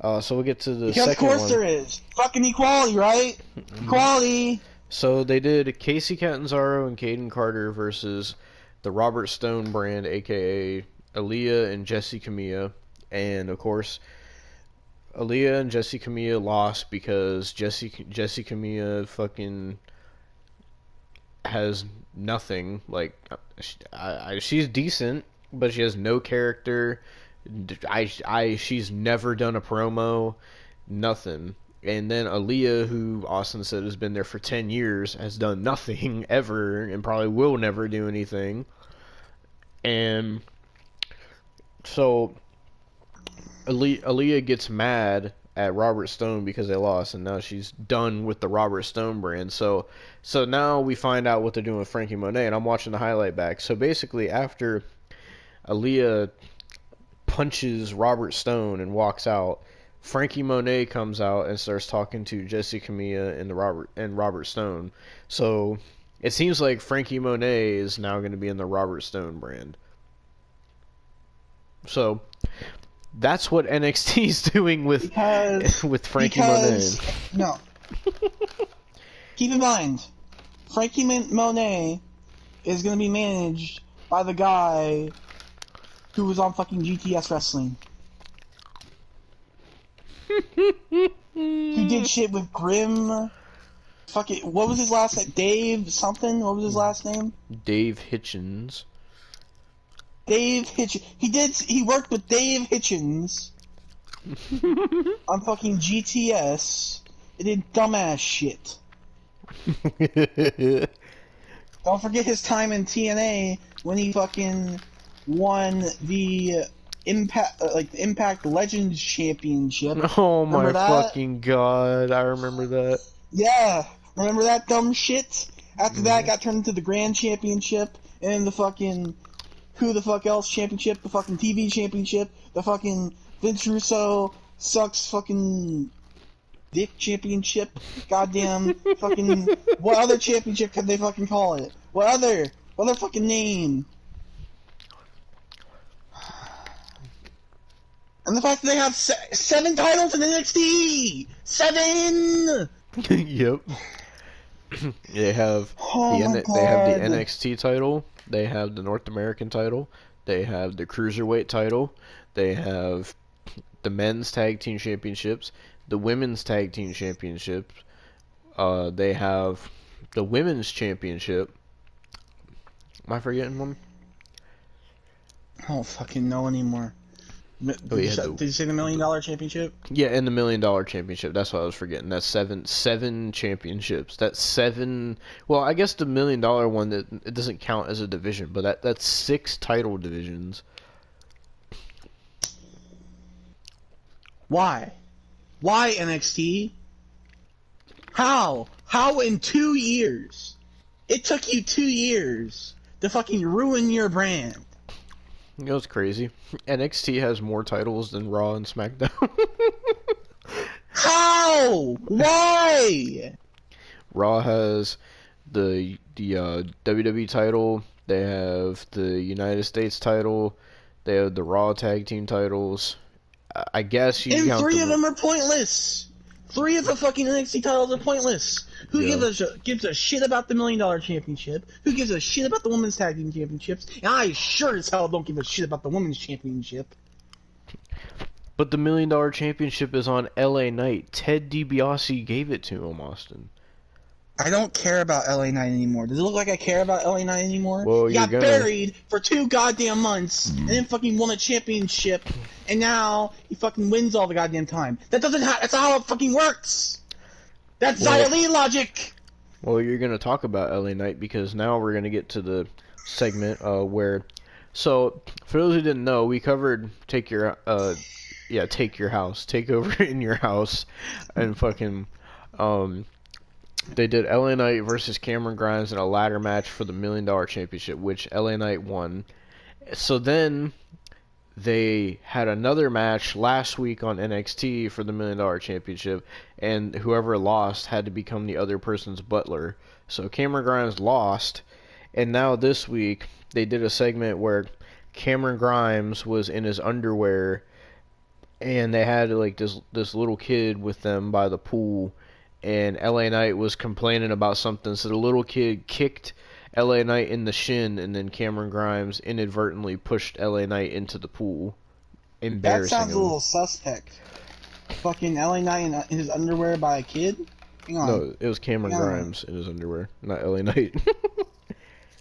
Speaker 1: so we'll get to the
Speaker 2: Because of
Speaker 1: second
Speaker 2: course
Speaker 1: one.
Speaker 2: there is. Fucking equality, right? Equality.
Speaker 1: So they did Casey Catanzaro and Caden Carter versus the Robert Stone brand, aka Aaliyah and Jessie Camilla, and of course, Aaliyah and Jessie Camilla lost because Jessie Camilla fucking has nothing. Like, she's decent, but she has no character. She's never done a promo, nothing. And then Aaliyah, who Austin said has been there for 10 years, has done nothing ever and probably will never do anything. And so Aaliyah gets mad at Robert Stone because they lost, and now she's done with the Robert Stone brand. So now we find out what they're doing with Frankie Monet, and I'm watching the highlight back. So basically, after Aaliyah punches Robert Stone and walks out, Frankie Monet comes out and starts talking to Jessie Camilla and Robert Stone. So it seems like Frankie Monet is now going to be in the Robert Stone brand. So that's what NXT is doing with Frankie Monet.
Speaker 2: No. Keep in mind, Frankie Monet is going to be managed by the guy who was on fucking GTS Wrestling. Who did shit with Grim. Fucking, what was his last name? Dave something? What was his last name?
Speaker 1: Dave Hitchens.
Speaker 2: Dave Hitchens. He worked with Dave Hitchens on fucking GTS. He did dumbass shit. Don't forget his time in TNA when he fucking won the
Speaker 4: Impact Legends Championship.
Speaker 1: Oh my
Speaker 4: Remember that?
Speaker 1: fucking god, I remember that.
Speaker 4: Yeah, remember that dumb shit? After that, it got turned into the Grand Championship, and then the fucking Who the Fuck Else Championship, the fucking TV Championship, the fucking Vince Russo sucks fucking dick championship, goddamn fucking, what other championship could they fucking call it? What other fucking name? And the fact that they have 7 titles in NXT! 7!
Speaker 1: Yep. They have
Speaker 4: Oh my God.
Speaker 1: they have the NXT title, they have the North American title, they have the Cruiserweight title, they have the Men's Tag Team Championships, the Women's Tag Team Championships, they have the Women's Championship. Am I forgetting one?
Speaker 4: I don't fucking know anymore. Did you say the $1 Million Championship?
Speaker 1: Yeah, and the $1 Million Championship. That's what I was forgetting. That's seven championships. That's 7. Well, I guess the $1 Million one, that it doesn't count as a division, but that's 6 title divisions.
Speaker 4: Why? Why NXT? How? How in 2 years? It took you 2 years to fucking ruin your brand.
Speaker 1: It was crazy. NXT has more titles than Raw and SmackDown.
Speaker 4: How? Why?
Speaker 1: Raw has the WWE title. They have the United States title. They have the Raw Tag Team titles. I guess you
Speaker 4: and
Speaker 1: count
Speaker 4: 3 of them are pointless. 3 of the fucking NXT titles are pointless. Who gives a shit about the $1 Million Championship? Who gives a shit about the Women's Tag Team Championships? And I sure as hell don't give a shit about the Women's Championship.
Speaker 1: But the $1 Million Championship is on LA Knight. Ted DiBiase gave it to him, Austin.
Speaker 4: I don't care about LA Knight anymore. Does it look like I care about LA Knight anymore?
Speaker 1: Well,
Speaker 4: he got buried for 2 goddamn months, and then fucking won a championship, and now he fucking wins all the goddamn time. That's not how it fucking works! That's Xia logic!
Speaker 1: Well, you're going to talk about LA Knight because now we're going to get to the segment where... So, for those who didn't know, we covered Take Your House. Take Over in Your House. And fucking... They did LA Knight versus Cameron Grimes in a ladder match for the $1 Million Championship, which LA Knight won. So then they had another match last week on NXT for the $1 Million Championship, and whoever lost had to become the other person's butler. So Cameron Grimes lost, and now this week they did a segment where Cameron Grimes was in his underwear, and they had like this little kid with them by the pool. And LA Knight was complaining about something, so the little kid kicked LA Knight in the shin, and then Cameron Grimes inadvertently pushed LA Knight into the pool, embarrassing
Speaker 4: That sounds
Speaker 1: him.
Speaker 4: a little suspect. Fucking LA Knight in his underwear by a kid? Hang on.
Speaker 1: No, it was Cameron Grimes in his underwear, not LA Knight.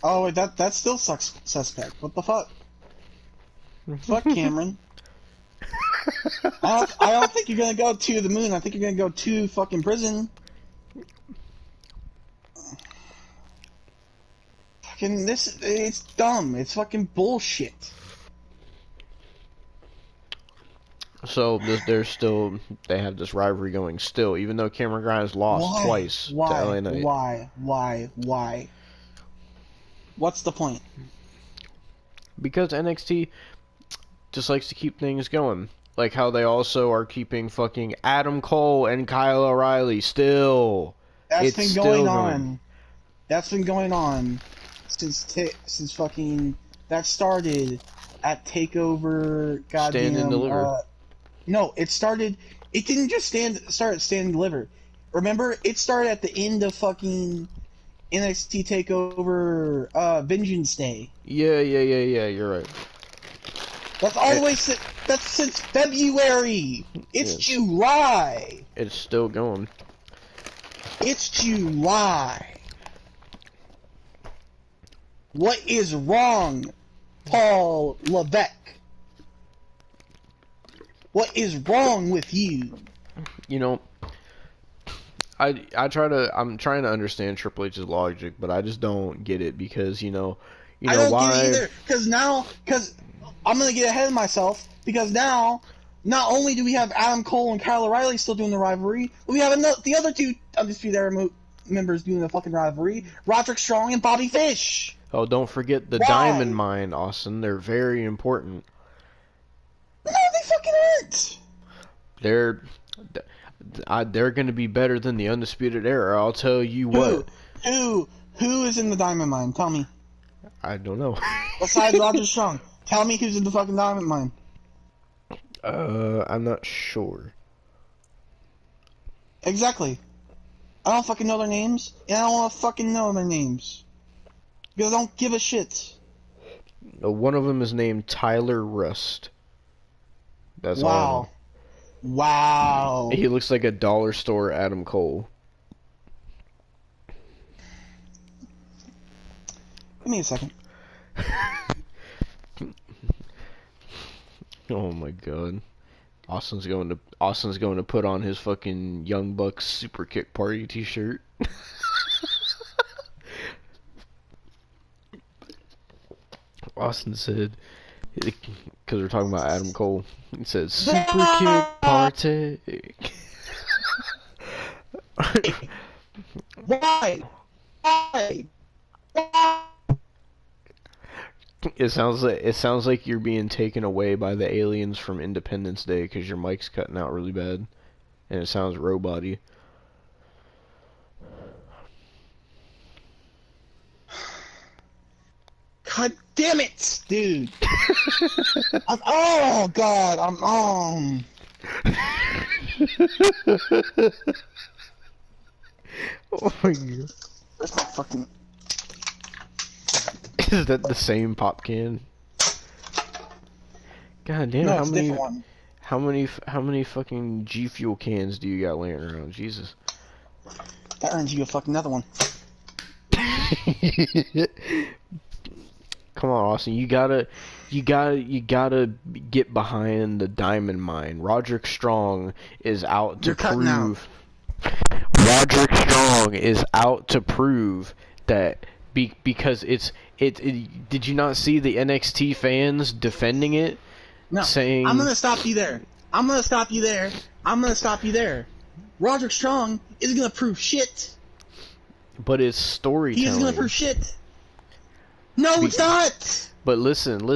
Speaker 4: Oh, wait, that still sucks suspect. What the fuck? Fuck Cameron. I don't think you're gonna go to the moon. I think you're gonna go to fucking prison. Fucking it's dumb. It's fucking bullshit.
Speaker 1: So they have this rivalry going still, even though Cameron Grimes lost twice to LA Knight.
Speaker 4: Why? What's the point?
Speaker 1: Because NXT just likes to keep things going. Like how they also are keeping fucking Adam Cole and Kyle O'Reilly still.
Speaker 4: That's been going on. That's been going on since fucking that started at TakeOver. Goddamn.
Speaker 1: Stand and Deliver.
Speaker 4: No, it started. It didn't just start at Stand and Deliver. Remember, it started at the end of fucking NXT TakeOver Vengeance Day.
Speaker 1: Yeah. You're right.
Speaker 4: That's all the way. That's since February. It's July.
Speaker 1: It's still going.
Speaker 4: It's July. What is wrong, Paul Levesque? What is wrong with you?
Speaker 1: You know, I'm trying to understand Triple H's logic, but I just don't get it because you know
Speaker 4: I don't
Speaker 1: why?
Speaker 4: get it either. Because I'm gonna get ahead of myself.
Speaker 2: because now, not only do we have Adam Cole and Kyle O'Reilly still doing the rivalry, but we have the other two Undisputed Era members doing the fucking rivalry, Roderick Strong and Bobby Fish.
Speaker 1: Oh, don't forget the
Speaker 2: Why?
Speaker 1: Diamond Mine, Austin. They're very important.
Speaker 2: No, they fucking aren't.
Speaker 1: They're going to be better than the Undisputed Era. I'll tell you what.
Speaker 2: Who is in the Diamond Mine? Tell me.
Speaker 1: I don't know.
Speaker 2: Besides Roger Strong, tell me who's in the fucking Diamond Mine.
Speaker 1: I'm not sure.
Speaker 2: Exactly. I don't fucking know their names, and I don't want to fucking know their names. Because I don't give a shit.
Speaker 1: One of them is named Tyler Rust. That's all I know.
Speaker 2: Wow.
Speaker 1: He looks like a dollar store Adam Cole.
Speaker 2: Give me a second.
Speaker 1: Oh my god. Austin's going to put on his fucking Young Bucks Super Kick Party t-shirt. Austin said, because we're talking about Adam Cole, he said, Super Kick Party.
Speaker 2: Why? Why? Why?
Speaker 1: It sounds like you're being taken away by the aliens from Independence Day because your mic's cutting out really bad, and it sounds robot-y.
Speaker 2: God damn it, dude! Oh god, I'm
Speaker 1: Oh my god.
Speaker 2: Where's my fucking?
Speaker 1: Is that the same pop can? God damn!
Speaker 2: No,
Speaker 1: how
Speaker 2: it's a
Speaker 1: many?
Speaker 2: different one.
Speaker 1: How many fucking G Fuel cans do you got laying around? Jesus.
Speaker 2: That earns you a fucking another one.
Speaker 1: Come on, Austin. You gotta get behind the Diamond Mine. Roderick Strong is out to
Speaker 2: You're cutting
Speaker 1: prove. Roderick Strong is out to prove that because it. Did you not see the NXT fans defending it?
Speaker 2: No,
Speaker 1: saying
Speaker 2: I'm gonna stop you there. I'm gonna stop you there. Roderick Strong isn't gonna prove shit.
Speaker 1: But it's storytelling.
Speaker 2: He isn't gonna prove shit. No, it's not.
Speaker 1: But listen.
Speaker 2: No.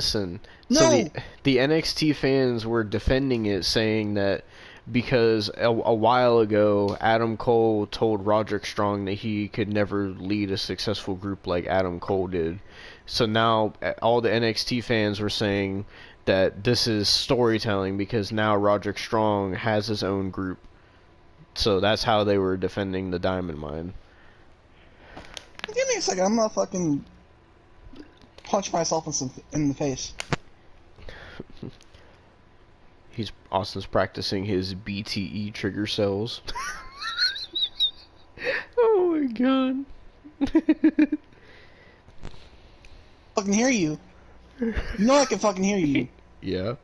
Speaker 1: So the NXT fans were defending it, saying that because a while ago Adam Cole told Roderick Strong that he could never lead a successful group like Adam Cole did. So now all the NXT fans were saying that this is storytelling because now Roderick Strong has his own group. So that's how they were defending the Diamond Mine.
Speaker 2: Give me a second. I'm gonna fucking punch myself in the face.
Speaker 1: Austin's practicing his BTE trigger cells. Oh my god.
Speaker 2: Fucking hear you. You know I can fucking hear you.
Speaker 1: Yeah.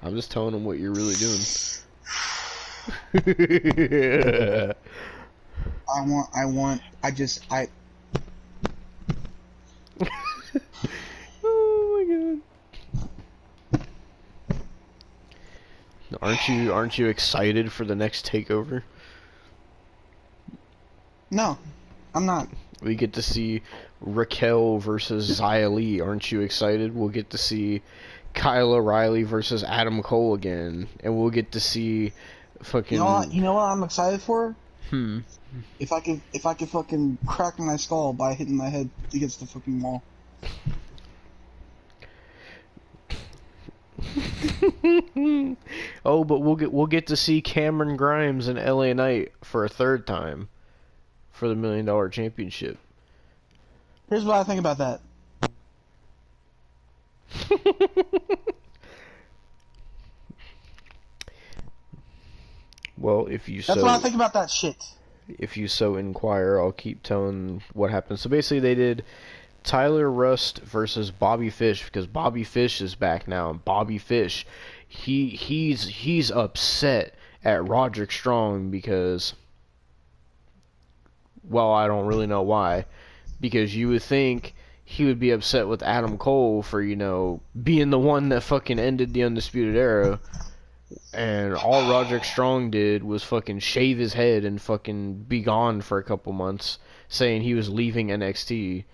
Speaker 1: I'm just telling him what you're really doing. Oh my god. Aren't you excited for the next takeover?
Speaker 2: No, I'm not.
Speaker 1: We get to see Raquel versus Xia Li. Aren't you excited? We'll get to see Kyle O'Reilly versus Adam Cole again, and we'll get to see fucking.
Speaker 2: You know what I'm excited for?
Speaker 1: Hmm.
Speaker 2: If I could fucking crack my skull by hitting my head against the fucking wall.
Speaker 1: Oh, but we'll get to see Cameron Grimes and LA Knight for a third time for the $1 Million Championship.
Speaker 2: Here's what I think about that.
Speaker 1: Well,
Speaker 2: That's what I think about that shit.
Speaker 1: If you so inquire, I'll keep telling what happened. So basically, they did Tyler Rust versus Bobby Fish because Bobby Fish is back now. And Bobby Fish, he's upset at Roderick Strong because, well, I don't really know why. Because you would think he would be upset with Adam Cole for, you know, being the one that fucking ended the Undisputed Era. And all Roderick Strong did was fucking shave his head and fucking be gone for a couple months, saying he was leaving NXT.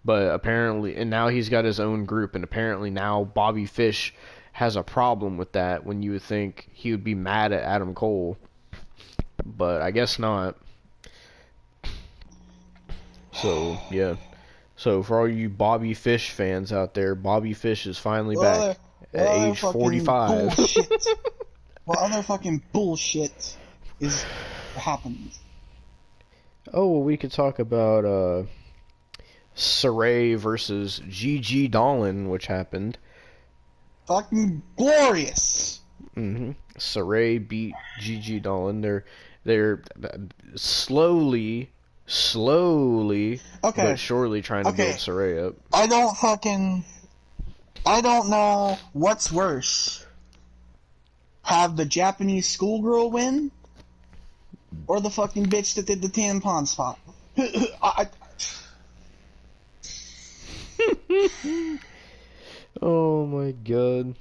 Speaker 1: But apparently, and now he's got his own group, and apparently now Bobby Fish has a problem with that, when you would think he would be mad at Adam Cole. But I guess not. So, yeah. So, for all you Bobby Fish fans out there, Bobby Fish is finally back at age 45.
Speaker 4: What other fucking bullshit is happened?
Speaker 1: Oh, well, we could talk about Saray versus Gigi Dolan, which happened.
Speaker 4: Fucking glorious!
Speaker 1: Saray beat Gigi Dolan. They're slowly, but surely trying to build Saray up.
Speaker 4: I don't know what's worse. Have the Japanese schoolgirl win? Or the fucking bitch that did the tampon spot?
Speaker 1: Oh my god.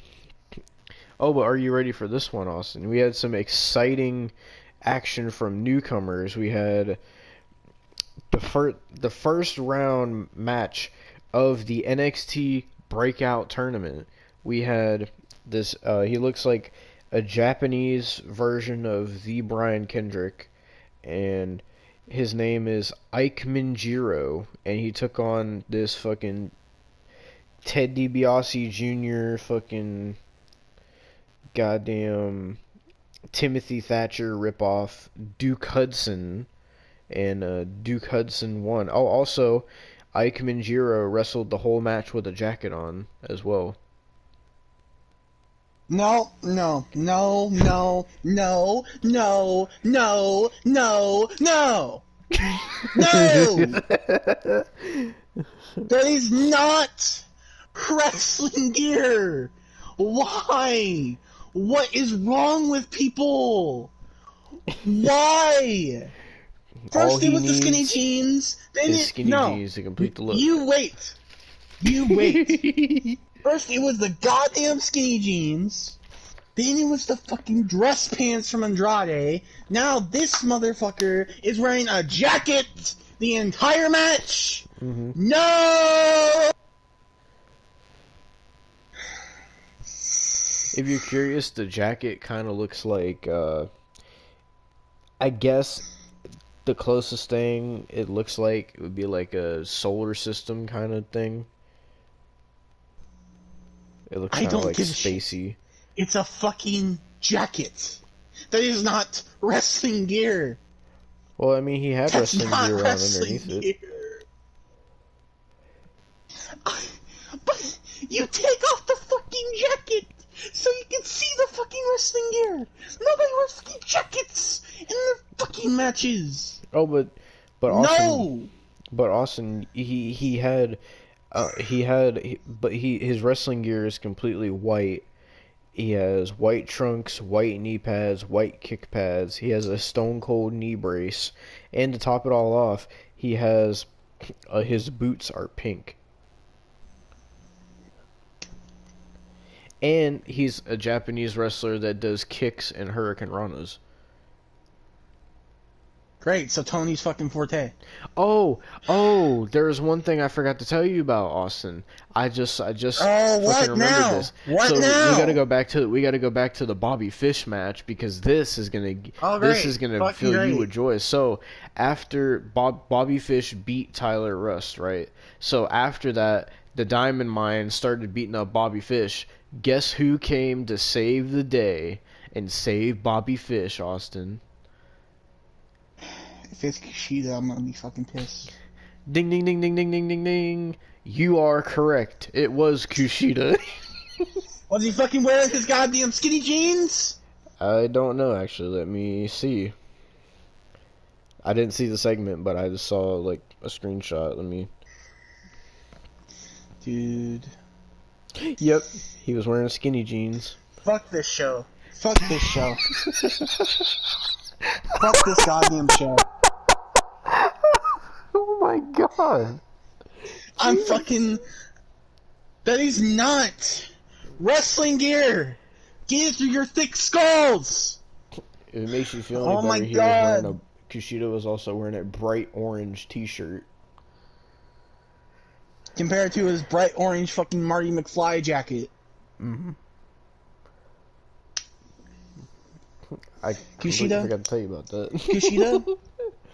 Speaker 1: Oh, but are you ready for this one, Austin? We had some exciting action from newcomers. We had the first round match of the NXT Breakout Tournament. We had this, he looks like a Japanese version of the Brian Kendrick, and his name is Ike Minjiro, and he took on this fucking Ted DiBiase Jr. fucking goddamn Timothy Thatcher ripoff, Duke Hudson, and Duke Hudson won. Oh, also, Ike Minjiro wrestled the whole match with a jacket on as well.
Speaker 4: No. No. That is not wrestling gear. Why? What is wrong with people? Why? First it was the skinny jeans, then
Speaker 1: jeans to complete the look.
Speaker 4: You wait. First it was the goddamn skinny jeans, then it was the fucking dress pants from Andrade. Now this motherfucker is wearing a jacket the entire match. No!
Speaker 1: If you're curious, the jacket kind of looks like, I guess the closest thing it looks like it would be like a solar system kind of thing. It looks kind of like spacey.
Speaker 4: It's a fucking jacket. That is not wrestling gear.
Speaker 1: Well, I mean, he had wrestling gear on underneath it.
Speaker 4: But you take off the fucking jacket so you can see the fucking wrestling gear. Nobody wears fucking jackets in their fucking matches.
Speaker 1: Oh, but Austin,
Speaker 4: no.
Speaker 1: But Austin, his wrestling gear is completely white. He has white trunks, white knee pads, white kick pads. He has a Stone Cold knee brace, and to top it all off, he has his boots are pink. And he's a Japanese wrestler that does kicks and Hurricane Ranas.
Speaker 4: Great, so Tony's fucking forte.
Speaker 1: Oh, there was one thing I forgot to tell you about, Austin. I just fucking remembered this.
Speaker 4: What now?
Speaker 1: We gotta go back to the Bobby Fish match, because this is gonna fill you with joy. So after Bobby Fish beat Tyler Rust, right? So after that, the Diamond Mine started beating up Bobby Fish. Guess who came to save the day and save Bobby Fish, Austin?
Speaker 4: If it's Kushida, I'm gonna be fucking pissed.
Speaker 1: Ding, ding, ding, ding, ding, ding, ding, ding. You are correct. It was Kushida.
Speaker 4: Was he fucking wearing his goddamn skinny jeans?
Speaker 1: I don't know, actually. Let me see. I didn't see the segment, but I just saw, like, a screenshot. Let me...
Speaker 4: Dude.
Speaker 1: Yep. He was wearing skinny jeans.
Speaker 4: Fuck this show. Fuck this show. Fuck this goddamn show.
Speaker 1: Oh my god.
Speaker 2: I'm fucking. That is not wrestling gear. Get it through your thick skulls.
Speaker 1: If it makes you feel any
Speaker 2: Oh my
Speaker 1: better, he was wearing
Speaker 2: God.
Speaker 1: Kushida was also wearing a bright orange T-shirt.
Speaker 2: Compared to his bright orange fucking Marty McFly jacket.
Speaker 1: Mm-hmm. I completely
Speaker 2: Kushida?
Speaker 1: forgot to tell you about that.
Speaker 2: Kushida?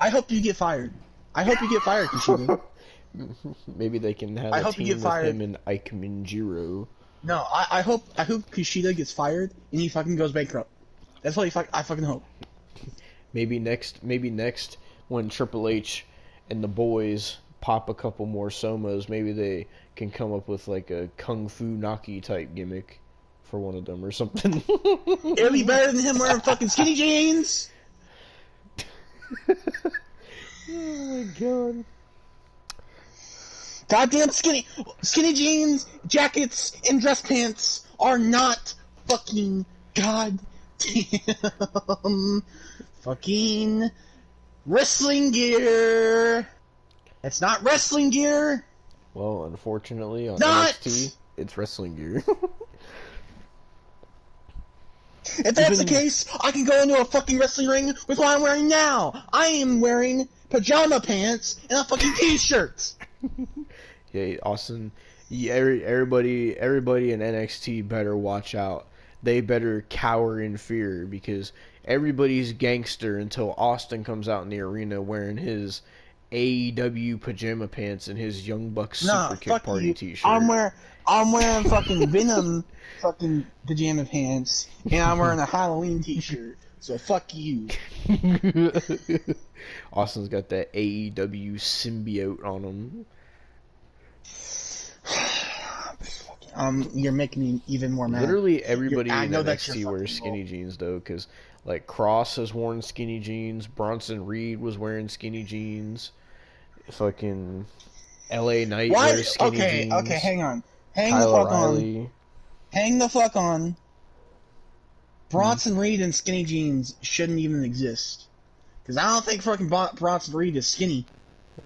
Speaker 2: I hope you get fired. I hope you get fired, Kushida.
Speaker 1: Maybe they can have
Speaker 2: I
Speaker 1: a
Speaker 2: hope you
Speaker 1: team
Speaker 2: get
Speaker 1: with
Speaker 2: fired.
Speaker 1: him and Ike Minjiro.
Speaker 2: No, I hope Kushida gets fired and he fucking goes bankrupt. That's what I fucking hope.
Speaker 1: Maybe next when Triple H and the boys pop a couple more Somas, maybe they can come up with like a Kung Fu Naki type gimmick for one of them or something.
Speaker 2: It'll be better than him wearing fucking skinny jeans.
Speaker 1: Oh my god.
Speaker 2: Goddamn skinny jeans, jackets, and dress pants are not fucking goddamn fucking wrestling gear. It's not wrestling gear.
Speaker 1: Well, unfortunately on
Speaker 2: Not!
Speaker 1: NXT, it's wrestling gear.
Speaker 2: If that's the case, I can go into a fucking wrestling ring with what I'm wearing now. I am wearing pajama pants and a fucking t-shirt.
Speaker 1: Yeah, Austin. Yeah, everybody in NXT better watch out. They better cower in fear because everybody's gangster until Austin comes out in the arena wearing his AEW pajama pants and his Young Bucks
Speaker 2: Nah,
Speaker 1: Super Kick
Speaker 2: fuck
Speaker 1: Party
Speaker 2: you.
Speaker 1: T-shirt.
Speaker 2: I'm wearing fucking Venom fucking pajama pants and I'm wearing a Halloween t-shirt. So fuck you.
Speaker 1: Austin's got that AEW symbiote on him.
Speaker 2: You're making me even more mad.
Speaker 1: Literally everybody
Speaker 2: I
Speaker 1: in
Speaker 2: know that's your
Speaker 1: NXT wears
Speaker 2: fucking
Speaker 1: skinny
Speaker 2: role.
Speaker 1: jeans though, because like Cross has worn skinny jeans, Bronson Reed was wearing skinny jeans, fucking LA Knight
Speaker 2: Why?
Speaker 1: wears skinny jeans.
Speaker 2: Okay, hang on. Hang
Speaker 1: Kyle
Speaker 2: the fuck
Speaker 1: O'Reilly.
Speaker 2: on. Hang the fuck on. Bronson Reed and skinny jeans shouldn't even exist. Because I don't think fucking Bronson Reed is skinny.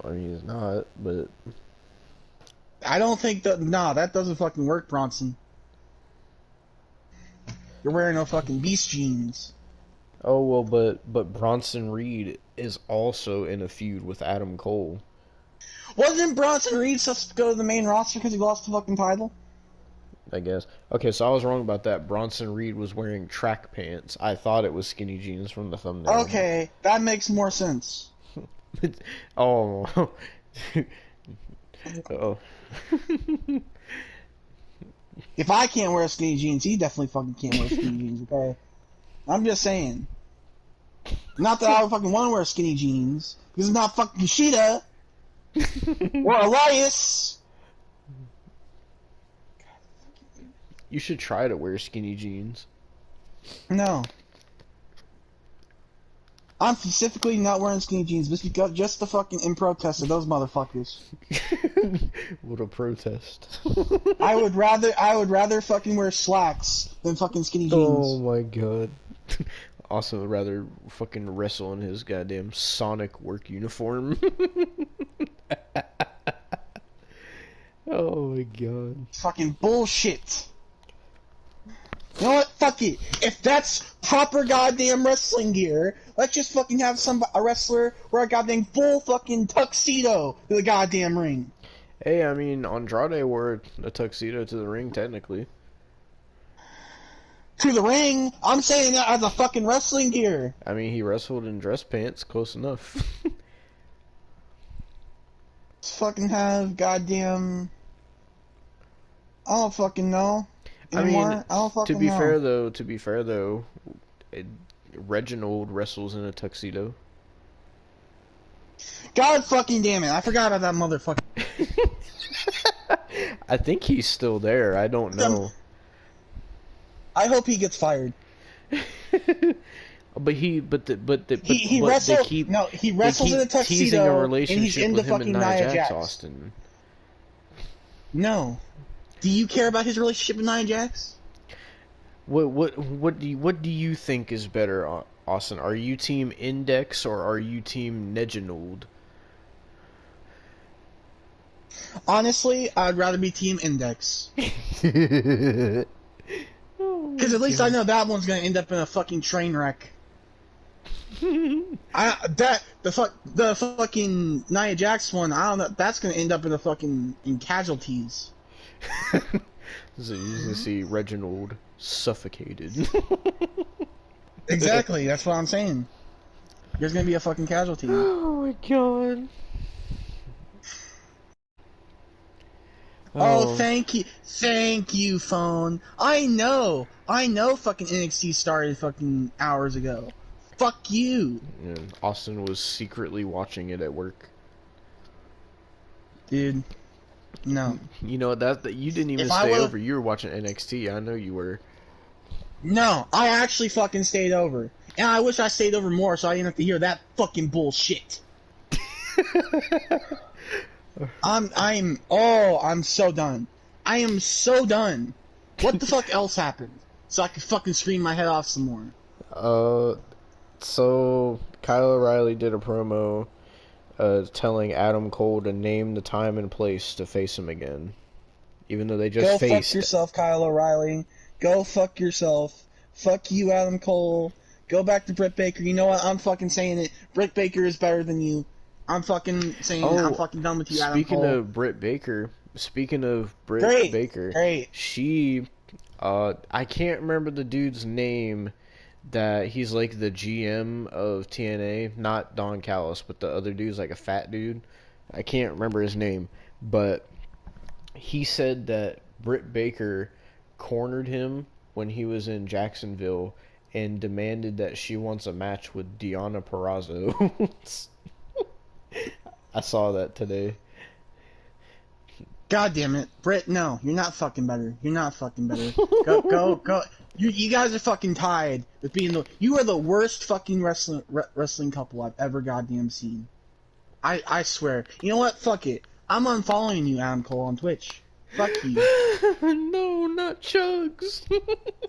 Speaker 1: I mean, he's not, but
Speaker 2: I don't think that. Nah, that doesn't fucking work, Bronson. You're wearing no fucking beast jeans.
Speaker 1: oh well, but Bronson Reed is also in a feud with Adam Cole.
Speaker 2: Wasn't Bronson Reed supposed to go to the main roster because he lost the fucking title?
Speaker 1: I guess. Okay, so I was wrong about that. Bronson Reed was wearing track pants. I thought it was skinny jeans from the thumbnail.
Speaker 2: Okay, that makes more sense.
Speaker 1: Oh. Oh.
Speaker 2: If I can't wear skinny jeans, he definitely fucking can't wear skinny jeans, okay? I'm just saying. Not that I would fucking want to wear skinny jeans, because it's not fucking Kushida or Elias.
Speaker 1: You should try to wear skinny jeans.
Speaker 2: No. I'm specifically not wearing skinny jeans just the fucking in protest of those motherfuckers.
Speaker 1: What a protest.
Speaker 2: I would rather fucking wear slacks than fucking skinny jeans.
Speaker 1: Oh my god. Also would rather fucking wrestle in his goddamn Sonic work uniform. Oh my god.
Speaker 2: Fucking bullshit. You know what? Fuck it. If that's proper goddamn wrestling gear, let's just fucking have a wrestler wear a goddamn full fucking tuxedo to the goddamn ring.
Speaker 1: Hey, I mean, Andrade wore a tuxedo to the ring, technically.
Speaker 2: To the ring? I'm saying that as a fucking wrestling gear.
Speaker 1: I mean, he wrestled in dress pants, close enough.
Speaker 2: Let's fucking have goddamn... I don't fucking know. Anymore.
Speaker 1: I mean,
Speaker 2: I don't fucking
Speaker 1: to be
Speaker 2: know.
Speaker 1: fair though, Reginald wrestles in a tuxedo.
Speaker 2: God fucking damn it! I forgot about that motherfucker.
Speaker 1: I think he's still there. I don't know.
Speaker 2: I hope he gets fired.
Speaker 1: But he
Speaker 2: wrestles.
Speaker 1: keep,
Speaker 2: No, he wrestles in a
Speaker 1: teasing a
Speaker 2: tuxedo, and
Speaker 1: relationship
Speaker 2: he's into
Speaker 1: with him
Speaker 2: fucking
Speaker 1: and Nia
Speaker 2: Nia
Speaker 1: Jax,
Speaker 2: Jax.
Speaker 1: Austin.
Speaker 2: No. Do you care about his relationship with Nia Jax?
Speaker 1: What do you think is better, Austin? Are you team Index or are you team Neginold?
Speaker 2: Honestly, I'd rather be Team Index. Because at least I know that one's gonna end up in a fucking train wreck. The fucking Nia Jax one, I don't know, that's gonna end up in casualties.
Speaker 1: So you can see Reginald suffocated.
Speaker 2: Exactly, that's what I'm saying. There's gonna be a fucking casualty.
Speaker 1: Oh my god.
Speaker 2: Oh, thank you, phone. I know fucking NXT started fucking hours ago. Fuck you.
Speaker 1: And Austin was secretly watching it at work.
Speaker 2: Dude, no.
Speaker 1: You know that you didn't even stay over. You were watching NXT. I know you were.
Speaker 2: No, I actually fucking stayed over. And I wish I stayed over more so I didn't have to hear that fucking bullshit. I'm so done. I am so done. What the fuck else happened? So I could fucking scream my head off some more.
Speaker 1: So Kyle O'Reilly did a promo telling Adam Cole to name the time and place to face him again. Even though they just faced...
Speaker 2: Go fuck yourself, Kyle O'Reilly. Go fuck yourself. Fuck you, Adam Cole. Go back to Britt Baker. You know what? I'm fucking saying it. Britt Baker is better than you. I'm fucking saying I'm fucking done with you, Adam Cole.
Speaker 1: Speaking of Britt Baker,
Speaker 2: Great.
Speaker 1: She, I can't remember the dude's name. That he's like the GM of TNA, not Don Callis, but the other dude's like a fat dude. I can't remember his name, but he said that Britt Baker cornered him when he was in Jacksonville and demanded that she wants a match with Deonna Purrazzo. I saw that today.
Speaker 2: God damn it, Britt! No, you're not fucking better. You're not fucking better. Go. You guys are fucking tied with being you are the worst fucking wrestling couple I've ever goddamn seen. I swear. You know what? Fuck it. I'm unfollowing you, Adam Cole, on Twitch. Fuck you.
Speaker 1: No, not Chugs.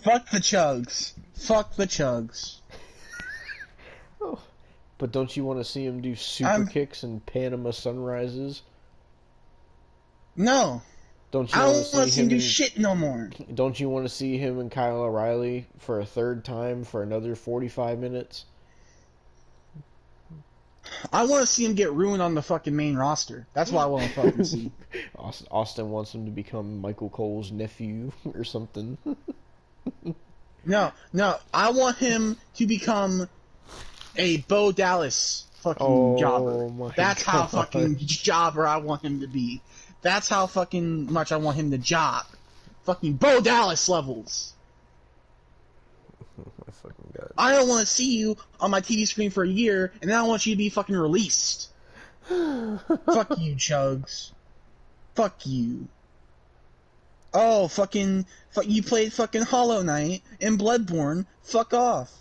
Speaker 2: Fuck the Chugs. Fuck the Chugs.
Speaker 1: Oh. But don't you want to see him do super kicks and Panama Sunrises?
Speaker 2: No. I don't want to see him do shit no more.
Speaker 1: Don't you want to see him and Kyle O'Reilly for a third time for another 45 minutes?
Speaker 2: I want to see him get ruined on the fucking main roster. That's what I want to fucking see.
Speaker 1: Austin wants him to become Michael Cole's nephew or something.
Speaker 2: No. I want him to become a Bo Dallas fucking jobber. That's how fucking jobber I want him to be. That's how fucking much I want him to job. Fucking Bo Dallas levels.
Speaker 1: I fucking God.
Speaker 2: I don't want to see you on my TV screen for a year, and then I want you to be fucking released. Fuck you, Chugs. Fuck you. Oh, you played fucking Hollow Knight and Bloodborne. Fuck off.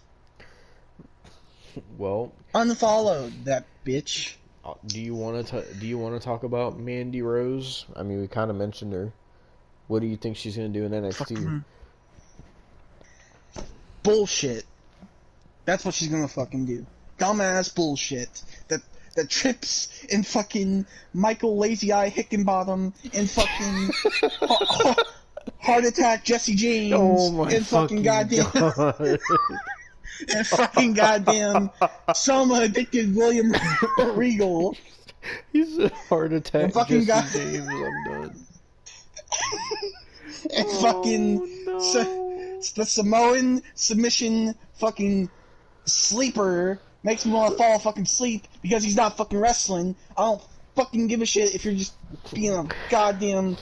Speaker 1: Well,
Speaker 2: unfollowed that bitch.
Speaker 1: Do you want to talk about Mandy Rose? I mean, we kind of mentioned her. What do you think she's gonna do in NXT?
Speaker 2: Bullshit. That's what she's gonna fucking do. Dumbass bullshit. That trips in fucking Michael Lazy Eye Hickenbottom and fucking Heart Attack Jesse James and fucking goddamn and fucking goddamn Soma Addicted William Regal.
Speaker 1: He's a Heart Attack
Speaker 2: and fucking
Speaker 1: Jesse James. I'm done.
Speaker 2: And fucking the Samoan submission fucking sleeper makes me want to fall fucking asleep because he's not fucking wrestling. I don't fucking give a shit if you're just being a goddamn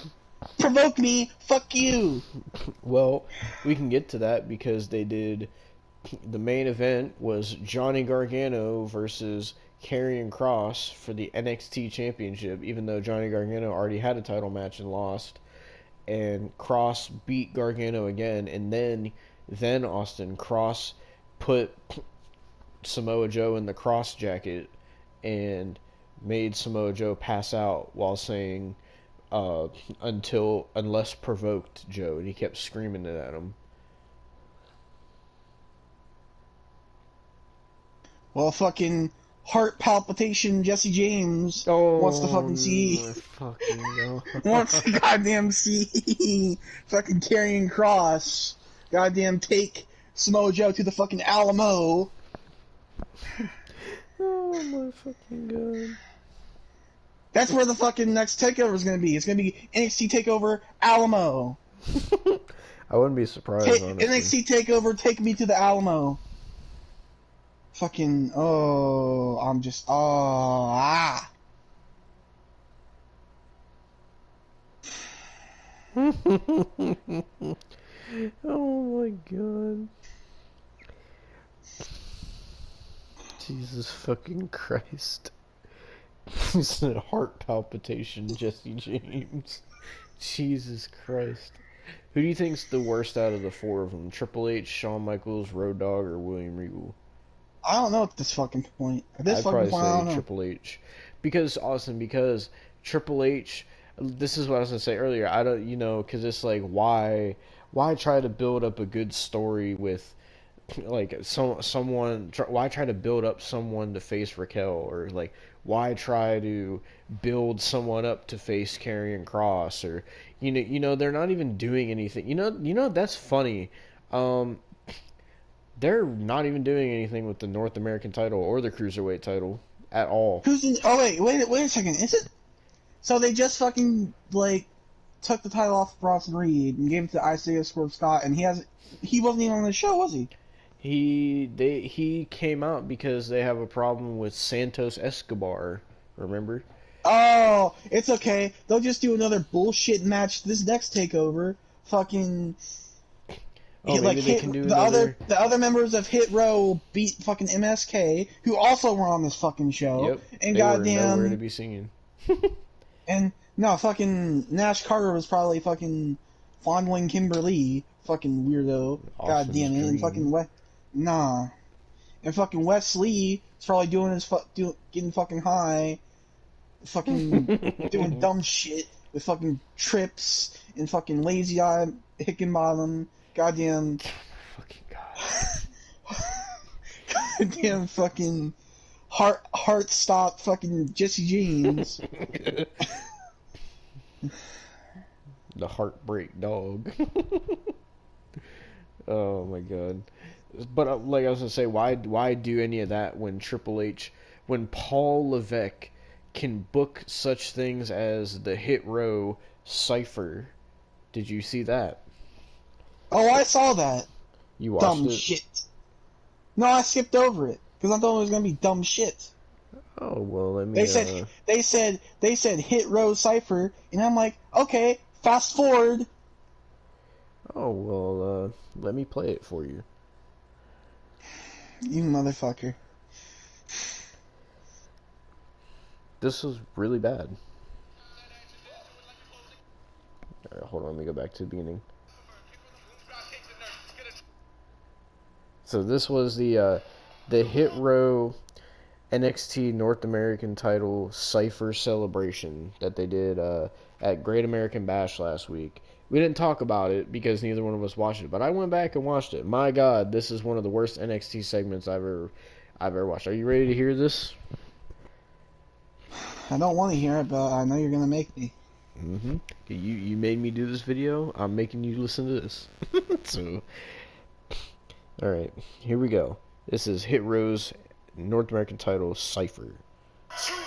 Speaker 2: provoke me. Fuck you.
Speaker 1: Well, we can get to that because they did. The main event was Johnny Gargano versus Karrion Kross for the NXT Championship, even though Johnny Gargano already had a title match and lost. And Kross beat Gargano again, and then Austin Kross put Samoa Joe in the Kross jacket and made Samoa Joe pass out while saying unless provoked, Joe, and he kept screaming it at him.
Speaker 2: Well, fucking
Speaker 4: heart palpitation Jesse James
Speaker 1: Oh,
Speaker 4: wants to fucking see.
Speaker 1: my fucking God.
Speaker 4: Wants to goddamn see fucking Karrion Kross goddamn take Samoa Joe to the fucking Alamo.
Speaker 1: Oh my fucking God.
Speaker 4: That's where the fucking next takeover is gonna be. It's gonna be NXT Takeover Alamo.
Speaker 1: I wouldn't be surprised, honestly.
Speaker 4: NXT Takeover, take me to the Alamo. Fucking, oh, I'm just, oh, ah.
Speaker 1: Oh my God. Jesus fucking Christ. He said heart palpitation, Jesse James. Jesus Christ. Who do you think's the worst out of the four of them? Triple H, Shawn Michaels, Road Dogg, or William Regal?
Speaker 4: I don't know at this fucking point. At this
Speaker 1: I'd
Speaker 4: fucking
Speaker 1: probably
Speaker 4: point, I don't
Speaker 1: say
Speaker 4: know.
Speaker 1: Triple H. Because Triple H, this is what I was gonna say earlier. I don't, because it's like, why try to build up a good story with, like, someone? Why try to build up someone to face Raquel, or like, why try to build someone up to face Karrion Kross, or they're not even doing anything. That's funny. They're not even doing anything with the North American title or the Cruiserweight title at all.
Speaker 4: Who's in, oh wait a second, is it? So they just fucking, like, took the title off of Bronson Reed and gave it to Isaiah Swerve Scott, and he wasn't even on the show, was he?
Speaker 1: He came out because they have a problem with Santos Escobar, remember?
Speaker 4: Oh, it's okay. They'll just do another bullshit match this next takeover. Fucking,
Speaker 1: Oh, maybe they can do
Speaker 4: the
Speaker 1: another.
Speaker 4: the other members of Hit Row will beat fucking MSK, who also were on this fucking show.
Speaker 1: Yep,
Speaker 4: And
Speaker 1: they were
Speaker 4: goddamn,
Speaker 1: nowhere to be singing.
Speaker 4: and no, fucking Nash Carter was probably fucking fondling Kimberly, fucking weirdo.
Speaker 1: Austin's
Speaker 4: Goddamn it, and
Speaker 1: dream.
Speaker 4: fucking nah, and fucking Wes Lee is probably doing his getting fucking high, fucking doing dumb shit with fucking trips and fucking lazy eye Hickenbottom. Goddamn.
Speaker 1: Fucking God.
Speaker 4: Goddamn fucking heart stop fucking Jesse James.
Speaker 1: The heartbreak dog. Oh my God. But like I was gonna say, why do any of that when when Paul Levesque can book such things as the Hit Row Cypher? Did you see that?
Speaker 4: Oh, I saw that.
Speaker 1: You watched
Speaker 4: Dumb
Speaker 1: it?
Speaker 4: shit. No, I skipped over it because I thought it was gonna be dumb shit.
Speaker 1: Oh well, let me.
Speaker 4: They said Hit Row Cypher, and I'm like, okay, fast forward.
Speaker 1: Oh well, let me play it for you.
Speaker 4: You motherfucker.
Speaker 1: This was really bad. Alright, hold on, let me go back to the beginning. So this was the Hit Row NXT North American title Cypher celebration that they did at Great American Bash last week. We didn't talk about it because neither one of us watched it, but I went back and watched it. My God, this is one of the worst NXT segments I've ever watched. Are you ready to hear this?
Speaker 4: I don't want to hear it, but I know you're gonna make me.
Speaker 1: Mm-hmm. You made me do this video. I'm making you listen to this. So, all right, here we go. This is Hit Row's North American title Cypher.
Speaker 5: True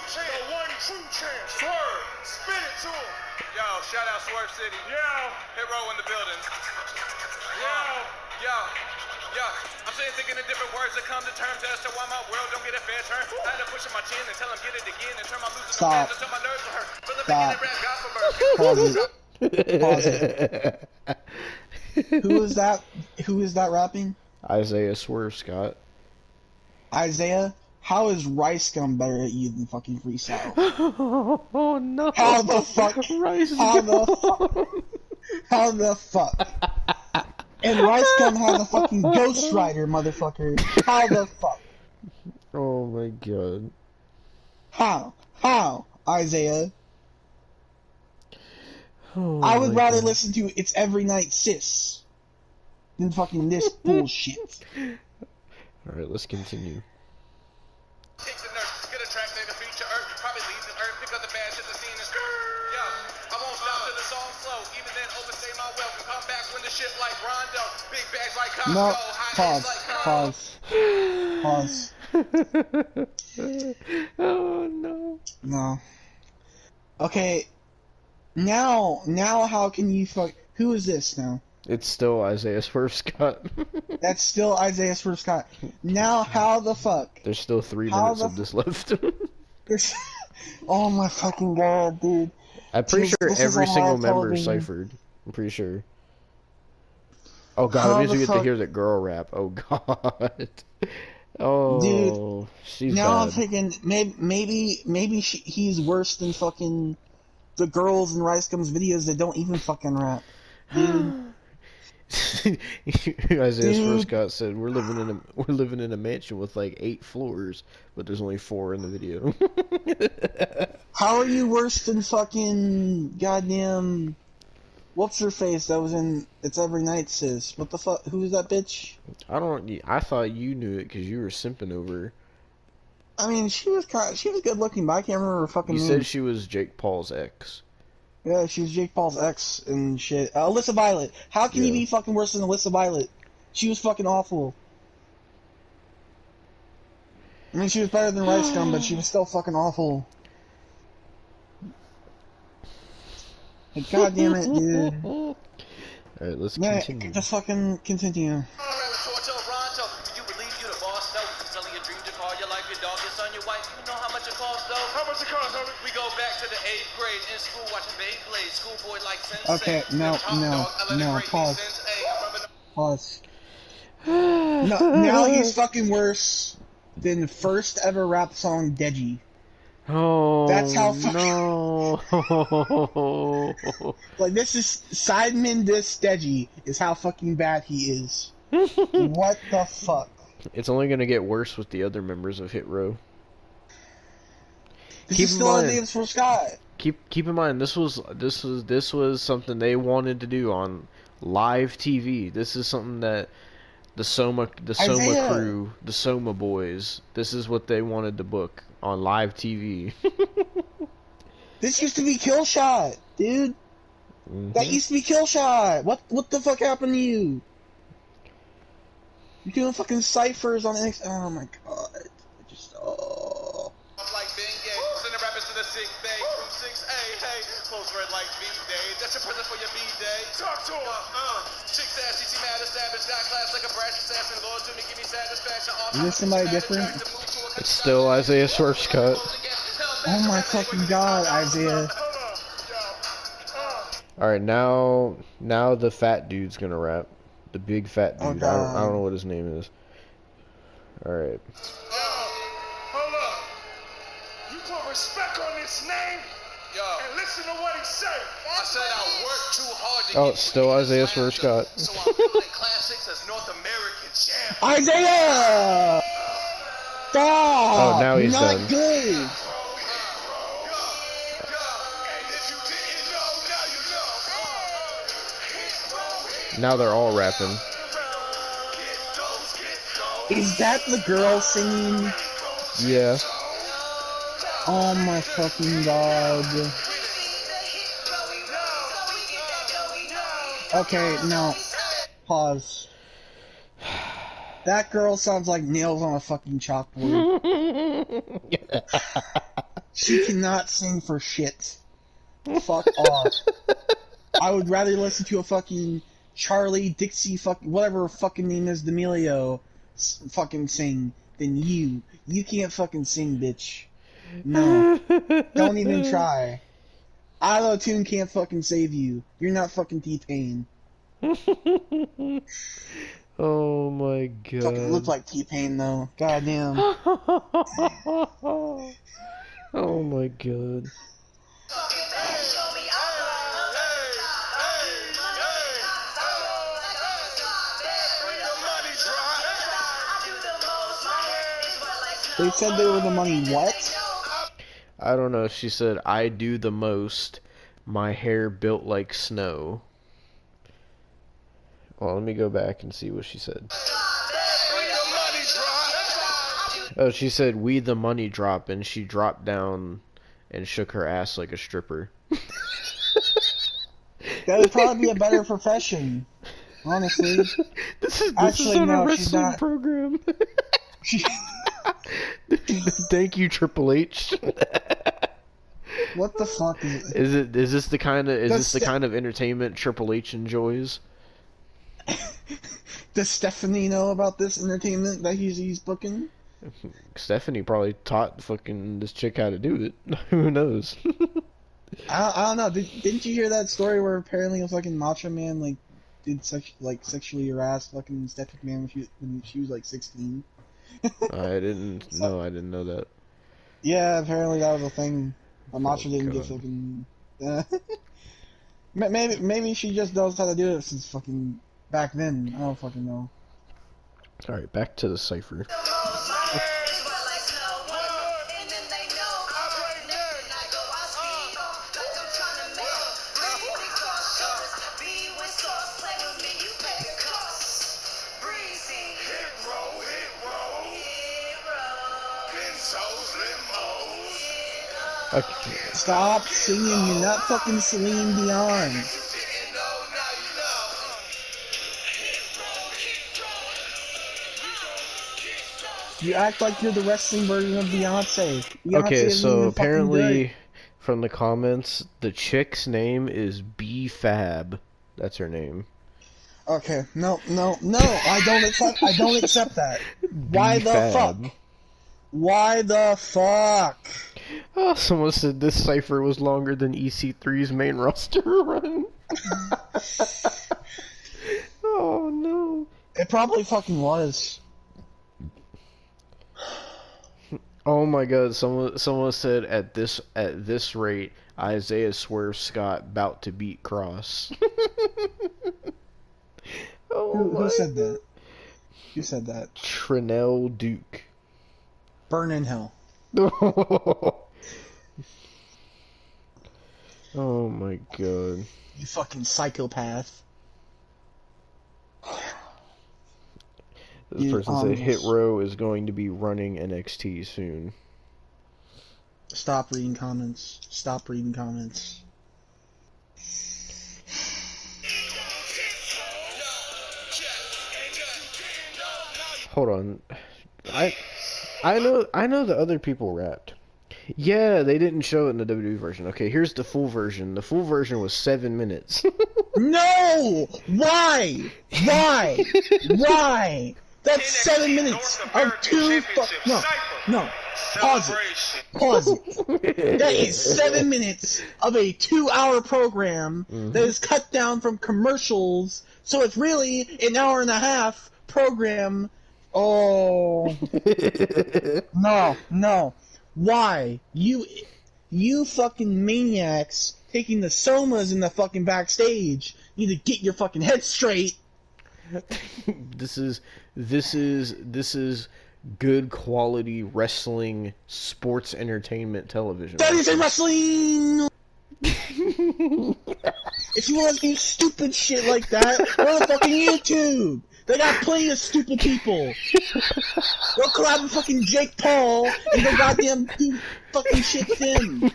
Speaker 5: champ, the one true champ. Swerve, spin it to him. Yo, shout out Swerve City. Yo, Hit Row in the building. Yo. I'm sitting thinking of different words that come to terms as to why my world don't get a fair turn. I had to push my chin and tell him get it again and turn my losing
Speaker 4: Stop.
Speaker 5: until my nerves will hurt. But the
Speaker 4: Stop.
Speaker 5: beginning rap gospel
Speaker 4: Pause it. Pause it. Who is that? Who is that rapping?
Speaker 1: Isaiah Swerve Scott.
Speaker 4: Isaiah? How is Rice Gum better at you than fucking freestyle?
Speaker 1: Oh no!
Speaker 4: How the fuck?
Speaker 1: Rice
Speaker 4: How the fuck? How the fuck? And Rice Gum has a fucking Ghost Rider, motherfucker. How the fuck?
Speaker 1: Oh my God!
Speaker 4: How, Isaiah?
Speaker 1: Oh
Speaker 4: I would
Speaker 1: my
Speaker 4: rather
Speaker 1: God.
Speaker 4: listen to It's Every Night Sis than fucking this bullshit.
Speaker 1: All right, let's continue.
Speaker 5: Takes a nurse, flow. Even then, overstay my welcome. Come back when the shit like Rondo. Big bags like Costco.
Speaker 4: No,
Speaker 5: High heads
Speaker 4: pause,
Speaker 5: like
Speaker 4: pause.
Speaker 1: Oh no.
Speaker 4: No. Okay, now how can you fuck? Who is this now?
Speaker 1: It's still Isaiah Swerve Scott.
Speaker 4: That's still Isaiah Swerve Scott. Now how the fuck?
Speaker 1: There's still 3
Speaker 4: How
Speaker 1: minutes
Speaker 4: the
Speaker 1: of this left.
Speaker 4: There's... Oh my fucking god, dude.
Speaker 1: I'm pretty sure
Speaker 4: This is
Speaker 1: every
Speaker 4: on
Speaker 1: single
Speaker 4: live
Speaker 1: member
Speaker 4: television.
Speaker 1: ciphered. I'm pretty sure. Oh god,
Speaker 4: How
Speaker 1: it means
Speaker 4: the
Speaker 1: we get to
Speaker 4: fuck-
Speaker 1: hear the girl rap. Oh god. Oh, she's
Speaker 4: Now I'm
Speaker 1: bad.
Speaker 4: thinking maybe he's worse than fucking the girls in Rice Gum's videos that don't even fucking rap. Dude.
Speaker 1: Isaiah
Speaker 4: Dude.
Speaker 1: Swerve Scott said we're living in a mansion with like 8 floors, but there's only 4 in the video.
Speaker 4: How are you worse than fucking goddamn what's her face that was in It's Every Night Sis? What the fuck? Who's that bitch?
Speaker 1: I thought you knew it because you were simping over her.
Speaker 4: I mean, she was good looking, but I can't remember her fucking
Speaker 1: You
Speaker 4: name.
Speaker 1: said she was Jake Paul's ex.
Speaker 4: Yeah, she was Jake Paul's ex and shit. Alyssa Violet. How can you
Speaker 1: Yeah.
Speaker 4: be fucking worse than Alyssa Violet? She was fucking awful. I mean, she was better than Rice Gum, but she was still fucking awful. Like, God damn it, dude.
Speaker 1: Alright, let's
Speaker 4: Yeah,
Speaker 1: continue.
Speaker 4: just fucking continue.
Speaker 5: We go back to the 8th grade in school watching Beyblade. Schoolboy like Sensei.
Speaker 4: Okay, no, pause. Pause. No, now he's fucking worse than the first ever rap song, Deji.
Speaker 1: Oh,
Speaker 4: That's how fucking...
Speaker 1: no.
Speaker 4: Like, this is... Sideman diss Deji is how fucking bad he is. What the fuck?
Speaker 1: It's only gonna get worse with the other members of Hit Row.
Speaker 4: This
Speaker 1: Keep
Speaker 4: is
Speaker 1: in
Speaker 4: still
Speaker 1: mind-
Speaker 4: a Davis for Scott.
Speaker 1: Keep in mind this was something they wanted to do on live TV. This is something that the Soma
Speaker 4: Isaiah.
Speaker 1: crew, the Soma boys, this is what they wanted to book on live TV.
Speaker 4: This used to be Killshot, dude. That used to be Killshot. What the fuck happened to you? You're doing fucking ciphers on X. Oh my god. Oh.
Speaker 5: I'm like Ben Gay, send the rappers to the sick bay. From 6A, hey, close red like B-Day. That's a present for your B-Day. Talk to him. Chicks ass, CC mad, established, got class like a brash assassin. Lord to me, give me satisfaction.
Speaker 4: Is this somebody different?
Speaker 1: It's still Isaiah Swerve Scott.
Speaker 4: Oh my fucking god, Isaiah.
Speaker 1: Alright, now the fat dude's gonna rap. The big fat
Speaker 4: Oh,
Speaker 1: dude. I
Speaker 4: God.
Speaker 1: don't know what his name is. Alright.
Speaker 5: Hold up. You put respect on this name and listen to what he said. I said I worked too hard to
Speaker 1: Oh,
Speaker 5: get
Speaker 1: it's still
Speaker 5: you
Speaker 1: Isaiah
Speaker 5: this
Speaker 1: Swerve
Speaker 5: slander.
Speaker 1: Scott.
Speaker 5: So I'm building classics as North American champ.
Speaker 4: Isaiah! Stop!
Speaker 1: Oh, now he's
Speaker 4: Not
Speaker 1: done.
Speaker 4: good.
Speaker 1: Now they're all rapping.
Speaker 4: Is that the girl singing?
Speaker 1: Yeah.
Speaker 4: Oh my fucking god. Okay, no. Pause. That girl sounds like nails on a fucking chalkboard. She cannot sing for shit. Fuck off. I would rather listen to a fucking Charlie Dixie whatever her fucking name is, D'Amelio fucking sing than you. You can't fucking sing, bitch. No. Don't even try. Auto-tune can't fucking save you. You're not fucking T-Pain.
Speaker 1: Oh my
Speaker 4: Fucking look
Speaker 1: god.
Speaker 4: like T-Pain though. Goddamn.
Speaker 1: Oh my god.
Speaker 4: They said they were the money. What?
Speaker 1: I don't know. She said, I do the most. My hair built like snow. Well, let me go back and see what she said. Oh, she said, we the money drop, and she dropped down and shook her ass like a stripper.
Speaker 2: That would probably be a better profession, honestly.
Speaker 1: This is
Speaker 2: Actually,
Speaker 1: on a
Speaker 2: no, she's
Speaker 1: wrestling
Speaker 2: not.
Speaker 1: program.
Speaker 2: She,
Speaker 1: Thank you, Triple H.
Speaker 2: what the fuck is it?
Speaker 1: Is this the kind of
Speaker 2: That's
Speaker 1: entertainment Triple H enjoys?
Speaker 2: Does Stephanie know about this entertainment that he's booking?
Speaker 1: Stephanie probably taught fucking this chick how to do it. Who knows?
Speaker 2: I don't know. Didn't you hear that story where apparently a fucking Macho Man like did sexually harass fucking Stephanie Man when she was like 16?
Speaker 1: I didn't know that.
Speaker 2: Yeah, apparently that was a thing. But Macho didn't get
Speaker 1: God.
Speaker 2: fucking. Maybe she just knows how to do it since fucking back then. I don't fucking know.
Speaker 1: All right, back to the cipher. Okay.
Speaker 2: Stop singing. You're not fucking Celine Dion. You act like you're the wrestling version of Beyonce. Beyonce
Speaker 1: Okay,
Speaker 2: isn't
Speaker 1: so
Speaker 2: even fucking
Speaker 1: apparently
Speaker 2: good.
Speaker 1: from the comments, the chick's name is B Fab. That's her name.
Speaker 2: Okay, no. I don't accept that. Why the
Speaker 1: B-Fab.
Speaker 2: fuck? Why the fuck?
Speaker 1: Oh, someone said this cipher was longer than EC3's main roster run. Oh no.
Speaker 2: It probably fucking was.
Speaker 1: Oh my god, someone said at this rate, Isaiah Swerve Scott about to beat Cross.
Speaker 2: Who said that? Who said that?
Speaker 1: Trinell Duke.
Speaker 2: Burn in hell.
Speaker 1: Oh my god.
Speaker 2: You fucking psychopath.
Speaker 1: This person said Hit Row is going to be running NXT soon.
Speaker 2: Stop reading comments. Stop reading comments.
Speaker 1: Hold on. I know the other people rapped. Yeah, they didn't show it in the WWE version. Okay, here's the full version. The full version was 7 minutes.
Speaker 2: No! Why? Why? Why? That's 7 minutes of two. No. Pause it. Pause it. That is 7 minutes of a 2-hour program that is cut down from commercials, so it's really an hour and a half program. Oh. No. Why? You fucking maniacs taking the somas in the fucking backstage need to get your fucking head straight.
Speaker 1: This is good quality wrestling sports entertainment television.
Speaker 2: That isn't wrestling! If you want to do stupid shit like that, go to fucking YouTube! They got plenty of stupid people! Go collab with fucking Jake Paul and go goddamn do fucking shit with him!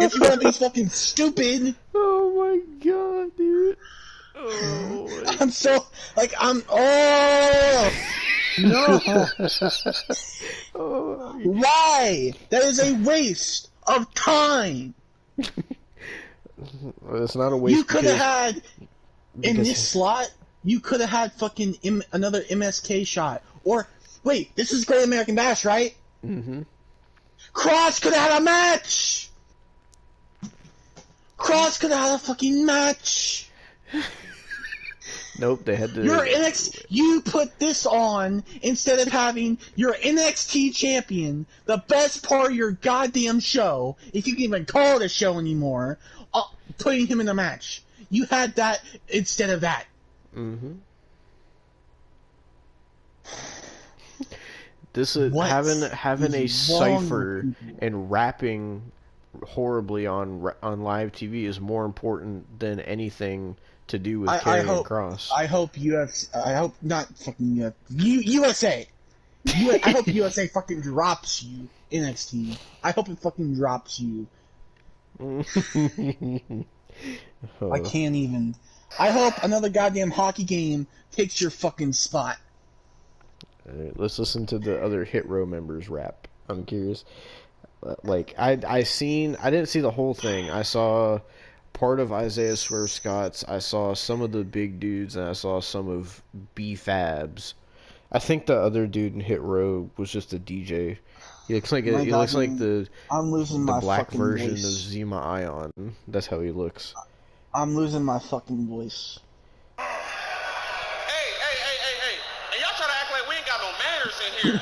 Speaker 2: If you want to be fucking stupid!
Speaker 1: Oh my god, dude. Oh my
Speaker 2: I'm so, oh! No!
Speaker 1: oh.
Speaker 2: Why? That is a waste of time!
Speaker 1: It's not a waste.
Speaker 2: You could have had, in this slot, you could have had fucking another MSK shot. Or, wait, this is Great American Bash, right?
Speaker 1: Mm-hmm.
Speaker 2: Cross could have had a match! Cross could have had a fucking match!
Speaker 1: Nope, they had to.
Speaker 2: You put this on instead of having your NXT champion, the best part of your goddamn show, if you can even call it a show anymore, putting him in a match. You had that instead of that.
Speaker 1: Mm-hmm. This is having a cipher and rapping horribly on live TV is more important than anything to do with Karrion Kross.
Speaker 2: I hope not fucking USA. I hope USA fucking drops you, NXT. I hope it fucking drops you. I can't even. I hope another goddamn hockey game takes your fucking spot.
Speaker 1: Alright, let's listen to the other Hit Row members rap. I'm curious. Like I didn't see the whole thing. I saw part of Isaiah Swerve Scott's. I saw some of the big dudes, and I saw some of B Fab's. I think the other dude in Hit Row was just a DJ. He looks like
Speaker 2: My
Speaker 1: he looks like
Speaker 2: goddamn- I'm losing
Speaker 1: the
Speaker 2: my
Speaker 1: black
Speaker 2: fucking
Speaker 1: version
Speaker 2: voice.
Speaker 1: of Zima Ion. That's how he looks.
Speaker 2: I'm losing my fucking voice.
Speaker 5: Hey, and y'all try to act like we ain't got no manners in here.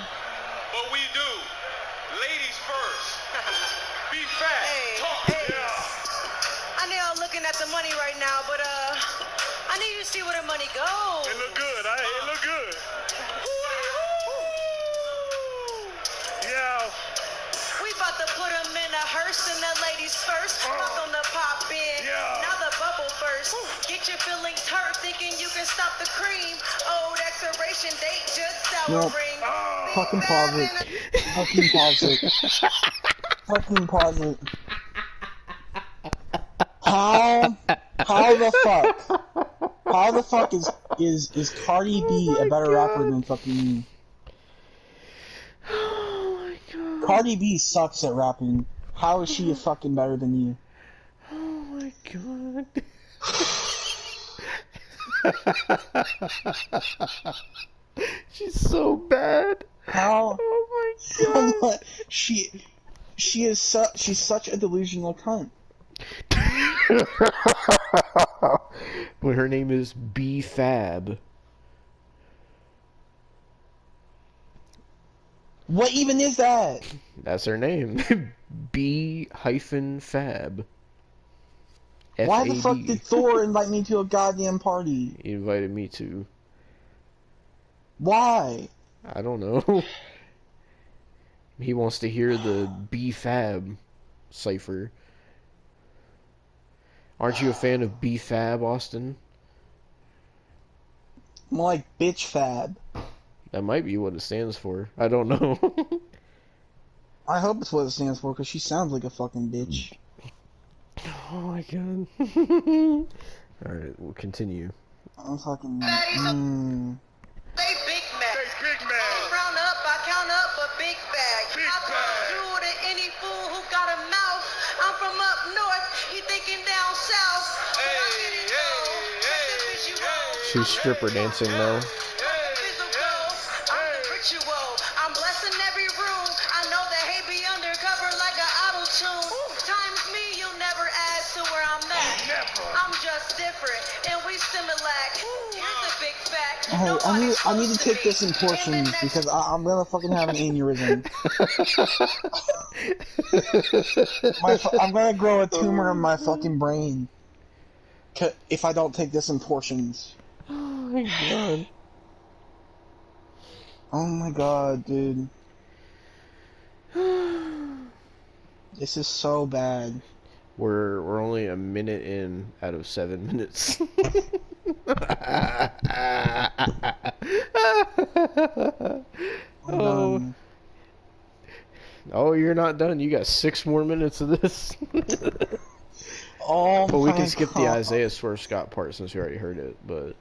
Speaker 5: But we do. Ladies first. Be fat. Talk.
Speaker 6: I know y'all looking at the money right now, but I need you to see where the money goes.
Speaker 5: It look good. It look good. Yeah.
Speaker 6: We about to put them in a hearse and the ladies first. Fuck on the pop in.
Speaker 5: Yeah.
Speaker 6: Now the bubble burst. Get your feelings hurt thinking you can stop the cream. Old expiration date just sour
Speaker 2: Nope.
Speaker 6: ring.
Speaker 2: Fucking pause it. Fucking pause it. Fucking pause it. How the fuck is Cardi B a better rapper than fucking me?
Speaker 1: Oh my god.
Speaker 2: Cardi B sucks at rapping. How is she a fucking better than you?
Speaker 1: Oh my god. She's so bad.
Speaker 2: How?
Speaker 1: Oh my god.
Speaker 2: she's such a delusional cunt.
Speaker 1: Well, her name is B Fab.
Speaker 2: What even is that?
Speaker 1: That's her name. B hyphen Fab.
Speaker 2: Why the fuck
Speaker 1: FAB.
Speaker 2: did Thor invite me to a goddamn party?
Speaker 1: He invited me to.
Speaker 2: Why?
Speaker 1: I don't know. He wants to hear the B Fab cipher. Aren't you a fan of B Fab, Austin?
Speaker 2: More like bitch fab.
Speaker 1: That might be what it stands for. I don't know.
Speaker 2: I hope it's what it stands for, because she sounds like a fucking bitch.
Speaker 1: Oh my god. Alright, we'll continue.
Speaker 2: I'm fucking.
Speaker 6: They Big Mac.
Speaker 5: Big man.
Speaker 6: Round up, I count up a big bag.
Speaker 5: Big
Speaker 6: I
Speaker 5: bag.
Speaker 6: told you to any fool who got a mouth. I'm from up north, he thinking down south. But I get it though.
Speaker 1: She's stripper dancing now.
Speaker 6: I'm the ritual. I'm blessing every room. I know that hate be undercover like an auto tune. Times me, you'll never add to where I'm at.
Speaker 5: Never.
Speaker 6: I'm just different, and we Similac. Here's the big fact.
Speaker 2: Oh, I need to
Speaker 6: Nobody's
Speaker 2: take
Speaker 6: close
Speaker 2: this in
Speaker 6: to me.
Speaker 2: portions
Speaker 6: And the
Speaker 2: because I'm gonna fucking have an aneurysm. I'm gonna grow a tumor in my fucking brain if I don't take this in portions.
Speaker 1: Oh my god.
Speaker 2: Oh my god, dude. This is so bad.
Speaker 1: We're only a minute in out of 7 minutes. Oh. Oh, you're not done. You got 6 more minutes of this.
Speaker 2: Oh
Speaker 1: But we
Speaker 2: my
Speaker 1: can skip the
Speaker 2: God.
Speaker 1: Isaiah Swerve Scott part since we already heard it, but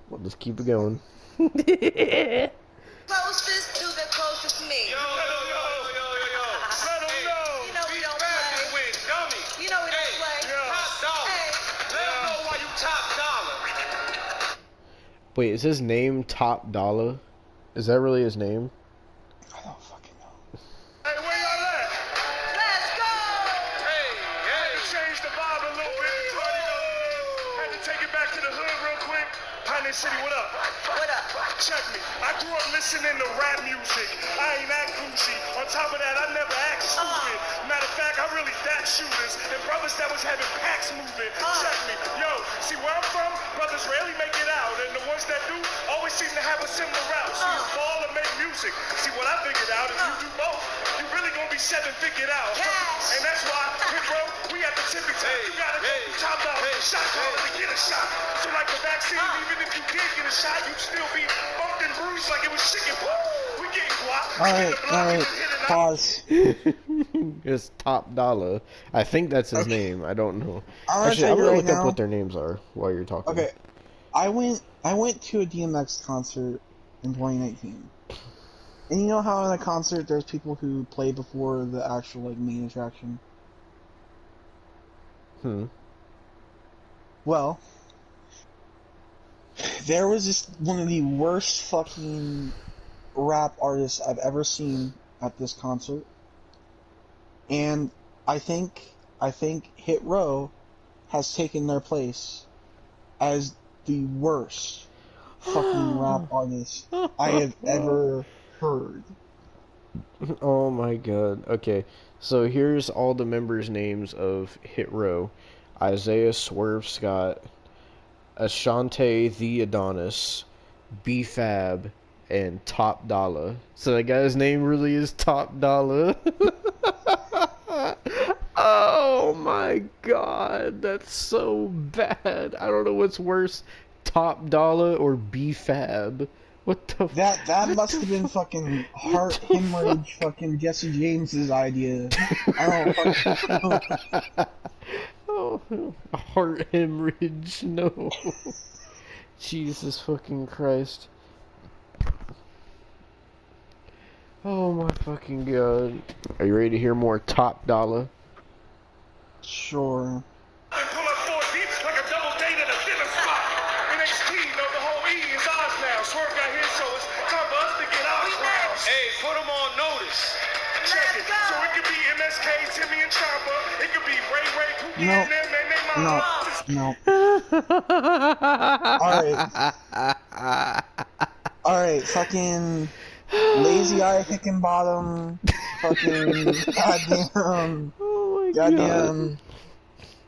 Speaker 1: we'll just keep it going.
Speaker 6: closest to the closest me.
Speaker 5: Yo. Let 'em know.
Speaker 6: You know we
Speaker 5: Be
Speaker 6: don't
Speaker 5: fat
Speaker 6: play.
Speaker 5: and win, dummy.
Speaker 6: You know we don't play.
Speaker 5: Top dollar.
Speaker 6: Hey.
Speaker 5: Let 'em know why you top dollar.
Speaker 1: Wait, is his name Top Dollar? Is that really his name?
Speaker 2: I don't fucking know.
Speaker 5: Hey, where y'all at?
Speaker 6: Let's go!
Speaker 5: Hey. Change the vibe a little bit before they go. Had to take it back to the hood real quick. Pioneer City, what up?
Speaker 6: What up?
Speaker 5: Check me. I grew up listening to rap music. I ain't act Gucci. On top of that, I never act stupid. Matter of fact, I really that shooters and brothers that was having packs moving. Check me. Yo, see where I'm from? Brothers rarely make it out, and the ones that do always seem to have a similar route. See, you ball and make music. See what I figured out? If you do both, you really gonna be 7 figured out.
Speaker 6: Cash.
Speaker 5: And that's why, hey, bro, we at the tipping time. You gotta go top dollar, shot caller to get a shot. So like the vaccine, even if you did get a shot, you'd still be bumped and bruised like it was chicken pox. We getting guap.
Speaker 4: Alright, pause.
Speaker 1: It's Top Dollar. I think that's his
Speaker 4: Okay.
Speaker 1: name. I don't know.
Speaker 4: I'm gonna
Speaker 1: Actually,
Speaker 4: tell
Speaker 1: I'm
Speaker 4: you
Speaker 1: gonna
Speaker 4: right
Speaker 1: look up
Speaker 4: now.
Speaker 1: what their names are while you're talking.
Speaker 4: Okay, I went to a DMX concert in 2019. And you know how in a concert there's people who play before the actual like main attraction? Well, there was just one of the worst fucking rap artists I've ever seen at this concert. And I think Hit Row has taken their place as the worst fucking rap artist I have ever heard.
Speaker 1: Oh my god. Okay, so here's all the members' names of Hit Row: Isaiah Swerve Scott, Ashante the Adonis, B Fab, and Top Dollar. So that guy's name really is Top Dollar. Oh my god, that's so bad. I don't know what's worse, Top Dollar or B Fab. What the
Speaker 4: That must have been fucking heart hemorrhage fucking Jesse James's idea. I don't fucking
Speaker 1: Oh, heart hemorrhage, no. Jesus fucking Christ. Oh my fucking god. Are you ready to hear more Top Dollar?
Speaker 4: Sure.
Speaker 5: Pull up 4 deep like a double date at a dinner spot. NXT know the whole E is ours now. Swerve got his, so it's time for us to get our crowns. Hey, put them on notice. Check it. So it could be MSK, Timmy and Chopper. It could be Ray Ray, Pookie, and them, and they
Speaker 4: No. Alright, fucking Lazy Eye Hickenbottom, fucking goddamn,
Speaker 1: Oh my
Speaker 4: goddamn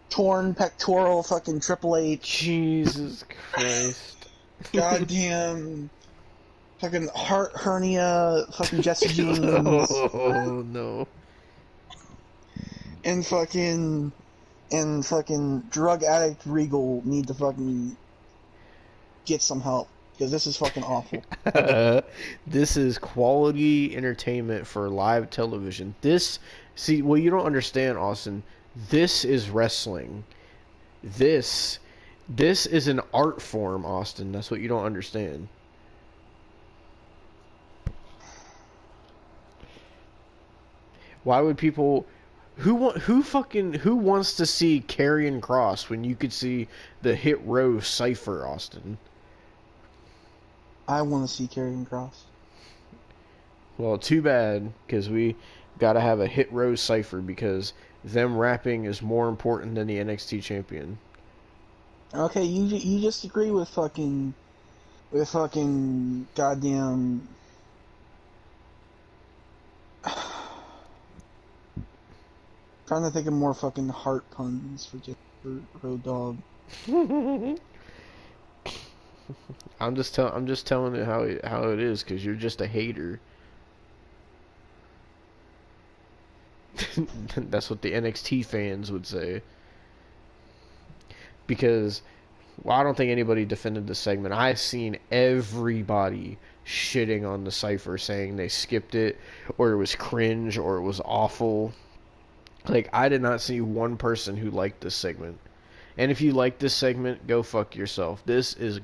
Speaker 4: torn pectoral fucking Triple H,
Speaker 1: Jesus Christ.
Speaker 4: goddamn fucking heart hernia fucking Jesse James,
Speaker 1: Oh no.
Speaker 4: and fucking drug addict Regal need to fucking get some help. Because this is fucking awful.
Speaker 1: This is quality entertainment for live television. See, well, you don't understand, Austin. This is wrestling. This is an art form, Austin. That's what you don't understand. Why would people... Who wants to see Karrion Kross when you could see the Hit Row Cypher, Austin?
Speaker 4: I want to see Karrion Kross.
Speaker 1: Well, too bad, because we gotta have a Hit Row Cypher, because them rapping is more important than the NXT champion.
Speaker 4: Okay, you just agree with fucking goddamn. Trying to think of more fucking heart puns for Road Dogg.
Speaker 1: I'm just telling it how it is, because you're just a hater. That's what the NXT fans would say. Because, well, I don't think anybody defended the segment. I've seen everybody shitting on the Cypher, saying they skipped it, or it was cringe, or it was awful. Like, I did not see one person who liked this segment. And if you like this segment, go fuck yourself. This is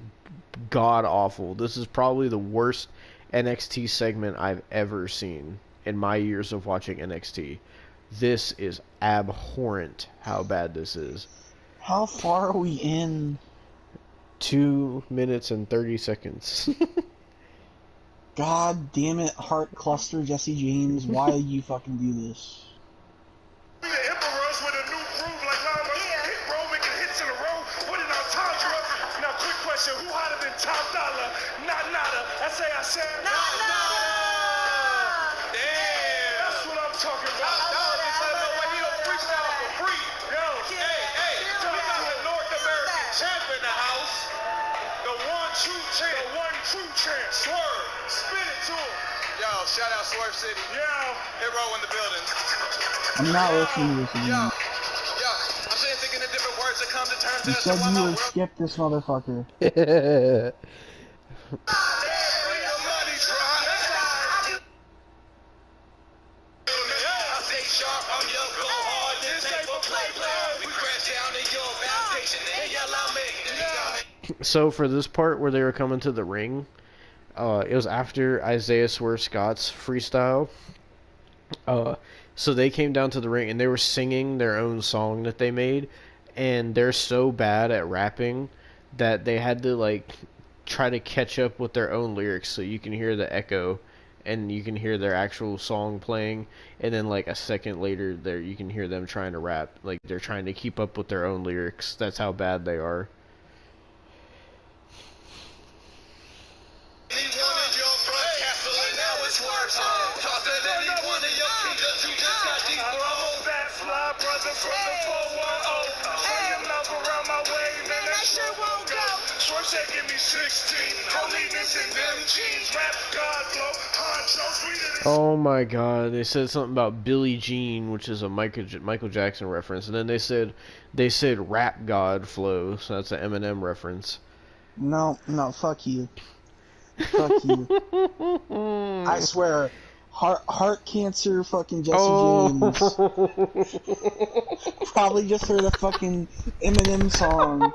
Speaker 1: god awful. This is probably the worst NXT segment I've ever seen in my years of watching NXT. This is abhorrent how bad this is.
Speaker 4: How far are we in?
Speaker 1: 2 minutes and 30 seconds.
Speaker 4: God damn it, heart cluster Jesse James, why do you fucking do this?
Speaker 5: The Emperors with a new groove like llamas. Hit Row making hits in a row. Put it on Tundra. Now, quick question: who hotter than Top Dollar? Not nada. I said. Not nada. Damn. That's what I'm talking about. He don't freestyle for free. Yo. Hey. So we got the North American champ in the house. The one true champ. Swerve. Spin it to him. Yo, shout out Swerve City. Yeah. Hit Row in the building.
Speaker 4: I'm not listening to this
Speaker 5: I'm
Speaker 4: anymore.
Speaker 5: saying thinking of different words that come to terms
Speaker 4: You
Speaker 5: as
Speaker 4: said
Speaker 5: to why
Speaker 4: you
Speaker 5: my
Speaker 4: would
Speaker 5: world.
Speaker 4: skip this motherfucker.
Speaker 1: So for this part where they were coming to the ring, it was after Isaiah Swerve Scott's freestyle. So they came down to the ring and they were singing their own song that they made, and they're so bad at rapping that they had to like try to catch up with their own lyrics so you can hear the echo and you can hear their actual song playing, and then like a second later there you can hear them trying to rap, like they're trying to keep up with their own lyrics. That's how bad they are. Oh my god, they said something about Billie Jean, which is a Michael Jackson reference, and then they said Rap God Flow, so that's an Eminem reference.
Speaker 4: No, fuck you. Fuck you. I swear, heart cancer fucking Jesse James. Probably just heard a fucking Eminem song.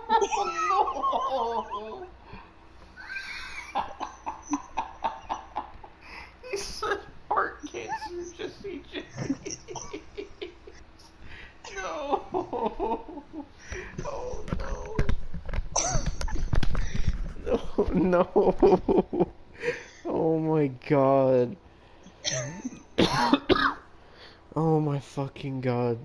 Speaker 1: He said heart cancer Jesse James. No. Oh no. No. Oh my god. Oh my fucking god.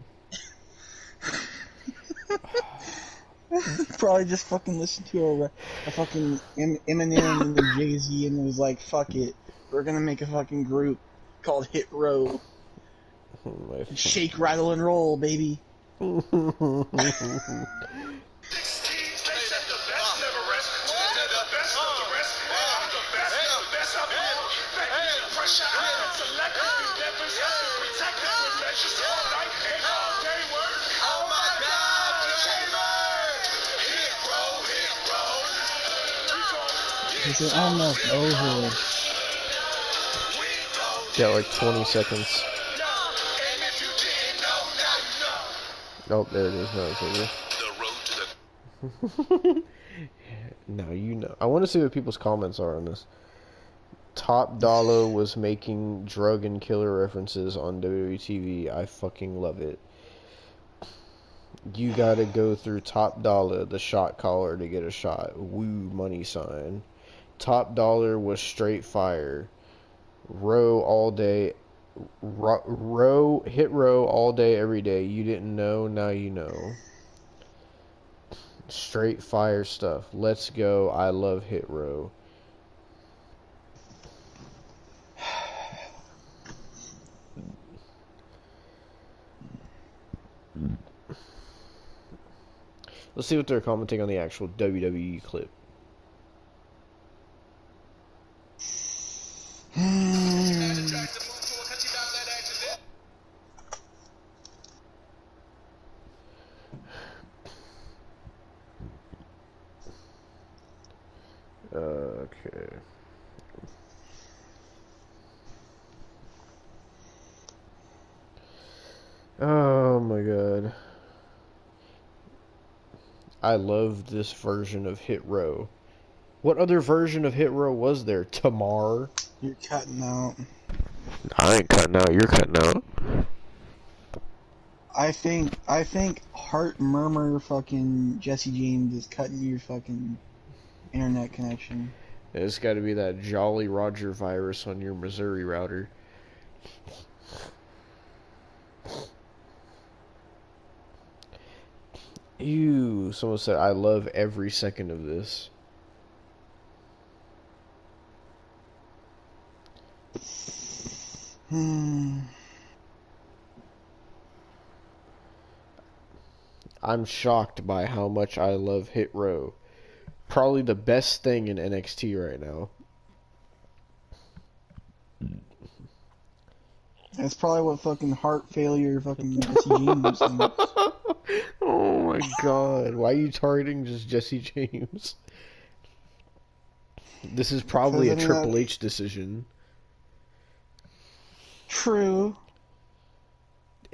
Speaker 4: Probably just fucking listened to a fucking Eminem and then Jay-Z and was like, fuck it. We're gonna make a fucking group called Hit Row.
Speaker 1: Oh
Speaker 4: Shake, rattle, and roll, baby. It's almost over.
Speaker 1: Got like 20 seconds. Oh, there it is. No, it's over. No, you know. I want to see what people's comments are on this. Top Dollar was making drug and killer references on WWE TV. I fucking love it. You gotta go through Top Dollar, the shot caller, to get a shot. Woo, money sign. Top Dollar was straight fire. Row all day. Hit row all day, every day. You didn't know, now you know. Straight fire stuff. Let's go. I love Hit Row. Let's see what they're commenting on the actual WWE clip. Okay. Oh my god. I love this version of Hit Row. What other version of Hit Row was there? Tamar?
Speaker 4: You're cutting out.
Speaker 1: I ain't cutting out, you're cutting out.
Speaker 4: I think Heart Murmur fucking Jesse James is cutting your fucking internet connection.
Speaker 1: It's gotta be that Jolly Roger virus on your Missouri router. Ew, someone said, I love every second of this. I'm shocked by how much I love Hit Row. Probably the best thing in NXT right now.
Speaker 4: That's probably what fucking heart failure fucking Jesse James thinks.
Speaker 1: Oh my god, why are you targeting just Jesse James? This is probably a Triple H decision.
Speaker 4: True.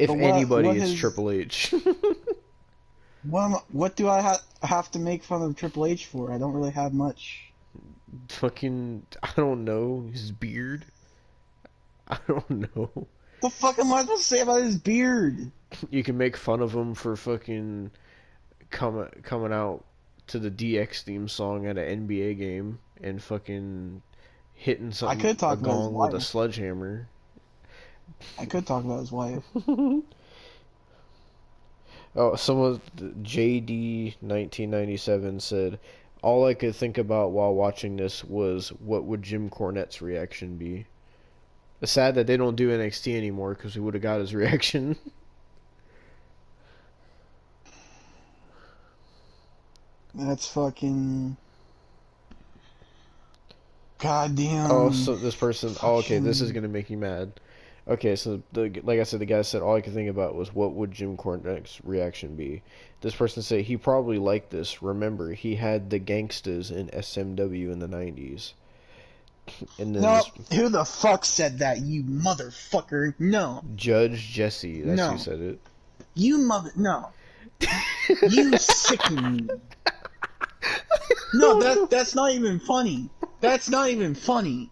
Speaker 1: If
Speaker 4: But
Speaker 1: anybody,
Speaker 4: what
Speaker 1: it's
Speaker 4: has
Speaker 1: Triple H.
Speaker 4: what do I have to make fun of Triple H for? I don't really have much.
Speaker 1: Fucking, I don't know, his beard. I don't know.
Speaker 4: The fuck am I supposed to say about his beard?
Speaker 1: You can make fun of him for fucking coming out to the DX theme song at an NBA game and fucking hitting
Speaker 4: I
Speaker 1: something
Speaker 4: could
Speaker 1: a
Speaker 4: talk about his
Speaker 1: gong with a
Speaker 4: wife.
Speaker 1: sledgehammer.
Speaker 4: I could talk about his wife.
Speaker 1: Oh, someone JD 1997 said, "All I could think about while watching this was what would Jim Cornette's reaction be." It's sad that they don't do NXT anymore because we would have got his reaction.
Speaker 4: That's fucking goddamn.
Speaker 1: Oh, so this person. Oh, okay, this is
Speaker 4: fucking-
Speaker 1: gonna make you mad. Okay, so like I said, the guy said all I could think about was what would Jim Cornette's reaction be. This person said he probably liked this. Remember, he had the gangsters in SMW in the 90s. And then
Speaker 4: No, who the fuck said that? You motherfucker! No,
Speaker 1: Judge Jesse, that's
Speaker 4: No.
Speaker 1: who said it.
Speaker 4: you mother. No, you sicken me. No, that's not even funny. That's not even funny.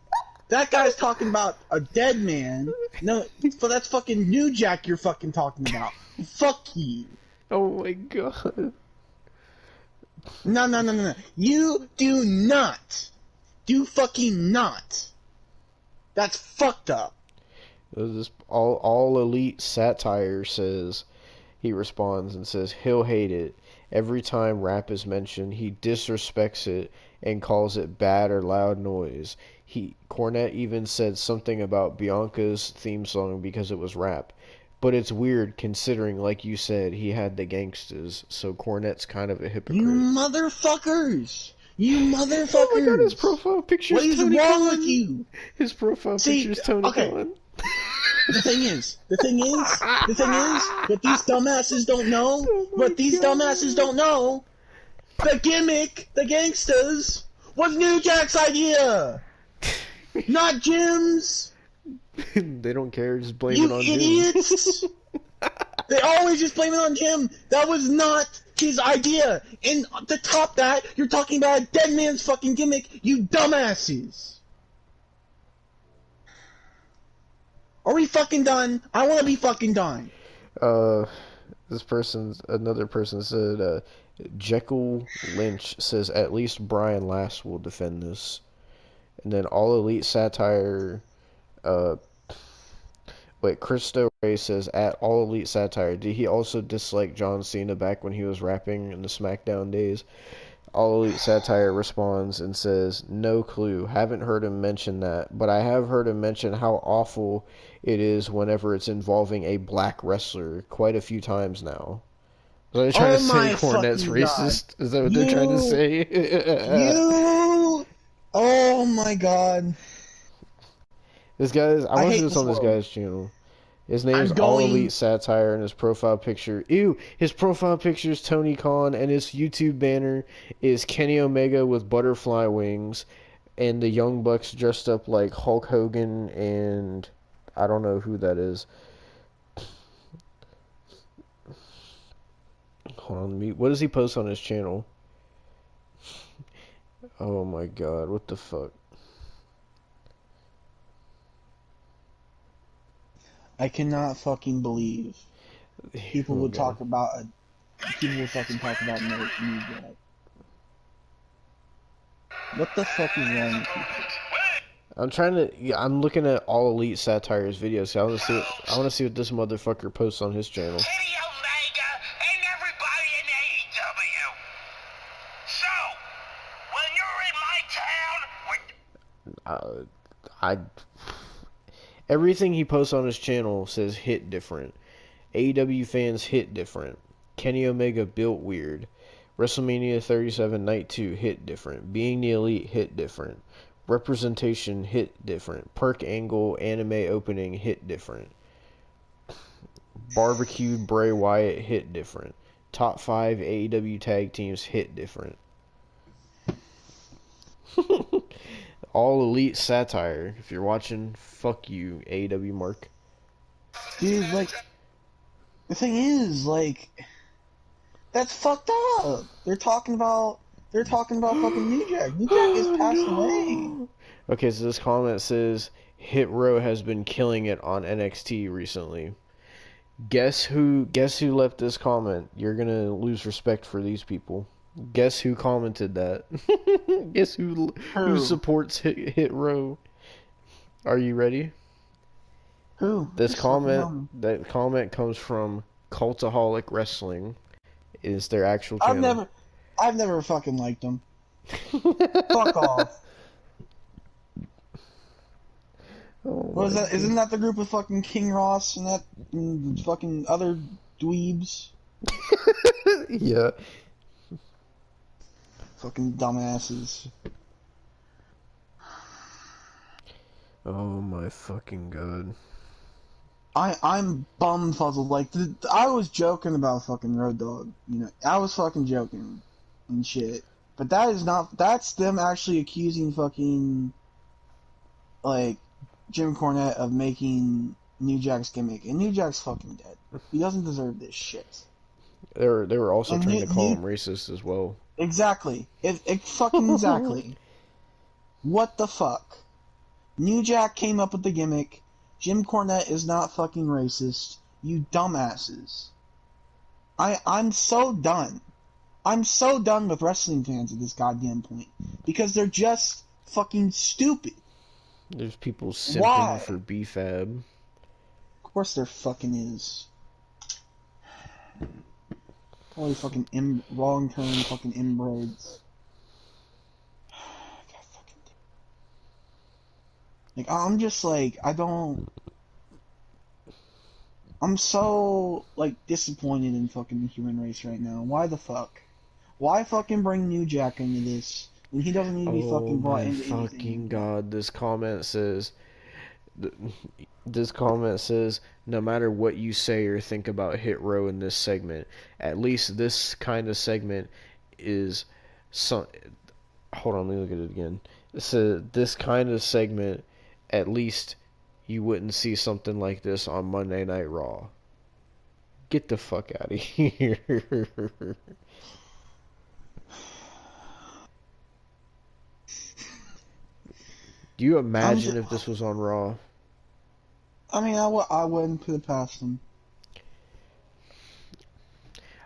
Speaker 4: That guy's talking about a dead man. No, but that's fucking New Jack you're fucking talking about. Fuck you.
Speaker 1: Oh my god.
Speaker 4: No. You do not. Do fucking not. That's fucked up.
Speaker 1: This all elite satire says he responds and says he'll hate it. Every time rap is mentioned, he disrespects it and calls it bad or loud noise. Cornette even said something about Bianca's theme song because it was rap. But it's weird considering, like you said, he had the gangsters, so Cornette's kind of a hypocrite.
Speaker 4: You motherfuckers! You motherfuckers!
Speaker 1: Oh my god, his profile picture
Speaker 4: What
Speaker 1: is
Speaker 4: is
Speaker 1: Tony
Speaker 4: wrong
Speaker 1: Khan.
Speaker 4: with you?
Speaker 1: His profile
Speaker 4: See,
Speaker 1: picture is Tony
Speaker 4: okay.
Speaker 1: Khan.
Speaker 4: The thing is, what these dumbasses don't know, the gimmick, the gangsters, was New Jack's idea! Not Jim's!
Speaker 1: They don't care, just blame
Speaker 4: You
Speaker 1: it on Jim.
Speaker 4: idiots! They always just blame it on Jim. That was not his idea. And to top that, you're talking about a dead man's fucking gimmick, you dumbasses. Are we fucking done? I want to be fucking done.
Speaker 1: Another person said, Jekyll Lynch says at least Brian Last will defend this. And then All Elite Satire, Christo Ray says, at All Elite Satire, did he also dislike John Cena back when he was rapping in the SmackDown days? All Elite Satire responds and says, no clue, haven't heard him mention that, but I have heard him mention how awful it is whenever it's involving a black wrestler quite a few times now. Are they trying to say Cornette's racist? Is that what they're trying to say?
Speaker 4: Oh my god.
Speaker 1: This guy's, I want to see this on this
Speaker 4: world.
Speaker 1: guy's channel. His name is All Elite Satire, and his profile picture, his profile picture is Tony Khan, and his YouTube banner is Kenny Omega with butterfly wings, and the Young Bucks dressed up like Hulk Hogan, and I don't know who that is. Hold on, what does he post on his channel? Oh my god, what the fuck?
Speaker 4: I cannot fucking believe people would talk about people would fucking talk about New Jack. What the fuck is wrong with people?
Speaker 1: I'm looking at All Elite Satire's videos. So I want to see what this motherfucker posts on his channel.
Speaker 5: Kenny Omega and everybody in AEW. So, when you're in my town,
Speaker 1: Everything he posts on his channel says hit different. AEW fans hit different. Kenny Omega built weird. WrestleMania 37 Night 2 hit different. Being the Elite hit different. Representation hit different. Perk Angle anime opening hit different. Barbecued Bray Wyatt hit different. Top 5 AEW tag teams hit different. All Elite Satire. If you're watching, fuck you, AEW Mark.
Speaker 4: Dude, like, The thing is, like, that's fucked up. They're talking about fucking New Jack. New Jack is
Speaker 1: Oh
Speaker 4: passed away.
Speaker 1: no. Okay, so this comment says Hit Row has been killing it on NXT recently. Guess who left this comment? You're gonna lose respect for these people. Guess who commented that? Guess who
Speaker 4: Who?
Speaker 1: supports Hit Row? Are you ready?
Speaker 4: Who?
Speaker 1: This
Speaker 4: Just fucking tell
Speaker 1: comment
Speaker 4: me.
Speaker 1: that comment comes from Cultaholic Wrestling. Is their actual
Speaker 4: I've
Speaker 1: channel.
Speaker 4: never fucking liked them. Fuck off.
Speaker 1: Oh
Speaker 4: What is
Speaker 1: my
Speaker 4: that? Isn't that the group of fucking King Ross and that and fucking other dweebs?
Speaker 1: Yeah.
Speaker 4: Fucking dumbasses.
Speaker 1: Oh my fucking god.
Speaker 4: I'm bumfuzzled. Like, I was joking about fucking Road Dogg. You know, I was fucking joking and shit. But that is not. That's them actually accusing fucking like Jim Cornette of making New Jack's gimmick, and New Jack's fucking dead. He doesn't deserve this shit.
Speaker 1: They were also
Speaker 4: And
Speaker 1: trying to call him racist as well.
Speaker 4: Exactly. It fucking exactly. What the fuck? New Jack came up with the gimmick. Jim Cornette is not fucking racist. You dumbasses. I'm so done. I'm so done with wrestling fans at this goddamn point. Because they're just fucking stupid.
Speaker 1: There's people simping
Speaker 4: Why?
Speaker 1: for BFAB.
Speaker 4: Of course there fucking is. Holy fucking wrong turn fucking inbreds. God fucking like, I'm just like, I'm so, like, disappointed in fucking the human race right now. Why the fuck? Why fucking bring New Jack into this when he doesn't need to be
Speaker 1: Oh
Speaker 4: fucking brought
Speaker 1: my
Speaker 4: into
Speaker 1: fucking
Speaker 4: anything?
Speaker 1: god, this comment says, no matter what you say or think about Hit Row in this segment, at least this kind of segment is some. Hold on, let me look at it again. It says this kind of segment, at least you wouldn't see something like this on Monday Night Raw. Get the fuck out of here. Do you imagine if this was on Raw?
Speaker 4: I mean, I wouldn't put it past him.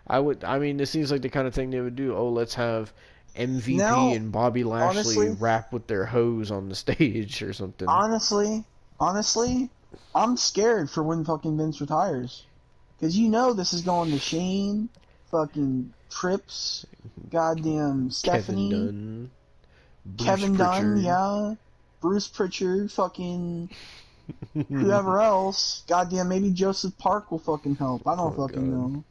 Speaker 1: I mean, this seems like the kind of thing they would do. Oh, let's have MVP
Speaker 4: Now,
Speaker 1: and Bobby Lashley
Speaker 4: honestly,
Speaker 1: rap with their hose on the stage or something.
Speaker 4: honestly, I'm scared for when fucking Vince retires. Because you know this is going to Shane, fucking Trips, goddamn Stephanie,
Speaker 1: Kevin Dunn, Bruce
Speaker 4: Kevin Dunn,
Speaker 1: Pritchard.
Speaker 4: yeah, Bruce Pritchard, fucking whoever else. Goddamn, maybe Joseph Park will fucking help. I don't fucking know.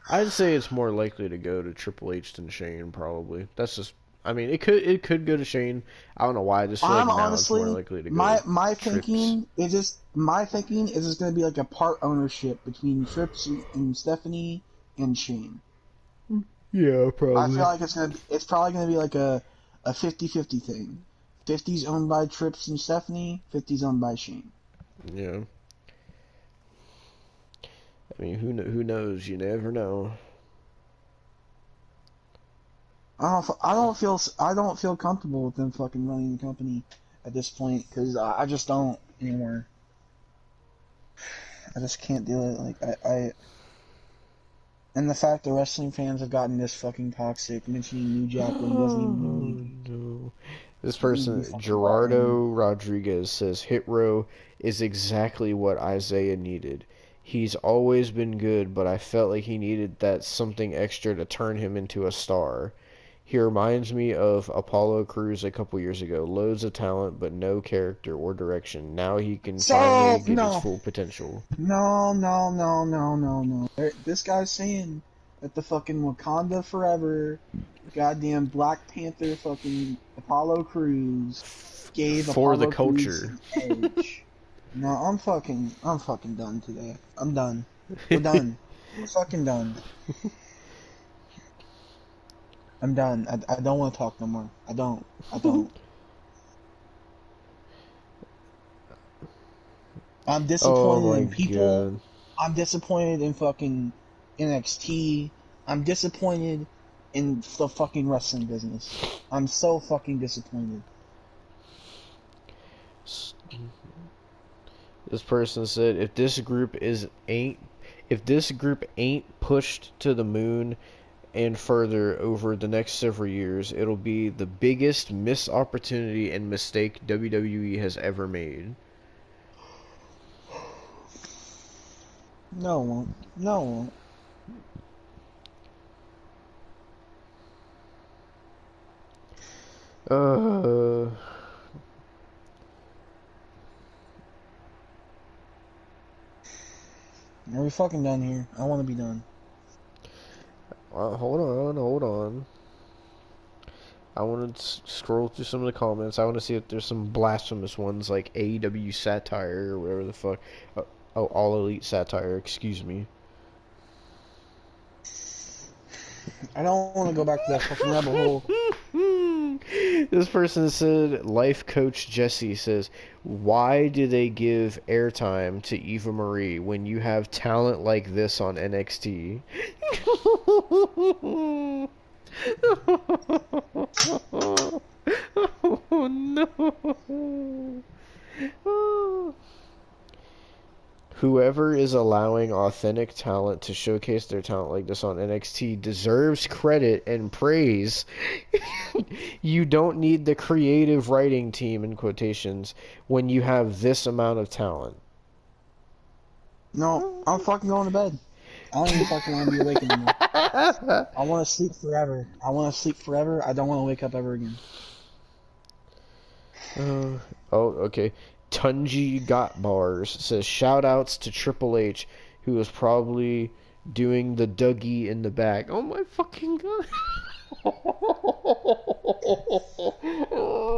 Speaker 1: I'd say it's more likely to go to Triple H than Shane, probably. That's just. I mean, it could go to Shane. I don't know why. I just feel like now
Speaker 4: Honestly,
Speaker 1: it's more likely to go.
Speaker 4: my
Speaker 1: to Trips.
Speaker 4: thinking is just going to be like a part ownership between Trips and Stephanie and Shane.
Speaker 1: Yeah, probably.
Speaker 4: I feel like it's probably gonna be like a 50-50 thing. 50's owned by Trips and Stephanie, 50's owned by Shane.
Speaker 1: Yeah. I mean, who knows? You never know.
Speaker 4: I don't feel comfortable with them fucking running the company at this point because I just don't anymore. I just can't do it. Like I and the fact that wrestling fans have gotten this fucking toxic, mentioning New Jack when he doesn't even do anything.
Speaker 1: No. This person, Gerardo Rodriguez, says Hit Row is exactly what Isaiah needed. He's always been good, but I felt like he needed that something extra to turn him into a star. He reminds me of Apollo Crews a couple years ago. Loads of talent, but no character or direction. Now he can finally get his full potential.
Speaker 4: No. This guy's saying that the fucking Wakanda Forever, goddamn Black Panther fucking Apollo Crews gave
Speaker 1: For
Speaker 4: Apollo
Speaker 1: the
Speaker 4: Crews
Speaker 1: culture.
Speaker 4: an edge. No, I'm fucking done today. I'm done. We're done. We're fucking done. I'm done. I don't want to talk no more. I don't.
Speaker 2: I'm
Speaker 1: Oh
Speaker 2: disappointed
Speaker 1: my
Speaker 2: in people.
Speaker 1: god.
Speaker 2: I'm disappointed in fucking NXT. I'm disappointed in the fucking wrestling business. I'm so fucking disappointed.
Speaker 1: This person said if this group ain't pushed to the moon and further over the next several years, it'll be the biggest missed opportunity and mistake WWE has ever made.
Speaker 2: No, it won't. No, it won't.
Speaker 1: Uh,
Speaker 2: Are we fucking done here? I want to be done.
Speaker 1: hold on. I want to scroll through some of the comments. I want to see if there's some blasphemous ones like AEW satire or whatever the fuck. Oh, All Elite satire. Excuse me.
Speaker 2: I don't want to go back to that fucking rabbit hole.
Speaker 1: This person said, Life Coach Jesse says, why do they give airtime to Eva Marie when you have talent like this on NXT? Oh no. Whoever is allowing authentic talent to showcase their talent like this on NXT deserves credit and praise. You don't need the creative writing team in quotations when you have this amount of talent.
Speaker 2: No, I'm fucking going to bed. I don't even fucking want to be awake anymore. I want to sleep forever. I want to sleep forever. I don't want to wake up ever again.
Speaker 1: Oh, okay. Tunji Got Bars says shout outs to Triple H, who was probably doing the Dougie in the back. Oh my fucking god.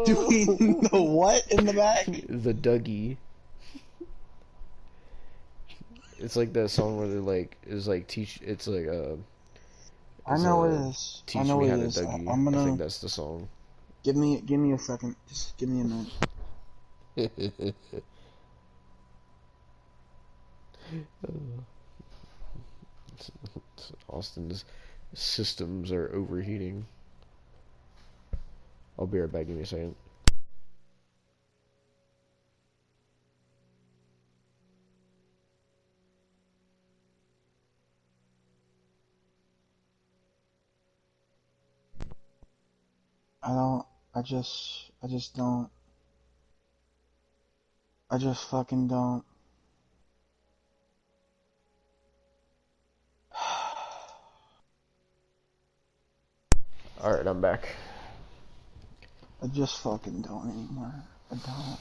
Speaker 2: Doing the what in the back?
Speaker 1: The Dougie. It's like that song where they're like, it's like teach. It's like
Speaker 2: I know it is. I
Speaker 1: teach
Speaker 2: know
Speaker 1: me
Speaker 2: it
Speaker 1: how to
Speaker 2: is.
Speaker 1: Dougie.
Speaker 2: I'm
Speaker 1: I
Speaker 2: gonna
Speaker 1: think that's the song.
Speaker 2: give me a second. Just give me a minute.
Speaker 1: Austin's systems are overheating. I'll be right back. Give me a second.
Speaker 2: I don't. I just don't. I just fucking don't.
Speaker 1: Alright, I'm back.
Speaker 2: I just fucking don't anymore. I don't.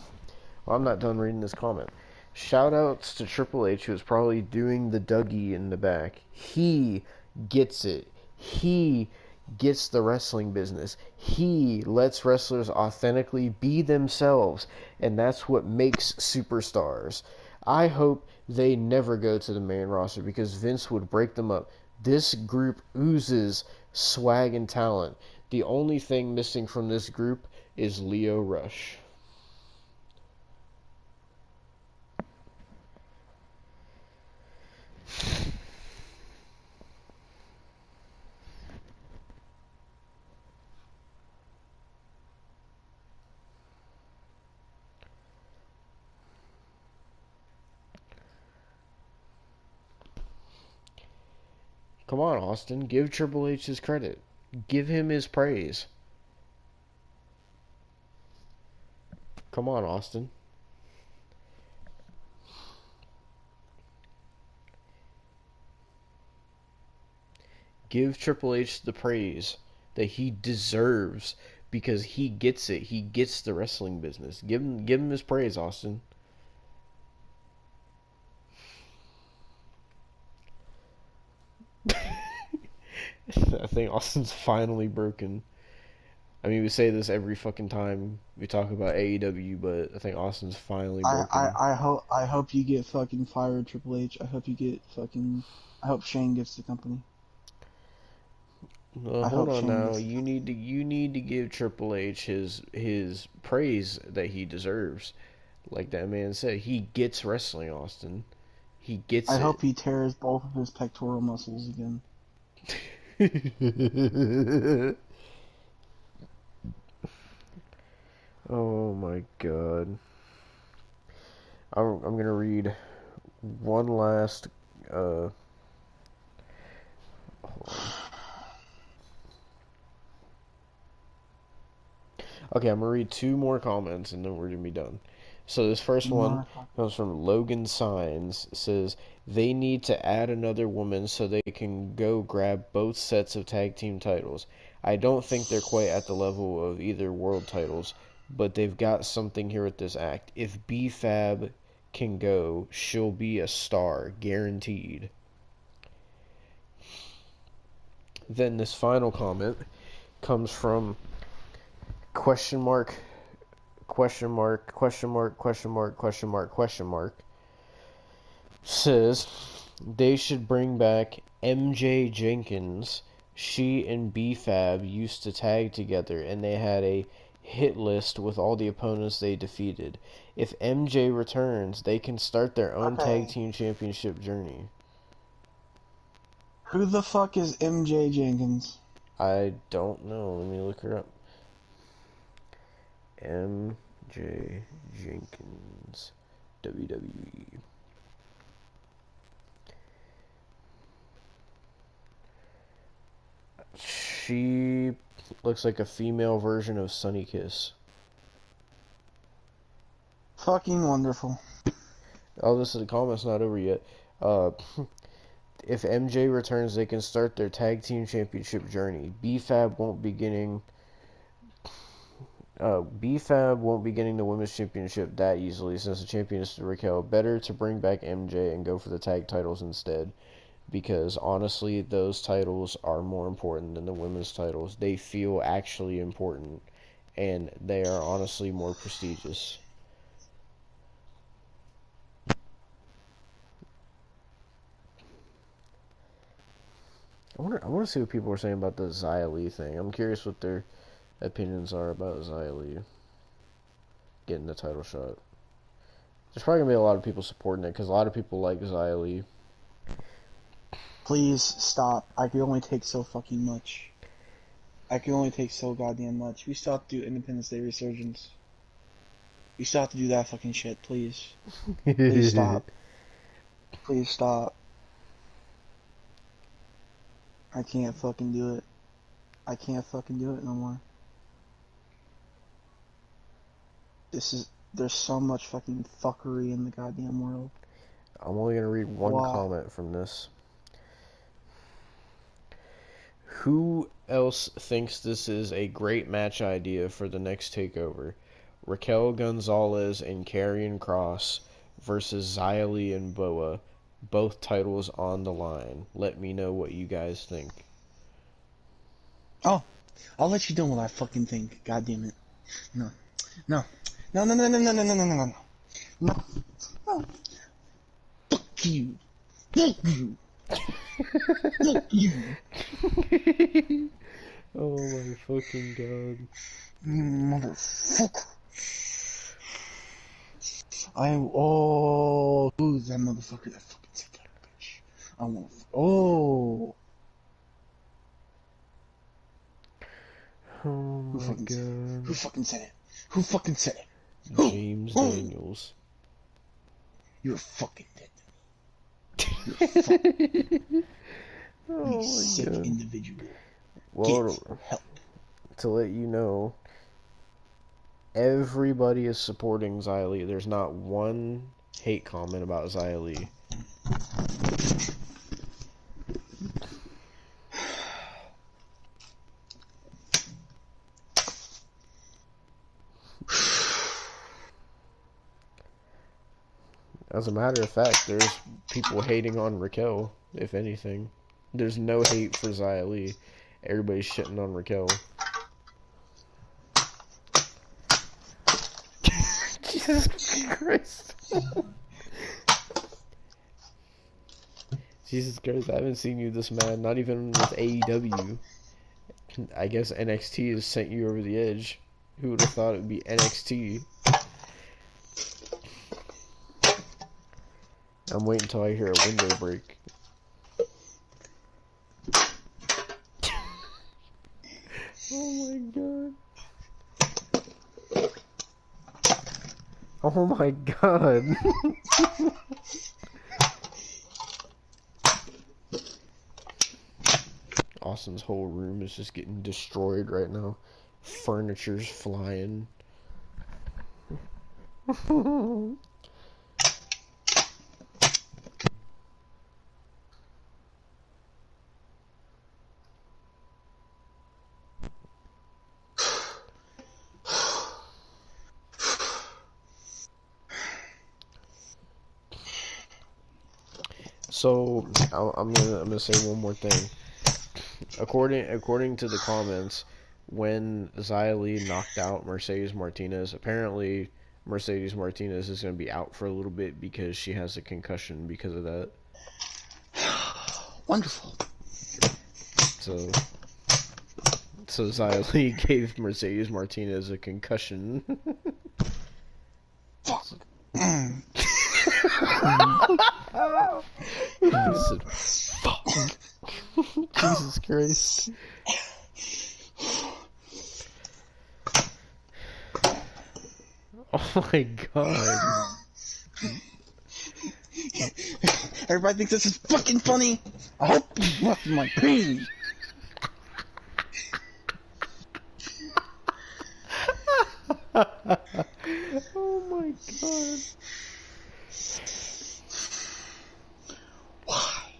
Speaker 1: Well, I'm not done reading this comment. Shoutouts to Triple H, who is probably doing the Dougie in the back. He gets it. He gets the wrestling business. He lets wrestlers authentically be themselves, and that's what makes superstars. I hope they never go to the main roster because Vince would break them up. This group oozes swag and talent. The only thing missing from this group is Leo Rush. Come on, Austin. Give Triple H his credit. Give him his praise. Come on, Austin. Give Triple H the praise that he deserves because he gets it. He gets the wrestling business. Give him his praise, Austin. I think Austin's finally broken. I mean, we say this every fucking time we talk about AEW, but I think Austin's finally broken.
Speaker 2: I hope you get fucking fired, Triple H. I hope you get fucking. I hope Shane gets the company.
Speaker 1: Hold on now. You need to give Triple H his praise that he deserves. Like that man said, he gets wrestling, Austin. He gets
Speaker 4: I
Speaker 1: it.
Speaker 4: hope he tears both of his pectoral muscles again.
Speaker 1: Oh my god. I'm gonna read one last. Hold on. Okay, I'm gonna read two more comments and then we're gonna be done. So this first one comes from Logan Signs. It says they need to add another woman so they can go grab both sets of tag team titles. I don't think they're quite at the level of either world titles, but they've got something here with this act. If B-Fab can go, she'll be a star, guaranteed. Then this final comment comes from question mark, question mark, question mark, question mark, question mark, question mark. Says they should bring back MJ Jenkins. She and B-Fab used to tag together and they had a hit list with all the opponents they defeated. If MJ returns, they can start their own tag team championship journey.
Speaker 4: Who the fuck is MJ Jenkins?
Speaker 1: I don't know. Let me look her up. MJ Jenkins, WWE. She looks like a female version of Sunny Kiss.
Speaker 4: Fucking wonderful.
Speaker 1: Oh, this is the comment's not over yet. If MJ returns, they can start their tag team championship journey. B-Fab won't be getting the women's championship that easily since the champion is Raquel. Better to bring back MJ and go for the tag titles instead. Because honestly, those titles are more important than the women's titles. They feel actually important, and they are honestly more prestigious. I want to see what people are saying about the Xia Li thing. I'm curious what their opinions are about Xia Li getting the title shot. There's probably going to be a lot of people supporting it, because a lot of people like Xia Li.
Speaker 4: Please stop. I can only take so fucking much. I can only take so goddamn much. We still have to do Independence Day Resurgence. We still have to do that fucking shit, please. Please stop. Please stop. I can't fucking do it. I can't fucking do it no more. There's so much fucking fuckery in the goddamn world.
Speaker 1: I'm only going to read one comment from this. Who else thinks this is a great match idea for the next takeover? Raquel Gonzalez and Karrion Kross versus Xia Li and Boa. Both titles on the line. Let me know what you guys think.
Speaker 4: Oh, I'll let you know what I fucking think. God damn it. No. No. No, no, no, no, no, no, no, no, no, no. No. No. Fuck you. Fuck you. Fuck you.
Speaker 1: Oh my fucking god.
Speaker 4: Motherfucker. I am. Oh, who's that motherfucker that fucking said that bitch? I want. Oh.
Speaker 1: Oh my god.
Speaker 4: Who fucking said it? Who fucking said it?
Speaker 1: James Daniels.
Speaker 4: You're fucking dead to me. You're fucking
Speaker 1: Oh
Speaker 4: you sick
Speaker 1: god.
Speaker 4: individual.
Speaker 1: Well,
Speaker 4: Get help.
Speaker 1: to let you know, everybody is supporting Xia Li. There's not one hate comment about Xia Li. As a matter of fact, there's people hating on Raquel, if anything. There's no hate for Xia Li. Everybody's shitting on Raquel. Jesus Christ. Jesus Christ, I haven't seen you this mad, not even with AEW. I guess NXT has sent you over the edge. Who would have thought it would be NXT? I'm waiting until I hear a window break. Oh my god. Oh my god. Austin's whole room is just getting destroyed right now. Furniture's flying. So I'm gonna say one more thing. According to the comments, when Xia Li knocked out Mercedes Martinez, apparently Mercedes Martinez is gonna be out for a little bit because she has a concussion because of that.
Speaker 2: Wonderful.
Speaker 1: So Xia Li gave Mercedes Martinez a concussion.
Speaker 2: Fuck.
Speaker 1: He said, "Fuck." Jesus Christ. Oh my god.
Speaker 2: Everybody thinks this is fucking funny. I hope you left my pain.
Speaker 1: Oh my god.
Speaker 2: Why?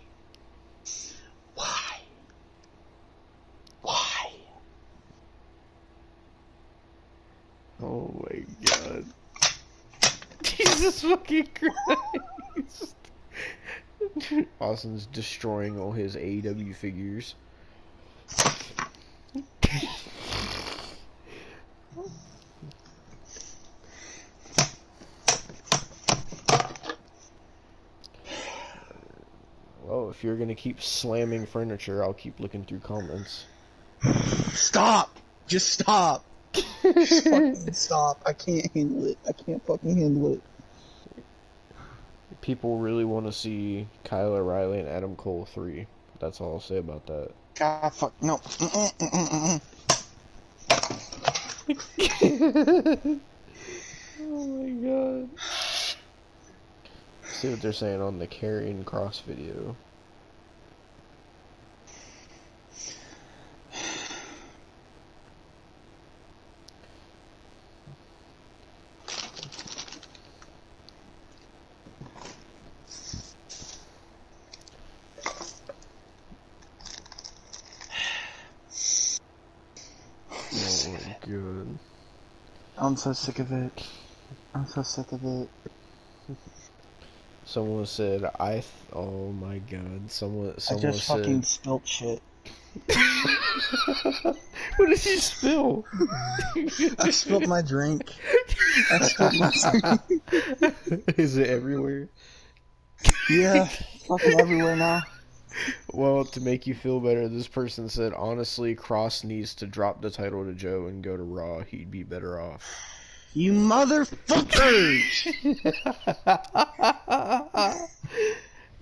Speaker 2: Why? Why?
Speaker 1: Oh my god. Jesus fucking Christ. Austin's destroying all his AEW figures. Well, if you're gonna keep slamming furniture, I'll keep looking through comments.
Speaker 2: Stop! Just stop! Just fucking stop. I can't handle it. I can't fucking handle it.
Speaker 1: People really want to see Kyle O'Reilly and Adam Cole 3. That's all I'll say about that.
Speaker 2: God, fuck, no.
Speaker 1: Oh my god. See what they're saying on the Karrion Cross video. Oh my god.
Speaker 2: I'm so sick of it. I'm so sick of it.
Speaker 1: Someone said, oh my god. Someone
Speaker 2: I
Speaker 1: said...
Speaker 2: just fucking spilt shit.
Speaker 1: What did you spill?
Speaker 2: I spilled my drink. I spilled my drink.
Speaker 1: Is it everywhere?
Speaker 2: Yeah, fucking everywhere now.
Speaker 1: Well, to make you feel better, this person said, honestly, Cross needs to drop the title to Joe and go to Raw. He'd be better off.
Speaker 2: You motherfuckers!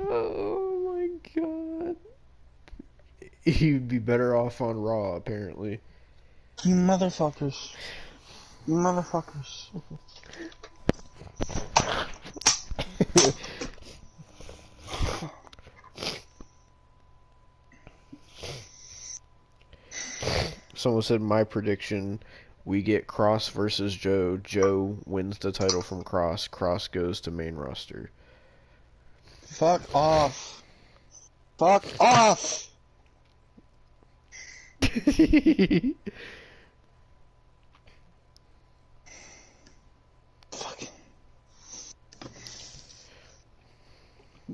Speaker 1: Oh my god. He'd be better off on Raw, apparently.
Speaker 2: You motherfuckers. You motherfuckers.
Speaker 1: Someone said, my prediction, we get Cross versus Joe. Joe wins the title from Cross. Cross goes to main roster.
Speaker 2: Fuck off. Fuck off! Fucking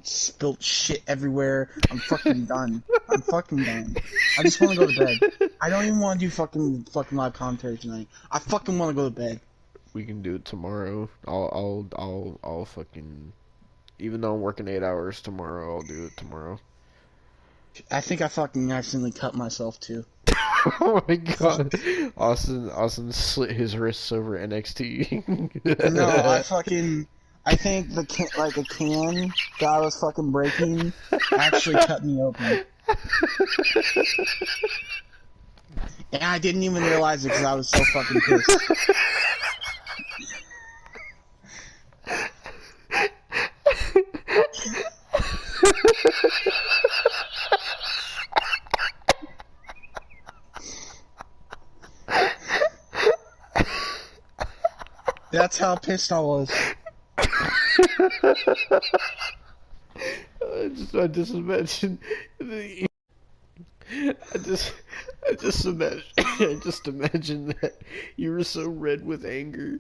Speaker 2: spilt shit everywhere. I'm fucking done. I'm fucking done. I just want to go to bed. I don't even want to do fucking live commentary tonight. I fucking want to go to bed.
Speaker 1: We can do it tomorrow. I'll fucking, even though I'm working 8 hours tomorrow, I'll do it tomorrow.
Speaker 2: I think I fucking accidentally cut myself too.
Speaker 1: Oh my god. Austin slit his wrists over NXT.
Speaker 2: No,
Speaker 4: I think the can, like a can that I was fucking breaking actually cut me open. And I didn't even realize it because I was so fucking pissed. That's how pissed I was.
Speaker 1: I just imagine I just imagine I just imagine that you were so red with anger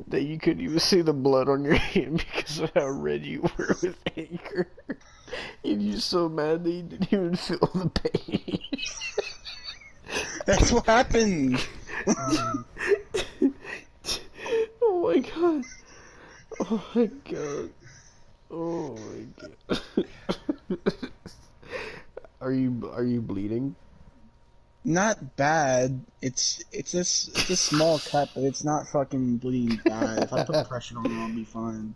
Speaker 1: that you couldn't even see the blood on your hand because of how red you were with anger. And you're so mad that you didn't even feel the pain.
Speaker 4: That's what happened.
Speaker 1: Oh my god. Oh my god. Oh my god. Are you bleeding?
Speaker 4: Not bad. It's a small cut, but it's not fucking bleeding bad. If I put pressure on it, I'll be fine.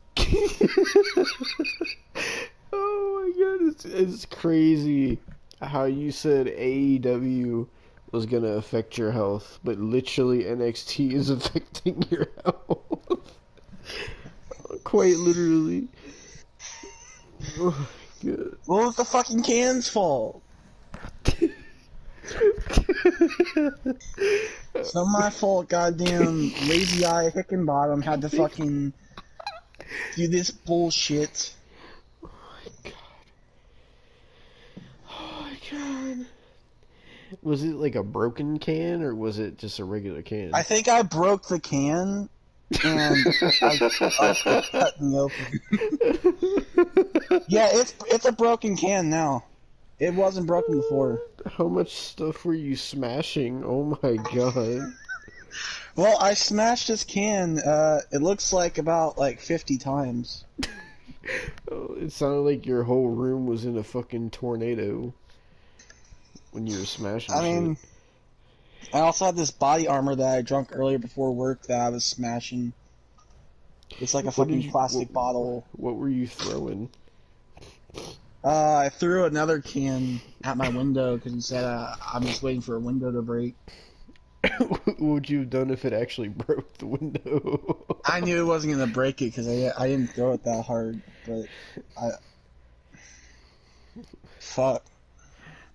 Speaker 1: Oh my god, it's crazy how you said AEW was gonna affect your health, but literally NXT is affecting your health. Quite literally. Oh my god.
Speaker 4: What was the fucking can's fault? It's not my fault, goddamn lazy eye Hickenbottom had to fucking do this bullshit.
Speaker 1: Oh my god. Oh my god. Was it like a broken can or was it just a regular can?
Speaker 4: I think I broke the can and I cut me open. Yeah, it's a broken can now. It wasn't broken before.
Speaker 1: How much stuff were you smashing? Oh my god.
Speaker 4: Well, I smashed this can, it looks like about 50 times.
Speaker 1: Oh, it sounded like your whole room was in a fucking tornado when you were smashing
Speaker 4: I
Speaker 1: shit.
Speaker 4: mean, I also had this body armor that I drank earlier before work that I was smashing. It's like a fucking plastic bottle.
Speaker 1: What were you throwing?
Speaker 4: I threw another can at my window because he said I'm just waiting for a window to break.
Speaker 1: What would you have done if it actually broke the window?
Speaker 4: I knew it wasn't gonna break it because I didn't throw it that hard, but I fuck.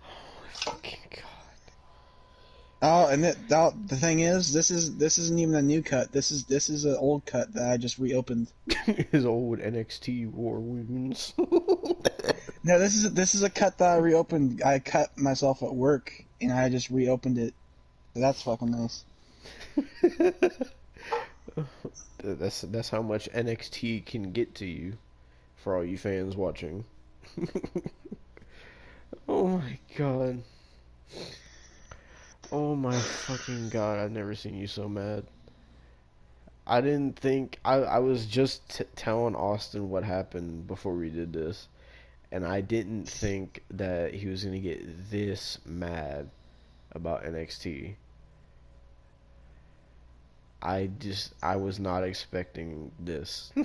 Speaker 1: Oh my fucking god.
Speaker 4: Oh, and the thing is, this isn't even a new cut. This is an old cut that I just reopened.
Speaker 1: His old NXT war wounds.
Speaker 4: No, this is a cut that I reopened. I cut myself at work and I just reopened it. So that's fucking nice.
Speaker 1: That's how much NXT can get to you, for all you fans watching. Oh my god. Oh my fucking god, I've never seen you so mad. I didn't think I was just telling Austin what happened before we did this, and I didn't think that he was gonna get this mad about NXT. I was not expecting this. You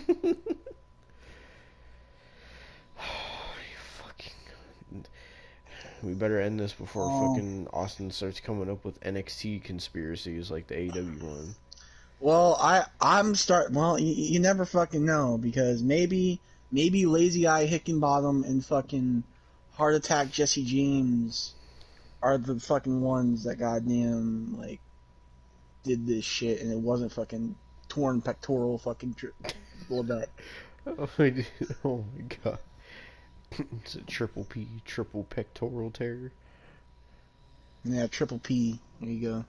Speaker 1: fucking. We better end this before fucking Austin starts coming up with NXT conspiracies like the AEW one.
Speaker 4: Well, well, you never fucking know because maybe Lazy Eye Hickenbottom and fucking Heart Attack Jesse James are the fucking ones that goddamn did this shit and it wasn't fucking torn pectoral fucking back.
Speaker 1: Oh my, oh my god. It's a triple P, triple pectoral tear.
Speaker 4: Yeah, triple P. There you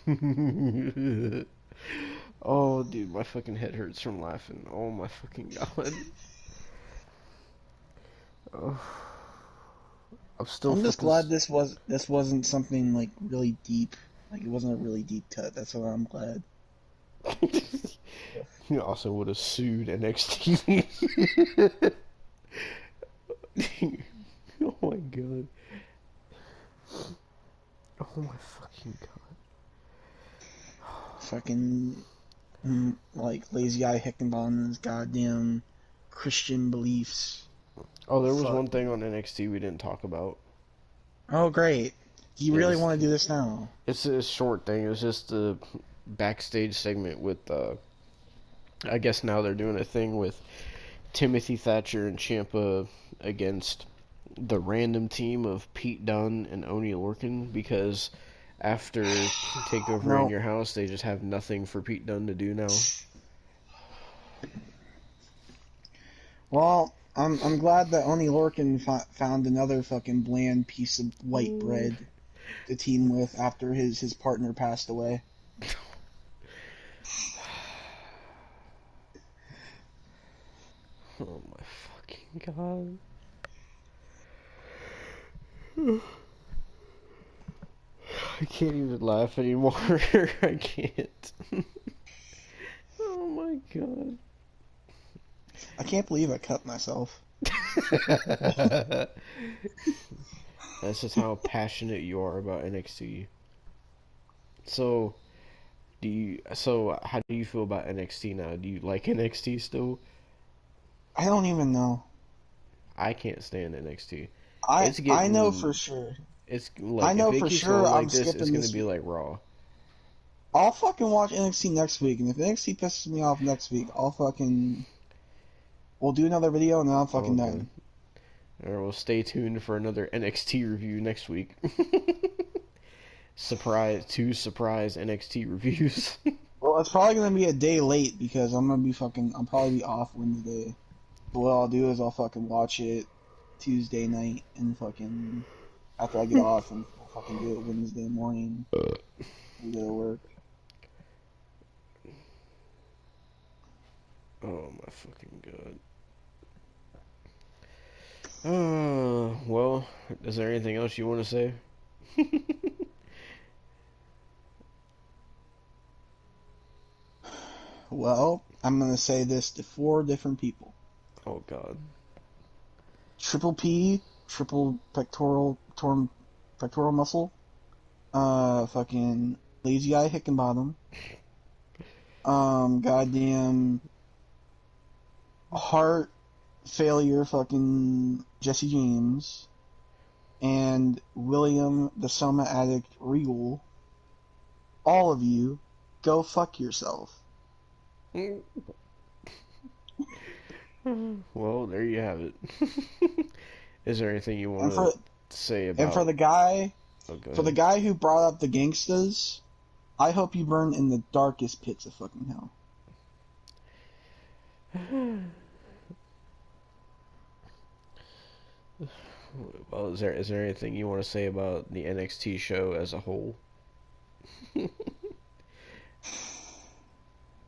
Speaker 1: go. Oh, dude, my fucking head hurts from laughing. Oh my fucking god. Oh. I'm
Speaker 4: just glad this wasn't something really deep. It wasn't a really deep cut. That's why I'm glad.
Speaker 1: You also would have sued NXT. Oh my god. Oh my fucking god.
Speaker 4: Fucking like Lazy Eye Hickenbottom's goddamn Christian beliefs.
Speaker 1: Oh, there was
Speaker 4: Fuck.
Speaker 1: one thing on NXT we didn't talk about.
Speaker 4: Oh, great. You really
Speaker 1: Is
Speaker 4: want to do this now?
Speaker 1: It's a short thing. It was just a backstage segment with, I guess now they're doing a thing with Timothy Thatcher and Ciampa against the random team of Pete Dunne and Oney Lorcan, because after Takeover in
Speaker 4: No.
Speaker 1: Your House, they just have nothing for Pete Dunne to do now.
Speaker 4: Well, I'm glad that Oni Lorcan found another fucking bland piece of white bread to team with after his partner passed away.
Speaker 1: Oh my fucking god. I can't even laugh anymore. I can't. Oh my god.
Speaker 4: I can't believe I cut myself.
Speaker 1: That's just how passionate you are about NXT. So, how do you feel about NXT now? Do you like NXT still?
Speaker 4: I don't even know.
Speaker 1: I can't stand NXT.
Speaker 4: I know for sure.
Speaker 1: It's
Speaker 4: I
Speaker 1: like,
Speaker 4: know
Speaker 1: if it
Speaker 4: for
Speaker 1: keeps
Speaker 4: sure
Speaker 1: going
Speaker 4: I'm
Speaker 1: like this, it's
Speaker 4: skipping
Speaker 1: gonna
Speaker 4: this
Speaker 1: be
Speaker 4: week.
Speaker 1: like Raw.
Speaker 4: I'll fucking watch NXT next week, and if NXT pisses me off next week, we'll do another video, and then I'm fucking
Speaker 1: Okay.
Speaker 4: done.
Speaker 1: Or we'll stay tuned for another NXT review next week. Two surprise NXT reviews.
Speaker 4: Well, it's probably gonna be a day late because I'll probably be off Wednesday. But what I'll do is I'll fucking watch it Tuesday night and fucking after I get off, and I'll fucking do it Wednesday morning and go to work.
Speaker 1: Oh my fucking god. Well, is there anything else you want to say?
Speaker 4: Well, I'm gonna say this to 4 different people.
Speaker 1: Oh god.
Speaker 4: Triple P, triple pectoral muscle. Fucking Lazy Eye Hickenbottom. Goddamn heart failure fucking Jesse James. And William the Soma Addict Regal. All of you, go fuck yourself.
Speaker 1: Well, there you have it. Is there anything you want
Speaker 4: And
Speaker 1: to say about?
Speaker 4: and for the guy,
Speaker 1: Oh, go
Speaker 4: for the
Speaker 1: ahead.
Speaker 4: guy who brought up the gangstas, I hope you burn in the darkest pits of fucking hell.
Speaker 1: Well, is there anything you want to say about the NXT show as a whole?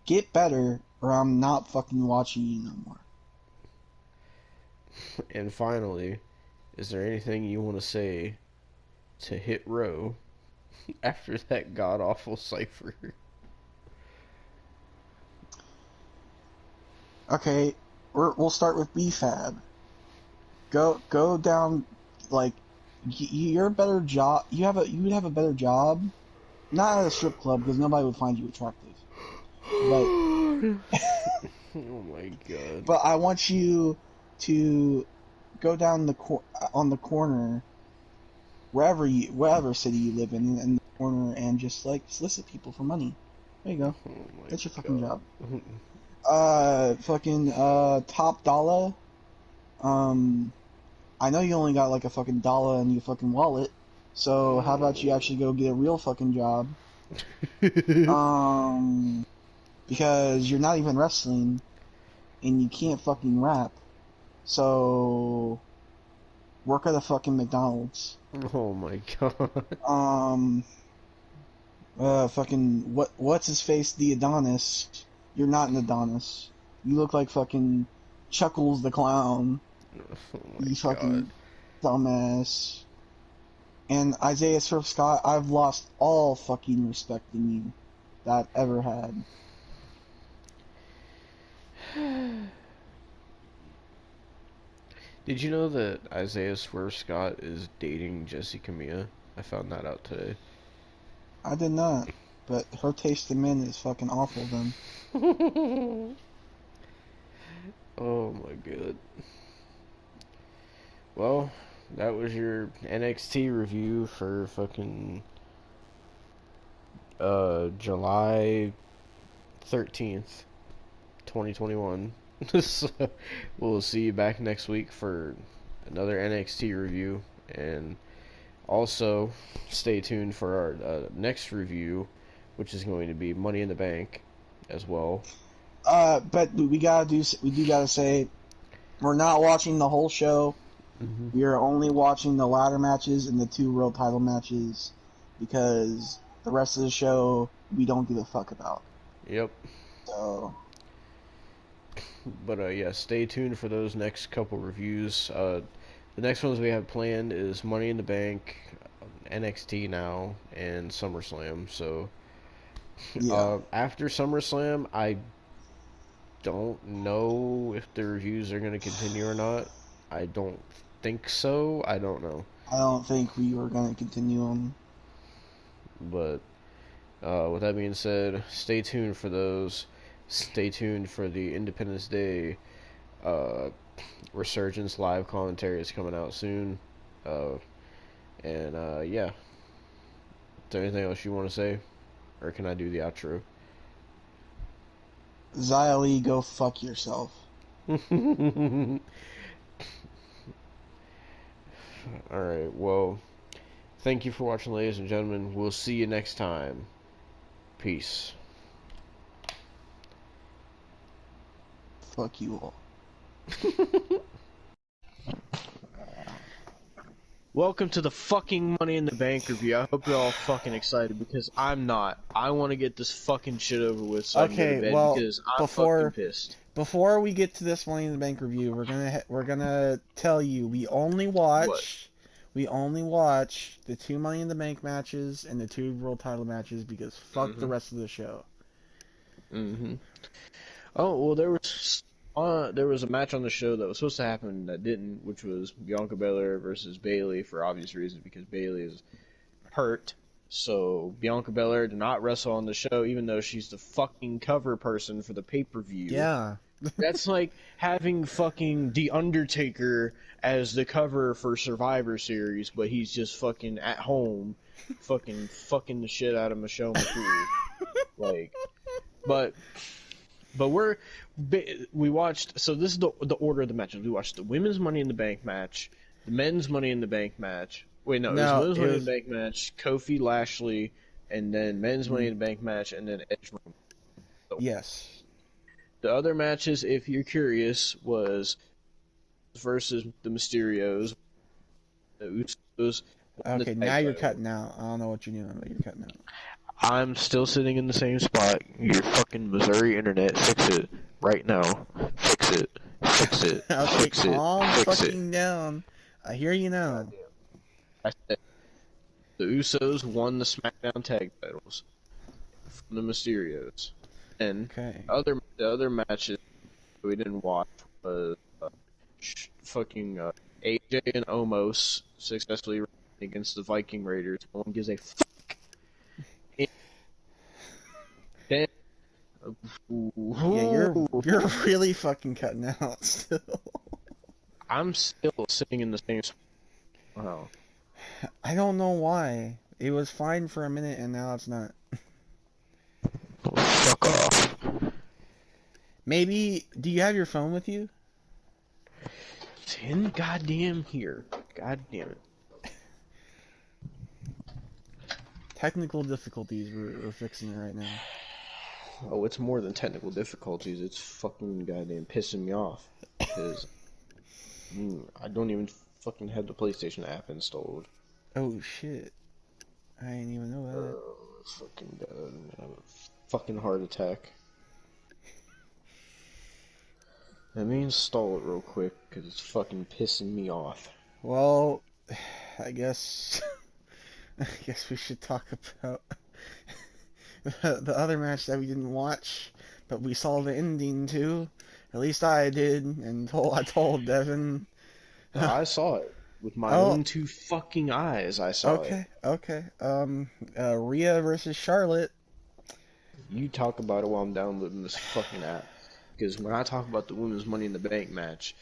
Speaker 4: Get better, or I'm not fucking watching you no more.
Speaker 1: And finally, is there anything you want to say to Hit Row after that god awful cipher?
Speaker 4: Okay, we'll start with BFAB. Go down, like you're a better job. You would have a better job, not at a strip club because nobody would find you attractive. But
Speaker 1: Oh my god.
Speaker 4: but I want you to go down on the corner, wherever city you live in the corner, and just like solicit people for money. There you go.
Speaker 1: Oh my
Speaker 4: That's your fucking
Speaker 1: god.
Speaker 4: job. Top dollar. I know you only got like a fucking dollar in your fucking wallet, so how about you actually go get a real fucking job? Because you're not even wrestling, and you can't fucking rap, so work at a fucking McDonald's.
Speaker 1: Oh my god.
Speaker 4: What's his face? The Adonis. You're not an Adonis. You look like fucking Chuckles the Clown.
Speaker 1: Oh my
Speaker 4: You fucking
Speaker 1: god.
Speaker 4: dumbass. And Isaiah Surf Scott, I've lost all fucking respect in you that I've ever had.
Speaker 1: Did you know that Isaiah Swerve Scott is dating Jessica Mia? I found that out today.
Speaker 4: I did not. But her taste in men is fucking awful then.
Speaker 1: Oh my god. Well, that was your NXT review for fucking July 13th, 2021. So, we'll see you back next week for another NXT review, and also stay tuned for our next review, which is going to be Money in the Bank as well.
Speaker 4: But we do gotta say, we're not watching the whole show.
Speaker 1: Mm-hmm.
Speaker 4: We are only watching the ladder matches and the 2 world title matches because the rest of the show we don't give a fuck about.
Speaker 1: Yep.
Speaker 4: So,
Speaker 1: But yeah, stay tuned for those next couple reviews. The next ones we have planned is Money in the Bank, NXT now, and SummerSlam. So
Speaker 4: yeah.
Speaker 1: after SummerSlam, I don't know if the reviews are going to continue or not. I don't think so. I don't know.
Speaker 4: I don't think we were going to continue them.
Speaker 1: But with that being said, stay tuned for those. Stay tuned for the Independence Day Resurgence live commentary is coming out soon. Yeah. Is there anything else you want to say? Or can I do the outro?
Speaker 4: Xia Li, go fuck yourself.
Speaker 1: Alright, well, thank you for watching, ladies and gentlemen. We'll see you next time. Peace.
Speaker 4: Fuck you all.
Speaker 3: Welcome to the fucking Money in the Bank review. I hope you're all fucking excited because I'm not. I want to get this fucking shit over with so I can go to bed because I'm fucking pissed.
Speaker 4: Before we get to this Money in the Bank review, we're gonna tell you we only watch the 2 Money in the Bank matches and the 2 world title matches because fuck the rest of the show.
Speaker 3: Oh well, there was a match on the show that was supposed to happen that didn't, which was Bianca Belair versus Bayley for obvious reasons because Bayley is hurt. So Bianca Belair did not wrestle on the show, even though she's the fucking cover person for the pay-per-view.
Speaker 4: Yeah.
Speaker 3: That's like having fucking The Undertaker as the cover for Survivor Series, but he's just fucking at home, fucking the shit out of Michelle McCool. Like, but we watched. So this is the order of the matches. We watched the women's Money in the Bank match, the men's Money in the Bank match. Wait, no, it was women's Money in the Bank match, Kofi Lashley, and then men's Money in the Bank match, and then Edge. So,
Speaker 4: yes.
Speaker 3: the other matches, if you're curious, was versus the Mysterios, the Usos.
Speaker 4: Okay, now you're cutting out. I don't know what you're doing, but you're cutting out.
Speaker 3: I'm still sitting in the same spot. Your fucking Missouri internet, fix it right now. Fix it. Fix it.
Speaker 4: Okay,
Speaker 3: Fix it.
Speaker 4: calm
Speaker 3: Fix
Speaker 4: fucking down. I hear you now.
Speaker 3: I said the Usos won the SmackDown tag titles from the Mysterios, and
Speaker 4: Okay.
Speaker 3: the other matches we didn't watch was fucking AJ and Omos successfully against the Viking Raiders. No one gives a fuck. Then,
Speaker 4: Yeah, you're really fucking cutting out still.
Speaker 3: I'm still sitting in the same spot. Wow.
Speaker 4: I don't know why. It was fine for a minute and now it's not.
Speaker 3: Oh, fuck off.
Speaker 4: Maybe, do you have your phone with you?
Speaker 3: It's in goddamn here. God damn it.
Speaker 4: Technical difficulties, we're fixing it right now.
Speaker 3: Oh, it's more than technical difficulties. It's fucking goddamn pissing me off. Because I don't even fucking have the PlayStation app installed.
Speaker 4: Oh shit. I didn't even know that.
Speaker 3: Oh, fucking god. I'm gonna have a fucking heart attack. Let me install it real quick, because it's fucking pissing me off.
Speaker 4: Well, I guess we should talk about the other match that we didn't watch, but we saw the ending to. At least I did, and I told Devon.
Speaker 3: I saw it with my own 2 fucking eyes. I saw it.
Speaker 4: Okay. Rhea versus Charlotte.
Speaker 3: You talk about it while I'm downloading this fucking app. Because when I talk about the women's Money in the Bank match,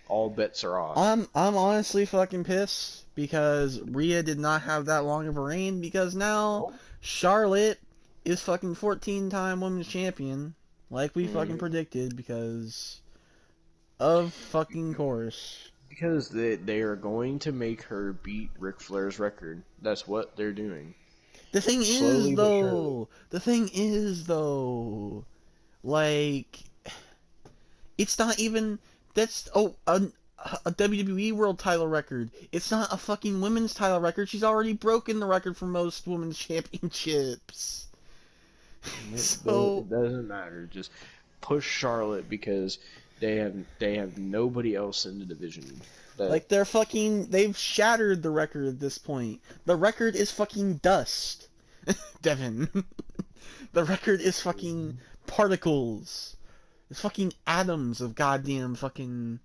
Speaker 3: all bets are off.
Speaker 4: I'm honestly fucking pissed because Rhea did not have that long of a reign because now
Speaker 3: Nope.
Speaker 4: Charlotte is fucking 14-time women's champion, like we fucking
Speaker 3: Mhm.
Speaker 4: predicted because of fucking course.
Speaker 3: Because they are going to make her beat Ric Flair's record. That's what they're doing. Slowly but surely.
Speaker 4: The thing is though, like it's not even that's a WWE World Title record. It's not a fucking women's title record. She's already broken the record for most women's championships. So
Speaker 3: It doesn't matter. Just push Charlotte because they have nobody else in the division.
Speaker 4: like they've shattered the record at this point. The record is fucking dust. Devon. The record is fucking particles. It's fucking atoms of goddamn fucking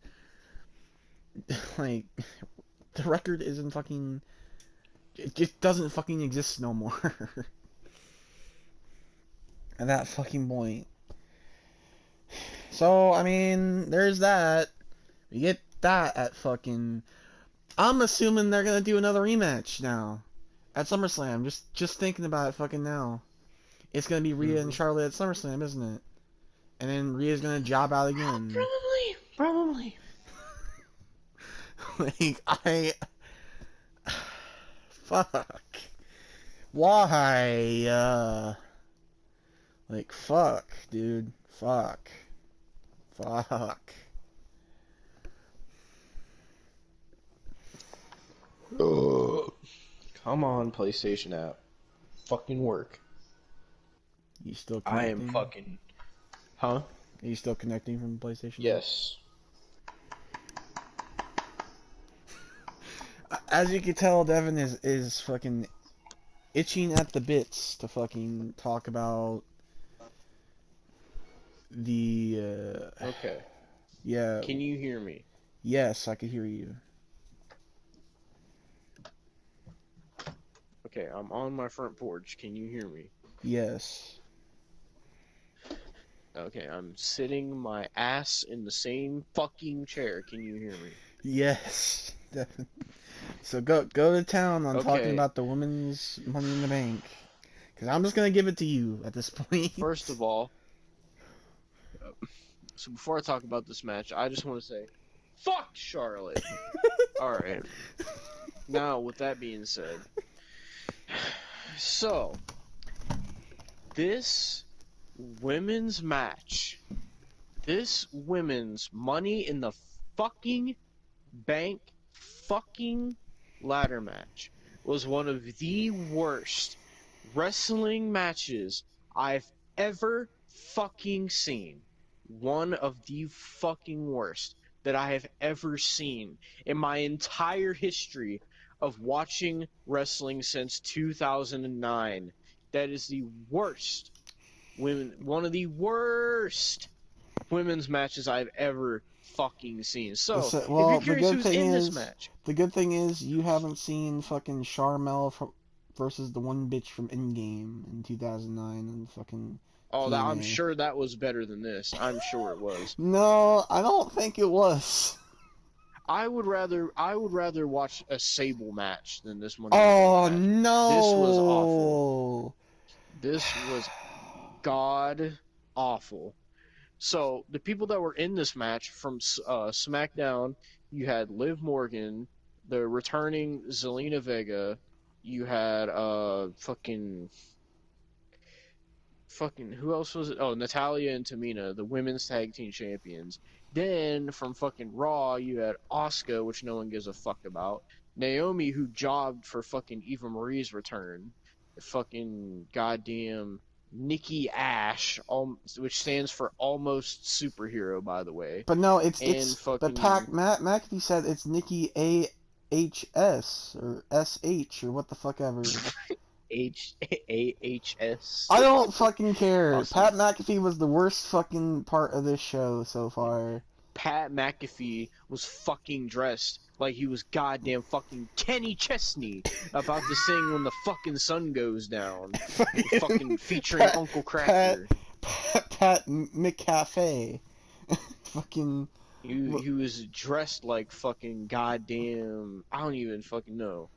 Speaker 4: like the record isn't fucking it just doesn't fucking exist no more. At that fucking point. So, I mean, there's that. We get that at fucking I'm assuming they're gonna do another rematch now. At SummerSlam. Just thinking about it fucking now. It's gonna be Rhea and Charlotte at SummerSlam, isn't it? And then Rhea's gonna job out again.
Speaker 3: Probably.
Speaker 4: Like, fuck. Why? Like, fuck, dude. Fuck. Fuck.
Speaker 3: Come on, PlayStation app. Fucking work.
Speaker 4: You still
Speaker 3: I
Speaker 4: connecting?
Speaker 3: am fucking. Huh?
Speaker 4: Are you still connecting from PlayStation?
Speaker 3: Yes.
Speaker 4: As you can tell, Devon is fucking itching at the bits to fucking talk about the
Speaker 3: Okay.
Speaker 4: yeah.
Speaker 3: Can you hear me?
Speaker 4: Yes, I can hear you.
Speaker 3: Okay, I'm on my front porch. Can you hear me?
Speaker 4: Yes.
Speaker 3: Okay, I'm sitting my ass in the same fucking chair. Can you hear me?
Speaker 4: Yes. Devon. So go to town on talking
Speaker 3: Okay.
Speaker 4: about the women's Money in the Bank. Because I'm just going to give it to you at this point.
Speaker 3: First of all, so before I talk about this match, I just want to say, fuck Charlotte. Alright. Now, with that being said, so, this women's match, this women's Money in the fucking Bank fucking ladder match was one of the worst wrestling matches I've ever fucking seen. One of the fucking worst that I have ever seen in my entire history of watching wrestling since 2009. That is the worst one of the worst women's matches I've ever fucking seen. So,
Speaker 4: Well,
Speaker 3: if you're curious who's in this match,
Speaker 4: the good thing is you haven't seen fucking Charmel versus the one bitch from Endgame in 2009 and fucking
Speaker 3: I'm
Speaker 4: TNA.
Speaker 3: sure that was better than this. I'm sure it was.
Speaker 4: No, I don't think it was.
Speaker 3: I would rather watch a Sable match than this one.
Speaker 4: Oh
Speaker 3: match.
Speaker 4: no!
Speaker 3: This was awful. This was god awful. So the people that were in this match from SmackDown, you had Liv Morgan, the returning Zelina Vega, you had fucking who else was it? Oh, Natalya and Tamina, the women's tag team champions. Then from fucking Raw, you had Asuka, which no one gives a fuck about. Naomi, who jobbed for fucking Eva Marie's return. Fucking goddamn Nikki Ash, which stands for almost superhero, by the way.
Speaker 4: But no, it's
Speaker 3: fucking...
Speaker 4: but McAfee said it's Nikki AHS or SH or what the fuck ever.
Speaker 3: AHS.
Speaker 4: I don't fucking care.
Speaker 3: Awesome.
Speaker 4: Pat McAfee was the worst fucking part of this show so far.
Speaker 3: Pat McAfee was fucking dressed like he was goddamn fucking Kenny Chesney about to sing When the Fucking Sun Goes Down, fucking featuring Uncle Cracker.
Speaker 4: Pat McCafe. Fucking.
Speaker 3: He was dressed like fucking goddamn. I don't even fucking know.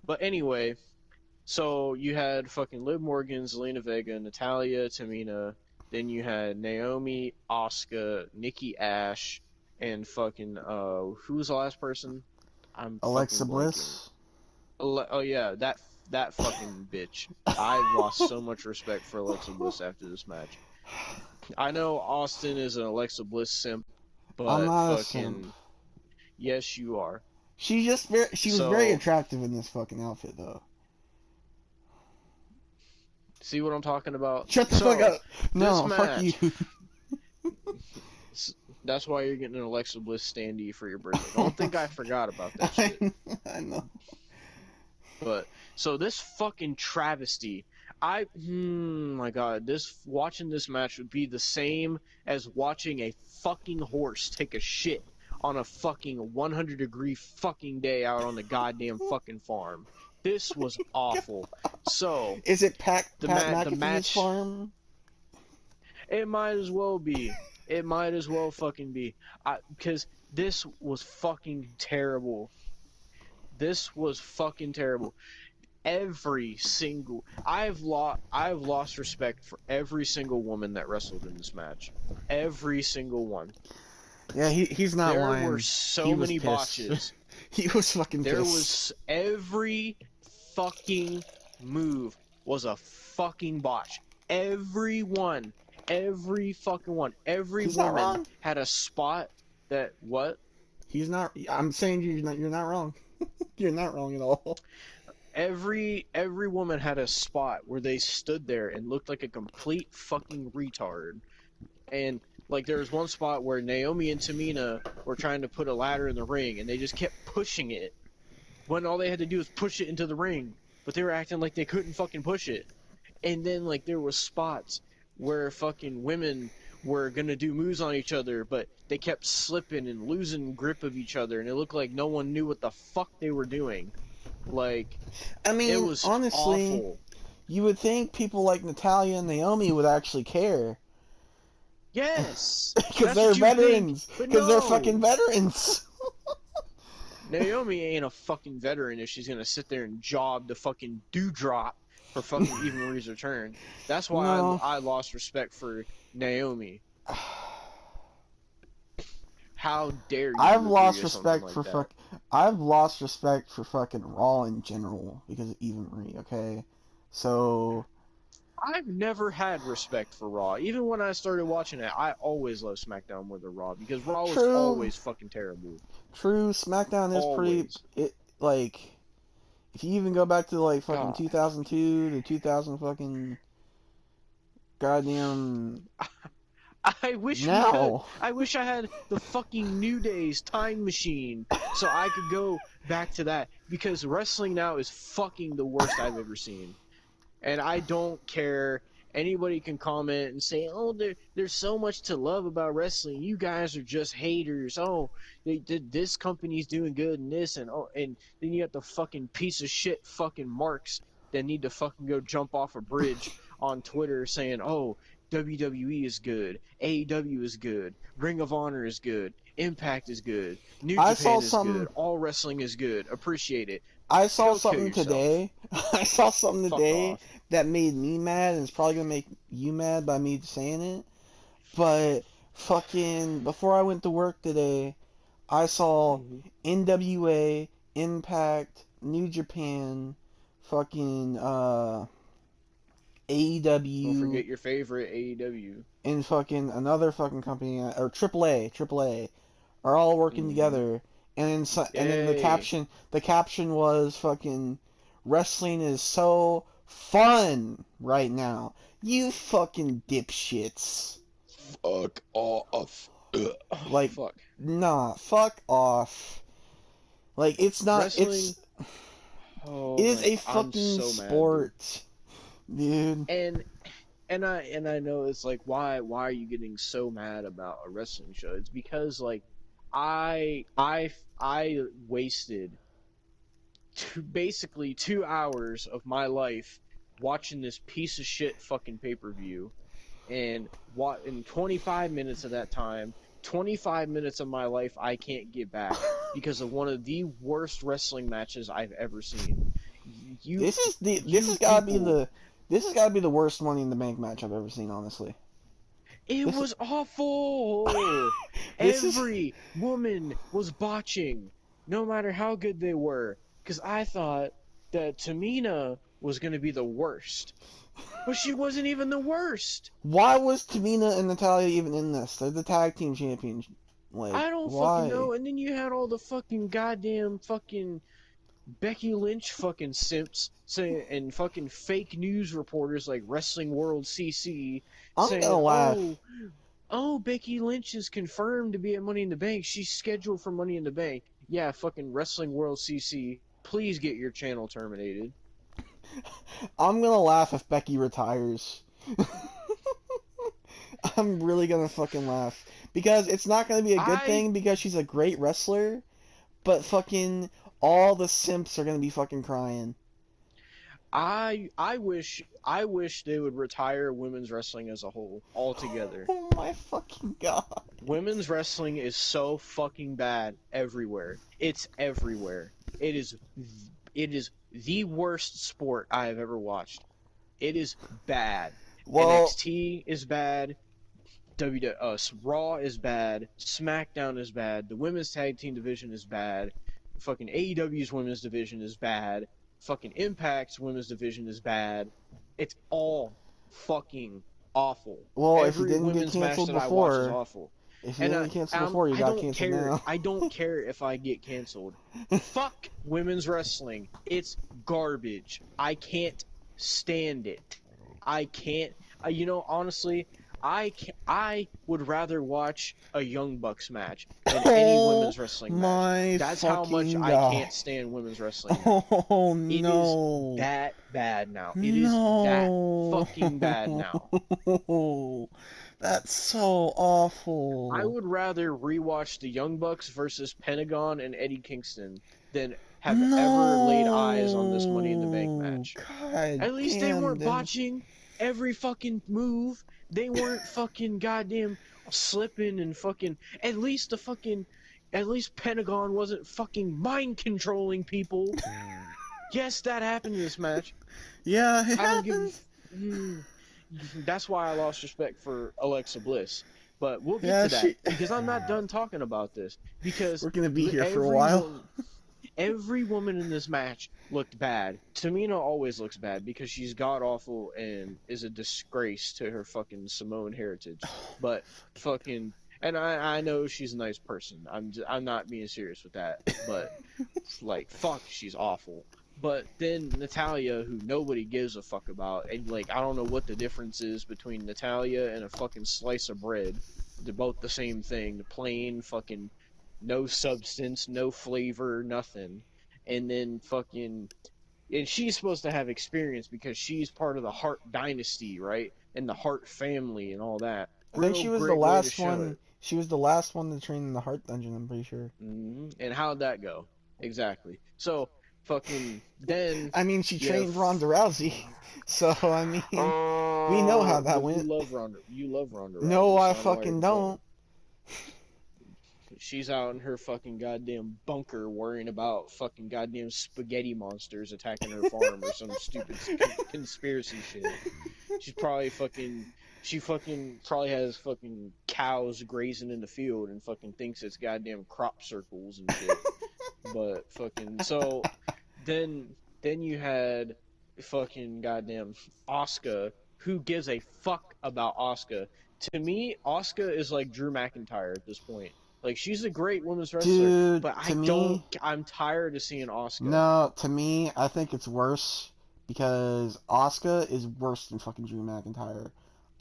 Speaker 3: But anyway, so you had fucking Liv Morgan, Zelina Vega, Natalia, Tamina. Then you had Naomi, Asuka, Nikki Ash, and fucking who was the last person? I'm
Speaker 4: Alexa
Speaker 3: fucking blanking.
Speaker 4: Bliss.
Speaker 3: Oh yeah, that fucking bitch. I lost so much respect for Alexa Bliss after this match. I know Austin is an Alexa Bliss simp,
Speaker 4: I'm
Speaker 3: but
Speaker 4: not a
Speaker 3: fucking
Speaker 4: simp.
Speaker 3: yes, you are.
Speaker 4: She was very attractive in this fucking outfit, though.
Speaker 3: See what I'm talking about?
Speaker 4: Shut the fuck up. No,
Speaker 3: this
Speaker 4: fuck
Speaker 3: match,
Speaker 4: you.
Speaker 3: That's why you're getting an Alexa Bliss standee for your birthday. Don't think I forgot about that shit.
Speaker 4: I know.
Speaker 3: But so this fucking travesty, my god, watching this match would be the same as watching a fucking horse take a shit on a fucking 100-degree fucking day out on the goddamn fucking farm. This was awful. So
Speaker 4: Is it Pat
Speaker 3: the
Speaker 4: McAfee's
Speaker 3: match
Speaker 4: farm?
Speaker 3: It might as well be. It might as well fucking be. Because this was fucking terrible. This was fucking terrible. Every single I've lost respect for every single woman that wrestled in this match. Every single one.
Speaker 4: Yeah, he's not lying.
Speaker 3: There were so
Speaker 4: He was
Speaker 3: many
Speaker 4: pissed.
Speaker 3: botches.
Speaker 4: He was fucking pissed.
Speaker 3: There was every fucking move was a fucking botch. Every one. Every fucking one. Every
Speaker 4: He's not
Speaker 3: woman
Speaker 4: wrong.
Speaker 3: had a spot that what?
Speaker 4: He's not. I'm saying you're not wrong. You're not wrong at all.
Speaker 3: Every woman had a spot where they stood there and looked like a complete fucking retard. And like there was one spot where Naomi and Tamina were trying to put a ladder in the ring and they just kept pushing it. When all they had to do was push it into the ring, but they were acting like they couldn't fucking push it. And then like there was spots where fucking women were gonna do moves on each other, but they kept slipping and losing grip of each other, and it looked like no one knew what the fuck they were doing. Like,
Speaker 4: I mean,
Speaker 3: it was
Speaker 4: honestly,
Speaker 3: awful.
Speaker 4: You would think people like Natalia and Naomi would actually care.
Speaker 3: Yes,
Speaker 4: Because they're veterans. Because they're fucking veterans.
Speaker 3: Naomi ain't a fucking veteran if she's gonna sit there and job the fucking dewdrop for fucking Eva Marie's return. That's why I lost respect for Naomi. How dare you?
Speaker 4: I've lost respect for I've lost respect for fucking Raw in general because of Eva Marie. Okay, so
Speaker 3: I've never had respect for Raw. Even when I started watching it, I always loved SmackDown more than Raw because Raw was always fucking terrible.
Speaker 4: True, SmackDown is
Speaker 3: always.
Speaker 4: Like, if you even go back to like fucking 2002 to 2000 fucking goddamn.
Speaker 3: I wish I wish I had the fucking New Day's time machine so I could go back to that because wrestling now is fucking the worst I've ever seen. And I don't care. Anybody can comment and say, "Oh, there's so much to love about wrestling. You guys are just haters. Oh, this company's doing good and this and and then you got the fucking piece of shit fucking marks that need to fucking go jump off a bridge on Twitter saying, "Oh, WWE is good. AEW is good. Ring of Honor is good. Impact is good. New Japan is good. All wrestling is good. Appreciate it."
Speaker 4: I saw something today. I saw something today that made me mad, and it's probably gonna make you mad by me saying it. But fucking before I went to work today, I saw NWA, Impact, New Japan, fucking AEW.
Speaker 3: Don't forget your favorite AEW.
Speaker 4: And fucking another fucking company, or AAA, are all working together. And then the caption was fucking, wrestling is so fun right now. You fucking dipshits.
Speaker 3: Fuck off.
Speaker 4: Like,
Speaker 3: fuck.
Speaker 4: Nah, fuck off. Like, it's not,
Speaker 3: wrestling,
Speaker 4: it is a fucking sport, dude.
Speaker 3: And and I know it's like why are you getting so mad about a wrestling show? It's because like I wasted basically 2 hours of my life watching this piece of shit fucking pay-per-view, and what in 25 minutes of that time, 25 minutes of my life I can't get back because of one of the worst wrestling matches I've ever seen. You
Speaker 4: This
Speaker 3: you
Speaker 4: has gotta be
Speaker 3: people,
Speaker 4: the worst Money in the Bank match I've ever seen, honestly.
Speaker 3: it
Speaker 4: This
Speaker 3: was awful.
Speaker 4: this is
Speaker 3: Every woman was botching, no matter how good they were, because I thought that Tamina was going to be the worst, but she wasn't even the worst.
Speaker 4: why was Tamina and Natalia even in this? They're the tag team champions. Like,
Speaker 3: I don't fucking
Speaker 4: why?
Speaker 3: know. And then you had all the fucking goddamn fucking Becky Lynch fucking simps saying, and fucking fake news reporters like Wrestling World CC
Speaker 4: I'm
Speaker 3: saying,
Speaker 4: gonna laugh.
Speaker 3: "Oh, Becky Lynch is confirmed to be at Money in the Bank. She's scheduled for Money in the Bank." Yeah, fucking Wrestling World CC, please get your channel terminated.
Speaker 4: I'm gonna laugh if Becky retires. I'm really gonna fucking laugh because it's not gonna be a good
Speaker 3: I
Speaker 4: thing because she's a great wrestler, but fucking all the simps are gonna be fucking crying.
Speaker 3: I wish they would retire women's wrestling as a whole altogether.
Speaker 4: Oh my fucking god.
Speaker 3: Women's wrestling is so fucking bad everywhere. It's everywhere. It is the worst sport I have ever watched. It is bad.
Speaker 4: Well,
Speaker 3: NXT is bad. Raw is bad. SmackDown is bad. The women's tag team division is bad. Fucking AEW's women's division is bad. Fucking Impact's women's division is bad. It's all fucking awful.
Speaker 4: if you
Speaker 3: Every
Speaker 4: didn't get
Speaker 3: women's match
Speaker 4: canceled
Speaker 3: that I watch is
Speaker 4: before,
Speaker 3: awful.
Speaker 4: if you
Speaker 3: And
Speaker 4: didn't get canceled before, you
Speaker 3: I
Speaker 4: got
Speaker 3: don't
Speaker 4: canceled
Speaker 3: care.
Speaker 4: now.
Speaker 3: I don't care if I get canceled. Fuck women's wrestling. It's garbage. I can't stand it. I can't. Honestly, I would rather watch a Young Bucks match than any
Speaker 4: Oh
Speaker 3: women's wrestling match.
Speaker 4: my
Speaker 3: That's how much
Speaker 4: fucking
Speaker 3: I
Speaker 4: god.
Speaker 3: can't stand women's wrestling now.
Speaker 4: Oh
Speaker 3: It is
Speaker 4: no.
Speaker 3: that bad now. It is that
Speaker 4: No.
Speaker 3: fucking bad now.
Speaker 4: That's so
Speaker 3: I
Speaker 4: awful.
Speaker 3: would rather rewatch the Young Bucks versus Pentagon and Eddie Kingston than have ever laid eyes on this Money in the Bank
Speaker 4: No.
Speaker 3: match.
Speaker 4: God
Speaker 3: At least they
Speaker 4: damn,
Speaker 3: weren't
Speaker 4: Devon.
Speaker 3: botching every fucking move. They weren't fucking goddamn slipping and fucking. At least Pentagon wasn't fucking mind controlling people. Yes, that happened in this match.
Speaker 4: Yeah, it
Speaker 3: I don't give.
Speaker 4: happens.
Speaker 3: That's why I lost respect for Alexa Bliss. But we'll get
Speaker 4: Yeah,
Speaker 3: to that because I'm not done talking about this. Because
Speaker 4: we're gonna be here for a while.
Speaker 3: every woman in this match looked bad. Tamina always looks bad because she's god awful and is a disgrace to her fucking Samoan heritage. But fucking, and I know she's a nice person. I'm not being serious with that. But like, fuck, she's awful. But then Natalia, who nobody gives a fuck about, and like, I don't know what the difference is between Natalia and a fucking slice of bread. They're both the same thing. The plain fucking no substance, no flavor, nothing. And then fucking, and she's supposed to have experience because she's part of the Hart dynasty, right? And the Hart family and all that.
Speaker 4: I think
Speaker 3: Real
Speaker 4: she was the
Speaker 3: great way to
Speaker 4: last
Speaker 3: show
Speaker 4: one.
Speaker 3: it.
Speaker 4: She was the last one to train in the Heart Dungeon. I'm pretty sure.
Speaker 3: And how'd that go? Exactly. So fucking then
Speaker 4: I mean, she
Speaker 3: you
Speaker 4: trained
Speaker 3: have
Speaker 4: Ronda Rousey, so I mean, we know how that
Speaker 3: but
Speaker 4: went.
Speaker 3: You love Ronda Rousey.
Speaker 4: No, I
Speaker 3: so know why
Speaker 4: fucking
Speaker 3: you're
Speaker 4: don't.
Speaker 3: She's out in her fucking goddamn bunker worrying about fucking goddamn spaghetti monsters attacking her farm or some stupid conspiracy shit. She's probably fucking. She fucking probably has fucking cows grazing in the field and fucking thinks it's goddamn crop circles and shit. But fucking so then you had fucking goddamn Asuka. Who gives a fuck about Asuka? To me, Asuka is like Drew McIntyre at this point. Like, she's a great women's wrestler,
Speaker 4: Dude,
Speaker 3: but
Speaker 4: to me,
Speaker 3: I'm tired of seeing Asuka.
Speaker 4: no, to me, I think it's worse because Asuka is worse than fucking Drew McIntyre.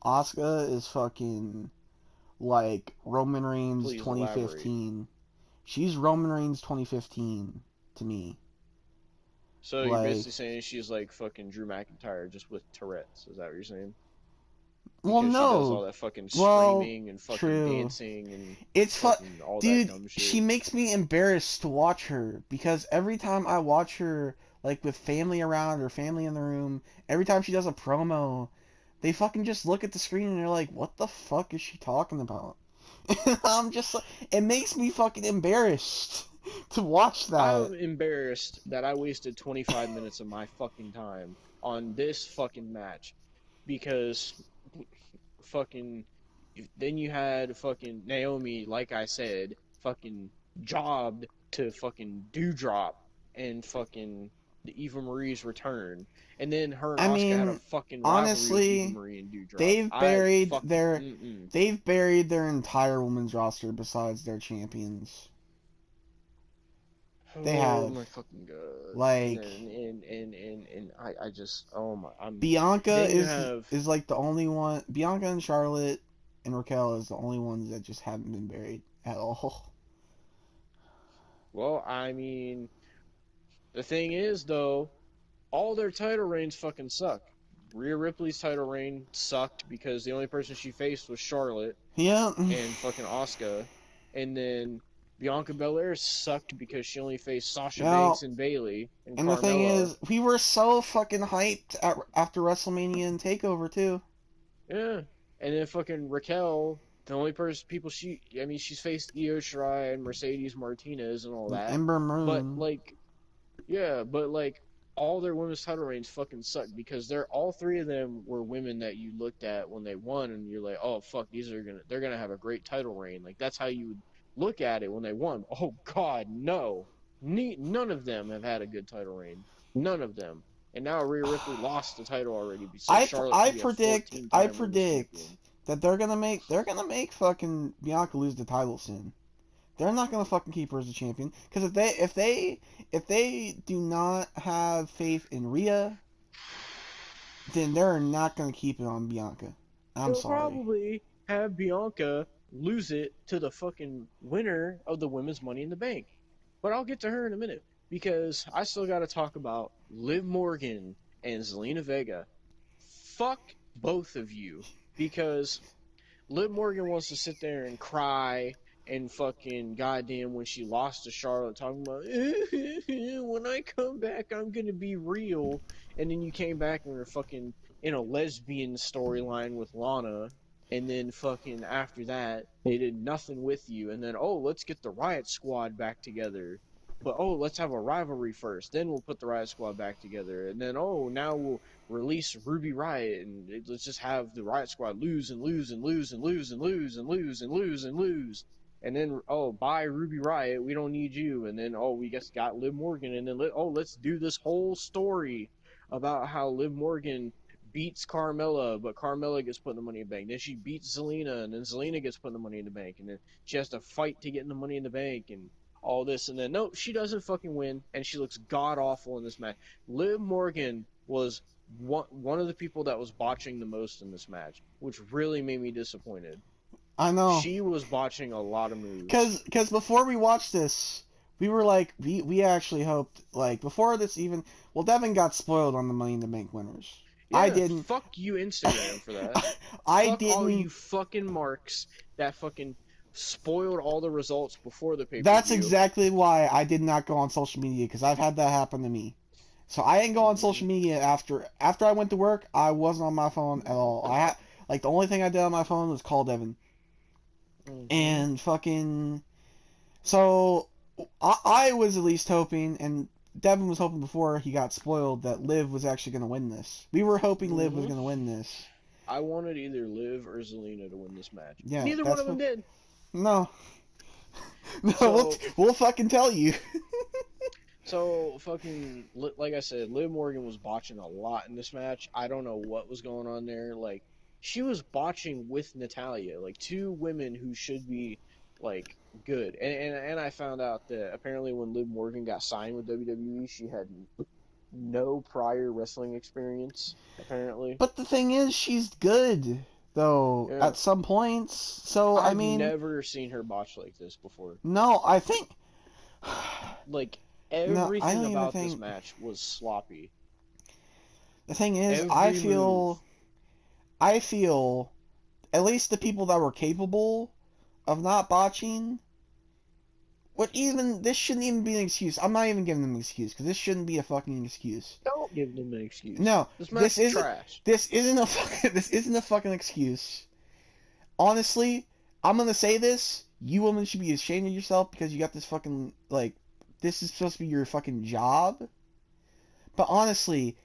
Speaker 4: Asuka is fucking like Roman Reigns
Speaker 3: Please
Speaker 4: 2015. She's Roman Reigns 2015 to me.
Speaker 3: So you're
Speaker 4: Like,
Speaker 3: basically saying she's like fucking Drew McIntyre just with Tourette's. Is that what you're saying?
Speaker 4: Well,
Speaker 3: because she does all
Speaker 4: no.
Speaker 3: that fucking
Speaker 4: Well,
Speaker 3: screaming and fucking
Speaker 4: true.
Speaker 3: dancing and
Speaker 4: It's
Speaker 3: fucking all that
Speaker 4: dude.
Speaker 3: dumb shit.
Speaker 4: She makes me embarrassed to watch her because every time I watch her, like with family around or family in the room, every time she does a promo, they fucking just look at the screen and they're like, "What the fuck is she talking about?" I'm just like, it makes me fucking embarrassed to watch that.
Speaker 3: I'm embarrassed that I wasted 25 minutes of my fucking time on this fucking match because fucking then you had fucking Naomi, like I said, fucking jobbed to fucking Dewdrop and fucking the Eva Marie's return. And then her and
Speaker 4: I
Speaker 3: Asuka had a
Speaker 4: mean,
Speaker 3: fucking rivalry with Eva
Speaker 4: honestly,
Speaker 3: Marie and Dewdrop.
Speaker 4: they've
Speaker 3: I
Speaker 4: buried
Speaker 3: fucking
Speaker 4: their
Speaker 3: mm-mm.
Speaker 4: they've buried their entire women's roster besides their champions. They
Speaker 3: Oh
Speaker 4: have
Speaker 3: my fucking god. And
Speaker 4: like
Speaker 3: then and I just oh my I'm
Speaker 4: Bianca
Speaker 3: then you have
Speaker 4: is like the only one. Bianca and Charlotte and Raquel is the only ones that just haven't been buried at all.
Speaker 3: well, I mean the thing is though, all their title reigns fucking suck. Rhea Ripley's title reign sucked because the only person she faced was Charlotte
Speaker 4: Yeah.
Speaker 3: and fucking Asuka. And then Bianca Belair sucked because she only faced Sasha Banks
Speaker 4: Now,
Speaker 3: and Bailey and
Speaker 4: and the thing
Speaker 3: Carmella.
Speaker 4: is, we were so fucking hyped after WrestleMania and Takeover too.
Speaker 3: Yeah. And then fucking Raquel, the only people I mean, she's faced Io Shirai and Mercedes Martinez and all that.
Speaker 4: Ember
Speaker 3: But,
Speaker 4: Moon.
Speaker 3: like, yeah, but, like, all their women's title reigns fucking suck because all three of them were women that you looked at when they won and you're like, oh, fuck, they're gonna have a great title reign. Like, that's how you would look at it when they won. Oh, God, no. None of them have had a good title reign. None of them. And now Rhea Ripley lost the title already, so Charlotte
Speaker 4: I
Speaker 3: can be a
Speaker 4: predict
Speaker 3: 14-time women's champion.
Speaker 4: that they're gonna make fucking Bianca lose the title soon. They're not gonna fucking keep her as a champion because if they do not have faith in Rhea, then they're not gonna keep it on Bianca. I'm
Speaker 3: They'll
Speaker 4: sorry.
Speaker 3: probably have Bianca lose it to the fucking winner of the women's Money in the Bank. But I'll get to her in a minute because I still got to talk about Liv Morgan and Zelina Vega. Fuck both of you because Liv Morgan wants to sit there and cry and fucking goddamn when she lost to Charlotte talking about when I come back I'm gonna be real, and then you came back and were fucking in a lesbian storyline with Lana, and then fucking after that they did nothing with you, and then oh let's get the Riot Squad back together. But oh, let's have a rivalry first. Then we'll put the Riot Squad back together, and then oh, now we'll release Ruby Riot and let's just have the Riot Squad lose and lose and lose and lose and lose and lose and lose and lose. And then oh, bye Ruby Riot, we don't need you. And then oh, we just got Liv Morgan, and then let's do this whole story about how Liv Morgan beats Carmella, but Carmella gets put in the Money in the Bank. Then she beats Zelina, and then Zelina gets put in the Money in the Bank, and then she has to fight to get in the Money in the Bank and all this, and then no, she doesn't fucking win, and she looks god awful in this match. Liv Morgan was one of the people that was botching the most in this match, which really made me disappointed.
Speaker 4: I know.
Speaker 3: She was botching a lot of moves.
Speaker 4: Cause before we watched this, we were like, we actually hoped, like, before this even, well, Devon got spoiled on the Money in the Bank winners.
Speaker 3: Yeah,
Speaker 4: I didn't.
Speaker 3: Fuck you, Instagram, for that.
Speaker 4: I
Speaker 3: Fuck
Speaker 4: didn't.
Speaker 3: all you fucking marks that fucking spoiled all the results before the pay-per-view.
Speaker 4: That's exactly why I did not go on social media, because I've had that happen to me. So I didn't go on social media after I went to work. I wasn't on my phone at all. Like the only thing I did on my phone was call Devon. And fucking, so I was at least hoping, and Devon was hoping before he got spoiled, that Liv was actually going to win this. We were hoping Liv was going to win this.
Speaker 3: I wanted either Liv or Zelina to win this match.
Speaker 4: Yeah,
Speaker 3: Neither one of them did.
Speaker 4: No. No,
Speaker 3: So-
Speaker 4: we'll fucking tell you.
Speaker 3: So, fucking, like I said, Liv Morgan was botching a lot in this match. I don't know what was going on there. Like, she was botching with Natalya, like, two women who should be, like, good. And I found out that apparently when Liv Morgan got signed with WWE, she had no prior wrestling experience, apparently.
Speaker 4: But the thing is, she's good, though,
Speaker 3: Yeah.
Speaker 4: at some points. So,
Speaker 3: I've
Speaker 4: I mean,
Speaker 3: never seen her botch like this before.
Speaker 4: no, I think...
Speaker 3: Like,
Speaker 4: I don't
Speaker 3: everything
Speaker 4: even
Speaker 3: about this
Speaker 4: think-
Speaker 3: match was sloppy.
Speaker 4: The thing is,
Speaker 3: Every
Speaker 4: I feel...
Speaker 3: move.
Speaker 4: I feel at least the people that were capable of not botching. This shouldn't even be an excuse. I'm not even giving them an excuse because this shouldn't be a fucking excuse.
Speaker 3: Don't give them an excuse.
Speaker 4: No,
Speaker 3: this match is trash.
Speaker 4: This isn't a fucking excuse. Honestly, I'm gonna say this. You women should be ashamed of yourself because you got this fucking this is supposed to be your fucking job. But honestly,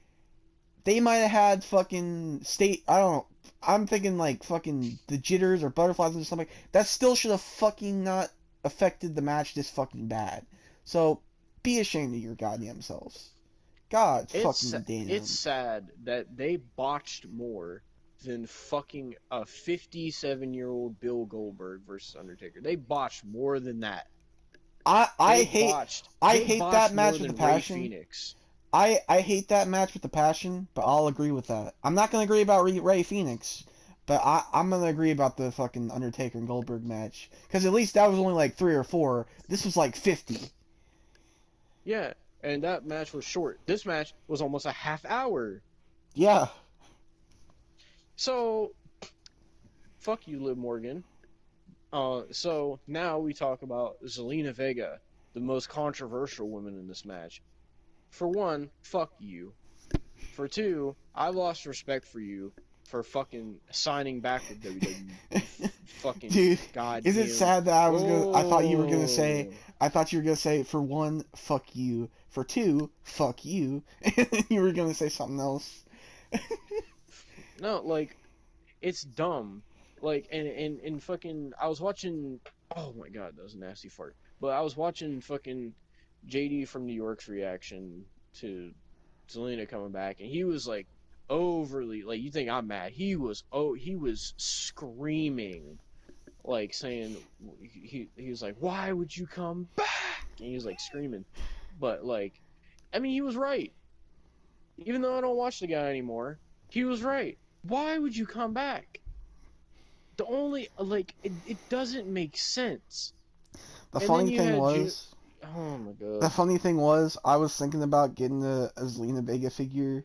Speaker 4: they might have had fucking I don't know. I'm thinking like fucking the jitters or butterflies or something. That still should have fucking not affected the match this fucking bad. So be ashamed of your goddamn selves. God fucking damn.
Speaker 3: It's sad that they botched more than fucking a 57-year-old Bill Goldberg versus Undertaker. They botched more than that.
Speaker 4: I hate that match with the passion.
Speaker 3: Phoenix.
Speaker 4: I hate that match with the passion, but I'll agree with that. I'm not gonna agree about Ray Phoenix, but I'm gonna agree about the fucking Undertaker and Goldberg match because at least that was only like 3 or 4. This was like 50.
Speaker 3: Yeah, and that match was short. This match was almost a half hour.
Speaker 4: Yeah.
Speaker 3: So, fuck you, Liv Morgan. So now we talk about Zelina Vega, the most controversial woman in this match. For one, fuck you. For two, I lost respect for you for fucking signing back with WWE. Fucking
Speaker 4: dude,
Speaker 3: goddamn.
Speaker 4: Is it sad that I thought you were gonna say for one, fuck you. For two, fuck you. And then you were gonna say something else.
Speaker 3: No, like, it's dumb. Like, and fucking, I was watching, oh my god, that was a nasty fart. But I was watching fucking JD from New York's reaction to Zelina coming back, and he was like overly, like, you think I'm mad. He was screaming, like saying, he was like, why would you come back? And he was like screaming. But like, I mean, he was right. Even though I don't watch the guy anymore, he was right. Why would you come back? The only, like, it doesn't make sense.
Speaker 4: The funny thing was,
Speaker 3: oh my god.
Speaker 4: The funny thing was, I was thinking about getting a Zelina Vega figure,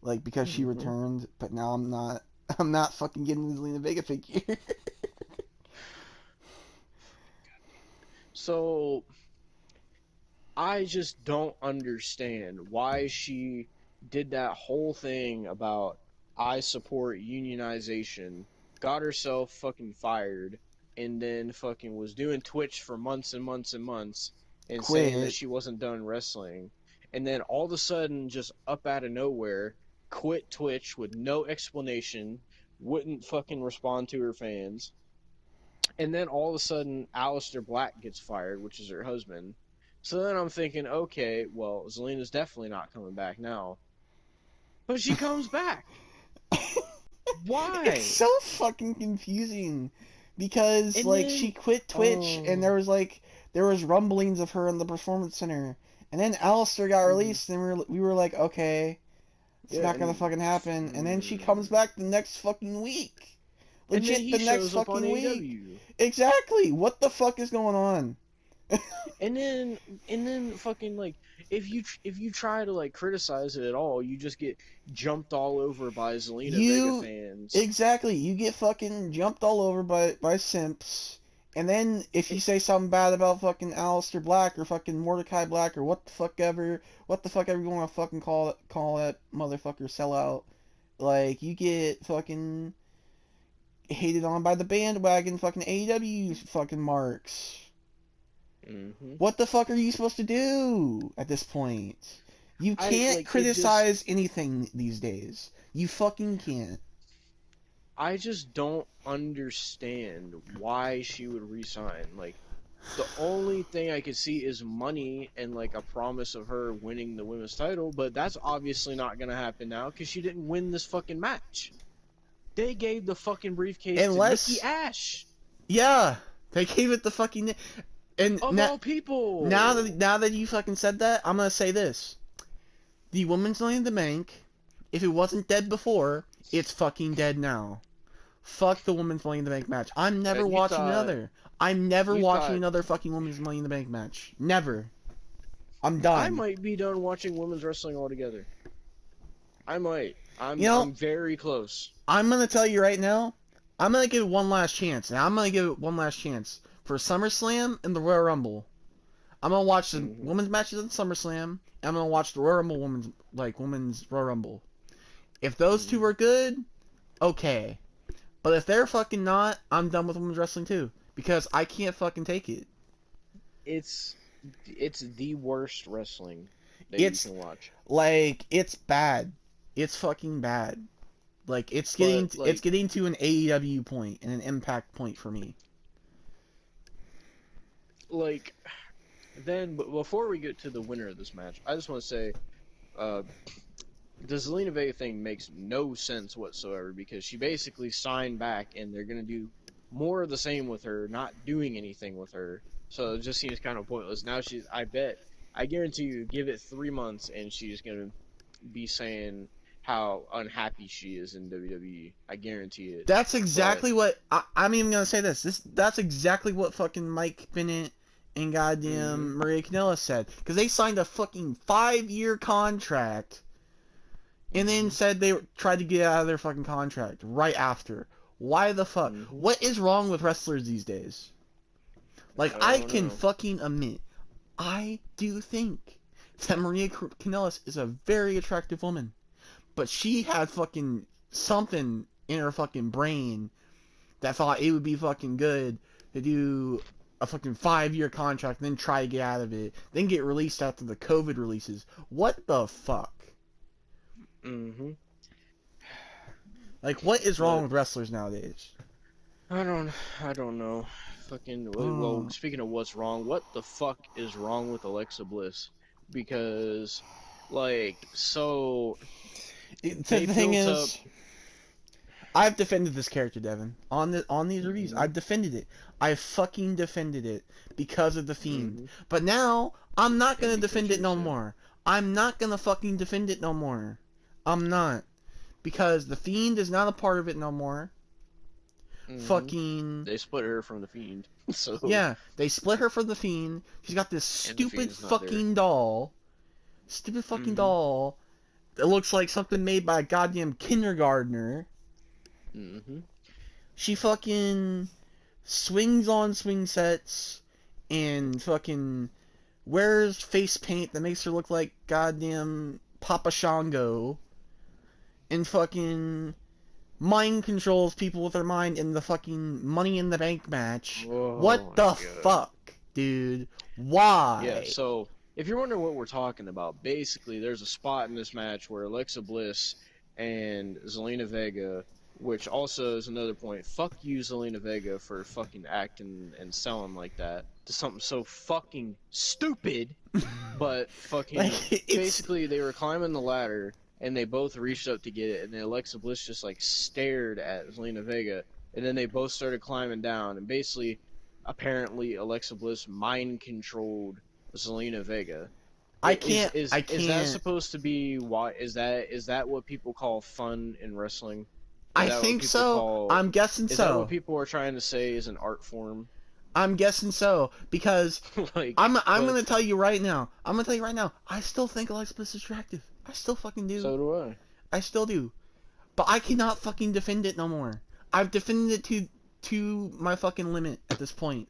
Speaker 4: like, because she returned, but now I'm not. I'm not fucking getting the Zelina Vega figure.
Speaker 3: So, I just don't understand why she did that whole thing about I support unionization, got herself fucking fired, and then fucking was doing Twitch for months and months and months, and saying that she wasn't done wrestling, and then all of a sudden, just up out of nowhere, quit Twitch with no explanation, wouldn't fucking respond to her fans, and then all of a sudden, Aleister Black gets fired, which is her husband. So then I'm thinking, okay, well, Zelina's definitely not coming back now. But she comes back. Why?
Speaker 4: It's so fucking confusing. Because, and like, then, she quit Twitch, and there was rumblings of her in the Performance Center. And then Aleister got released, and we were like, okay, it's not gonna fucking happen. And then she comes back the next fucking week. Legit, the next fucking week. Exactly. What the fuck is going on?
Speaker 3: and then fucking, like, if you try to, like, criticize it at all, you just get jumped all over by Zelina Vega fans.
Speaker 4: Exactly. You get fucking jumped all over by simps. And then if you say something bad about fucking Aleister Black or fucking Mordecai Black or what the fuck ever you want to fucking call that motherfucker sellout, like, you get fucking hated on by the bandwagon fucking AEW fucking marks. What the fuck are you supposed to do at this point? You can't criticize anything these days. You fucking can't.
Speaker 3: I just don't understand why she would resign. Like, the only thing I could see is money and, like, a promise of her winning the women's title, but that's obviously not gonna happen now because she didn't win this fucking match. They gave the fucking briefcase to Nikki Ash.
Speaker 4: Yeah, they gave it the fucking. And
Speaker 3: of all people.
Speaker 4: Now that you fucking said that, I'm gonna say this: the Women's Money in the Bank, if it wasn't dead before, it's fucking dead now. Fuck the Women's Money in the Bank match. I'm never watching another. I'm never watching another fucking Women's Money in the Bank match. Never. I'm done.
Speaker 3: I might be done watching women's wrestling altogether. I might.
Speaker 4: You know,
Speaker 3: I'm very close.
Speaker 4: I'm gonna tell you right now, I'm gonna give it one last chance. And I'm gonna give it one last chance for SummerSlam and the Royal Rumble. I'm gonna watch the women's matches at SummerSlam, and I'm gonna watch the Royal Rumble women's Royal Rumble. If those two are good, okay. But if they're fucking not, I'm done with women's wrestling too, because I can't fucking take it.
Speaker 3: It's the worst wrestling that
Speaker 4: It's
Speaker 3: you can watch.
Speaker 4: like it's bad. It's fucking bad. Like it's getting to an AEW point and an Impact point for me.
Speaker 3: Like, then before we get to the winner of this match, I just want to say, the Zelina Vega thing makes no sense whatsoever because she basically signed back and they're gonna do more of the same with her, not doing anything with her. So it just seems kind of pointless. Now I guarantee you, give it 3 months and she's gonna be saying how unhappy she is in WWE. I guarantee it.
Speaker 4: That's exactly what I'm even gonna say. That's exactly what fucking Mike Bennett and goddamn Maria Kanellis said, because they signed a fucking 5-year contract, and then said they tried to get out of their fucking contract right after. Why the fuck? What is wrong with wrestlers these days? Like, I can fucking admit, I do think that Maria Kanellis is a very attractive woman. But she had fucking something in her fucking brain that thought it would be fucking good to do a fucking 5-year contract and then try to get out of it, then get released after the COVID releases. What the fuck? Like, what is wrong with wrestlers nowadays?
Speaker 3: I don't know. Fucking, well, speaking of what's wrong, what the fuck is wrong with Alexa Bliss? Because, like, so...
Speaker 4: The thing is, I've defended this character, Devon. On these reviews, I've defended it. I fucking defended it because of the Fiend. But now, I'm not gonna defend it no more. I'm not gonna fucking defend it no more. I'm not. Because the Fiend is not a part of it no more. Fucking...
Speaker 3: They split her from the Fiend. So
Speaker 4: yeah, they split her from the Fiend. She's got this stupid fucking doll. Stupid fucking doll. It looks like something made by a goddamn kindergartner. She fucking swings on swing sets and fucking wears face paint that makes her look like goddamn Papa Shango. And fucking mind controls people with her mind in the fucking Money in the Bank match. What the fuck, dude? Why?
Speaker 3: Yeah, so... if you're wondering what we're talking about, basically there's a spot in this match where Alexa Bliss and Zelina Vega, which also is another point, fuck you Zelina Vega for fucking acting and selling like that to something so fucking stupid, but fucking
Speaker 4: Like,
Speaker 3: basically they were climbing the ladder and they both reached up to get it and then Alexa Bliss just like stared at Zelina Vega and then they both started climbing down and basically apparently Alexa Bliss mind controlled Zelina Vega.
Speaker 4: I can't.
Speaker 3: Is that supposed to be why? Is that what people call fun in wrestling?
Speaker 4: I think so. I'm guessing so.
Speaker 3: Is that what people are trying to say is an art form?
Speaker 4: I'm guessing so because
Speaker 3: like,
Speaker 4: I'm gonna tell you right now. I still think Alexa Bliss is attractive. I still fucking do.
Speaker 3: So do I.
Speaker 4: I still do. But I cannot fucking defend it no more. I've defended it to my fucking limit at this point.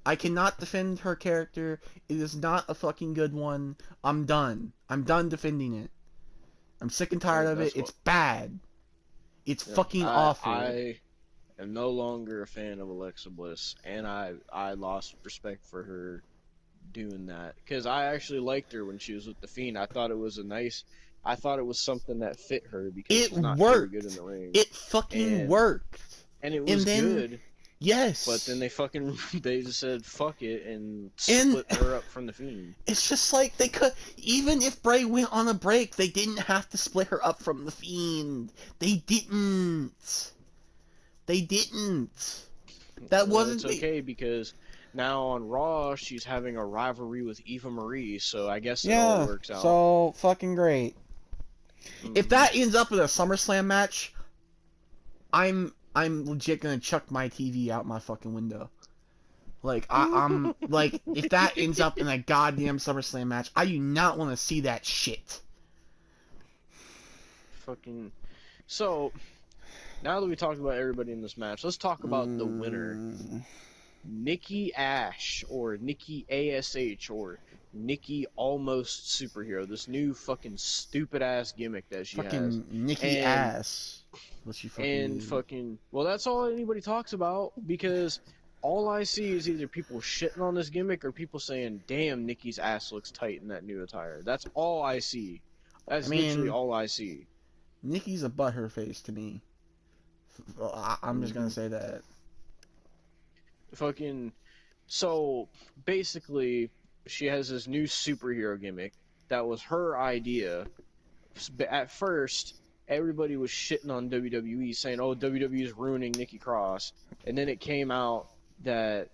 Speaker 4: I cannot defend her character. It is not a fucking good one. I'm done. I'm done defending it. I'm sick and tired of it. It's bad. It's fucking awful.
Speaker 3: I am no longer a fan of Alexa Bliss, and I lost respect for her doing that because I actually liked her when she was with the Fiend. I thought it was something that fit her because
Speaker 4: it
Speaker 3: she's not
Speaker 4: worked.
Speaker 3: very good in the ring.
Speaker 4: It fucking worked.
Speaker 3: And it was good.
Speaker 4: Yes.
Speaker 3: But then they just said fuck it and split her up from the Fiend.
Speaker 4: It's just like they could, even if Bray went on a break, they didn't have to split her up from the Fiend. They didn't. That wasn't.
Speaker 3: It's okay because now on Raw she's having a rivalry with Eva Marie, so I guess it all works out.
Speaker 4: So fucking great. If that ends up with a SummerSlam match, I'm legit gonna chuck my TV out my fucking window. Like, I'm like, if that ends up in a goddamn SummerSlam match, I do not want to see that shit.
Speaker 3: fucking. So, now that we talked about everybody in this match, let's talk about the winner. Nikki Ash, or Nikki ASH, or Nikki Almost Superhero. This new fucking stupid ass gimmick that she has.
Speaker 4: Fucking Nikki
Speaker 3: And
Speaker 4: ass. What she fucking
Speaker 3: and
Speaker 4: mean?
Speaker 3: fucking, well, that's all anybody talks about, because all I see is either people shitting on this gimmick or people saying, damn, Nikki's ass looks tight in that new attire. That's all I see. That's literally all I see.
Speaker 4: Nikki's a butthurt face to me. I'm just gonna say that.
Speaker 3: Fucking, so basically, she has this new superhero gimmick that was her idea. At first, everybody was shitting on WWE, saying, "Oh, WWE is ruining Nikki Cross," and then it came out that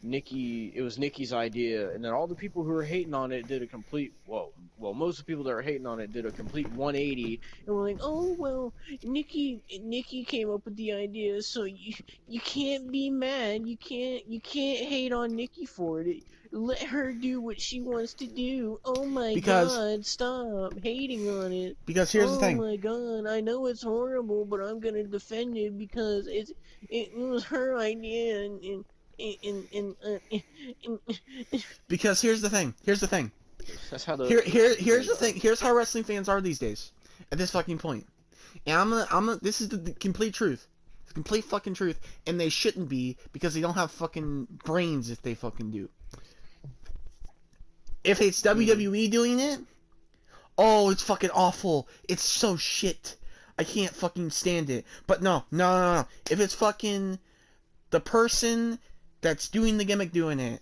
Speaker 3: it was Nikki's idea, and then all the people who were hating on it did a complete, most of the people that were hating on it did a complete 180, and were like, "Oh, well, Nikki came up with the idea, so you can't be mad, you can't hate on Nikki for it. Let her do what she wants to do. Oh my God, stop hating on it.
Speaker 4: Because here's the thing.
Speaker 3: Oh my God, I know it's horrible, but I'm gonna defend it because it was her idea, and
Speaker 4: Because here's the thing.
Speaker 3: That's how the
Speaker 4: Here's the thing. Here's how wrestling fans are these days. At this fucking point. And I'm gonna. This is the complete truth. The complete fucking truth. And they shouldn't be, because they don't have fucking brains if they fucking do. If it's WWE doing it, oh, it's fucking awful. It's so shit. I can't fucking stand it. But no. If it's fucking the person that's doing the gimmick doing it,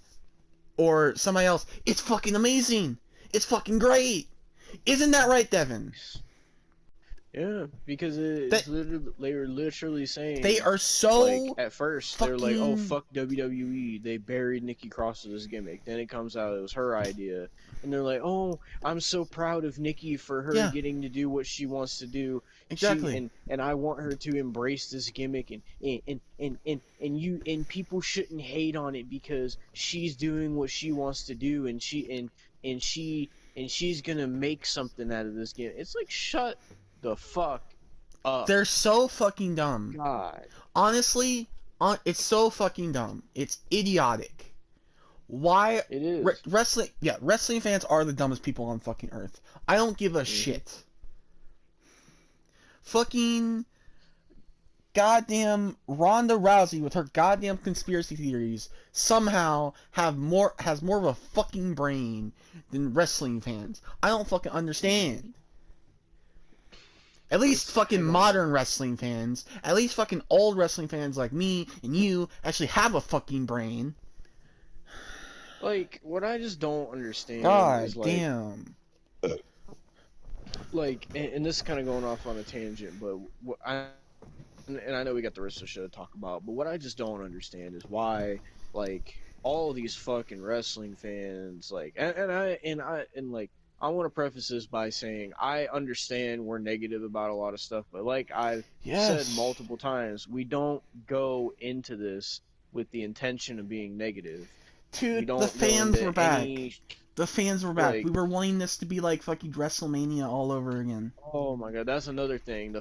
Speaker 4: or somebody else, it's fucking amazing. It's fucking great. Isn't that right, Devon?
Speaker 3: Yeah, because they were literally saying,
Speaker 4: they are so,
Speaker 3: like, at first they were like, "Oh, fuck WWE, they buried Nikki Cross with this gimmick." Then it comes out it was her idea, and they're like, "Oh, I'm so proud of Nikki for her getting to do what she wants to do."
Speaker 4: Exactly.
Speaker 3: And I want her to embrace this gimmick, and people shouldn't hate on it because she's doing what she wants to do, and she's gonna make something out of this gimmick. It's like, shut the fuck up.
Speaker 4: They're so fucking dumb.
Speaker 3: God.
Speaker 4: Honestly, it's so fucking dumb. It's idiotic. Why?
Speaker 3: It is.
Speaker 4: Wrestling fans are the dumbest people on fucking earth. I don't give a shit. Fucking goddamn Ronda Rousey with her goddamn conspiracy theories somehow has more of a fucking brain than wrestling fans. I don't fucking understand. At least fucking modern wrestling fans, at least fucking old wrestling fans like me and you actually have a fucking brain.
Speaker 3: Like, what I just don't understand is, like,
Speaker 4: damn.
Speaker 3: Like, and this is kind of going off on a tangent, but and I know we got the rest of the show to talk about, but what I just don't understand is why, like, all these fucking wrestling fans, like, I want to preface this by saying I understand we're negative about a lot of stuff, but like I've said multiple times, we don't go into this with the intention of being negative.
Speaker 4: Dude, the fans were back. The fans were back.
Speaker 3: Like,
Speaker 4: we were wanting this to be like fucking WrestleMania all over again.
Speaker 3: Oh my God, that's another thing.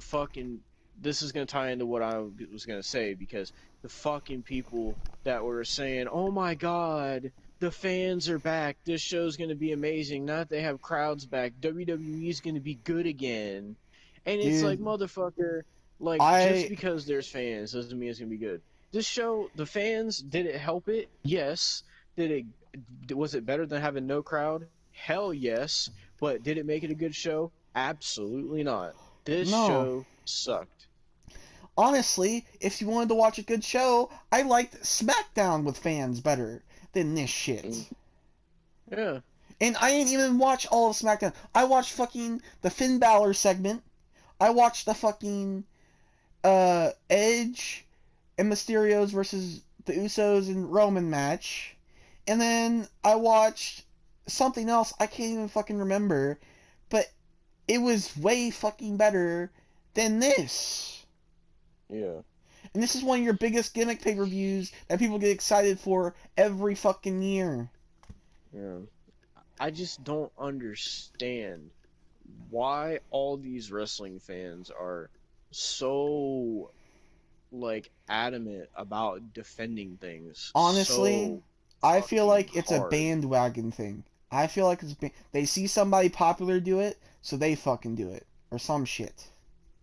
Speaker 3: This is gonna tie into what I was gonna say, because the fucking people that were saying, "Oh my God, the fans are back. This show's gonna be amazing. Now that they have crowds back, WWE's gonna be good again." And it's like, motherfucker, like, just because there's fans doesn't mean it's gonna be good. This show, the fans, did it help it? Yes. Was it better than having no crowd? Hell yes. But did it make it a good show? Absolutely not. This show sucked.
Speaker 4: Honestly, if you wanted to watch a good show, I liked SmackDown with fans better than this shit.
Speaker 3: Yeah.
Speaker 4: And I didn't even watch all of SmackDown. I watched fucking the Finn Balor segment. I watched the fucking Edge and Mysterio's versus the Usos and Roman match. And then I watched something else I can't even fucking remember. But it was way fucking better than this.
Speaker 3: Yeah.
Speaker 4: And this is one of your biggest gimmick pay-per-views that people get excited for every fucking year.
Speaker 3: Yeah. I just don't understand why all these wrestling fans are so like adamant about defending things
Speaker 4: Honestly,
Speaker 3: so
Speaker 4: I feel
Speaker 3: fucking
Speaker 4: like it's a
Speaker 3: hard.
Speaker 4: bandwagon thing. I feel like they see somebody popular do it, so they fucking do it or some shit.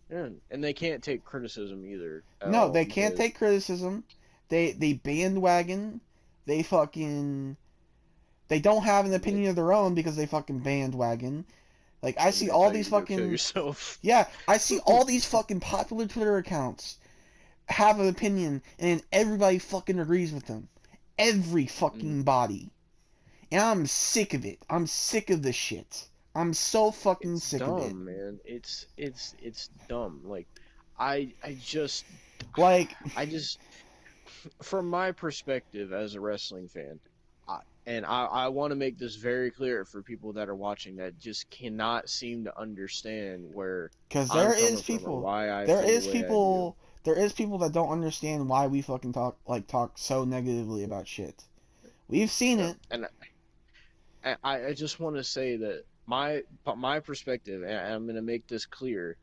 Speaker 3: And they can't take criticism either at
Speaker 4: No,
Speaker 3: all
Speaker 4: they can't
Speaker 3: because
Speaker 4: take criticism. They bandwagon. They fucking they don't have an
Speaker 3: they,
Speaker 4: opinion of their own because they fucking bandwagon. Like I
Speaker 3: and
Speaker 4: see
Speaker 3: they
Speaker 4: all
Speaker 3: tell you
Speaker 4: these
Speaker 3: to go kill
Speaker 4: fucking
Speaker 3: yourself.
Speaker 4: yeah, I see all these fucking popular Twitter accounts have an opinion and everybody fucking agrees with them. Every fucking
Speaker 3: Mhm.
Speaker 4: body. And I'm sick of it. I'm sick of this shit. I'm so fucking
Speaker 3: It's
Speaker 4: sick of it.
Speaker 3: dumb, man. It's dumb. Like I just
Speaker 4: Like,
Speaker 3: I just from my perspective as a wrestling fan, I want to make this very clear for people that are watching that just cannot seem to understand where
Speaker 4: cause
Speaker 3: I'm coming from or why I
Speaker 4: there
Speaker 3: feel the
Speaker 4: is
Speaker 3: way I do.
Speaker 4: people, there is people that don't understand why we fucking talk so negatively about shit. We've seen
Speaker 3: Yeah.
Speaker 4: it.
Speaker 3: And I just want to say that my perspective, and I'm going to make this clear,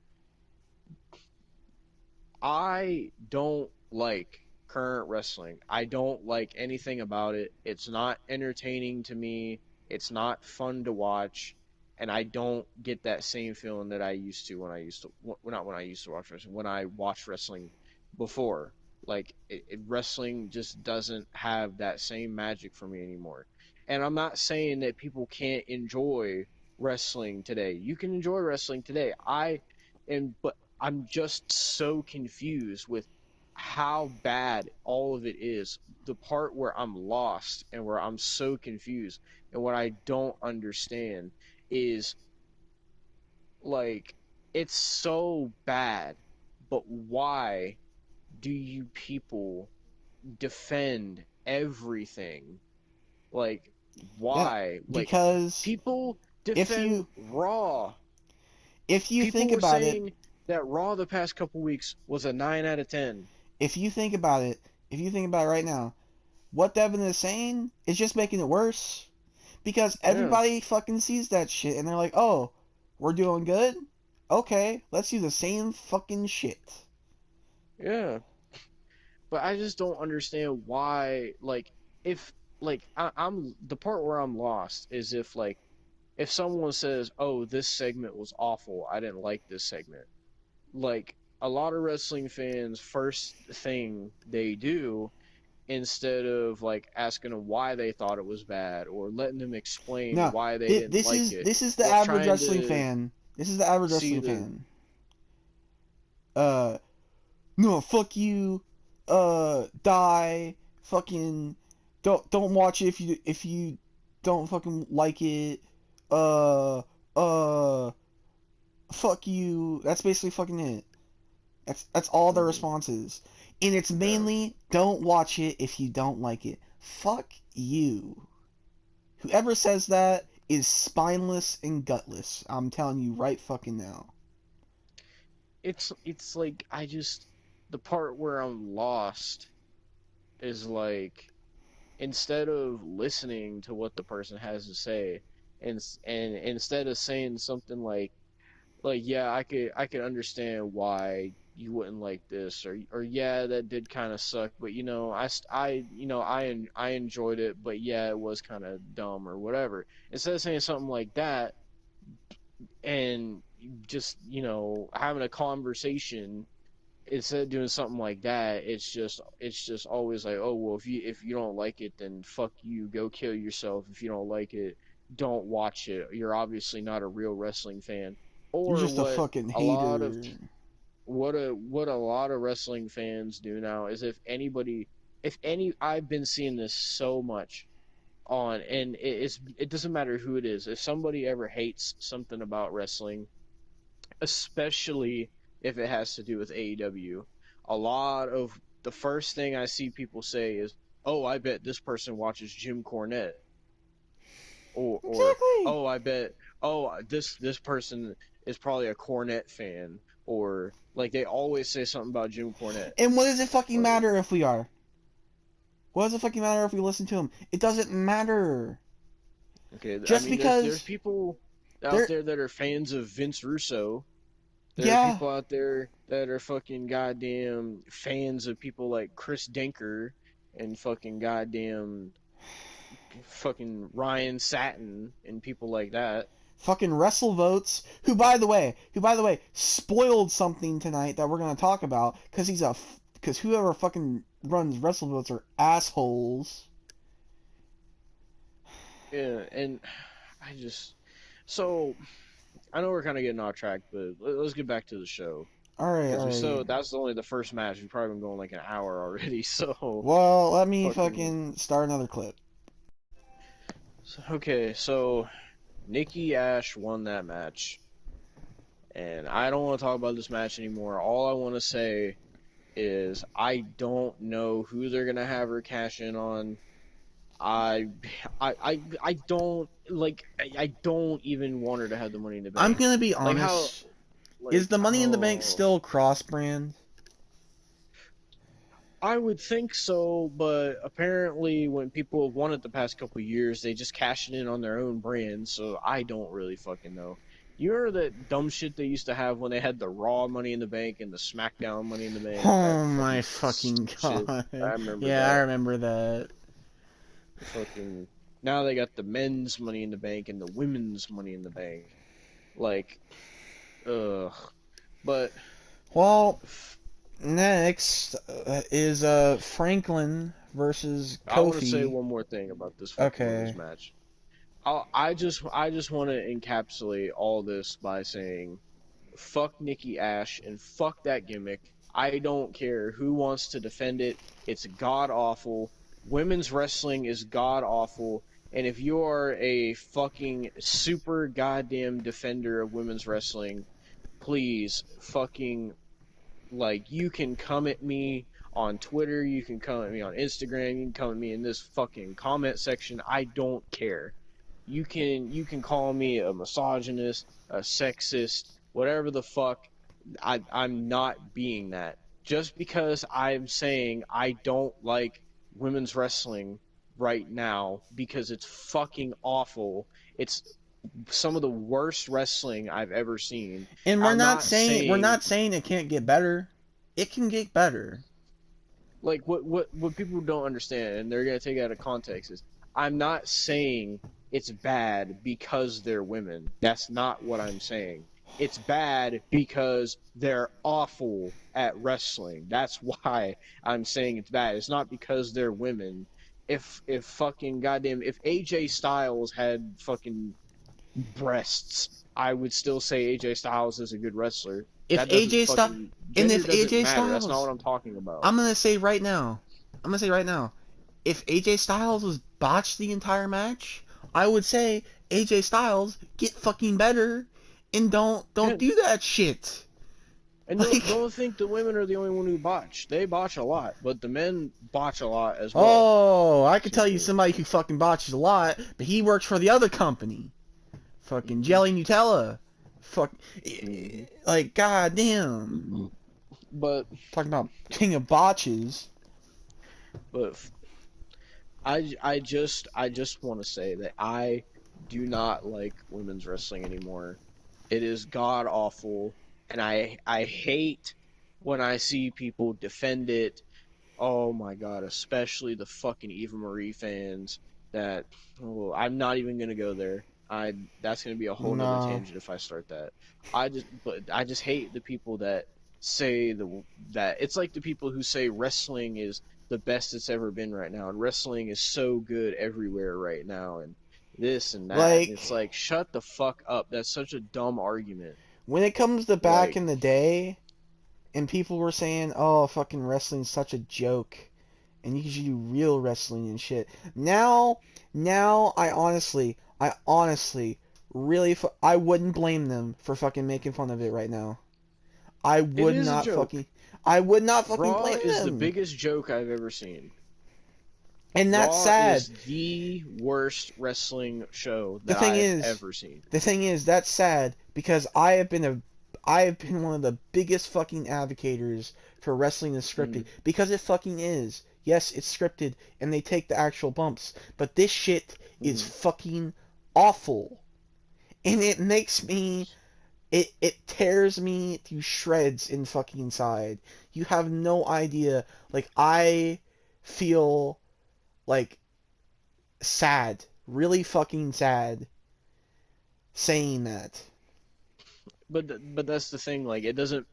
Speaker 3: I don't like current wrestling. I don't like anything about it. It's not entertaining to me. It's not fun to watch, and I don't get that same feeling that I used to when I used to well, not when I used to watch wrestling, when I watched wrestling before. Like wrestling just doesn't have that same magic for me anymore. And I'm not saying that people can't enjoy wrestling today. You can enjoy wrestling today. But I'm just so confused with how bad all of it is. The part where I'm lost and where I'm so confused and what I don't understand is like it's so bad, but why do you people defend everything? Like
Speaker 4: Yeah,
Speaker 3: why? Like
Speaker 4: because
Speaker 3: people
Speaker 4: if
Speaker 3: defend
Speaker 4: you
Speaker 3: Raw.
Speaker 4: if you
Speaker 3: People
Speaker 4: think
Speaker 3: were
Speaker 4: about it,
Speaker 3: saying that Raw the past couple weeks was a 9 out of 10.
Speaker 4: if you think about it, if you think about it right now, what Devin is saying is just making it worse. Because
Speaker 3: Yeah,
Speaker 4: everybody fucking sees that shit and they're like, oh, we're doing good? Okay, let's do the same fucking shit.
Speaker 3: yeah. But I just don't understand why, like, if, like, I'm, the part where I'm lost is if someone says, oh, this segment was awful, I didn't like this segment. Like, a lot of wrestling fans, first thing they do, instead of, like, asking them why they thought it was bad or letting them explain
Speaker 4: No,
Speaker 3: why they didn't like it,
Speaker 4: this is the
Speaker 3: or
Speaker 4: average
Speaker 3: trying
Speaker 4: wrestling
Speaker 3: to
Speaker 4: fan. This is the average
Speaker 3: see
Speaker 4: wrestling
Speaker 3: the,
Speaker 4: fan. Uh, no, fuck you. Die. Fucking don't watch it if you don't fucking like it. Uh, uh, fuck you. That's basically fucking it. That's all the
Speaker 3: mm,
Speaker 4: responses. And it's
Speaker 3: yeah.
Speaker 4: mainly don't watch it if you don't like it. Fuck you. Whoever says that is spineless and gutless. I'm telling you right fucking now.
Speaker 3: It's like I just the part where I'm lost is like instead of listening to what the person has to say and instead of saying something like yeah, I could understand why you wouldn't like this or yeah, that did kind of suck, but I enjoyed it, but yeah, it was kind of dumb or whatever. Instead of saying something like that and just, having a conversation instead of doing something like that, it's just always like, oh well, if you don't like it, then fuck you, go kill yourself. If you don't like it, don't watch it. You're obviously not a real wrestling fan.
Speaker 4: You're
Speaker 3: Or
Speaker 4: just a fucking
Speaker 3: a lot of
Speaker 4: hater.
Speaker 3: what a lot of wrestling fans do now is if any I've been seeing this so much on and it doesn't matter who it is. If somebody ever hates something about wrestling, especially if it has to do with AEW. A lot of the first thing I see people say is, "Oh, I bet this person watches Jim Cornette," or
Speaker 4: Exactly.
Speaker 3: "Oh, I bet this person is probably a Cornette fan," or like they always say something about Jim Cornette.
Speaker 4: And what does it fucking
Speaker 3: Or
Speaker 4: matter if we are? What does it fucking matter if we listen to him? It doesn't matter.
Speaker 3: okay, I
Speaker 4: Just
Speaker 3: mean, there's
Speaker 4: because
Speaker 3: people. out there that are fans of Vince Russo. There are
Speaker 4: Yeah,
Speaker 3: people out there that are fucking goddamn fans of people like Chris Denker and fucking goddamn fucking Ryan Satin and people like that.
Speaker 4: fucking WrestleVotes, who by the way, spoiled something tonight that we're gonna talk about because whoever fucking runs WrestleVotes are assholes.
Speaker 3: Yeah, and I just so I know we're kind of getting off track, but let's get back to the show
Speaker 4: All right,
Speaker 3: because
Speaker 4: all right.
Speaker 3: that's only the first match. We've probably been going like an hour already. So
Speaker 4: Well, let me
Speaker 3: fucking
Speaker 4: fucking start another clip.
Speaker 3: okay. So Nikki Ash won that match, and I don't want to talk about this match anymore. All I want to say is I don't know who they're gonna have her cash in on. I I don't like. I don't even want her to have the Money in the
Speaker 4: I'm
Speaker 3: Bank.
Speaker 4: gonna be
Speaker 3: Like how
Speaker 4: honest. Is
Speaker 3: like
Speaker 4: the Money in the Bank
Speaker 3: oh.
Speaker 4: still cross brand?
Speaker 3: I would think so, but apparently when people have won it the past couple of years, they just cash it in on their own brand, so I don't really fucking know. You remember that dumb shit they used to have when they had the Raw Money in the Bank and the SmackDown Money in the Bank? That
Speaker 4: Oh my
Speaker 3: fucking
Speaker 4: fucking
Speaker 3: shit.
Speaker 4: god.
Speaker 3: I remember
Speaker 4: Yeah, I
Speaker 3: that.
Speaker 4: remember that.
Speaker 3: Fucking now they got the men's Money in the Bank and the women's Money in the Bank. Like, ugh. But
Speaker 4: Well, next is Franklin versus
Speaker 3: I want to say
Speaker 4: Kofi.
Speaker 3: one more thing about this fucking women's
Speaker 4: Okay.
Speaker 3: match. I just want to encapsulate all this by saying, fuck Nikki Ash and fuck that gimmick. I don't care who wants to defend it. It's god awful. Women's wrestling is god awful. And if you are a fucking super goddamn defender of women's wrestling, please fucking like you can come at me on Twitter, you can come at me on Instagram, you can come at me in this fucking comment section. I don't care. You can call me a misogynist, a sexist, whatever the fuck. I'm not being that. Just because I'm saying I don't like women's wrestling right now because it's fucking awful. It's some of the worst wrestling I've ever seen.
Speaker 4: And
Speaker 3: I'm not
Speaker 4: we're
Speaker 3: saying
Speaker 4: not saying it can't get better. It can get better.
Speaker 3: like what people don't understand and they're gonna take it out of context is I'm not saying it's bad because they're women. That's not what I'm saying. It's bad because they're awful at wrestling. That's why I'm saying it's bad. It's not because they're women. If fucking goddamn if AJ Styles had fucking breasts, I would still say AJ Styles is a good wrestler.
Speaker 4: If
Speaker 3: That doesn't
Speaker 4: AJ Styles
Speaker 3: fucking
Speaker 4: and
Speaker 3: gender
Speaker 4: if
Speaker 3: doesn't
Speaker 4: AJ
Speaker 3: matter. That's not
Speaker 4: Styles,
Speaker 3: what I'm talking about.
Speaker 4: I'm gonna say right now, if AJ Styles was botched the entire match, I would say AJ Styles get fucking better and don't
Speaker 3: Yeah,
Speaker 4: do that shit.
Speaker 3: and
Speaker 4: Like,
Speaker 3: don't think the women are the only one who botch. They botch a lot, but the men botch a lot as well.
Speaker 4: oh, I could tell you
Speaker 3: So,
Speaker 4: somebody who fucking botches a lot, but he works for the other company. Fucking
Speaker 3: mhm,
Speaker 4: Jelly Nutella. Fuck,
Speaker 3: mhm.
Speaker 4: like goddamn.
Speaker 3: But
Speaker 4: Talking about king of botches.
Speaker 3: but I just want to say that I do not like women's wrestling anymore. It is god awful, and I hate when I see people defend it. Oh my god, especially the fucking Eva Marie fans that oh, I'm not even gonna go there. I That's gonna be a whole nother
Speaker 4: No.
Speaker 3: tangent if I start that. I just hate the people that say that it's like the people who say wrestling is the best it's ever been right now and wrestling is so good everywhere right now and this and that and
Speaker 4: Like,
Speaker 3: it's like shut the fuck up. That's such a dumb argument.
Speaker 4: when it comes to back
Speaker 3: Like
Speaker 4: in the day, and people were saying, oh, fucking wrestling's such a joke, and you should do real wrestling and shit. Now, I honestly, really, I wouldn't blame them for fucking making fun of it right now. I
Speaker 3: it
Speaker 4: would
Speaker 3: is a
Speaker 4: not
Speaker 3: joke.
Speaker 4: fucking, I would not fucking
Speaker 3: Raw
Speaker 4: blame
Speaker 3: is the
Speaker 4: them.
Speaker 3: biggest joke I've ever seen.
Speaker 4: And that's
Speaker 3: Raw
Speaker 4: sad.
Speaker 3: is the worst wrestling show
Speaker 4: The
Speaker 3: that
Speaker 4: thing
Speaker 3: I've
Speaker 4: is,
Speaker 3: ever seen.
Speaker 4: that's sad because I have been one of the biggest fucking advocates for wrestling is scripted because it fucking is. Yes, it's scripted and they take the actual bumps, but this shit is fucking awful. and it makes me, it tears me to shreds in fucking inside. You have no idea. Like, I feel like sad, really fucking sad saying that.
Speaker 3: But that's the thing. Like it doesn't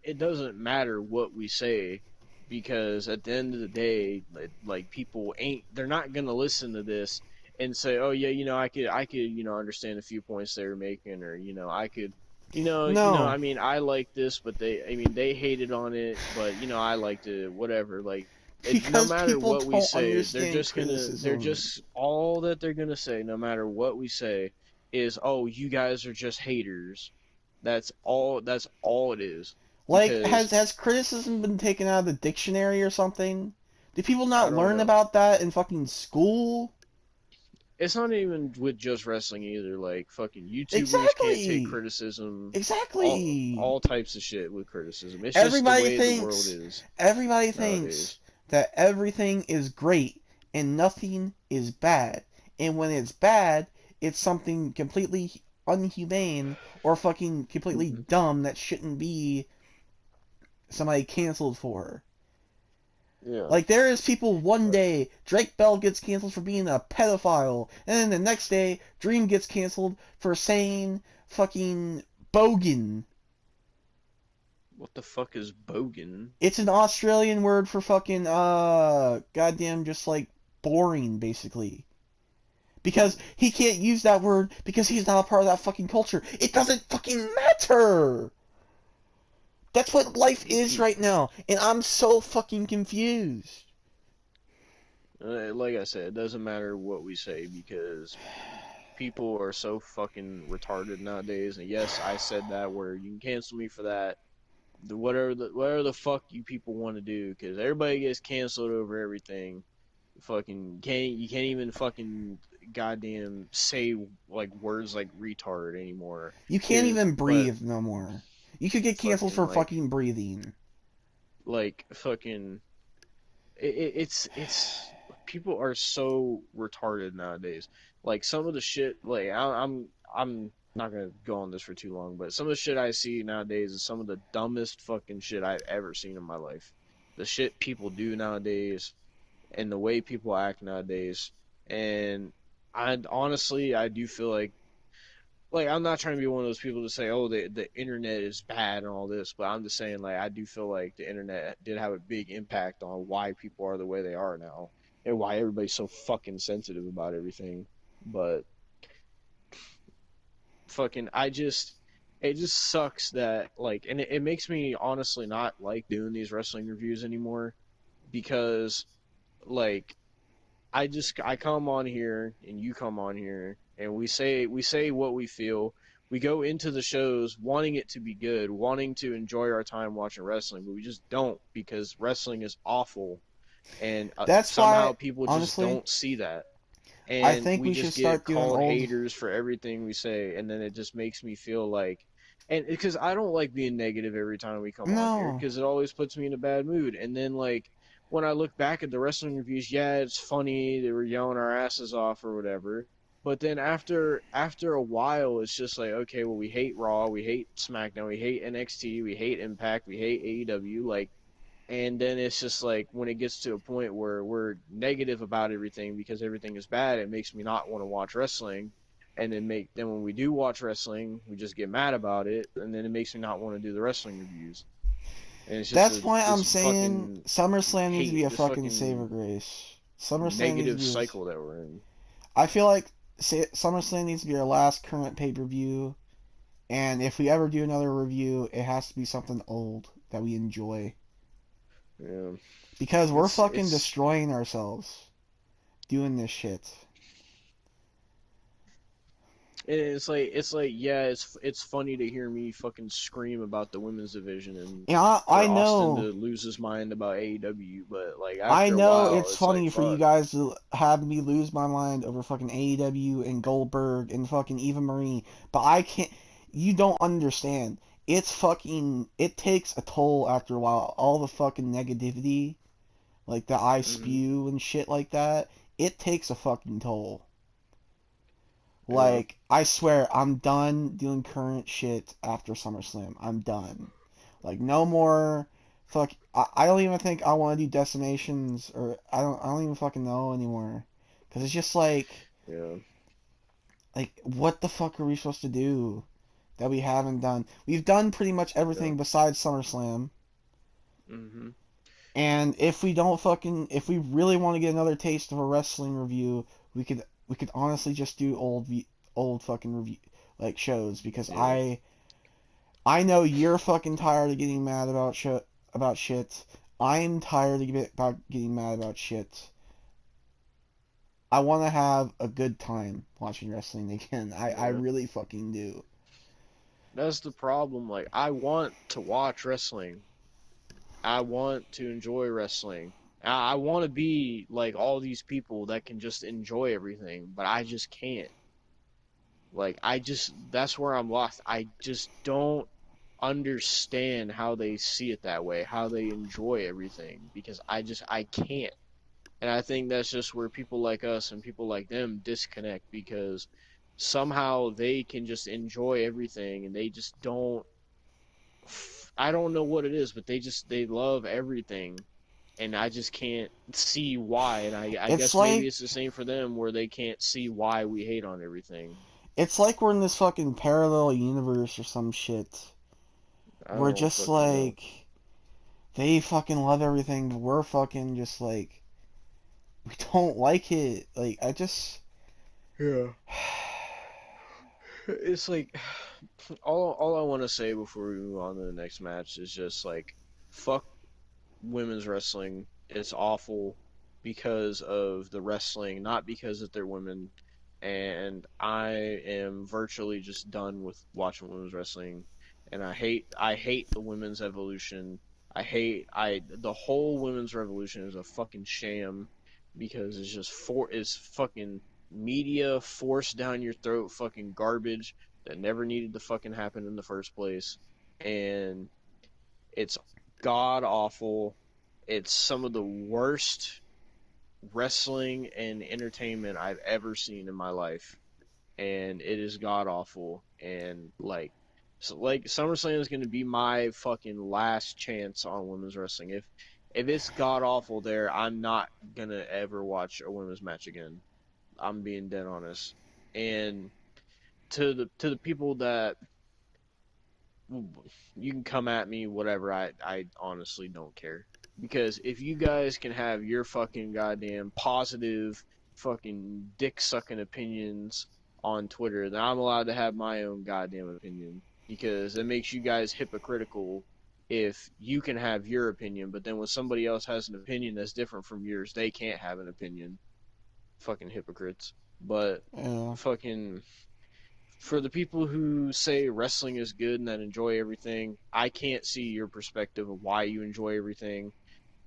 Speaker 3: matter what we say, because at the end of the day, like people ain't they're not gonna listen to this and say, oh yeah, I could understand a few points they were making, or I could.
Speaker 4: No,
Speaker 3: I mean, I like this, but I mean, they hated on it, but I liked it, whatever. Like, no
Speaker 4: because
Speaker 3: matter
Speaker 4: people
Speaker 3: what we
Speaker 4: don't
Speaker 3: say,
Speaker 4: understand
Speaker 3: they're
Speaker 4: criticism.
Speaker 3: just all that they're gonna say, no matter what we say, is, oh, you guys are just haters. That's all it is.
Speaker 4: Like,
Speaker 3: Because
Speaker 4: has criticism been taken out of the dictionary or something? Do people
Speaker 3: I
Speaker 4: not
Speaker 3: don't
Speaker 4: learn
Speaker 3: know.
Speaker 4: about that in fucking school?
Speaker 3: It's not even with just wrestling either. Like, fucking YouTubers can't take
Speaker 4: Exactly.
Speaker 3: criticism. All
Speaker 4: Exactly.
Speaker 3: types of shit with criticism. It's just the
Speaker 4: Everybody
Speaker 3: way the world
Speaker 4: thinks
Speaker 3: is
Speaker 4: everybody thinks
Speaker 3: nowadays.
Speaker 4: that everything is great and nothing is bad. And when it's bad, it's something completely unhumane or fucking completely
Speaker 3: Hmm.
Speaker 4: dumb that shouldn't be somebody canceled for.
Speaker 3: Yeah.
Speaker 4: Like, there is people one day, Drake Bell gets canceled for being a pedophile, and then the next day, Dream gets canceled for saying fucking bogan.
Speaker 3: What the fuck is bogan?
Speaker 4: It's an Australian word for fucking, goddamn, just like boring, basically. Because he can't use that word because he's not a part of that fucking culture. It doesn't fucking matter! That's what life is right now, and I'm so fucking confused.
Speaker 3: Like I said, it doesn't matter what we say, because people are so fucking retarded nowadays. And yes, I said that word. You can cancel me for that. Whatever the fuck you people want to do, because everybody gets canceled over everything. Fucking can't you can't even fucking goddamn say like words like retard anymore.
Speaker 4: You can't
Speaker 3: Cause
Speaker 4: even
Speaker 3: but
Speaker 4: breathe no more. You could get canceled
Speaker 3: fucking
Speaker 4: for fucking breathing.
Speaker 3: fucking it's people are so retarded nowadays. Like, some of the shit, like, I'm not gonna go on this for too long, but some of the shit I see nowadays is some of the dumbest fucking shit I've ever seen in my life. The shit people do nowadays, and the way people act nowadays. And I do feel like I'm not trying to be one of those people to say, oh, the internet is bad and all this, but I'm just saying, like, I do feel like the internet did have a big impact on why people are the way they are now, and why everybody's so fucking sensitive about everything. But fucking, it just sucks that, like, and it makes me honestly not like doing these wrestling reviews anymore, because, like, I come on here and you come on here and we say what we feel. We go into the shows wanting it to be good, wanting to enjoy our time watching wrestling, but we just don't, because wrestling is awful, and
Speaker 4: That's
Speaker 3: somehow
Speaker 4: why,
Speaker 3: people just
Speaker 4: honestly,
Speaker 3: don't see that,
Speaker 4: I
Speaker 3: and
Speaker 4: think
Speaker 3: we
Speaker 4: we should
Speaker 3: just get
Speaker 4: start doing
Speaker 3: called
Speaker 4: old.
Speaker 3: haters for everything we say, and then it just makes me feel like, and because I don't like being negative every time we come on here,
Speaker 4: No.
Speaker 3: because it always puts me in a bad mood. And then, like, when I look back at the wrestling reviews, yeah, it's funny, they were yelling our asses off or whatever, but then after a while, it's just like, okay, well, we hate Raw, we hate SmackDown, we hate NXT, we hate Impact, we hate AEW, like, and then it's just like, when it gets to a point where we're negative about everything because everything is bad, it makes me not want to watch wrestling. And then when we do watch wrestling, we just get mad about it, and then it makes me not want to do the wrestling reviews. And it's just
Speaker 4: That's why I'm
Speaker 3: this
Speaker 4: saying
Speaker 3: fucking
Speaker 4: SummerSlam needs to be
Speaker 3: hate,
Speaker 4: a
Speaker 3: this
Speaker 4: fucking savor
Speaker 3: fucking
Speaker 4: grace. SummerSlam needs to
Speaker 3: negative
Speaker 4: be.
Speaker 3: cycle that we're in.
Speaker 4: I feel like SummerSlam needs to be our last current pay per view, and if we ever do another review, it has to be something old that we enjoy.
Speaker 3: Yeah,
Speaker 4: Because we're fucking
Speaker 3: it's
Speaker 4: destroying ourselves doing this shit.
Speaker 3: it's like, yeah, it's funny to hear me fucking scream about the women's division, and
Speaker 4: And I
Speaker 3: for Austin
Speaker 4: know,
Speaker 3: to lose his mind about AEW, but like,
Speaker 4: I
Speaker 3: after a
Speaker 4: know
Speaker 3: while,
Speaker 4: it's
Speaker 3: it's like,
Speaker 4: funny for you
Speaker 3: fuck.
Speaker 4: guys to have me lose my mind over fucking AEW and Goldberg and fucking Eva Marie, but I can't. You don't understand. It's fucking. It takes a toll after a while. All the fucking negativity, like that I
Speaker 3: Hmm.
Speaker 4: spew and shit like that. It takes a fucking toll.
Speaker 3: Yeah.
Speaker 4: Like, I swear, I'm done doing current shit after SummerSlam. I'm done. Like, no more. Fuck. I don't even think I want to do Decimations, or I don't even fucking know anymore. Because it's just
Speaker 3: Yeah.
Speaker 4: like, what the fuck are we supposed to do that we haven't done? We've done pretty much
Speaker 3: Yeah.
Speaker 4: everything besides SummerSlam.
Speaker 3: Mm-hmm.
Speaker 4: And if we really want to get another taste of a wrestling review, we could honestly just do old fucking review like shows because
Speaker 3: Yeah.
Speaker 4: I know you're fucking tired of getting mad about shit. I'm tired about getting mad about shit. I want to have a good time watching wrestling again. I
Speaker 3: Yeah.
Speaker 4: really fucking do.
Speaker 3: That's the problem. Like, I want to watch wrestling. I want to enjoy wrestling. I want to be like all these people that can just enjoy everything, but I just can't. Like, that's where I'm lost. I just don't understand how they see it that way, how they enjoy everything, because I can't. And I think that's just where people like us and people like them disconnect because somehow they can just enjoy everything and they just don't. I don't know what it is, but they love everything, and I just can't see why. And I
Speaker 4: It's
Speaker 3: guess maybe
Speaker 4: like
Speaker 3: it's the same for them where they can't see why we hate on everything.
Speaker 4: it's like we're in this fucking parallel universe or some shit.
Speaker 3: I
Speaker 4: We're
Speaker 3: don't
Speaker 4: just
Speaker 3: fucking know.
Speaker 4: like they fucking love everything, but we're fucking just like we don't like it. Like I just
Speaker 3: Yeah. It's like all I want to say before we move on to the next match is just like fuck women's wrestling. It's awful because of the wrestling, not because that they're women. And I am virtually just done with watching women's wrestling. And I hate the women's evolution. I the whole women's revolution is a fucking sham because it's fucking media forced down your throat fucking garbage that never needed to fucking happen in the first place. And it's god awful. It's some of the worst wrestling and entertainment I've ever seen in my life, and it is god awful. And like SummerSlam is going to be my fucking last chance on women's wrestling. If it's god awful there, I'm not gonna ever watch a women's match again. I'm being dead honest. And to the people that you can come at me, whatever. I honestly don't care. Because if you guys can have your fucking goddamn positive fucking dick sucking opinions on Twitter, then I'm allowed to have my own goddamn opinion. Because it makes you guys hypocritical if you can have your opinion, but then when somebody else has an opinion that's different from yours, they can't have an opinion. Fucking hypocrites. But
Speaker 4: yeah.
Speaker 3: fucking for the people who say wrestling is good and that enjoy everything, I can't see your perspective of why you enjoy everything.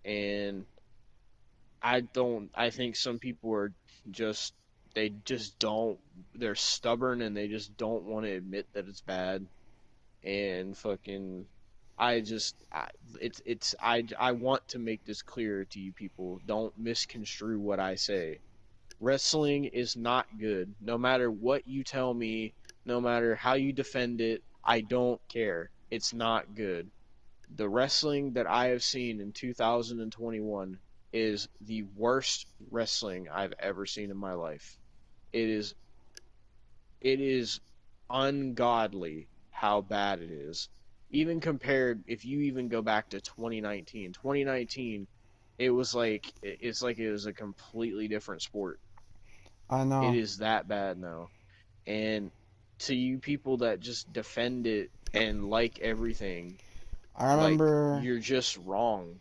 Speaker 3: And I think some people are just, they just don't, they're stubborn and they just don't want to admit that it's bad. And fucking, I just, I want to make this clear to you people. Don't misconstrue what I say. Wrestling is not good. No matter what you tell me, no matter how you defend it, I don't care. It's not good. The wrestling that I have seen in 2021 is the worst wrestling I've ever seen in my life. It is it is ungodly how bad it is. Even compared, if you even go back to 2019, 2019, it's like it was a completely different sport.
Speaker 4: I
Speaker 3: It
Speaker 4: know.
Speaker 3: is that bad now. And to you people that just defend it and like everything,
Speaker 4: I
Speaker 3: like
Speaker 4: remember
Speaker 3: you're just wrong.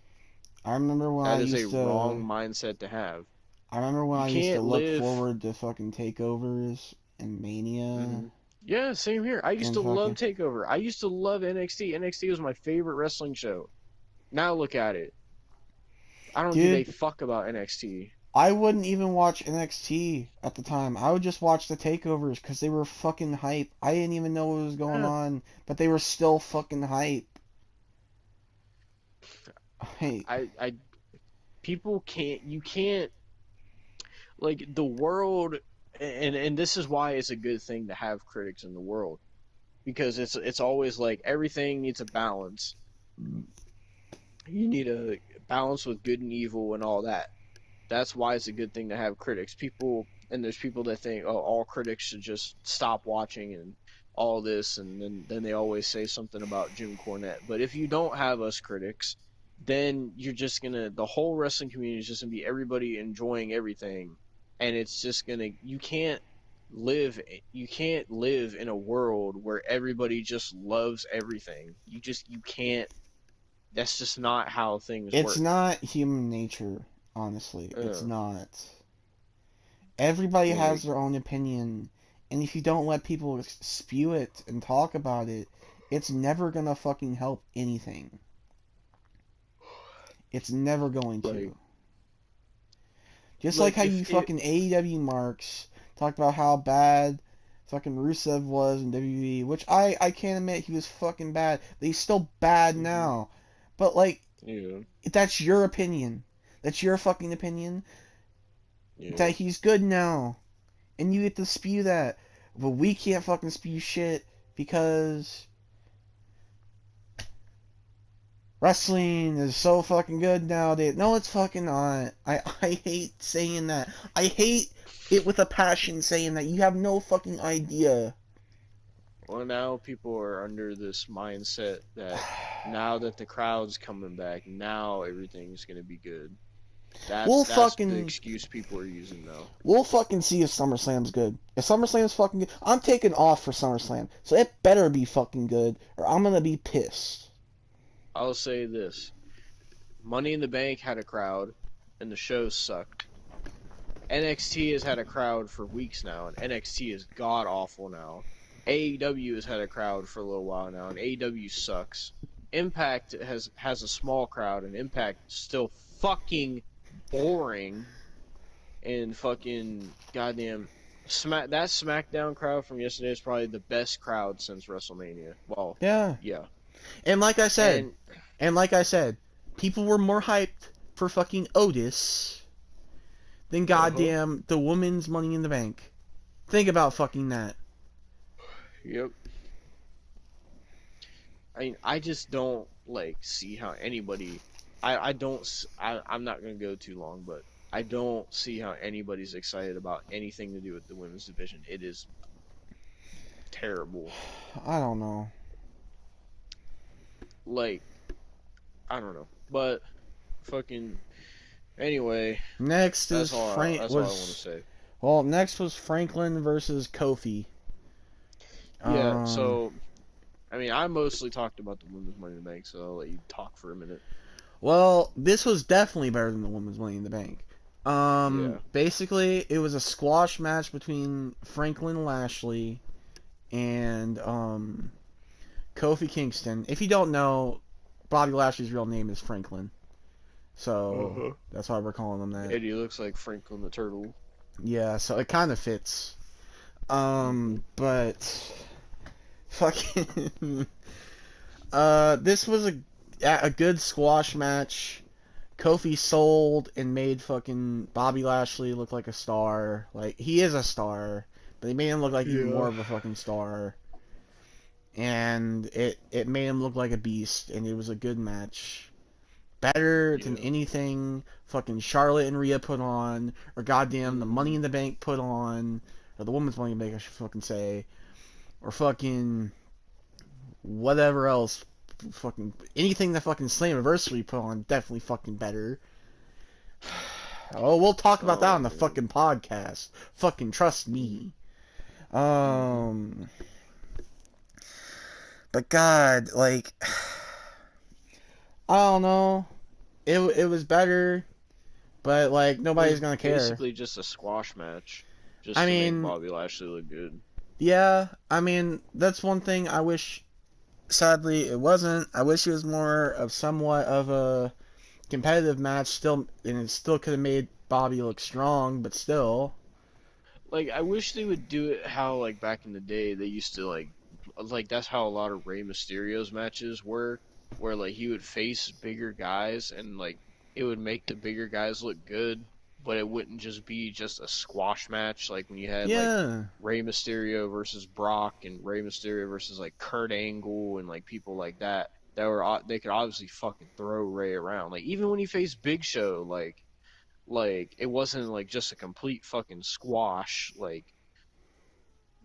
Speaker 4: I remember when I
Speaker 3: That is a
Speaker 4: used
Speaker 3: wrong
Speaker 4: to
Speaker 3: mindset to have.
Speaker 4: I remember when
Speaker 3: You
Speaker 4: I used to
Speaker 3: can't
Speaker 4: look
Speaker 3: live.
Speaker 4: forward to fucking takeovers and Mania
Speaker 3: Yeah, same here. I used
Speaker 4: and
Speaker 3: to love
Speaker 4: fucking
Speaker 3: Takeover. I used to love NXT. NXT was my favorite wrestling show. Now look at it. I don't give a
Speaker 4: dude,
Speaker 3: fuck about NXT.
Speaker 4: I wouldn't even watch NXT at the time. I would just watch the takeovers because they were fucking hype. I didn't even know what was going
Speaker 3: Yeah,
Speaker 4: on, but they were still fucking hype. Hey,
Speaker 3: I people can't. You can't, like, the world. and this is why it's a good thing to have critics in the world, because it's always like everything needs a balance. You need a balance with good and evil and all that. That's why it's a good thing to have critics. People, and there's people that think, oh, all critics should just stop watching and all this, and then they always say something about Jim Cornette. But if you don't have us critics, then you're just gonna the whole wrestling community is just gonna be everybody enjoying everything, and it's just gonna live you can't live in a world where everybody just loves everything. You can't. That's just not how things
Speaker 4: It's
Speaker 3: work.
Speaker 4: not human nature, honestly. It's
Speaker 3: Uh,
Speaker 4: not. Everybody has
Speaker 3: like
Speaker 4: their own opinion, and if you don't let people spew it and talk about it, it's never gonna fucking help anything. It's never going
Speaker 3: like
Speaker 4: to. Just like
Speaker 3: like
Speaker 4: how you
Speaker 3: if it
Speaker 4: fucking AEW marks talked about how bad fucking Rusev was in WWE, which I can't admit he was fucking bad. But he's still bad
Speaker 3: mhm,
Speaker 4: now. But like,
Speaker 3: yeah,
Speaker 4: that's your opinion. That's your fucking opinion.
Speaker 3: yeah,
Speaker 4: That he's good now. And you get to spew that. But we can't fucking spew shit because wrestling is so fucking good nowadays. No, it's fucking not. I hate saying that. I hate it with a passion saying that. You have no fucking idea.
Speaker 3: well, now people are under this mindset that now that the crowd's coming back, now everything's gonna be good.
Speaker 4: We'll
Speaker 3: That's the
Speaker 4: fucking
Speaker 3: excuse people are using now.
Speaker 4: we'll fucking see if SummerSlam's good. If SummerSlam's fucking good, I'm taking off for SummerSlam. So it better be fucking good or I'm gonna be pissed.
Speaker 3: I'll say this: Money in the Bank had a crowd, and the show sucked. NXT has had a crowd for weeks now, and NXT is god awful now. AEW has had a crowd for a little while now, and AEW sucks. Impact has a small crowd, and Impact is still fucking boring. And fucking goddamn that SmackDown crowd from yesterday is probably the best crowd since WrestleMania. Well,
Speaker 4: Yeah.
Speaker 3: yeah,
Speaker 4: And like I said,
Speaker 3: and
Speaker 4: people were more hyped for fucking Otis than
Speaker 3: uh huh,
Speaker 4: goddamn the woman's Money in the Bank. Think about fucking that.
Speaker 3: yep. I mean, I just don't like see how anybody. I don't. I'm not gonna go too long, but I don't see how anybody's excited about anything to do with the women's division. It is terrible.
Speaker 4: I don't know.
Speaker 3: Like I don't know, but fucking anyway,
Speaker 4: Next is
Speaker 3: That's all I want to say.
Speaker 4: next was Franklin versus Kofi.
Speaker 3: Yeah.
Speaker 4: Um,
Speaker 3: So I mean, I mostly talked about the women's Money in the Bank, so I'll let you talk for a minute.
Speaker 4: well, this was definitely better than the women's Money in the Bank.
Speaker 3: Yeah.
Speaker 4: Basically, it was a squash match between Franklin Lashley and Kofi Kingston. If you don't know, Bobby Lashley's real name is Franklin, so
Speaker 3: Uh-huh.
Speaker 4: that's why we're calling him that.
Speaker 3: And he looks like Franklin the Turtle.
Speaker 4: Yeah, so it kind of fits. But fucking this was a good squash match. Kofi sold and made fucking Bobby Lashley look like a star. Like he is a star, but he made him look like even more
Speaker 3: Yeah.
Speaker 4: of a fucking star. And it made him look like a beast, and it was a good match. Better than
Speaker 3: Yeah.
Speaker 4: anything fucking Charlotte and Rhea put on, or goddamn the Money
Speaker 3: Mhm.
Speaker 4: in the Bank put on, or the Women's Money in the Bank I should fucking say, or fucking whatever else, fucking anything that fucking Slammiversary put on, definitely fucking better. Oh, we'll talk about that
Speaker 3: Oh
Speaker 4: on the
Speaker 3: man.
Speaker 4: fucking podcast. Fucking trust me.
Speaker 3: Mhm.
Speaker 4: Um, but God, like, I don't know. It was better, but like
Speaker 3: It was
Speaker 4: nobody's gonna care.
Speaker 3: basically just a squash match,
Speaker 4: I
Speaker 3: just to make
Speaker 4: mean,
Speaker 3: Bobby Lashley look good.
Speaker 4: yeah, I mean that's one thing I wish. Sadly, it wasn't. I wish it was more of somewhat of a competitive match. Still, and it still could have made Bobby look strong, but still.
Speaker 3: Like I wish they would do it how like back in the day they used to like that's how a lot of Rey Mysterio's matches were, where like he would face bigger guys and like it would make the bigger guys look good. but it wouldn't just be just a squash match like when you had like
Speaker 1: Yeah.
Speaker 3: Rey Mysterio versus Brock and Rey Mysterio versus like Kurt Angle and like people like that they could obviously fucking throw Rey around. Like even when he faced Big Show, like it wasn't like just a complete fucking squash. Like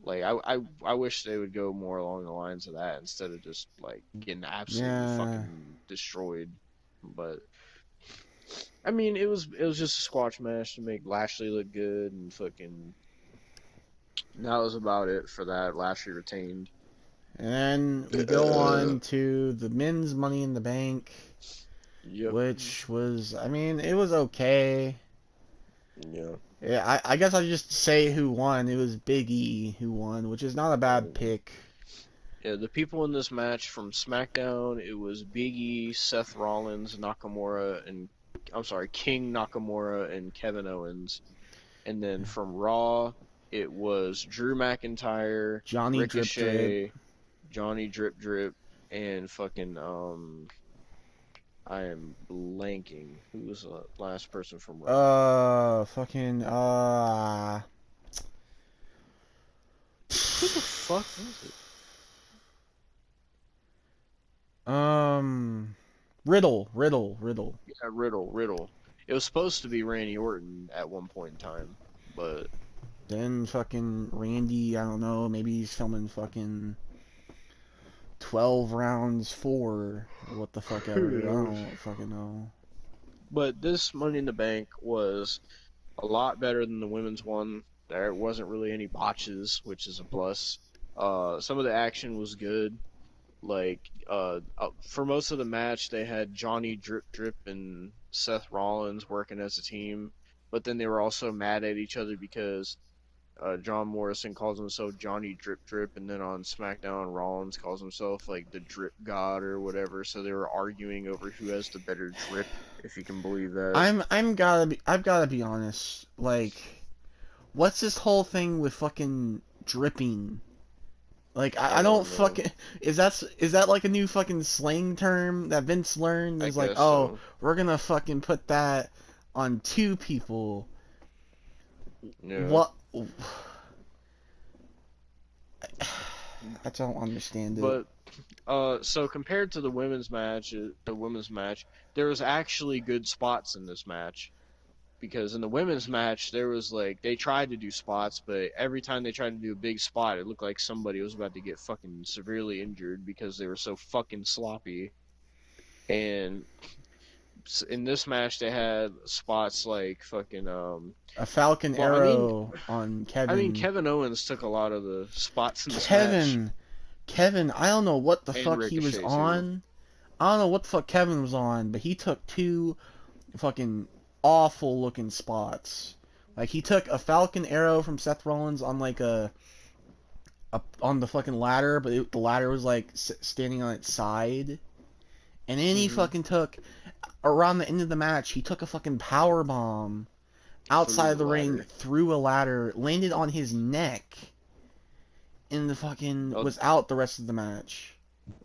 Speaker 3: I wish they would go more along the lines of that instead of just like getting absolutely
Speaker 1: Yeah.
Speaker 3: fucking destroyed. But I mean, it was just a squash match to make Lashley look good and fucking. That was about it for that. Lashley retained.
Speaker 1: And then we go on to the men's Money in the Bank,
Speaker 3: Yep.
Speaker 1: which was, I mean, it was okay.
Speaker 3: Yeah.
Speaker 1: Yeah, I guess I'll just say who won. It was Big E who won, which is not a bad pick.
Speaker 3: Yeah, the people in this match from SmackDown, it was Big E, Seth Rollins, Nakamura, and I'm sorry, King Nakamura and Kevin Owens. And then from Raw, it was Drew McIntyre,
Speaker 1: Johnny Drip Drip.
Speaker 3: Ricochet, Johnny Drip Drip, and fucking I am blanking. Who was the last person from Raw?
Speaker 1: Fucking
Speaker 3: Who the fuck was it?
Speaker 1: Riddle.
Speaker 3: Yeah, Riddle. It was supposed to be Randy Orton at one point in time, but
Speaker 1: Then fucking Randy, I don't know, maybe he's filming fucking 12 rounds 4, what the fuck ever. I don't fucking know.
Speaker 3: but this Money in the Bank was a lot better than the women's one. There wasn't really any botches, which is a plus. Some of the action was good. Like, for most of the match, they had Johnny Drip Drip and Seth Rollins working as a team, but then they were also mad at each other because John Morrison calls himself Johnny Drip Drip, and then on SmackDown, Rollins calls himself like the Drip God or whatever. So they were arguing over who has the better drip, if you can believe that.
Speaker 1: I've gotta be honest. Like, what's this whole thing with fucking dripping? Like, I don't fucking. Is that like a new fucking slang term that Vince learned? Is like, oh,
Speaker 3: So.
Speaker 1: we're gonna fucking put that on 2 people.
Speaker 3: Yeah.
Speaker 1: What? I don't understand it.
Speaker 3: But so compared to the women's match, there was actually good spots in this match. Because in the women's match, there was like they tried to do spots, but every time they tried to do a big spot, it looked like somebody was about to get fucking severely injured because they were so fucking sloppy. And in this match, they had spots like fucking
Speaker 1: A Falcon
Speaker 3: Well,
Speaker 1: Arrow on Kevin.
Speaker 3: I mean, Kevin Owens took a lot of the spots in this match.
Speaker 1: Kevin, I don't know what the
Speaker 3: And
Speaker 1: fuck he was
Speaker 3: Ricochet, too.
Speaker 1: on. I don't know what the fuck Kevin was on, but he took 2 fucking awful looking spots. Like, he took a Falcon Arrow from Seth Rollins on like a on the fucking ladder, but the ladder was like standing on its side. And then he fucking took, around the end of the match, he took a fucking power bomb outside the ring, through a ladder, landed on his neck, and the fucking was out the rest of the match.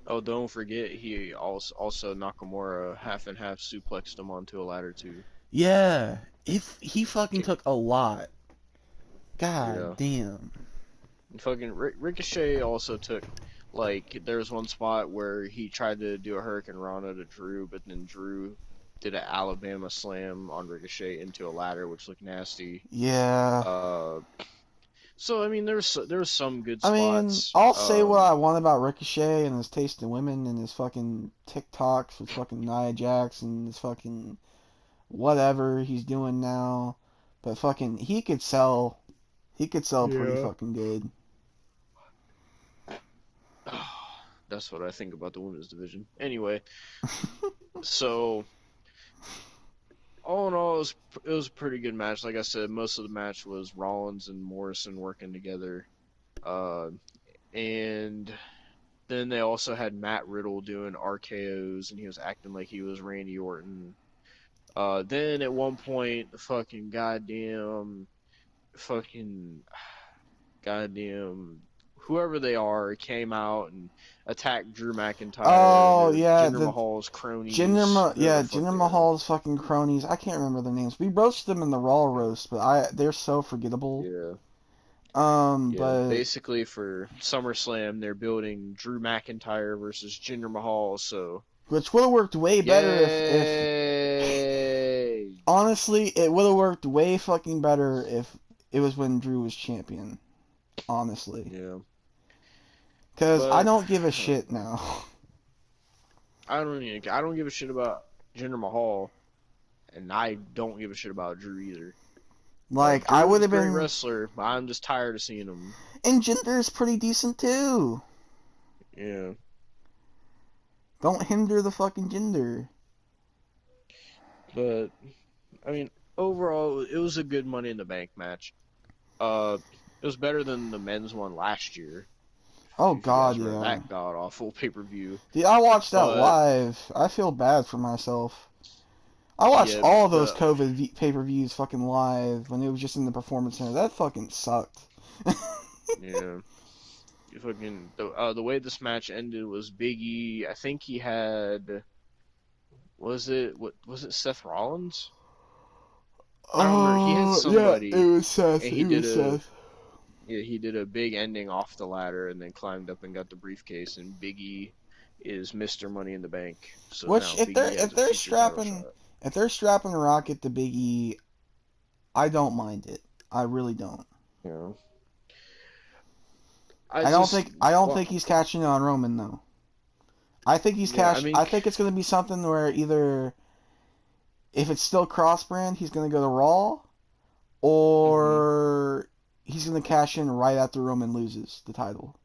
Speaker 3: Oh, don't forget, he also Nakamura half and half suplexed him onto a ladder too.
Speaker 1: Yeah, if he fucking took a lot. God damn.
Speaker 3: And fucking Ricochet also took, like, there was one spot where he tried to do a Hurricane Rana to Drew, but then Drew did an Alabama slam on Ricochet into a ladder, which looked nasty.
Speaker 1: Yeah.
Speaker 3: So I mean, there was some good spots.
Speaker 1: I mean, I'll say what I want about Ricochet and his taste in women and his fucking TikToks with fucking Nia Jax and his fucking whatever he's doing now, but fucking he could sell pretty fucking good.
Speaker 3: That's what I think about the women's division. Anyway, so all in all, it was a pretty good match. Like I said, most of the match was Rollins and Morrison working together, and then they also had Matt Riddle doing RKO's, and he was acting like he was Randy Orton. Then at one point, the fucking goddamn, whoever they are came out and attacked Drew McIntyre.
Speaker 4: Oh
Speaker 3: They're
Speaker 4: yeah,
Speaker 3: Jinder
Speaker 4: the
Speaker 3: Mahal's cronies. Whatever the fuck
Speaker 4: Jinder
Speaker 3: they are.
Speaker 4: Mahal's fucking cronies. I can't remember their names. We roasted them in the Raw roast, but they're so forgettable.
Speaker 3: Yeah. Yeah,
Speaker 4: But
Speaker 3: basically for SummerSlam, they're building Drew McIntyre versus Jinder Mahal. So,
Speaker 4: which would have worked way better if
Speaker 3: yay!
Speaker 4: honestly, it would have worked way fucking better if it was when Drew was champion. Honestly,
Speaker 3: Yeah,
Speaker 4: because I
Speaker 3: but
Speaker 4: don't give a
Speaker 3: I don't
Speaker 4: shit
Speaker 3: know.
Speaker 4: now.
Speaker 3: I don't give a shit about Jinder Mahal, and I don't give a shit about Drew either. Like
Speaker 4: Like I would
Speaker 3: Drew's a
Speaker 4: have
Speaker 3: great
Speaker 4: been,
Speaker 3: wrestler, but I'm just tired of seeing him.
Speaker 4: and Jinder's pretty decent too.
Speaker 3: Yeah,
Speaker 4: Don't hinder the fucking Jinder.
Speaker 3: but I mean, overall, it was a good Money in the Bank match. It was better than the men's one last year.
Speaker 4: Oh
Speaker 3: If you guys
Speaker 4: god,
Speaker 3: remember
Speaker 4: yeah.
Speaker 3: that god awful pay per view.
Speaker 4: Dude, I watched that
Speaker 3: But
Speaker 4: live. I feel bad for myself. I watched
Speaker 3: yeah,
Speaker 4: all of those
Speaker 3: the
Speaker 4: COVID pay-per-views fucking live when it was just in the Performance Center. That fucking sucked.
Speaker 3: yeah, fucking the way this match ended was Big E. I think he had was it Seth Rollins? I don't remember. He had
Speaker 4: Oh, yeah, it
Speaker 3: somebody,
Speaker 4: was Seth.
Speaker 3: and
Speaker 4: It was Seth.
Speaker 3: he did a big ending off the ladder and then climbed up and got the briefcase. And Big E is Mr. Money in the Bank. So
Speaker 4: Which,
Speaker 3: now Big E has a future title shot.
Speaker 4: if they're strapping Rocket to Big E, I don't mind it. I really don't.
Speaker 3: You know,
Speaker 4: I don't think he's catching on Roman though. I think
Speaker 3: Yeah, I mean,
Speaker 4: I think it's gonna be something where either if it's still cross brand, he's gonna go to Raw,
Speaker 3: mhm.
Speaker 4: or he's gonna cash in right after Roman loses the title.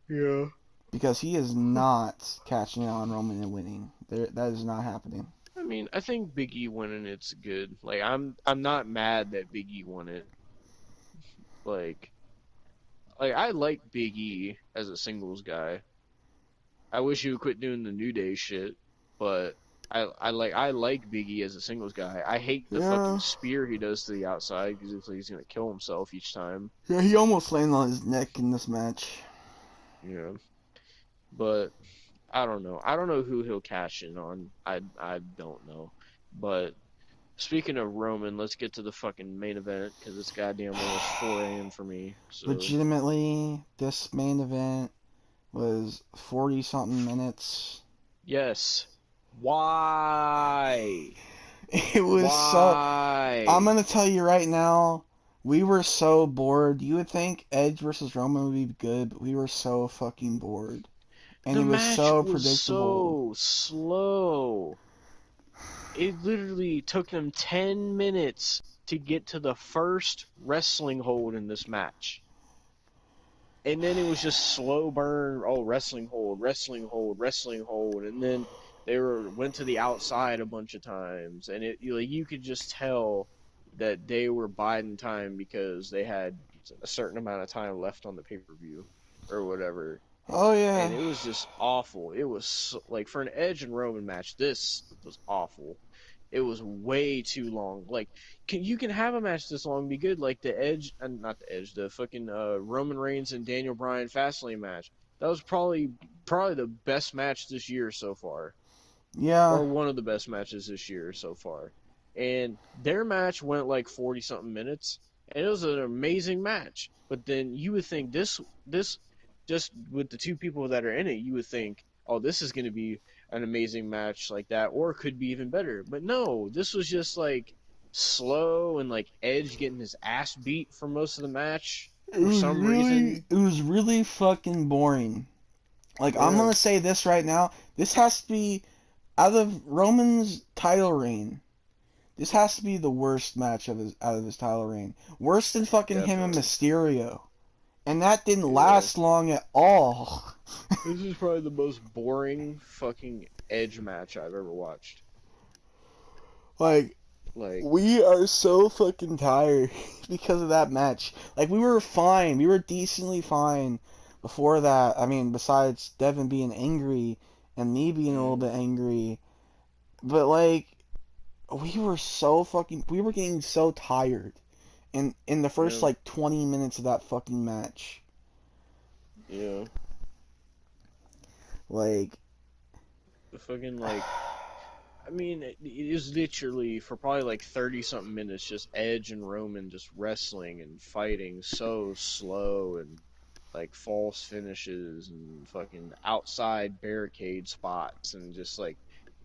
Speaker 3: Yeah.
Speaker 4: Because he is not catching on Roman and winning. That is not happening.
Speaker 3: I mean, I think Big E winning it's good. Like I'm not mad that Big E won it. Like I like Big E as a singles guy. I wish he would quit doing the New Day shit, but I like Big E as a singles guy. I hate the fucking
Speaker 4: Yeah.
Speaker 3: spear he does to the outside because it's like he's gonna kill himself each time.
Speaker 4: Yeah, he almost landed on his neck in this match.
Speaker 3: Yeah. But I don't know. I don't know who he'll cash in on. I don't know. But speaking of Roman, let's get to the fucking main event because it's goddamn almost 4 a.m. for me. So
Speaker 4: Legitimately, this main event was 40 something minutes.
Speaker 3: yes, why?
Speaker 4: It was so.
Speaker 3: Why?
Speaker 4: I'm gonna tell you right now, we were so bored. You would think Edge versus Roman would be good, but we were so fucking bored. And
Speaker 3: The
Speaker 4: it was
Speaker 3: match
Speaker 4: so
Speaker 3: was
Speaker 4: predictable.
Speaker 3: so slow. It literally took them 10 minutes to get to the first wrestling hold in this match. And then it was just slow burn. Oh, wrestling hold, wrestling hold, wrestling hold, and then they went to the outside a bunch of times, and you could just tell that they were biding time because they had a certain amount of time left on the pay per view or whatever,
Speaker 4: Oh yeah.
Speaker 3: and it was just awful. It was like for an Edge and Roman match, this was awful. It was way too long. Like, you can have a match this long and be good, like the Edge, and not the Edge, the fucking Roman Reigns and Daniel Bryan Fastlane match. That was probably the best match this year so far,
Speaker 4: Yeah.
Speaker 3: or one of the best matches this year so far. And their match went like 40 something minutes, and it was an amazing match. But then you would think this just with the two people that are in it, you would think, oh, this is going to be an amazing match like that, or it could be even better. But no, this was just like slow and like Edge getting his ass beat for most of the match for some reason.
Speaker 4: It was really fucking boring. Like I'm
Speaker 3: Yeah.
Speaker 4: gonna say this right now. This has to be out of Roman's title reign. This has to be the worst match of his out of his title reign. Worse than fucking him and
Speaker 3: Definitely.
Speaker 4: Mysterio. And that didn't
Speaker 3: Yeah.
Speaker 4: last long at all.
Speaker 3: This is probably the most boring fucking Edge match I've ever watched.
Speaker 4: Like,
Speaker 3: Like,
Speaker 4: we are so fucking tired because of that match. Like, we were fine. We were decently fine before that. I mean, besides Devon being angry and me being a little bit angry. But, like, we were getting so tired. in the first
Speaker 3: Yeah.
Speaker 4: like 20 minutes of that fucking match.
Speaker 3: Yeah.
Speaker 4: Like,
Speaker 3: The fucking like I mean, it is literally for probably like 30 something minutes just Edge and Roman just wrestling and fighting so slow and like false finishes and fucking outside barricade spots and just like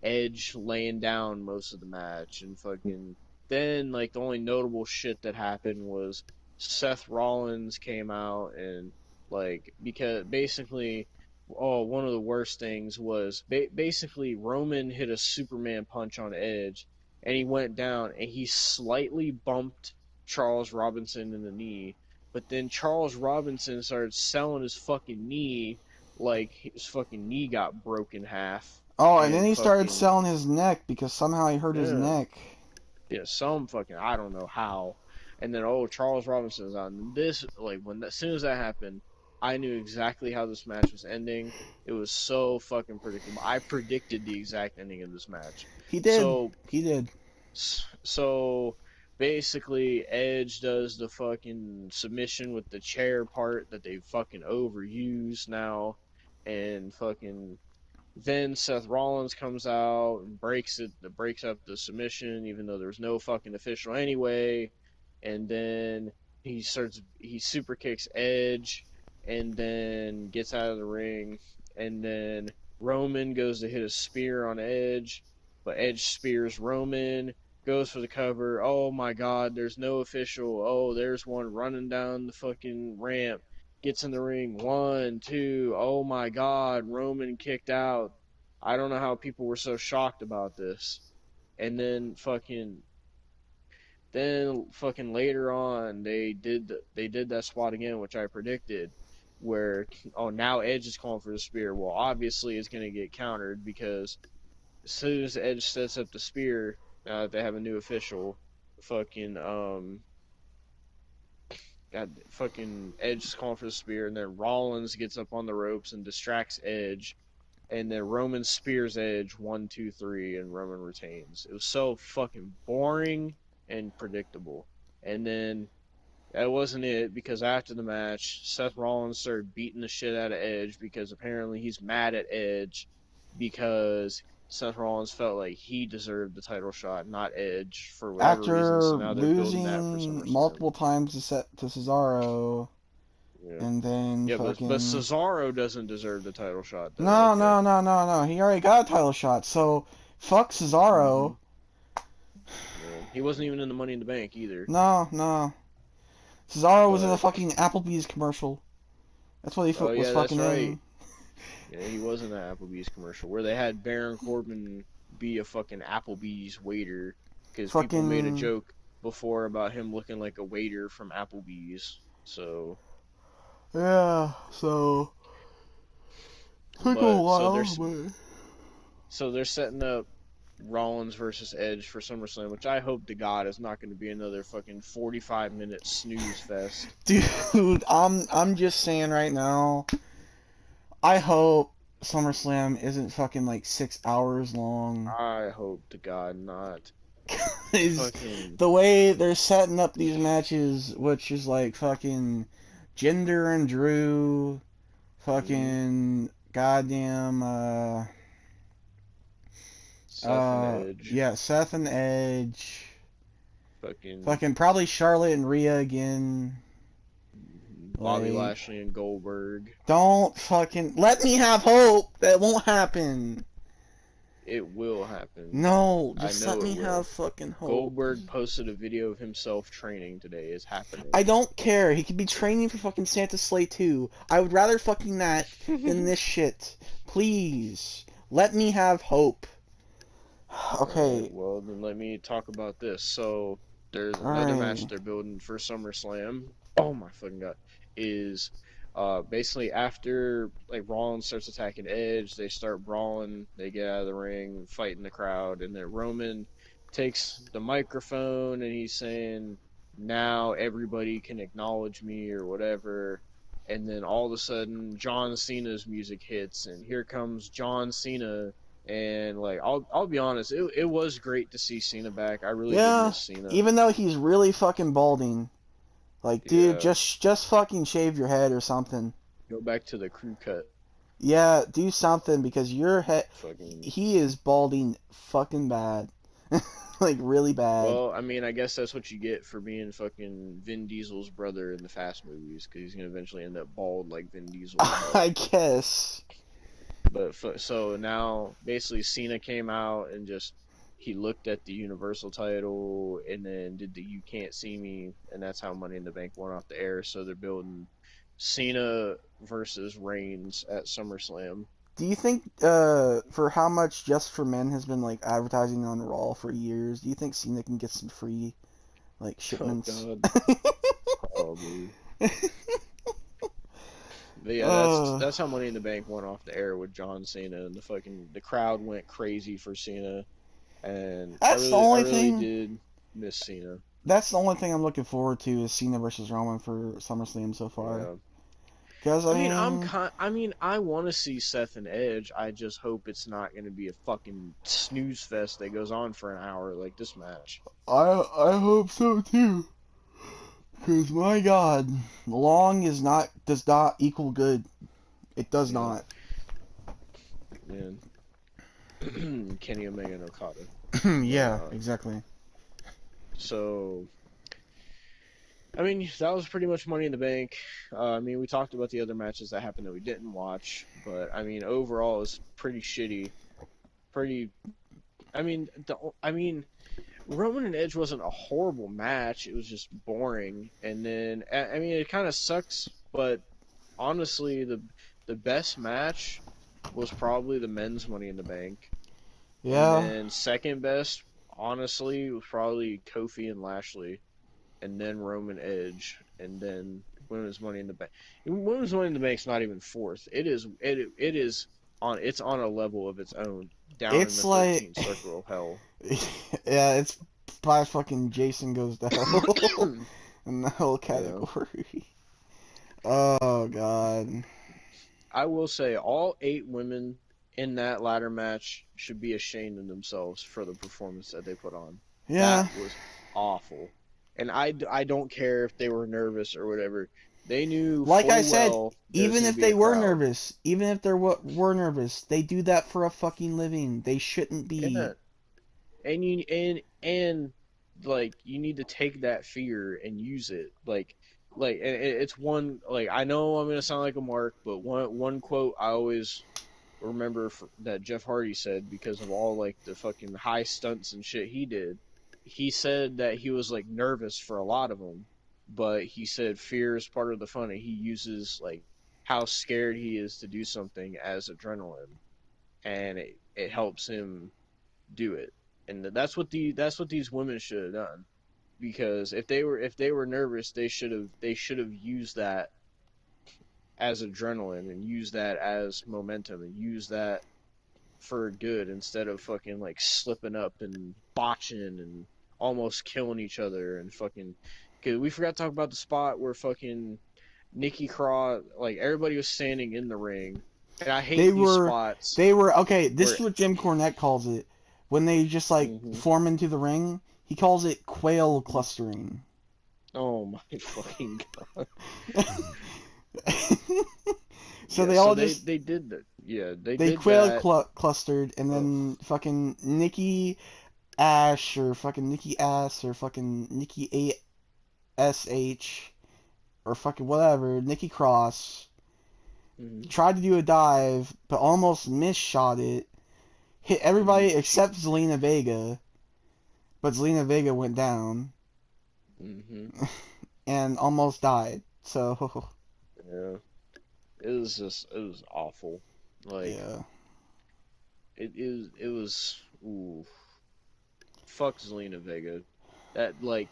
Speaker 3: Edge laying down most of the match and fucking then like the only notable shit that happened was Seth Rollins came out and like because basically one of the worst things was basically Roman hit a Superman punch on Edge, and he went down, and he slightly bumped Charles Robinson in the knee. But then Charles Robinson started selling his fucking knee like his fucking knee got broken half,
Speaker 4: oh, and then
Speaker 3: and
Speaker 4: he started
Speaker 3: fucking
Speaker 4: selling his neck because somehow he hurt his
Speaker 3: yeah,
Speaker 4: neck.
Speaker 3: yeah, some fucking I don't know how. And then Charles Robinson's on this like when as soon as that happened, I knew exactly how this match was ending. It was so fucking predictable. I predicted the exact ending of this match.
Speaker 4: He did.
Speaker 3: So
Speaker 4: He did.
Speaker 3: so basically Edge does the fucking submission with the chair part that they fucking overused now and fucking then Seth Rollins comes out and breaks up the submission, even though there's no fucking official anyway. And then he super kicks Edge, and then gets out of the ring. And then Roman goes to hit a spear on Edge, but Edge spears Roman, goes for the cover. Oh my God, there's no official. Oh, there's one running down the fucking ramp, gets in the ring. 1, 2. Oh my God, Roman kicked out. I don't know how people were so shocked about this. And then fucking later on they did that spot again, which I predicted, where now Edge is calling for the spear. Well, obviously it's gonna get countered because as soon as Edge sets up the spear, now that they have a new official, fucking fucking Edge is calling for the spear, and then Rollins gets up on the ropes and distracts Edge, and then Roman spears Edge 1, 2, 3, and Roman retains. It was so fucking boring and predictable. And then that wasn't it because after the match, Seth Rollins started beating the shit out of Edge because apparently he's mad at Edge because Seth Rollins felt like he deserved the title shot, not Edge, for whatever reason.
Speaker 4: After
Speaker 3: So now they're building that for
Speaker 4: losing
Speaker 3: SummerSlam.
Speaker 4: multiple times to Cesaro,
Speaker 3: Yeah.
Speaker 4: and then
Speaker 3: Yeah, but
Speaker 4: fucking
Speaker 3: Cesaro doesn't deserve the title shot though.
Speaker 4: no,
Speaker 3: Okay.
Speaker 4: no, no, no, no. He already got a title shot, so fuck Cesaro.
Speaker 3: Yeah. He wasn't even in the Money in the Bank either.
Speaker 4: No, no. Cesaro was in the
Speaker 3: But
Speaker 4: fucking Applebee's commercial. That's what he
Speaker 3: oh
Speaker 4: was
Speaker 3: yeah, that's
Speaker 4: fucking
Speaker 3: right.
Speaker 4: in.
Speaker 3: Yeah, he was in that Applebee's commercial where they had Baron Corbin be a fucking Applebee's waiter because people made a
Speaker 4: Fucking
Speaker 3: joke before about him looking like a waiter from Applebee's. So,
Speaker 4: yeah. So took a
Speaker 3: but
Speaker 4: while, but
Speaker 3: so they're setting up Rollins versus Edge for SummerSlam, which I hope to God is not going to be another fucking 45-minute snooze fest.
Speaker 4: dude, I'm just saying right now. I hope SummerSlam isn't fucking like 6 hours long.
Speaker 3: I hope to God not.
Speaker 4: The way they're setting up these matches, which is like fucking Jinder and Drew, fucking goddamn
Speaker 3: Seth and Edge.
Speaker 4: yeah, Seth and Edge,
Speaker 3: Fucking
Speaker 4: fucking probably Charlotte and Rhea again.
Speaker 3: Bobby
Speaker 4: Like,
Speaker 3: Lashley and Goldberg.
Speaker 4: don't fucking let me have hope. That won't happen.
Speaker 3: It will happen.
Speaker 4: No,
Speaker 3: I
Speaker 4: just
Speaker 3: know
Speaker 4: let me
Speaker 3: it will.
Speaker 4: have fucking hope.
Speaker 3: Goldberg posted a video of himself training today. It's happening.
Speaker 4: I don't care. He could be training for fucking Santa Slay too. I would rather fucking that than this shit. Please, let me have hope. Okay.
Speaker 3: Alright, well, then let me talk about this. So, there's another
Speaker 4: Alright.
Speaker 3: match they're building for SummerSlam. Oh my fucking god. Is basically after like Rollins starts attacking Edge, they start brawling, they get out of the ring, fighting the crowd, and then Roman takes the microphone and he's saying, now everybody can acknowledge me or whatever. And then all of a sudden John Cena's music hits and here comes John Cena. And like I'll be honest, it was great to see Cena back. I really did
Speaker 4: Yeah,
Speaker 3: miss Cena.
Speaker 4: even though he's really fucking balding. Like, dude,
Speaker 3: Yeah.
Speaker 4: just fucking shave your head or something.
Speaker 3: Go back to the crew cut.
Speaker 4: Yeah, do something because your head.
Speaker 3: Fucking.
Speaker 4: He is balding fucking bad. Like, really bad.
Speaker 3: Well, I mean, I guess that's what you get for being fucking Vin Diesel's brother in the Fast movies, because he's gonna eventually end up bald like Vin Diesel himself.
Speaker 4: I guess.
Speaker 3: But so now, basically, Cena came out and just he looked at the Universal title and then did the "You Can't See Me," and that's how Money in the Bank went off the air. So they're building Cena versus Reigns at SummerSlam.
Speaker 4: Do you think, for how much Just for Men has been, like, advertising on Raw for years, do you think Cena can get some free, like,
Speaker 3: Oh
Speaker 4: shipments?
Speaker 3: God, probably. But yeah,
Speaker 4: uh,
Speaker 3: that's how Money in the Bank went off the air with John Cena, and the crowd went crazy for Cena, and
Speaker 4: that's the
Speaker 3: I
Speaker 4: only
Speaker 3: really
Speaker 4: thing.
Speaker 3: did miss Cena.
Speaker 4: That's the only thing I'm looking forward to is Cena versus Roman for SummerSlam so far.
Speaker 3: Yeah.
Speaker 4: Because, I mean,
Speaker 3: I mean, I want to see Seth and Edge. I just hope it's not going to be a fucking snooze fest that goes on for an hour like this match.
Speaker 4: I hope so too. Because, my God, long does not equal good. It does
Speaker 3: Yeah,
Speaker 4: not.
Speaker 3: man. Kenny Omega and Okada. But
Speaker 4: Yeah, exactly.
Speaker 3: so I mean, that was pretty much Money in the Bank. I mean, we talked about the other matches that happened that we didn't watch, but I mean, overall, it was pretty shitty. Pretty. I mean, Roman and Edge wasn't a horrible match. It was just boring. And then, I mean, it kind of sucks, but honestly, the best match was probably the men's Money in the Bank, and
Speaker 4: Yeah.
Speaker 3: then second best, honestly, was probably Kofi and Lashley, and then Roman Edge, and then Women's Money in the Bank. Women's Money in the Bank's not even fourth. It is it's on a level of its own, down in
Speaker 4: It's
Speaker 3: the
Speaker 4: like,
Speaker 3: 13th circle of hell.
Speaker 4: yeah, it's by fucking Jason Goes to Hell in the whole
Speaker 3: Yeah.
Speaker 4: category. Oh, God.
Speaker 3: I will say all 8 women in that ladder match should be ashamed of themselves for the performance that they put on.
Speaker 4: Yeah.
Speaker 3: That was awful. And I don't care if they were nervous or whatever. They knew
Speaker 4: Like
Speaker 3: full
Speaker 4: I said,
Speaker 3: well there was
Speaker 4: even
Speaker 3: going
Speaker 4: if
Speaker 3: to be
Speaker 4: they
Speaker 3: a
Speaker 4: were
Speaker 3: crowd.
Speaker 4: nervous, even if they were nervous, they do that for a fucking living. They shouldn't be.
Speaker 3: Yeah. And like you need to take that fear and use it. Like it's one, like I know I'm going to sound like a mark, but one quote I always remember that Jeff Hardy said, because of all like the fucking high stunts and shit he did. He said that he was like nervous for a lot of them, but he said fear is part of the fun, and he uses like how scared he is to do something as adrenaline, and it helps him do it. And that's what these women should have done, because if they were nervous, they should have used that as adrenaline and use that as momentum and use that for good, instead of fucking like slipping up and botching and almost killing each other and fucking. Cause we forgot to talk about the spot where fucking Nikki Cross, like everybody was standing in the ring, and I
Speaker 4: They
Speaker 3: hate these
Speaker 4: were,
Speaker 3: spots
Speaker 4: okay, this
Speaker 3: where.
Speaker 4: is what Jim Cornette calls it. When they just, like,
Speaker 3: Mhm.
Speaker 4: form into the ring, he calls it quail clustering.
Speaker 3: Oh my fucking god!
Speaker 4: So
Speaker 3: Yeah,
Speaker 4: they
Speaker 3: so
Speaker 4: all just,
Speaker 3: they did that. Yeah, they
Speaker 4: they
Speaker 3: did
Speaker 4: quail
Speaker 3: that.
Speaker 4: clustered, and
Speaker 3: Ugh.
Speaker 4: then fucking Nikki Ash, or fucking Nikki Ass, or fucking Nikki ASH, or fucking whatever, Nikki Cross,
Speaker 3: Mhm.
Speaker 4: tried to do a dive, but almost misshot it, hit everybody
Speaker 3: Mhm.
Speaker 4: except Zelina Vega, but Zelina Vega went down,
Speaker 3: Mhm.
Speaker 4: and almost died, so,
Speaker 3: Yeah. It was awful. Like
Speaker 4: yeah.
Speaker 3: it was ooh, fuck Zelina Vega. That like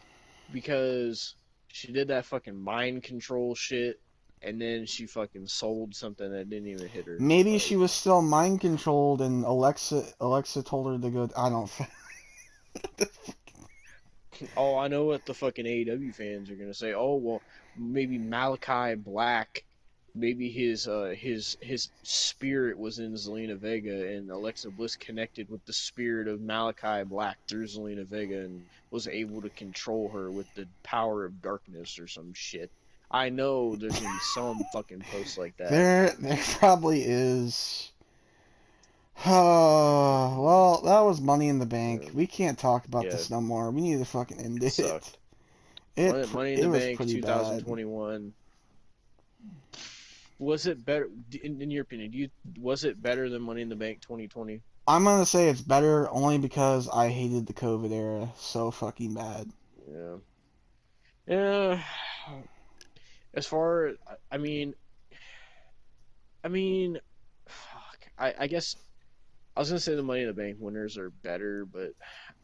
Speaker 3: because she did that fucking mind control shit, and then she fucking sold something that didn't even hit her.
Speaker 4: Maybe she
Speaker 3: Like,
Speaker 4: was still mind controlled, and Alexa told her to go. I don't.
Speaker 3: oh, I know what the fucking AEW fans are gonna say. Oh well, maybe Malachi Black maybe his spirit was in Zelina Vega, and Alexa Bliss connected with the spirit of Malachi Black through Zelina Vega and was able to control her with the power of darkness or some shit. I know there's gonna be some fucking post like that.
Speaker 4: There probably is. Well, that was Money in the Bank.
Speaker 3: Yeah,
Speaker 4: We can't talk about
Speaker 3: yeah,
Speaker 4: this no more. We need to fucking end
Speaker 3: it
Speaker 4: it.
Speaker 3: sucked. Money in
Speaker 4: It
Speaker 3: the
Speaker 4: was
Speaker 3: Bank
Speaker 4: pretty bad.
Speaker 3: 2021. Was it better in your opinion? Was it better than Money in the Bank 2020?
Speaker 4: I'm gonna say it's better only because I hated the COVID era so fucking bad.
Speaker 3: Yeah. Yeah. As far, I mean, I mean, fuck. I guess I was gonna say the Money in the Bank winners are better, but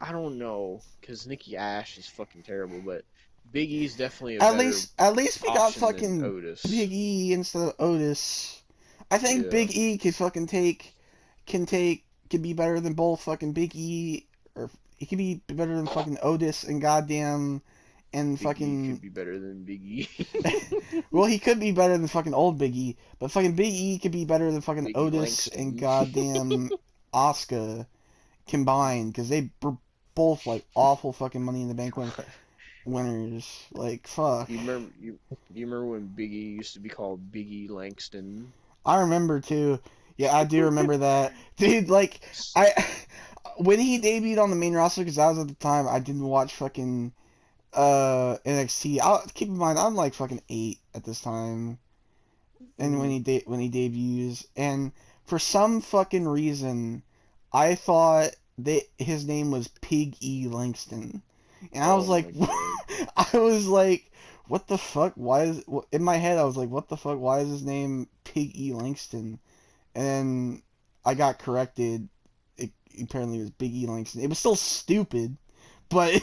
Speaker 3: I don't know because Nikki Ash is fucking terrible. But Big E's definitely a better
Speaker 4: At least we got
Speaker 3: option than
Speaker 4: fucking
Speaker 3: Otis.
Speaker 4: Big E instead of Otis. I think
Speaker 3: Yeah,
Speaker 4: Big E could fucking could be better than both fucking Big E, or he could be better than fucking Otis and goddamn and
Speaker 3: Big E
Speaker 4: fucking.
Speaker 3: could be better than Big E.
Speaker 4: Well, he could be better than fucking old Big E, but fucking Big E could be better than fucking
Speaker 3: Big E
Speaker 4: Otis and
Speaker 3: Langston.
Speaker 4: goddamn Asuka combined, because they were both like awful fucking Money in the Bank winners. Like fuck.
Speaker 3: You remember when Big E used to be called Big E Langston?
Speaker 4: I remember too. Yeah, I do remember that, dude. Like I, when he debuted on the main roster, because that was at the time I didn't watch fucking NXT. I'll keep in mind I'm like fucking 8 at this time, and
Speaker 3: Mhm.
Speaker 4: when he debuts, and for some fucking reason, I thought that his name was Pig E Langston, and I was
Speaker 3: Oh
Speaker 4: like,
Speaker 3: my god.
Speaker 4: I was like, what the fuck? Why is in my head I was like, what the fuck? Why is his name Pig E Langston? And then I got corrected. Apparently it was Big E Langston. It was still stupid, but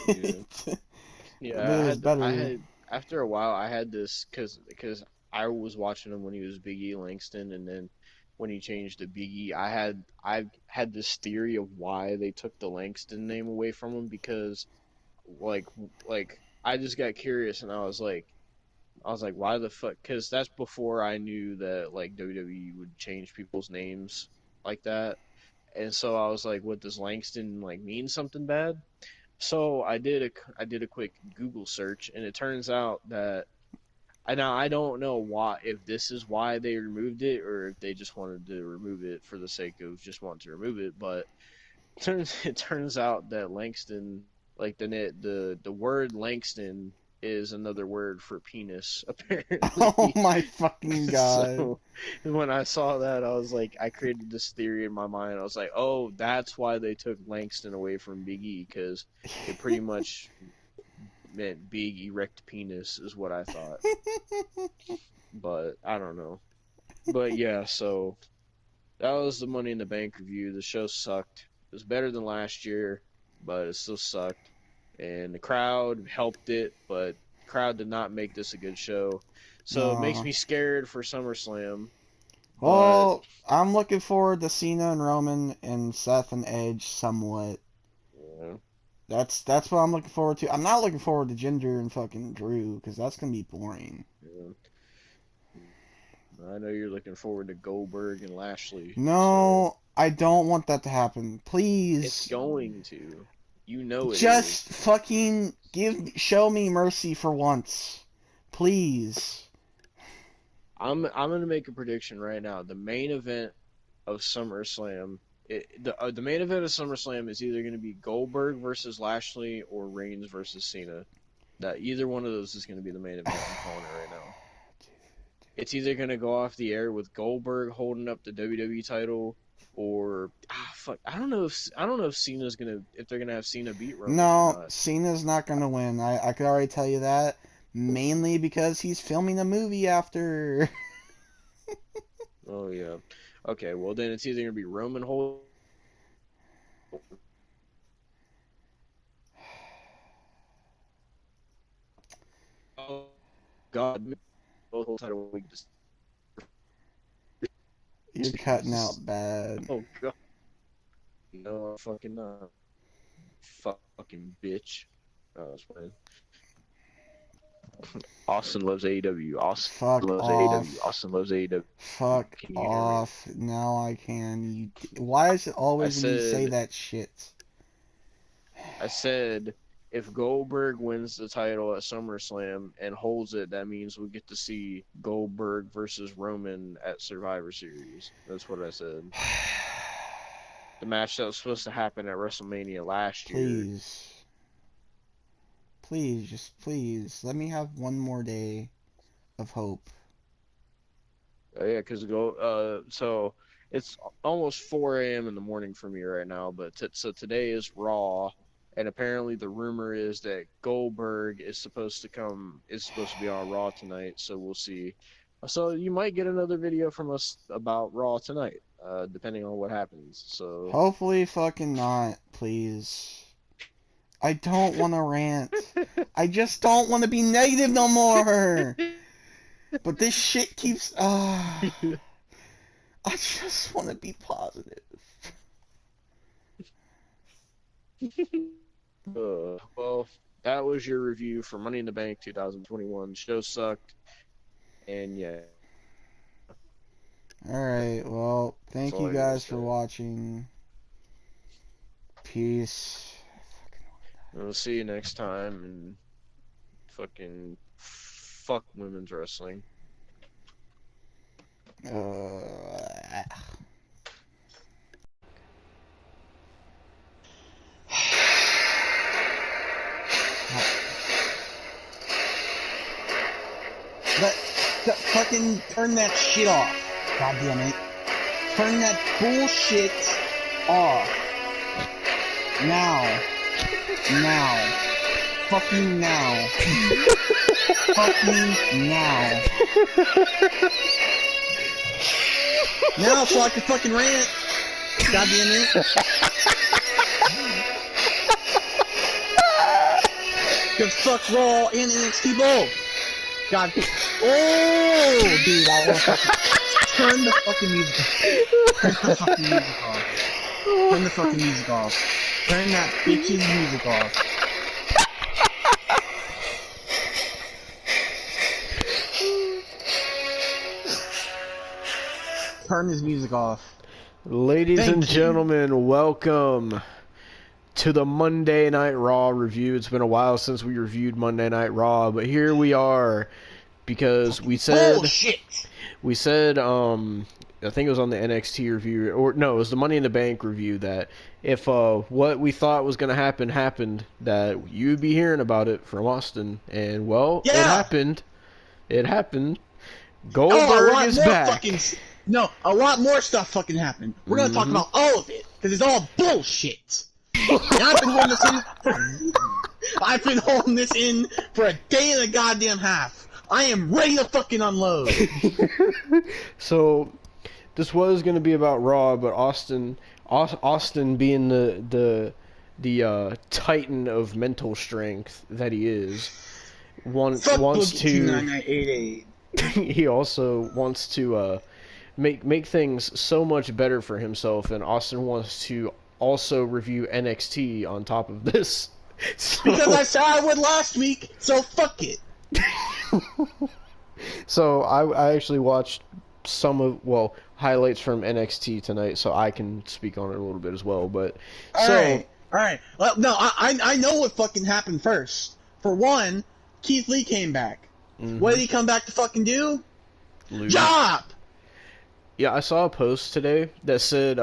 Speaker 3: Yeah.
Speaker 4: but it was
Speaker 3: I
Speaker 4: better.
Speaker 3: had after a while I had this because I was watching him when he was Big E Langston, and then when he changed to Big E, I had this theory of why they took the Langston name away from him because like I just got curious and I was like why the fuck, because that's before I knew that like WWE would change people's names like that, and so I was like, what, does Langston like mean something bad? So I did a quick Google search, and it turns out that I don't know why, if this is why they removed it or if they just wanted to remove it for the sake of just wanting to remove it. But it turns out that Langston, like the word Langston is another word for penis
Speaker 4: Oh
Speaker 3: apparently.
Speaker 4: my fucking god.
Speaker 3: So when I saw that, I was like, I created this theory in my mind. I was like, oh, that's why they took Langston away from Big E, because it pretty much meant big erect penis is what I thought. But I don't know. But yeah, so that was the Money in the Bank review. The show sucked. It was better than last year, but it still sucked. And the crowd helped it, but the crowd did not make this a good show. So it makes
Speaker 4: No.
Speaker 3: me scared for SummerSlam. But
Speaker 4: Well, I'm looking forward to Cena and Roman and Seth and Edge somewhat.
Speaker 3: yeah,
Speaker 4: That's what I'm looking forward to. I'm not looking forward to Jinder and fucking Drew, because that's gonna be boring.
Speaker 3: yeah. I know you're looking forward to Goldberg and Lashley. So
Speaker 4: No, I don't want that to happen.
Speaker 3: it's
Speaker 4: Please,
Speaker 3: going to. You know it
Speaker 4: just
Speaker 3: is.
Speaker 4: fucking show me mercy for once. Please.
Speaker 3: I'm gonna make a prediction right now. The main event of SummerSlam, the main event of SummerSlam is either going to be Goldberg versus Lashley or Reigns versus Cena. That either one of those is going to be the main event. I'm calling it right now. It's either going to go off the air with Goldberg holding up the WWE title, or fuck, I don't know if Cena's gonna, if they're gonna have Cena beat Roman or
Speaker 4: No,
Speaker 3: not.
Speaker 4: Cena's not gonna win. I could already tell you that. Mainly because he's filming a movie after.
Speaker 3: Oh yeah. Okay, well then it's either gonna be Roman hold. Oh God, both hold title.
Speaker 4: You're cutting
Speaker 3: Jesus.
Speaker 4: out bad.
Speaker 3: Oh God. No, I'm fucking not. Fucking bitch. Oh, that's fine. Austin loves AEW. Austin
Speaker 4: Fuck
Speaker 3: loves
Speaker 4: off.
Speaker 3: AEW. Austin loves AEW.
Speaker 4: Fuck
Speaker 3: Can you hear me?
Speaker 4: off. Now I can. Why is it always when you say that shit?
Speaker 3: I said if Goldberg wins the title at SummerSlam and holds it, that means we get to see Goldberg versus Roman at Survivor Series. That's what I said. The match that was supposed to happen at WrestleMania last year.
Speaker 4: Please. Please, just please. Let me have one more day of hope.
Speaker 3: Yeah, because so it's almost 4 a.m. in the morning for me right now. But so today is Raw, and apparently the rumor is that Goldberg is supposed to be on Raw tonight. So we'll see. So you might get another video from us about Raw tonight, depending on what happens. So
Speaker 4: Hopefully fucking not, please. I don't want to rant. I just don't want to be negative no more. But this shit keeps... I just want to be positive.
Speaker 3: Well, that was your review for Money in the Bank 2021. Show sucked. And yeah.
Speaker 4: Alright, well, thank
Speaker 3: That's all
Speaker 4: you
Speaker 3: I gotta
Speaker 4: guys for
Speaker 3: say.
Speaker 4: watching. Peace.
Speaker 3: We'll see you next time, and fucking fuck women's wrestling.
Speaker 2: Fucking turn that shit off. God damn it. Turn that bullshit off. Now. Now. Fucking now. Fucking now. Now so I can fucking rant. God damn it. Cause fuck Raw and NXT both. God. Oh, dude, I wanna fucking turn the fucking music off. Turn the fucking music off. Turn that bitch's music off. Turn his music off.
Speaker 1: Ladies and gentlemen, welcome to the Monday Night Raw review. It's been a while since we reviewed Monday Night Raw, but here we are because we said I think it was on the NXT review, or no, it was the Money in the Bank review, that if what we thought was going to happen happened, that you'd be hearing about it from Austin. And well, it happened. It happened. Goldberg is back.
Speaker 2: A lot more stuff fucking happened. We're gonna talk about all of it, because it's all bullshit. And I've been holding this in for a day and a goddamn half. I am ready to fucking unload.
Speaker 1: So, this was going to be about Raw, but Austin being the titan of mental strength that he is, wants to. He also wants to make things so much better for himself, and Austin wants to also review NXT on top of this. So,
Speaker 2: because I said I would last week, so fuck it.
Speaker 1: So I actually watched highlights from NXT tonight, so I can speak on it a little bit as well. But
Speaker 2: all right. Well, no, I know what fucking happened first. For one, Keith Lee came back. What did he come back to fucking do?
Speaker 1: Lose.
Speaker 2: Job.
Speaker 1: Yeah, I saw a post today that said,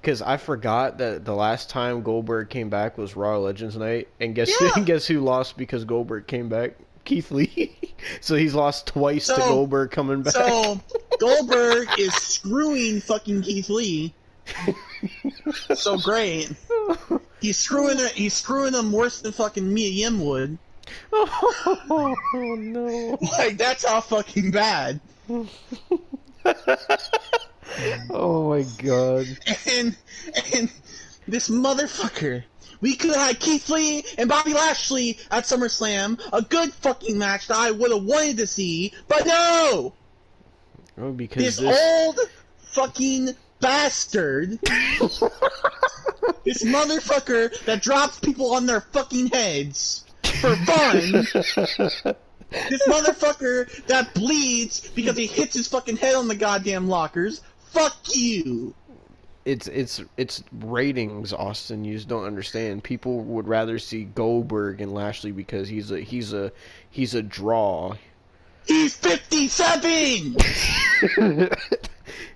Speaker 1: because I forgot that the last time Goldberg came back was Raw Legends Night, and guess who lost because Goldberg came back? Keith Lee. So he's lost twice to Goldberg coming back.
Speaker 2: So Goldberg is screwing fucking Keith Lee. So great. He's screwing him worse than fucking Mia Yim would.
Speaker 1: Oh no!
Speaker 2: Like, that's how fucking bad.
Speaker 1: Oh my god!
Speaker 2: And this motherfucker. We could have had Keith Lee and Bobby Lashley at SummerSlam, a good fucking match that I would have wanted to see, but no!
Speaker 1: Oh, because
Speaker 2: this old fucking bastard, this motherfucker that drops people on their fucking heads for fun, This motherfucker that bleeds because he hits his fucking head on the goddamn lockers. Fuck you.
Speaker 1: It's ratings, Austin. You just don't understand. People would rather see Goldberg and Lashley because he's a draw.
Speaker 2: He's 57.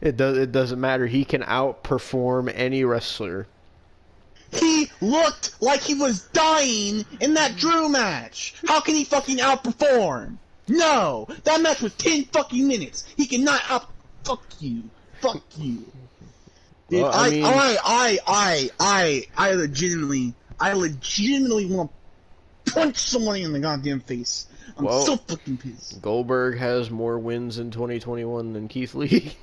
Speaker 1: It doesn't matter. He can outperform any wrestler.
Speaker 2: He looked like he was dying in that Drew match. How can he fucking outperform? No, that match was 10 fucking minutes. He cannot out. Fuck you. Fuck you. Dude,
Speaker 1: Well, I mean-
Speaker 2: I legitimately want to punch somebody in the goddamn face. I'm
Speaker 1: Well-
Speaker 2: so fucking pissed.
Speaker 1: Goldberg has more wins in 2021 than Keith Lee.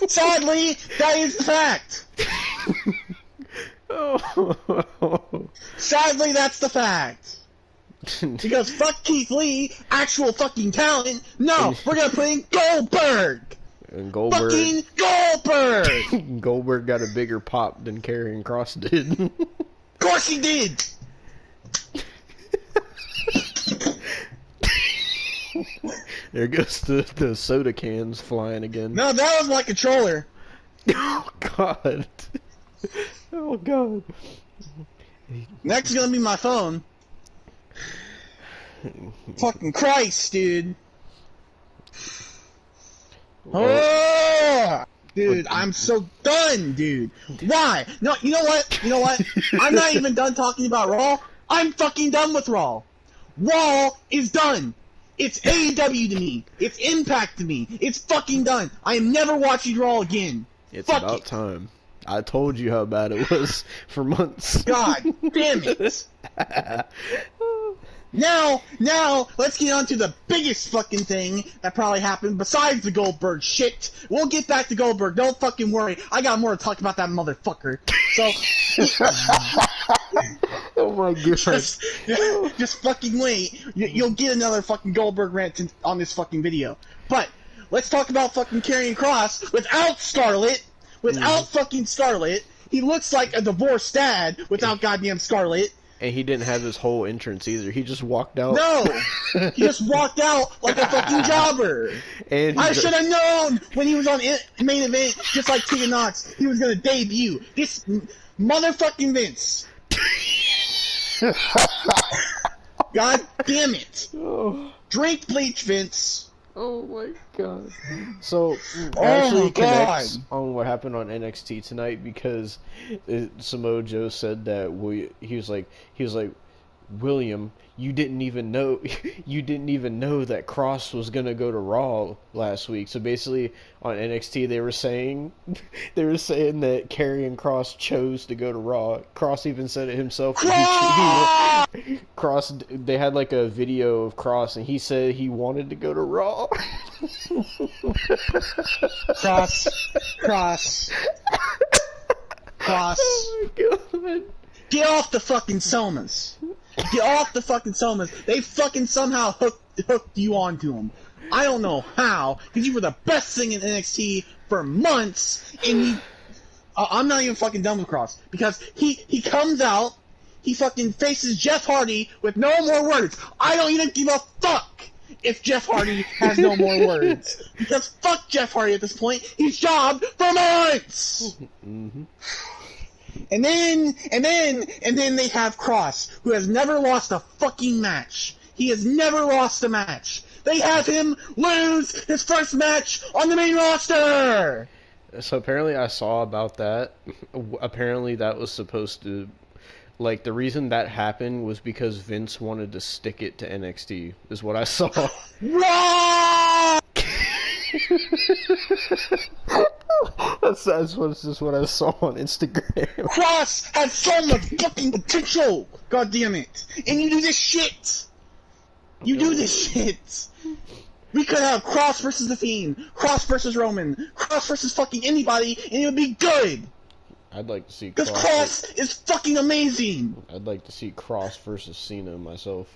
Speaker 2: Sadly, that is the fact.
Speaker 1: Oh.
Speaker 2: Sadly, that's the fact. Because fuck Keith Lee, actual fucking talent. No, we're gonna put in Goldberg.
Speaker 1: And Goldberg
Speaker 2: Fucking Goldberg.
Speaker 1: Goldberg got a bigger pop than Karrion Kross did.
Speaker 2: Of course he did.
Speaker 1: There goes the soda cans flying again.
Speaker 2: No, that was my controller.
Speaker 1: Oh god. Oh god.
Speaker 2: Next is gonna be my phone. Fucking Christ, dude. Oh, dude, I'm so done, dude. Why? No, you know what? You know what? I'm not even done talking about Raw. I'm fucking done with Raw. Raw is done. It's AEW to me. It's Impact to me. It's fucking done. I am never watching Raw again.
Speaker 1: It's
Speaker 2: Fuck
Speaker 1: about
Speaker 2: it.
Speaker 1: time. I told you how bad it was for months.
Speaker 2: God damn it. Now, let's get on to the biggest fucking thing that probably happened besides the Goldberg shit. We'll get back to Goldberg. Don't fucking worry. I got more to talk about that motherfucker. So,
Speaker 1: Oh my god.
Speaker 2: just fucking wait. You'll get another fucking Goldberg rant on this fucking video. But, let's talk about fucking Karrion Kross without Scarlett. Without fucking Scarlett. He looks like a divorced dad without goddamn Scarlett.
Speaker 1: And he didn't have his whole entrance either. He just walked out.
Speaker 2: No! He just walked out like a fucking jobber.
Speaker 1: And
Speaker 2: I should have known when he was on main event, just like Tegan Knox, he was gonna debut. This motherfucking Vince. God damn it.
Speaker 1: Oh,
Speaker 2: Drink bleach, Vince.
Speaker 1: oh my god. So,
Speaker 2: Oh
Speaker 1: actually
Speaker 2: my
Speaker 1: connects
Speaker 2: God.
Speaker 1: on what happened on NXT tonight because Samoa Joe said that he was like, William, you didn't even know that Cross was gonna go to Raw last week. So basically, on NXT they were saying that Karrion Kross chose to go to Raw. Cross even said it himself. Cross, they had like a video of Cross, and he said he wanted to go to Raw.
Speaker 2: Cross.
Speaker 1: Oh my god.
Speaker 2: Get off the fucking Somas. Get off the fucking Somas. They fucking somehow hooked you onto them. I don't know how, because you were the best thing in NXT for months, and I'm not even fucking done with Cross, because he comes out, he fucking faces Jeff Hardy with no more words. I don't even give a fuck if Jeff Hardy has no more words, because fuck Jeff Hardy at this point. He's jobbed for months.
Speaker 1: Mm-hmm.
Speaker 2: And then they have Cross, who has never lost a fucking match. He has never lost a match. They have him lose his first match on the main roster!
Speaker 1: So apparently I saw about that. Apparently that was supposed to... Like, the reason that happened was because Vince wanted to stick it to NXT, is what I saw.
Speaker 2: What?
Speaker 1: That's just what I saw on Instagram.
Speaker 2: Cross has so much fucking potential! God damn it. And you do this shit! You do this shit! We could have Cross versus The Fiend, Cross versus Roman, Cross versus fucking anybody, and it would be good!
Speaker 1: I'd like to see
Speaker 2: Because
Speaker 1: Cross.
Speaker 2: Cross is fucking amazing!
Speaker 1: I'd like to see Cross versus Cena myself.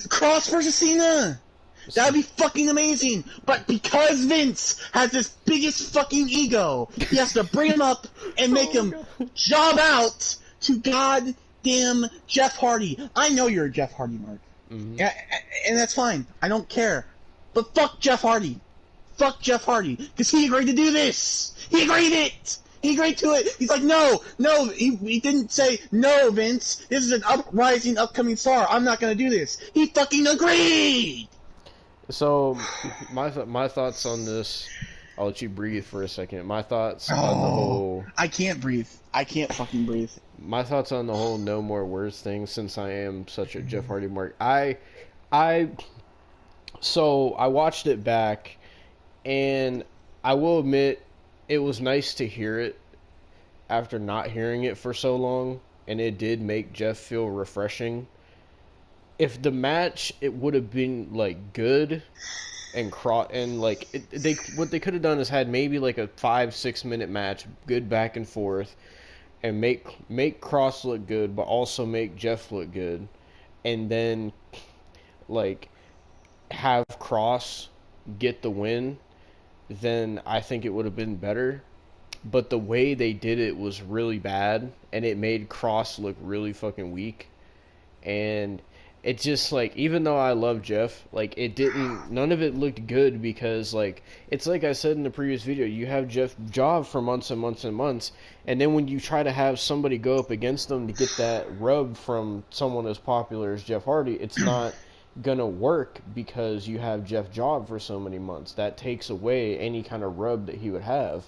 Speaker 2: Cross versus Cena! That'd be fucking amazing! But because Vince has this biggest fucking ego, he has to bring him up and make him job out to goddamn Jeff Hardy. I know you're a Jeff Hardy, Mark.
Speaker 1: Mhm.
Speaker 2: Yeah, and that's fine. I don't care. But fuck Jeff Hardy. Fuck Jeff Hardy, because he agreed to do this. He agreed it. He agreed to it. He's like, no. He didn't say, no, Vince. This is an uprising, upcoming star. I'm not going to do this. He fucking agreed.
Speaker 1: So, my thoughts on this. I'll let you breathe for a second. My thoughts on the whole.
Speaker 2: I can't breathe. I can't fucking breathe.
Speaker 1: My thoughts on the whole no more words thing. Since I am such a Jeff Hardy mark, so I watched it back, and I will admit it was nice to hear it after not hearing it for so long, and it did make Jeff feel refreshing. If the match it would have been like good and like they what they could have done is had maybe like a 5-6 minute match, good back and forth, and make Cross look good, but also make Jeff look good, and then like have Cross get the win, then I think it would have been better. But the way they did it was really bad, and it made Cross look really fucking weak. And it just like, even though I love Jeff, like none of it looked good, because like it's like I said in the previous video, you have Jeff job for months and months and months, and then when you try to have somebody go up against them to get that rub from someone as popular as Jeff Hardy, it's not gonna work, because you have Jeff job for so many months. That takes away any kind of rub that he would have.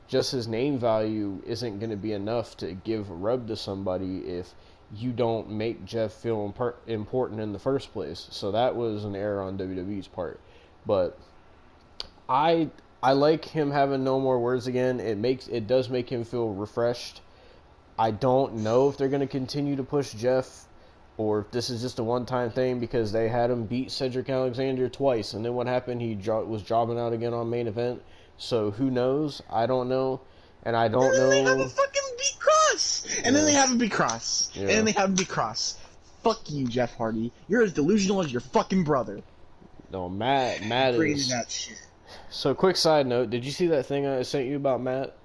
Speaker 1: Just his name value isn't going to be enough to give a rub to somebody if you don't make Jeff feel important in the first place. So that was an error on WWE's part. But I like him having no more words again. It does make him feel refreshed. I don't know if they're going to continue to push Jeff, or if this is just a one-time thing, because they had him beat Cedric Alexander twice, and then what happened? He was jobbing out again on main event. So who knows? I don't know, and I don't know.
Speaker 2: They have a fucking beat Cross, and then they have him beat Cross, and then they have him beat Cross. Fuck you, Jeff Hardy. You're as delusional as your fucking brother.
Speaker 1: No, Matt is.
Speaker 2: That shit.
Speaker 1: So, quick side note: did you see that thing I sent you about Matt?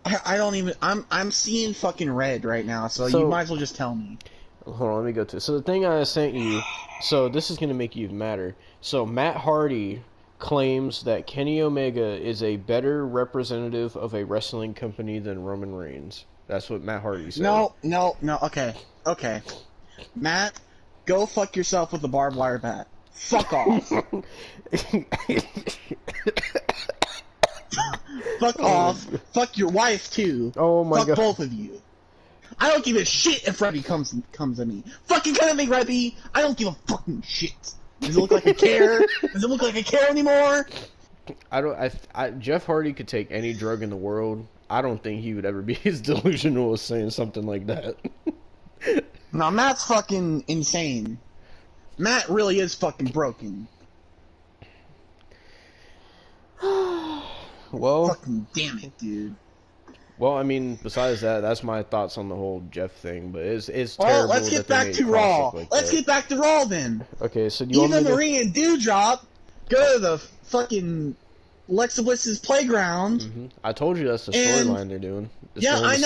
Speaker 2: I don't even. I'm seeing fucking red right now, so you might as well just tell me.
Speaker 1: Hold on, let me go to it. So the thing I sent you. So this is gonna make you even madder. So Matt Hardy claims that Kenny Omega is a better representative of a wrestling company than Roman Reigns. That's what Matt Hardy said.
Speaker 2: No. Okay. Matt, go fuck yourself with a barbed wire bat. Fuck off. Fuck off. Fuck your wife too.
Speaker 1: Oh my god.
Speaker 2: Fuck both of you. I don't give a shit if Rebby comes at me. Fucking come at me, Rebby. I don't give a fucking shit. Does it look like I care? Does it look like I care anymore?
Speaker 1: Jeff Hardy could take any drug in the world. I don't think he would ever be as delusional as saying something like that.
Speaker 2: No, Matt's fucking insane. Matt really is fucking broken.
Speaker 1: Well,
Speaker 2: fucking damn it, dude.
Speaker 1: Well, I mean, besides that, that's my thoughts on the whole Jeff thing. But it's terrible.
Speaker 2: Well, let's get back to Raw. Let's get back to Raw then.
Speaker 1: Okay, so do you want
Speaker 2: Eva
Speaker 1: me to
Speaker 2: Marie and Dewdrop go to the fucking Alexa Bliss's playground.
Speaker 1: Mm-hmm. I told you that's the storyline they're doing.
Speaker 2: Yeah, I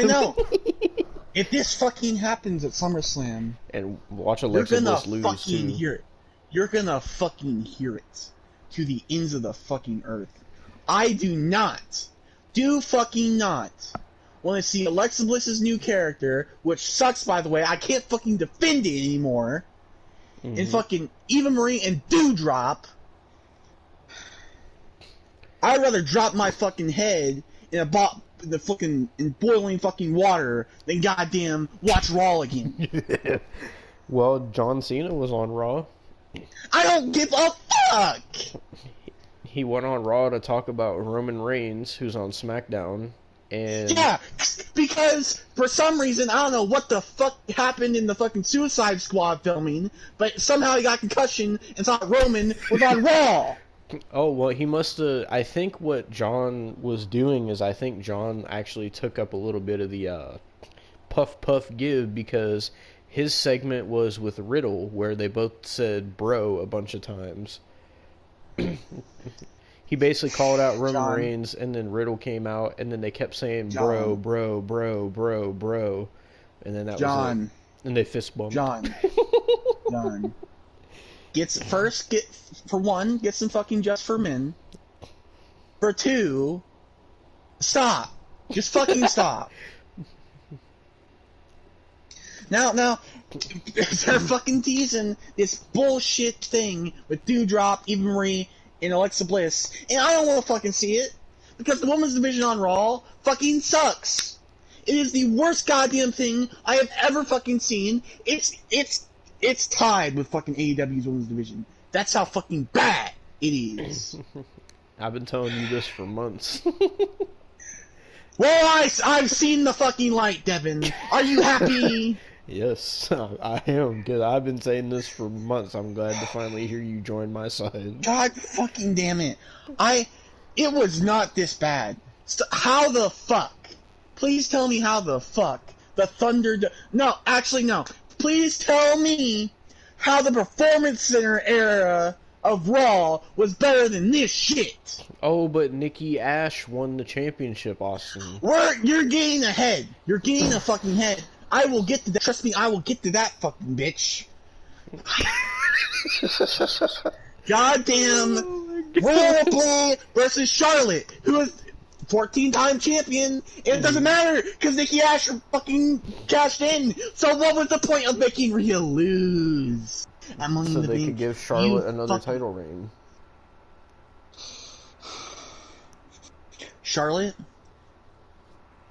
Speaker 2: know. If this fucking happens at SummerSlam,
Speaker 1: and watch Alexa Bliss lose too.
Speaker 2: Hear it. You're gonna fucking hear it to the ends of the fucking earth. I do fucking not want to see Alexa Bliss's new character, which sucks, by the way. I can't fucking defend it anymore. Mm-hmm. And fucking Eva Marie and Dewdrop. I'd rather drop my fucking head in boiling fucking water than goddamn watch Raw again.
Speaker 1: Well, John Cena was on Raw.
Speaker 2: I don't give a fuck!
Speaker 1: He went on Raw to talk about Roman Reigns, who's on SmackDown, and...
Speaker 2: Yeah, because for some reason, I don't know what the fuck happened in the fucking Suicide Squad filming, but somehow he got concussion and thought Roman was on Raw!
Speaker 1: Oh, well, he must have... I think what John was doing is I think John actually took up a little bit of the puff puff give, because his segment was with Riddle, where they both said bro a bunch of times. He basically called out Roman Reigns, and then Riddle came out, and then they kept saying bro, bro, bro, bro, bro, and then that was it. And they fist bumped.
Speaker 2: John. done. Get for one, get some fucking Just for Men. For two, stop. Just fucking stop. Now, they're fucking teasing this bullshit thing with Doudrop, Eva Marie, and Alexa Bliss, and I don't want to fucking see it because the women's division on Raw fucking sucks. It is the worst goddamn thing I have ever fucking seen. It's tied with fucking AEW's women's division. That's how fucking bad it is.
Speaker 1: I've been telling you this for months.
Speaker 2: Well, I've seen the fucking light, Devon. Are you happy?
Speaker 1: Yes, I am. Good. I've been saying this for months. I'm glad to finally hear you join my side.
Speaker 2: God fucking damn it. It was not this bad. How the fuck? Please tell me how the fuck the Thunder... No, actually, no. Please tell me how the Performance Center era of Raw was better than this shit.
Speaker 1: Oh, but Nikki Ash won the championship, Austin.
Speaker 2: You're getting ahead. You're getting a fucking head. I will get to that. Trust me, I will get to that fucking bitch. Goddamn Roleplay versus Charlotte, who is 14-time champion, and it doesn't matter because Nikki Ash fucking cashed in. So what was the point of making Rhea lose?
Speaker 1: So they could give Charlotte another title reign.
Speaker 2: Charlotte,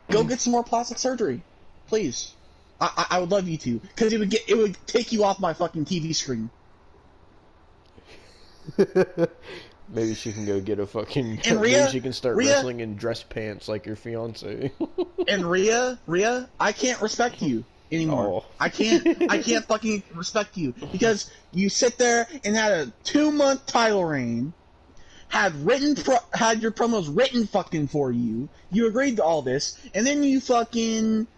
Speaker 2: go get some more plastic surgery, please. I would love you to, because it would take you off my fucking TV screen.
Speaker 1: Maybe she can go get a fucking...
Speaker 2: And Rhea,
Speaker 1: maybe she can start wrestling in dress pants like your fiance.
Speaker 2: And Rhea, I can't respect you anymore. Oh. I can't fucking respect you, because you sit there and had a 2-month title reign, had your promos written fucking for you, you agreed to all this, and then you fucking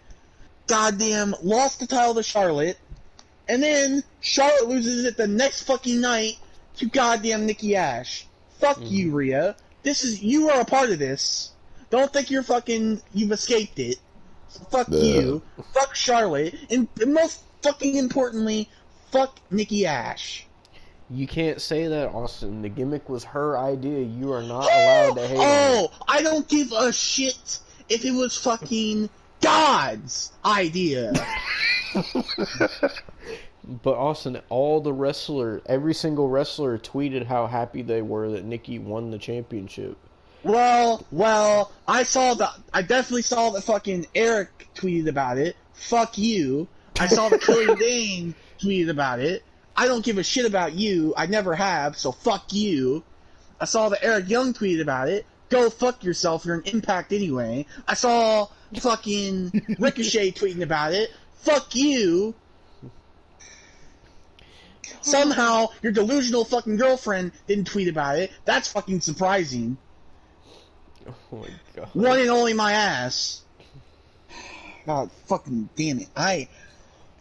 Speaker 2: goddamn lost the title to Charlotte, and then Charlotte loses it the next fucking night to goddamn Nikki Ash. Fuck you, Rhea. You are a part of this. Don't think you've escaped it. So fuck you. Fuck Charlotte. And most fucking importantly, fuck Nikki Ash.
Speaker 1: You can't say that, Austin. The gimmick was her idea. You are not allowed to hate
Speaker 2: her. I don't give a shit if it was fucking God's idea.
Speaker 1: But Austin, every single wrestler tweeted how happy they were that Nikki won the championship.
Speaker 2: Well, I definitely saw that fucking Eric tweeted about it. Fuck you. I saw that Killian Dane tweeted about it. I don't give a shit about you. I never have, so fuck you. I saw that Eric Young tweeted about it. Go fuck yourself, you're an Impact anyway. I saw fucking Ricochet tweeting about it. Fuck you. Somehow, your delusional fucking girlfriend didn't tweet about it. That's fucking surprising.
Speaker 1: Oh my god.
Speaker 2: One and only my ass. God fucking damn it.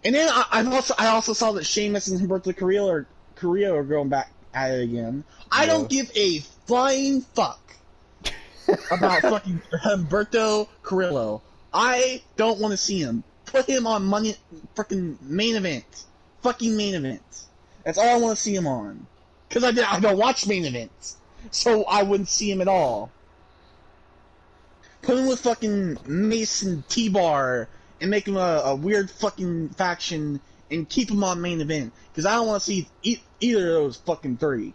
Speaker 2: And then I also saw that Sheamus and Humberto Carrillo are going back at it again. I don't give a flying fuck about fucking Humberto Carrillo. I don't want to see him. Put him on fucking main event. Fucking main event. That's all I want to see him on. Because I don't watch main events. So I wouldn't see him at all. Put him with fucking Mace and T-Bar and make him a weird fucking faction and keep him on main event. Because I don't want to see either of those fucking three.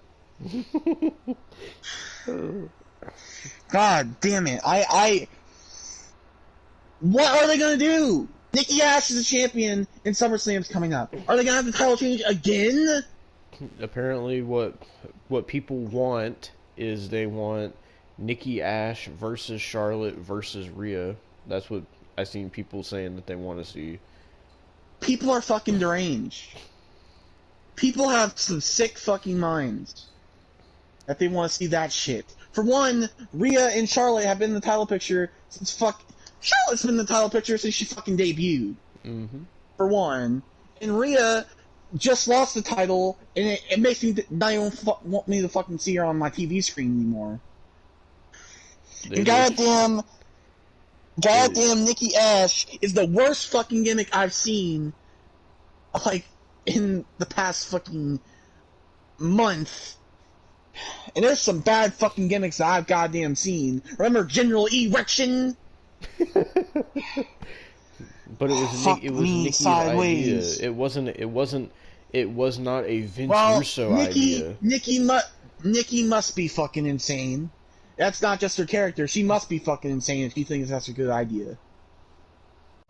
Speaker 2: God damn it. What are they going to do? Nikki Ash is a champion and SummerSlam's coming up. Are they going to have the title change again?
Speaker 1: Apparently what people want is they want Nikki Ash versus Charlotte versus Rhea. That's what I've seen people saying that they want to see.
Speaker 2: People are fucking deranged. People have some sick fucking minds that they want to see that shit. For one, Rhea and Charlotte have been in the title picture since Charlotte's been in the title picture since she fucking debuted.
Speaker 1: Mm-hmm.
Speaker 2: For one. And Rhea just lost the title, and it makes me not even want me to fucking see her on my TV screen anymore. And goddamn Nikki Ash is the worst fucking gimmick I've seen, like, in the past fucking month. And there's some bad fucking gimmicks that I've goddamn seen. Remember General Erection?
Speaker 1: But it was
Speaker 4: Fuck
Speaker 1: it was
Speaker 4: me
Speaker 1: Nikki's
Speaker 4: sideways.
Speaker 1: idea. It was not a Vince
Speaker 2: Well,
Speaker 1: Russo idea.
Speaker 2: Nikki must be fucking insane. That's not just her character. She must be fucking insane if she thinks that's a good idea.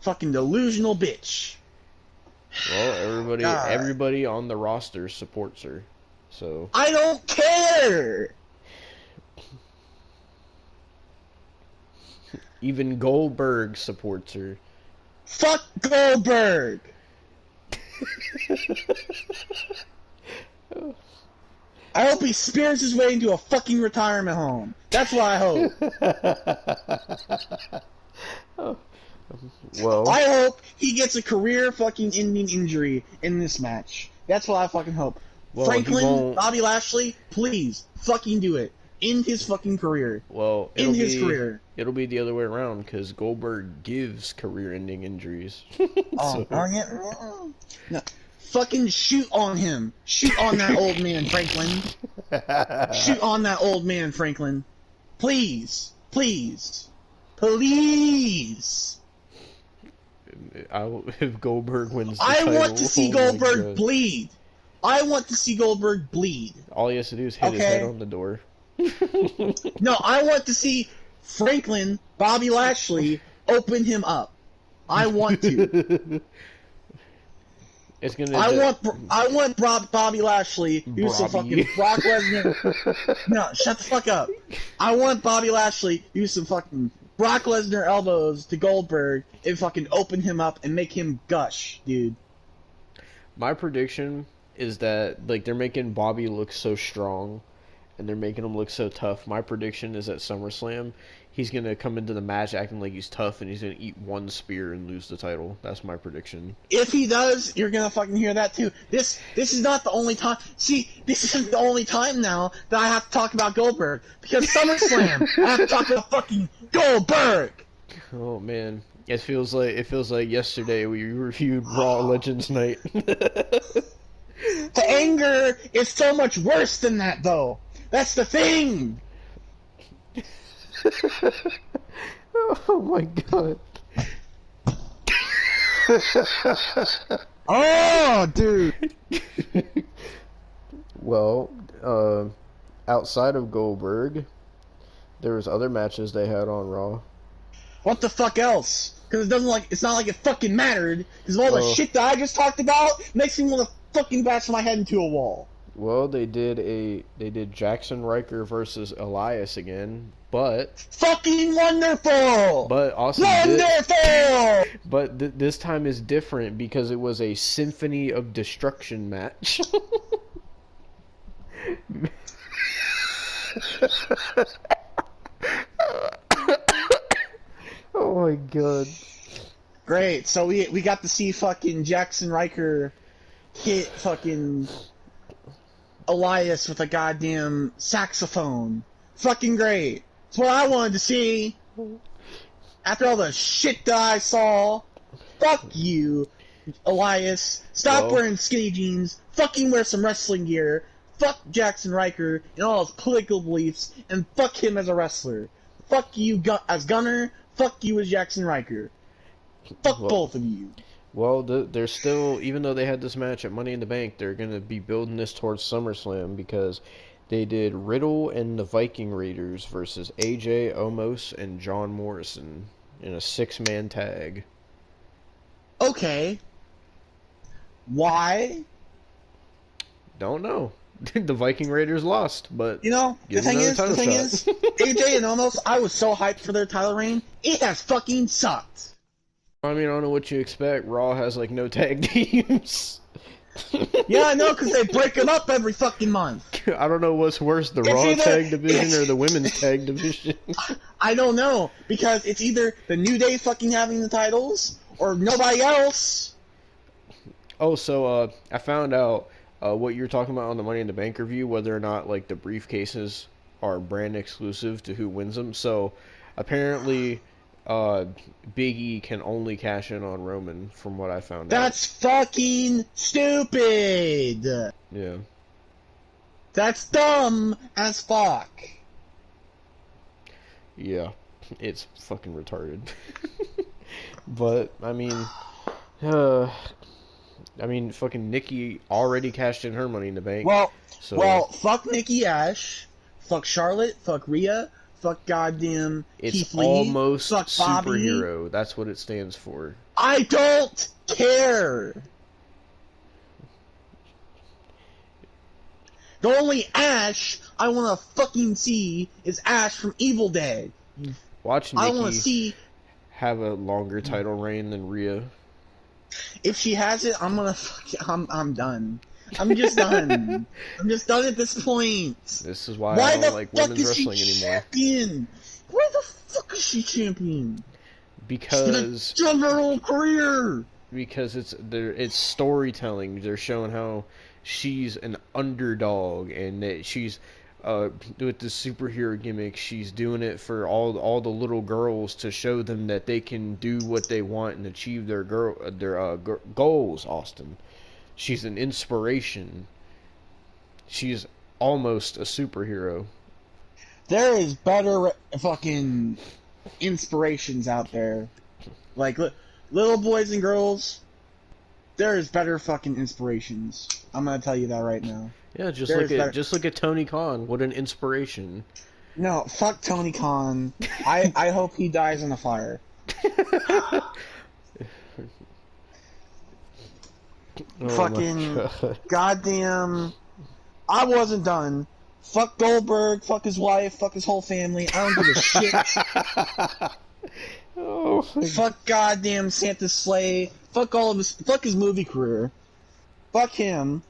Speaker 2: Fucking delusional bitch.
Speaker 1: Well,
Speaker 2: God.
Speaker 1: everybody on the roster supports her. So
Speaker 2: I don't care!
Speaker 1: even Goldberg supports her.
Speaker 2: Fuck Goldberg! I hope he spears his way into a fucking retirement home. That's what I hope.
Speaker 1: Well,
Speaker 2: I hope he gets a career fucking ending injury in this match. That's what I fucking hope.
Speaker 1: Well, he
Speaker 2: Franklin,
Speaker 1: won't-
Speaker 2: Bobby Lashley, please fucking do it. End his fucking career.
Speaker 1: well,
Speaker 2: In his career.
Speaker 1: It'll be the other way around because Goldberg gives career-ending injuries.
Speaker 2: Oh,
Speaker 1: So-
Speaker 2: darn it. No. Fucking shoot on him. Shoot on that old man, Franklin. Shoot on that old man, Franklin. Please. Please. Please.
Speaker 1: If Goldberg wins the
Speaker 2: I
Speaker 1: title,
Speaker 2: want to see
Speaker 1: oh my
Speaker 2: Goldberg
Speaker 1: God.
Speaker 2: bleed. I want to see Goldberg bleed.
Speaker 1: All he has to do is hit his
Speaker 2: Okay.
Speaker 1: head on the door.
Speaker 2: No, I want to see Franklin, Bobby Lashley, open him up. I want to.
Speaker 1: It's gonna.
Speaker 2: I want Bobby Lashley use some
Speaker 1: Bobby.
Speaker 2: fucking Brock Lesnar. No, shut the fuck up. I want Bobby Lashley use some fucking Brock Lesnar elbows to Goldberg and fucking open him up and make him gush, dude.
Speaker 1: My prediction is that like they're making Bobby look so strong, and they're making him look so tough. My prediction is at SummerSlam, he's gonna come into the match acting like he's tough, and he's gonna eat one spear and lose the title. That's my prediction.
Speaker 2: If he does, you're gonna fucking hear that too. This is not the only time. See, this isn't the only time now that I have to talk about Goldberg because SummerSlam, I have to talk about fucking Goldberg.
Speaker 1: Oh man, it feels like yesterday we reviewed Raw Legends Night.
Speaker 2: The anger is so much worse than that, though. That's the thing.
Speaker 1: Oh my God.
Speaker 2: Oh, dude.
Speaker 1: Well, outside of Goldberg, there was other matches they had on Raw.
Speaker 2: What the fuck else? Because it's not like it fucking mattered. Because all the
Speaker 1: Oh.
Speaker 2: shit that I just talked about makes me want to fucking bash my head into a wall.
Speaker 1: Well, they did Jackson Riker versus Elias again, but
Speaker 2: Fucking wonderful.
Speaker 1: Austin
Speaker 2: Wonderful.
Speaker 1: this time is different because it was a Symphony of Destruction match. Oh my God.
Speaker 2: Great. So we got to see fucking Jackson Riker hit fucking Elias with a goddamn saxophone. Fucking great. It's what I wanted to see. After all the shit that I saw, fuck you, Elias. Stop
Speaker 1: Well-
Speaker 2: wearing skinny jeans. Fucking wear some wrestling gear. Fuck Jackson Riker and all his political beliefs, and fuck him as a wrestler. Fuck you as Gunner. Fuck you as Jackson Riker. Fuck
Speaker 1: Well-
Speaker 2: both of you.
Speaker 1: Well, they're still, even though they had this match at Money in the Bank, they're going to be building this towards SummerSlam because they did Riddle and the Viking Raiders versus AJ, Omos, and John Morrison in a 6-man tag.
Speaker 2: Okay. Why?
Speaker 1: Don't know. The Viking Raiders lost, but
Speaker 2: You know,
Speaker 1: Give
Speaker 2: the
Speaker 1: him
Speaker 2: thing
Speaker 1: another
Speaker 2: is,
Speaker 1: title shot.
Speaker 2: AJ and Omos, I was so hyped for their title reign. It has fucking sucked.
Speaker 1: I mean, I don't know what you expect. Raw has like no tag teams.
Speaker 2: Yeah, I know, because they break them up every fucking month.
Speaker 1: I don't know what's worse, the
Speaker 2: It's
Speaker 1: Raw
Speaker 2: either-
Speaker 1: tag division
Speaker 2: it's-
Speaker 1: or the women's tag division.
Speaker 2: I don't know, because it's either the New Day fucking having the titles, or nobody else.
Speaker 1: Oh, so I found out what you were talking about on the Money in the Bank review, whether or not like the briefcases are brand exclusive to who wins them. So apparently, Big E can only cash in on Roman, from what I found out.
Speaker 2: That's fucking stupid!
Speaker 1: Yeah.
Speaker 2: That's dumb as fuck.
Speaker 1: Yeah. It's fucking retarded. But, fucking Nikki already cashed in her Money in the Bank.
Speaker 2: Well, fuck Nikki Ash, fuck Charlotte, fuck Rhea, fuck goddamn
Speaker 1: it's
Speaker 2: Keith Lee,
Speaker 1: almost
Speaker 2: fuck Bobby.
Speaker 1: superhero. That's what it stands for.
Speaker 2: I don't care. The only Ash I want to fucking see is Ash from Evil Dead.
Speaker 1: Watch
Speaker 2: I want to
Speaker 1: Nikki
Speaker 2: see.
Speaker 1: have a longer title reign than Rhea.
Speaker 2: If she has it, I'm gonna I'm done. I'm just done. I'm just done at this point.
Speaker 1: This is why I don't like women's wrestling anymore.
Speaker 2: Champion? Why the fuck is she champion?
Speaker 1: Because
Speaker 2: She's done her whole career.
Speaker 1: Because it's storytelling. They're showing how she's an underdog and that she's with the superhero gimmick. She's doing it for all the little girls to show them that they can do what they want and achieve their goals. Austin, she's an inspiration. She's almost a superhero.
Speaker 2: There is better fucking inspirations out there. Like little boys and girls, there is better fucking inspirations. I'm gonna tell you that right now.
Speaker 1: Yeah, just look at Tony Khan. What an inspiration.
Speaker 2: No, fuck Tony Khan. I hope he dies in a fire. Fucking goddamn. I wasn't done. Fuck Goldberg, fuck his wife, fuck his whole family. I don't give a shit.
Speaker 1: Oh,
Speaker 2: fuck goddamn Santa Slay. Fuck all of his. Fuck his movie career. Fuck him.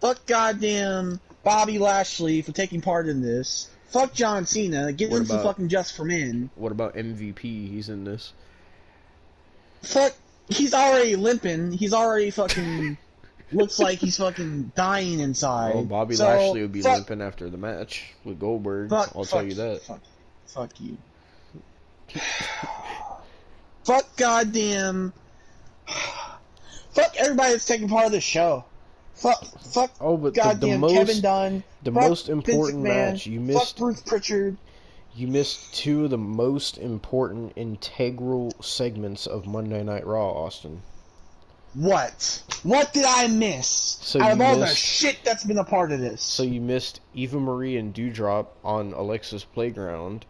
Speaker 2: Fuck goddamn Bobby Lashley for taking part in this. Fuck John Cena. Get him some fucking Just for Men.
Speaker 1: What about MVP? He's in this.
Speaker 2: Fuck. He's already limping. He's already fucking. Looks like he's fucking dying inside.
Speaker 1: Oh, Bobby Lashley would be limping after the match with Goldberg. I'll tell you that.
Speaker 2: Fuck you. Fuck goddamn. Fuck everybody that's taking part of this show. Fuck.
Speaker 1: Oh, but
Speaker 2: goddamn Kevin Dunn.
Speaker 1: The most important match you missed.
Speaker 2: Fuck Bruce Pritchard.
Speaker 1: You missed two of the most important integral segments of Monday Night Raw, Austin.
Speaker 2: What? What did I miss? Out of all the shit that's been a part of this.
Speaker 1: So you missed Eva Marie and Doudrop on Alexa's Playground.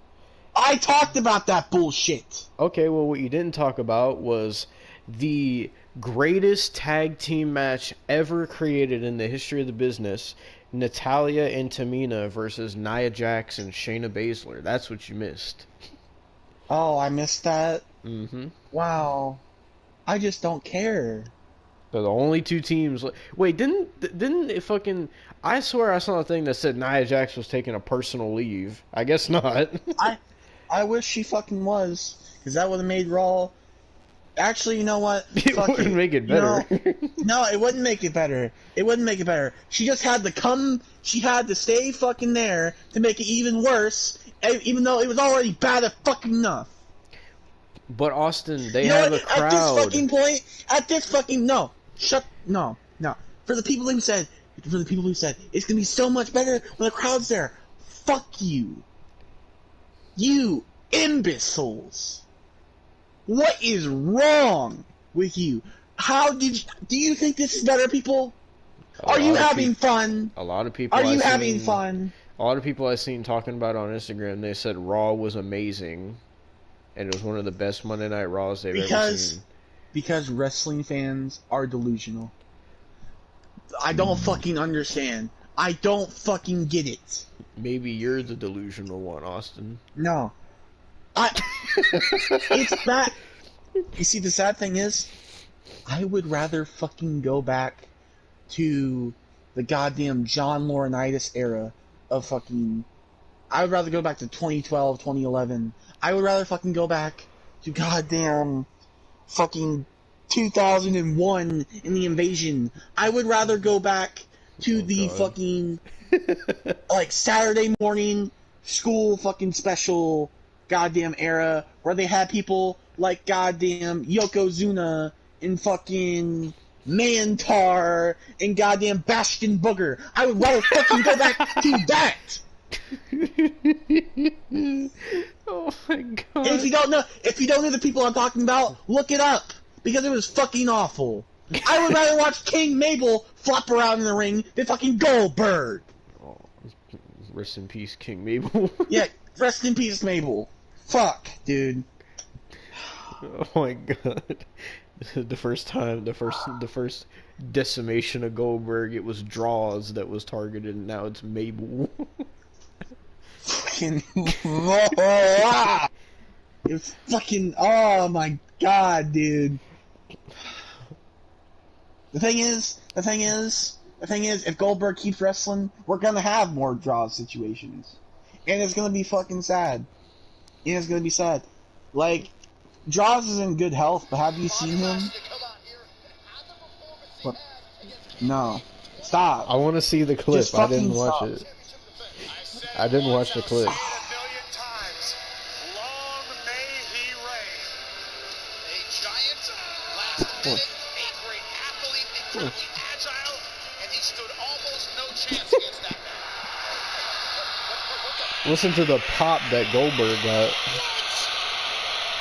Speaker 2: I talked about that bullshit.
Speaker 1: Okay, well, what you didn't talk about was the greatest tag team match ever created in the history of the business. Natalya and Tamina versus Nia Jax and Shayna Baszler. That's what you missed.
Speaker 2: Oh, I missed that?
Speaker 1: Mm-hmm.
Speaker 2: Wow. I just don't care.
Speaker 1: They're the only two teams. Wait, didn't it fucking? I swear I saw a thing that said Nia Jax was taking a personal leave. I guess not.
Speaker 2: I wish she fucking was, because that would have made Raw. Actually, you know what?
Speaker 1: It wouldn't make it better.
Speaker 2: No, it wouldn't make it better. It wouldn't make it better. She just had to come. She had to stay fucking there to make it even worse, even though it was already bad enough.
Speaker 1: But Austin, they have a crowd.
Speaker 2: At this fucking point, no. For the people who said it's gonna be so much better when the crowd's there. Fuck you. You imbeciles. What is wrong with you? Do you think this is better, people? Are you having fun?
Speaker 1: A lot of people.
Speaker 2: Are you having fun?
Speaker 1: A lot of people I've seen talking about on Instagram, they said Raw was amazing. And it was one of the best Monday Night Raws they've ever seen.
Speaker 2: Because wrestling fans are delusional. I don't fucking understand. I don't fucking get it.
Speaker 1: Maybe you're the delusional one, Austin.
Speaker 2: No. It's that. You see, the sad thing is, I would rather fucking go back to the goddamn John Laurinaitis era of fucking... I would rather go back to 2012, 2011. I would rather fucking go back to goddamn fucking 2001 in the Invasion. I would rather go back to the fucking like Saturday morning school fucking special goddamn era where they had people like goddamn Yokozuna and fucking Mantar and goddamn Bastion Booger. I would rather fucking go back to that.
Speaker 1: Oh my god.
Speaker 2: And if you don't know the people I'm talking about, look it up because it was fucking awful. I would rather watch King Mabel flop around in the ring than fucking Goldberg.
Speaker 1: Oh, rest in peace, King Mabel.
Speaker 2: Yeah, rest in peace, Mabel. Fuck, dude.
Speaker 1: Oh my god. The first decimation of Goldberg, it was Draws that was targeted, and now it's Mabel.
Speaker 2: Fucking it's fucking, oh my god, dude. The thing is, if Goldberg keeps wrestling, we're gonna have more draw situations. And it's gonna be fucking sad. And it's gonna be sad. Like, Draws is in good health, but have you seen him? What? No. Stop.
Speaker 1: I want to see the clip.
Speaker 2: Just
Speaker 1: I didn't
Speaker 2: fucking
Speaker 1: watch
Speaker 2: stop.
Speaker 1: it. I didn't watch the clip.
Speaker 5: Long may he reign. A giant, last minute, a great athlete, incredibly agile, and he stood almost no chance against that man.
Speaker 1: Listen to the pop that Goldberg got.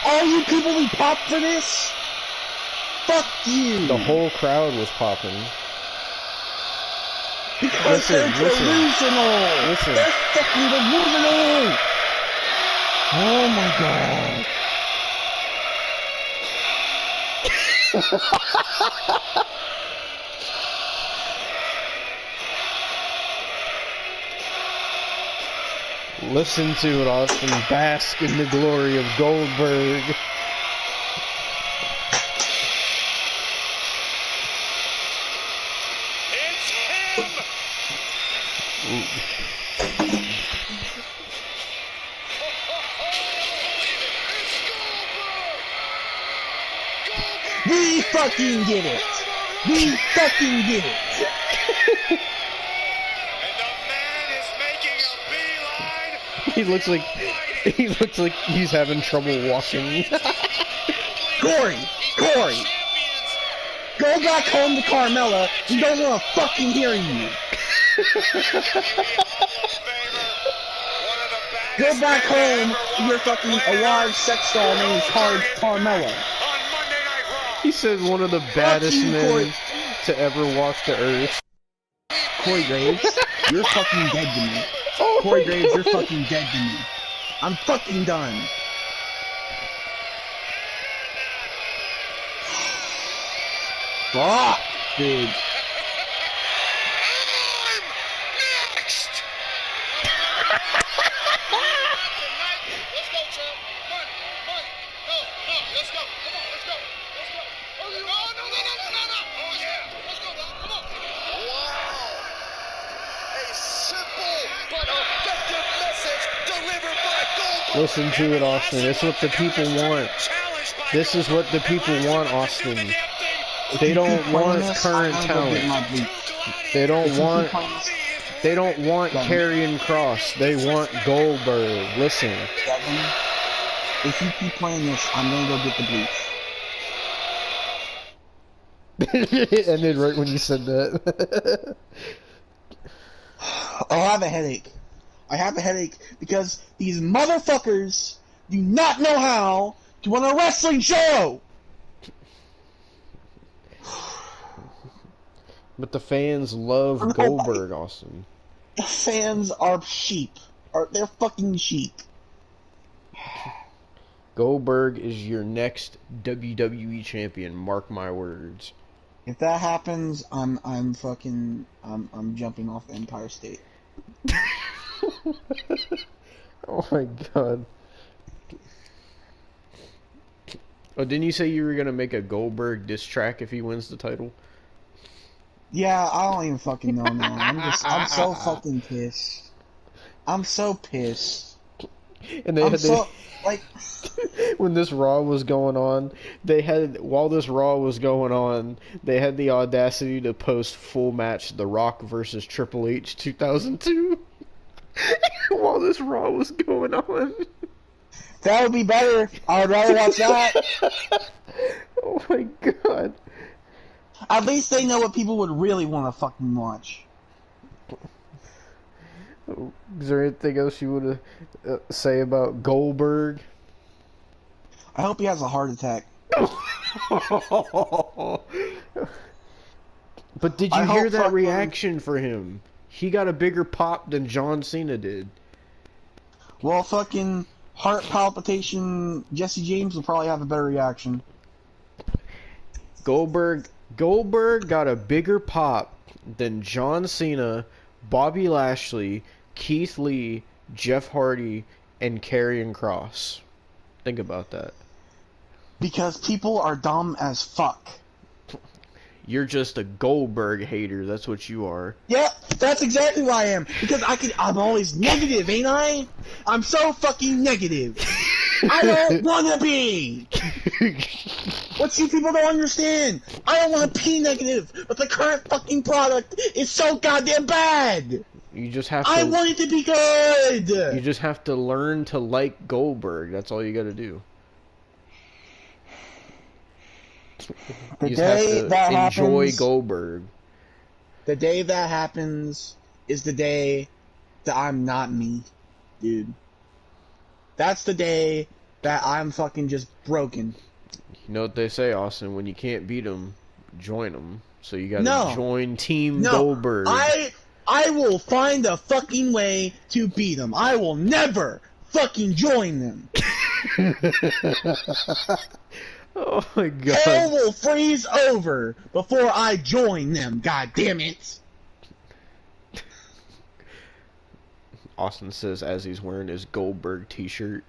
Speaker 2: All you people who popped for this? Fuck you!
Speaker 1: The whole crowd was popping.
Speaker 2: Because they're delusional!
Speaker 1: Listen.
Speaker 2: They're fucking delusional! Oh my god.
Speaker 1: Listen to it, Austin. Bask in the glory of Goldberg.
Speaker 5: It's him!
Speaker 2: We fucking get it! We fucking get it!
Speaker 5: And the man is making a beeline.
Speaker 1: He looks like he's having trouble walking.
Speaker 2: Corey! Go back home to Carmella. We don't want to fucking hear you. Go back home to your fucking alive sex doll named Carmella.
Speaker 1: He said one of the baddest
Speaker 2: you,
Speaker 1: men
Speaker 2: Corey.
Speaker 1: to ever walk the earth.
Speaker 2: Corey Graves, you're fucking dead to me.
Speaker 1: Oh
Speaker 2: Corey
Speaker 1: my
Speaker 2: Graves, you're
Speaker 1: God.
Speaker 2: fucking dead to me. I'm fucking done. Fuck, dude.
Speaker 1: Listen to it, Austin. It's what the people want. This is what the people want, Austin. They don't want current talent. They don't want Karrion Kross. They want Goldberg. Listen.
Speaker 2: Devon, if you keep playing this, I'm gonna go get the bleach.
Speaker 1: It ended right when you said that.
Speaker 2: I have a headache. I have a headache because these motherfuckers do not know how to run a wrestling show!
Speaker 1: But the fans love Goldberg, Austin.
Speaker 2: The fans are sheep. They're fucking sheep.
Speaker 1: Goldberg is your next WWE champion. Mark my words.
Speaker 2: If that happens, I'm jumping off the Empire State.
Speaker 1: Oh my god. Oh, didn't you say you were gonna make a Goldberg diss track if he wins the title?
Speaker 2: Yeah, I don't even fucking know now. I'm so fucking pissed. I'm so pissed.
Speaker 1: And when this Raw was going on, while this Raw was going on, they had the audacity to post full match The Rock versus Triple H 2002 while this Raw was going on.
Speaker 4: That would be better. I would rather watch that.
Speaker 1: Oh my god.
Speaker 4: At least they know what people would really want to fucking watch.
Speaker 1: Is there anything else you want to say about Goldberg?
Speaker 4: I hope he has a heart attack.
Speaker 1: But did you hear that reaction for him? He got a bigger pop than John Cena did.
Speaker 4: Well, fucking heart palpitation Jesse James will probably have a better reaction.
Speaker 1: Goldberg got a bigger pop than John Cena, Bobby Lashley, Keith Lee, Jeff Hardy, and Karrion Kross. Think about that.
Speaker 4: Because people are dumb as fuck.
Speaker 1: You're just a Goldberg hater. That's what you are.
Speaker 4: Yeah, that's exactly what I am. Because I'm always negative, ain't I? I'm so fucking negative. I don't wanna be. What you people don't understand? I don't want to be negative, but the current fucking product is so goddamn bad.
Speaker 1: You just have to.
Speaker 4: I want it to be good.
Speaker 1: You just have to learn to like Goldberg. That's all you got to do.
Speaker 4: The
Speaker 1: You just
Speaker 4: day
Speaker 1: have to
Speaker 4: that
Speaker 1: enjoy
Speaker 4: happens,
Speaker 1: Goldberg.
Speaker 4: the day that happens is the day that I'm not me, dude. That's the day that I'm fucking just broken.
Speaker 1: You know what they say, Austin? When you can't beat them, join them. So you got to join Team Goldberg.
Speaker 4: I will find a fucking way to beat them. I will never fucking join them.
Speaker 1: Oh my god.
Speaker 4: Hell will freeze over before I join them, god damn it.
Speaker 1: Austin says as he's wearing his Goldberg t-shirt.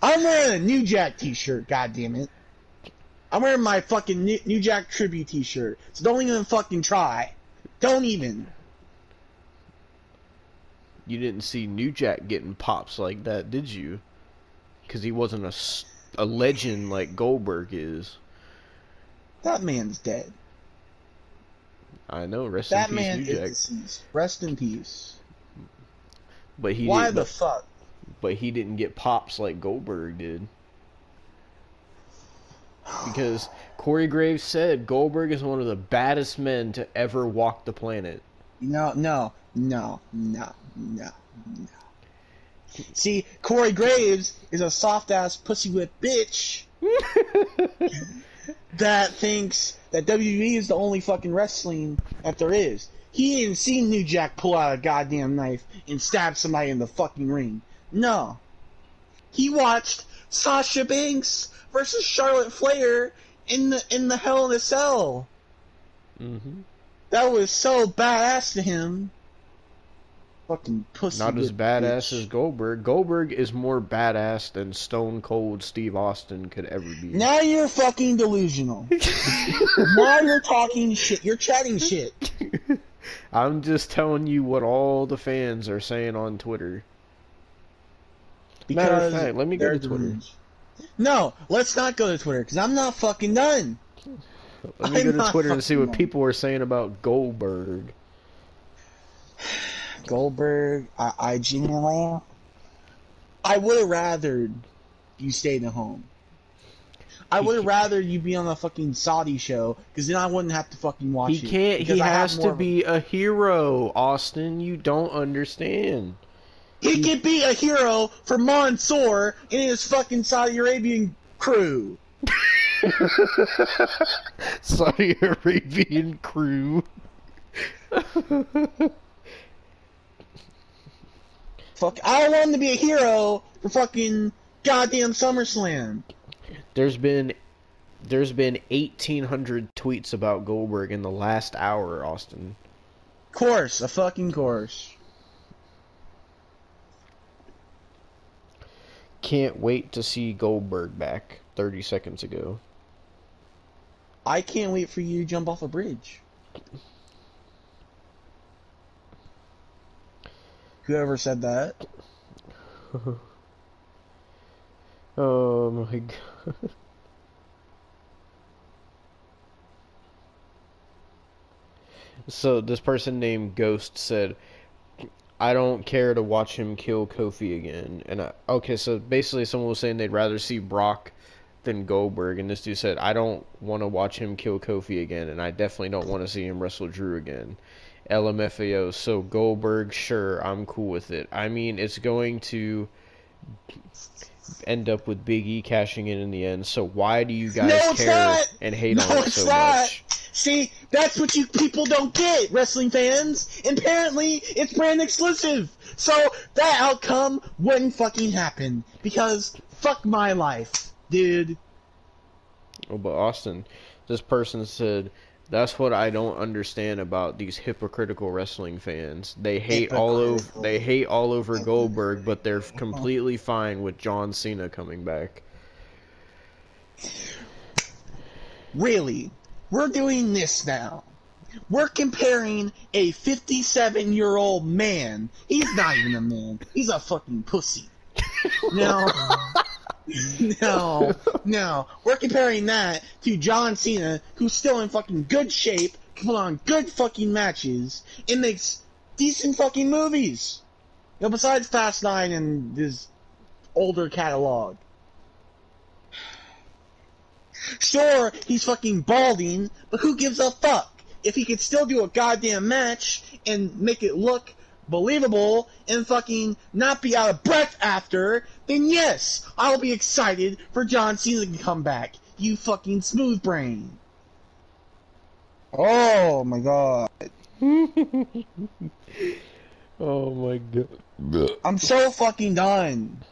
Speaker 4: I'm wearing a New Jack t-shirt, god damn it. I'm wearing my fucking New Jack tribute t-shirt. So don't even fucking try. Don't even.
Speaker 1: You didn't see New Jack getting pops like that, did you? Because he wasn't a legend like Goldberg is.
Speaker 4: That man's dead.
Speaker 1: I know, rest
Speaker 4: That
Speaker 1: in peace,
Speaker 4: man
Speaker 1: New
Speaker 4: is
Speaker 1: Jack.
Speaker 4: deceased. Rest in peace.
Speaker 1: But he
Speaker 4: Why
Speaker 1: didn't,
Speaker 4: the fuck?
Speaker 1: But he didn't get pops like Goldberg did. Because Corey Graves said Goldberg is one of the baddest men to ever walk the planet.
Speaker 4: No. See, Corey Graves is a soft-ass pussy whip bitch that thinks that WWE is the only fucking wrestling that there is. He didn't see New Jack pull out a goddamn knife and stab somebody in the fucking ring. No. He watched Sasha Banks versus Charlotte Flair in the Hell in a Cell.
Speaker 1: Mm-hmm.
Speaker 4: That was so badass to him. Fucking pussy.
Speaker 1: Not as badass
Speaker 4: bitch.
Speaker 1: as Goldberg. Goldberg is more badass than Stone Cold Steve Austin could ever be.
Speaker 4: Now you're fucking delusional. Now you're talking shit. You're chatting shit.
Speaker 1: I'm just telling you what all the fans are saying on Twitter. Matter of fact, let me go to Twitter.
Speaker 4: No, let's not go to Twitter, because I'm not fucking done.
Speaker 1: Let me go to
Speaker 4: not
Speaker 1: Twitter and see
Speaker 4: fucking
Speaker 1: what
Speaker 4: done.
Speaker 1: people are saying about Goldberg.
Speaker 4: Goldberg, I genuinely, I would have rathered you stayed at home. I would have rather you be on a fucking Saudi show, because then I wouldn't have to fucking watch it.
Speaker 1: He can't.
Speaker 4: because
Speaker 1: He
Speaker 4: I have
Speaker 1: has
Speaker 4: more
Speaker 1: to
Speaker 4: of
Speaker 1: be a hero, Austin. You don't understand.
Speaker 4: He could be a hero for Mansoor and his fucking Saudi Arabian crew.
Speaker 1: Saudi Arabian crew.
Speaker 4: Fuck, I want him to be a hero for fucking goddamn SummerSlam.
Speaker 1: There's been 1,800 tweets about Goldberg in the last hour, Austin.
Speaker 4: Course, a fucking course.
Speaker 1: Can't wait to see Goldberg back 30 seconds ago.
Speaker 4: I can't wait for you to jump off a bridge. Whoever said that.
Speaker 1: Oh my god. So this person named Ghost said, I don't care to watch him kill Kofi again. And okay, so basically someone was saying they'd rather see Brock than Goldberg, and this dude said I don't want to watch him kill Kofi again, and I definitely don't want to see him wrestle Drew again. LMFAO. So Goldberg, sure, I'm cool with it. I mean, it's going to end up with Big E cashing in the end. So why do you guys
Speaker 2: No, it's
Speaker 1: care
Speaker 2: not!
Speaker 1: and hate
Speaker 2: No,
Speaker 1: on it
Speaker 2: it's
Speaker 1: so
Speaker 2: not!
Speaker 1: much?
Speaker 2: See, that's what you people don't get, wrestling fans. Apparently, it's brand exclusive. So that outcome wouldn't fucking happen because fuck my life, dude.
Speaker 1: Oh, but Austin, this person said, that's what I don't understand about these hypocritical wrestling fans. They hate all over Goldberg, but they're completely fine with John Cena coming back.
Speaker 2: Really? We're doing this now. We're comparing a 57-year-old man. He's not even a man. He's a fucking pussy. No. No. We're comparing that to John Cena, who's still in fucking good shape, can put on good fucking matches, and makes decent fucking movies. You know, besides Fast 9 and his older catalog. Sure, he's fucking balding, but who gives a fuck? If he could still do a goddamn match and make it look believable and fucking not be out of breath after, then yes, I'll be excited for John Cena to come back. You fucking smooth brain. Oh my god.
Speaker 1: Oh my god.
Speaker 2: I'm so fucking done.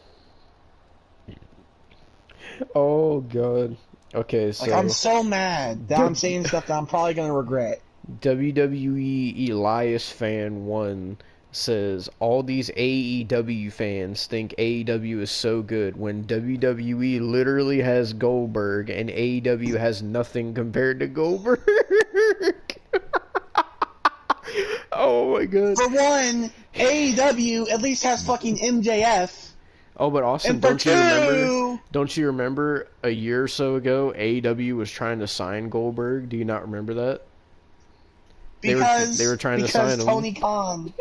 Speaker 1: Oh god. Okay, so
Speaker 2: Like, I'm so mad that I'm saying stuff that I'm probably gonna regret.
Speaker 1: WWE Elias Fan 1 says, all these AEW fans think AEW is so good when WWE literally has Goldberg and AEW has nothing compared to Goldberg. Oh my god.
Speaker 2: For one, AEW at least has fucking MJF.
Speaker 1: Oh, but Austin,
Speaker 2: And for
Speaker 1: don't you remember a year or so ago AEW was trying to sign Goldberg? Do you not remember that? They were trying to sign him.
Speaker 2: Tony Khan.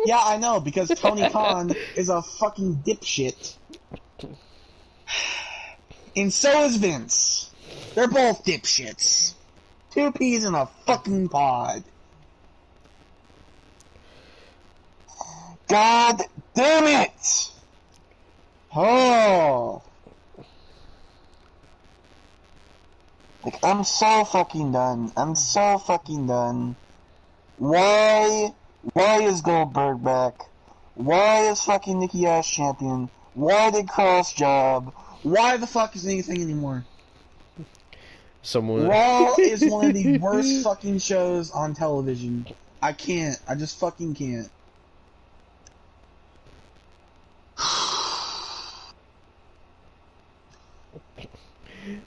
Speaker 2: Yeah, I know, because Tony Khan is a fucking dipshit. And so is Vince. They're both dipshits. Two peas in a fucking pod. God damn it! Oh. Like, I'm so fucking done. I'm so fucking done. Why is Goldberg back? Why is fucking Nikki Ash champion? Why did Cross job? Why the fuck is anything anymore? Raw is one of the worst fucking shows on television. I can't. I just fucking can't.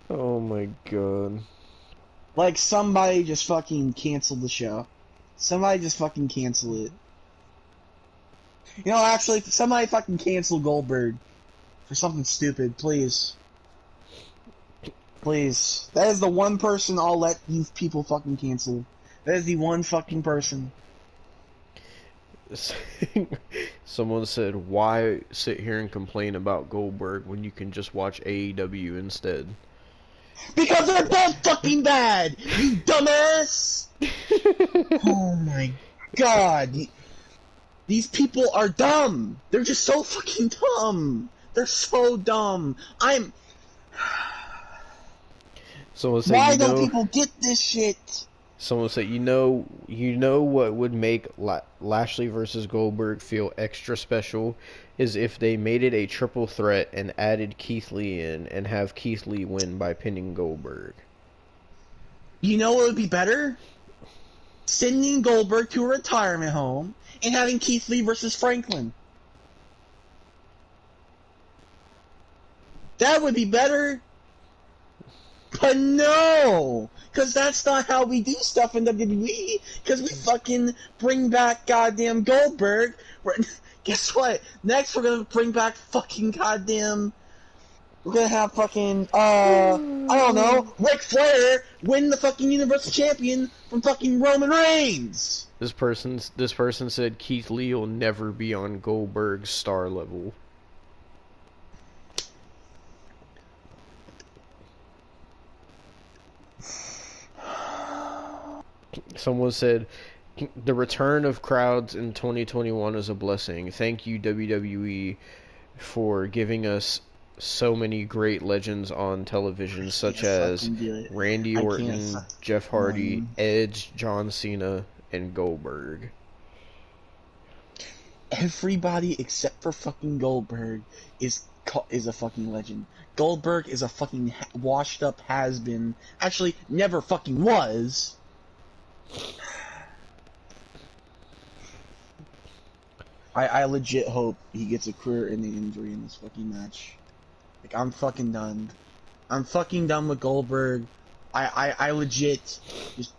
Speaker 1: Oh my god.
Speaker 2: Like, somebody just fucking canceled the show. Somebody just fucking cancel it. You know, actually, somebody fucking cancel Goldberg for something stupid, please. Please. That is the one person I'll let you people fucking cancel. That is the one fucking person.
Speaker 1: Someone said, why sit here and complain about Goldberg when you can just watch AEW instead?
Speaker 2: Because they're both fucking bad, you dumbass! Oh my god. These people are dumb. They're just so fucking dumb. They're so dumb.
Speaker 1: Someone said,
Speaker 2: why don't people get this shit?
Speaker 1: Someone said, you know what would make Lashley versus Goldberg feel extra special is if they made it a triple threat and added Keith Lee in and have Keith Lee win by pinning Goldberg.
Speaker 2: You know what would be better? Sending Goldberg to a retirement home and having Keith Lee versus Franklin. That would be better. But no! Because that's not how we do stuff in WWE. Because we fucking bring back goddamn Goldberg. Guess what? Next we're gonna bring back fucking goddamn We're gonna have fucking, I don't know, Ric Flair win the fucking Universal Champion from fucking Roman Reigns!
Speaker 1: This person said Keith Lee will never be on Goldberg's star level. Someone said the return of crowds in 2021 is a blessing. Thank you WWE for giving us so many great legends on television, such as Randy Orton, Jeff Hardy, Edge, John Cena, and Goldberg.
Speaker 2: Everybody except for fucking Goldberg is a fucking legend. Goldberg is a fucking washed up has-been. Actually, never fucking was. I legit hope he gets a career-ending injury in this fucking match. Like, I'm fucking done. I'm fucking done with Goldberg. I legit just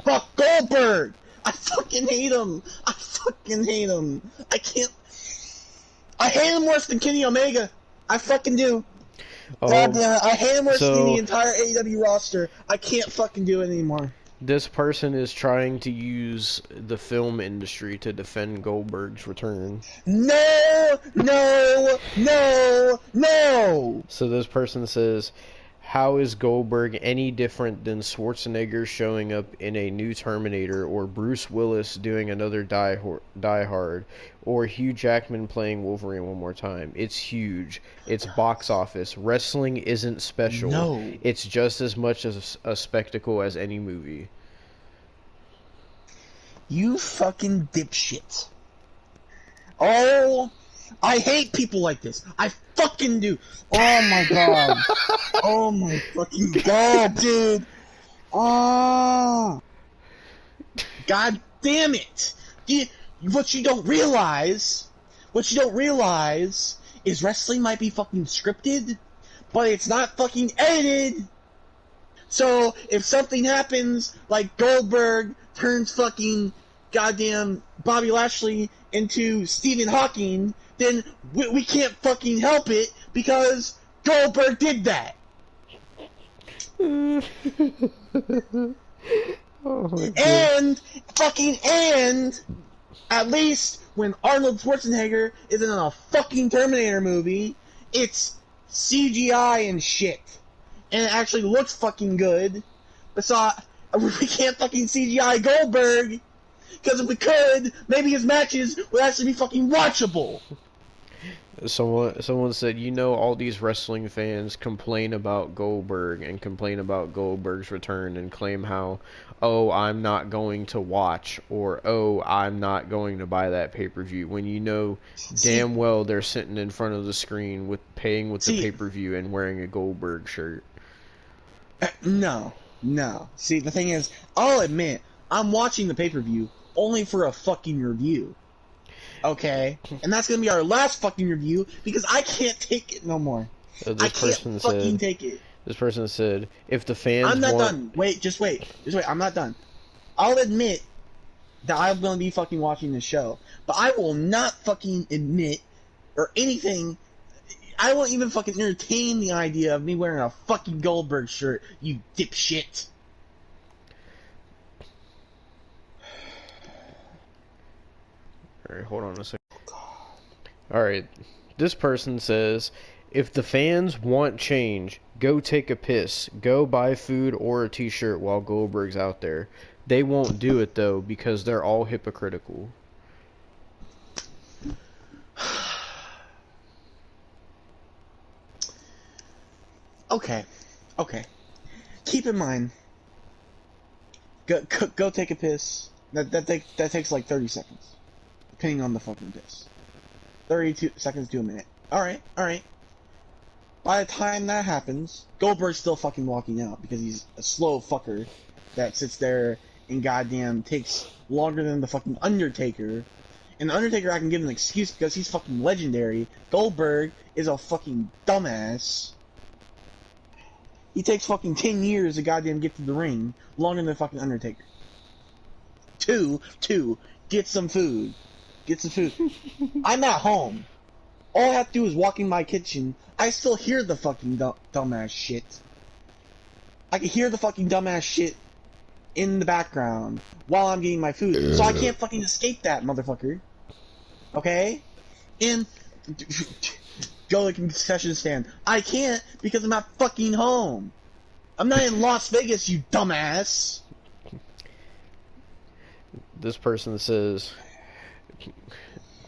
Speaker 2: fuck Goldberg. I fucking hate him. I fucking hate him. I can't. I hate him worse than Kenny Omega. I fucking do. God damn it. I hate him worse than the entire AEW roster. I can't fucking do it anymore.
Speaker 1: This person is trying to use the film industry to defend Goldberg's return.
Speaker 2: No, no, no, no!
Speaker 1: So this person says, how is Goldberg any different than Schwarzenegger showing up in a new Terminator, or Bruce Willis doing another Die Hard, or Hugh Jackman playing Wolverine one more time? It's huge. It's box office. Wrestling isn't special.
Speaker 2: No.
Speaker 1: It's just as much as a spectacle as any movie.
Speaker 2: You fucking dipshit. Oh, I hate people like this. I fucking do. Oh my god. Oh my fucking god, dude. Oh. God damn it. What you don't realize is wrestling might be fucking scripted, but it's not fucking edited. So if something happens like Goldberg turns fucking goddamn Bobby Lashley into Stephen Hawking, then we can't fucking help it because Goldberg did that. And at least when Arnold Schwarzenegger is in a fucking Terminator movie, it's CGI and shit. And it actually looks fucking good. Besides, we can't fucking CGI Goldberg, because if we could, maybe his matches would actually be fucking watchable.
Speaker 1: Someone said, you know, all these wrestling fans complain about Goldberg and complain about Goldberg's return and claim how, oh, I'm not going to watch, or oh, I'm not going to buy that pay-per-view, when you know damn well they're sitting in front of the screen paying with the pay-per-view and wearing a Goldberg shirt.
Speaker 2: No. See, the thing is, I'll admit, I'm watching the pay-per-view only for a fucking review. Okay? And that's gonna be our last fucking review, because I can't take it no more. I can't fucking take it.
Speaker 1: This person said, if the fans
Speaker 2: I'm not done. Just wait. I'm not done. I'll admit that I'm gonna be fucking watching the show, but I will not fucking admit, or anything, I won't even fucking entertain the idea of me wearing a fucking Goldberg shirt, you dipshit.
Speaker 1: Alright, hold on a second. Alright, this person says, if the fans want change, go take a piss, go buy food or a t-shirt while Goldberg's out there. They won't do it though, because they're all hypocritical.
Speaker 2: Okay. Keep in mind, go take a piss. That takes like 30 seconds. Depending on the fucking piss. 32 seconds to a minute. Alright. By the time that happens, Goldberg's still fucking walking out because he's a slow fucker that sits there and goddamn takes longer than the fucking Undertaker. And the Undertaker, I can give him an excuse because he's fucking legendary. Goldberg is a fucking dumbass. He takes fucking 10 years to goddamn get to the ring, longer than the fucking Undertaker. Two, get some food. I'm at home. All I have to do is walk in my kitchen. I still hear the fucking dumbass shit. I can hear the fucking dumbass shit in the background while I'm getting my food. So I can't fucking escape that, motherfucker. Okay? And go to the concession stand. I can't because I'm not fucking home. I'm not in Las Vegas, you dumbass.
Speaker 1: This person says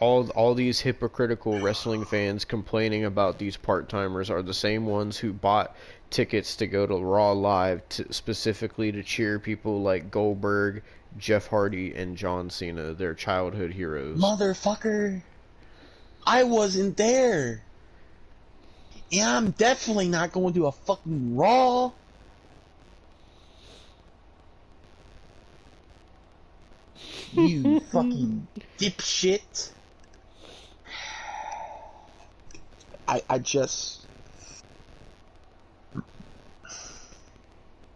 Speaker 1: all these hypocritical wrestling fans complaining about these part-timers are the same ones who bought tickets to go to Raw Live specifically to cheer people like Goldberg, Jeff Hardy, and John Cena, their childhood heroes.
Speaker 2: Motherfucker. I wasn't there. And I'm definitely not going to a fucking Raw. You fucking dipshit. I just...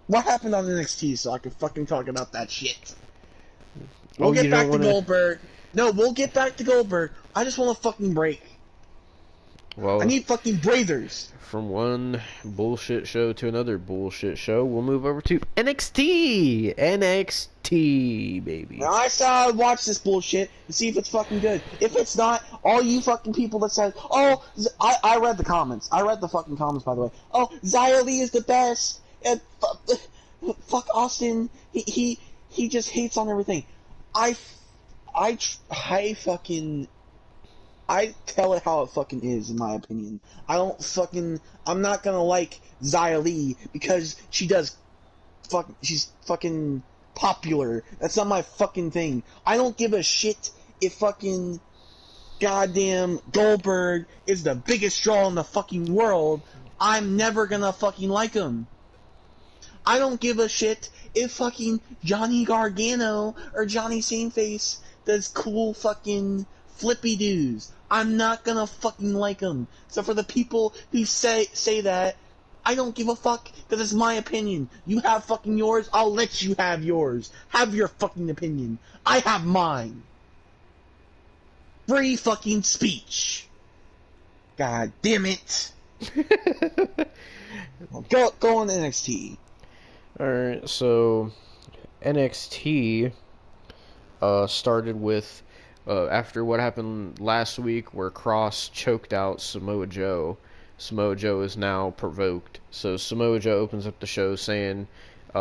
Speaker 2: What happened on NXT so I can fucking talk about that shit? We'll get back to Goldberg. No, we'll get back to Goldberg. I just want a fucking break.
Speaker 1: Well,
Speaker 2: I need fucking breathers.
Speaker 1: From one bullshit show to another bullshit show, we'll move over to NXT. NXT, baby.
Speaker 2: Now I saw watch this bullshit and see if it's fucking good. If it's not, all you fucking people that said, oh, I read the comments. I read the fucking comments, by the way. Oh, Xia Li is the best. And fuck Austin. He just hates on everything. I tell it how it fucking is, in my opinion. I'm not gonna like Xia Li because she's fucking popular. That's not my fucking thing. I don't give a shit if fucking goddamn Goldberg is the biggest draw in the fucking world. I'm never gonna fucking like him. I don't give a shit if fucking Johnny Gargano or Johnny Saneface does cool fucking flippy doos. I'm not gonna fucking like them. So for the people who say that, I don't give a fuck, because it's my opinion. You have fucking yours, I'll let you have yours. Have your fucking opinion. I have mine. Free fucking speech. God damn it. Go on NXT.
Speaker 1: Alright, so NXT started with after what happened last week where Cross choked out Samoa Joe. Samoa Joe is now provoked. So Samoa Joe opens up the show saying,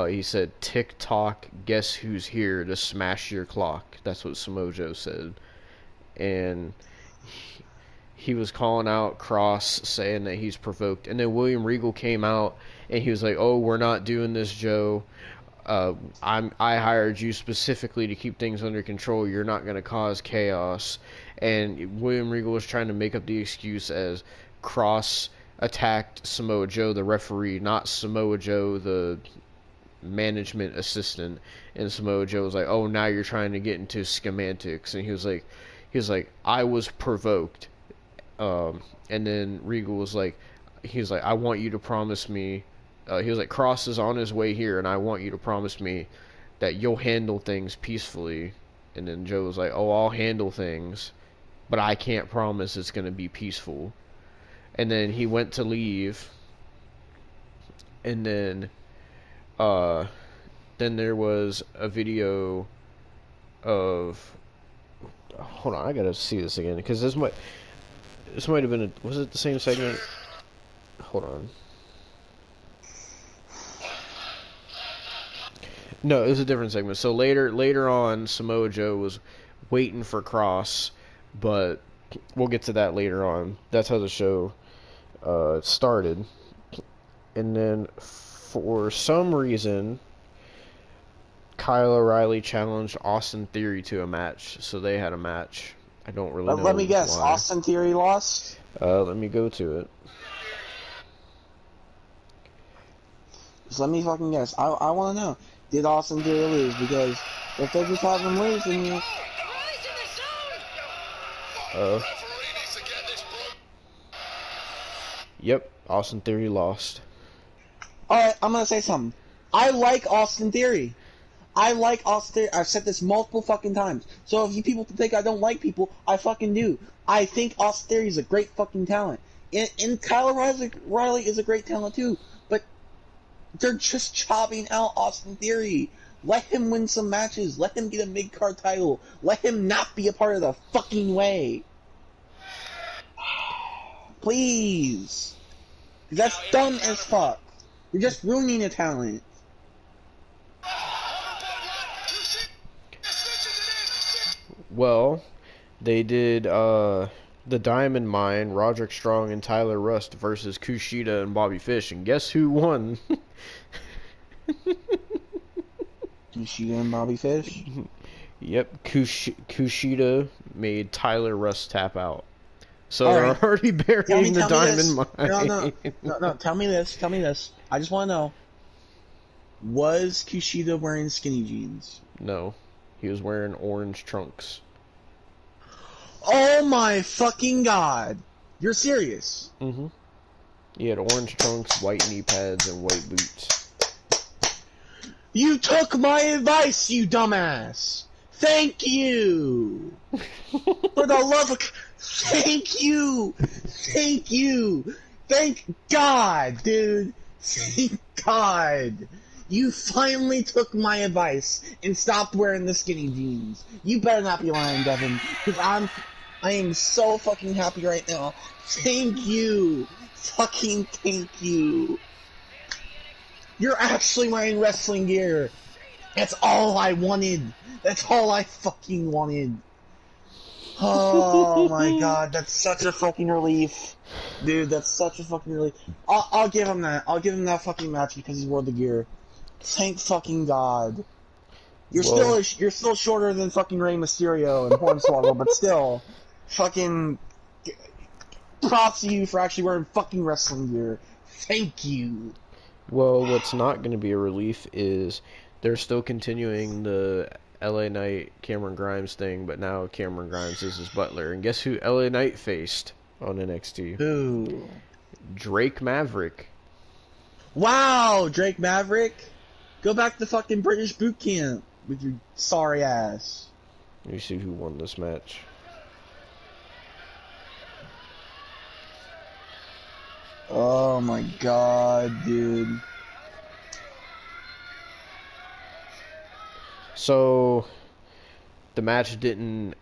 Speaker 1: he said, "Tick-tock, guess who's here to smash your clock." That's what Samoa Joe said. And he was calling out Cross, saying that he's provoked. And then William Regal came out and he was like, "Oh, we're not doing this, Joe. I hired you specifically to keep things under control. You're not going to cause chaos." And William Regal was trying to make up the excuse as Cross attacked Samoa Joe, the referee, not Samoa Joe, the management assistant. And Samoa Joe was like, "Oh, now you're trying to get into semantics." And he was like, "I was provoked." And then Regal was like, "I want you to promise me." He was like, "Cross is on his way here, and I want you to promise me that you'll handle things peacefully." And then Joe was like, "Oh, I'll handle things, but I can't promise it's going to be peaceful." And then he went to leave. And then there was a video of... Hold on, I gotta see this again, because this might have been was it the same segment? Hold on. No, it was a different segment. So later on, Samoa Joe was waiting for Cross, but we'll get to that later on. That's how the show started. And then, for some reason, Kyle O'Reilly challenged Austin Theory to a match. So they had a match. I don't really know.
Speaker 2: Let me guess,
Speaker 1: why.
Speaker 2: Austin Theory lost?
Speaker 1: Let me go to it.
Speaker 2: Just let me fucking guess. I want to know. Did Austin Theory lose? Because if they just have him lose, then
Speaker 1: Yep, Austin Theory lost.
Speaker 2: Alright, I'm gonna say something. I like Austin Theory. I like Austin. I've said this multiple fucking times. So if you people think I don't like people, I fucking do. I think Austin Theory is a great fucking talent. And Kyle Riley is a great talent too. But they're just chopping out Austin Theory. Let him win some matches. Let him get a mid-card title. Let him not be a part of the fucking way. Please. That's dumb as fuck. You're just ruining a talent.
Speaker 1: Well, they did the Diamond Mine, Roderick Strong and Tyler Rust versus Kushida and Bobby Fish, and guess who won?
Speaker 2: Kushida and Bobby Fish?
Speaker 1: Yep, Kushida made Tyler Rust tap out. So
Speaker 2: All
Speaker 1: they're
Speaker 2: right.
Speaker 1: already burying the Diamond Mine.
Speaker 2: No, tell me this. I just want to know. Was Kushida wearing skinny jeans?
Speaker 1: No, he was wearing orange trunks.
Speaker 2: Oh my fucking god. You're serious?
Speaker 1: Mm-hmm. He had orange trunks, white knee pads, and white boots.
Speaker 2: You took my advice, you dumbass! Thank you! For the love of... Thank you! Thank you! Thank God, dude! Thank God! You finally took my advice and stopped wearing the skinny jeans. You better not be lying, Devon, because I am so fucking happy right now. Thank you! Fucking thank you! You're actually wearing wrestling gear! That's all I wanted! That's all I fucking wanted! Oh my god, that's such a fucking relief. Dude, that's such a fucking relief. I'll give him that. I'll give him that fucking match because he wore the gear. Thank fucking god. You're still shorter than fucking Rey Mysterio and Hornswoggle, but still, fucking props to you for actually wearing fucking wrestling gear. Thank you.
Speaker 1: Well, what's not going to be a relief is they're still continuing the LA Knight Cameron Grimes thing, but now Cameron Grimes is his butler. And guess who LA Knight faced on NXT?
Speaker 2: Who?
Speaker 1: Drake Maverick.
Speaker 2: Wow, Drake Maverick. Go back to fucking British boot camp with your sorry ass.
Speaker 1: Let me see who won this match.
Speaker 2: Oh my god, dude.
Speaker 1: So, the match didn't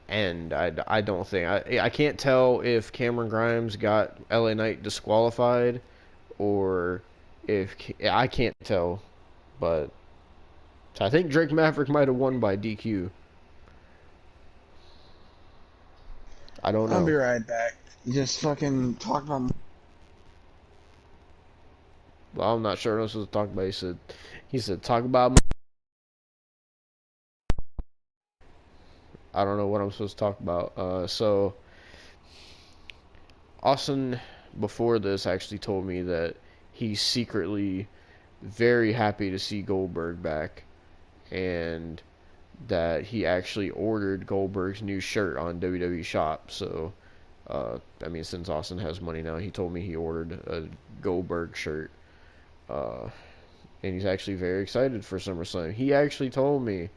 Speaker 1: end. I don't think. I can't tell if Cameron Grimes got LA Knight disqualified or if... I can't tell. But I think Drake Maverick might have won by DQ. I don't know.
Speaker 2: I'll be right back. Just fucking talk about...
Speaker 1: Well, I'm not sure what I'm supposed to talk about. He said, talk about... I don't know what I'm supposed to talk about. So, Austin, before this, actually told me that he's secretly very happy to see Goldberg back, and that he actually ordered Goldberg's new shirt on WWE Shop. So, I mean, since Austin has money now, he told me he ordered a Goldberg shirt, and he's actually very excited for SummerSlam. He actually told me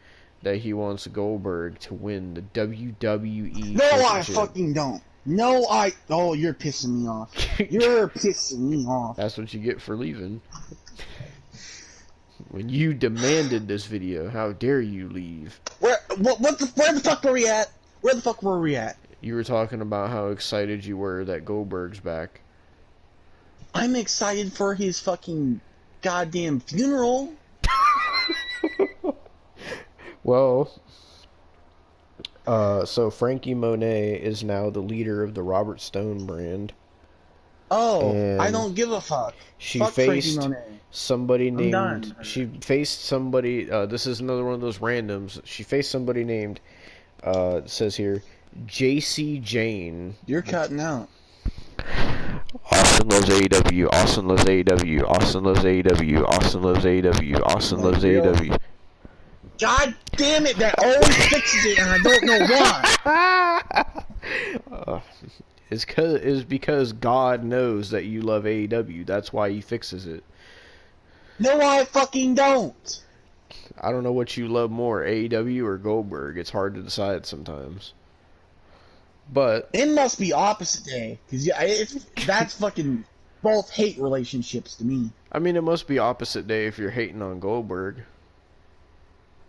Speaker 1: that he wants Goldberg to win the WWE
Speaker 2: No, I
Speaker 1: Championship.
Speaker 2: fucking don't. No, Oh, you're pissing me off. You're pissing me off.
Speaker 1: That's what you get for leaving. When you demanded this video, how dare you leave?
Speaker 2: Where the fuck were we at? Where the fuck were we at?
Speaker 1: You were talking about how excited you were that Goldberg's back.
Speaker 2: I'm excited for his fucking goddamn funeral.
Speaker 1: Well, so Frankie Monet is now the leader of the Robert Stone brand.
Speaker 2: Oh,
Speaker 1: And
Speaker 2: I don't give a fuck.
Speaker 1: She
Speaker 2: Fuck Frankie
Speaker 1: faced
Speaker 2: Monet.
Speaker 1: somebody named...
Speaker 2: done.
Speaker 1: She faced somebody... this is another one of those randoms. She faced somebody named... it says here... JC Jane.
Speaker 2: You're cutting out.
Speaker 1: Austin loves AEW. Austin loves AEW. Austin loves AEW. Austin loves AEW. Austin loves AEW.
Speaker 2: God damn it, that always fixes it, and I don't know why.
Speaker 1: It's because God knows that you love AEW. That's why he fixes it.
Speaker 2: No, I fucking don't.
Speaker 1: I don't know what you love more, AEW or Goldberg. It's hard to decide sometimes. But
Speaker 2: It must be opposite day, because that's fucking both hate relationships to me.
Speaker 1: I mean, it must be opposite day if you're hating on Goldberg.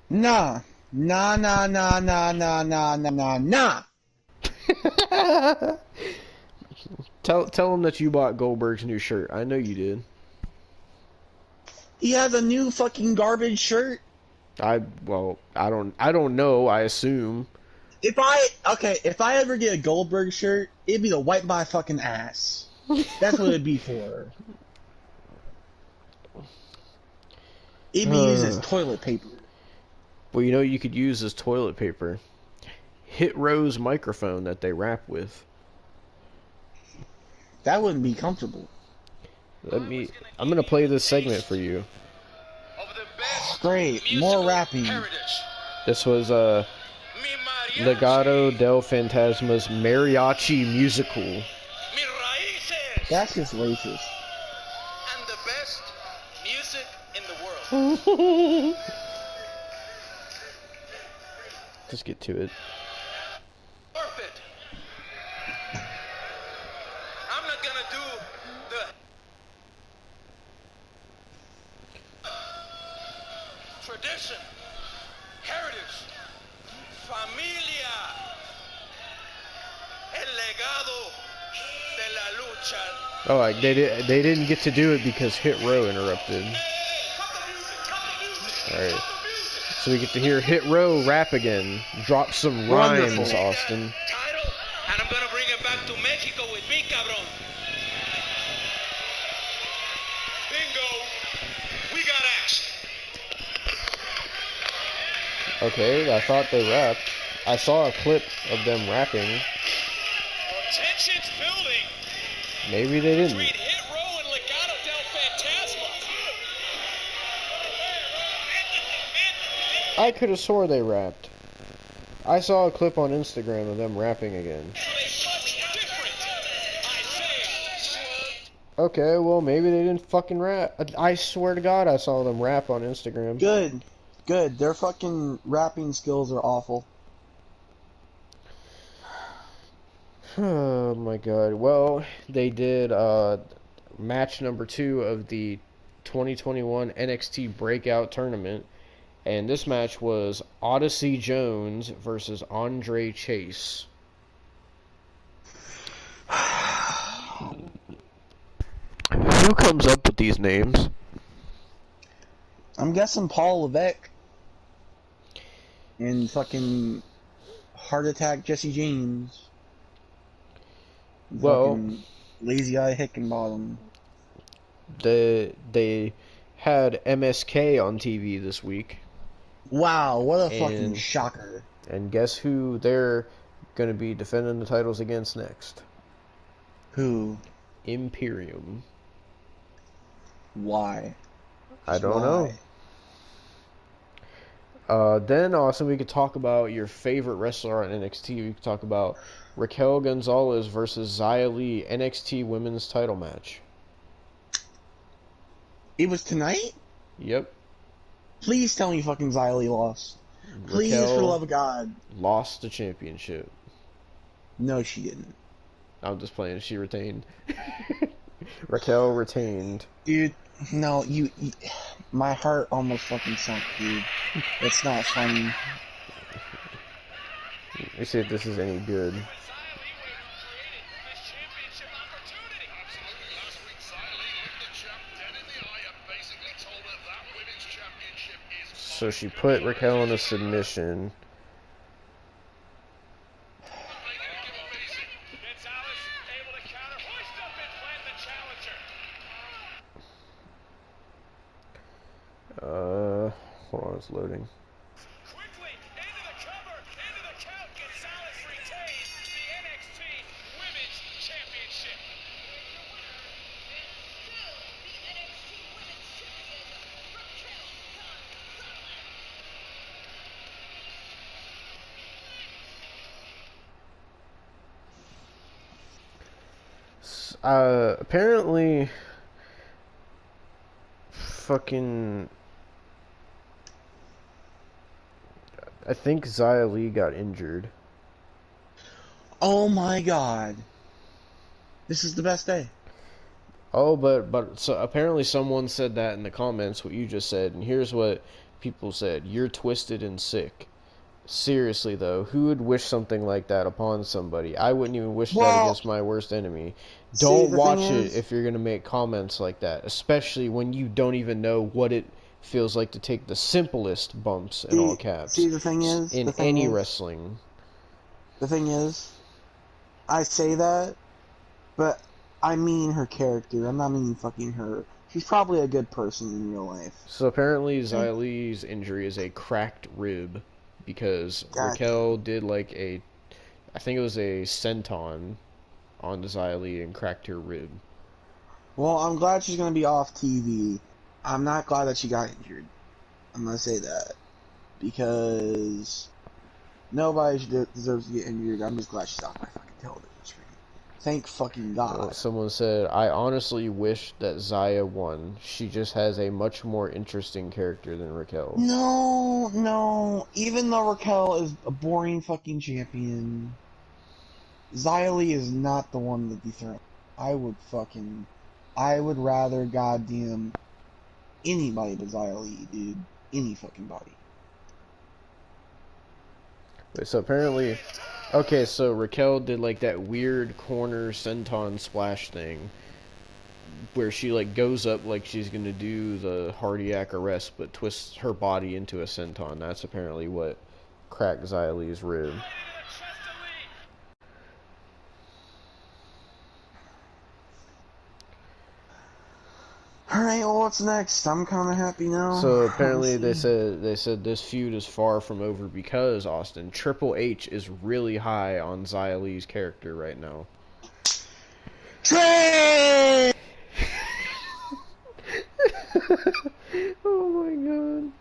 Speaker 2: Nah. Nah, nah, nah, nah, nah, nah, nah, nah, nah.
Speaker 1: Tell him that you bought Goldberg's new shirt. I know you did.
Speaker 2: He has a new fucking garbage shirt.
Speaker 1: I don't know. I assume.
Speaker 2: If I ever get a Goldberg shirt, it'd be to wipe my fucking ass. That's what it'd be for. It'd be used as toilet paper.
Speaker 1: Well, you know you could use as toilet paper. Hit Row's microphone that they rap with.
Speaker 2: That wouldn't be comfortable.
Speaker 1: I'm gonna play this segment for you.
Speaker 2: Great, more rapping.
Speaker 1: This was Legado del Fantasma's mariachi musical.
Speaker 2: That's just racist.
Speaker 5: And the best music in the world.
Speaker 1: Just get to it.
Speaker 5: Worth it. I'm not gonna do the tradition, heritage, familia, el legado de la lucha.
Speaker 1: Oh, like they didn't get to do it because Hit Row interrupted. All right. So we get to hear Hit Row rap again. Drop some rhymes,
Speaker 2: Wonderful.
Speaker 1: Austin.
Speaker 5: Title, and I'm gonna bring it back to Mexico with me, cabrón. Bingo, we got action.
Speaker 1: Okay, I thought they rapped. I saw a clip of them rapping.
Speaker 5: Tension's building
Speaker 1: Maybe they didn't.
Speaker 5: between Hit Row and Legado del Fantasma.
Speaker 1: I could have swore they rapped. I saw a clip on Instagram of them rapping again. Okay, well maybe they didn't fucking rap. I swear to God I saw them rap on Instagram.
Speaker 2: Good. Good. Their fucking rapping skills are awful.
Speaker 1: Oh my God. Well, they did match number 2 of the 2021 NXT Breakout Tournament. And this match was Odyssey Jones versus Andre Chase. Who comes up with these names?
Speaker 2: I'm guessing Paul Levesque and fucking Heart Attack Jesse James.
Speaker 1: Well,
Speaker 2: Fucking Lazy Eye Hickenbottom.
Speaker 1: they had MSK on TV this week.
Speaker 2: Wow, what a fucking
Speaker 1: And-
Speaker 2: shocker.
Speaker 1: And guess who they're going to be defending the titles against next?
Speaker 2: Who?
Speaker 1: Imperium.
Speaker 2: Why?
Speaker 1: I don't know. Then also we could talk about your favorite wrestler on NXT. We could talk about Raquel Gonzalez versus Xia Li NXT Women's Title match.
Speaker 2: It was tonight?
Speaker 1: Yep.
Speaker 2: Please tell me fucking Xylee lost. Please,
Speaker 1: Raquel
Speaker 2: for the love of God.
Speaker 1: lost the championship.
Speaker 2: No, she didn't.
Speaker 1: I'm just playing. She retained. Raquel retained.
Speaker 2: Dude, no, you my heart almost fucking sunk, dude. It's not funny.
Speaker 1: Let's see if this is any good. So she put Raquel in a submission. Hold on, it's loading.
Speaker 5: Quickly, into the cover, into the count, Gonzalez retains the NXT Women's Championship.
Speaker 1: Apparently, fucking I think Xia Li got injured.
Speaker 2: Oh my god. This is the best day.
Speaker 1: Oh, but so apparently someone said that in the comments, what you just said, and here's what people said: "You're twisted and sick." Seriously though, who would wish something like that upon somebody? I wouldn't even wish that
Speaker 2: Well,
Speaker 1: against my worst enemy.
Speaker 2: see,
Speaker 1: Don't
Speaker 2: the thing
Speaker 1: watch it
Speaker 2: is,
Speaker 1: if you're gonna make comments like that, especially when you don't even know what it feels like to take the simplest bumps in all
Speaker 2: see,
Speaker 1: caps
Speaker 2: see, the thing is,
Speaker 1: in
Speaker 2: the thing
Speaker 1: any
Speaker 2: is,
Speaker 1: wrestling.
Speaker 2: the thing is, I say that, but I mean her character. I'm not meaning fucking her. She's probably a good person in real life.
Speaker 1: So apparently
Speaker 2: Okay?
Speaker 1: Xia Li's injury is a cracked rib because
Speaker 2: God
Speaker 1: Raquel
Speaker 2: damn.
Speaker 1: did like a, I think it was a senton on Xia Li and cracked her rib.
Speaker 2: Well, I'm glad she's gonna be off TV. I'm not glad that she got injured. I'm gonna say that because nobody deserves to get injured. I'm just glad she's off my fucking television screen. Thank fucking God.
Speaker 1: Someone said, I honestly wish that Xia won. She just has a much more interesting character than Raquel.
Speaker 2: No, no. Even though Raquel is a boring fucking champion, Xia Li is not the one to dethrone. I would rather goddamn anybody but Xia Li, dude. Any fucking body.
Speaker 1: Wait, so apparently, okay, so Raquel did like that weird corner senton splash thing where she like goes up like she's gonna do the cardiac arrest but twists her body into a senton. That's apparently what cracked Xia Li's rib.
Speaker 2: Alright, well, what's next? I'm kind of happy now.
Speaker 1: So apparently
Speaker 2: Honestly.
Speaker 1: they said this feud is far from over because Austin Triple H is really high on Xia Li's character right now.
Speaker 2: Trey!
Speaker 1: Oh my god.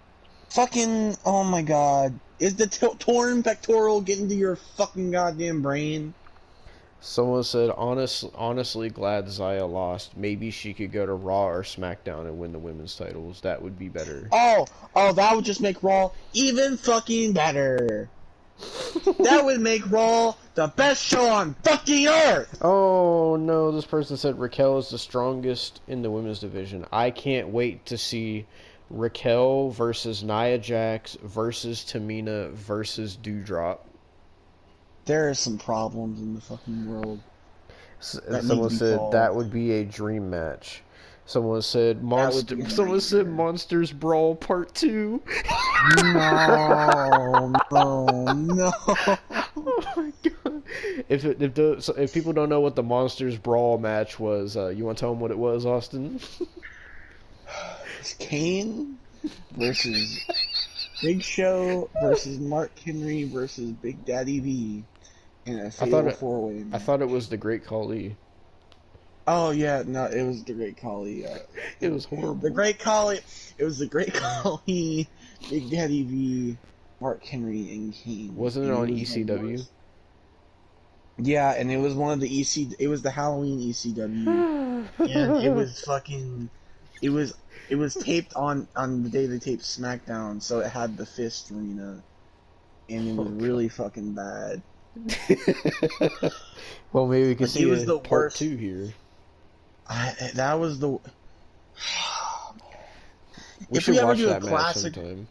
Speaker 2: Fucking, oh my god. Is the torn pectoral getting to your fucking goddamn brain?
Speaker 1: Someone said, honestly glad Xia lost. Maybe she could go to Raw or SmackDown and win the women's titles. That would be better.
Speaker 2: Oh, that would just make Raw even fucking better. That would make Raw the best show on fucking earth!
Speaker 1: Oh no, this person said Raquel is the strongest in the women's division. I can't wait to see Raquel versus Nia Jax versus Tamina versus Doudrop.
Speaker 2: There are some problems in the fucking world that need to
Speaker 1: Someone
Speaker 2: be
Speaker 1: said
Speaker 2: solved.
Speaker 1: that would be a dream match. Someone said
Speaker 2: That would be a
Speaker 1: Someone said
Speaker 2: nightmare.
Speaker 1: Monsters Brawl Part 2.
Speaker 2: No, no.
Speaker 1: Oh my god! If people don't know what the Monsters Brawl match was, you want to tell them what it was, Austin?
Speaker 2: It's Kane versus Big Show versus Mark Henry versus Big Daddy V in a fatal four-way
Speaker 1: I
Speaker 2: match.
Speaker 1: thought it was the Great Khali.
Speaker 2: Oh yeah, no, it was the Great Khali.
Speaker 1: It was horrible.
Speaker 2: The Great Khali. It was the Great Khali, Big Daddy V, Mark Henry, and Kane.
Speaker 1: Wasn't it
Speaker 2: And
Speaker 1: on
Speaker 2: was the
Speaker 1: ECW?
Speaker 2: worst. Yeah, and it was one of the EC. It was the Halloween ECW, and it was fucking. It was taped on the day they taped SmackDown, so it had the Fist Arena, and it was really fucking bad.
Speaker 1: Well, maybe we can
Speaker 2: Like, it
Speaker 1: see
Speaker 2: was
Speaker 1: a
Speaker 2: the
Speaker 1: part
Speaker 2: worst.
Speaker 1: 2 here.
Speaker 2: That was the.
Speaker 1: We
Speaker 2: If
Speaker 1: should
Speaker 2: we ever
Speaker 1: watch
Speaker 2: do a
Speaker 1: that match
Speaker 2: classic,
Speaker 1: sometime.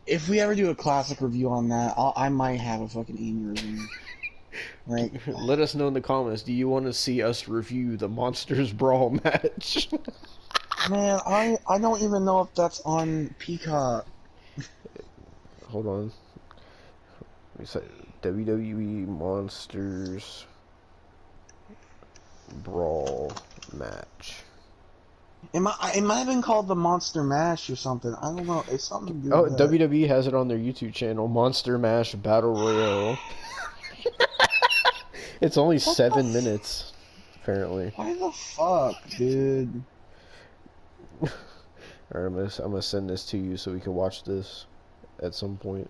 Speaker 2: if we ever do a classic review on that, I might have a fucking aneurysm. Like,
Speaker 1: Let us know in the comments. Do you want to see us review the Monsters Brawl match?
Speaker 2: man, I don't even know if that's on Peacock.
Speaker 1: Hold on. We said WWE Monsters Brawl match.
Speaker 2: It might have been called the Monster Mash or something. I don't know. It's something to do
Speaker 1: Oh,
Speaker 2: with that.
Speaker 1: WWE has it on their YouTube channel, Monster Mash Battle Royale. It's only 7 minutes, apparently.
Speaker 2: Why the fuck, dude?
Speaker 1: Alright, I'm gonna send this to you so we can watch this at some point.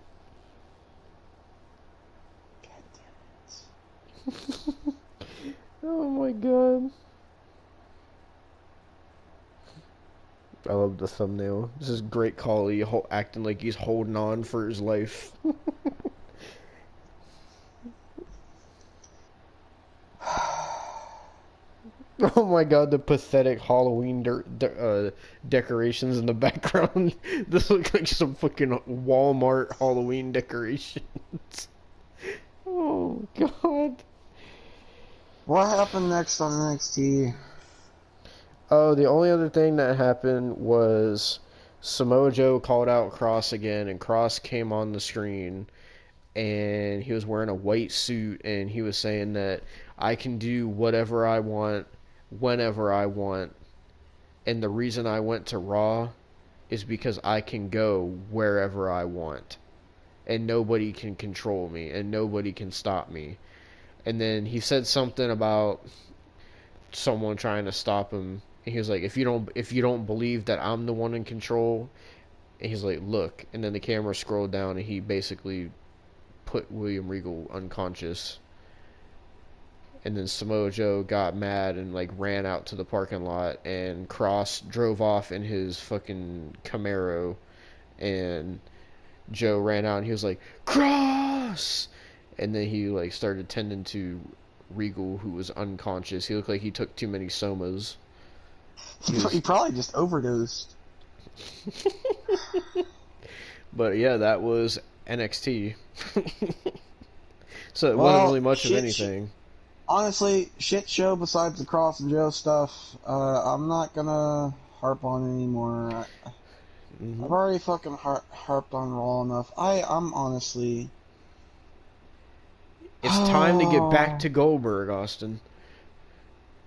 Speaker 2: God damn
Speaker 1: Oh my god. I love the thumbnail. This is great quality, acting like he's holding on for his life. Oh my god, the pathetic Halloween decorations in the background. This looks like some fucking Walmart Halloween decorations. Oh god.
Speaker 4: What happened next on NXT?
Speaker 1: Oh, the only other thing that happened was Samoa Joe called out Cross again, and Cross came on the screen, and he was wearing a white suit, and he was saying that I can do whatever I want, whenever I want, and the reason I went to Raw is because I can go wherever I want, and nobody can control me, and nobody can stop me. And then he said something about someone trying to stop him. And he was like, if you don't believe that I'm the one in control, and he's like, look. And then the camera scrolled down, and he basically put William Regal unconscious. And then Samoa Joe got mad and like ran out to the parking lot, and Cross drove off in his fucking Camaro, and Joe ran out and he was like, Cross! And then he like started tending to Regal, who was unconscious. He looked like he took too many somas.
Speaker 4: He probably just overdosed.
Speaker 1: But yeah, that was NXT. So it wasn't really much of anything.
Speaker 4: Honestly, shit show besides the Cross and Joe stuff. I'm not gonna harp on anymore. I've already fucking harped on Raw enough. I'm honestly...
Speaker 1: It's time to get back to Goldberg, Austin.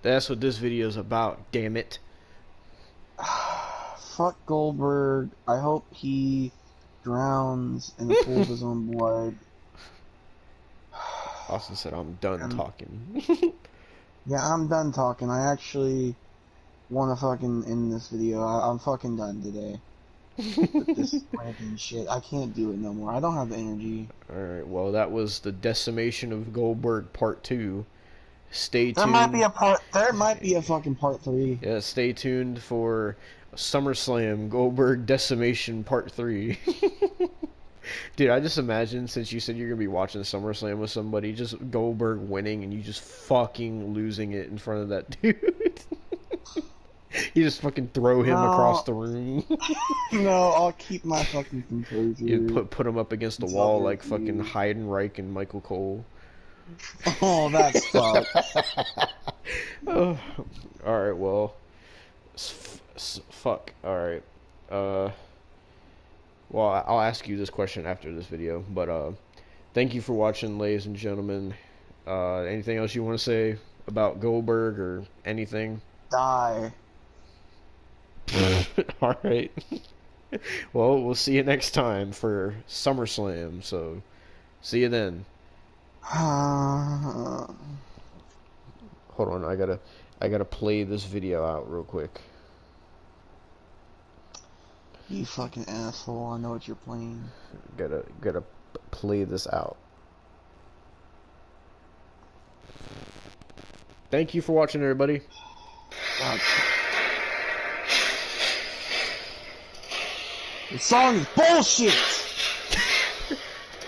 Speaker 1: That's what this video is about, damn it.
Speaker 4: Fuck Goldberg. I hope he drowns in a pool of his own blood.
Speaker 1: Austin said, I'm done talking.
Speaker 4: Yeah, I'm done talking. I actually want to fucking end this video. I'm fucking done today. With this ranting shit. I can't do it no more. I don't have the energy.
Speaker 1: Alright, well, that was the decimation of Goldberg Part 2. Stay tuned.
Speaker 4: There might be a fucking part 3.
Speaker 1: Yeah, stay tuned for SummerSlam Goldberg Decimation Part 3. Dude, I just imagine, since you said you're going to be watching SummerSlam with somebody, just Goldberg winning and you just fucking losing it in front of that dude. You just fucking throw him across the room.
Speaker 4: No, I'll keep my fucking composure.
Speaker 1: You put him up against the wall like fucking Heidenreich and Michael Cole.
Speaker 4: Oh, that's fucked.
Speaker 1: Oh, alright, well. Fuck. Alright. Well, I'll ask you this question after this video, but thank you for watching, ladies and gentlemen. Anything else you want to say about Goldberg or anything?
Speaker 4: Die.
Speaker 1: Alright. Well, we'll see you next time for SummerSlam, so see you then. Hold on, I gotta play this video out real quick.
Speaker 4: You fucking asshole, I know what you're playing.
Speaker 1: Gotta play this out. Thank you for watching, everybody.
Speaker 4: God. The song is bullshit!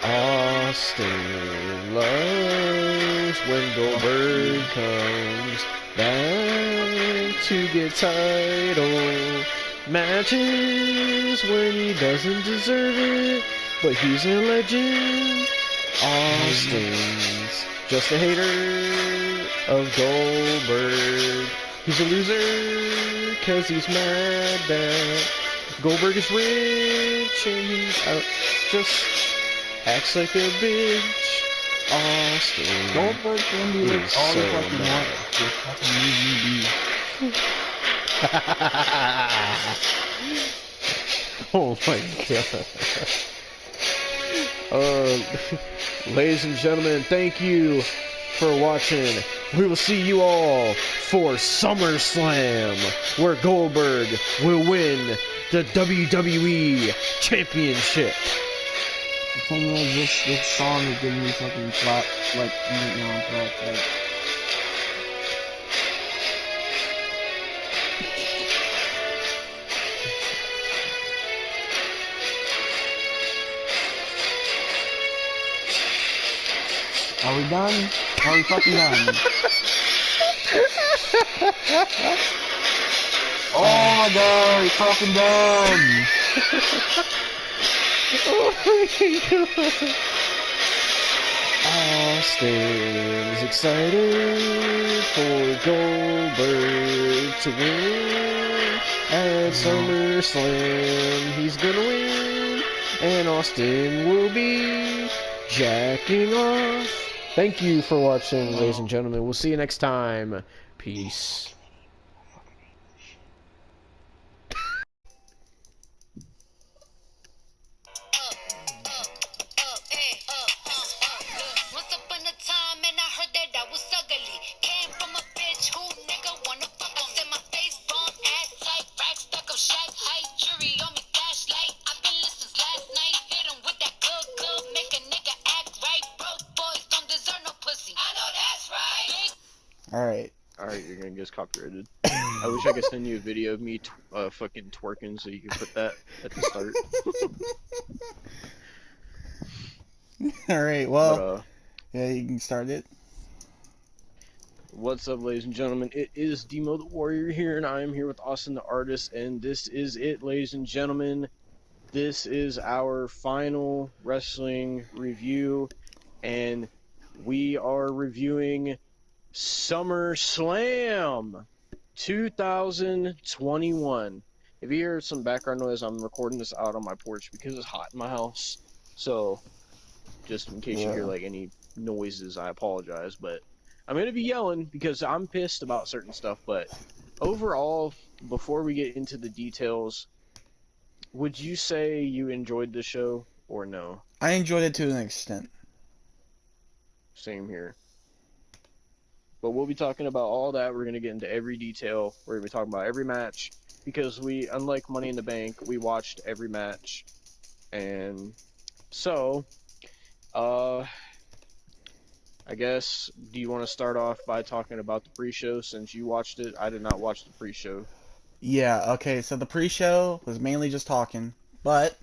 Speaker 1: Austin loves when Goldberg comes back to get title matches when he doesn't deserve it, but he's a legend. Austin's just a hater of Goldberg. He's a loser cause he's mad that Goldberg is rich and he's out, just acts like a bitch. Austin
Speaker 4: Goldberg can be rich all the fucking want. Just fucking
Speaker 1: Oh my god. Ladies and gentlemen, thank you for watching. We will see you all for SummerSlam, where Goldberg will win the WWE Championship.
Speaker 4: The thing is, this song is giving me fucking flat, like, now, like. Are we done? Are we fucking done? Oh my god, we're fucking done!
Speaker 1: Oh my god. Austin's excited for Goldberg to win at SummerSlam. He's gonna win, and Austin will be jacking off. Thank you for watching, ladies and gentlemen. We'll see you next time. Peace.
Speaker 6: Once upon a time, and I heard that I was ugly. Came from a bitch who nigga wanna fuck on. Said my face bomb ass like rack stuck up shack height. Jury on me flashlight. I've been listening last night. Hit him with that good, make a nigga act right. Broke boys don't deserve no pussy. I know that's right.
Speaker 4: Alright.
Speaker 3: Alright, you're gonna get us copyrighted. I wish I could send you a video of me fucking twerking so you can put that at the start.
Speaker 4: Alright, well,
Speaker 3: But,
Speaker 4: yeah, you can start it.
Speaker 3: what's up, ladies and gentlemen? It is Demo the Warrior here, and I am here with Austin the Artist, and this is it, ladies and gentlemen. This is our final wrestling review, and we are reviewing SummerSlam 2021. If you hear some background noise, I'm recording this out on my porch because it's hot in my house. So, just in case you hear like any noises, I apologize, but I'm gonna be yelling because I'm pissed about certain stuff. But overall, before we get into the details, would you say you enjoyed the show or no?
Speaker 4: I enjoyed it to an extent.
Speaker 3: Same here. But we'll be talking about all that. We're gonna get into every detail. We're gonna be talking about every match because we, unlike Money in the Bank, we watched every match. And so, I guess, do you want to start off by talking about the pre-show since you watched it? I did not watch the pre-show.
Speaker 4: Yeah, okay, so the pre-show was mainly just talking, but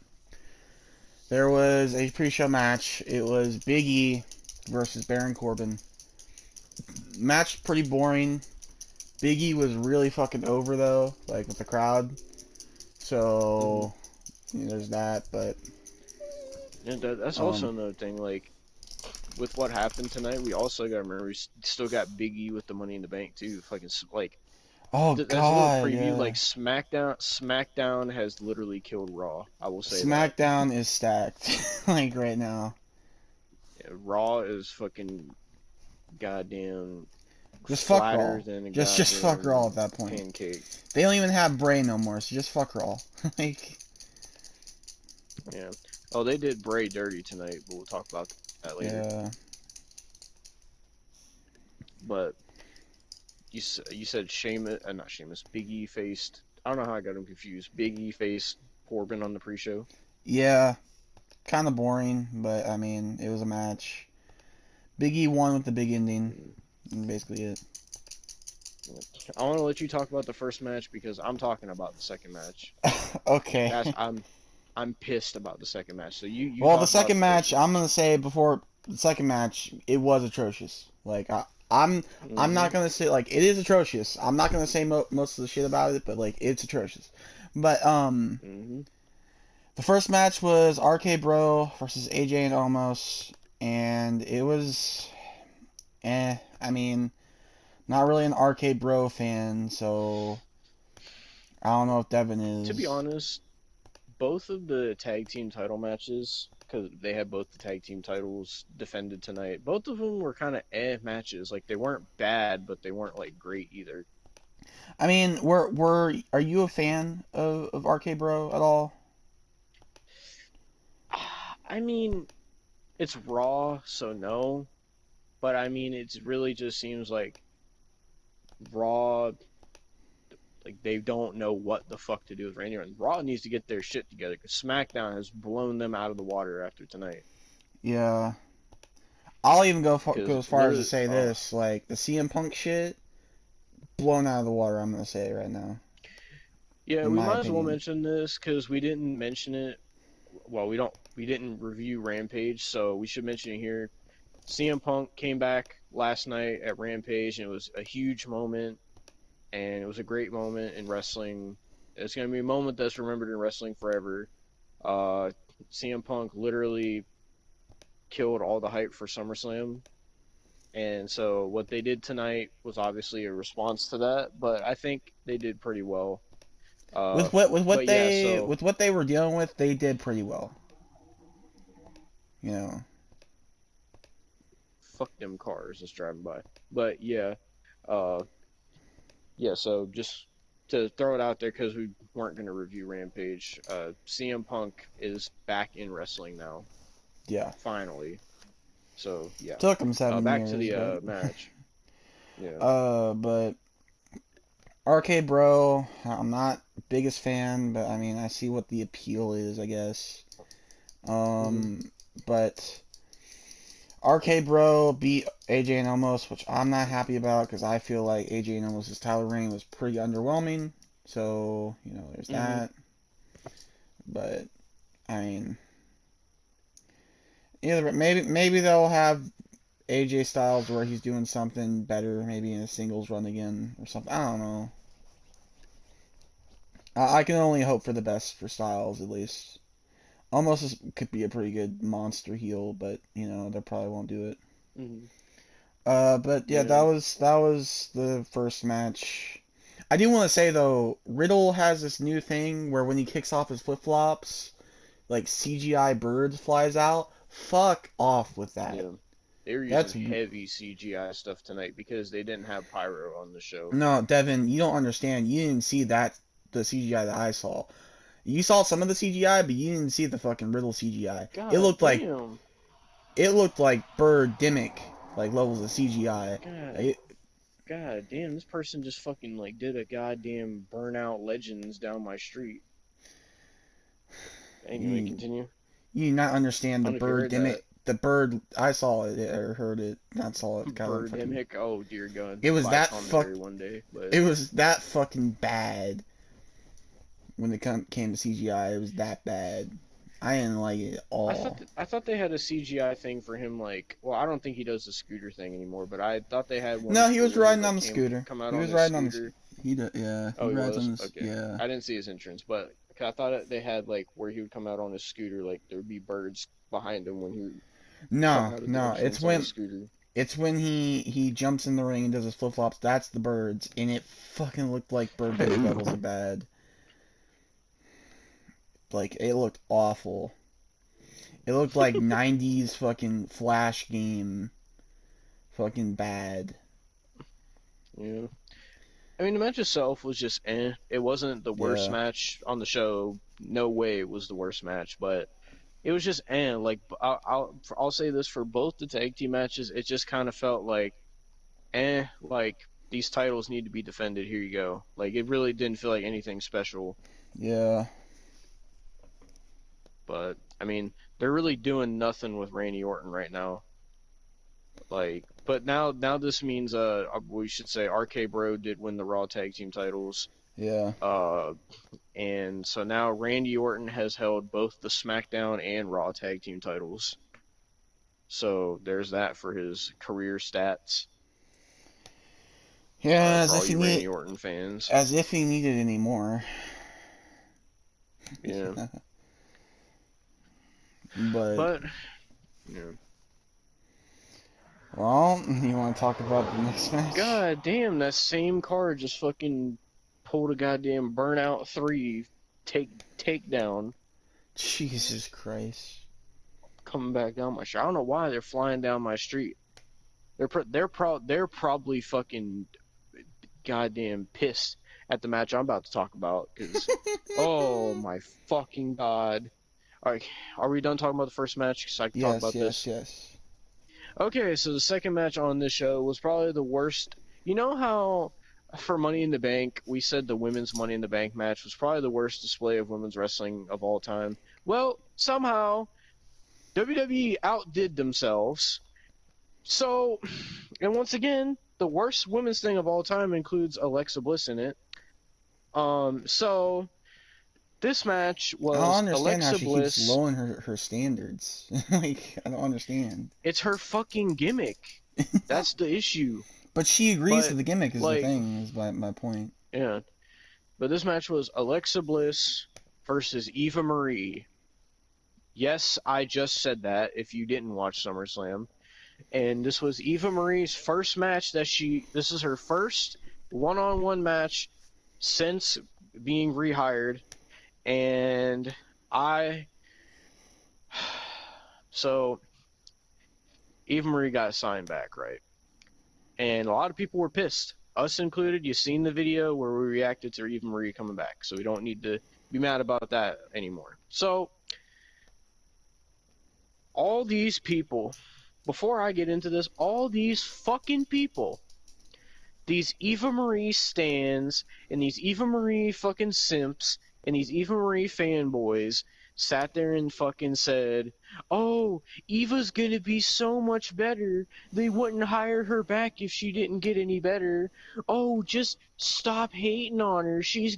Speaker 4: there was a pre-show match. It was Big E versus Baron Corbin. Match pretty boring. Big E was really fucking over, though, like, with the crowd. So, you know, there's that, but...
Speaker 3: And that's also another thing, like, with what happened tonight, we also got to remember we still got Big E with the Money in the Bank too. Fucking like,
Speaker 4: oh
Speaker 3: that's
Speaker 4: god,
Speaker 3: a little preview.
Speaker 4: yeah.
Speaker 3: Like SmackDown has literally killed Raw. I will say
Speaker 4: SmackDown is stacked, like right now.
Speaker 3: Yeah, Raw is fucking goddamn
Speaker 4: just fuck
Speaker 3: flatter
Speaker 4: Raw.
Speaker 3: than a
Speaker 4: just fuck Raw at that point.
Speaker 3: Pancake.
Speaker 4: They don't even have Bray no more, so just fuck Raw. Like,
Speaker 3: yeah. Oh, they did Bray dirty tonight, but we'll talk about that later.
Speaker 4: yeah.
Speaker 3: But you said Sheamus, not Sheamus, Big E faced. I don't know how I got him confused. Big E faced Corbin on the pre-show.
Speaker 4: Yeah, kind of boring, but I mean, it was a match. Big E won with the big ending, and basically it.
Speaker 3: I want to let you talk about the first match because I'm talking about the second match.
Speaker 4: Okay.
Speaker 3: I'm pissed about the second match. So you
Speaker 4: well,
Speaker 3: talk
Speaker 4: the second
Speaker 3: about
Speaker 4: match, I'm gonna say before the second match, it was atrocious. Like I'm not gonna say like it is atrocious. I'm not gonna say most of the shit about it, but like it's atrocious. But the first match was RK Bro versus AJ and Omos, and it was, I mean, not really an RK Bro fan, so I don't know if Devon is.
Speaker 3: To be honest, both of the tag team title matches, because they had both the tag team titles defended tonight, both of them were kind of matches. Like, they weren't bad, but they weren't, like, great either.
Speaker 4: I mean, are you a fan of RK Bro at all?
Speaker 3: I mean, it's Raw, so no. But, I mean, it really just seems like Raw, like, they don't know what the fuck to do with Randy Orton. Raw needs to get their shit together, because SmackDown has blown them out of the water after tonight.
Speaker 4: Yeah. I'll even go as far as to say
Speaker 3: oh.
Speaker 4: this, like, the CM Punk shit, blown out of the water, I'm going to say right now.
Speaker 3: Yeah, we might as well mention this, because we didn't mention it. Well, we didn't review Rampage, so we should mention it here. CM Punk came back last night at Rampage, and it was a huge moment, and it was a great moment in wrestling. It's going to be a moment that's remembered in wrestling forever. Uh, CM Punk literally killed all the hype for SummerSlam, and so what they did tonight was obviously a response to that, but I think they did pretty well.
Speaker 4: With
Speaker 3: Uh,
Speaker 4: what
Speaker 3: but yeah,
Speaker 4: they
Speaker 3: so
Speaker 4: were dealing with, they did pretty well. You know.
Speaker 3: fuck them cars that's driving by. But yeah, uh, yeah. So just to throw it out there because we weren't going to review Rampage, CM Punk is back in wrestling now,
Speaker 4: Yeah.
Speaker 3: finally. So yeah,
Speaker 4: Took him 7 years,
Speaker 3: back to the
Speaker 4: but
Speaker 3: match. Yeah.
Speaker 4: but Arcade Bro, I'm not biggest fan, but I mean I see what the appeal is, I guess.
Speaker 3: Mm-hmm.
Speaker 4: But Arcade Bro beat AJ and Omos, which I'm not happy about because I feel like AJ and Omos' title reign was pretty underwhelming. So, there's
Speaker 3: Mm-hmm.
Speaker 4: that. But I mean, either maybe they'll have AJ Styles where he's doing something better, maybe in a singles run again or something. I don't know. I can only hope for the best for Styles at least. Could be a pretty good monster heel, but they probably won't do it.
Speaker 3: Mm-hmm.
Speaker 4: But yeah, that
Speaker 3: Yeah.
Speaker 4: was the first match. I do want to say though, Riddle has this new thing where when he kicks off his flip flops, like CGI birds flies out. Fuck off with that.
Speaker 3: Yeah. They were using
Speaker 4: That's
Speaker 3: heavy CGI stuff tonight because they didn't have pyro on the show.
Speaker 4: no, Devin. You don't understand. You didn't see the CGI that I saw. You saw some of the CGI, but you didn't see the fucking Riddle CGI.
Speaker 3: God damn.
Speaker 4: It looked like Birdemic like levels of CGI.
Speaker 3: God.
Speaker 4: It,
Speaker 3: God damn. This person just fucking like did a goddamn Burnout Legends down my street. Anyway,
Speaker 4: you
Speaker 3: continue.
Speaker 4: you do not
Speaker 3: I
Speaker 4: understand the
Speaker 3: don't know if you heard
Speaker 4: Birdemic.
Speaker 3: that.
Speaker 4: The bird I saw it or heard it. Not saw it. God, I'm fucking.
Speaker 3: Birdemic. Oh dear God.
Speaker 4: It was
Speaker 3: Buy
Speaker 4: that fuck.
Speaker 3: commentary one day, but
Speaker 4: It was that fucking bad. When it came to CGI, it was that bad. I didn't like it at all.
Speaker 3: I thought they had a CGI thing for him. Like, well, I don't think he does the scooter thing anymore, but I thought they had one
Speaker 4: No, he
Speaker 3: for
Speaker 4: was
Speaker 3: where he
Speaker 4: riding on
Speaker 3: like
Speaker 4: the
Speaker 3: came
Speaker 4: scooter.
Speaker 3: come out
Speaker 4: He
Speaker 3: on
Speaker 4: was
Speaker 3: his
Speaker 4: riding on the.
Speaker 3: scooter.
Speaker 4: Yeah, he
Speaker 3: Oh, he
Speaker 4: rides
Speaker 3: was?
Speaker 4: on this.
Speaker 3: Okay.
Speaker 4: Yeah.
Speaker 3: I didn't see his entrance, but 'cause I thought they had like where he would come out on his scooter, like there would be birds behind him when he would come
Speaker 4: No,
Speaker 3: out of the
Speaker 4: no.
Speaker 3: entrance on his scooter.
Speaker 4: It's when he jumps in the ring and does his flip flops. That's the birds, and it fucking looked like Birdemic levels of bad. Like it looked awful. It looked like '90s fucking flash game. Fucking bad.
Speaker 3: Yeah. I mean, the match itself was just eh. It wasn't the worst
Speaker 4: Yeah.
Speaker 3: match on the show. No way it was the worst match, but it was just eh. Like I'll say this for both the tag team matches, it just kind of felt like eh. Like these titles need to be defended. Here you go. Like it really didn't feel like anything special.
Speaker 4: Yeah.
Speaker 3: But I mean, they're really doing nothing with Randy Orton right now. Like, but now this means we should say RK Bro did win the Raw tag team titles.
Speaker 4: Yeah.
Speaker 3: And so now Randy Orton has held both the SmackDown and Raw tag team titles. So there's that for his career stats.
Speaker 4: Yeah,
Speaker 3: For all you Randy Orton fans.
Speaker 4: as if he needed any more.
Speaker 3: Yeah.
Speaker 4: But
Speaker 3: yeah.
Speaker 4: well, you want to talk about the next match?
Speaker 3: God damn, that same card just fucking pulled a goddamn Burnout 3 takedown
Speaker 4: Jesus Christ.
Speaker 3: coming back down my street. I don't know why they're flying down my street. They're probably fucking goddamn pissed at the match I'm about to talk about because oh my fucking god. Alright, are we done talking about the first match? So I can talk about this.
Speaker 4: Yes.
Speaker 3: Okay, so the second match on this show was probably the worst. You know how for Money in the Bank, we said the women's Money in the Bank match was probably the worst display of women's wrestling of all time? Well, somehow WWE outdid themselves. So, and once again, the worst women's thing of all time includes Alexa Bliss in it. So this match
Speaker 4: I don't
Speaker 3: was
Speaker 4: understand how
Speaker 3: Alexa
Speaker 4: she keeps
Speaker 3: Bliss.
Speaker 4: lowering her standards. Like, I don't understand.
Speaker 3: It's her fucking gimmick. That's the issue.
Speaker 4: But she agrees to
Speaker 3: But
Speaker 4: the gimmick is the
Speaker 3: like,
Speaker 4: thing, is my point.
Speaker 3: yeah. But this match was Alexa Bliss versus Eva Marie. Yes, I just said that if you didn't watch SummerSlam. And this was Eva Marie's first match this is her first one-on-one match since being rehired. And so Eva Marie got signed back, right? And a lot of people were pissed, us included. You've seen the video where we reacted to Eva Marie coming back, so we don't need to be mad about that anymore. So, all these people, before I get into this, all these fucking people, these Eva Marie stans, and these Eva Marie fucking simps, and these Eva Marie fanboys sat there and fucking said, oh, Eva's gonna be so much better. They wouldn't hire her back if she didn't get any better. Oh, just stop hating on her. She's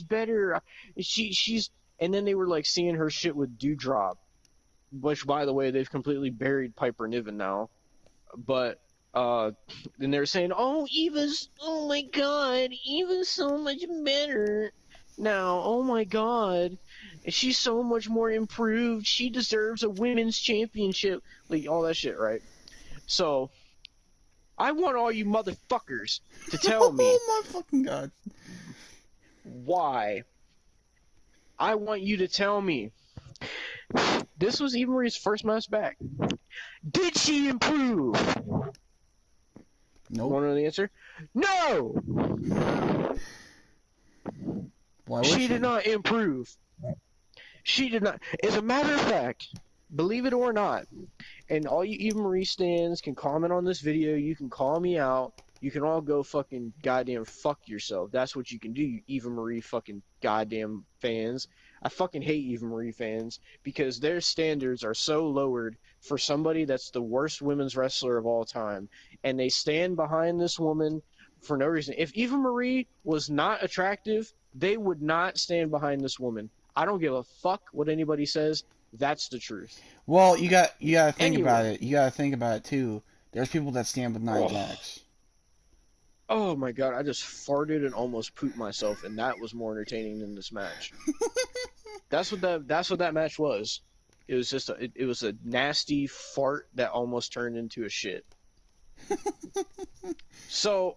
Speaker 3: better. She's, and then they were like seeing her shit with Dewdrop, which by the way, they've completely buried Piper Niven now. But, then they're saying, oh my god, Eva's so much better now. Oh my god. She's so much more improved. She deserves a women's championship. Like, all that shit, right? So, I want all you motherfuckers to tell me
Speaker 4: Oh my fucking god.
Speaker 3: why. I want you to tell me. This was Eva Marie's first match back. Did she improve?
Speaker 4: Nope.
Speaker 3: Want to know the answer? No!
Speaker 4: Why would
Speaker 3: She did not improve. She did not. As a matter of fact, believe it or not, and all you Eva Marie stands can comment on this video. You can call me out. You can all go fucking goddamn fuck yourself. That's what you can do, you Eva Marie fucking goddamn fans. I fucking hate Eva Marie fans because their standards are so lowered for somebody that's the worst women's wrestler of all time. And they stand behind this woman for no reason. If Eva Marie was not attractive, they would not stand behind this woman. I don't give a fuck what anybody says. That's the truth.
Speaker 4: Well, you gotta think
Speaker 3: Anyway.
Speaker 4: about it. You gotta think about it too. There's people that stand with Nia Jax.
Speaker 3: Oh my god, I just farted and almost pooped myself, and that was more entertaining than this match. That's what that match was. It was just it was a nasty fart that almost turned into a shit. So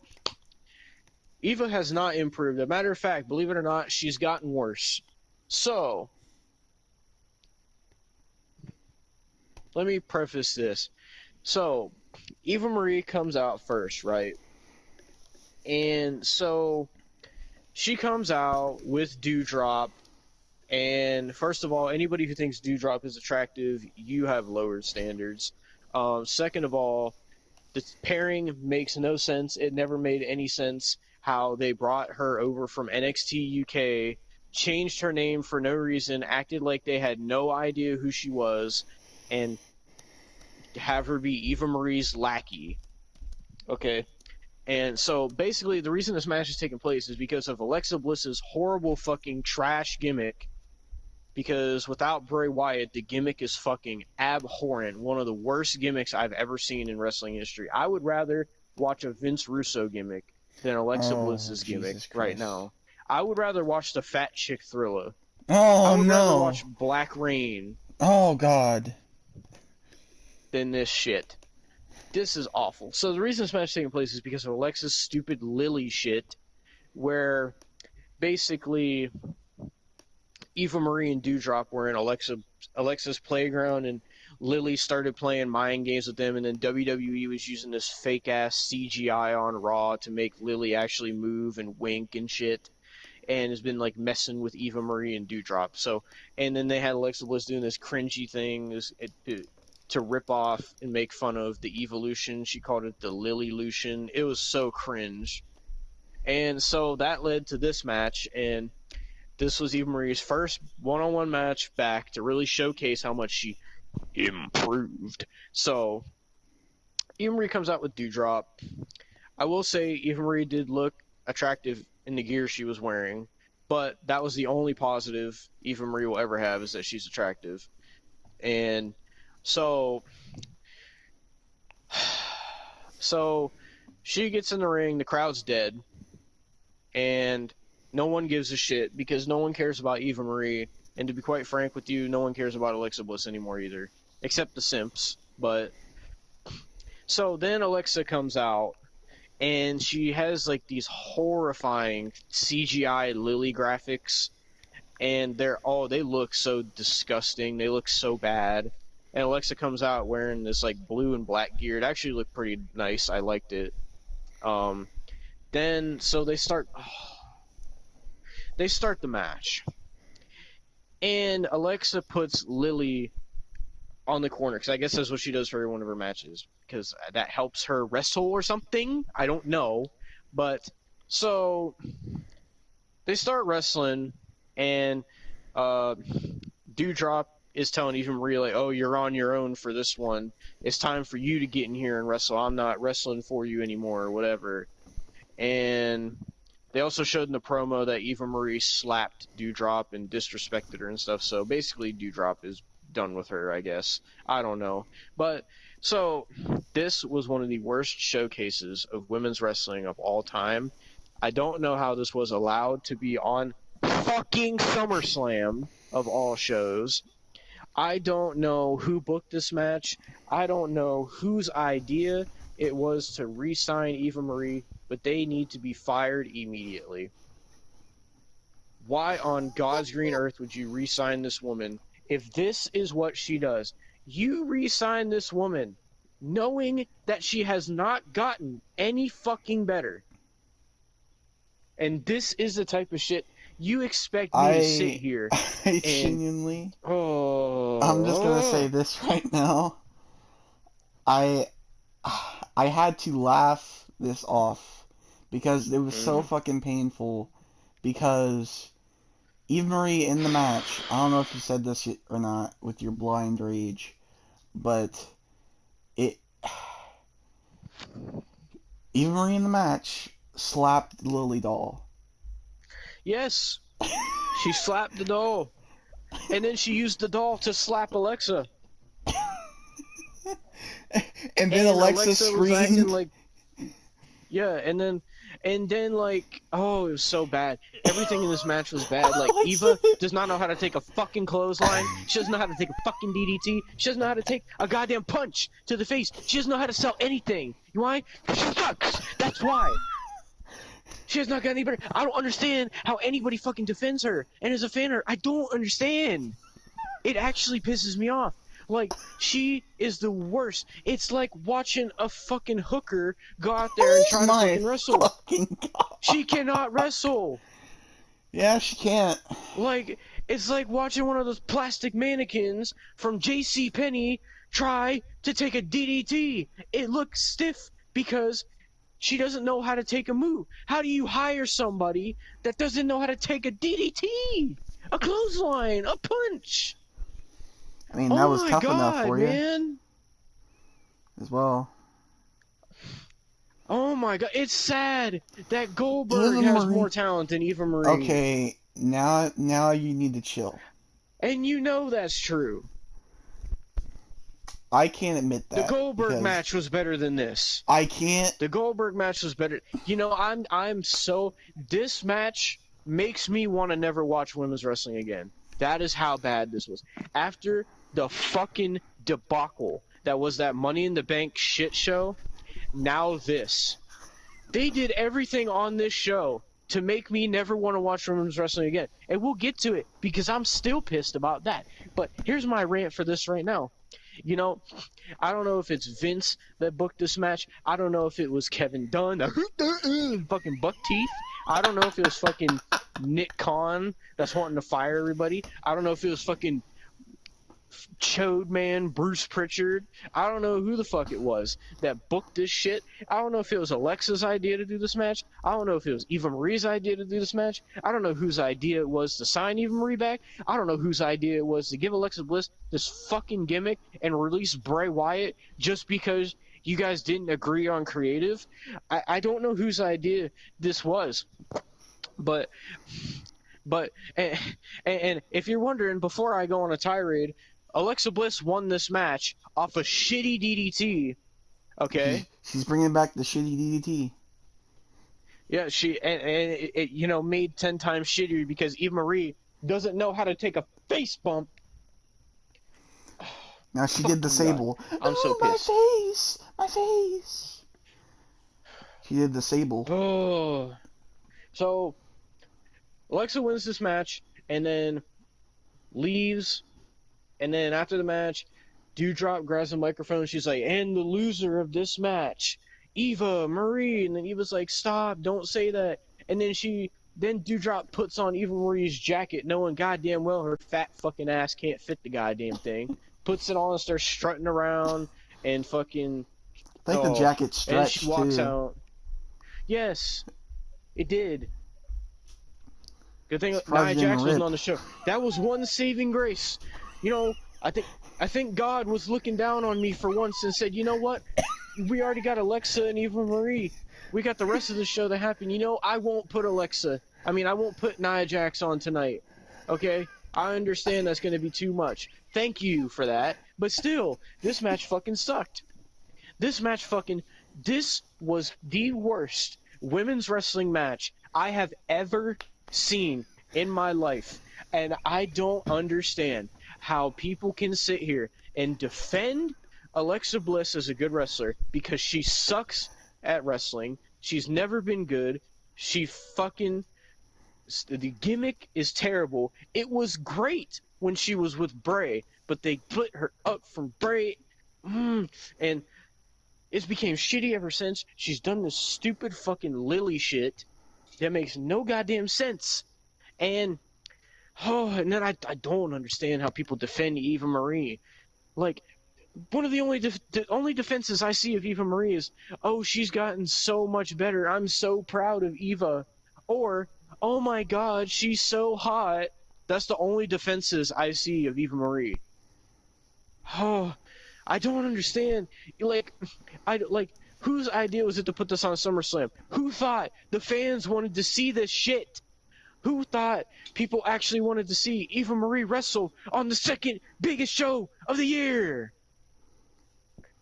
Speaker 3: Eva has not improved. As a matter of fact, believe it or not, she's gotten worse. So let me preface this. So Eva Marie comes out first, right? And so she comes out with Dewdrop, and first of all, anybody who thinks Dewdrop is attractive, you have lowered standards. Second of all, the pairing makes no sense. It never made any sense how they brought her over from NXT UK, changed her name for no reason, acted like they had no idea who she was, and have her be Eva Marie's lackey. Okay? And so basically the reason this match is taking place is because of Alexa Bliss's horrible fucking trash gimmick. Because without Bray Wyatt, the gimmick is fucking abhorrent. One of the worst gimmicks I've ever seen in wrestling history. I would rather watch a Vince Russo gimmick than Alexa Bliss's gimmick right now. I would rather watch the Fat Chick Thriller. I would rather watch Black Rain.
Speaker 4: Oh god.
Speaker 3: Than this shit. This is awful. So the reason this match is taking place is because of Alexa's stupid Lily shit, where basically Eva Marie and Dewdrop were in Alexa's playground, and Lily started playing mind games with them, and then WWE was using this fake ass CGI on Raw to make Lily actually move and wink and shit, and has been like messing with Eva Marie and Dewdrop. So, and then they had Alexa Bliss doing this cringy thing to rip off and make fun of the Evolution. She called it the Lilylution. It was so cringe. And so that led to this match, and this was Eva Marie's first one-on-one match back to really showcase how much she improved. So Eva Marie comes out with Dewdrop. I will say Eva Marie did look attractive in the gear she was wearing. but that was the only positive Eva Marie will ever have, is that she's attractive. And so she gets in the ring, the crowd's dead, and no one gives a shit because no one cares about Eva Marie. And to be quite frank with you, no one cares about Alexa Bliss anymore either, except the simps. But so then Alexa comes out, and she has like these horrifying CGI Lily graphics, and they look so disgusting. They look so bad. And Alexa comes out wearing this like blue and black gear. It actually looked pretty nice. I liked it. Then so they start the match, and Alexa puts Lily on the corner, because I guess that's what she does for every one of her matches, because that helps her wrestle or something. I don't know. But so they start wrestling, and Dewdrop is telling Eva Marie, like, oh, you're on your own for this one. It's time for you to get in here and wrestle. I'm not wrestling for you anymore, or whatever. And they also showed in the promo that Eva Marie slapped Dewdrop and disrespected her and stuff. So basically, Dewdrop is done with her, I guess. I don't know. But so this was one of the worst showcases of women's wrestling of all time. I don't know how this was allowed to be on fucking SummerSlam of all shows. I don't know who booked this match. I don't know whose idea it was to re-sign Eva Marie, but they need to be fired immediately. Why on God's green earth would you re-sign this woman? If this is what she does, you re-sign this woman knowing that she has not gotten any fucking better. And this is the type of shit you expect me to sit here
Speaker 4: I genuinely...
Speaker 3: Oh.
Speaker 4: I'm just gonna say this right now. I had to laugh this off because it was so fucking painful, because Eva Marie in the match, I don't know if you said this or not with your blind rage, but Eva Marie in the match slapped Lily Doll.
Speaker 3: Yes, she slapped the doll, and then she used the doll to slap Alexa.
Speaker 4: And then Alexa screamed.
Speaker 3: Like, yeah, and then like, oh, it was so bad. Everything in this match was bad. Like, Eva does not know how to take a fucking clothesline. She doesn't know how to take a fucking DDT. She doesn't know how to take a goddamn punch to the face. She doesn't know how to sell anything. You know why? Because she sucks. That's why. She has not got any better. I don't understand how anybody fucking defends her and is a fan of her. I don't understand. It actually pisses me off. Like, she is the worst. It's like watching a fucking hooker go out there and try to fucking wrestle.
Speaker 4: Fucking God.
Speaker 3: She cannot wrestle.
Speaker 4: Yeah, she can't.
Speaker 3: Like, it's like watching one of those plastic mannequins from JCPenney try to take a DDT. It looks stiff because she doesn't know how to take a move. How do you hire somebody that doesn't know how to take a DDT? A clothesline? A punch?
Speaker 4: I mean, that was tough enough for you.
Speaker 3: Man.
Speaker 4: As well.
Speaker 3: Oh my God, it's sad that Goldberg has more talent than Eva Marie.
Speaker 4: Okay, now you need to chill.
Speaker 3: And you know that's true.
Speaker 4: I can't admit that.
Speaker 3: The Goldberg match was better than this.
Speaker 4: I can't.
Speaker 3: The Goldberg match was better. You know, I'm so... This match makes me want to never watch women's wrestling again. That is how bad this was. After the fucking debacle that was that Money in the Bank shit show, now this. They did everything on this show to make me never want to watch women's wrestling again. And we'll get to it, because I'm still pissed about that. But here's my rant for this right now. You know, I don't know if it's Vince that booked this match. I don't know if it was Kevin Dunn, fucking buck teeth. I don't know if it was fucking Nick Khan that's wanting to fire everybody. I don't know if it was fucking Chode Man Bruce Pritchard. I don't know who the fuck it was that booked this shit. I don't know if it was Alexa's idea to do this match. I don't know if it was Eva Marie's idea to do this match. I don't know whose idea it was to sign Eva Marie back. I don't know whose idea it was to give Alexa Bliss this fucking gimmick and release Bray Wyatt just because you guys didn't agree on creative. I don't know whose idea this was, but But and if you're wondering, before I go on a tirade, Alexa Bliss won this match off a shitty DDT. Okay.
Speaker 4: She's bringing back the shitty DDT.
Speaker 3: Yeah, it made 10 times shittier because Eva Marie doesn't know how to take a face bump.
Speaker 4: Now she did the Sable.
Speaker 3: I'm so pissed.
Speaker 4: My face. She did the Sable.
Speaker 3: Oh. So Alexa wins this match and then leaves, and then after the match, Dewdrop grabs the microphone. She's like, "And the loser of this match, Eva Marie." And then Eva's like, "Stop! Don't say that." And then Dewdrop puts on Eva Marie's jacket, knowing goddamn well her fat fucking ass can't fit the goddamn thing. Puts it on and starts strutting around and fucking.
Speaker 4: I think the jacket stretched
Speaker 3: and she walks
Speaker 4: too.
Speaker 3: out. Yes, it did. Good thing
Speaker 4: Surprised
Speaker 3: Nia
Speaker 4: it didn't
Speaker 3: Jax wasn't
Speaker 4: rip.
Speaker 3: on the show. That was one saving grace. I think God was looking down on me for once and said, "You know what? We already got Alexa and Eva Marie. We got the rest of the show to happen. I won't put I won't put Nia Jax on tonight. Okay? I understand that's going to be too much. Thank you for that. But still, this match fucking sucked. This was the worst women's wrestling match I have ever seen in my life. And I don't understand how people can sit here and defend Alexa Bliss as a good wrestler because she sucks at wrestling. She's never been good. The gimmick is terrible. It was great when she was with Bray, but they put her up from Bray, and it's became shitty ever since. She's done this stupid fucking Lily shit that makes no goddamn sense. And then I don't understand how people defend Eva Marie. Like, one of the only defenses I see of Eva Marie is, "Oh, she's gotten so much better. I'm so proud of Eva." Or, "Oh my God, she's so hot." That's the only defenses I see of Eva Marie. Oh, I don't understand. Whose idea was it to put this on SummerSlam? Who thought the fans wanted to see this shit? Who thought people actually wanted to see Eva Marie wrestle on the second biggest show of the year?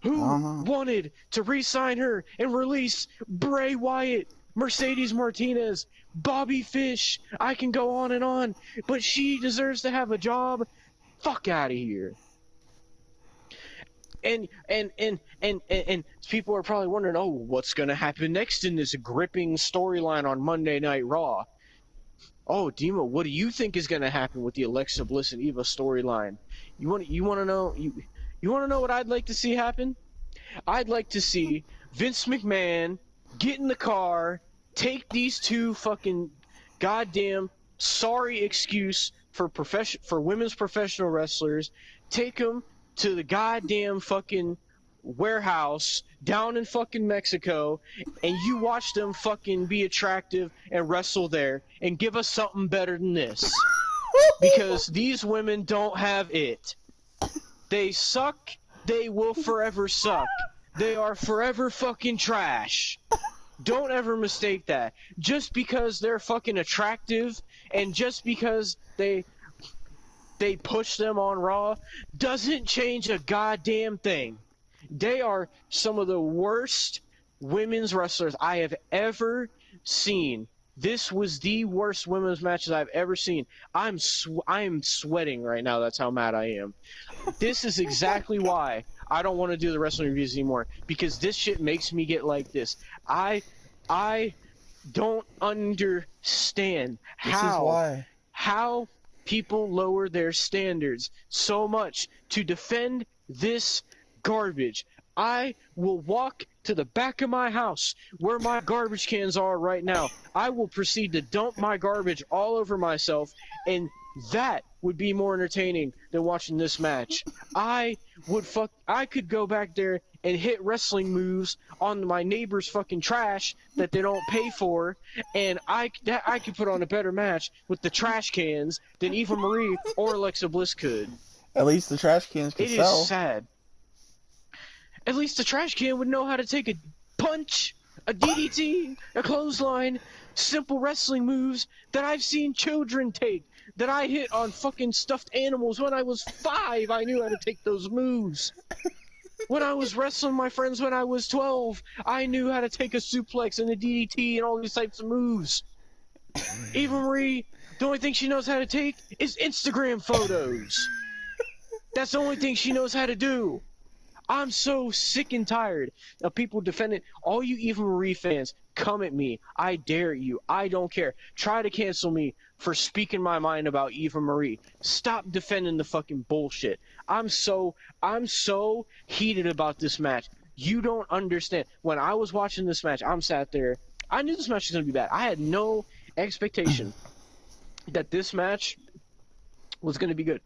Speaker 3: Who wanted to re-sign her and release Bray Wyatt, Mercedes Martinez, Bobby Fish? I can go on and on, but she deserves to have a job. Fuck out of here. And people are probably wondering, "Oh, what's going to happen next in this gripping storyline on Monday Night Raw?" Oh, Dima, what do you think is going to happen with the Alexa Bliss and Eva storyline? You want to know? You want to know what I'd like to see happen? I'd like to see Vince McMahon get in the car, take these two fucking goddamn sorry excuse for women's professional wrestlers, take them to the goddamn fucking warehouse down in fucking Mexico, and you watch them fucking be attractive and wrestle there, and give us something better than this. Because these women don't have it. They suck. They will forever suck. They are forever fucking trash. Don't ever mistake that. Just because they're fucking attractive and just because they push them on Raw doesn't change a goddamn thing. They are some of the worst women's wrestlers I have ever seen. This was the worst women's matches I've ever seen. I am sweating right now. That's how mad I am. This is exactly why I don't want to do the wrestling reviews anymore, because this shit makes me get like this. I don't understand how people lower their standards so much to defend this garbage. I will walk to the back of my house where my garbage cans are right now. I will proceed to dump my garbage all over myself, and that would be more entertaining than watching this match. I could go back there and hit wrestling moves on my neighbor's fucking trash that they don't pay for, and I could put on a better match with the trash cans than Eva Marie or Alexa Bliss could.
Speaker 4: At least the trash cans can sell.
Speaker 3: It is sad. At least the trash can would know how to take a punch, a DDT, a clothesline, simple wrestling moves that I've seen children take, that I hit on fucking stuffed animals when I was 5. I knew how to take those moves. When I was wrestling my friends when I was 12, I knew how to take a suplex and a DDT and all these types of moves. Eva Marie, the only thing she knows how to take is Instagram photos. That's the only thing she knows how to do. I'm so sick and tired of people defending. All you Eva Marie fans, come at me. I dare you. I don't care. Try to cancel me for speaking my mind about Eva Marie. Stop defending the fucking bullshit. I'm so heated about this match. You don't understand. When I was watching this match, I'm sat there. I knew this match was going to be bad. I had no expectation that this match was going to be good.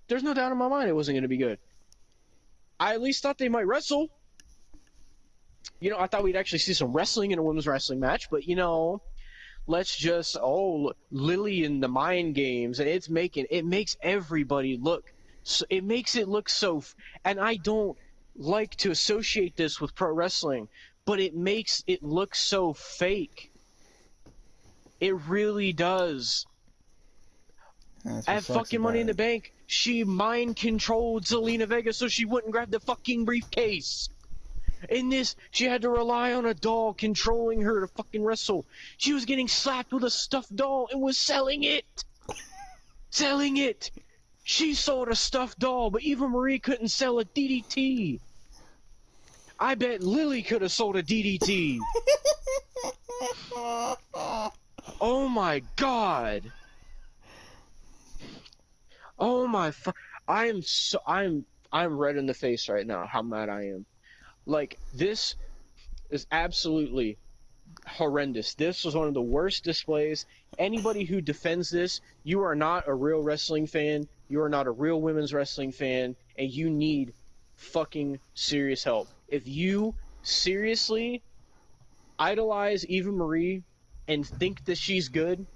Speaker 3: There's no doubt in my mind it wasn't going to be good. I at least thought they might wrestle. You know, I thought we'd actually see some wrestling in a women's wrestling match, but, you know, let's just, Lily in the mind games, and it makes everybody look, it makes it look so, and I don't like to associate this with pro wrestling, but it makes it look so fake. It really does. At fucking Money in the Bank, she mind-controlled Zelina Vega so she wouldn't grab the fucking briefcase. In this, she had to rely on a doll controlling her to fucking wrestle. She was getting slapped with a stuffed doll and was selling it. Selling it. She sold a stuffed doll, but Eva Marie couldn't sell a DDT. I bet Lily could have sold a DDT. Oh my god. Oh my I'm red in the face right now how mad I am. Like, this is absolutely horrendous. This was one of the worst displays. Anybody who defends this, you are not a real wrestling fan, you are not a real women's wrestling fan, and you need fucking serious help. If you seriously idolize Eva Marie and think that she's good,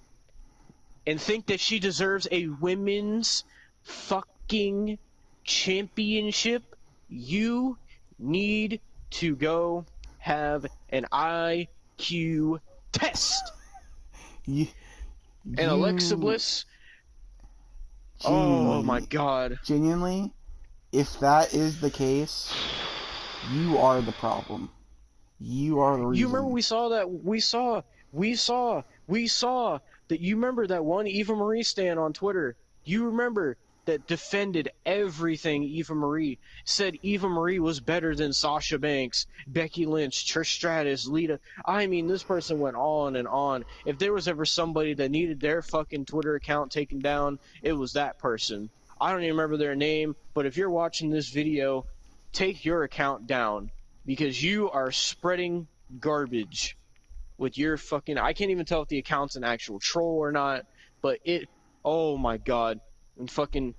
Speaker 3: and think that she deserves a women's fucking championship, you need to go have an IQ test. And Alexa Bliss, oh my god.
Speaker 4: Genuinely, if that is the case, you are the problem. You are the reason.
Speaker 3: You remember we saw that, you remember that one Eva Marie stan on Twitter? You remember that defended everything Eva Marie, said Eva Marie was better than Sasha Banks, Becky Lynch, Trish Stratus, Lita. I mean, this person went on and on. If there was ever somebody that needed their fucking Twitter account taken down, it was that person. I don't even remember their name, but if you're watching this video, take your account down, because you are spreading garbage with your fucking... I can't even tell if the account's an actual troll or not, but it... Oh my god. And fucking...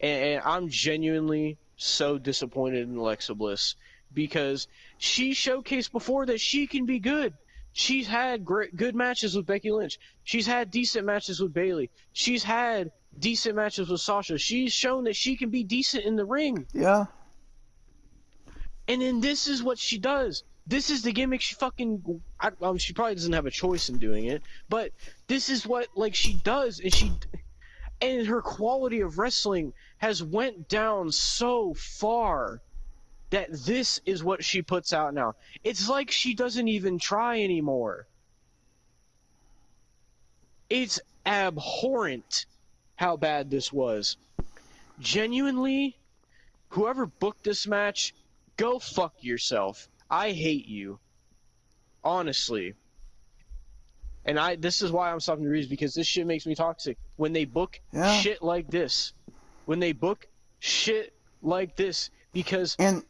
Speaker 3: And I'm genuinely so disappointed in Alexa Bliss, because she showcased before that she can be good. She's had good matches with Becky Lynch. She's had decent matches with Bayley. She's had decent matches with Sasha. She's shown that she can be decent in the ring.
Speaker 4: Yeah.
Speaker 3: And then this is what she does. This is the gimmick she fucking... she probably doesn't have a choice in doing it, but this is what, like, she does, and her quality of wrestling has went down so far that this is what she puts out now. It's like she doesn't even try anymore. It's abhorrent how bad this was. Genuinely, whoever booked this match, go fuck yourself. I hate you. Honestly. And this is why I'm stopping the reviews, because this shit makes me toxic. When they book shit like this. When they book shit like this. Because...
Speaker 4: And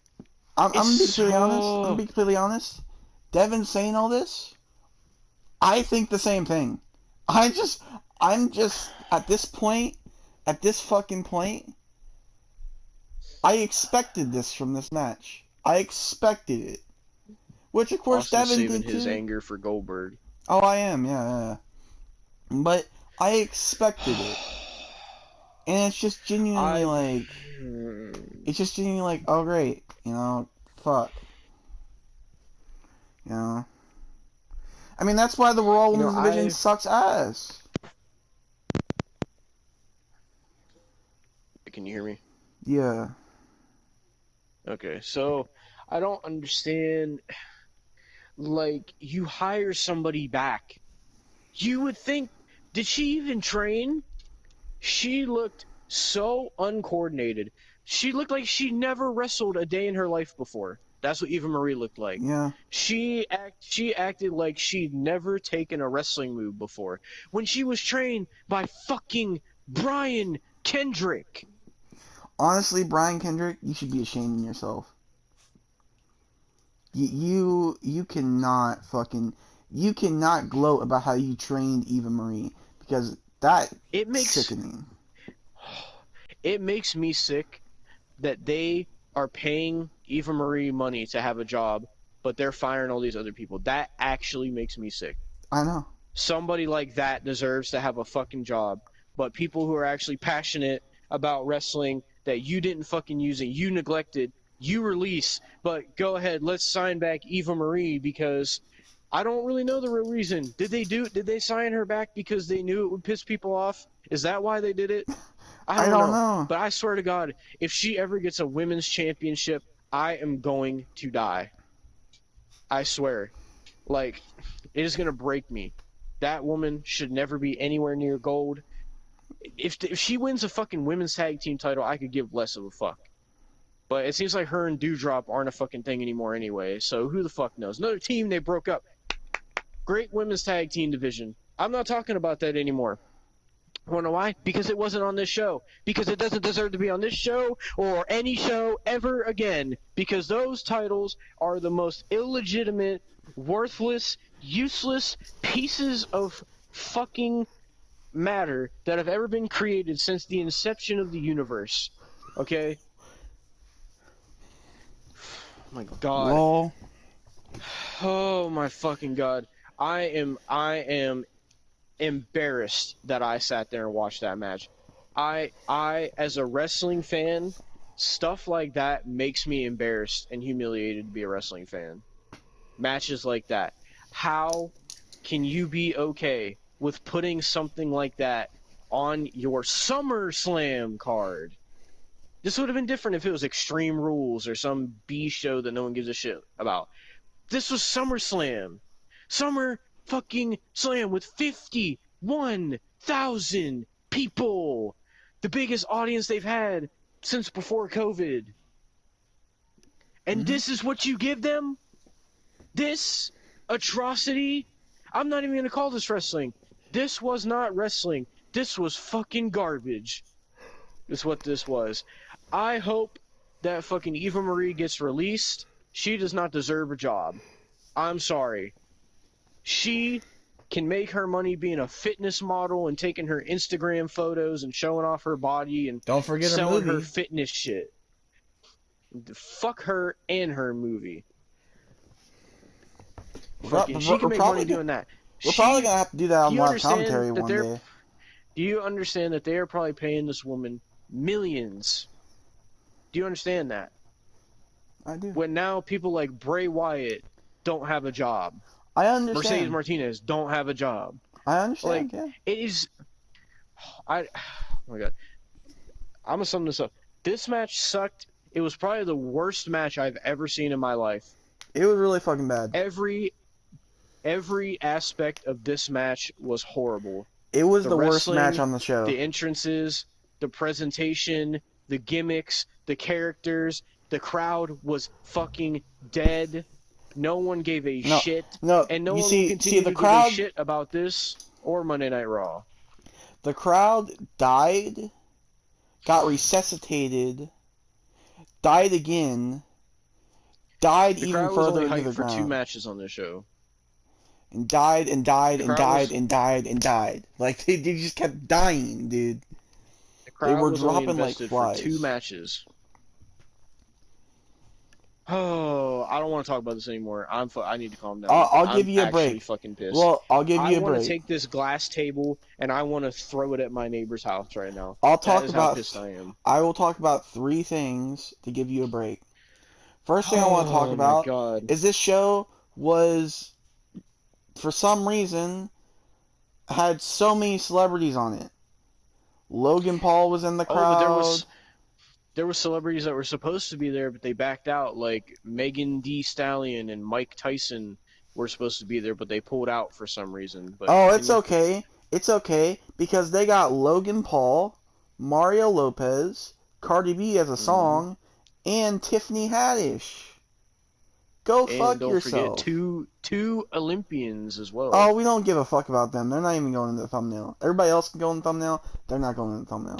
Speaker 4: I'm gonna be completely honest. I'm gonna be completely honest. Devon saying all this, I think the same thing. I'm just at this point, at this fucking point, I expected this from this match. I expected it. Which of course
Speaker 3: Austin's
Speaker 4: Devon
Speaker 3: saving
Speaker 4: did
Speaker 3: his
Speaker 4: too.
Speaker 3: anger for Goldberg.
Speaker 4: Oh, I am, yeah. But I expected it. And it's just genuinely oh great, fuck. I mean, that's why the Raw
Speaker 3: You know,
Speaker 4: Women's Division sucks ass.
Speaker 3: Can you hear me?
Speaker 4: Yeah.
Speaker 3: Okay, so I don't understand. Like, you hire somebody back. You would think, did she even train? She looked so uncoordinated. She looked like she never wrestled a day in her life before. That's what Eva Marie looked like.
Speaker 4: Yeah.
Speaker 3: She acted like she'd never taken a wrestling move before. When she was trained by fucking Brian Kendrick.
Speaker 4: Honestly, Brian Kendrick, you should be ashamed of yourself. You cannot gloat about how you trained Eva Marie, because that's sickening.
Speaker 3: It makes me sick that they are paying Eva Marie money to have a job, but they're firing all these other people. That actually makes me sick.
Speaker 4: I know.
Speaker 3: Somebody like that deserves to have a fucking job, but people who are actually passionate about wrestling that you didn't fucking use it, you neglected, you release, but go ahead, let's sign back Eva Marie because I don't really know the real reason. Did they sign her back because they knew it would piss people off? Is that why they did it? I don't know. But I swear to God, if she ever gets a women's championship, I am going to die. I swear. Like, it is going to break me. That woman should never be anywhere near gold. If she wins a fucking women's tag team title, I could give less of a fuck. But it seems like her and Doudrop aren't a fucking thing anymore anyway, so who the fuck knows? Another team, they broke up. Great women's tag team division. I'm not talking about that anymore. Wanna know why? Because it wasn't on this show. Because it doesn't deserve to be on this show or any show ever again. Because those titles are the most illegitimate, worthless, useless pieces of fucking matter that have ever been created since the inception of the universe. Okay? Oh my god.
Speaker 4: Lol.
Speaker 3: Oh my fucking god. I am embarrassed that I sat there and watched that match. I as a wrestling fan, stuff like that makes me embarrassed and humiliated to be a wrestling fan. Matches like that. How can you be okay with putting something like that on your SummerSlam card? This would have been different if it was Extreme Rules or some B show that no one gives a shit about. This was SummerSlam. Summer fucking Slam with 51,000 people. The biggest audience they've had since before COVID. And this is what you give them? This atrocity? I'm not even going to call this wrestling. This was not wrestling. This was fucking garbage. Is what this was. I hope that fucking Eva Marie gets released. She does not deserve a job. I'm sorry. She can make her money being a fitness model and taking her Instagram photos and showing off her body and
Speaker 4: Don't forget her
Speaker 3: selling
Speaker 4: movie.
Speaker 3: her fitness shit. Fuck her and her movie. She can make money doing that.
Speaker 4: We're probably going to have to do that on live commentary one day.
Speaker 3: Do you understand that they are probably paying this woman millions? Do you understand that?
Speaker 4: I do.
Speaker 3: When now people like Bray Wyatt don't have a job.
Speaker 4: I understand.
Speaker 3: Mercedes Martinez don't have a job.
Speaker 4: I understand,
Speaker 3: Like, it is... oh my god. I'm gonna sum this up. This match sucked. It was probably the worst match I've ever seen in my life.
Speaker 4: It was really fucking bad.
Speaker 3: Every aspect of this match was horrible.
Speaker 4: It was the worst
Speaker 3: wrestling,
Speaker 4: match on the show.
Speaker 3: The entrances, the presentation, the gimmicks, the characters, the crowd was fucking dead. No one gave a shit.
Speaker 4: No,
Speaker 3: and no
Speaker 4: you
Speaker 3: one
Speaker 4: see,
Speaker 3: will continue
Speaker 4: the
Speaker 3: to
Speaker 4: crowd,
Speaker 3: give a shit about this or Monday Night Raw.
Speaker 4: The crowd died, got resuscitated, died again, died
Speaker 3: The
Speaker 4: even
Speaker 3: crowd was
Speaker 4: further
Speaker 3: only
Speaker 4: into the
Speaker 3: hyped for
Speaker 4: ground.
Speaker 3: 2 matches on this show.
Speaker 4: And died and died and
Speaker 3: crowd
Speaker 4: died
Speaker 3: was-
Speaker 4: and died and died. Like, they just kept dying, dude.
Speaker 3: The crowd
Speaker 4: were
Speaker 3: was only
Speaker 4: dropping like
Speaker 3: invested
Speaker 4: flies.
Speaker 3: for 2 matches. Oh, I don't want to talk about this anymore. I need to calm down.
Speaker 4: I'll give you a
Speaker 3: I'm actually
Speaker 4: break.
Speaker 3: fucking pissed.
Speaker 4: Well, I'll give you a
Speaker 3: I want
Speaker 4: break.
Speaker 3: to take this glass table and I want to throw it at my neighbor's house right now.
Speaker 4: I'll
Speaker 3: That
Speaker 4: talk
Speaker 3: is
Speaker 4: about.
Speaker 3: how pissed I am.
Speaker 4: I will talk about 3 things to give you a break. First thing I want to talk
Speaker 3: Oh my
Speaker 4: about
Speaker 3: God.
Speaker 4: is this show was for some reason, had so many celebrities on it. Logan Paul was in the
Speaker 3: Oh, but
Speaker 4: crowd.
Speaker 3: there were celebrities that were supposed to be there, but they backed out. Like Megan Thee Stallion and Mike Tyson were supposed to be there, but they pulled out for some reason. But
Speaker 4: Oh, it's
Speaker 3: continue.
Speaker 4: okay. It's okay because they got Logan Paul, Mario Lopez, Cardi B as a
Speaker 3: Hmm.
Speaker 4: song, and Tiffany Haddish. Go
Speaker 3: And
Speaker 4: fuck
Speaker 3: don't forget
Speaker 4: yourself.
Speaker 3: two Olympians as well.
Speaker 4: Oh, we don't give a fuck about them. They're not even going in the thumbnail. Everybody else can go in the thumbnail. They're not going in the thumbnail.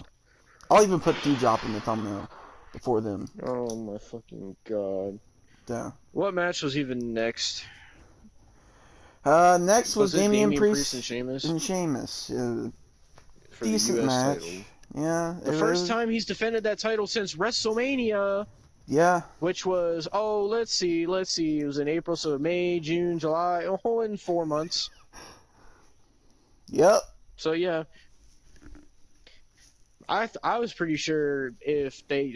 Speaker 4: I'll even put Drop in the thumbnail before them.
Speaker 3: Oh my fucking god!
Speaker 4: Yeah.
Speaker 3: What match was even next?
Speaker 4: Next was
Speaker 3: Was it
Speaker 4: Damian
Speaker 3: Damian Priest and
Speaker 4: Priest
Speaker 3: Sheamus
Speaker 4: and Sheamus.
Speaker 3: for the
Speaker 4: Decent
Speaker 3: U.S.
Speaker 4: match.
Speaker 3: title?
Speaker 4: Yeah.
Speaker 3: The first time he's defended that title since WrestleMania.
Speaker 4: Yeah.
Speaker 3: Which was, let's see. It was in April, so May, June, July, in 4 months.
Speaker 4: Yep.
Speaker 3: So yeah, I was pretty sure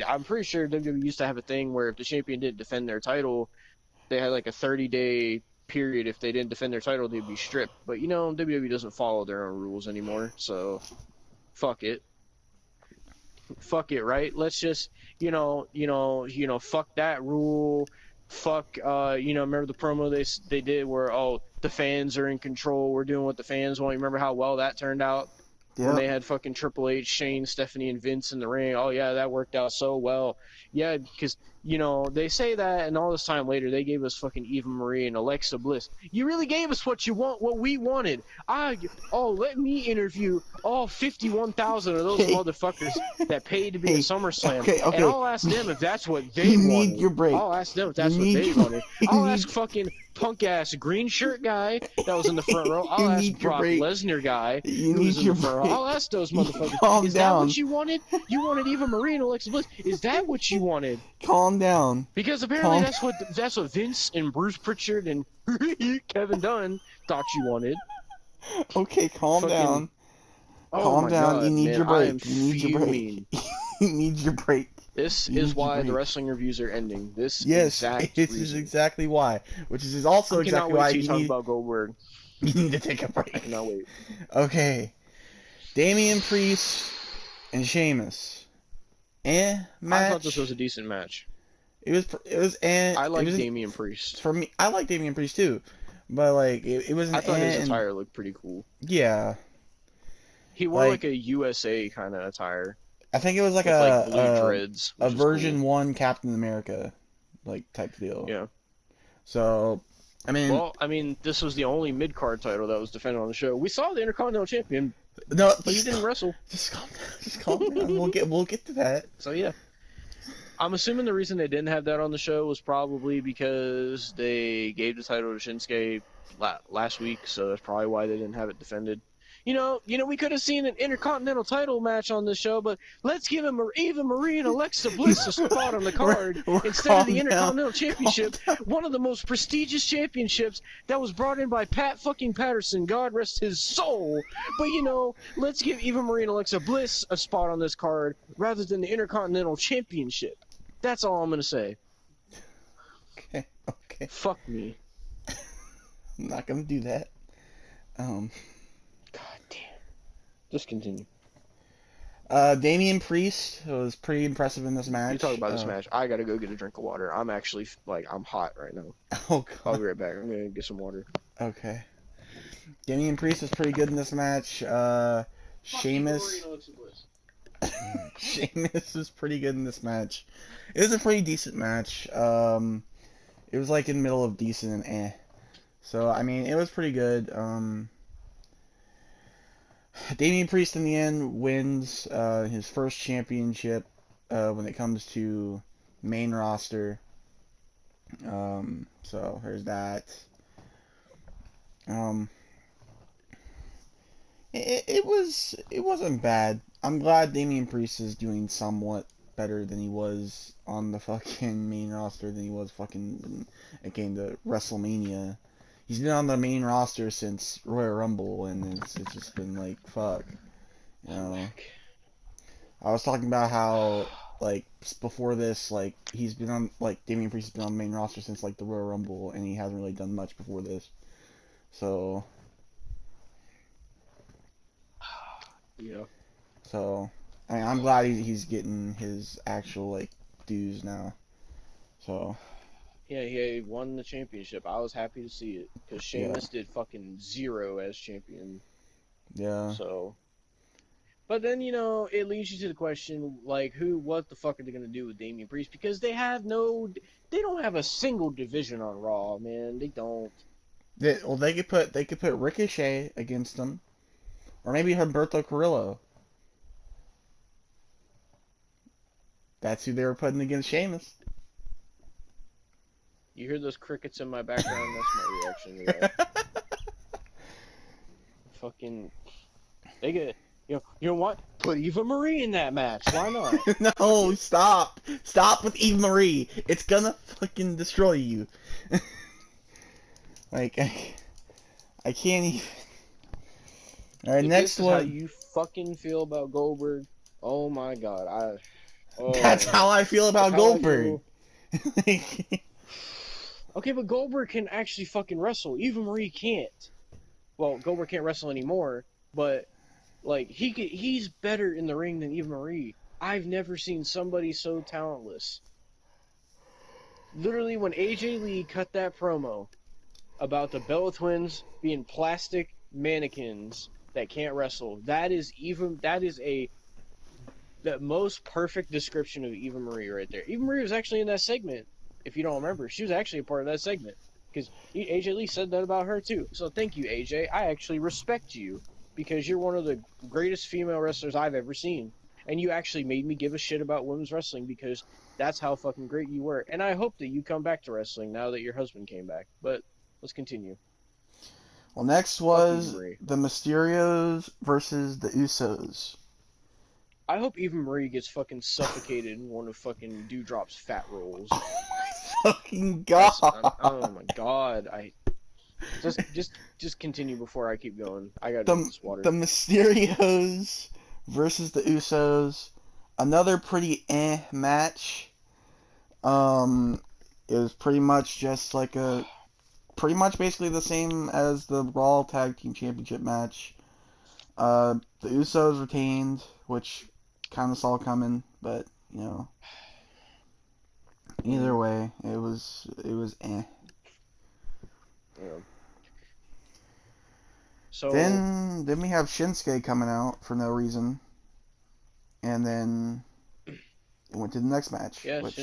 Speaker 3: I'm pretty sure WWE used to have a thing where if the champion didn't defend their title, they had like a 30-day period. If they didn't defend their title, they'd be stripped. But WWE doesn't follow their own rules anymore, so fuck it. Fuck it, right? Let's just, fuck that rule. Fuck, remember the promo they did where the fans are in control. We're doing what the fans want. You remember how well that turned out when they
Speaker 4: Yep.
Speaker 3: had fucking Triple H, Shane, Stephanie, and Vince in the ring? Oh yeah, that worked out so well. Yeah, because they say that, and all this time later, they gave us fucking Eva Marie and Alexa Bliss. You really gave us what we wanted. Let me interview all 51,000 of those
Speaker 4: Hey.
Speaker 3: motherfuckers that paid to be
Speaker 4: Hey,
Speaker 3: at SummerSlam,
Speaker 4: okay.
Speaker 3: and I'll ask them if that's what they
Speaker 4: You
Speaker 3: wanted.
Speaker 4: need your break.
Speaker 3: I'll ask them if that's
Speaker 4: You
Speaker 3: what
Speaker 4: need
Speaker 3: they
Speaker 4: your-
Speaker 3: wanted.
Speaker 4: you
Speaker 3: I'll
Speaker 4: need-
Speaker 3: ask fucking punk ass green shirt guy that was in the front row. I'll
Speaker 4: You
Speaker 3: ask
Speaker 4: need your
Speaker 3: Brock
Speaker 4: break.
Speaker 3: Lesnar guy
Speaker 4: You
Speaker 3: who
Speaker 4: need
Speaker 3: was in
Speaker 4: your
Speaker 3: the front row.
Speaker 4: break.
Speaker 3: I'll ask those motherfuckers.
Speaker 4: Calm
Speaker 3: Is that
Speaker 4: down.
Speaker 3: what you wanted? You wanted Eva Marie and Alexa Bliss. Is that what you wanted?
Speaker 4: Calm down.
Speaker 3: Because apparently
Speaker 4: Calm-
Speaker 3: that's what Vince and Bruce Pritchard and Kevin Dunn thought you wanted.
Speaker 4: Okay, calm
Speaker 3: Fucking-
Speaker 4: down.
Speaker 3: Oh
Speaker 4: Calm
Speaker 3: my
Speaker 4: down.
Speaker 3: God,
Speaker 4: You need
Speaker 3: man,
Speaker 4: your
Speaker 3: I am
Speaker 4: break. You need your break.
Speaker 3: fuming.
Speaker 4: You need your break.
Speaker 3: This
Speaker 4: You
Speaker 3: is
Speaker 4: need
Speaker 3: why
Speaker 4: your
Speaker 3: the
Speaker 4: break.
Speaker 3: wrestling reviews are ending. This
Speaker 4: Yes,
Speaker 3: exact
Speaker 4: this
Speaker 3: reason.
Speaker 4: is exactly why. Which is also
Speaker 3: I cannot
Speaker 4: exactly
Speaker 3: wait
Speaker 4: why
Speaker 3: till you
Speaker 4: you
Speaker 3: talk
Speaker 4: need,
Speaker 3: about Goldberg.
Speaker 4: you need to take a
Speaker 3: I
Speaker 4: break.
Speaker 3: cannot wait.
Speaker 4: Okay. Damian Priest and Sheamus. Match.
Speaker 3: I thought this was a decent match.
Speaker 4: It was
Speaker 3: I like
Speaker 4: it was,
Speaker 3: Damian Priest.
Speaker 4: For me, I like Damian Priest too. But like it was an
Speaker 3: I thought his
Speaker 4: and-
Speaker 3: attire looked pretty cool.
Speaker 4: Yeah.
Speaker 3: He wore
Speaker 4: Like-
Speaker 3: like a USA kind of attire.
Speaker 4: I think it was like
Speaker 3: With like blue
Speaker 4: a
Speaker 3: dreads.
Speaker 4: a
Speaker 3: which is
Speaker 4: version
Speaker 3: cool.
Speaker 4: 1 Captain America like type deal.
Speaker 3: Yeah.
Speaker 4: So, I mean,
Speaker 3: Well, I mean, this was the only mid card title that was defended on the show. We saw the Intercontinental Champion,
Speaker 4: no,
Speaker 3: but he didn't wrestle.
Speaker 4: just calm down. Just calm down. We'll get to that.
Speaker 3: So yeah. I'm assuming the reason they didn't have that on the show was probably because they gave the title to Shinsuke last week, so that's probably why they didn't have it defended. We could have seen an Intercontinental title match on this show, but let's give him Eva Marie and Alexa Bliss a spot on the card instead of the
Speaker 4: Calm
Speaker 3: Intercontinental
Speaker 4: down.
Speaker 3: Championship,
Speaker 4: Calm down.
Speaker 3: one of the most prestigious championships that was brought in by Pat fucking Patterson, God rest his soul. But let's give Eva Marie and Alexa Bliss a spot on this card rather than the Intercontinental Championship. That's all I'm gonna say.
Speaker 4: Okay.
Speaker 3: Fuck me.
Speaker 4: I'm not gonna do that.
Speaker 3: God damn. Just continue.
Speaker 4: Damian Priest was pretty impressive in this match.
Speaker 3: You talk about this match. I gotta go get a drink of water. I'm actually I'm hot right now.
Speaker 4: Oh
Speaker 3: I'll
Speaker 4: god.
Speaker 3: be right back. I'm gonna get some water.
Speaker 4: Okay. Damian Priest was pretty good in this match. Sheamus. Sheamus was pretty good in this match. It was a pretty decent match. It was like in the middle of decent and eh. So I mean, it was pretty good. Damian Priest in the end wins his first championship when it comes to main roster. So there's that. It wasn't bad. I'm glad Damian Priest is doing somewhat better than he was on the fucking main roster than he was fucking when it came to WrestleMania. He's been on the main roster since Royal Rumble, and it's just been like fuck. I was talking about how like before this, like he's been on Damian Priest has been on the main roster since like the Royal Rumble, and he hasn't really done much before this. So
Speaker 3: Yeah.
Speaker 4: so I'm glad he's getting his actual like dues now. So
Speaker 3: Yeah, he won the championship. I was happy to see it because
Speaker 4: yeah,
Speaker 3: Sheamus did fucking zero as champion.
Speaker 4: yeah.
Speaker 3: So, but then it leads you to the question like, what the fuck are they gonna do with Damian Priest? Because they don't have a single division on Raw, man. They don't.
Speaker 4: Well, they could put Ricochet against him, or maybe Humberto Carrillo. That's who they were putting against Sheamus.
Speaker 3: You hear those crickets in my background? That's my reaction to that. Fucking, they get. You know what? Put Eva Marie in that match. Why not?
Speaker 4: No, stop. Stop with Eve Marie. It's gonna fucking destroy you. like, I can't even. Alright,
Speaker 3: If
Speaker 4: next
Speaker 3: this is how
Speaker 4: one.
Speaker 3: you fucking feel about Goldberg, oh my god,
Speaker 4: That's
Speaker 3: oh,
Speaker 4: how I feel
Speaker 3: that's
Speaker 4: about
Speaker 3: how I
Speaker 4: Goldberg.
Speaker 3: feel. Okay, but Goldberg can actually fucking wrestle. Eva Marie can't. Well, Goldberg can't wrestle anymore, but like he's better in the ring than Eva Marie. I've never seen somebody so talentless. Literally, when AJ Lee cut that promo about the Bella Twins being plastic mannequins that can't wrestle, that is the most perfect description of Eva Marie right there. Eva Marie was actually in that segment. If you don't remember, she was actually a part of that segment because AJ Lee said that about her too. So thank you, AJ. I actually respect you because you're one of the greatest female wrestlers I've ever seen, and you actually made me give a shit about women's wrestling because that's how fucking great you were. And I hope that you come back to wrestling now that your husband came back. But let's continue.
Speaker 4: Well, next
Speaker 3: Fuck Eva
Speaker 4: was
Speaker 3: Marie.
Speaker 4: the Mysterios versus the Usos.
Speaker 3: I hope Eva Marie gets fucking suffocated in one of fucking Dewdrop's fat rolls.
Speaker 4: Oh my fucking god!
Speaker 3: Oh my god! I just continue before I keep going. I gotta drink
Speaker 4: The
Speaker 3: this water.
Speaker 4: the Mysterios versus the Usos. Another pretty match. It was pretty much just like pretty much basically the same as the Raw Tag Team Championship match. The Usos retained, which kind of saw coming, but either way, it was eh.
Speaker 3: Yeah. So
Speaker 4: Then we have Shinsuke coming out for no reason, and then it went to the next match,
Speaker 3: yeah,
Speaker 4: which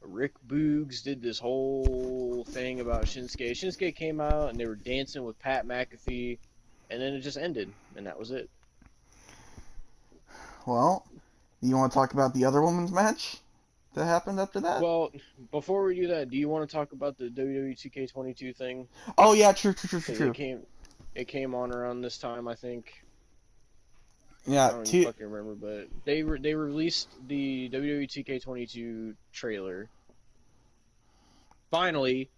Speaker 3: Rick Boogs did this whole thing about Shinsuke. Shinsuke came out and they were dancing with Pat McAfee, and then it just ended, and that was it.
Speaker 4: well, you want to talk about the other women's match that happened after that?
Speaker 3: Well, before we do that, do you want to talk about the WWE 2K22 thing?
Speaker 4: Oh yeah, true.
Speaker 3: Because it came on around this time, I think. I
Speaker 4: Yeah,
Speaker 3: don't even fucking remember, but they released the WWE 2K22 trailer finally.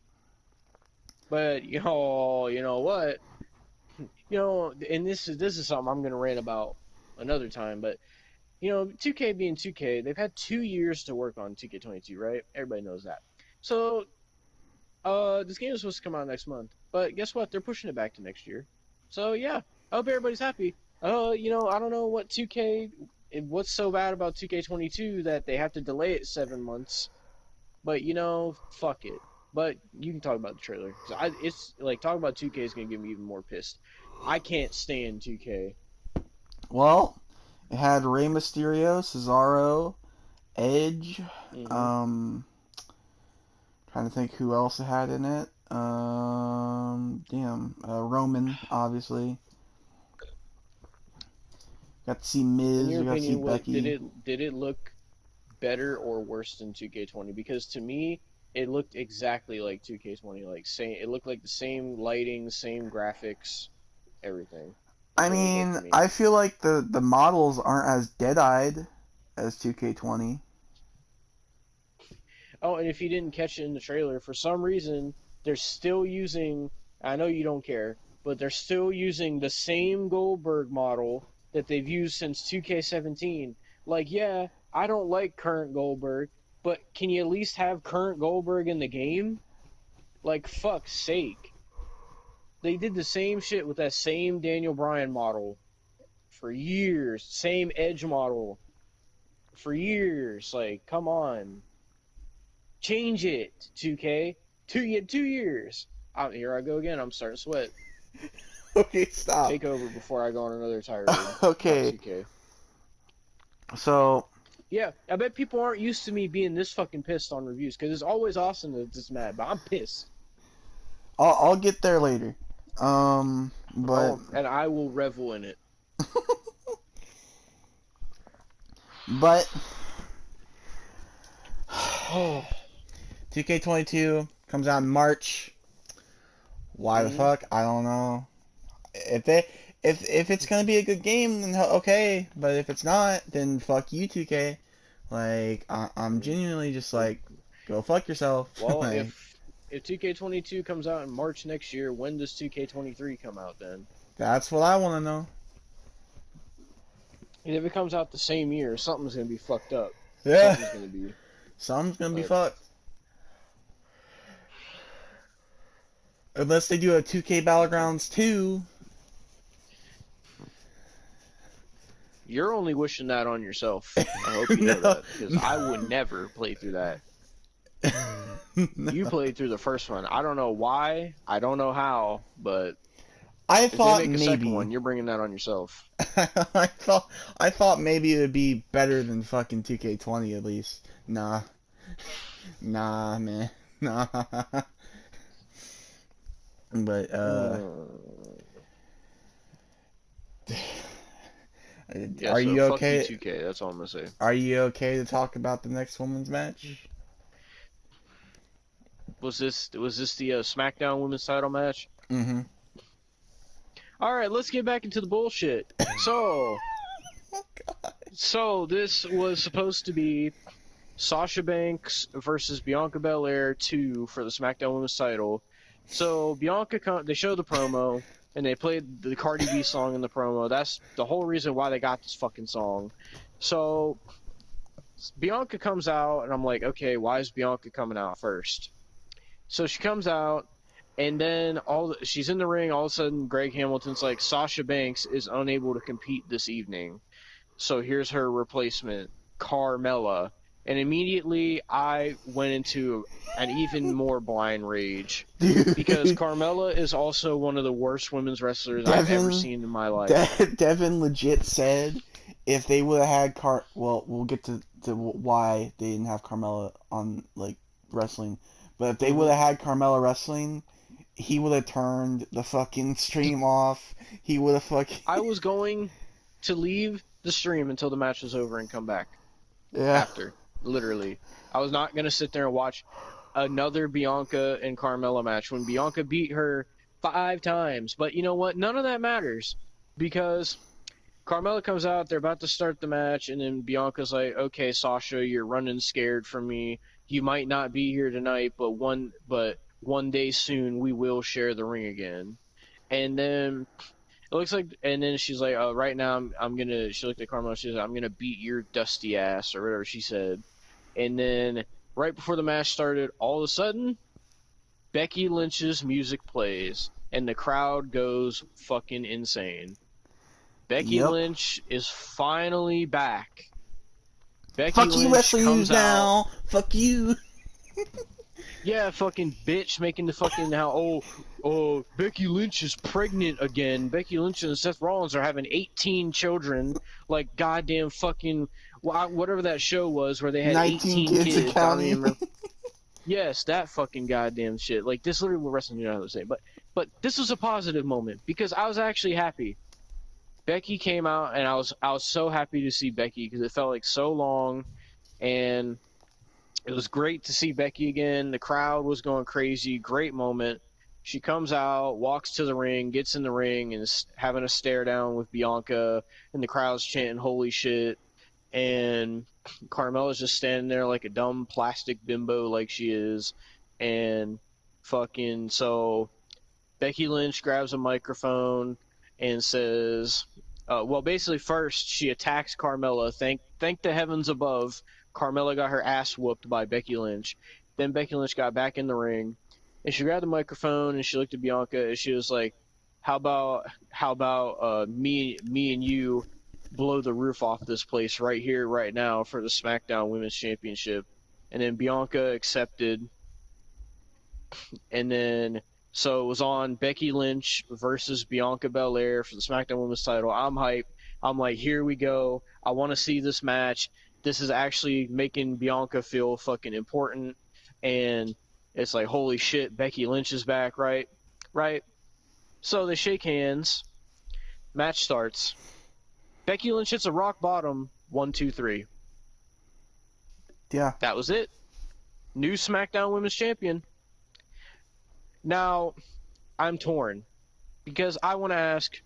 Speaker 3: But you know what? And this is something I'm gonna rant about another time. But 2K being 2K, they've had 2 years to work on 2K22, right? Everybody knows that. So, this game is supposed to come out next month, but guess what? They're pushing it back to next year. So yeah, I hope everybody's happy. I don't know what's so bad about 2K22 that they have to delay it 7 months. But fuck it. But you can talk about the trailer. It's like talking about 2K is gonna get me even more pissed. I can't stand 2K.
Speaker 4: well, it had Rey Mysterio, Cesaro, Edge.
Speaker 3: Mm-hmm.
Speaker 4: Trying to think who else it had in it. Roman, obviously. Got to see Miz.
Speaker 3: In your
Speaker 4: We got to see
Speaker 3: opinion,
Speaker 4: Becky.
Speaker 3: did it look better or worse than 2K20? Because to me, it looked exactly like 2K20. It looked like the same lighting, same graphics, everything.
Speaker 4: I
Speaker 3: That's what it looked like
Speaker 4: mean,
Speaker 3: to me.
Speaker 4: I feel like the models aren't as dead-eyed as 2K20.
Speaker 3: Oh, and if you didn't catch it in the trailer, for some reason, they're still using, I know you don't care, but they're still using the same Goldberg model that they've used since 2K17. Like, yeah, I don't like current Goldberg, but can you at least have current Goldberg in the game? Like, fuck's sake. They did the same shit with that same Daniel Bryan model for years. Same Edge model for years. Like, come on. Change it, 2K. You had 2 years. Here I go again. I'm starting to sweat.
Speaker 4: Okay, stop.
Speaker 3: Take over before I go on another tirade.
Speaker 4: Okay.
Speaker 3: 2K.
Speaker 4: So,
Speaker 3: Yeah, I bet people aren't used to me being this fucking pissed on reviews, because it's always awesome to just mad, but I'm pissed.
Speaker 4: I'll get there later. But
Speaker 3: And I will revel in it.
Speaker 4: but 2K22 comes out in March. Why the fuck? I don't know. If it's gonna be a good game, then okay. But if it's not, then fuck you, 2K. Like I'm genuinely just like, go fuck yourself.
Speaker 3: Well,
Speaker 4: Like,
Speaker 3: if 2K22 comes out in March next year, when does 2K23 come out then?
Speaker 4: that's what I want to know.
Speaker 3: And if it comes out the same year, something's gonna be fucked up.
Speaker 4: Yeah,
Speaker 3: Something's gonna be.
Speaker 4: be fucked. Unless they do a 2K Battlegrounds 2.
Speaker 3: You're only wishing that on yourself. I hope you know that, because I would never play through that. You played through the first one. I don't know why. I don't know how, but
Speaker 4: I
Speaker 3: if they
Speaker 4: thought
Speaker 3: make a
Speaker 4: maybe
Speaker 3: second one, you're bringing that on yourself.
Speaker 4: I thought maybe it would be better than fucking 2K20 at least. Nah, man, nah. But
Speaker 3: Yeah,
Speaker 4: are
Speaker 3: so
Speaker 4: you
Speaker 3: fuck
Speaker 4: okay?
Speaker 3: you, 2K. That's all I'm gonna say.
Speaker 4: Are you okay to talk about the next women's match?
Speaker 3: Was this the SmackDown Women's Title match?
Speaker 4: Mm-hmm.
Speaker 3: All right, let's get back into the bullshit. So, so this was supposed to be Sasha Banks versus Bianca Belair 2 for the SmackDown Women's Title. So Bianca, they showed the promo and they played the Cardi B song in the promo. That's the whole reason why they got this fucking song. So Bianca comes out and I'm like, okay, why is Bianca coming out first? So she comes out. And then she's in the ring. All of a sudden, Greg Hamilton's like, Sasha Banks is unable to compete this evening. So here's her replacement, Carmella. And immediately I went into an even more blind rage.
Speaker 4: Dude.
Speaker 3: Because Carmella is also one of the worst women's wrestlers I've ever seen in my life.
Speaker 4: Devon legit said if they would have had well, we'll get to why they didn't have Carmella on like wrestling. But if they would have had Carmella wrestling, he would have turned the fucking stream off. He would have fucking...
Speaker 3: I was going to leave the stream until the match was over and come back.
Speaker 4: Yeah.
Speaker 3: After. Literally. I was not going to sit there and watch another Bianca and Carmella match when Bianca beat her 5 times. But you know what? None of that matters. Because Carmella comes out, they're about to start the match, and then Bianca's like, okay, Sasha, you're running scared from me. You might not be here tonight, but one day soon we will share the ring again. And then it looks like, and then she's like, oh, right now I'm gonna, she looked at Carmella, she's like, I'm gonna beat your dusty ass, or whatever she said. And then right before the match started, all of a sudden, Becky Lynch's music plays, and the crowd goes fucking insane. Becky Lynch is finally back. Becky
Speaker 4: Fuck
Speaker 3: Lynch
Speaker 4: you, wrestling
Speaker 3: comes
Speaker 4: news now. Fuck you.
Speaker 3: Yeah, fucking bitch making the fucking how Becky Lynch is pregnant again. Becky Lynch and Seth Rollins are having 18 children, like goddamn fucking whatever that show was where they had 18 kids. I don't even remember. Yes, that fucking goddamn shit. Like this, literally what wrestling you know what I'm saying. But this was a positive moment because I was actually happy. Becky came out and I was so happy to see Becky because it felt like so long, and it was great to see Becky again. The crowd was going crazy. Great moment. She comes out, walks to the ring, gets in the ring, and is having a stare down with Bianca, and the crowd's chanting "Holy shit!" And Carmella's just standing there like a dumb plastic bimbo, like she is, and fucking so Becky Lynch grabs a microphone and says, well, basically first she attacks Carmella. Thank the heavens above, Carmella got her ass whooped by Becky Lynch. Then Becky Lynch got back in the ring, and she grabbed the microphone and she looked at Bianca and she was like, how about me and you blow the roof off this place right here, right now for the SmackDown Women's Championship. And then Bianca accepted. And then, so it was on Becky Lynch versus Bianca Belair for the SmackDown Women's title. I'm hyped. I'm like, here we go. I want to see this match. This is actually making Bianca feel fucking important. And it's like, holy shit, Becky Lynch is back, right? Right? So they shake hands. Match starts. Becky Lynch hits a rock bottom. 1, 2, 3.
Speaker 4: Yeah.
Speaker 3: That was it. New SmackDown Women's Champion. Now, I'm torn. Because I want to ask,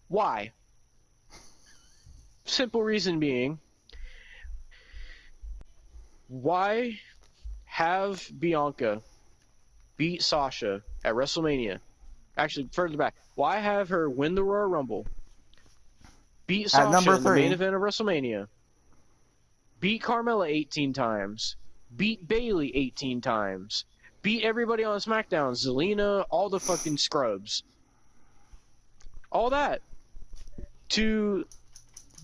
Speaker 3: why? Simple reason being, why have Bianca beat Sasha at WrestleMania? Actually, further back, why have her win the Royal Rumble, beat Sasha
Speaker 4: number
Speaker 3: in the
Speaker 4: 3.
Speaker 3: main event of WrestleMania, beat Carmella 18 times, beat Bayley 18 times, beat everybody on SmackDown, Zelina, all the fucking scrubs, all that, to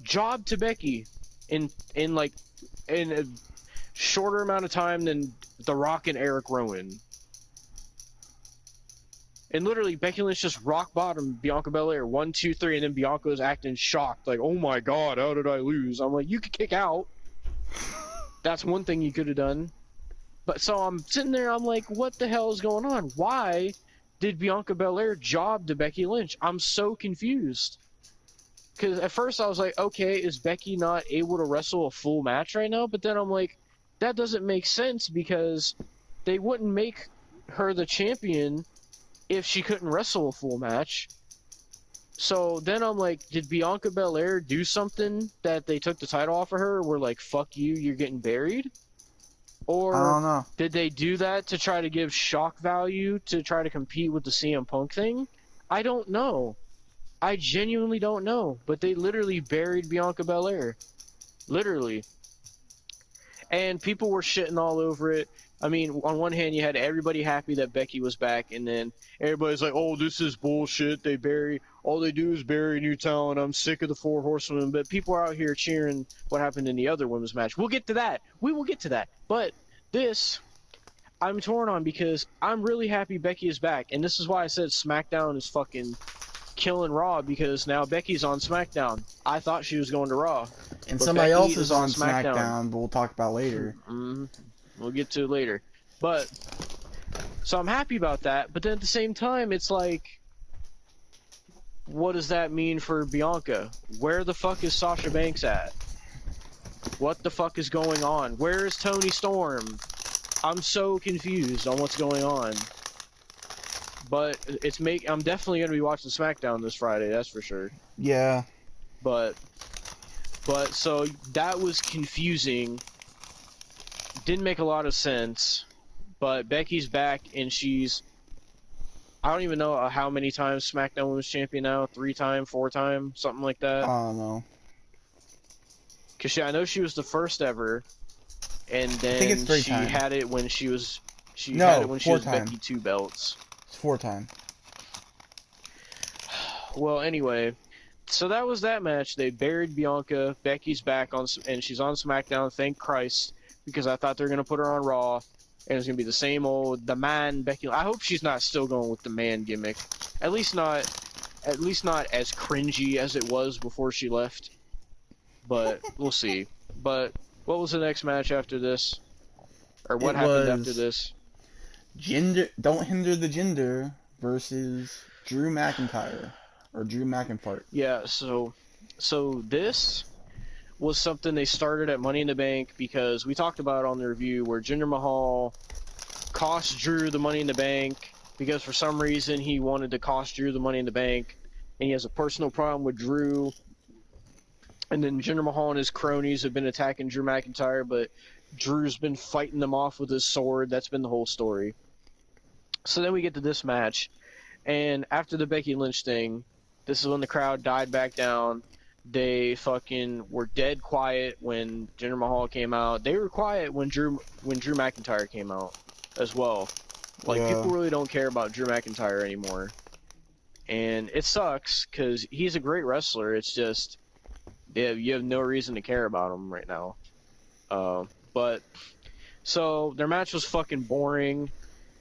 Speaker 3: job to Becky in a shorter amount of time than The Rock and Eric Rowan. And literally, Becky Lynch just rock bottom Bianca Belair 1, 2, 3, and then Bianca was acting shocked, like, "Oh my god, how did I lose?" I'm like, you could kick out. That's one thing you could have done. But so I'm sitting there, I'm like, what the hell is going on? Why did Bianca Belair job to Becky Lynch? I'm so confused. Because at first I was like, okay, is Becky not able to wrestle a full match right now? But then I'm like, that doesn't make sense because they wouldn't make her the champion if she couldn't wrestle a full match. So then I'm like, did Bianca Belair do something that they took the title off of her? We're like, fuck you, you're getting buried? Or
Speaker 4: I don't know.
Speaker 3: did they do that to try to give shock value to try to compete with the CM Punk thing? I don't know. I genuinely don't know. But they literally buried Bianca Belair. Literally. And people were shitting all over it. I mean, on one hand, you had everybody happy that Becky was back, and then everybody's like, oh, this is bullshit. All they do is bury new talent. I'm sick of the Four Horsewomen. But people are out here cheering what happened in the other women's match. We'll get to that. We will get to that. But this, I'm torn on because I'm really happy Becky is back. And this is why I said SmackDown is fucking killing Raw, because now Becky's on SmackDown. I thought she was going to Raw.
Speaker 4: And
Speaker 3: but
Speaker 4: somebody
Speaker 3: Becky
Speaker 4: else is on SmackDown, but we'll talk about later.
Speaker 3: Mm-hmm. We'll get to it later. But, so I'm happy about that, but then at the same time, it's like, what does that mean for Bianca? Where the fuck is Sasha Banks at? What the fuck is going on? Where is Toni Storm? I'm so confused on what's going on. But I'm definitely gonna be watching SmackDown this Friday, that's for sure.
Speaker 4: Yeah.
Speaker 3: But so that was confusing. Didn't make a lot of sense. But Becky's back and I don't even know how many times SmackDown Women's Champion now. 3 time, 4 time, something like that.
Speaker 4: I don't know.
Speaker 3: Cause I know she was the first ever, and then
Speaker 4: I think it's 3
Speaker 3: she
Speaker 4: time.
Speaker 3: had it when she was
Speaker 4: No,
Speaker 3: was
Speaker 4: 4 time.
Speaker 3: Becky 2 belts.
Speaker 4: It's 4 time.
Speaker 3: Well, anyway, so that was that match. They buried Bianca. Becky's back and she's on SmackDown. Thank Christ, because I thought they were gonna put her on Raw, and it's gonna be the same old the man Becky. I hope she's not still going with the man gimmick. At least not as cringy as it was before she left. But we'll see. But what was the next match after this? Or what happened after this?
Speaker 4: Don't Hinder the Gender versus Drew McIntyre. Or Drew McIntyre.
Speaker 3: Yeah, so this was something they started at Money in the Bank, because we talked about it on the review where Jinder Mahal cost Drew the Money in the Bank because for some reason he wanted to cost Drew the Money in the Bank, and he has a personal problem with Drew. And then Jinder Mahal and his cronies have been attacking Drew McIntyre, but Drew's been fighting them off with his sword. That's been the whole story. So then we get to this match, and after the Becky Lynch thing, this is when the crowd died back down. They fucking were dead quiet when Jinder Mahal came out. They were quiet when Drew McIntyre came out as well. Like,
Speaker 4: Yeah.
Speaker 3: people really don't care about Drew McIntyre anymore. And it sucks, because he's a great wrestler. It's just, you have no reason to care about him right now. But, so, their match was fucking boring.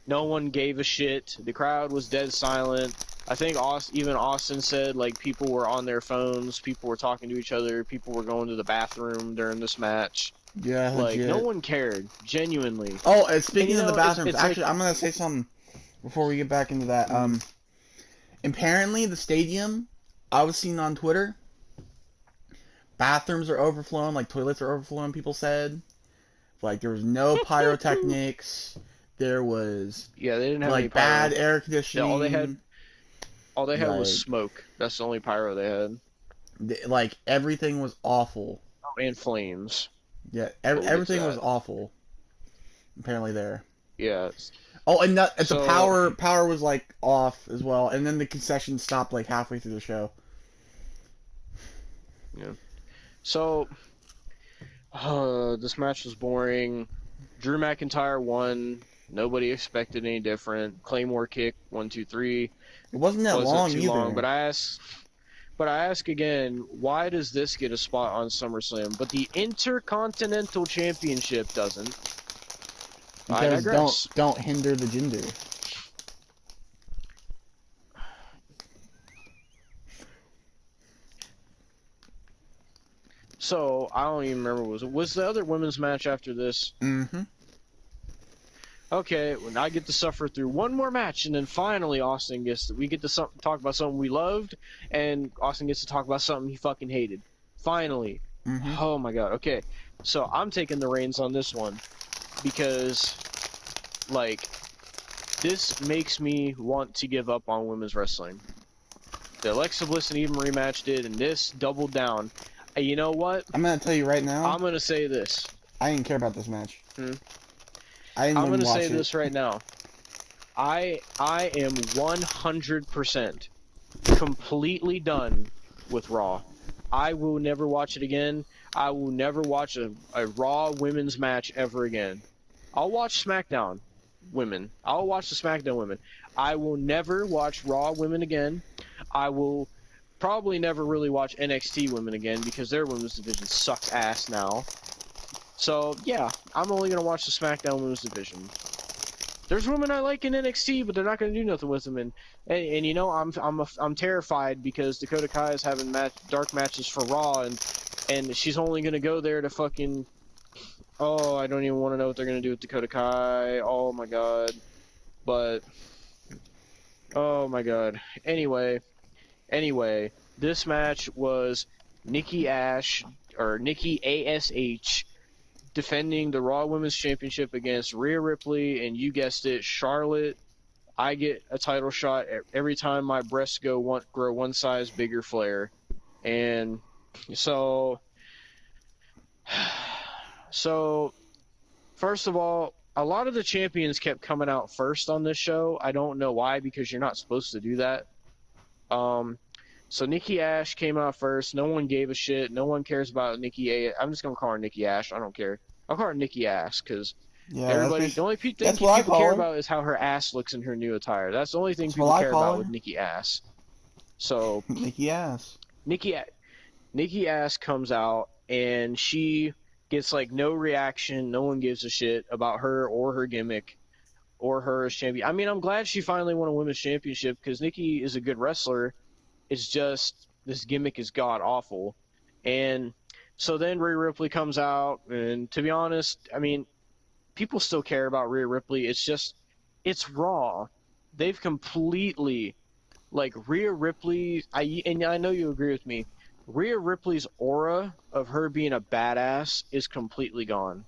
Speaker 3: No one gave a shit. The crowd was dead silent. I think even Austin said, like, people were on their phones, people were talking to each other, people were going to the bathroom during this match.
Speaker 4: Yeah,
Speaker 3: Like,
Speaker 4: legit.
Speaker 3: no one cared, genuinely.
Speaker 4: Oh, and speaking
Speaker 3: And,
Speaker 4: of the bathrooms,
Speaker 3: it's
Speaker 4: actually,
Speaker 3: like,
Speaker 4: I'm gonna say something before we get back into that. Apparently the stadium, I was seeing on Twitter, bathrooms are overflowing, like toilets are overflowing. People said, like there was no pyrotechnics, there was
Speaker 3: yeah, they didn't have any
Speaker 4: like
Speaker 3: pyro.
Speaker 4: bad air
Speaker 3: Yeah,
Speaker 4: conditioning.
Speaker 3: all they had was
Speaker 4: like,
Speaker 3: smoke. That's the only pyro they had.
Speaker 4: Like everything was awful.
Speaker 3: Oh, and flames.
Speaker 4: Yeah,
Speaker 3: We'll get to
Speaker 4: everything was
Speaker 3: that.
Speaker 4: awful. Apparently there.
Speaker 3: Yeah.
Speaker 4: Oh, and the
Speaker 3: So-
Speaker 4: power was like off as well, and then the concession stopped like halfway through the show.
Speaker 3: Yeah. So, this match was boring. Drew McIntyre won. Nobody expected any different. Claymore kick, 1, 2, 3.
Speaker 4: It wasn't that
Speaker 3: Wasn't
Speaker 4: long
Speaker 3: too
Speaker 4: either.
Speaker 3: long, but I ask again, why does this get a spot on SummerSlam, but the Intercontinental Championship doesn't? I
Speaker 4: because
Speaker 3: digress.
Speaker 4: don't hinder the gender.
Speaker 3: So, I don't even remember, was the other women's match after this?
Speaker 4: Mm-hmm.
Speaker 3: Okay, when I get to suffer through one more match, and then finally we get to talk about something we loved, and Austin gets to talk about something he fucking hated. Finally.
Speaker 4: Mm-hmm.
Speaker 3: Oh my god, okay. So I'm taking the reins on this one, because, like, this makes me want to give up on women's wrestling. The Alexa Bliss and Eva rematch did, and this doubled down. And you know what?
Speaker 4: I'm gonna tell you right now.
Speaker 3: I'm gonna say this.
Speaker 4: I didn't care about this match.
Speaker 3: Hmm?
Speaker 4: I didn't
Speaker 3: I'm
Speaker 4: even
Speaker 3: gonna
Speaker 4: watch
Speaker 3: say
Speaker 4: it.
Speaker 3: this right now. I am 100% completely done with Raw. I will never watch it again. I will never watch a Raw women's match ever again. I'll watch SmackDown women. I'll watch the SmackDown women. I will never watch Raw women again. I will probably never really watch NXT women again because their women's division sucks ass now. So, yeah, I'm only going to watch the SmackDown women's division. There's women I like in NXT, but they're not going to do nothing with them. And you know, I'm terrified because Dakota Kai is having dark matches for Raw, and she's only going to go there to fucking... Oh, I don't even want to know what they're going to do with Dakota Kai. Oh, my God. But... Oh, my God. Anyway, this match was Nikki Ash, or Nikki ASH, defending the Raw Women's Championship against Rhea Ripley, and you guessed it, Charlotte. I get a title shot every time my breasts grow one size bigger flare. And so, first of all, a lot of the champions kept coming out first on this show. I don't know why, because you're not supposed to do that. So Nikki Ash came out first. No one gave a shit. No one cares about Nikki A. I'm just gonna call her Nikki Ash. I don't care. I'll call her Nikki Ass because everybody. The only thing people care about is how her ass looks in her new attire. That's the only thing people care about with Nikki Ass. So
Speaker 4: Nikki Ass.
Speaker 3: Nikki Ass comes out and she gets like no reaction. No one gives a shit about her or her gimmick or her as champion. I mean, I'm glad she finally won a women's championship because Nikki is a good wrestler. It's just this gimmick is god awful. And so then Rhea Ripley comes out, and to be honest, I mean, people still care about Rhea Ripley. It's just, it's Raw. They've completely, like, Rhea Ripley, and I know you agree with me, Rhea Ripley's aura of her being a badass is completely gone.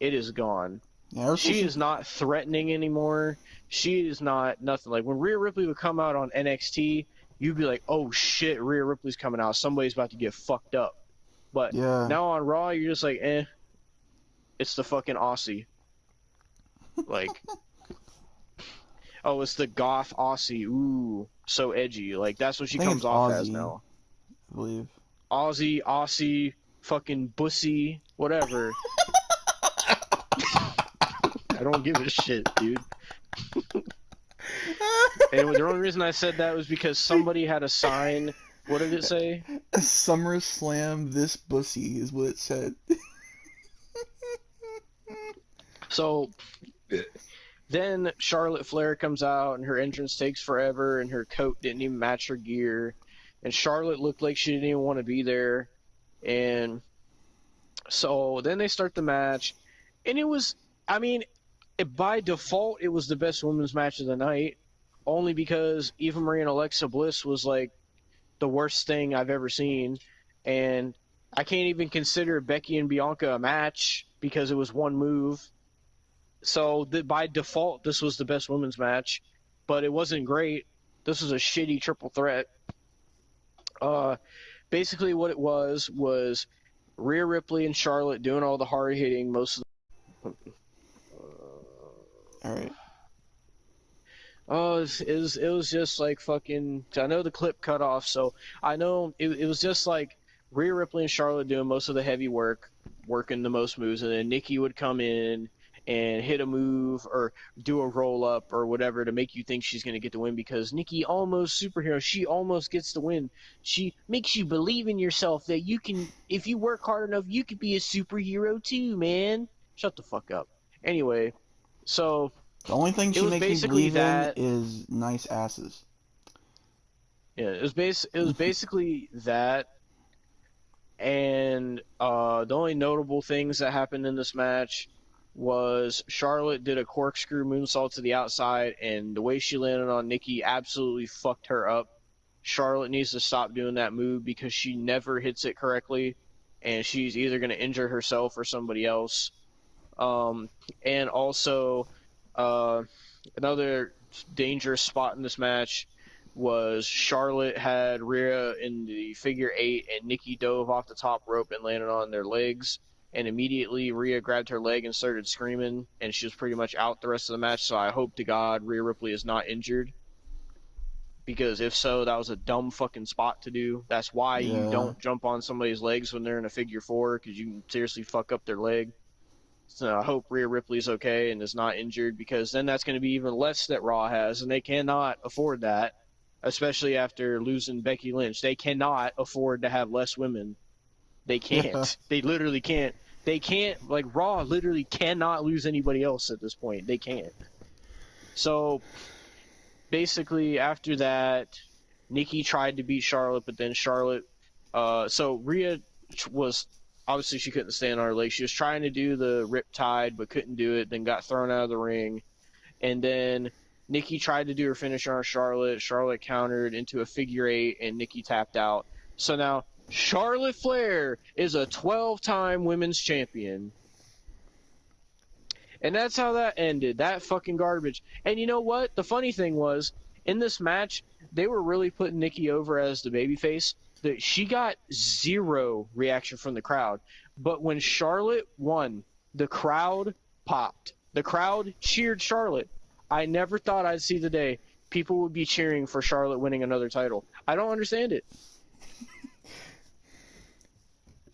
Speaker 3: It is gone.
Speaker 4: Yeah,
Speaker 3: she is not threatening anymore. She is not nothing. Like, when Rhea Ripley would come out on NXT, you'd be like, oh shit, Rhea Ripley's coming out. Somebody's about to get fucked up. But now on Raw, you're just like, it's the fucking Aussie. Like, oh, it's the goth Aussie. Ooh, so edgy. Like, that's what she comes off as now.
Speaker 4: I believe.
Speaker 3: Aussie, fucking bussy, whatever. I don't give a shit, dude. And the only reason I said that was because somebody had a sign. What did it say?
Speaker 4: SummerSlam this bussy is what it said.
Speaker 3: So then Charlotte Flair comes out, and her entrance takes forever, and her coat didn't even match her gear, and Charlotte looked like she didn't even want to be there. And so then they start the match, and it was, I mean, by default, it was the best women's match of the night, only because Eva Marie and Alexa Bliss was like the worst thing I've ever seen, and I can't even consider Becky and Bianca a match because it was one move. So by default, this was the best women's match, but it wasn't great. This was a shitty triple threat. Basically, what it was Rhea Ripley and Charlotte doing all the hard hitting most of the.
Speaker 4: All right.
Speaker 3: Oh, it was just like fucking. I know the clip cut off, so I know it was just like Rhea Ripley and Charlotte doing most of the heavy work, working the most moves, and then Nikki would come in and hit a move or do a roll up or whatever to make you think she's going to get the win, because Nikki almost superhero. She almost gets the win. She makes you believe in yourself that you can, if you work hard enough, you could be a superhero too, man. Shut the fuck up. Anyway, so
Speaker 4: The only thing
Speaker 3: it
Speaker 4: she
Speaker 3: was
Speaker 4: makes me
Speaker 3: basically
Speaker 4: believe
Speaker 3: that.
Speaker 4: in is nice asses.
Speaker 3: Yeah, it was basically that. And the only notable things that happened in this match was Charlotte did a corkscrew moonsault to the outside, and the way she landed on Nikki absolutely fucked her up. Charlotte needs to stop doing that move because she never hits it correctly, and she's either going to injure herself or somebody else. And also, another dangerous spot in this match was Charlotte had Rhea in the figure 8, and Nikki dove off the top rope and landed on their legs. And immediately Rhea grabbed her leg and started screaming, and she was pretty much out the rest of the match. So I hope to God Rhea Ripley is not injured, because if so, that was a dumb fucking spot to do. That's why you
Speaker 4: Yeah.
Speaker 3: don't jump on somebody's legs when they're in a figure 4, because you can seriously fuck up their leg. So I hope Rhea Ripley's okay and is not injured, because then that's going to be even less that Raw has, and they cannot afford that, especially after losing Becky Lynch. They cannot afford to have less women. They can't.
Speaker 4: Yeah.
Speaker 3: They literally can't. They can't. Like, Raw literally cannot lose anybody else at this point. They can't. So, basically, after that, Nikki tried to beat Charlotte, but then Charlotte... so, Rhea was... Obviously, she couldn't stand on her legs. She was trying to do the Riptide, but couldn't do it, then got thrown out of the ring. And then Nikki tried to do her finisher on Charlotte. Charlotte countered into a figure 8, and Nikki tapped out. So now Charlotte Flair is a 12-time women's champion. And that's how that ended. That fucking garbage. And you know what? The funny thing was, in this match, they were really putting Nikki over as the babyface. She got zero reaction from the crowd. But when Charlotte won, the crowd popped. The crowd cheered Charlotte. I never thought I'd see the day people would be cheering for Charlotte winning another title. I don't understand it.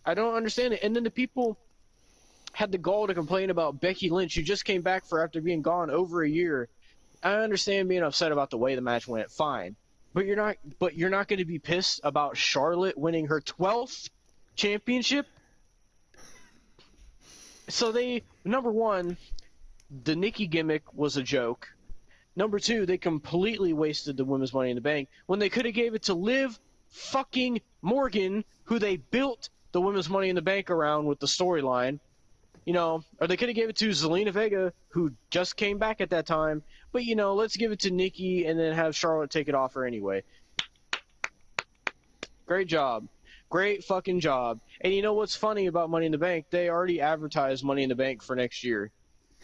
Speaker 3: I don't understand it. And then the people had the gall to complain about Becky Lynch, who just came back after being gone over a year. I understand being upset about the way the match went. Fine. But you're not going to be pissed about Charlotte winning her 12th championship? So number one, the Nikki gimmick was a joke. Number two, they completely wasted the women's Money in the Bank when they could have gave it to Liv fucking Morgan, who they built the women's Money in the Bank around with the storyline. You know, or they could have gave it to Zelina Vega, who just came back at that time. But, you know, let's give it to Nikki and then have Charlotte take it off her anyway. Great job. Great fucking job. And you know what's funny about Money in the Bank? They already advertised Money in the Bank for next year.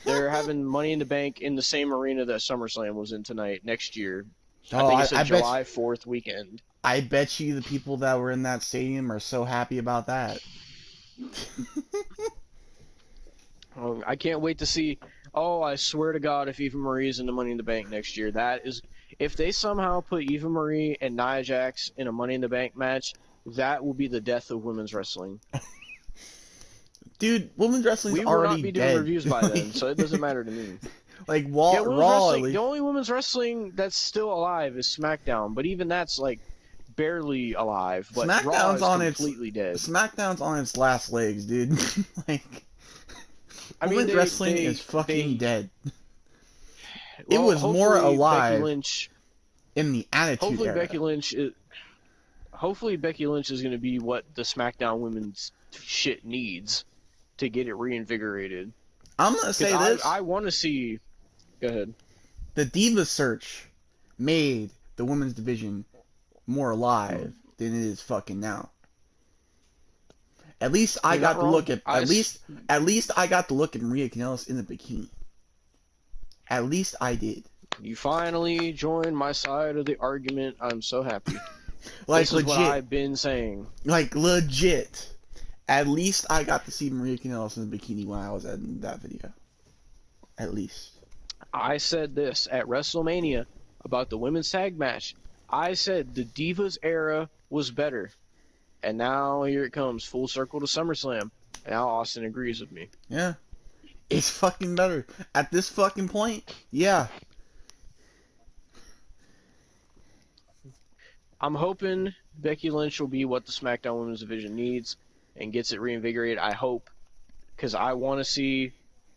Speaker 3: They're having Money in the Bank in the same arena that SummerSlam was in tonight, next year. I think it's a July 4th weekend.
Speaker 4: I bet you the people that were in that stadium are so happy about that.
Speaker 3: I can't wait to see. Oh, I swear to God, if Eva Marie's in the Money in the Bank next year, that is, if they somehow put Eva Marie and Nia Jax in a Money in the Bank match, that will be the death of women's wrestling.
Speaker 4: Dude, women's wrestling's
Speaker 3: We will
Speaker 4: already
Speaker 3: not be doing
Speaker 4: dead.
Speaker 3: reviews by then, so it doesn't matter to me.
Speaker 4: Like
Speaker 3: Yeah, women's
Speaker 4: Raw,
Speaker 3: wrestling.
Speaker 4: like,
Speaker 3: The only women's wrestling that's still alive is SmackDown, but even that's like barely alive. But Raw is completely dead.
Speaker 4: SmackDown's on its last legs, dude. Like,
Speaker 3: I mean,
Speaker 4: women's wrestling is fucking dead. It
Speaker 3: Well,
Speaker 4: was more
Speaker 3: hopefully
Speaker 4: alive
Speaker 3: Becky Lynch,
Speaker 4: in the Attitude
Speaker 3: hopefully
Speaker 4: Era.
Speaker 3: Hopefully Becky Lynch is going to be what the SmackDown women's shit needs to get it reinvigorated.
Speaker 4: I'm gonna say this.
Speaker 3: I want to see. Go ahead.
Speaker 4: The Diva search made the women's division more alive than it is fucking now. At least I got to look at at least I got to look at Maria Kanellis in the bikini. At least I did.
Speaker 3: You finally joined my side of the argument. I'm so happy.
Speaker 4: Like,
Speaker 3: this is
Speaker 4: legit.
Speaker 3: what I've been saying.
Speaker 4: Like, legit. At least I got to see Maria Kanellis in the bikini when I was in that video. At least.
Speaker 3: I said this at WrestleMania about the women's tag match. I said the Divas era was better. And now here it comes, full circle to SummerSlam. Now Austin agrees with me.
Speaker 4: Yeah. It's fucking better. At this fucking point, yeah.
Speaker 3: I'm hoping Becky Lynch will be what the SmackDown Women's Division needs and gets it reinvigorated. I hope. Because I want to see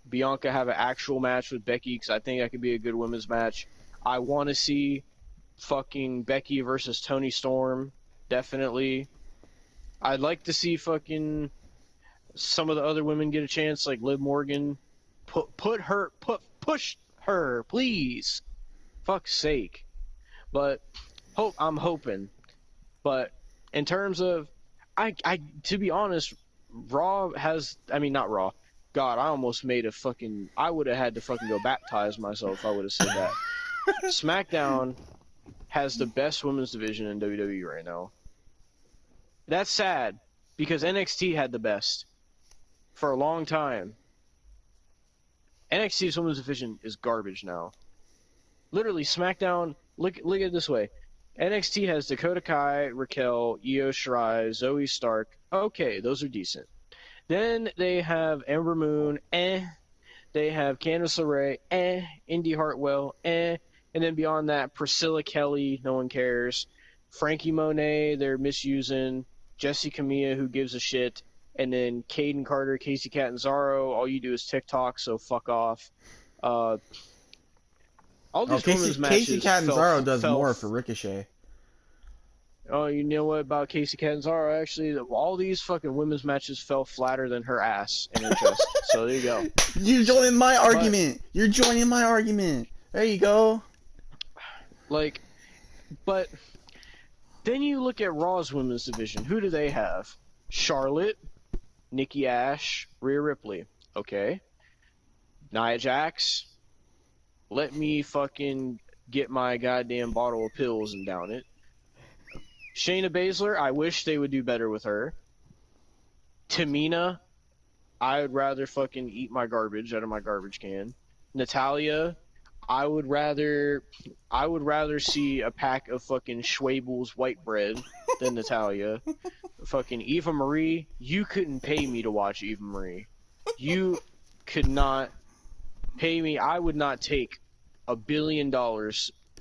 Speaker 3: Bianca have an actual match with Becky, because I think that could be a good women's match. I want to see fucking Becky versus Toni Storm. Definitely. I'd like to see fucking some of the other women get a chance, like Liv Morgan. Push her, please. Fuck's sake. But I'm hoping. But in terms of, I to be honest, Raw has, I mean, not Raw. God, I almost made a fucking, I would have had to fucking go baptize myself if I would have said that. SmackDown has the best women's division in WWE right now. That's sad, because NXT had the best for a long time. NXT's women's division is garbage now. Literally, SmackDown, look at it this way. NXT has Dakota Kai, Raquel, Io Shirai, Zoe Stark. Okay, those are decent. Then they have Ember Moon, They have Candice LeRae, Indy Hartwell, And then beyond that, Priscilla Kelly, no one cares. Frankie Monet, they're misusing. Jesse Camilla, who gives a shit. And then Caden Carter, Casey Catanzaro, all you do is TikTok, so fuck off. All these women's matches.
Speaker 4: Casey Catanzaro does more for Ricochet.
Speaker 3: Oh, you know what about Casey Catanzaro? Actually, all these fucking women's matches fell flatter than her ass and her chest. So there you go.
Speaker 4: You're joining my argument. You're joining my argument. There you go.
Speaker 3: Like, but then you look at Raw's women's division. Who do they have? Charlotte, Nikki Ash, Rhea Ripley. Okay. Nia Jax. Let me fucking get my goddamn bottle of pills and down it. Shayna Baszler, I wish they would do better with her. Tamina, I would rather fucking eat my garbage out of my garbage can. Natalya, I would rather see a pack of fucking Schwabel's white bread than Natalya. Fucking Eva Marie, you couldn't pay me to watch Eva Marie. You could not pay me. I would not take $1 billion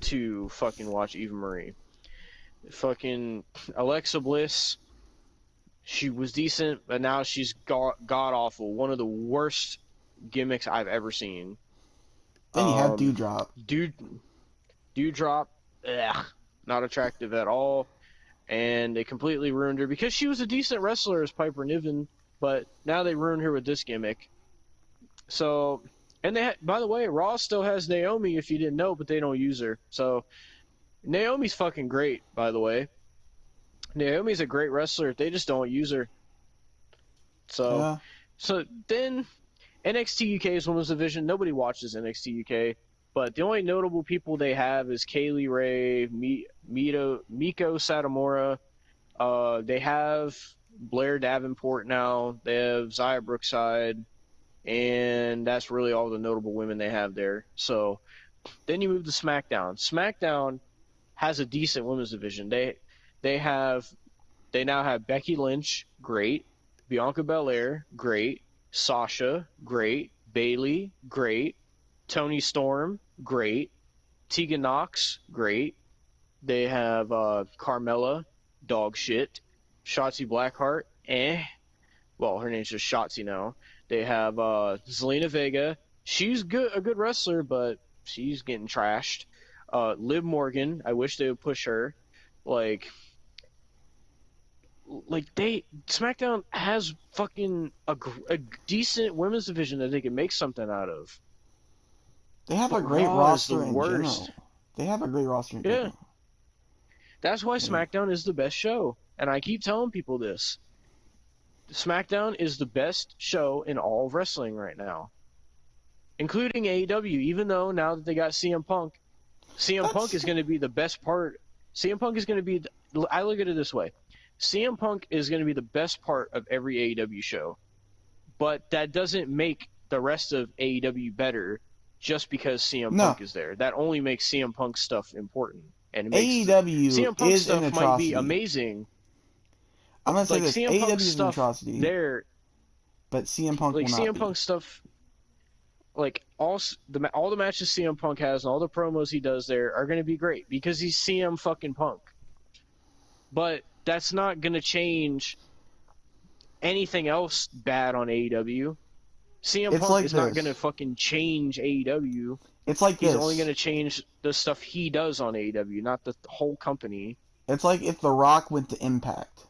Speaker 3: to fucking watch Eva Marie. Fucking Alexa Bliss, she was decent, but now she's god awful. One of the worst gimmicks I've ever seen.
Speaker 4: Then you have Doudrop.
Speaker 3: Doudrop, not attractive at all, and they completely ruined her because she was a decent wrestler as Piper Niven, but now they ruined her with this gimmick. So, and by the way, Raw still has Naomi if you didn't know, but they don't use her. So. Naomi's fucking great, by the way. Naomi's a great wrestler. They just don't use her. So then NXT UK's women's division. Nobody watches NXT UK, but the only notable people they have is Kaylee Ray, Miko Satomura. They have Blair Davenport now. They have Zaya Brookside, and that's really all the notable women they have there. So then you move to SmackDown. SmackDown has a decent women's division. They now have Becky Lynch, great. Bianca Belair, great. Sasha, great. Bailey, great. Tony Storm, great. Tegan Knox, great. They have Carmella, dog shit. Shotzi Blackheart, eh. Well, her name's just Shotzi now. They have Zelina Vega. She's a good wrestler, but she's getting trashed. Liv Morgan, I wish they would push her. Like SmackDown has fucking a decent women's division that they can make something out of.
Speaker 4: They have a great roster in general. They have a great roster in general.
Speaker 3: That's why SmackDown is the best show, and I keep telling people this. SmackDown is the best show in all of wrestling right now, including AEW. Even though now that they got CM Punk, Punk is going to be the best part. CM Punk is going to be. I look at it this way: CM Punk is going to be the best part of every AEW show, but that doesn't make the rest of AEW better just because CM Punk is there. That only makes CM Punk stuff important, and it makes
Speaker 4: AEW
Speaker 3: CM Punk
Speaker 4: is
Speaker 3: stuff
Speaker 4: an
Speaker 3: might be
Speaker 4: atrocity.
Speaker 3: amazing.
Speaker 4: I'm gonna say
Speaker 3: Like
Speaker 4: this:
Speaker 3: CM Punk
Speaker 4: AEW is an
Speaker 3: stuff
Speaker 4: atrocity,
Speaker 3: there,
Speaker 4: but CM Punk
Speaker 3: like
Speaker 4: will not
Speaker 3: CM
Speaker 4: be.
Speaker 3: Punk stuff, like all the matches CM Punk has and all the promos he does there are going to be great because he's CM fucking Punk. But that's not going to change anything else bad on AEW. CM Punk is not going to fucking change AEW.
Speaker 4: It's like
Speaker 3: He's only going to change the stuff he does on AEW, not the whole company.
Speaker 4: It's like if The Rock went to Impact.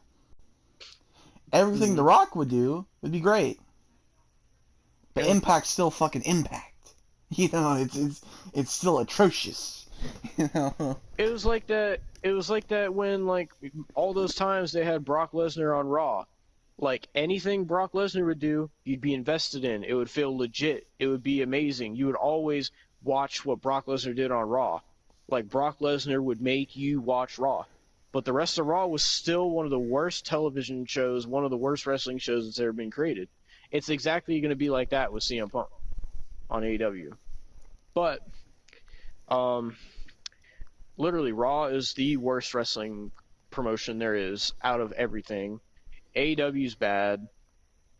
Speaker 4: Everything The Rock would do would be great. But Impact's still fucking Impact. You know, it's still atrocious. You know?
Speaker 3: It was like that when, like, all those times they had Brock Lesnar on Raw. Like, anything Brock Lesnar would do, you'd be invested in. It would feel legit. It would be amazing. You would always watch what Brock Lesnar did on Raw. Like, Brock Lesnar would make you watch Raw. But the rest of Raw was still one of the worst television shows, one of the worst wrestling shows that's ever been created. It's exactly going to be like that with CM Punk on AEW. But, literally, Raw is the worst wrestling promotion there is out of everything. AEW's bad.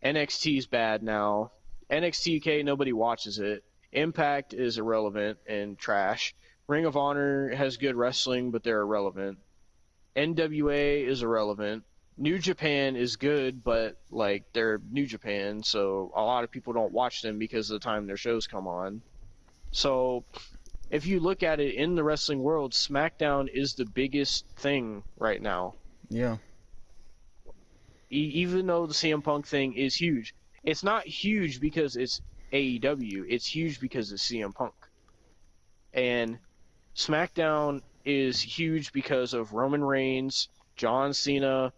Speaker 3: NXT's bad now. NXT UK, nobody watches it. Impact is irrelevant and trash. Ring of Honor has good wrestling, but they're irrelevant. NWA is irrelevant. New Japan is good, but, like, they're New Japan, so a lot of people don't watch them because of the time their shows come on. So, if you look at it in the wrestling world, SmackDown is the biggest thing right now.
Speaker 4: Yeah.
Speaker 3: Even though the CM Punk thing is huge. It's not huge because it's AEW. It's huge because it's CM Punk. And SmackDown is huge because of Roman Reigns, John Cena,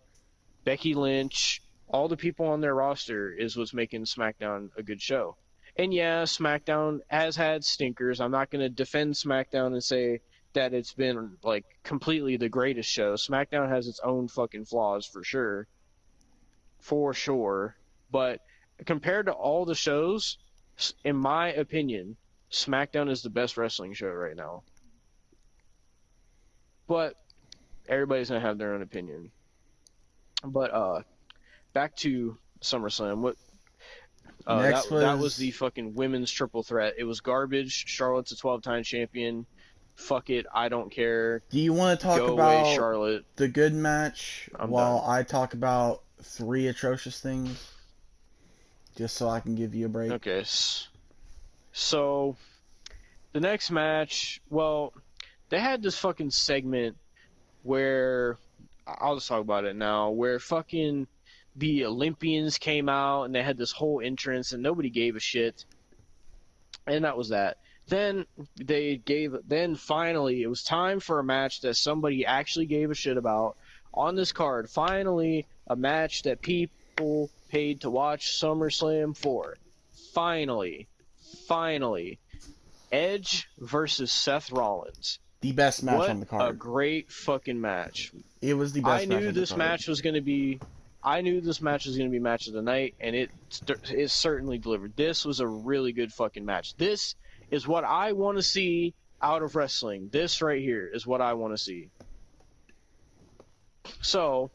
Speaker 3: Becky Lynch, all the people on their roster is what's making SmackDown a good show. And yeah, SmackDown has had stinkers. I'm not going to defend SmackDown and say that it's been, like, completely the greatest show. SmackDown has its own fucking flaws for sure. For sure. But compared to all the shows, in my opinion, SmackDown is the best wrestling show right now. But everybody's going to have their own opinion. But back to SummerSlam. What that was the fucking women's triple threat. It was garbage. Charlotte's a 12-time champion. Fuck it, I don't care.
Speaker 4: Do you want to talk
Speaker 3: Go
Speaker 4: about
Speaker 3: away, Charlotte.
Speaker 4: the good match while I talk about 3 atrocious things? Just so I can give you a break.
Speaker 3: Okay. So, the next match, well, they had this fucking segment where, I'll just talk about it now, where fucking the Olympians came out and they had this whole entrance and nobody gave a shit. And that was that. Then finally it was time for a match that somebody actually gave a shit about on this card. Finally, a match that people paid to watch SummerSlam for. Finally. Edge versus Seth Rollins.
Speaker 4: The best match on the card.
Speaker 3: What a great fucking match.
Speaker 4: It was the best match on the card.
Speaker 3: I knew this match was going to be match of the night, and it certainly delivered. This was a really good fucking match. This is what I want to see out of wrestling. This right here is what I want to see. So,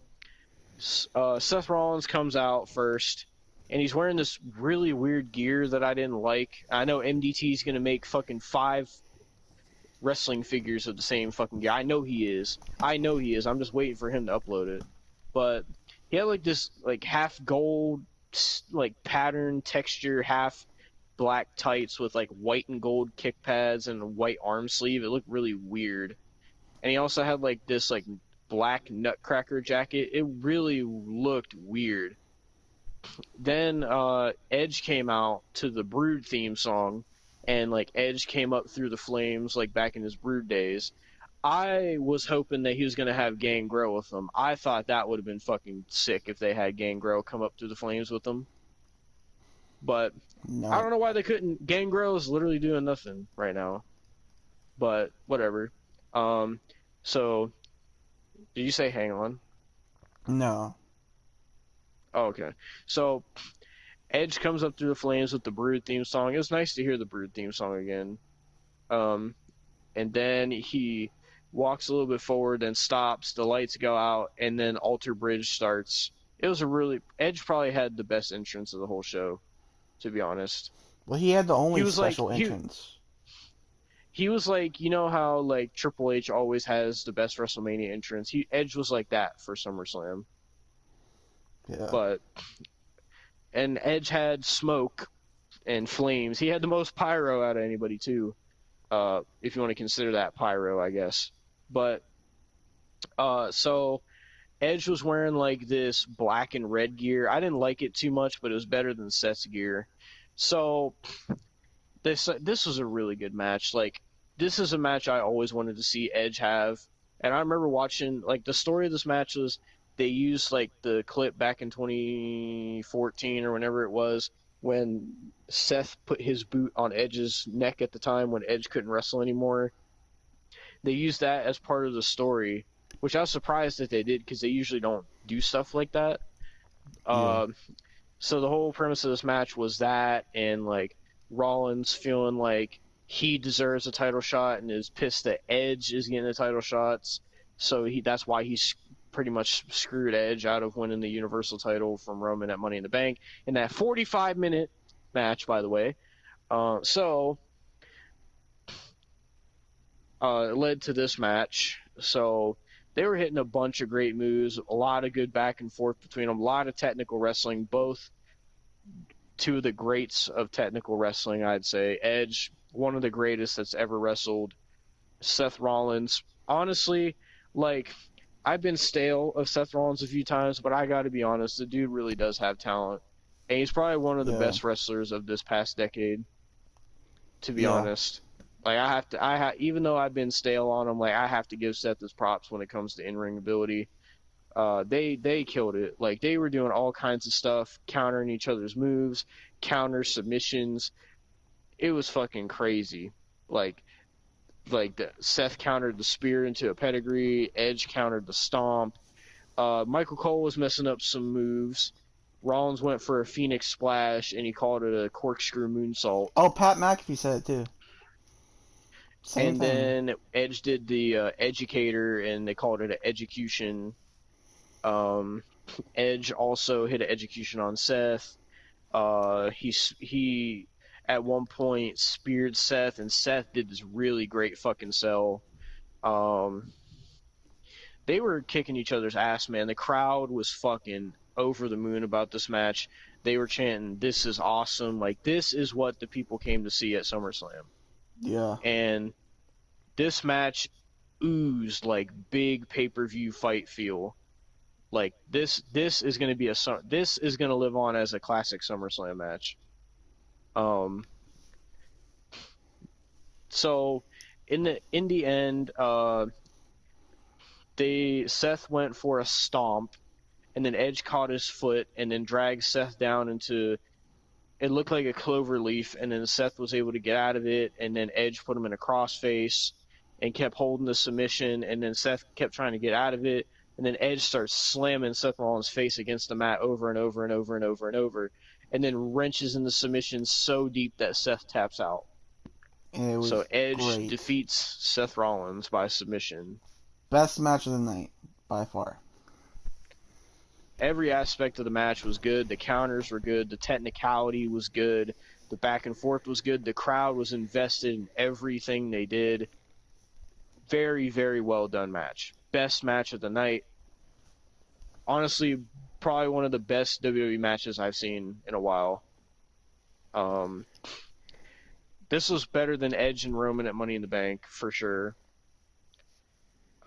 Speaker 3: Seth Rollins comes out first. and he's wearing this really weird gear that I didn't like. I know MDT's gonna make fucking 5 wrestling figures of the same fucking gear. I know he is. I'm just waiting for him to upload it. But he had like this like half gold like pattern texture, half black tights with like white and gold kick pads and a white arm sleeve. It looked really weird. And he also had like this like black nutcracker jacket. It really looked weird. Then Edge came out to the Brood theme song, and like Edge came up through the flames like back in his Brood days. I was hoping that he was gonna have Gangrel with him. I thought that would have been fucking sick if they had Gangrel come up through the flames with him. But
Speaker 4: No.
Speaker 3: I don't know why they couldn't. Gangrel is literally doing nothing right now. But whatever. So did you say hang on?
Speaker 4: No.
Speaker 3: Oh, okay. So Edge comes up through the flames with the Brood theme song. It was nice to hear the Brood theme song again. And then he walks a little bit forward, then stops. The lights go out, and then Alter Bridge starts. It was a really Edge probably had the best entrance of the whole show, to be honest.
Speaker 4: Well, he had the only
Speaker 3: He was like-
Speaker 4: special
Speaker 3: he-
Speaker 4: entrance.
Speaker 3: He was like, you know how like Triple H always has the best WrestleMania entrance. Edge was like that for SummerSlam.
Speaker 4: Yeah.
Speaker 3: And Edge had smoke and flames. He had the most pyro out of anybody too, if you want to consider that pyro, I guess. But so Edge was wearing like this black and red gear. I didn't like it too much, but it was better than Seth's gear. So this was a really good match. Like, this is a match I always wanted to see Edge have. And I remember watching, like, the story of this match was they used, like, the clip back in 2014 or whenever it was when Seth put his boot on Edge's neck at the time when Edge couldn't wrestle anymore. They used that as part of the story, which I was surprised that they did because they usually don't do stuff like that.
Speaker 4: Yeah.
Speaker 3: So the whole premise of this match was that, and, like, Rollins feeling like he deserves a title shot and is pissed that Edge is getting the title shots. So that's why he's pretty much screwed Edge out of winning the Universal title from Roman at Money in the Bank in that 45-minute match, by the way. It led to this match. So they were hitting a bunch of great moves, a lot of good back and forth between them, a lot of technical wrestling, both two of the greats of technical wrestling, I'd say. Edge, one of the greatest that's ever wrestled. Seth Rollins, honestly, like, I've been stale of Seth Rollins a few times, but I gotta be honest, the dude really does have talent. And he's probably one of the best wrestlers of this past decade, to be honest. Like, even though I've been stale on him, like, I have to give Seth his props when it comes to in-ring ability. They killed it. Like, they were doing all kinds of stuff, countering each other's moves, counter submissions. It was fucking crazy. Like Seth countered the spear into a pedigree. Edge countered the stomp. Michael Cole was messing up some moves. Rollins went for a Phoenix Splash, and he called it a corkscrew moonsault.
Speaker 4: Oh, Pat McAfee said it too. Same
Speaker 3: and
Speaker 4: thing.
Speaker 3: then Edge did the Educator, and they called it an Execution. Edge also hit an Execution on Seth. He at one point speared Seth, and Seth did this really great fucking sell. They were kicking each other's ass, man. The crowd was fucking over the moon about this match. They were chanting, "This is awesome." Like, this is what the people came to see at SummerSlam.
Speaker 4: Yeah.
Speaker 3: And this match oozed like big pay-per-view fight feel. Like, this is going to be this is going to live on as a classic SummerSlam match. So in the end, Seth went for a stomp, and then Edge caught his foot and then dragged Seth down into, it looked like a clover leaf, and then Seth was able to get out of it, and then Edge put him in a crossface and kept holding the submission, and then Seth kept trying to get out of it, and then Edge starts slamming Seth Rollins' face against the mat over and over and over and over and over, and then wrenches in the submission so deep that Seth taps out.
Speaker 4: And it was
Speaker 3: So Edge
Speaker 4: great.
Speaker 3: defeats Seth Rollins by submission.
Speaker 4: Best match of the night by far.
Speaker 3: every aspect of the match was good. The counters were good. The technicality was good. The back and forth was good. The crowd was invested in everything they did. Very, very well done match. Best match of the night. Honestly, probably one of the best WWE matches I've seen in a while. This was better than Edge and Roman at Money in the Bank, for sure.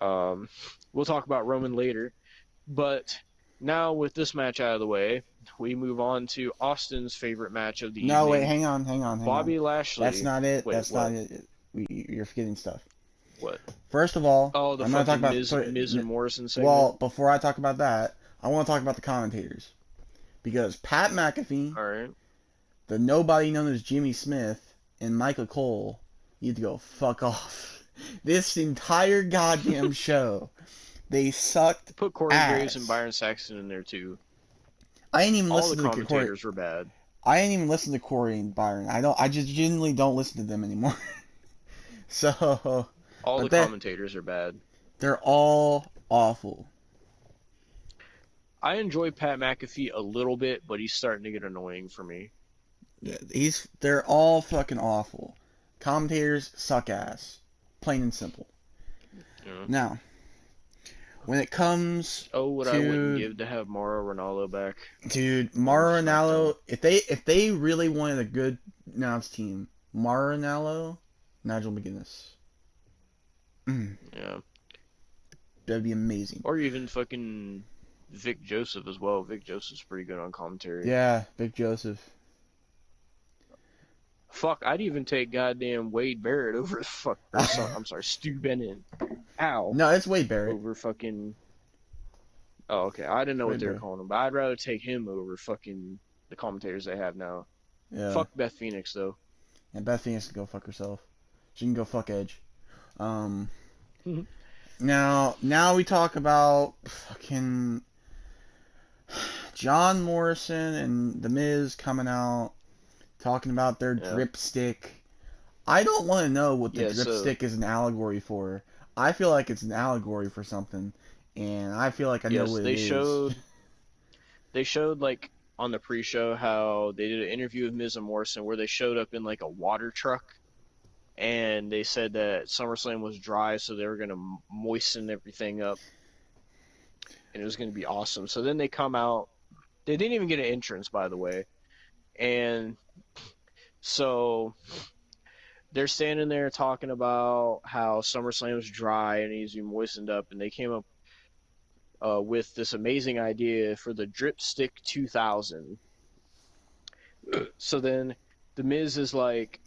Speaker 3: We'll talk about Roman later. But now with this match out of the way, we move on to Austin's favorite match of the evening.
Speaker 4: No, wait, hang on.
Speaker 3: Bobby Lashley.
Speaker 4: That's not it.
Speaker 3: Wait,
Speaker 4: That's
Speaker 3: what?
Speaker 4: not it. You're forgetting stuff.
Speaker 3: What?
Speaker 4: First of all,
Speaker 3: Oh, the
Speaker 4: I'm gonna
Speaker 3: fucking
Speaker 4: talk about
Speaker 3: Miz and Morrison segment?
Speaker 4: Well, before I talk about that, I want to talk about the commentators. Because Pat McAfee,
Speaker 3: Alright.
Speaker 4: the nobody known as Jimmy Smith, and Michael Cole need to go fuck off. This entire goddamn show, they sucked.
Speaker 3: Put Corey
Speaker 4: ass.
Speaker 3: Graves and Byron Saxton in there too.
Speaker 4: I ain't even
Speaker 3: All
Speaker 4: listen
Speaker 3: the
Speaker 4: to Corey.
Speaker 3: commentators were bad.
Speaker 4: I ain't even listen to Corey and Byron. I just genuinely don't listen to them anymore. So
Speaker 3: All the commentators are bad.
Speaker 4: they're all awful.
Speaker 3: I enjoy Pat McAfee a little bit, but he's starting to get annoying for me.
Speaker 4: Yeah, they're all fucking awful. Commentators suck ass. Plain and simple.
Speaker 3: Yeah.
Speaker 4: Now, when it comes
Speaker 3: Oh, what
Speaker 4: to,
Speaker 3: I wouldn't give to have Mauro Ranallo back.
Speaker 4: dude, Mauro Ranallo, if they really wanted a good announced team, Mauro Ranallo, Nigel McGuinness.
Speaker 3: Yeah.
Speaker 4: That'd be amazing.
Speaker 3: Or even fucking Vic Joseph as well. Vic Joseph's pretty good on commentary.
Speaker 4: Yeah, Vic Joseph.
Speaker 3: Fuck, I'd even take goddamn Wade Barrett over I'm sorry, Stu Bennett. Ow.
Speaker 4: No, it's Wade Barrett.
Speaker 3: Over fucking... Oh, okay. I didn't know what
Speaker 4: Wade
Speaker 3: they were
Speaker 4: Barrett.
Speaker 3: calling him, but I'd rather take him over fucking the commentators they have now.
Speaker 4: Yeah.
Speaker 3: Fuck Beth Phoenix, though.
Speaker 4: And Beth Phoenix can go fuck herself. She can go fuck Edge.
Speaker 3: Mhm.
Speaker 4: Now we talk about fucking John Morrison and The Miz coming out talking about their drip stick. I don't want to know what the drip stick is an allegory for. I feel like it's an allegory for something, and I feel like I know what it is.
Speaker 3: They showed, like, on the pre-show how they did an interview with Miz and Morrison where they showed up in, like, a water truck, and they said that SummerSlam was dry, so they were going to moisten everything up, and it was going to be awesome. So then they come out. They didn't even get an entrance, by the way. And so they're standing there talking about how SummerSlam was dry and needs to be moistened up, and they came up with this amazing idea for the Drip Stick 2000. So then the Miz is like,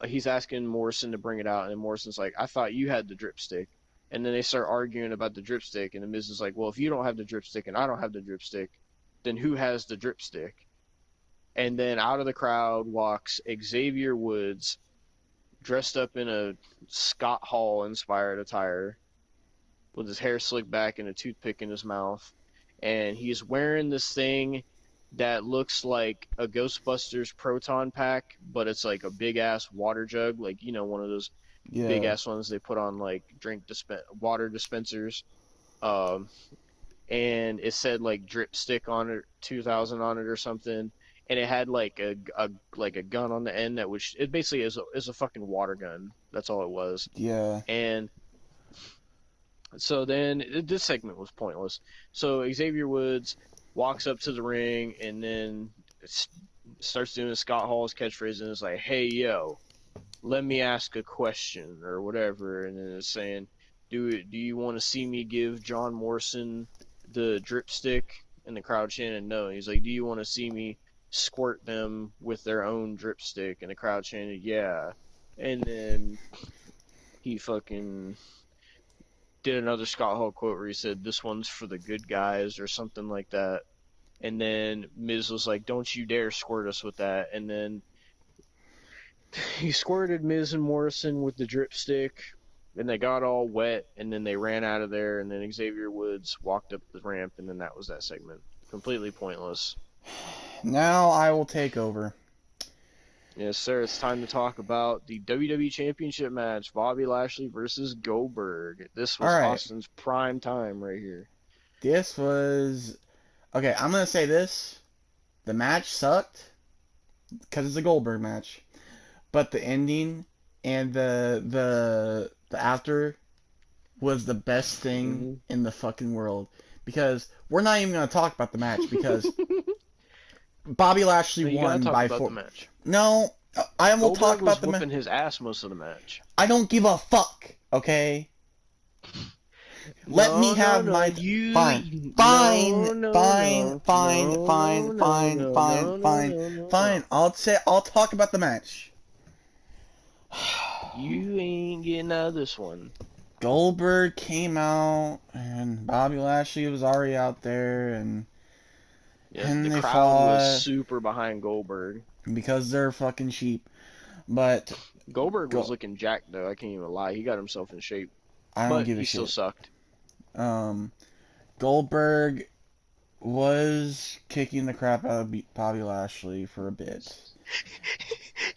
Speaker 3: he's asking Morrison to bring it out, and Morrison's like, I thought you had the drip stick. And then they start arguing about the drip stick, and the Miz is like, well, if you don't have the drip stick and I don't have the drip stick, then who has the drip stick? And then out of the crowd walks Xavier Woods, dressed up in a Scott Hall inspired attire, with his hair slicked back and a toothpick in his mouth. And he's wearing this thing that looks like a Ghostbusters proton pack, but it's like a big ass water jug, like, you know, one of those big ass ones they put on like water dispensers. And it said like drip stick on it, 2000 on it or something. And it had like a gun on the end that was, it basically is a fucking water gun. That's all it was.
Speaker 4: Yeah.
Speaker 3: And so then this segment was pointless. So Xavier Woods walks up to the ring and then starts doing Scott Hall's catchphrase and is like, hey, yo, let me ask a question or whatever. And then it's saying, do you want to see me give John Morrison the drip stick? And the crowd chanted no. He's like, do you want to see me squirt them with their own drip stick? And the crowd chanted yeah. And then he fucking did another Scott Hall quote where he said, this one's for the good guys or something like that. And then Miz was like, don't you dare squirt us with that. And then he squirted Miz and Morrison with the drip stick, and they got all wet, and then they ran out of there, and then Xavier Woods walked up the ramp, and then that was that segment. Completely pointless.
Speaker 4: Now I will take over.
Speaker 3: Yes, sir. It's time to talk about the WWE Championship match, Bobby Lashley versus Goldberg. This was
Speaker 4: All right.
Speaker 3: Austin's prime time right here.
Speaker 4: This was Okay, I'm gonna say this: the match sucked because it's a Goldberg match, but the ending and the after was the best thing
Speaker 3: Mhm.
Speaker 4: in the fucking world. Because we're not even gonna talk about the match because Bobby Lashley
Speaker 3: No, you gotta
Speaker 4: won
Speaker 3: talk
Speaker 4: by
Speaker 3: about the
Speaker 4: four.
Speaker 3: match.
Speaker 4: No, I will talk
Speaker 3: Goldberg
Speaker 4: about
Speaker 3: was
Speaker 4: the match.
Speaker 3: whooping his ass most of the match.
Speaker 4: I don't give a fuck. Okay, let me
Speaker 3: No, no,
Speaker 4: have
Speaker 3: no.
Speaker 4: my
Speaker 3: You.
Speaker 4: fine,
Speaker 3: No,
Speaker 4: fine,
Speaker 3: no,
Speaker 4: fine,
Speaker 3: no.
Speaker 4: fine,
Speaker 3: No,
Speaker 4: fine,
Speaker 3: no, no,
Speaker 4: fine,
Speaker 3: no,
Speaker 4: fine,
Speaker 3: no, no,
Speaker 4: fine,
Speaker 3: no, no,
Speaker 4: fine.
Speaker 3: no.
Speaker 4: I'll talk about the match.
Speaker 3: You ain't getting out of this one.
Speaker 4: Goldberg came out, and Bobby Lashley was already out there, and
Speaker 3: Yeah,
Speaker 4: and
Speaker 3: the
Speaker 4: they
Speaker 3: crowd was
Speaker 4: fought
Speaker 3: super behind Goldberg.
Speaker 4: because they're fucking sheep. But
Speaker 3: Goldberg was
Speaker 4: go,
Speaker 3: looking jacked though. I can't even lie. He got himself in shape,
Speaker 4: I don't
Speaker 3: but
Speaker 4: give a
Speaker 3: he still
Speaker 4: shit.
Speaker 3: sucked.
Speaker 4: Um, Goldberg was kicking the crap out of Bobby Lashley for a bit.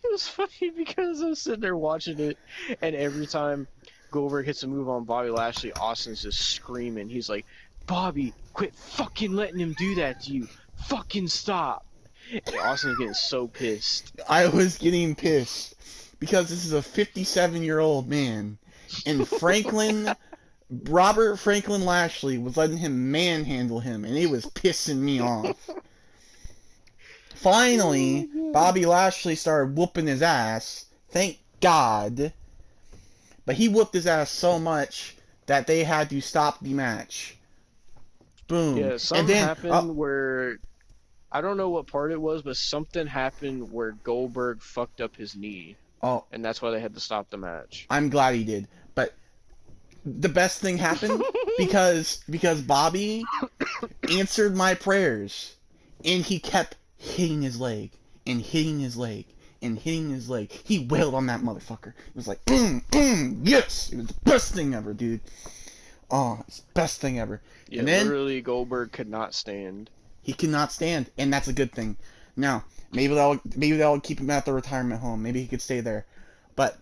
Speaker 3: It was funny because I was sitting there watching it, and every time Goldberg hits a move on Bobby Lashley, Austin's just screaming. He's like, "Bobby, quit fucking letting him do that to you. Fucking stop." And Austin's getting so pissed.
Speaker 4: I was getting pissed because this is a 57-year-old man, and Robert Franklin Lashley was letting him manhandle him, and it was pissing me off. Finally, Bobby Lashley started whooping his ass. Thank God. But he whooped his ass so much that they had to stop the match. Boom.
Speaker 3: Yeah,
Speaker 4: And
Speaker 3: something
Speaker 4: then,
Speaker 3: happened where I don't know what part it was, but something happened where Goldberg fucked up his knee,
Speaker 4: oh,
Speaker 3: and that's why they had to stop the match.
Speaker 4: I'm glad he did. But the best thing happened because Bobby answered my prayers, and he kept hitting his leg and hitting his leg and hitting his leg. He wailed on that motherfucker. It was like, yes! It was the best thing ever, dude. Oh, it's the best thing ever.
Speaker 3: Yeah,
Speaker 4: And then
Speaker 3: literally Goldberg could not stand.
Speaker 4: he cannot stand, and that's a good thing. Now, maybe they'll keep him at the retirement home. Maybe he could stay there. But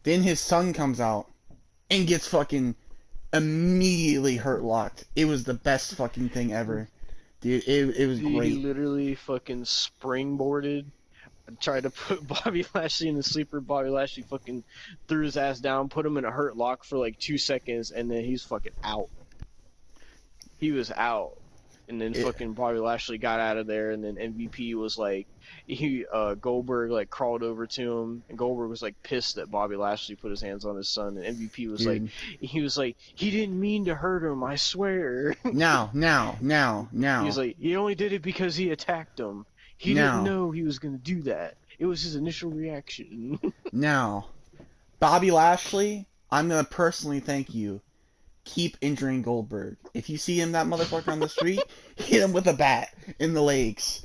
Speaker 4: then his son comes out and gets fucking immediately hurt locked. It was the best fucking thing ever. Dude, it was
Speaker 3: Dude, he
Speaker 4: great.
Speaker 3: literally fucking springboarded, tried to put Bobby Lashley in the sleeper. Bobby Lashley fucking threw his ass down, put him in a hurt lock for like 2 seconds, and then he's fucking out. He was out. And then
Speaker 4: It,
Speaker 3: fucking Bobby Lashley got out of there, and then MVP was like, Goldberg like crawled over to him, and Goldberg was like pissed that Bobby Lashley put his hands on his son, and MVP was like,
Speaker 4: dude.
Speaker 3: he didn't mean to hurt him, I swear.
Speaker 4: Now.
Speaker 3: He was like, he only did it because he attacked him. He didn't
Speaker 4: Now.
Speaker 3: know he was gonna do that. It was his initial reaction.
Speaker 4: Now. Bobby Lashley, I'm gonna personally thank you. Keep injuring Goldberg. If you see him, that motherfucker on the street, hit him with a bat in the legs.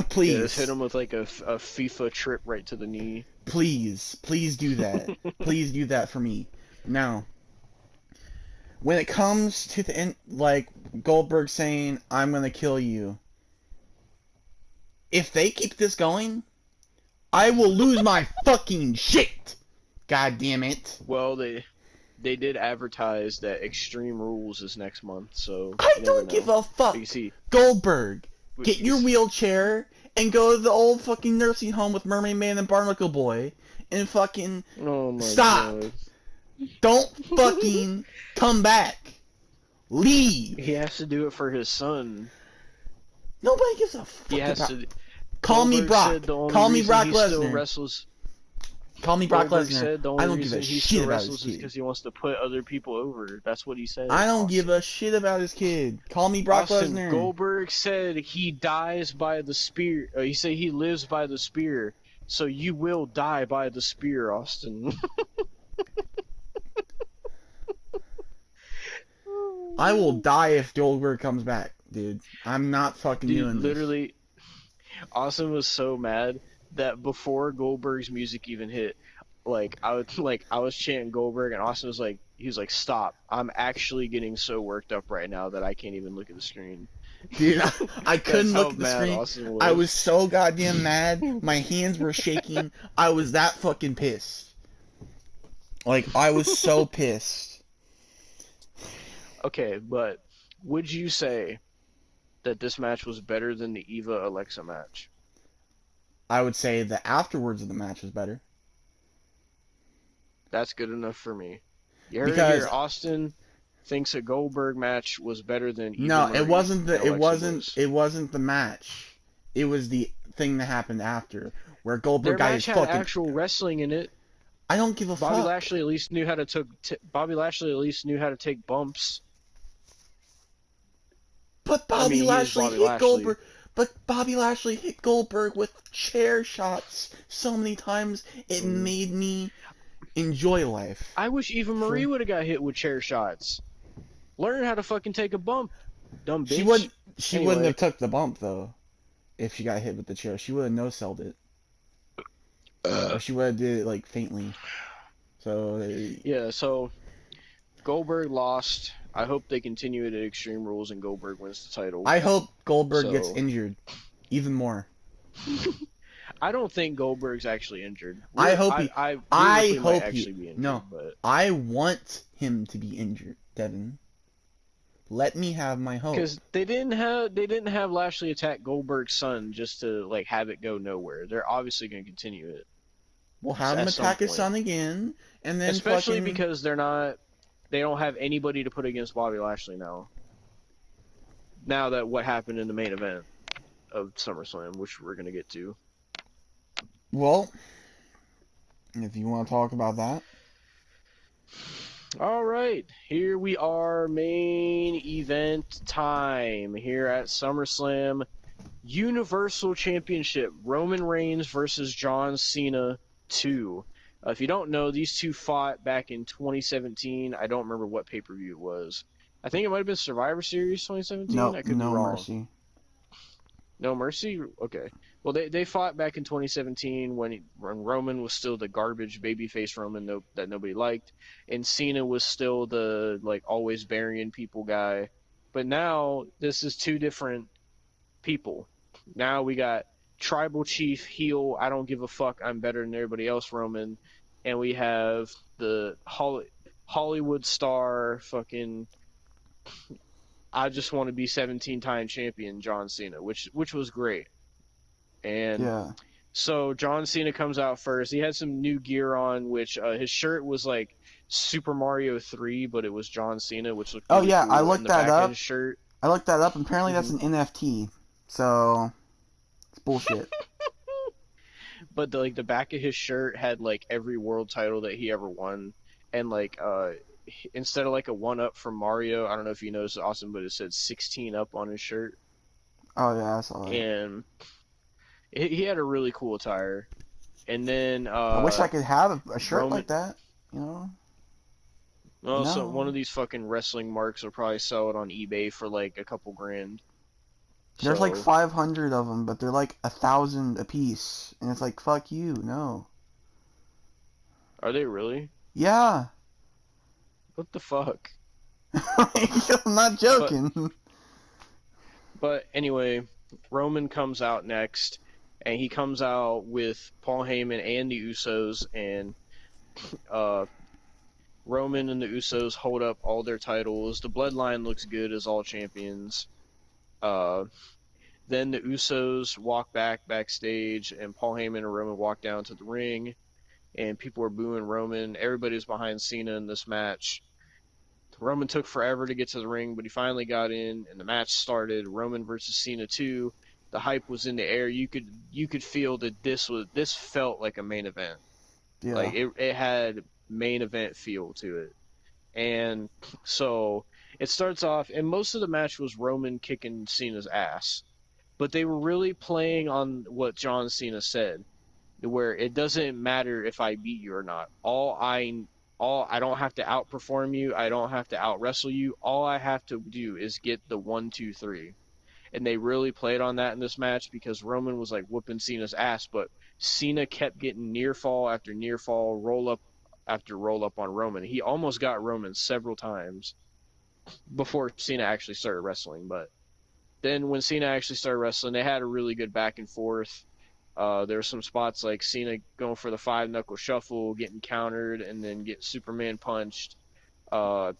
Speaker 4: Please.
Speaker 3: Yeah, just hit him with like a FIFA trip right to the knee.
Speaker 4: Please do that. Please do that for me. Now, when it comes to the end, like Goldberg saying, "I'm gonna kill you," if they keep this going, I will lose my fucking shit. God damn it!
Speaker 3: Well, they did advertise that Extreme Rules is next month, so
Speaker 4: I
Speaker 3: you never
Speaker 4: don't
Speaker 3: know.
Speaker 4: give a fuck.
Speaker 3: But you see,
Speaker 4: Goldberg,
Speaker 3: but
Speaker 4: get
Speaker 3: you
Speaker 4: your
Speaker 3: see-
Speaker 4: wheelchair and go to the old fucking nursing home with Mermaid Man and Barnacle Boy and fucking
Speaker 3: Oh my
Speaker 4: stop.
Speaker 3: God.
Speaker 4: Don't fucking come back. Leave.
Speaker 3: He has to do it for his son.
Speaker 4: Nobody gives a fuck
Speaker 3: He has
Speaker 4: about.
Speaker 3: to.
Speaker 4: Call me
Speaker 3: Goldberg
Speaker 4: Brock.
Speaker 3: said the only
Speaker 4: Call me
Speaker 3: reason
Speaker 4: Brock
Speaker 3: he still
Speaker 4: Lesnar.
Speaker 3: wrestles.
Speaker 4: Call me Brock
Speaker 3: Goldberg
Speaker 4: Lesnar.
Speaker 3: said the
Speaker 4: I
Speaker 3: only
Speaker 4: don't give
Speaker 3: reason
Speaker 4: a
Speaker 3: he
Speaker 4: shit
Speaker 3: still
Speaker 4: about his
Speaker 3: wrestles is
Speaker 4: kid.
Speaker 3: because he wants to put other people over. That's what he said.
Speaker 4: I don't give a shit about his kid. Call me Brock
Speaker 3: Austin,
Speaker 4: Lesnar.
Speaker 3: Goldberg said he dies by the spear. He said he lives by the spear. So you will die by the spear, Austin.
Speaker 4: I will die if Goldberg comes back, dude. I'm not fucking
Speaker 3: Dude,
Speaker 4: doing this.
Speaker 3: literally, Austin was so mad that before Goldberg's music even hit, I was chanting Goldberg, and Austin was like, he was like, "Stop! I'm actually getting so worked up right now that I can't even look at the screen."
Speaker 4: Dude, I couldn't
Speaker 3: That's
Speaker 4: look
Speaker 3: how
Speaker 4: at the
Speaker 3: mad
Speaker 4: screen.
Speaker 3: Austin
Speaker 4: I was so goddamn mad. My hands were shaking. I was that fucking pissed. Like, I was so pissed.
Speaker 3: Okay, but would you say that this match was better than the Eva Alexa match.
Speaker 4: I would say the afterwards of the match was better.
Speaker 3: That's good enough for me. You heard it
Speaker 4: Because
Speaker 3: here. Austin thinks a Goldberg match was better than Eva
Speaker 4: no,
Speaker 3: Marie and Alexa Bliss.
Speaker 4: it wasn't the match. It was the thing that happened after where Goldberg
Speaker 3: Their
Speaker 4: got his
Speaker 3: match had
Speaker 4: fucking.
Speaker 3: actual wrestling in it.
Speaker 4: I don't give a
Speaker 3: Bobby
Speaker 4: fuck.
Speaker 3: Lashley at least knew how to Bobby Lashley at least knew how to take bumps.
Speaker 4: But
Speaker 3: I mean, he is Bobby Lashley.
Speaker 4: Goldberg. But Bobby Lashley hit Goldberg with chair shots so many times it made me enjoy life.
Speaker 3: I wish Eva Marie would have got hit with chair shots. Learn how to fucking take a bump, dumb bitch.
Speaker 4: She wouldn't have took the bump though. If she got hit with the chair, she would have no-selled it. Or she would have did it like faintly. So
Speaker 3: yeah, so Goldberg lost. I hope they continue it at Extreme Rules and Goldberg wins the title.
Speaker 4: I hope Goldberg gets injured even more.
Speaker 3: I don't think Goldberg's actually injured.
Speaker 4: I hope he. I hope
Speaker 3: actually be injured.
Speaker 4: No,
Speaker 3: but
Speaker 4: I want him to be injured, Devon. Let me have my hope.
Speaker 3: because they didn't have Lashley attack Goldberg's son just to like have it go nowhere. They're obviously going to continue it.
Speaker 4: We'll have him
Speaker 3: at some
Speaker 4: attack his
Speaker 3: point.
Speaker 4: son again, and then
Speaker 3: Especially because they don't have anybody to put against Bobby Lashley now. Now that what happened in the main event of SummerSlam, which we're going to get to.
Speaker 4: Well, if you want to talk about that.
Speaker 3: All right, here we are, main event time here at SummerSlam. Universal Championship, Roman Reigns versus John Cena 2. If you don't know, these two fought back in 2017. I don't remember what pay-per-view it was. I think it might have been Survivor Series 2017.
Speaker 4: No,
Speaker 3: I could
Speaker 4: no
Speaker 3: be wrong.
Speaker 4: mercy.
Speaker 3: No Mercy? Okay. Well, they fought back in 2017 when Roman was still the garbage babyface Roman that nobody liked, and Cena was still the like always burying people guy. But now this is two different people. Now we got Tribal Chief heel, I don't give a fuck, I'm better than everybody else Roman, and we have the Hollywood star fucking I just want to be 17-time champion John Cena, which was great. And
Speaker 4: Yeah.
Speaker 3: so John Cena comes out first. He had some new gear on, which his shirt was like Super Mario 3, but it was John Cena, which looked really cool.
Speaker 4: I looked
Speaker 3: and the
Speaker 4: that
Speaker 3: back
Speaker 4: up.
Speaker 3: Of his shirt.
Speaker 4: I looked that up. Apparently, that's an NFT. So it's bullshit.
Speaker 3: But the back of his shirt had like every world title that he ever won, and like instead of like a 1-up from Mario, I don't know if you noticed, Austin, but it said 16 up on his shirt.
Speaker 4: Oh yeah, I saw that.
Speaker 3: And he had a really cool attire. And then
Speaker 4: I wish I could have a shirt
Speaker 3: Roman,
Speaker 4: like that. You know.
Speaker 3: Well,
Speaker 4: No.
Speaker 3: so one of these fucking wrestling marks will probably sell it on eBay for like a couple grand.
Speaker 4: There's
Speaker 3: So-
Speaker 4: like 500 of them, but they're like 1,000 a piece, and it's like fuck you, no.
Speaker 3: Are they really?
Speaker 4: Yeah.
Speaker 3: What the fuck?
Speaker 4: I'm not joking.
Speaker 3: But anyway, Roman comes out next, and he comes out with Paul Heyman and the Usos, and Roman and the Usos hold up all their titles. The Bloodline looks good as all champions. Then the Usos walk backstage, and Paul Heyman and Roman walk down to the ring, and people are booing Roman. Everybody's behind Cena in this match. Roman took forever to get to the ring, but he finally got in, and the match started. Roman versus Cena 2. The hype was in the air. You could feel that this felt like a main event.
Speaker 4: Yeah.
Speaker 3: Like it had main event feel to it. And so it starts off, and most of the match was Roman kicking Cena's ass. But they were really playing on what John Cena said, where it doesn't matter if I beat you or not. I don't have to outperform you. I don't have to out wrestle you. All I have to do is get the 1, 2, 3. And they really played on that in this match because Roman was like whooping Cena's ass, but Cena kept getting near fall after near fall, roll up after roll up on Roman. He almost got Roman several times before Cena actually started wrestling. But then when Cena actually started wrestling, they had a really good back and forth. There were some spots like Cena going for the 5-knuckle shuffle, getting countered, and then getting Superman punched. There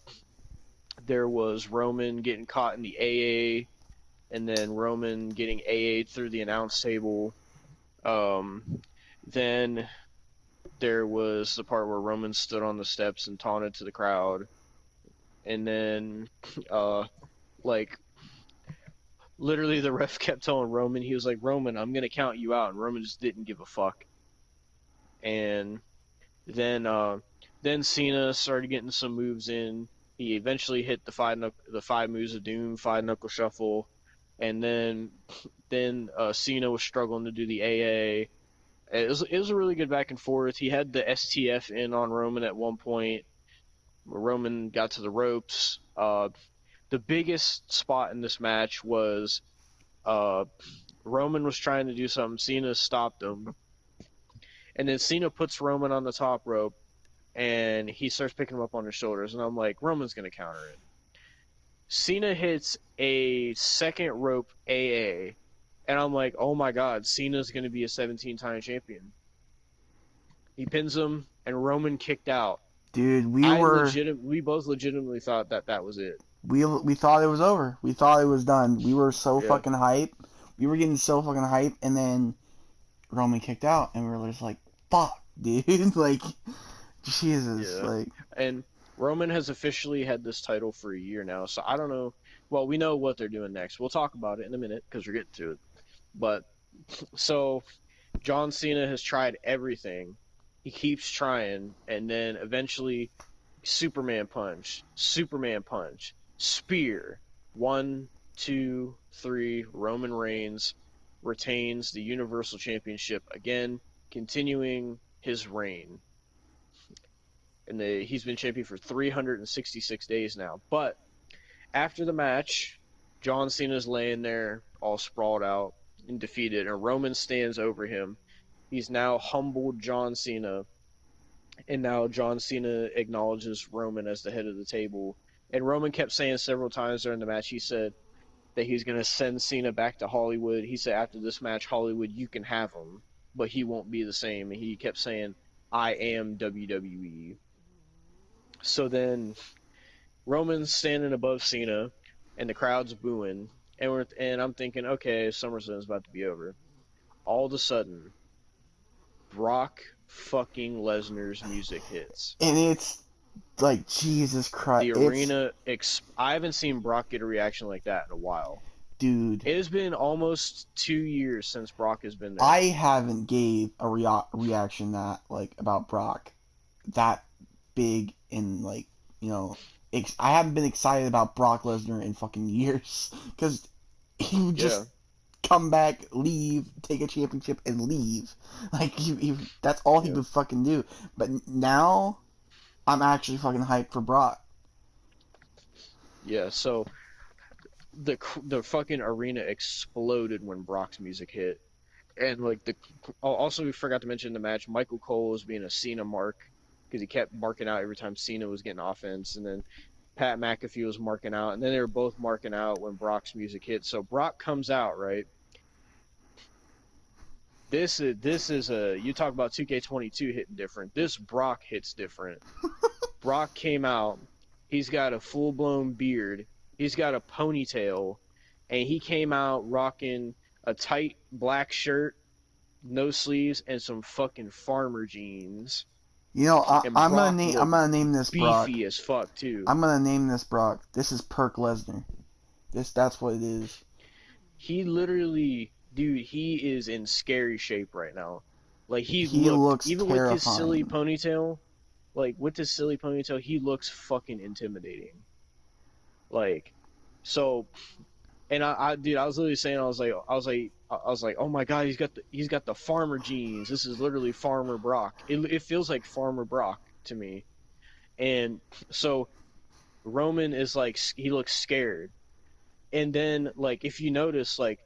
Speaker 3: was Roman getting caught in the AA, and then Roman getting AA'd through the announce table. Then there was the part where Roman stood on the steps and taunted to the crowd, and then like literally the ref kept telling Roman, he was like, Roman, I'm gonna count you out, and Roman just didn't give a fuck. And then Cena started getting some moves in. He eventually hit the five moves of doom, five knuckle shuffle, and then Cena was struggling to do the AA. It was a really good back and forth. He had the STF in on Roman at one point. Roman got to the ropes. The biggest spot in this match was Roman was trying to do something. Cena stopped him, and then Cena puts Roman on the top rope, and he starts picking him up on his shoulders. And I'm like, Roman's gonna counter it. Cena hits a second rope AA, and I'm like, oh my god, Cena's gonna be a 17-time champion. He pins him, and Roman kicked out.
Speaker 4: Dude,
Speaker 3: we both legitimately thought that was it.
Speaker 4: We thought it was over. We thought it was done. We were so
Speaker 3: Yeah.
Speaker 4: fucking hype. We were getting so fucking hype, and then Roman kicked out, and we were just like, "Fuck, dude!" Like, Jesus,
Speaker 3: Yeah.
Speaker 4: like.
Speaker 3: And Roman has officially had this title for a year now, so I don't know. Well, we know what they're doing next. We'll talk about it in a minute because we're getting to it. But so John Cena has tried everything. He keeps trying, and then eventually Superman punch, spear. 1, 2, 3. Roman Reigns retains the Universal Championship again, continuing his reign. And he's been champion for 366 days now. But after the match, John Cena's laying there all sprawled out and defeated, and Roman stands over him. He's now humbled John Cena, and now John Cena acknowledges Roman as the head of the table. And Roman kept saying several times during the match, he said that he's going to send Cena back to Hollywood. He said after this match, Hollywood, you can have him, but he won't be the same. And he kept saying, I am WWE. So then Roman's standing above Cena, and the crowd's booing, and I'm thinking, okay, SummerSlam's about to be over. All of a sudden, Brock fucking Lesnar's music hits.
Speaker 4: And it's like, Jesus Christ.
Speaker 3: The arena, I haven't seen Brock get a reaction like that in a while.
Speaker 4: Dude.
Speaker 3: It has been almost 2 years since Brock has been there.
Speaker 4: I haven't gave a reaction that, like, about Brock that big and, like, you know, I haven't been excited about Brock Lesnar in fucking years. Because he would just come back, leave, take a championship, and leave. Like, that's all he would fucking do. But now, I'm actually fucking hyped for Brock.
Speaker 3: Yeah, so the fucking arena exploded when Brock's music hit. And, like, also we forgot to mention in the match, Michael Cole was being a Cena mark, because he kept marking out every time Cena was getting offense, and then Pat McAfee was marking out, and then they were both marking out when Brock's music hit. So Brock comes out, right? This is you talk about 2K22 hitting different. This Brock hits different. Brock came out. He's got a full-blown beard. He's got a ponytail, and he came out rocking a tight black shirt, no sleeves, and some fucking farmer jeans.
Speaker 4: You know, I'm gonna name this Brock.
Speaker 3: Beefy as fuck too.
Speaker 4: I'm gonna name this Brock. This is Perk Lesnar. That's what it is.
Speaker 3: He literally, dude, he is in scary shape right now. Like he
Speaker 4: looks
Speaker 3: even
Speaker 4: terrifying.
Speaker 3: with his silly ponytail, he looks fucking intimidating. Like, so, and I was literally saying, I was like, oh my god, he's got the farmer jeans. This is literally Farmer Brock. It feels like Farmer Brock to me. And so Roman is like, he looks scared. And then, like, if you notice, like,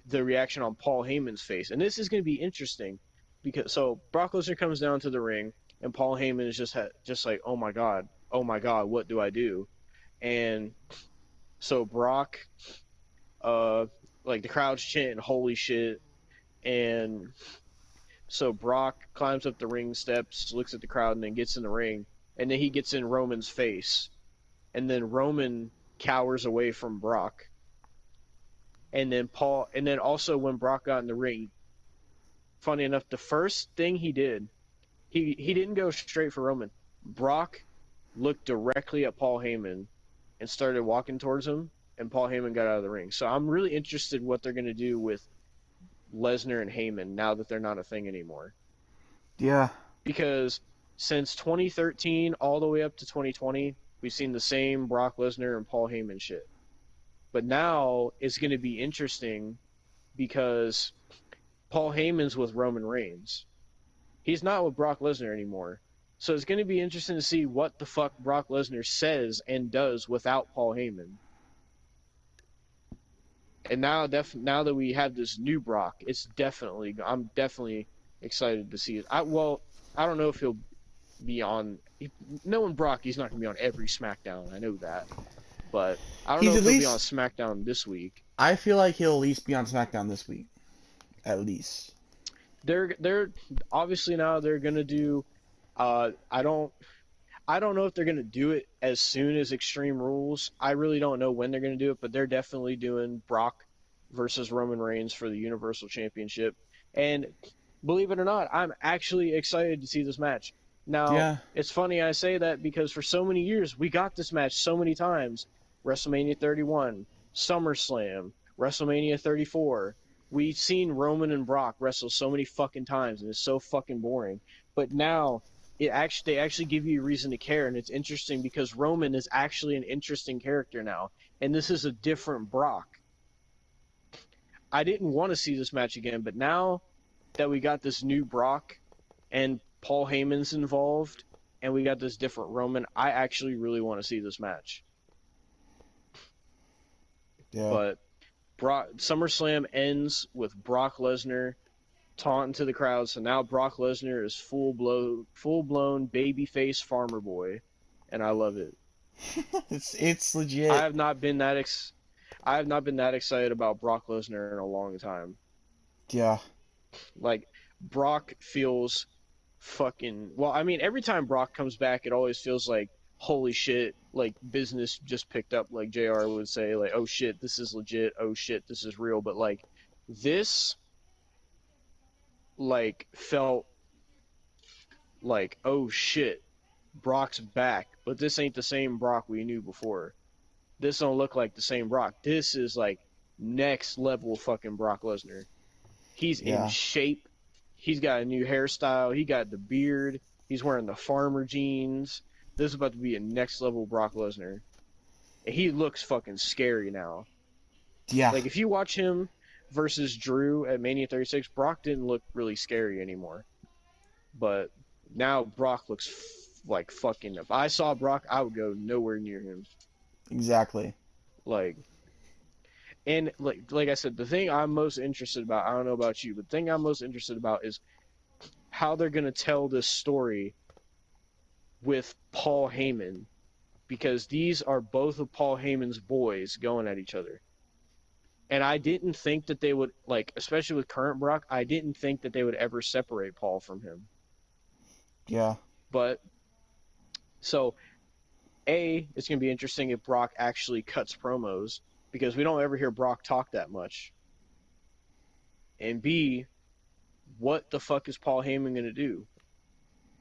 Speaker 3: the reaction on Paul Heyman's face, and this is going to be interesting, because so Brock Lesnar comes down to the ring, and Paul Heyman is just like, oh my god, what do I do? And so Brock, like, the crowd's chanting, holy shit, and so Brock climbs up the ring steps, looks at the crowd, and then gets in the ring, and then he gets in Roman's face, and then Roman cowers away from Brock, and then also when Brock got in the ring, funny enough, the first thing he did, he didn't go straight for Roman. Brock looked directly at Paul Heyman and started walking towards him, and Paul Heyman got out of the ring. So I'm really interested what they're going to do with Lesnar and Heyman now that they're not a thing anymore.
Speaker 4: Yeah.
Speaker 3: Because since 2013 all the way up to 2020, we've seen the same Brock Lesnar and Paul Heyman shit. But now it's going to be interesting because Paul Heyman's with Roman Reigns. He's not with Brock Lesnar anymore. So it's going to be interesting to see what the fuck Brock Lesnar says and does without Paul Heyman. And now that we have this new Brock, I'm definitely excited to see it. I don't know if he'll be on. Knowing Brock, he's not going to be on every SmackDown. I know that, but I don't know if he'll be on SmackDown this week.
Speaker 4: I feel like he'll at least be on SmackDown this week, at least.
Speaker 3: They're obviously now they're going to do. I don't know if they're going to do it as soon as Extreme Rules. I really don't know when they're going to do it, but they're definitely doing Brock versus Roman Reigns for the Universal Championship. And believe it or not, I'm actually excited to see this match. Now, It's funny I say that because for so many years, we got this match so many times. WrestleMania 31, SummerSlam, WrestleMania 34. We've seen Roman and Brock wrestle so many fucking times, and it's so fucking boring. But now they actually give you a reason to care, and it's interesting because Roman is actually an interesting character now, and this is a different Brock. I didn't want to see this match again, but now that we got this new Brock and Paul Heyman's involved, and we got this different Roman, I actually really want to see this match.
Speaker 4: Yeah.
Speaker 3: But SummerSlam ends with Brock Lesnar taunting to the crowd, so now Brock Lesnar is full blown babyface farmer boy, and I love it.
Speaker 4: It's legit.
Speaker 3: I have not been that excited about Brock Lesnar in a long time.
Speaker 4: Yeah.
Speaker 3: Like, Brock feels fucking... Well, I mean, every time Brock comes back, it always feels like, holy shit, like, business just picked up, like JR would say, like, oh shit, this is legit, oh shit, this is real, but, like, this, like, felt like, oh shit, Brock's back, but this ain't the same Brock we knew before. This don't look like the same Brock. This is, like, next level fucking Brock Lesnar. He's in shape. He's got a new hairstyle. He got the beard. He's wearing the farmer jeans. This is about to be a next level Brock Lesnar. And he looks fucking scary now.
Speaker 4: Yeah.
Speaker 3: Like, if you watch him versus Drew at Mania 36, Brock didn't look really scary anymore. But now Brock looks like fucking... If I saw Brock, I would go nowhere near him.
Speaker 4: Exactly.
Speaker 3: Like... And like I said, the thing I'm most interested about, I don't know about you, but the thing I'm most interested about is how they're going to tell this story with Paul Heyman, because these are both of Paul Heyman's boys going at each other. And I didn't think that they would, like, especially with current Brock, I didn't think that they would ever separate Paul from him.
Speaker 4: Yeah.
Speaker 3: But, so, it's going to be interesting if Brock actually cuts promos, because we don't ever hear Brock talk that much. And B, what the fuck is Paul Heyman going to do?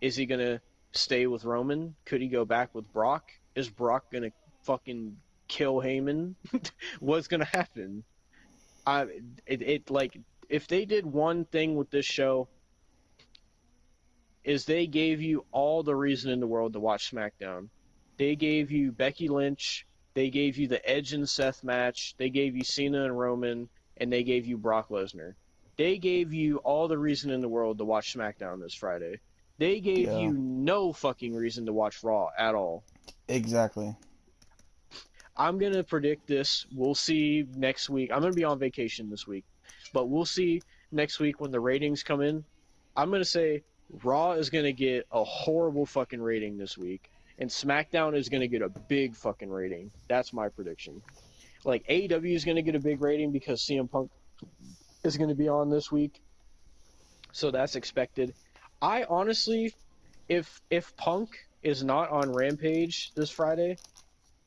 Speaker 3: Is he going to stay with Roman? Could he go back with Brock? Is Brock going to fucking kill Heyman? What's going to happen? Like, if they did one thing with this show, is they gave you all the reason in the world to watch SmackDown. They gave you Becky Lynch, they gave you the Edge and Seth match, they gave you Cena and Roman, and they gave you Brock Lesnar. They gave you all the reason in the world to watch SmackDown this Friday. They gave you no fucking reason to watch Raw at all.
Speaker 4: Exactly.
Speaker 3: I'm going to predict this. We'll see next week. I'm going to be on vacation this week, but we'll see next week when the ratings come in. I'm going to say Raw is going to get a horrible fucking rating this week, and SmackDown is going to get a big fucking rating. That's my prediction. Like, AEW is going to get a big rating because CM Punk is going to be on this week, so that's expected. I honestly, if Punk is not on Rampage this Friday,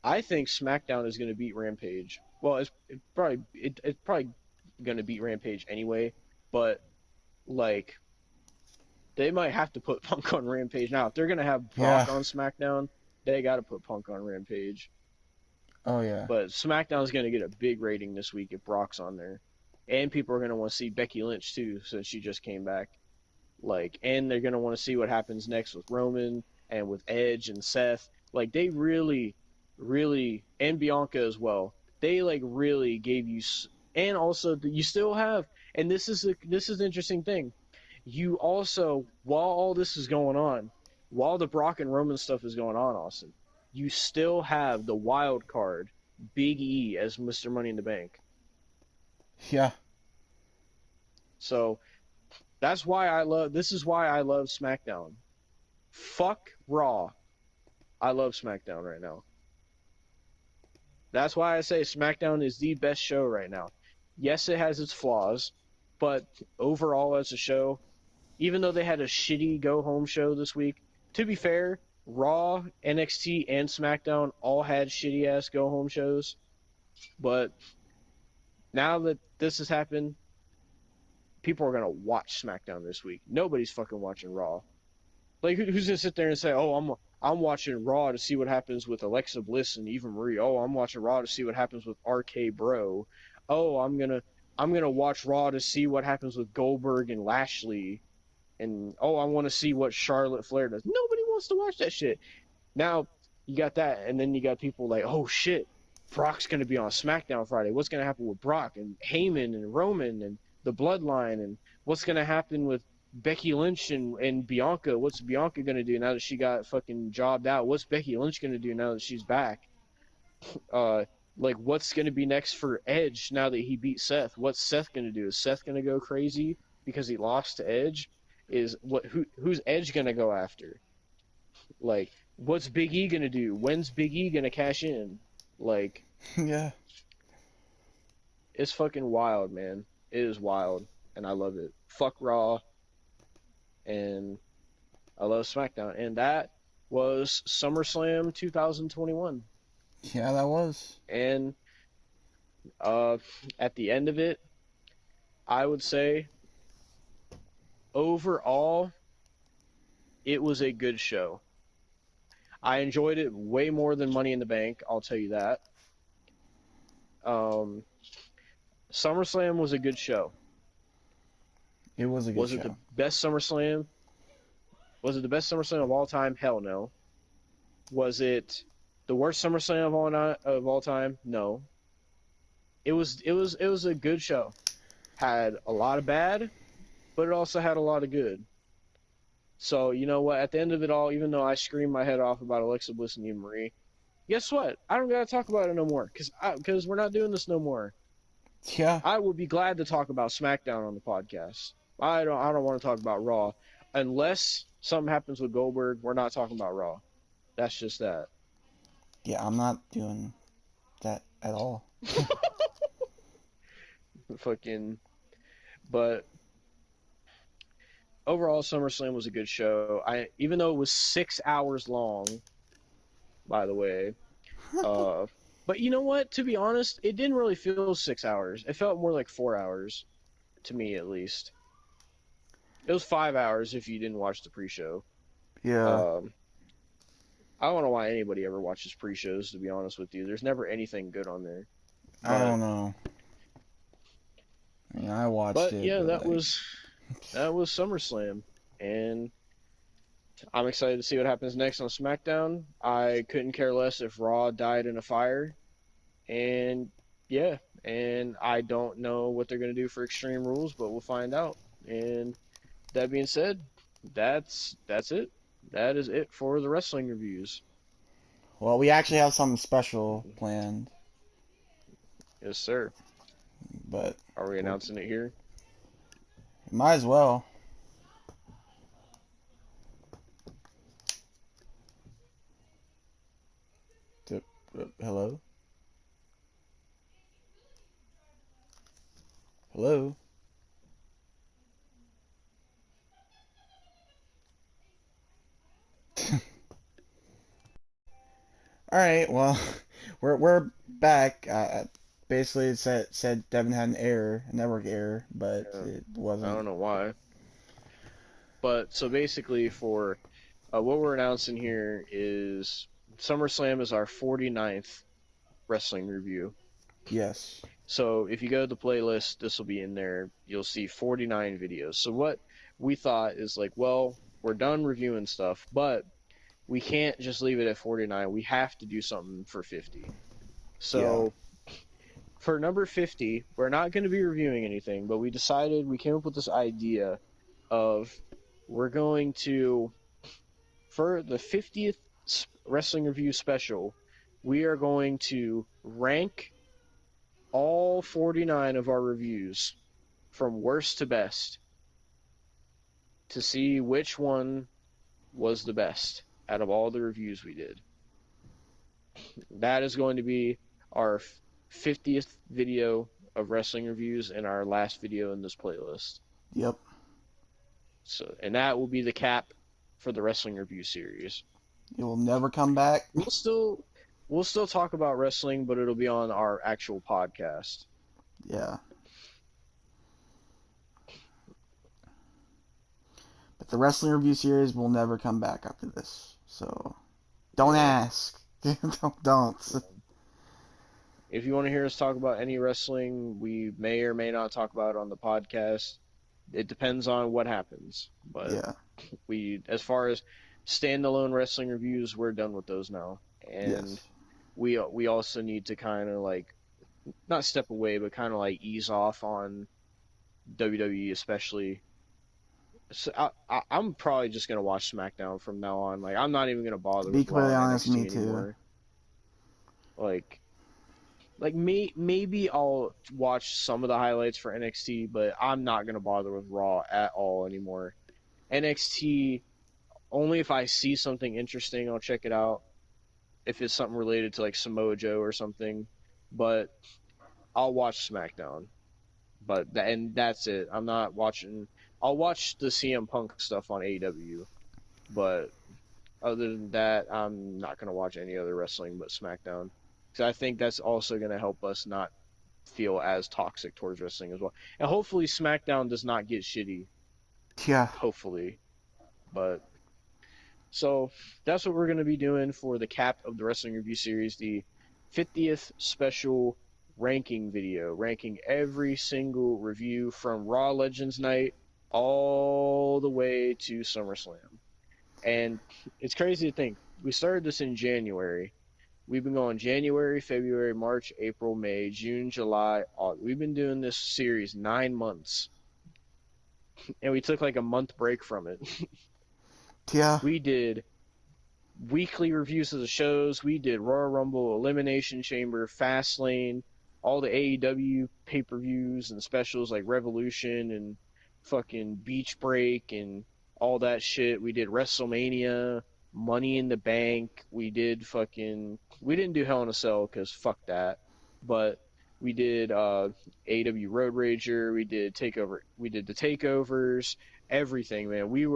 Speaker 3: I think SmackDown is going to beat Rampage, well, it's probably gonna beat Rampage anyway, but like they might have to put Punk on Rampage now. If they're gonna have
Speaker 4: Yeah.
Speaker 3: Brock on SmackDown, they got to put Punk on Rampage.
Speaker 4: Oh yeah.
Speaker 3: But SmackDown's gonna get a big rating this week if Brock's on there, and people are gonna want to see Becky Lynch too, since she just came back. Like, and they're gonna want to see what happens next with Roman and with Edge and Seth. Like, they really, really, and Bianca as well. They like really gave you, and also you still have, and this is the interesting thing. You also, while all this is going on, while the Brock and Roman stuff is going on, Austin, you still have the wild card, Big E as Mr. Money in the Bank.
Speaker 4: Yeah.
Speaker 3: So that's why I love. This is why I love SmackDown. Fuck Raw. I love SmackDown right now. That's why I say SmackDown is the best show right now. Yes, it has its flaws, but overall as a show, even though they had a shitty go home show this week, to be fair, Raw, NXT, and SmackDown all had shitty ass go home shows. But now that this has happened, people are gonna watch SmackDown this week. Nobody's fucking watching Raw. Like, who's gonna sit there and say, "Oh, I'm watching Raw to see what happens with Alexa Bliss and Eva Marie. Oh, I'm watching Raw to see what happens with RK Bro. Oh, I'm gonna watch Raw to see what happens with Goldberg and Lashley. And oh, I want to see what Charlotte Flair does." Nobody wants to watch that shit. Now you got that, and then you got people like, "Oh shit, Brock's gonna be on SmackDown Friday. What's gonna happen with Brock and Heyman and Roman and the Bloodline, and what's gonna happen with Becky Lynch and Bianca? What's Bianca gonna do now that she got fucking jobbed out? What's Becky Lynch gonna do now that she's back? Uh, like what's gonna be next for Edge now that he beat Seth? What's Seth gonna do? Is Seth gonna go crazy because he lost to Edge? Who's Edge gonna go after? Like, what's Big E gonna do? When's Big E gonna cash in? Like,
Speaker 4: Yeah.
Speaker 3: it's fucking wild, man. It is wild, and I love it. Fuck Raw, and I love SmackDown, and that was SummerSlam 2021.
Speaker 4: Yeah, that was.
Speaker 3: And uh, at the end of it, I would say overall, it was a good show. I enjoyed it way more than Money in the Bank, I'll tell you that. Um, SummerSlam was a good show.
Speaker 4: It was a good
Speaker 3: Was
Speaker 4: show.
Speaker 3: it the best SummerSlam? Was it the best SummerSlam of all time? Hell no. Was it the worst SummerSlam of all time? No. It was a good show. Had a lot of bad, but it also had a lot of good. So you know what? At the end of it all, even though I screamed my head off about Alexa Bliss and Eva Marie, guess what? I don't gotta talk about it no more because we're not doing this no more.
Speaker 4: Yeah.
Speaker 3: I would be glad to talk about SmackDown on the podcast. I don't want to talk about Raw unless something happens with Goldberg. We're not talking about Raw. That's just that.
Speaker 4: Yeah, I'm not doing that at all.
Speaker 3: Fucking. But overall, SummerSlam was a good show. Even though it was 6 hours long, by the way. But you know what? To be honest, it didn't really feel 6 hours. It felt more like 4 hours, to me at least. It was 5 hours if you didn't watch the pre-show.
Speaker 4: Yeah.
Speaker 3: I don't know why anybody ever watches pre-shows, to be honest with you. There's never anything good on there.
Speaker 4: I don't know. I mean, I watched
Speaker 3: But
Speaker 4: it.
Speaker 3: yeah,
Speaker 4: but
Speaker 3: that
Speaker 4: like...
Speaker 3: was SummerSlam, and I'm excited to see what happens next on SmackDown. I couldn't care less if Raw died in a fire, and yeah, and I don't know what they're gonna do for Extreme Rules, but we'll find out. And that being said, that's it. That is it for the wrestling reviews.
Speaker 4: Well, we actually have something special planned,
Speaker 3: Yes, sir.
Speaker 4: but
Speaker 3: Are we announcing it here?
Speaker 4: might as well. Hello? Hello? All right, well, we're back. Basically, it said Devon had an error, a network error, but
Speaker 3: Yeah,
Speaker 4: it
Speaker 3: I
Speaker 4: wasn't.
Speaker 3: don't know why. But so basically, for what we're announcing here is SummerSlam is our 49th wrestling review.
Speaker 4: Yes.
Speaker 3: So if you go to the playlist, this will be in there. You'll see 49 videos. So what we thought is like, well, we're done reviewing stuff, but we can't just leave it at 49. We have to do something for 50.
Speaker 4: Yeah.
Speaker 3: So for number 50, we're not going to be reviewing anything, but we came up with this idea of we're going to, for the 50th wrestling review special, we are going to rank all 49 of our reviews from worst to best to see which one was the best out of all the reviews we did. That is going to be our 50th video of wrestling reviews and our last video in this playlist.
Speaker 4: Yep.
Speaker 3: So, and that will be the cap for the wrestling review series.
Speaker 4: It will never come back.
Speaker 3: We'll still talk about wrestling, but it'll be on our actual podcast.
Speaker 4: Yeah. But the wrestling review series will never come back after this. So don't ask. don't.
Speaker 3: If you want to hear us talk about any wrestling, we may or may not talk about it on the podcast. It depends on what happens. But
Speaker 4: Yeah.
Speaker 3: as far as standalone wrestling reviews, we're done with those now. And
Speaker 4: Yes.
Speaker 3: we also need to kind of like not step away, but kind of like ease off on WWE, especially. So I'm probably just gonna watch SmackDown from now on. Like I'm not even gonna bother
Speaker 4: Be
Speaker 3: with Raw
Speaker 4: completely
Speaker 3: and
Speaker 4: honest,
Speaker 3: NXT
Speaker 4: me too.
Speaker 3: anymore. Like maybe I'll watch some of the highlights for NXT, but I'm not gonna bother with Raw at all anymore. NXT, only if I see something interesting, I'll check it out. If it's something related to like Samoa Joe or something, but I'll watch SmackDown. And that's it. I'm not watching. I'll watch the CM Punk stuff on AEW, but other than that, I'm not gonna watch any other wrestling but SmackDown because I think that's also gonna help us not feel as toxic towards wrestling as well. And hopefully SmackDown does not get shitty.
Speaker 4: Yeah.
Speaker 3: Hopefully, but so that's what we're gonna be doing for the cap of the wrestling review series, the 50th special ranking video, ranking every single review from Raw Legends Night all the way to SummerSlam. And it's crazy to think we started this in January. We've been going January, February, March, April, May, June, July, August. We've been doing this series 9 months, and we took like a month break from it.
Speaker 4: Yeah.
Speaker 3: We did weekly reviews of the shows. We did Royal Rumble, Elimination Chamber, Fastlane, all the AEW pay-per-views and specials like Revolution and fucking Beach Break and all that shit. We did WrestleMania, Money in the Bank. We didn't do Hell in a Cell because fuck that. But we did AEW Road Rager. We did Takeover. We did the takeovers. Everything, man. We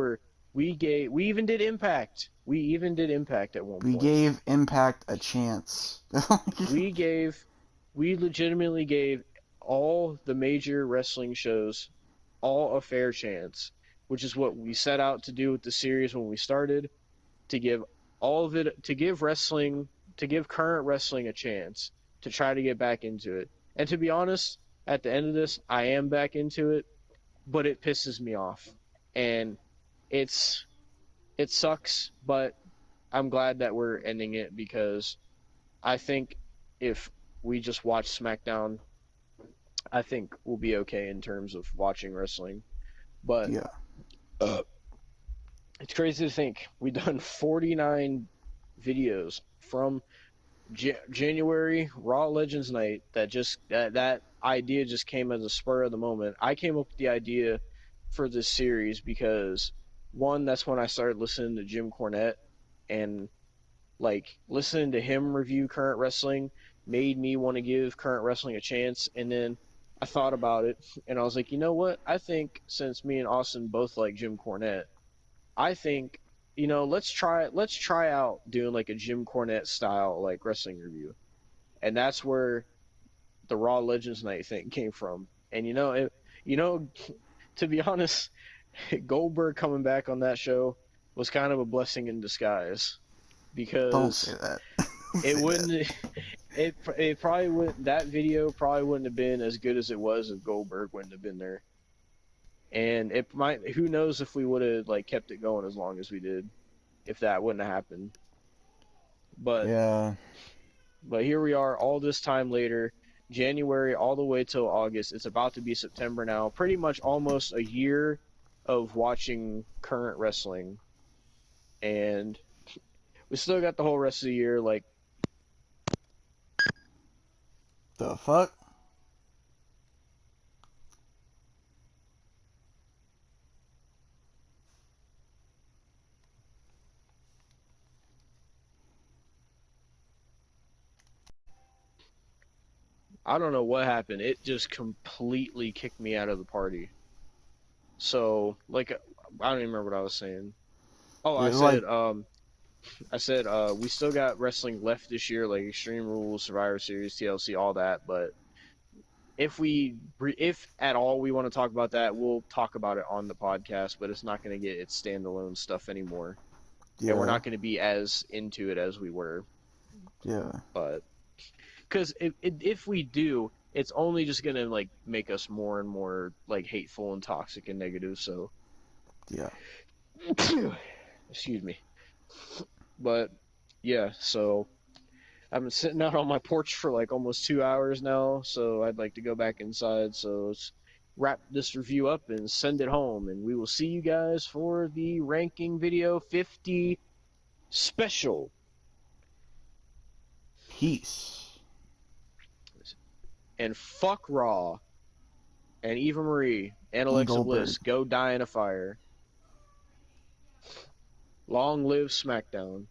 Speaker 3: even did Impact. We even did Impact at one
Speaker 4: We
Speaker 3: point.
Speaker 4: gave Impact a chance.
Speaker 3: We legitimately gave all the major wrestling shows all a fair chance, which is what we set out to do with the series when we started, to give all of it, to give current wrestling a chance to try to get back into it. And to be honest, at the end of this, I am back into it, but it pisses me off. And it sucks, but I'm glad that we're ending it because I think if we just watch SmackDown, I think we'll be okay in terms of watching wrestling. But
Speaker 4: Yeah.
Speaker 3: It's crazy to think we've done 49 videos from January Raw Legends Night. That idea just came as a spur of the moment. I came up with the idea for this series because one, that's when I started listening to Jim Cornette, and like listening to him review current wrestling made me want to give current wrestling a chance. And then I thought about it and I was like, you know what? I think since me and Austin both like Jim Cornette, I think, let's try out doing like a Jim Cornette style like wrestling review. And that's where the Raw Legends Night thing came from. And to be honest, Goldberg coming back on that show was kind of a blessing in disguise
Speaker 4: Don't say
Speaker 3: because
Speaker 4: that. Don't
Speaker 3: it
Speaker 4: say that.
Speaker 3: wouldn't it probably wouldn't that video probably wouldn't have been as good as it was if Goldberg wouldn't have been there. And it might who knows if we would have like kept it going as long as we did if that wouldn't have happened. But
Speaker 4: Yeah.
Speaker 3: But here we are, all this time later, January all the way till August. It's about to be September now. Pretty much almost a year of watching current wrestling, and we still got the whole rest of the year. Like,
Speaker 4: The fuck?
Speaker 3: I don't know what happened. It just completely kicked me out of the party. So, like, I don't even remember what I was saying. Oh,
Speaker 4: Yeah, like,
Speaker 3: I said, we still got wrestling left this year, like Extreme Rules, Survivor Series, TLC, all that. But if at all we want to talk about that, we'll talk about it on the podcast. But it's not going to get its standalone stuff anymore, and we're
Speaker 4: yeah,
Speaker 3: not going to be as into it as we were.
Speaker 4: yeah,
Speaker 3: But because if we do, it's only just going to like make us more and more like hateful and toxic and negative. So,
Speaker 4: yeah.
Speaker 3: excuse me. But yeah, so I've been sitting out on my porch for like almost 2 hours now, so I'd like to go back inside. So let's wrap this review up and send it home, and we will see you guys for the ranking video 50 special.
Speaker 4: Peace.
Speaker 3: And fuck Raw and Eva Marie and
Speaker 4: And
Speaker 3: Alexa
Speaker 4: Goldberg.
Speaker 3: Bliss. Go die in a fire. Long live SmackDown.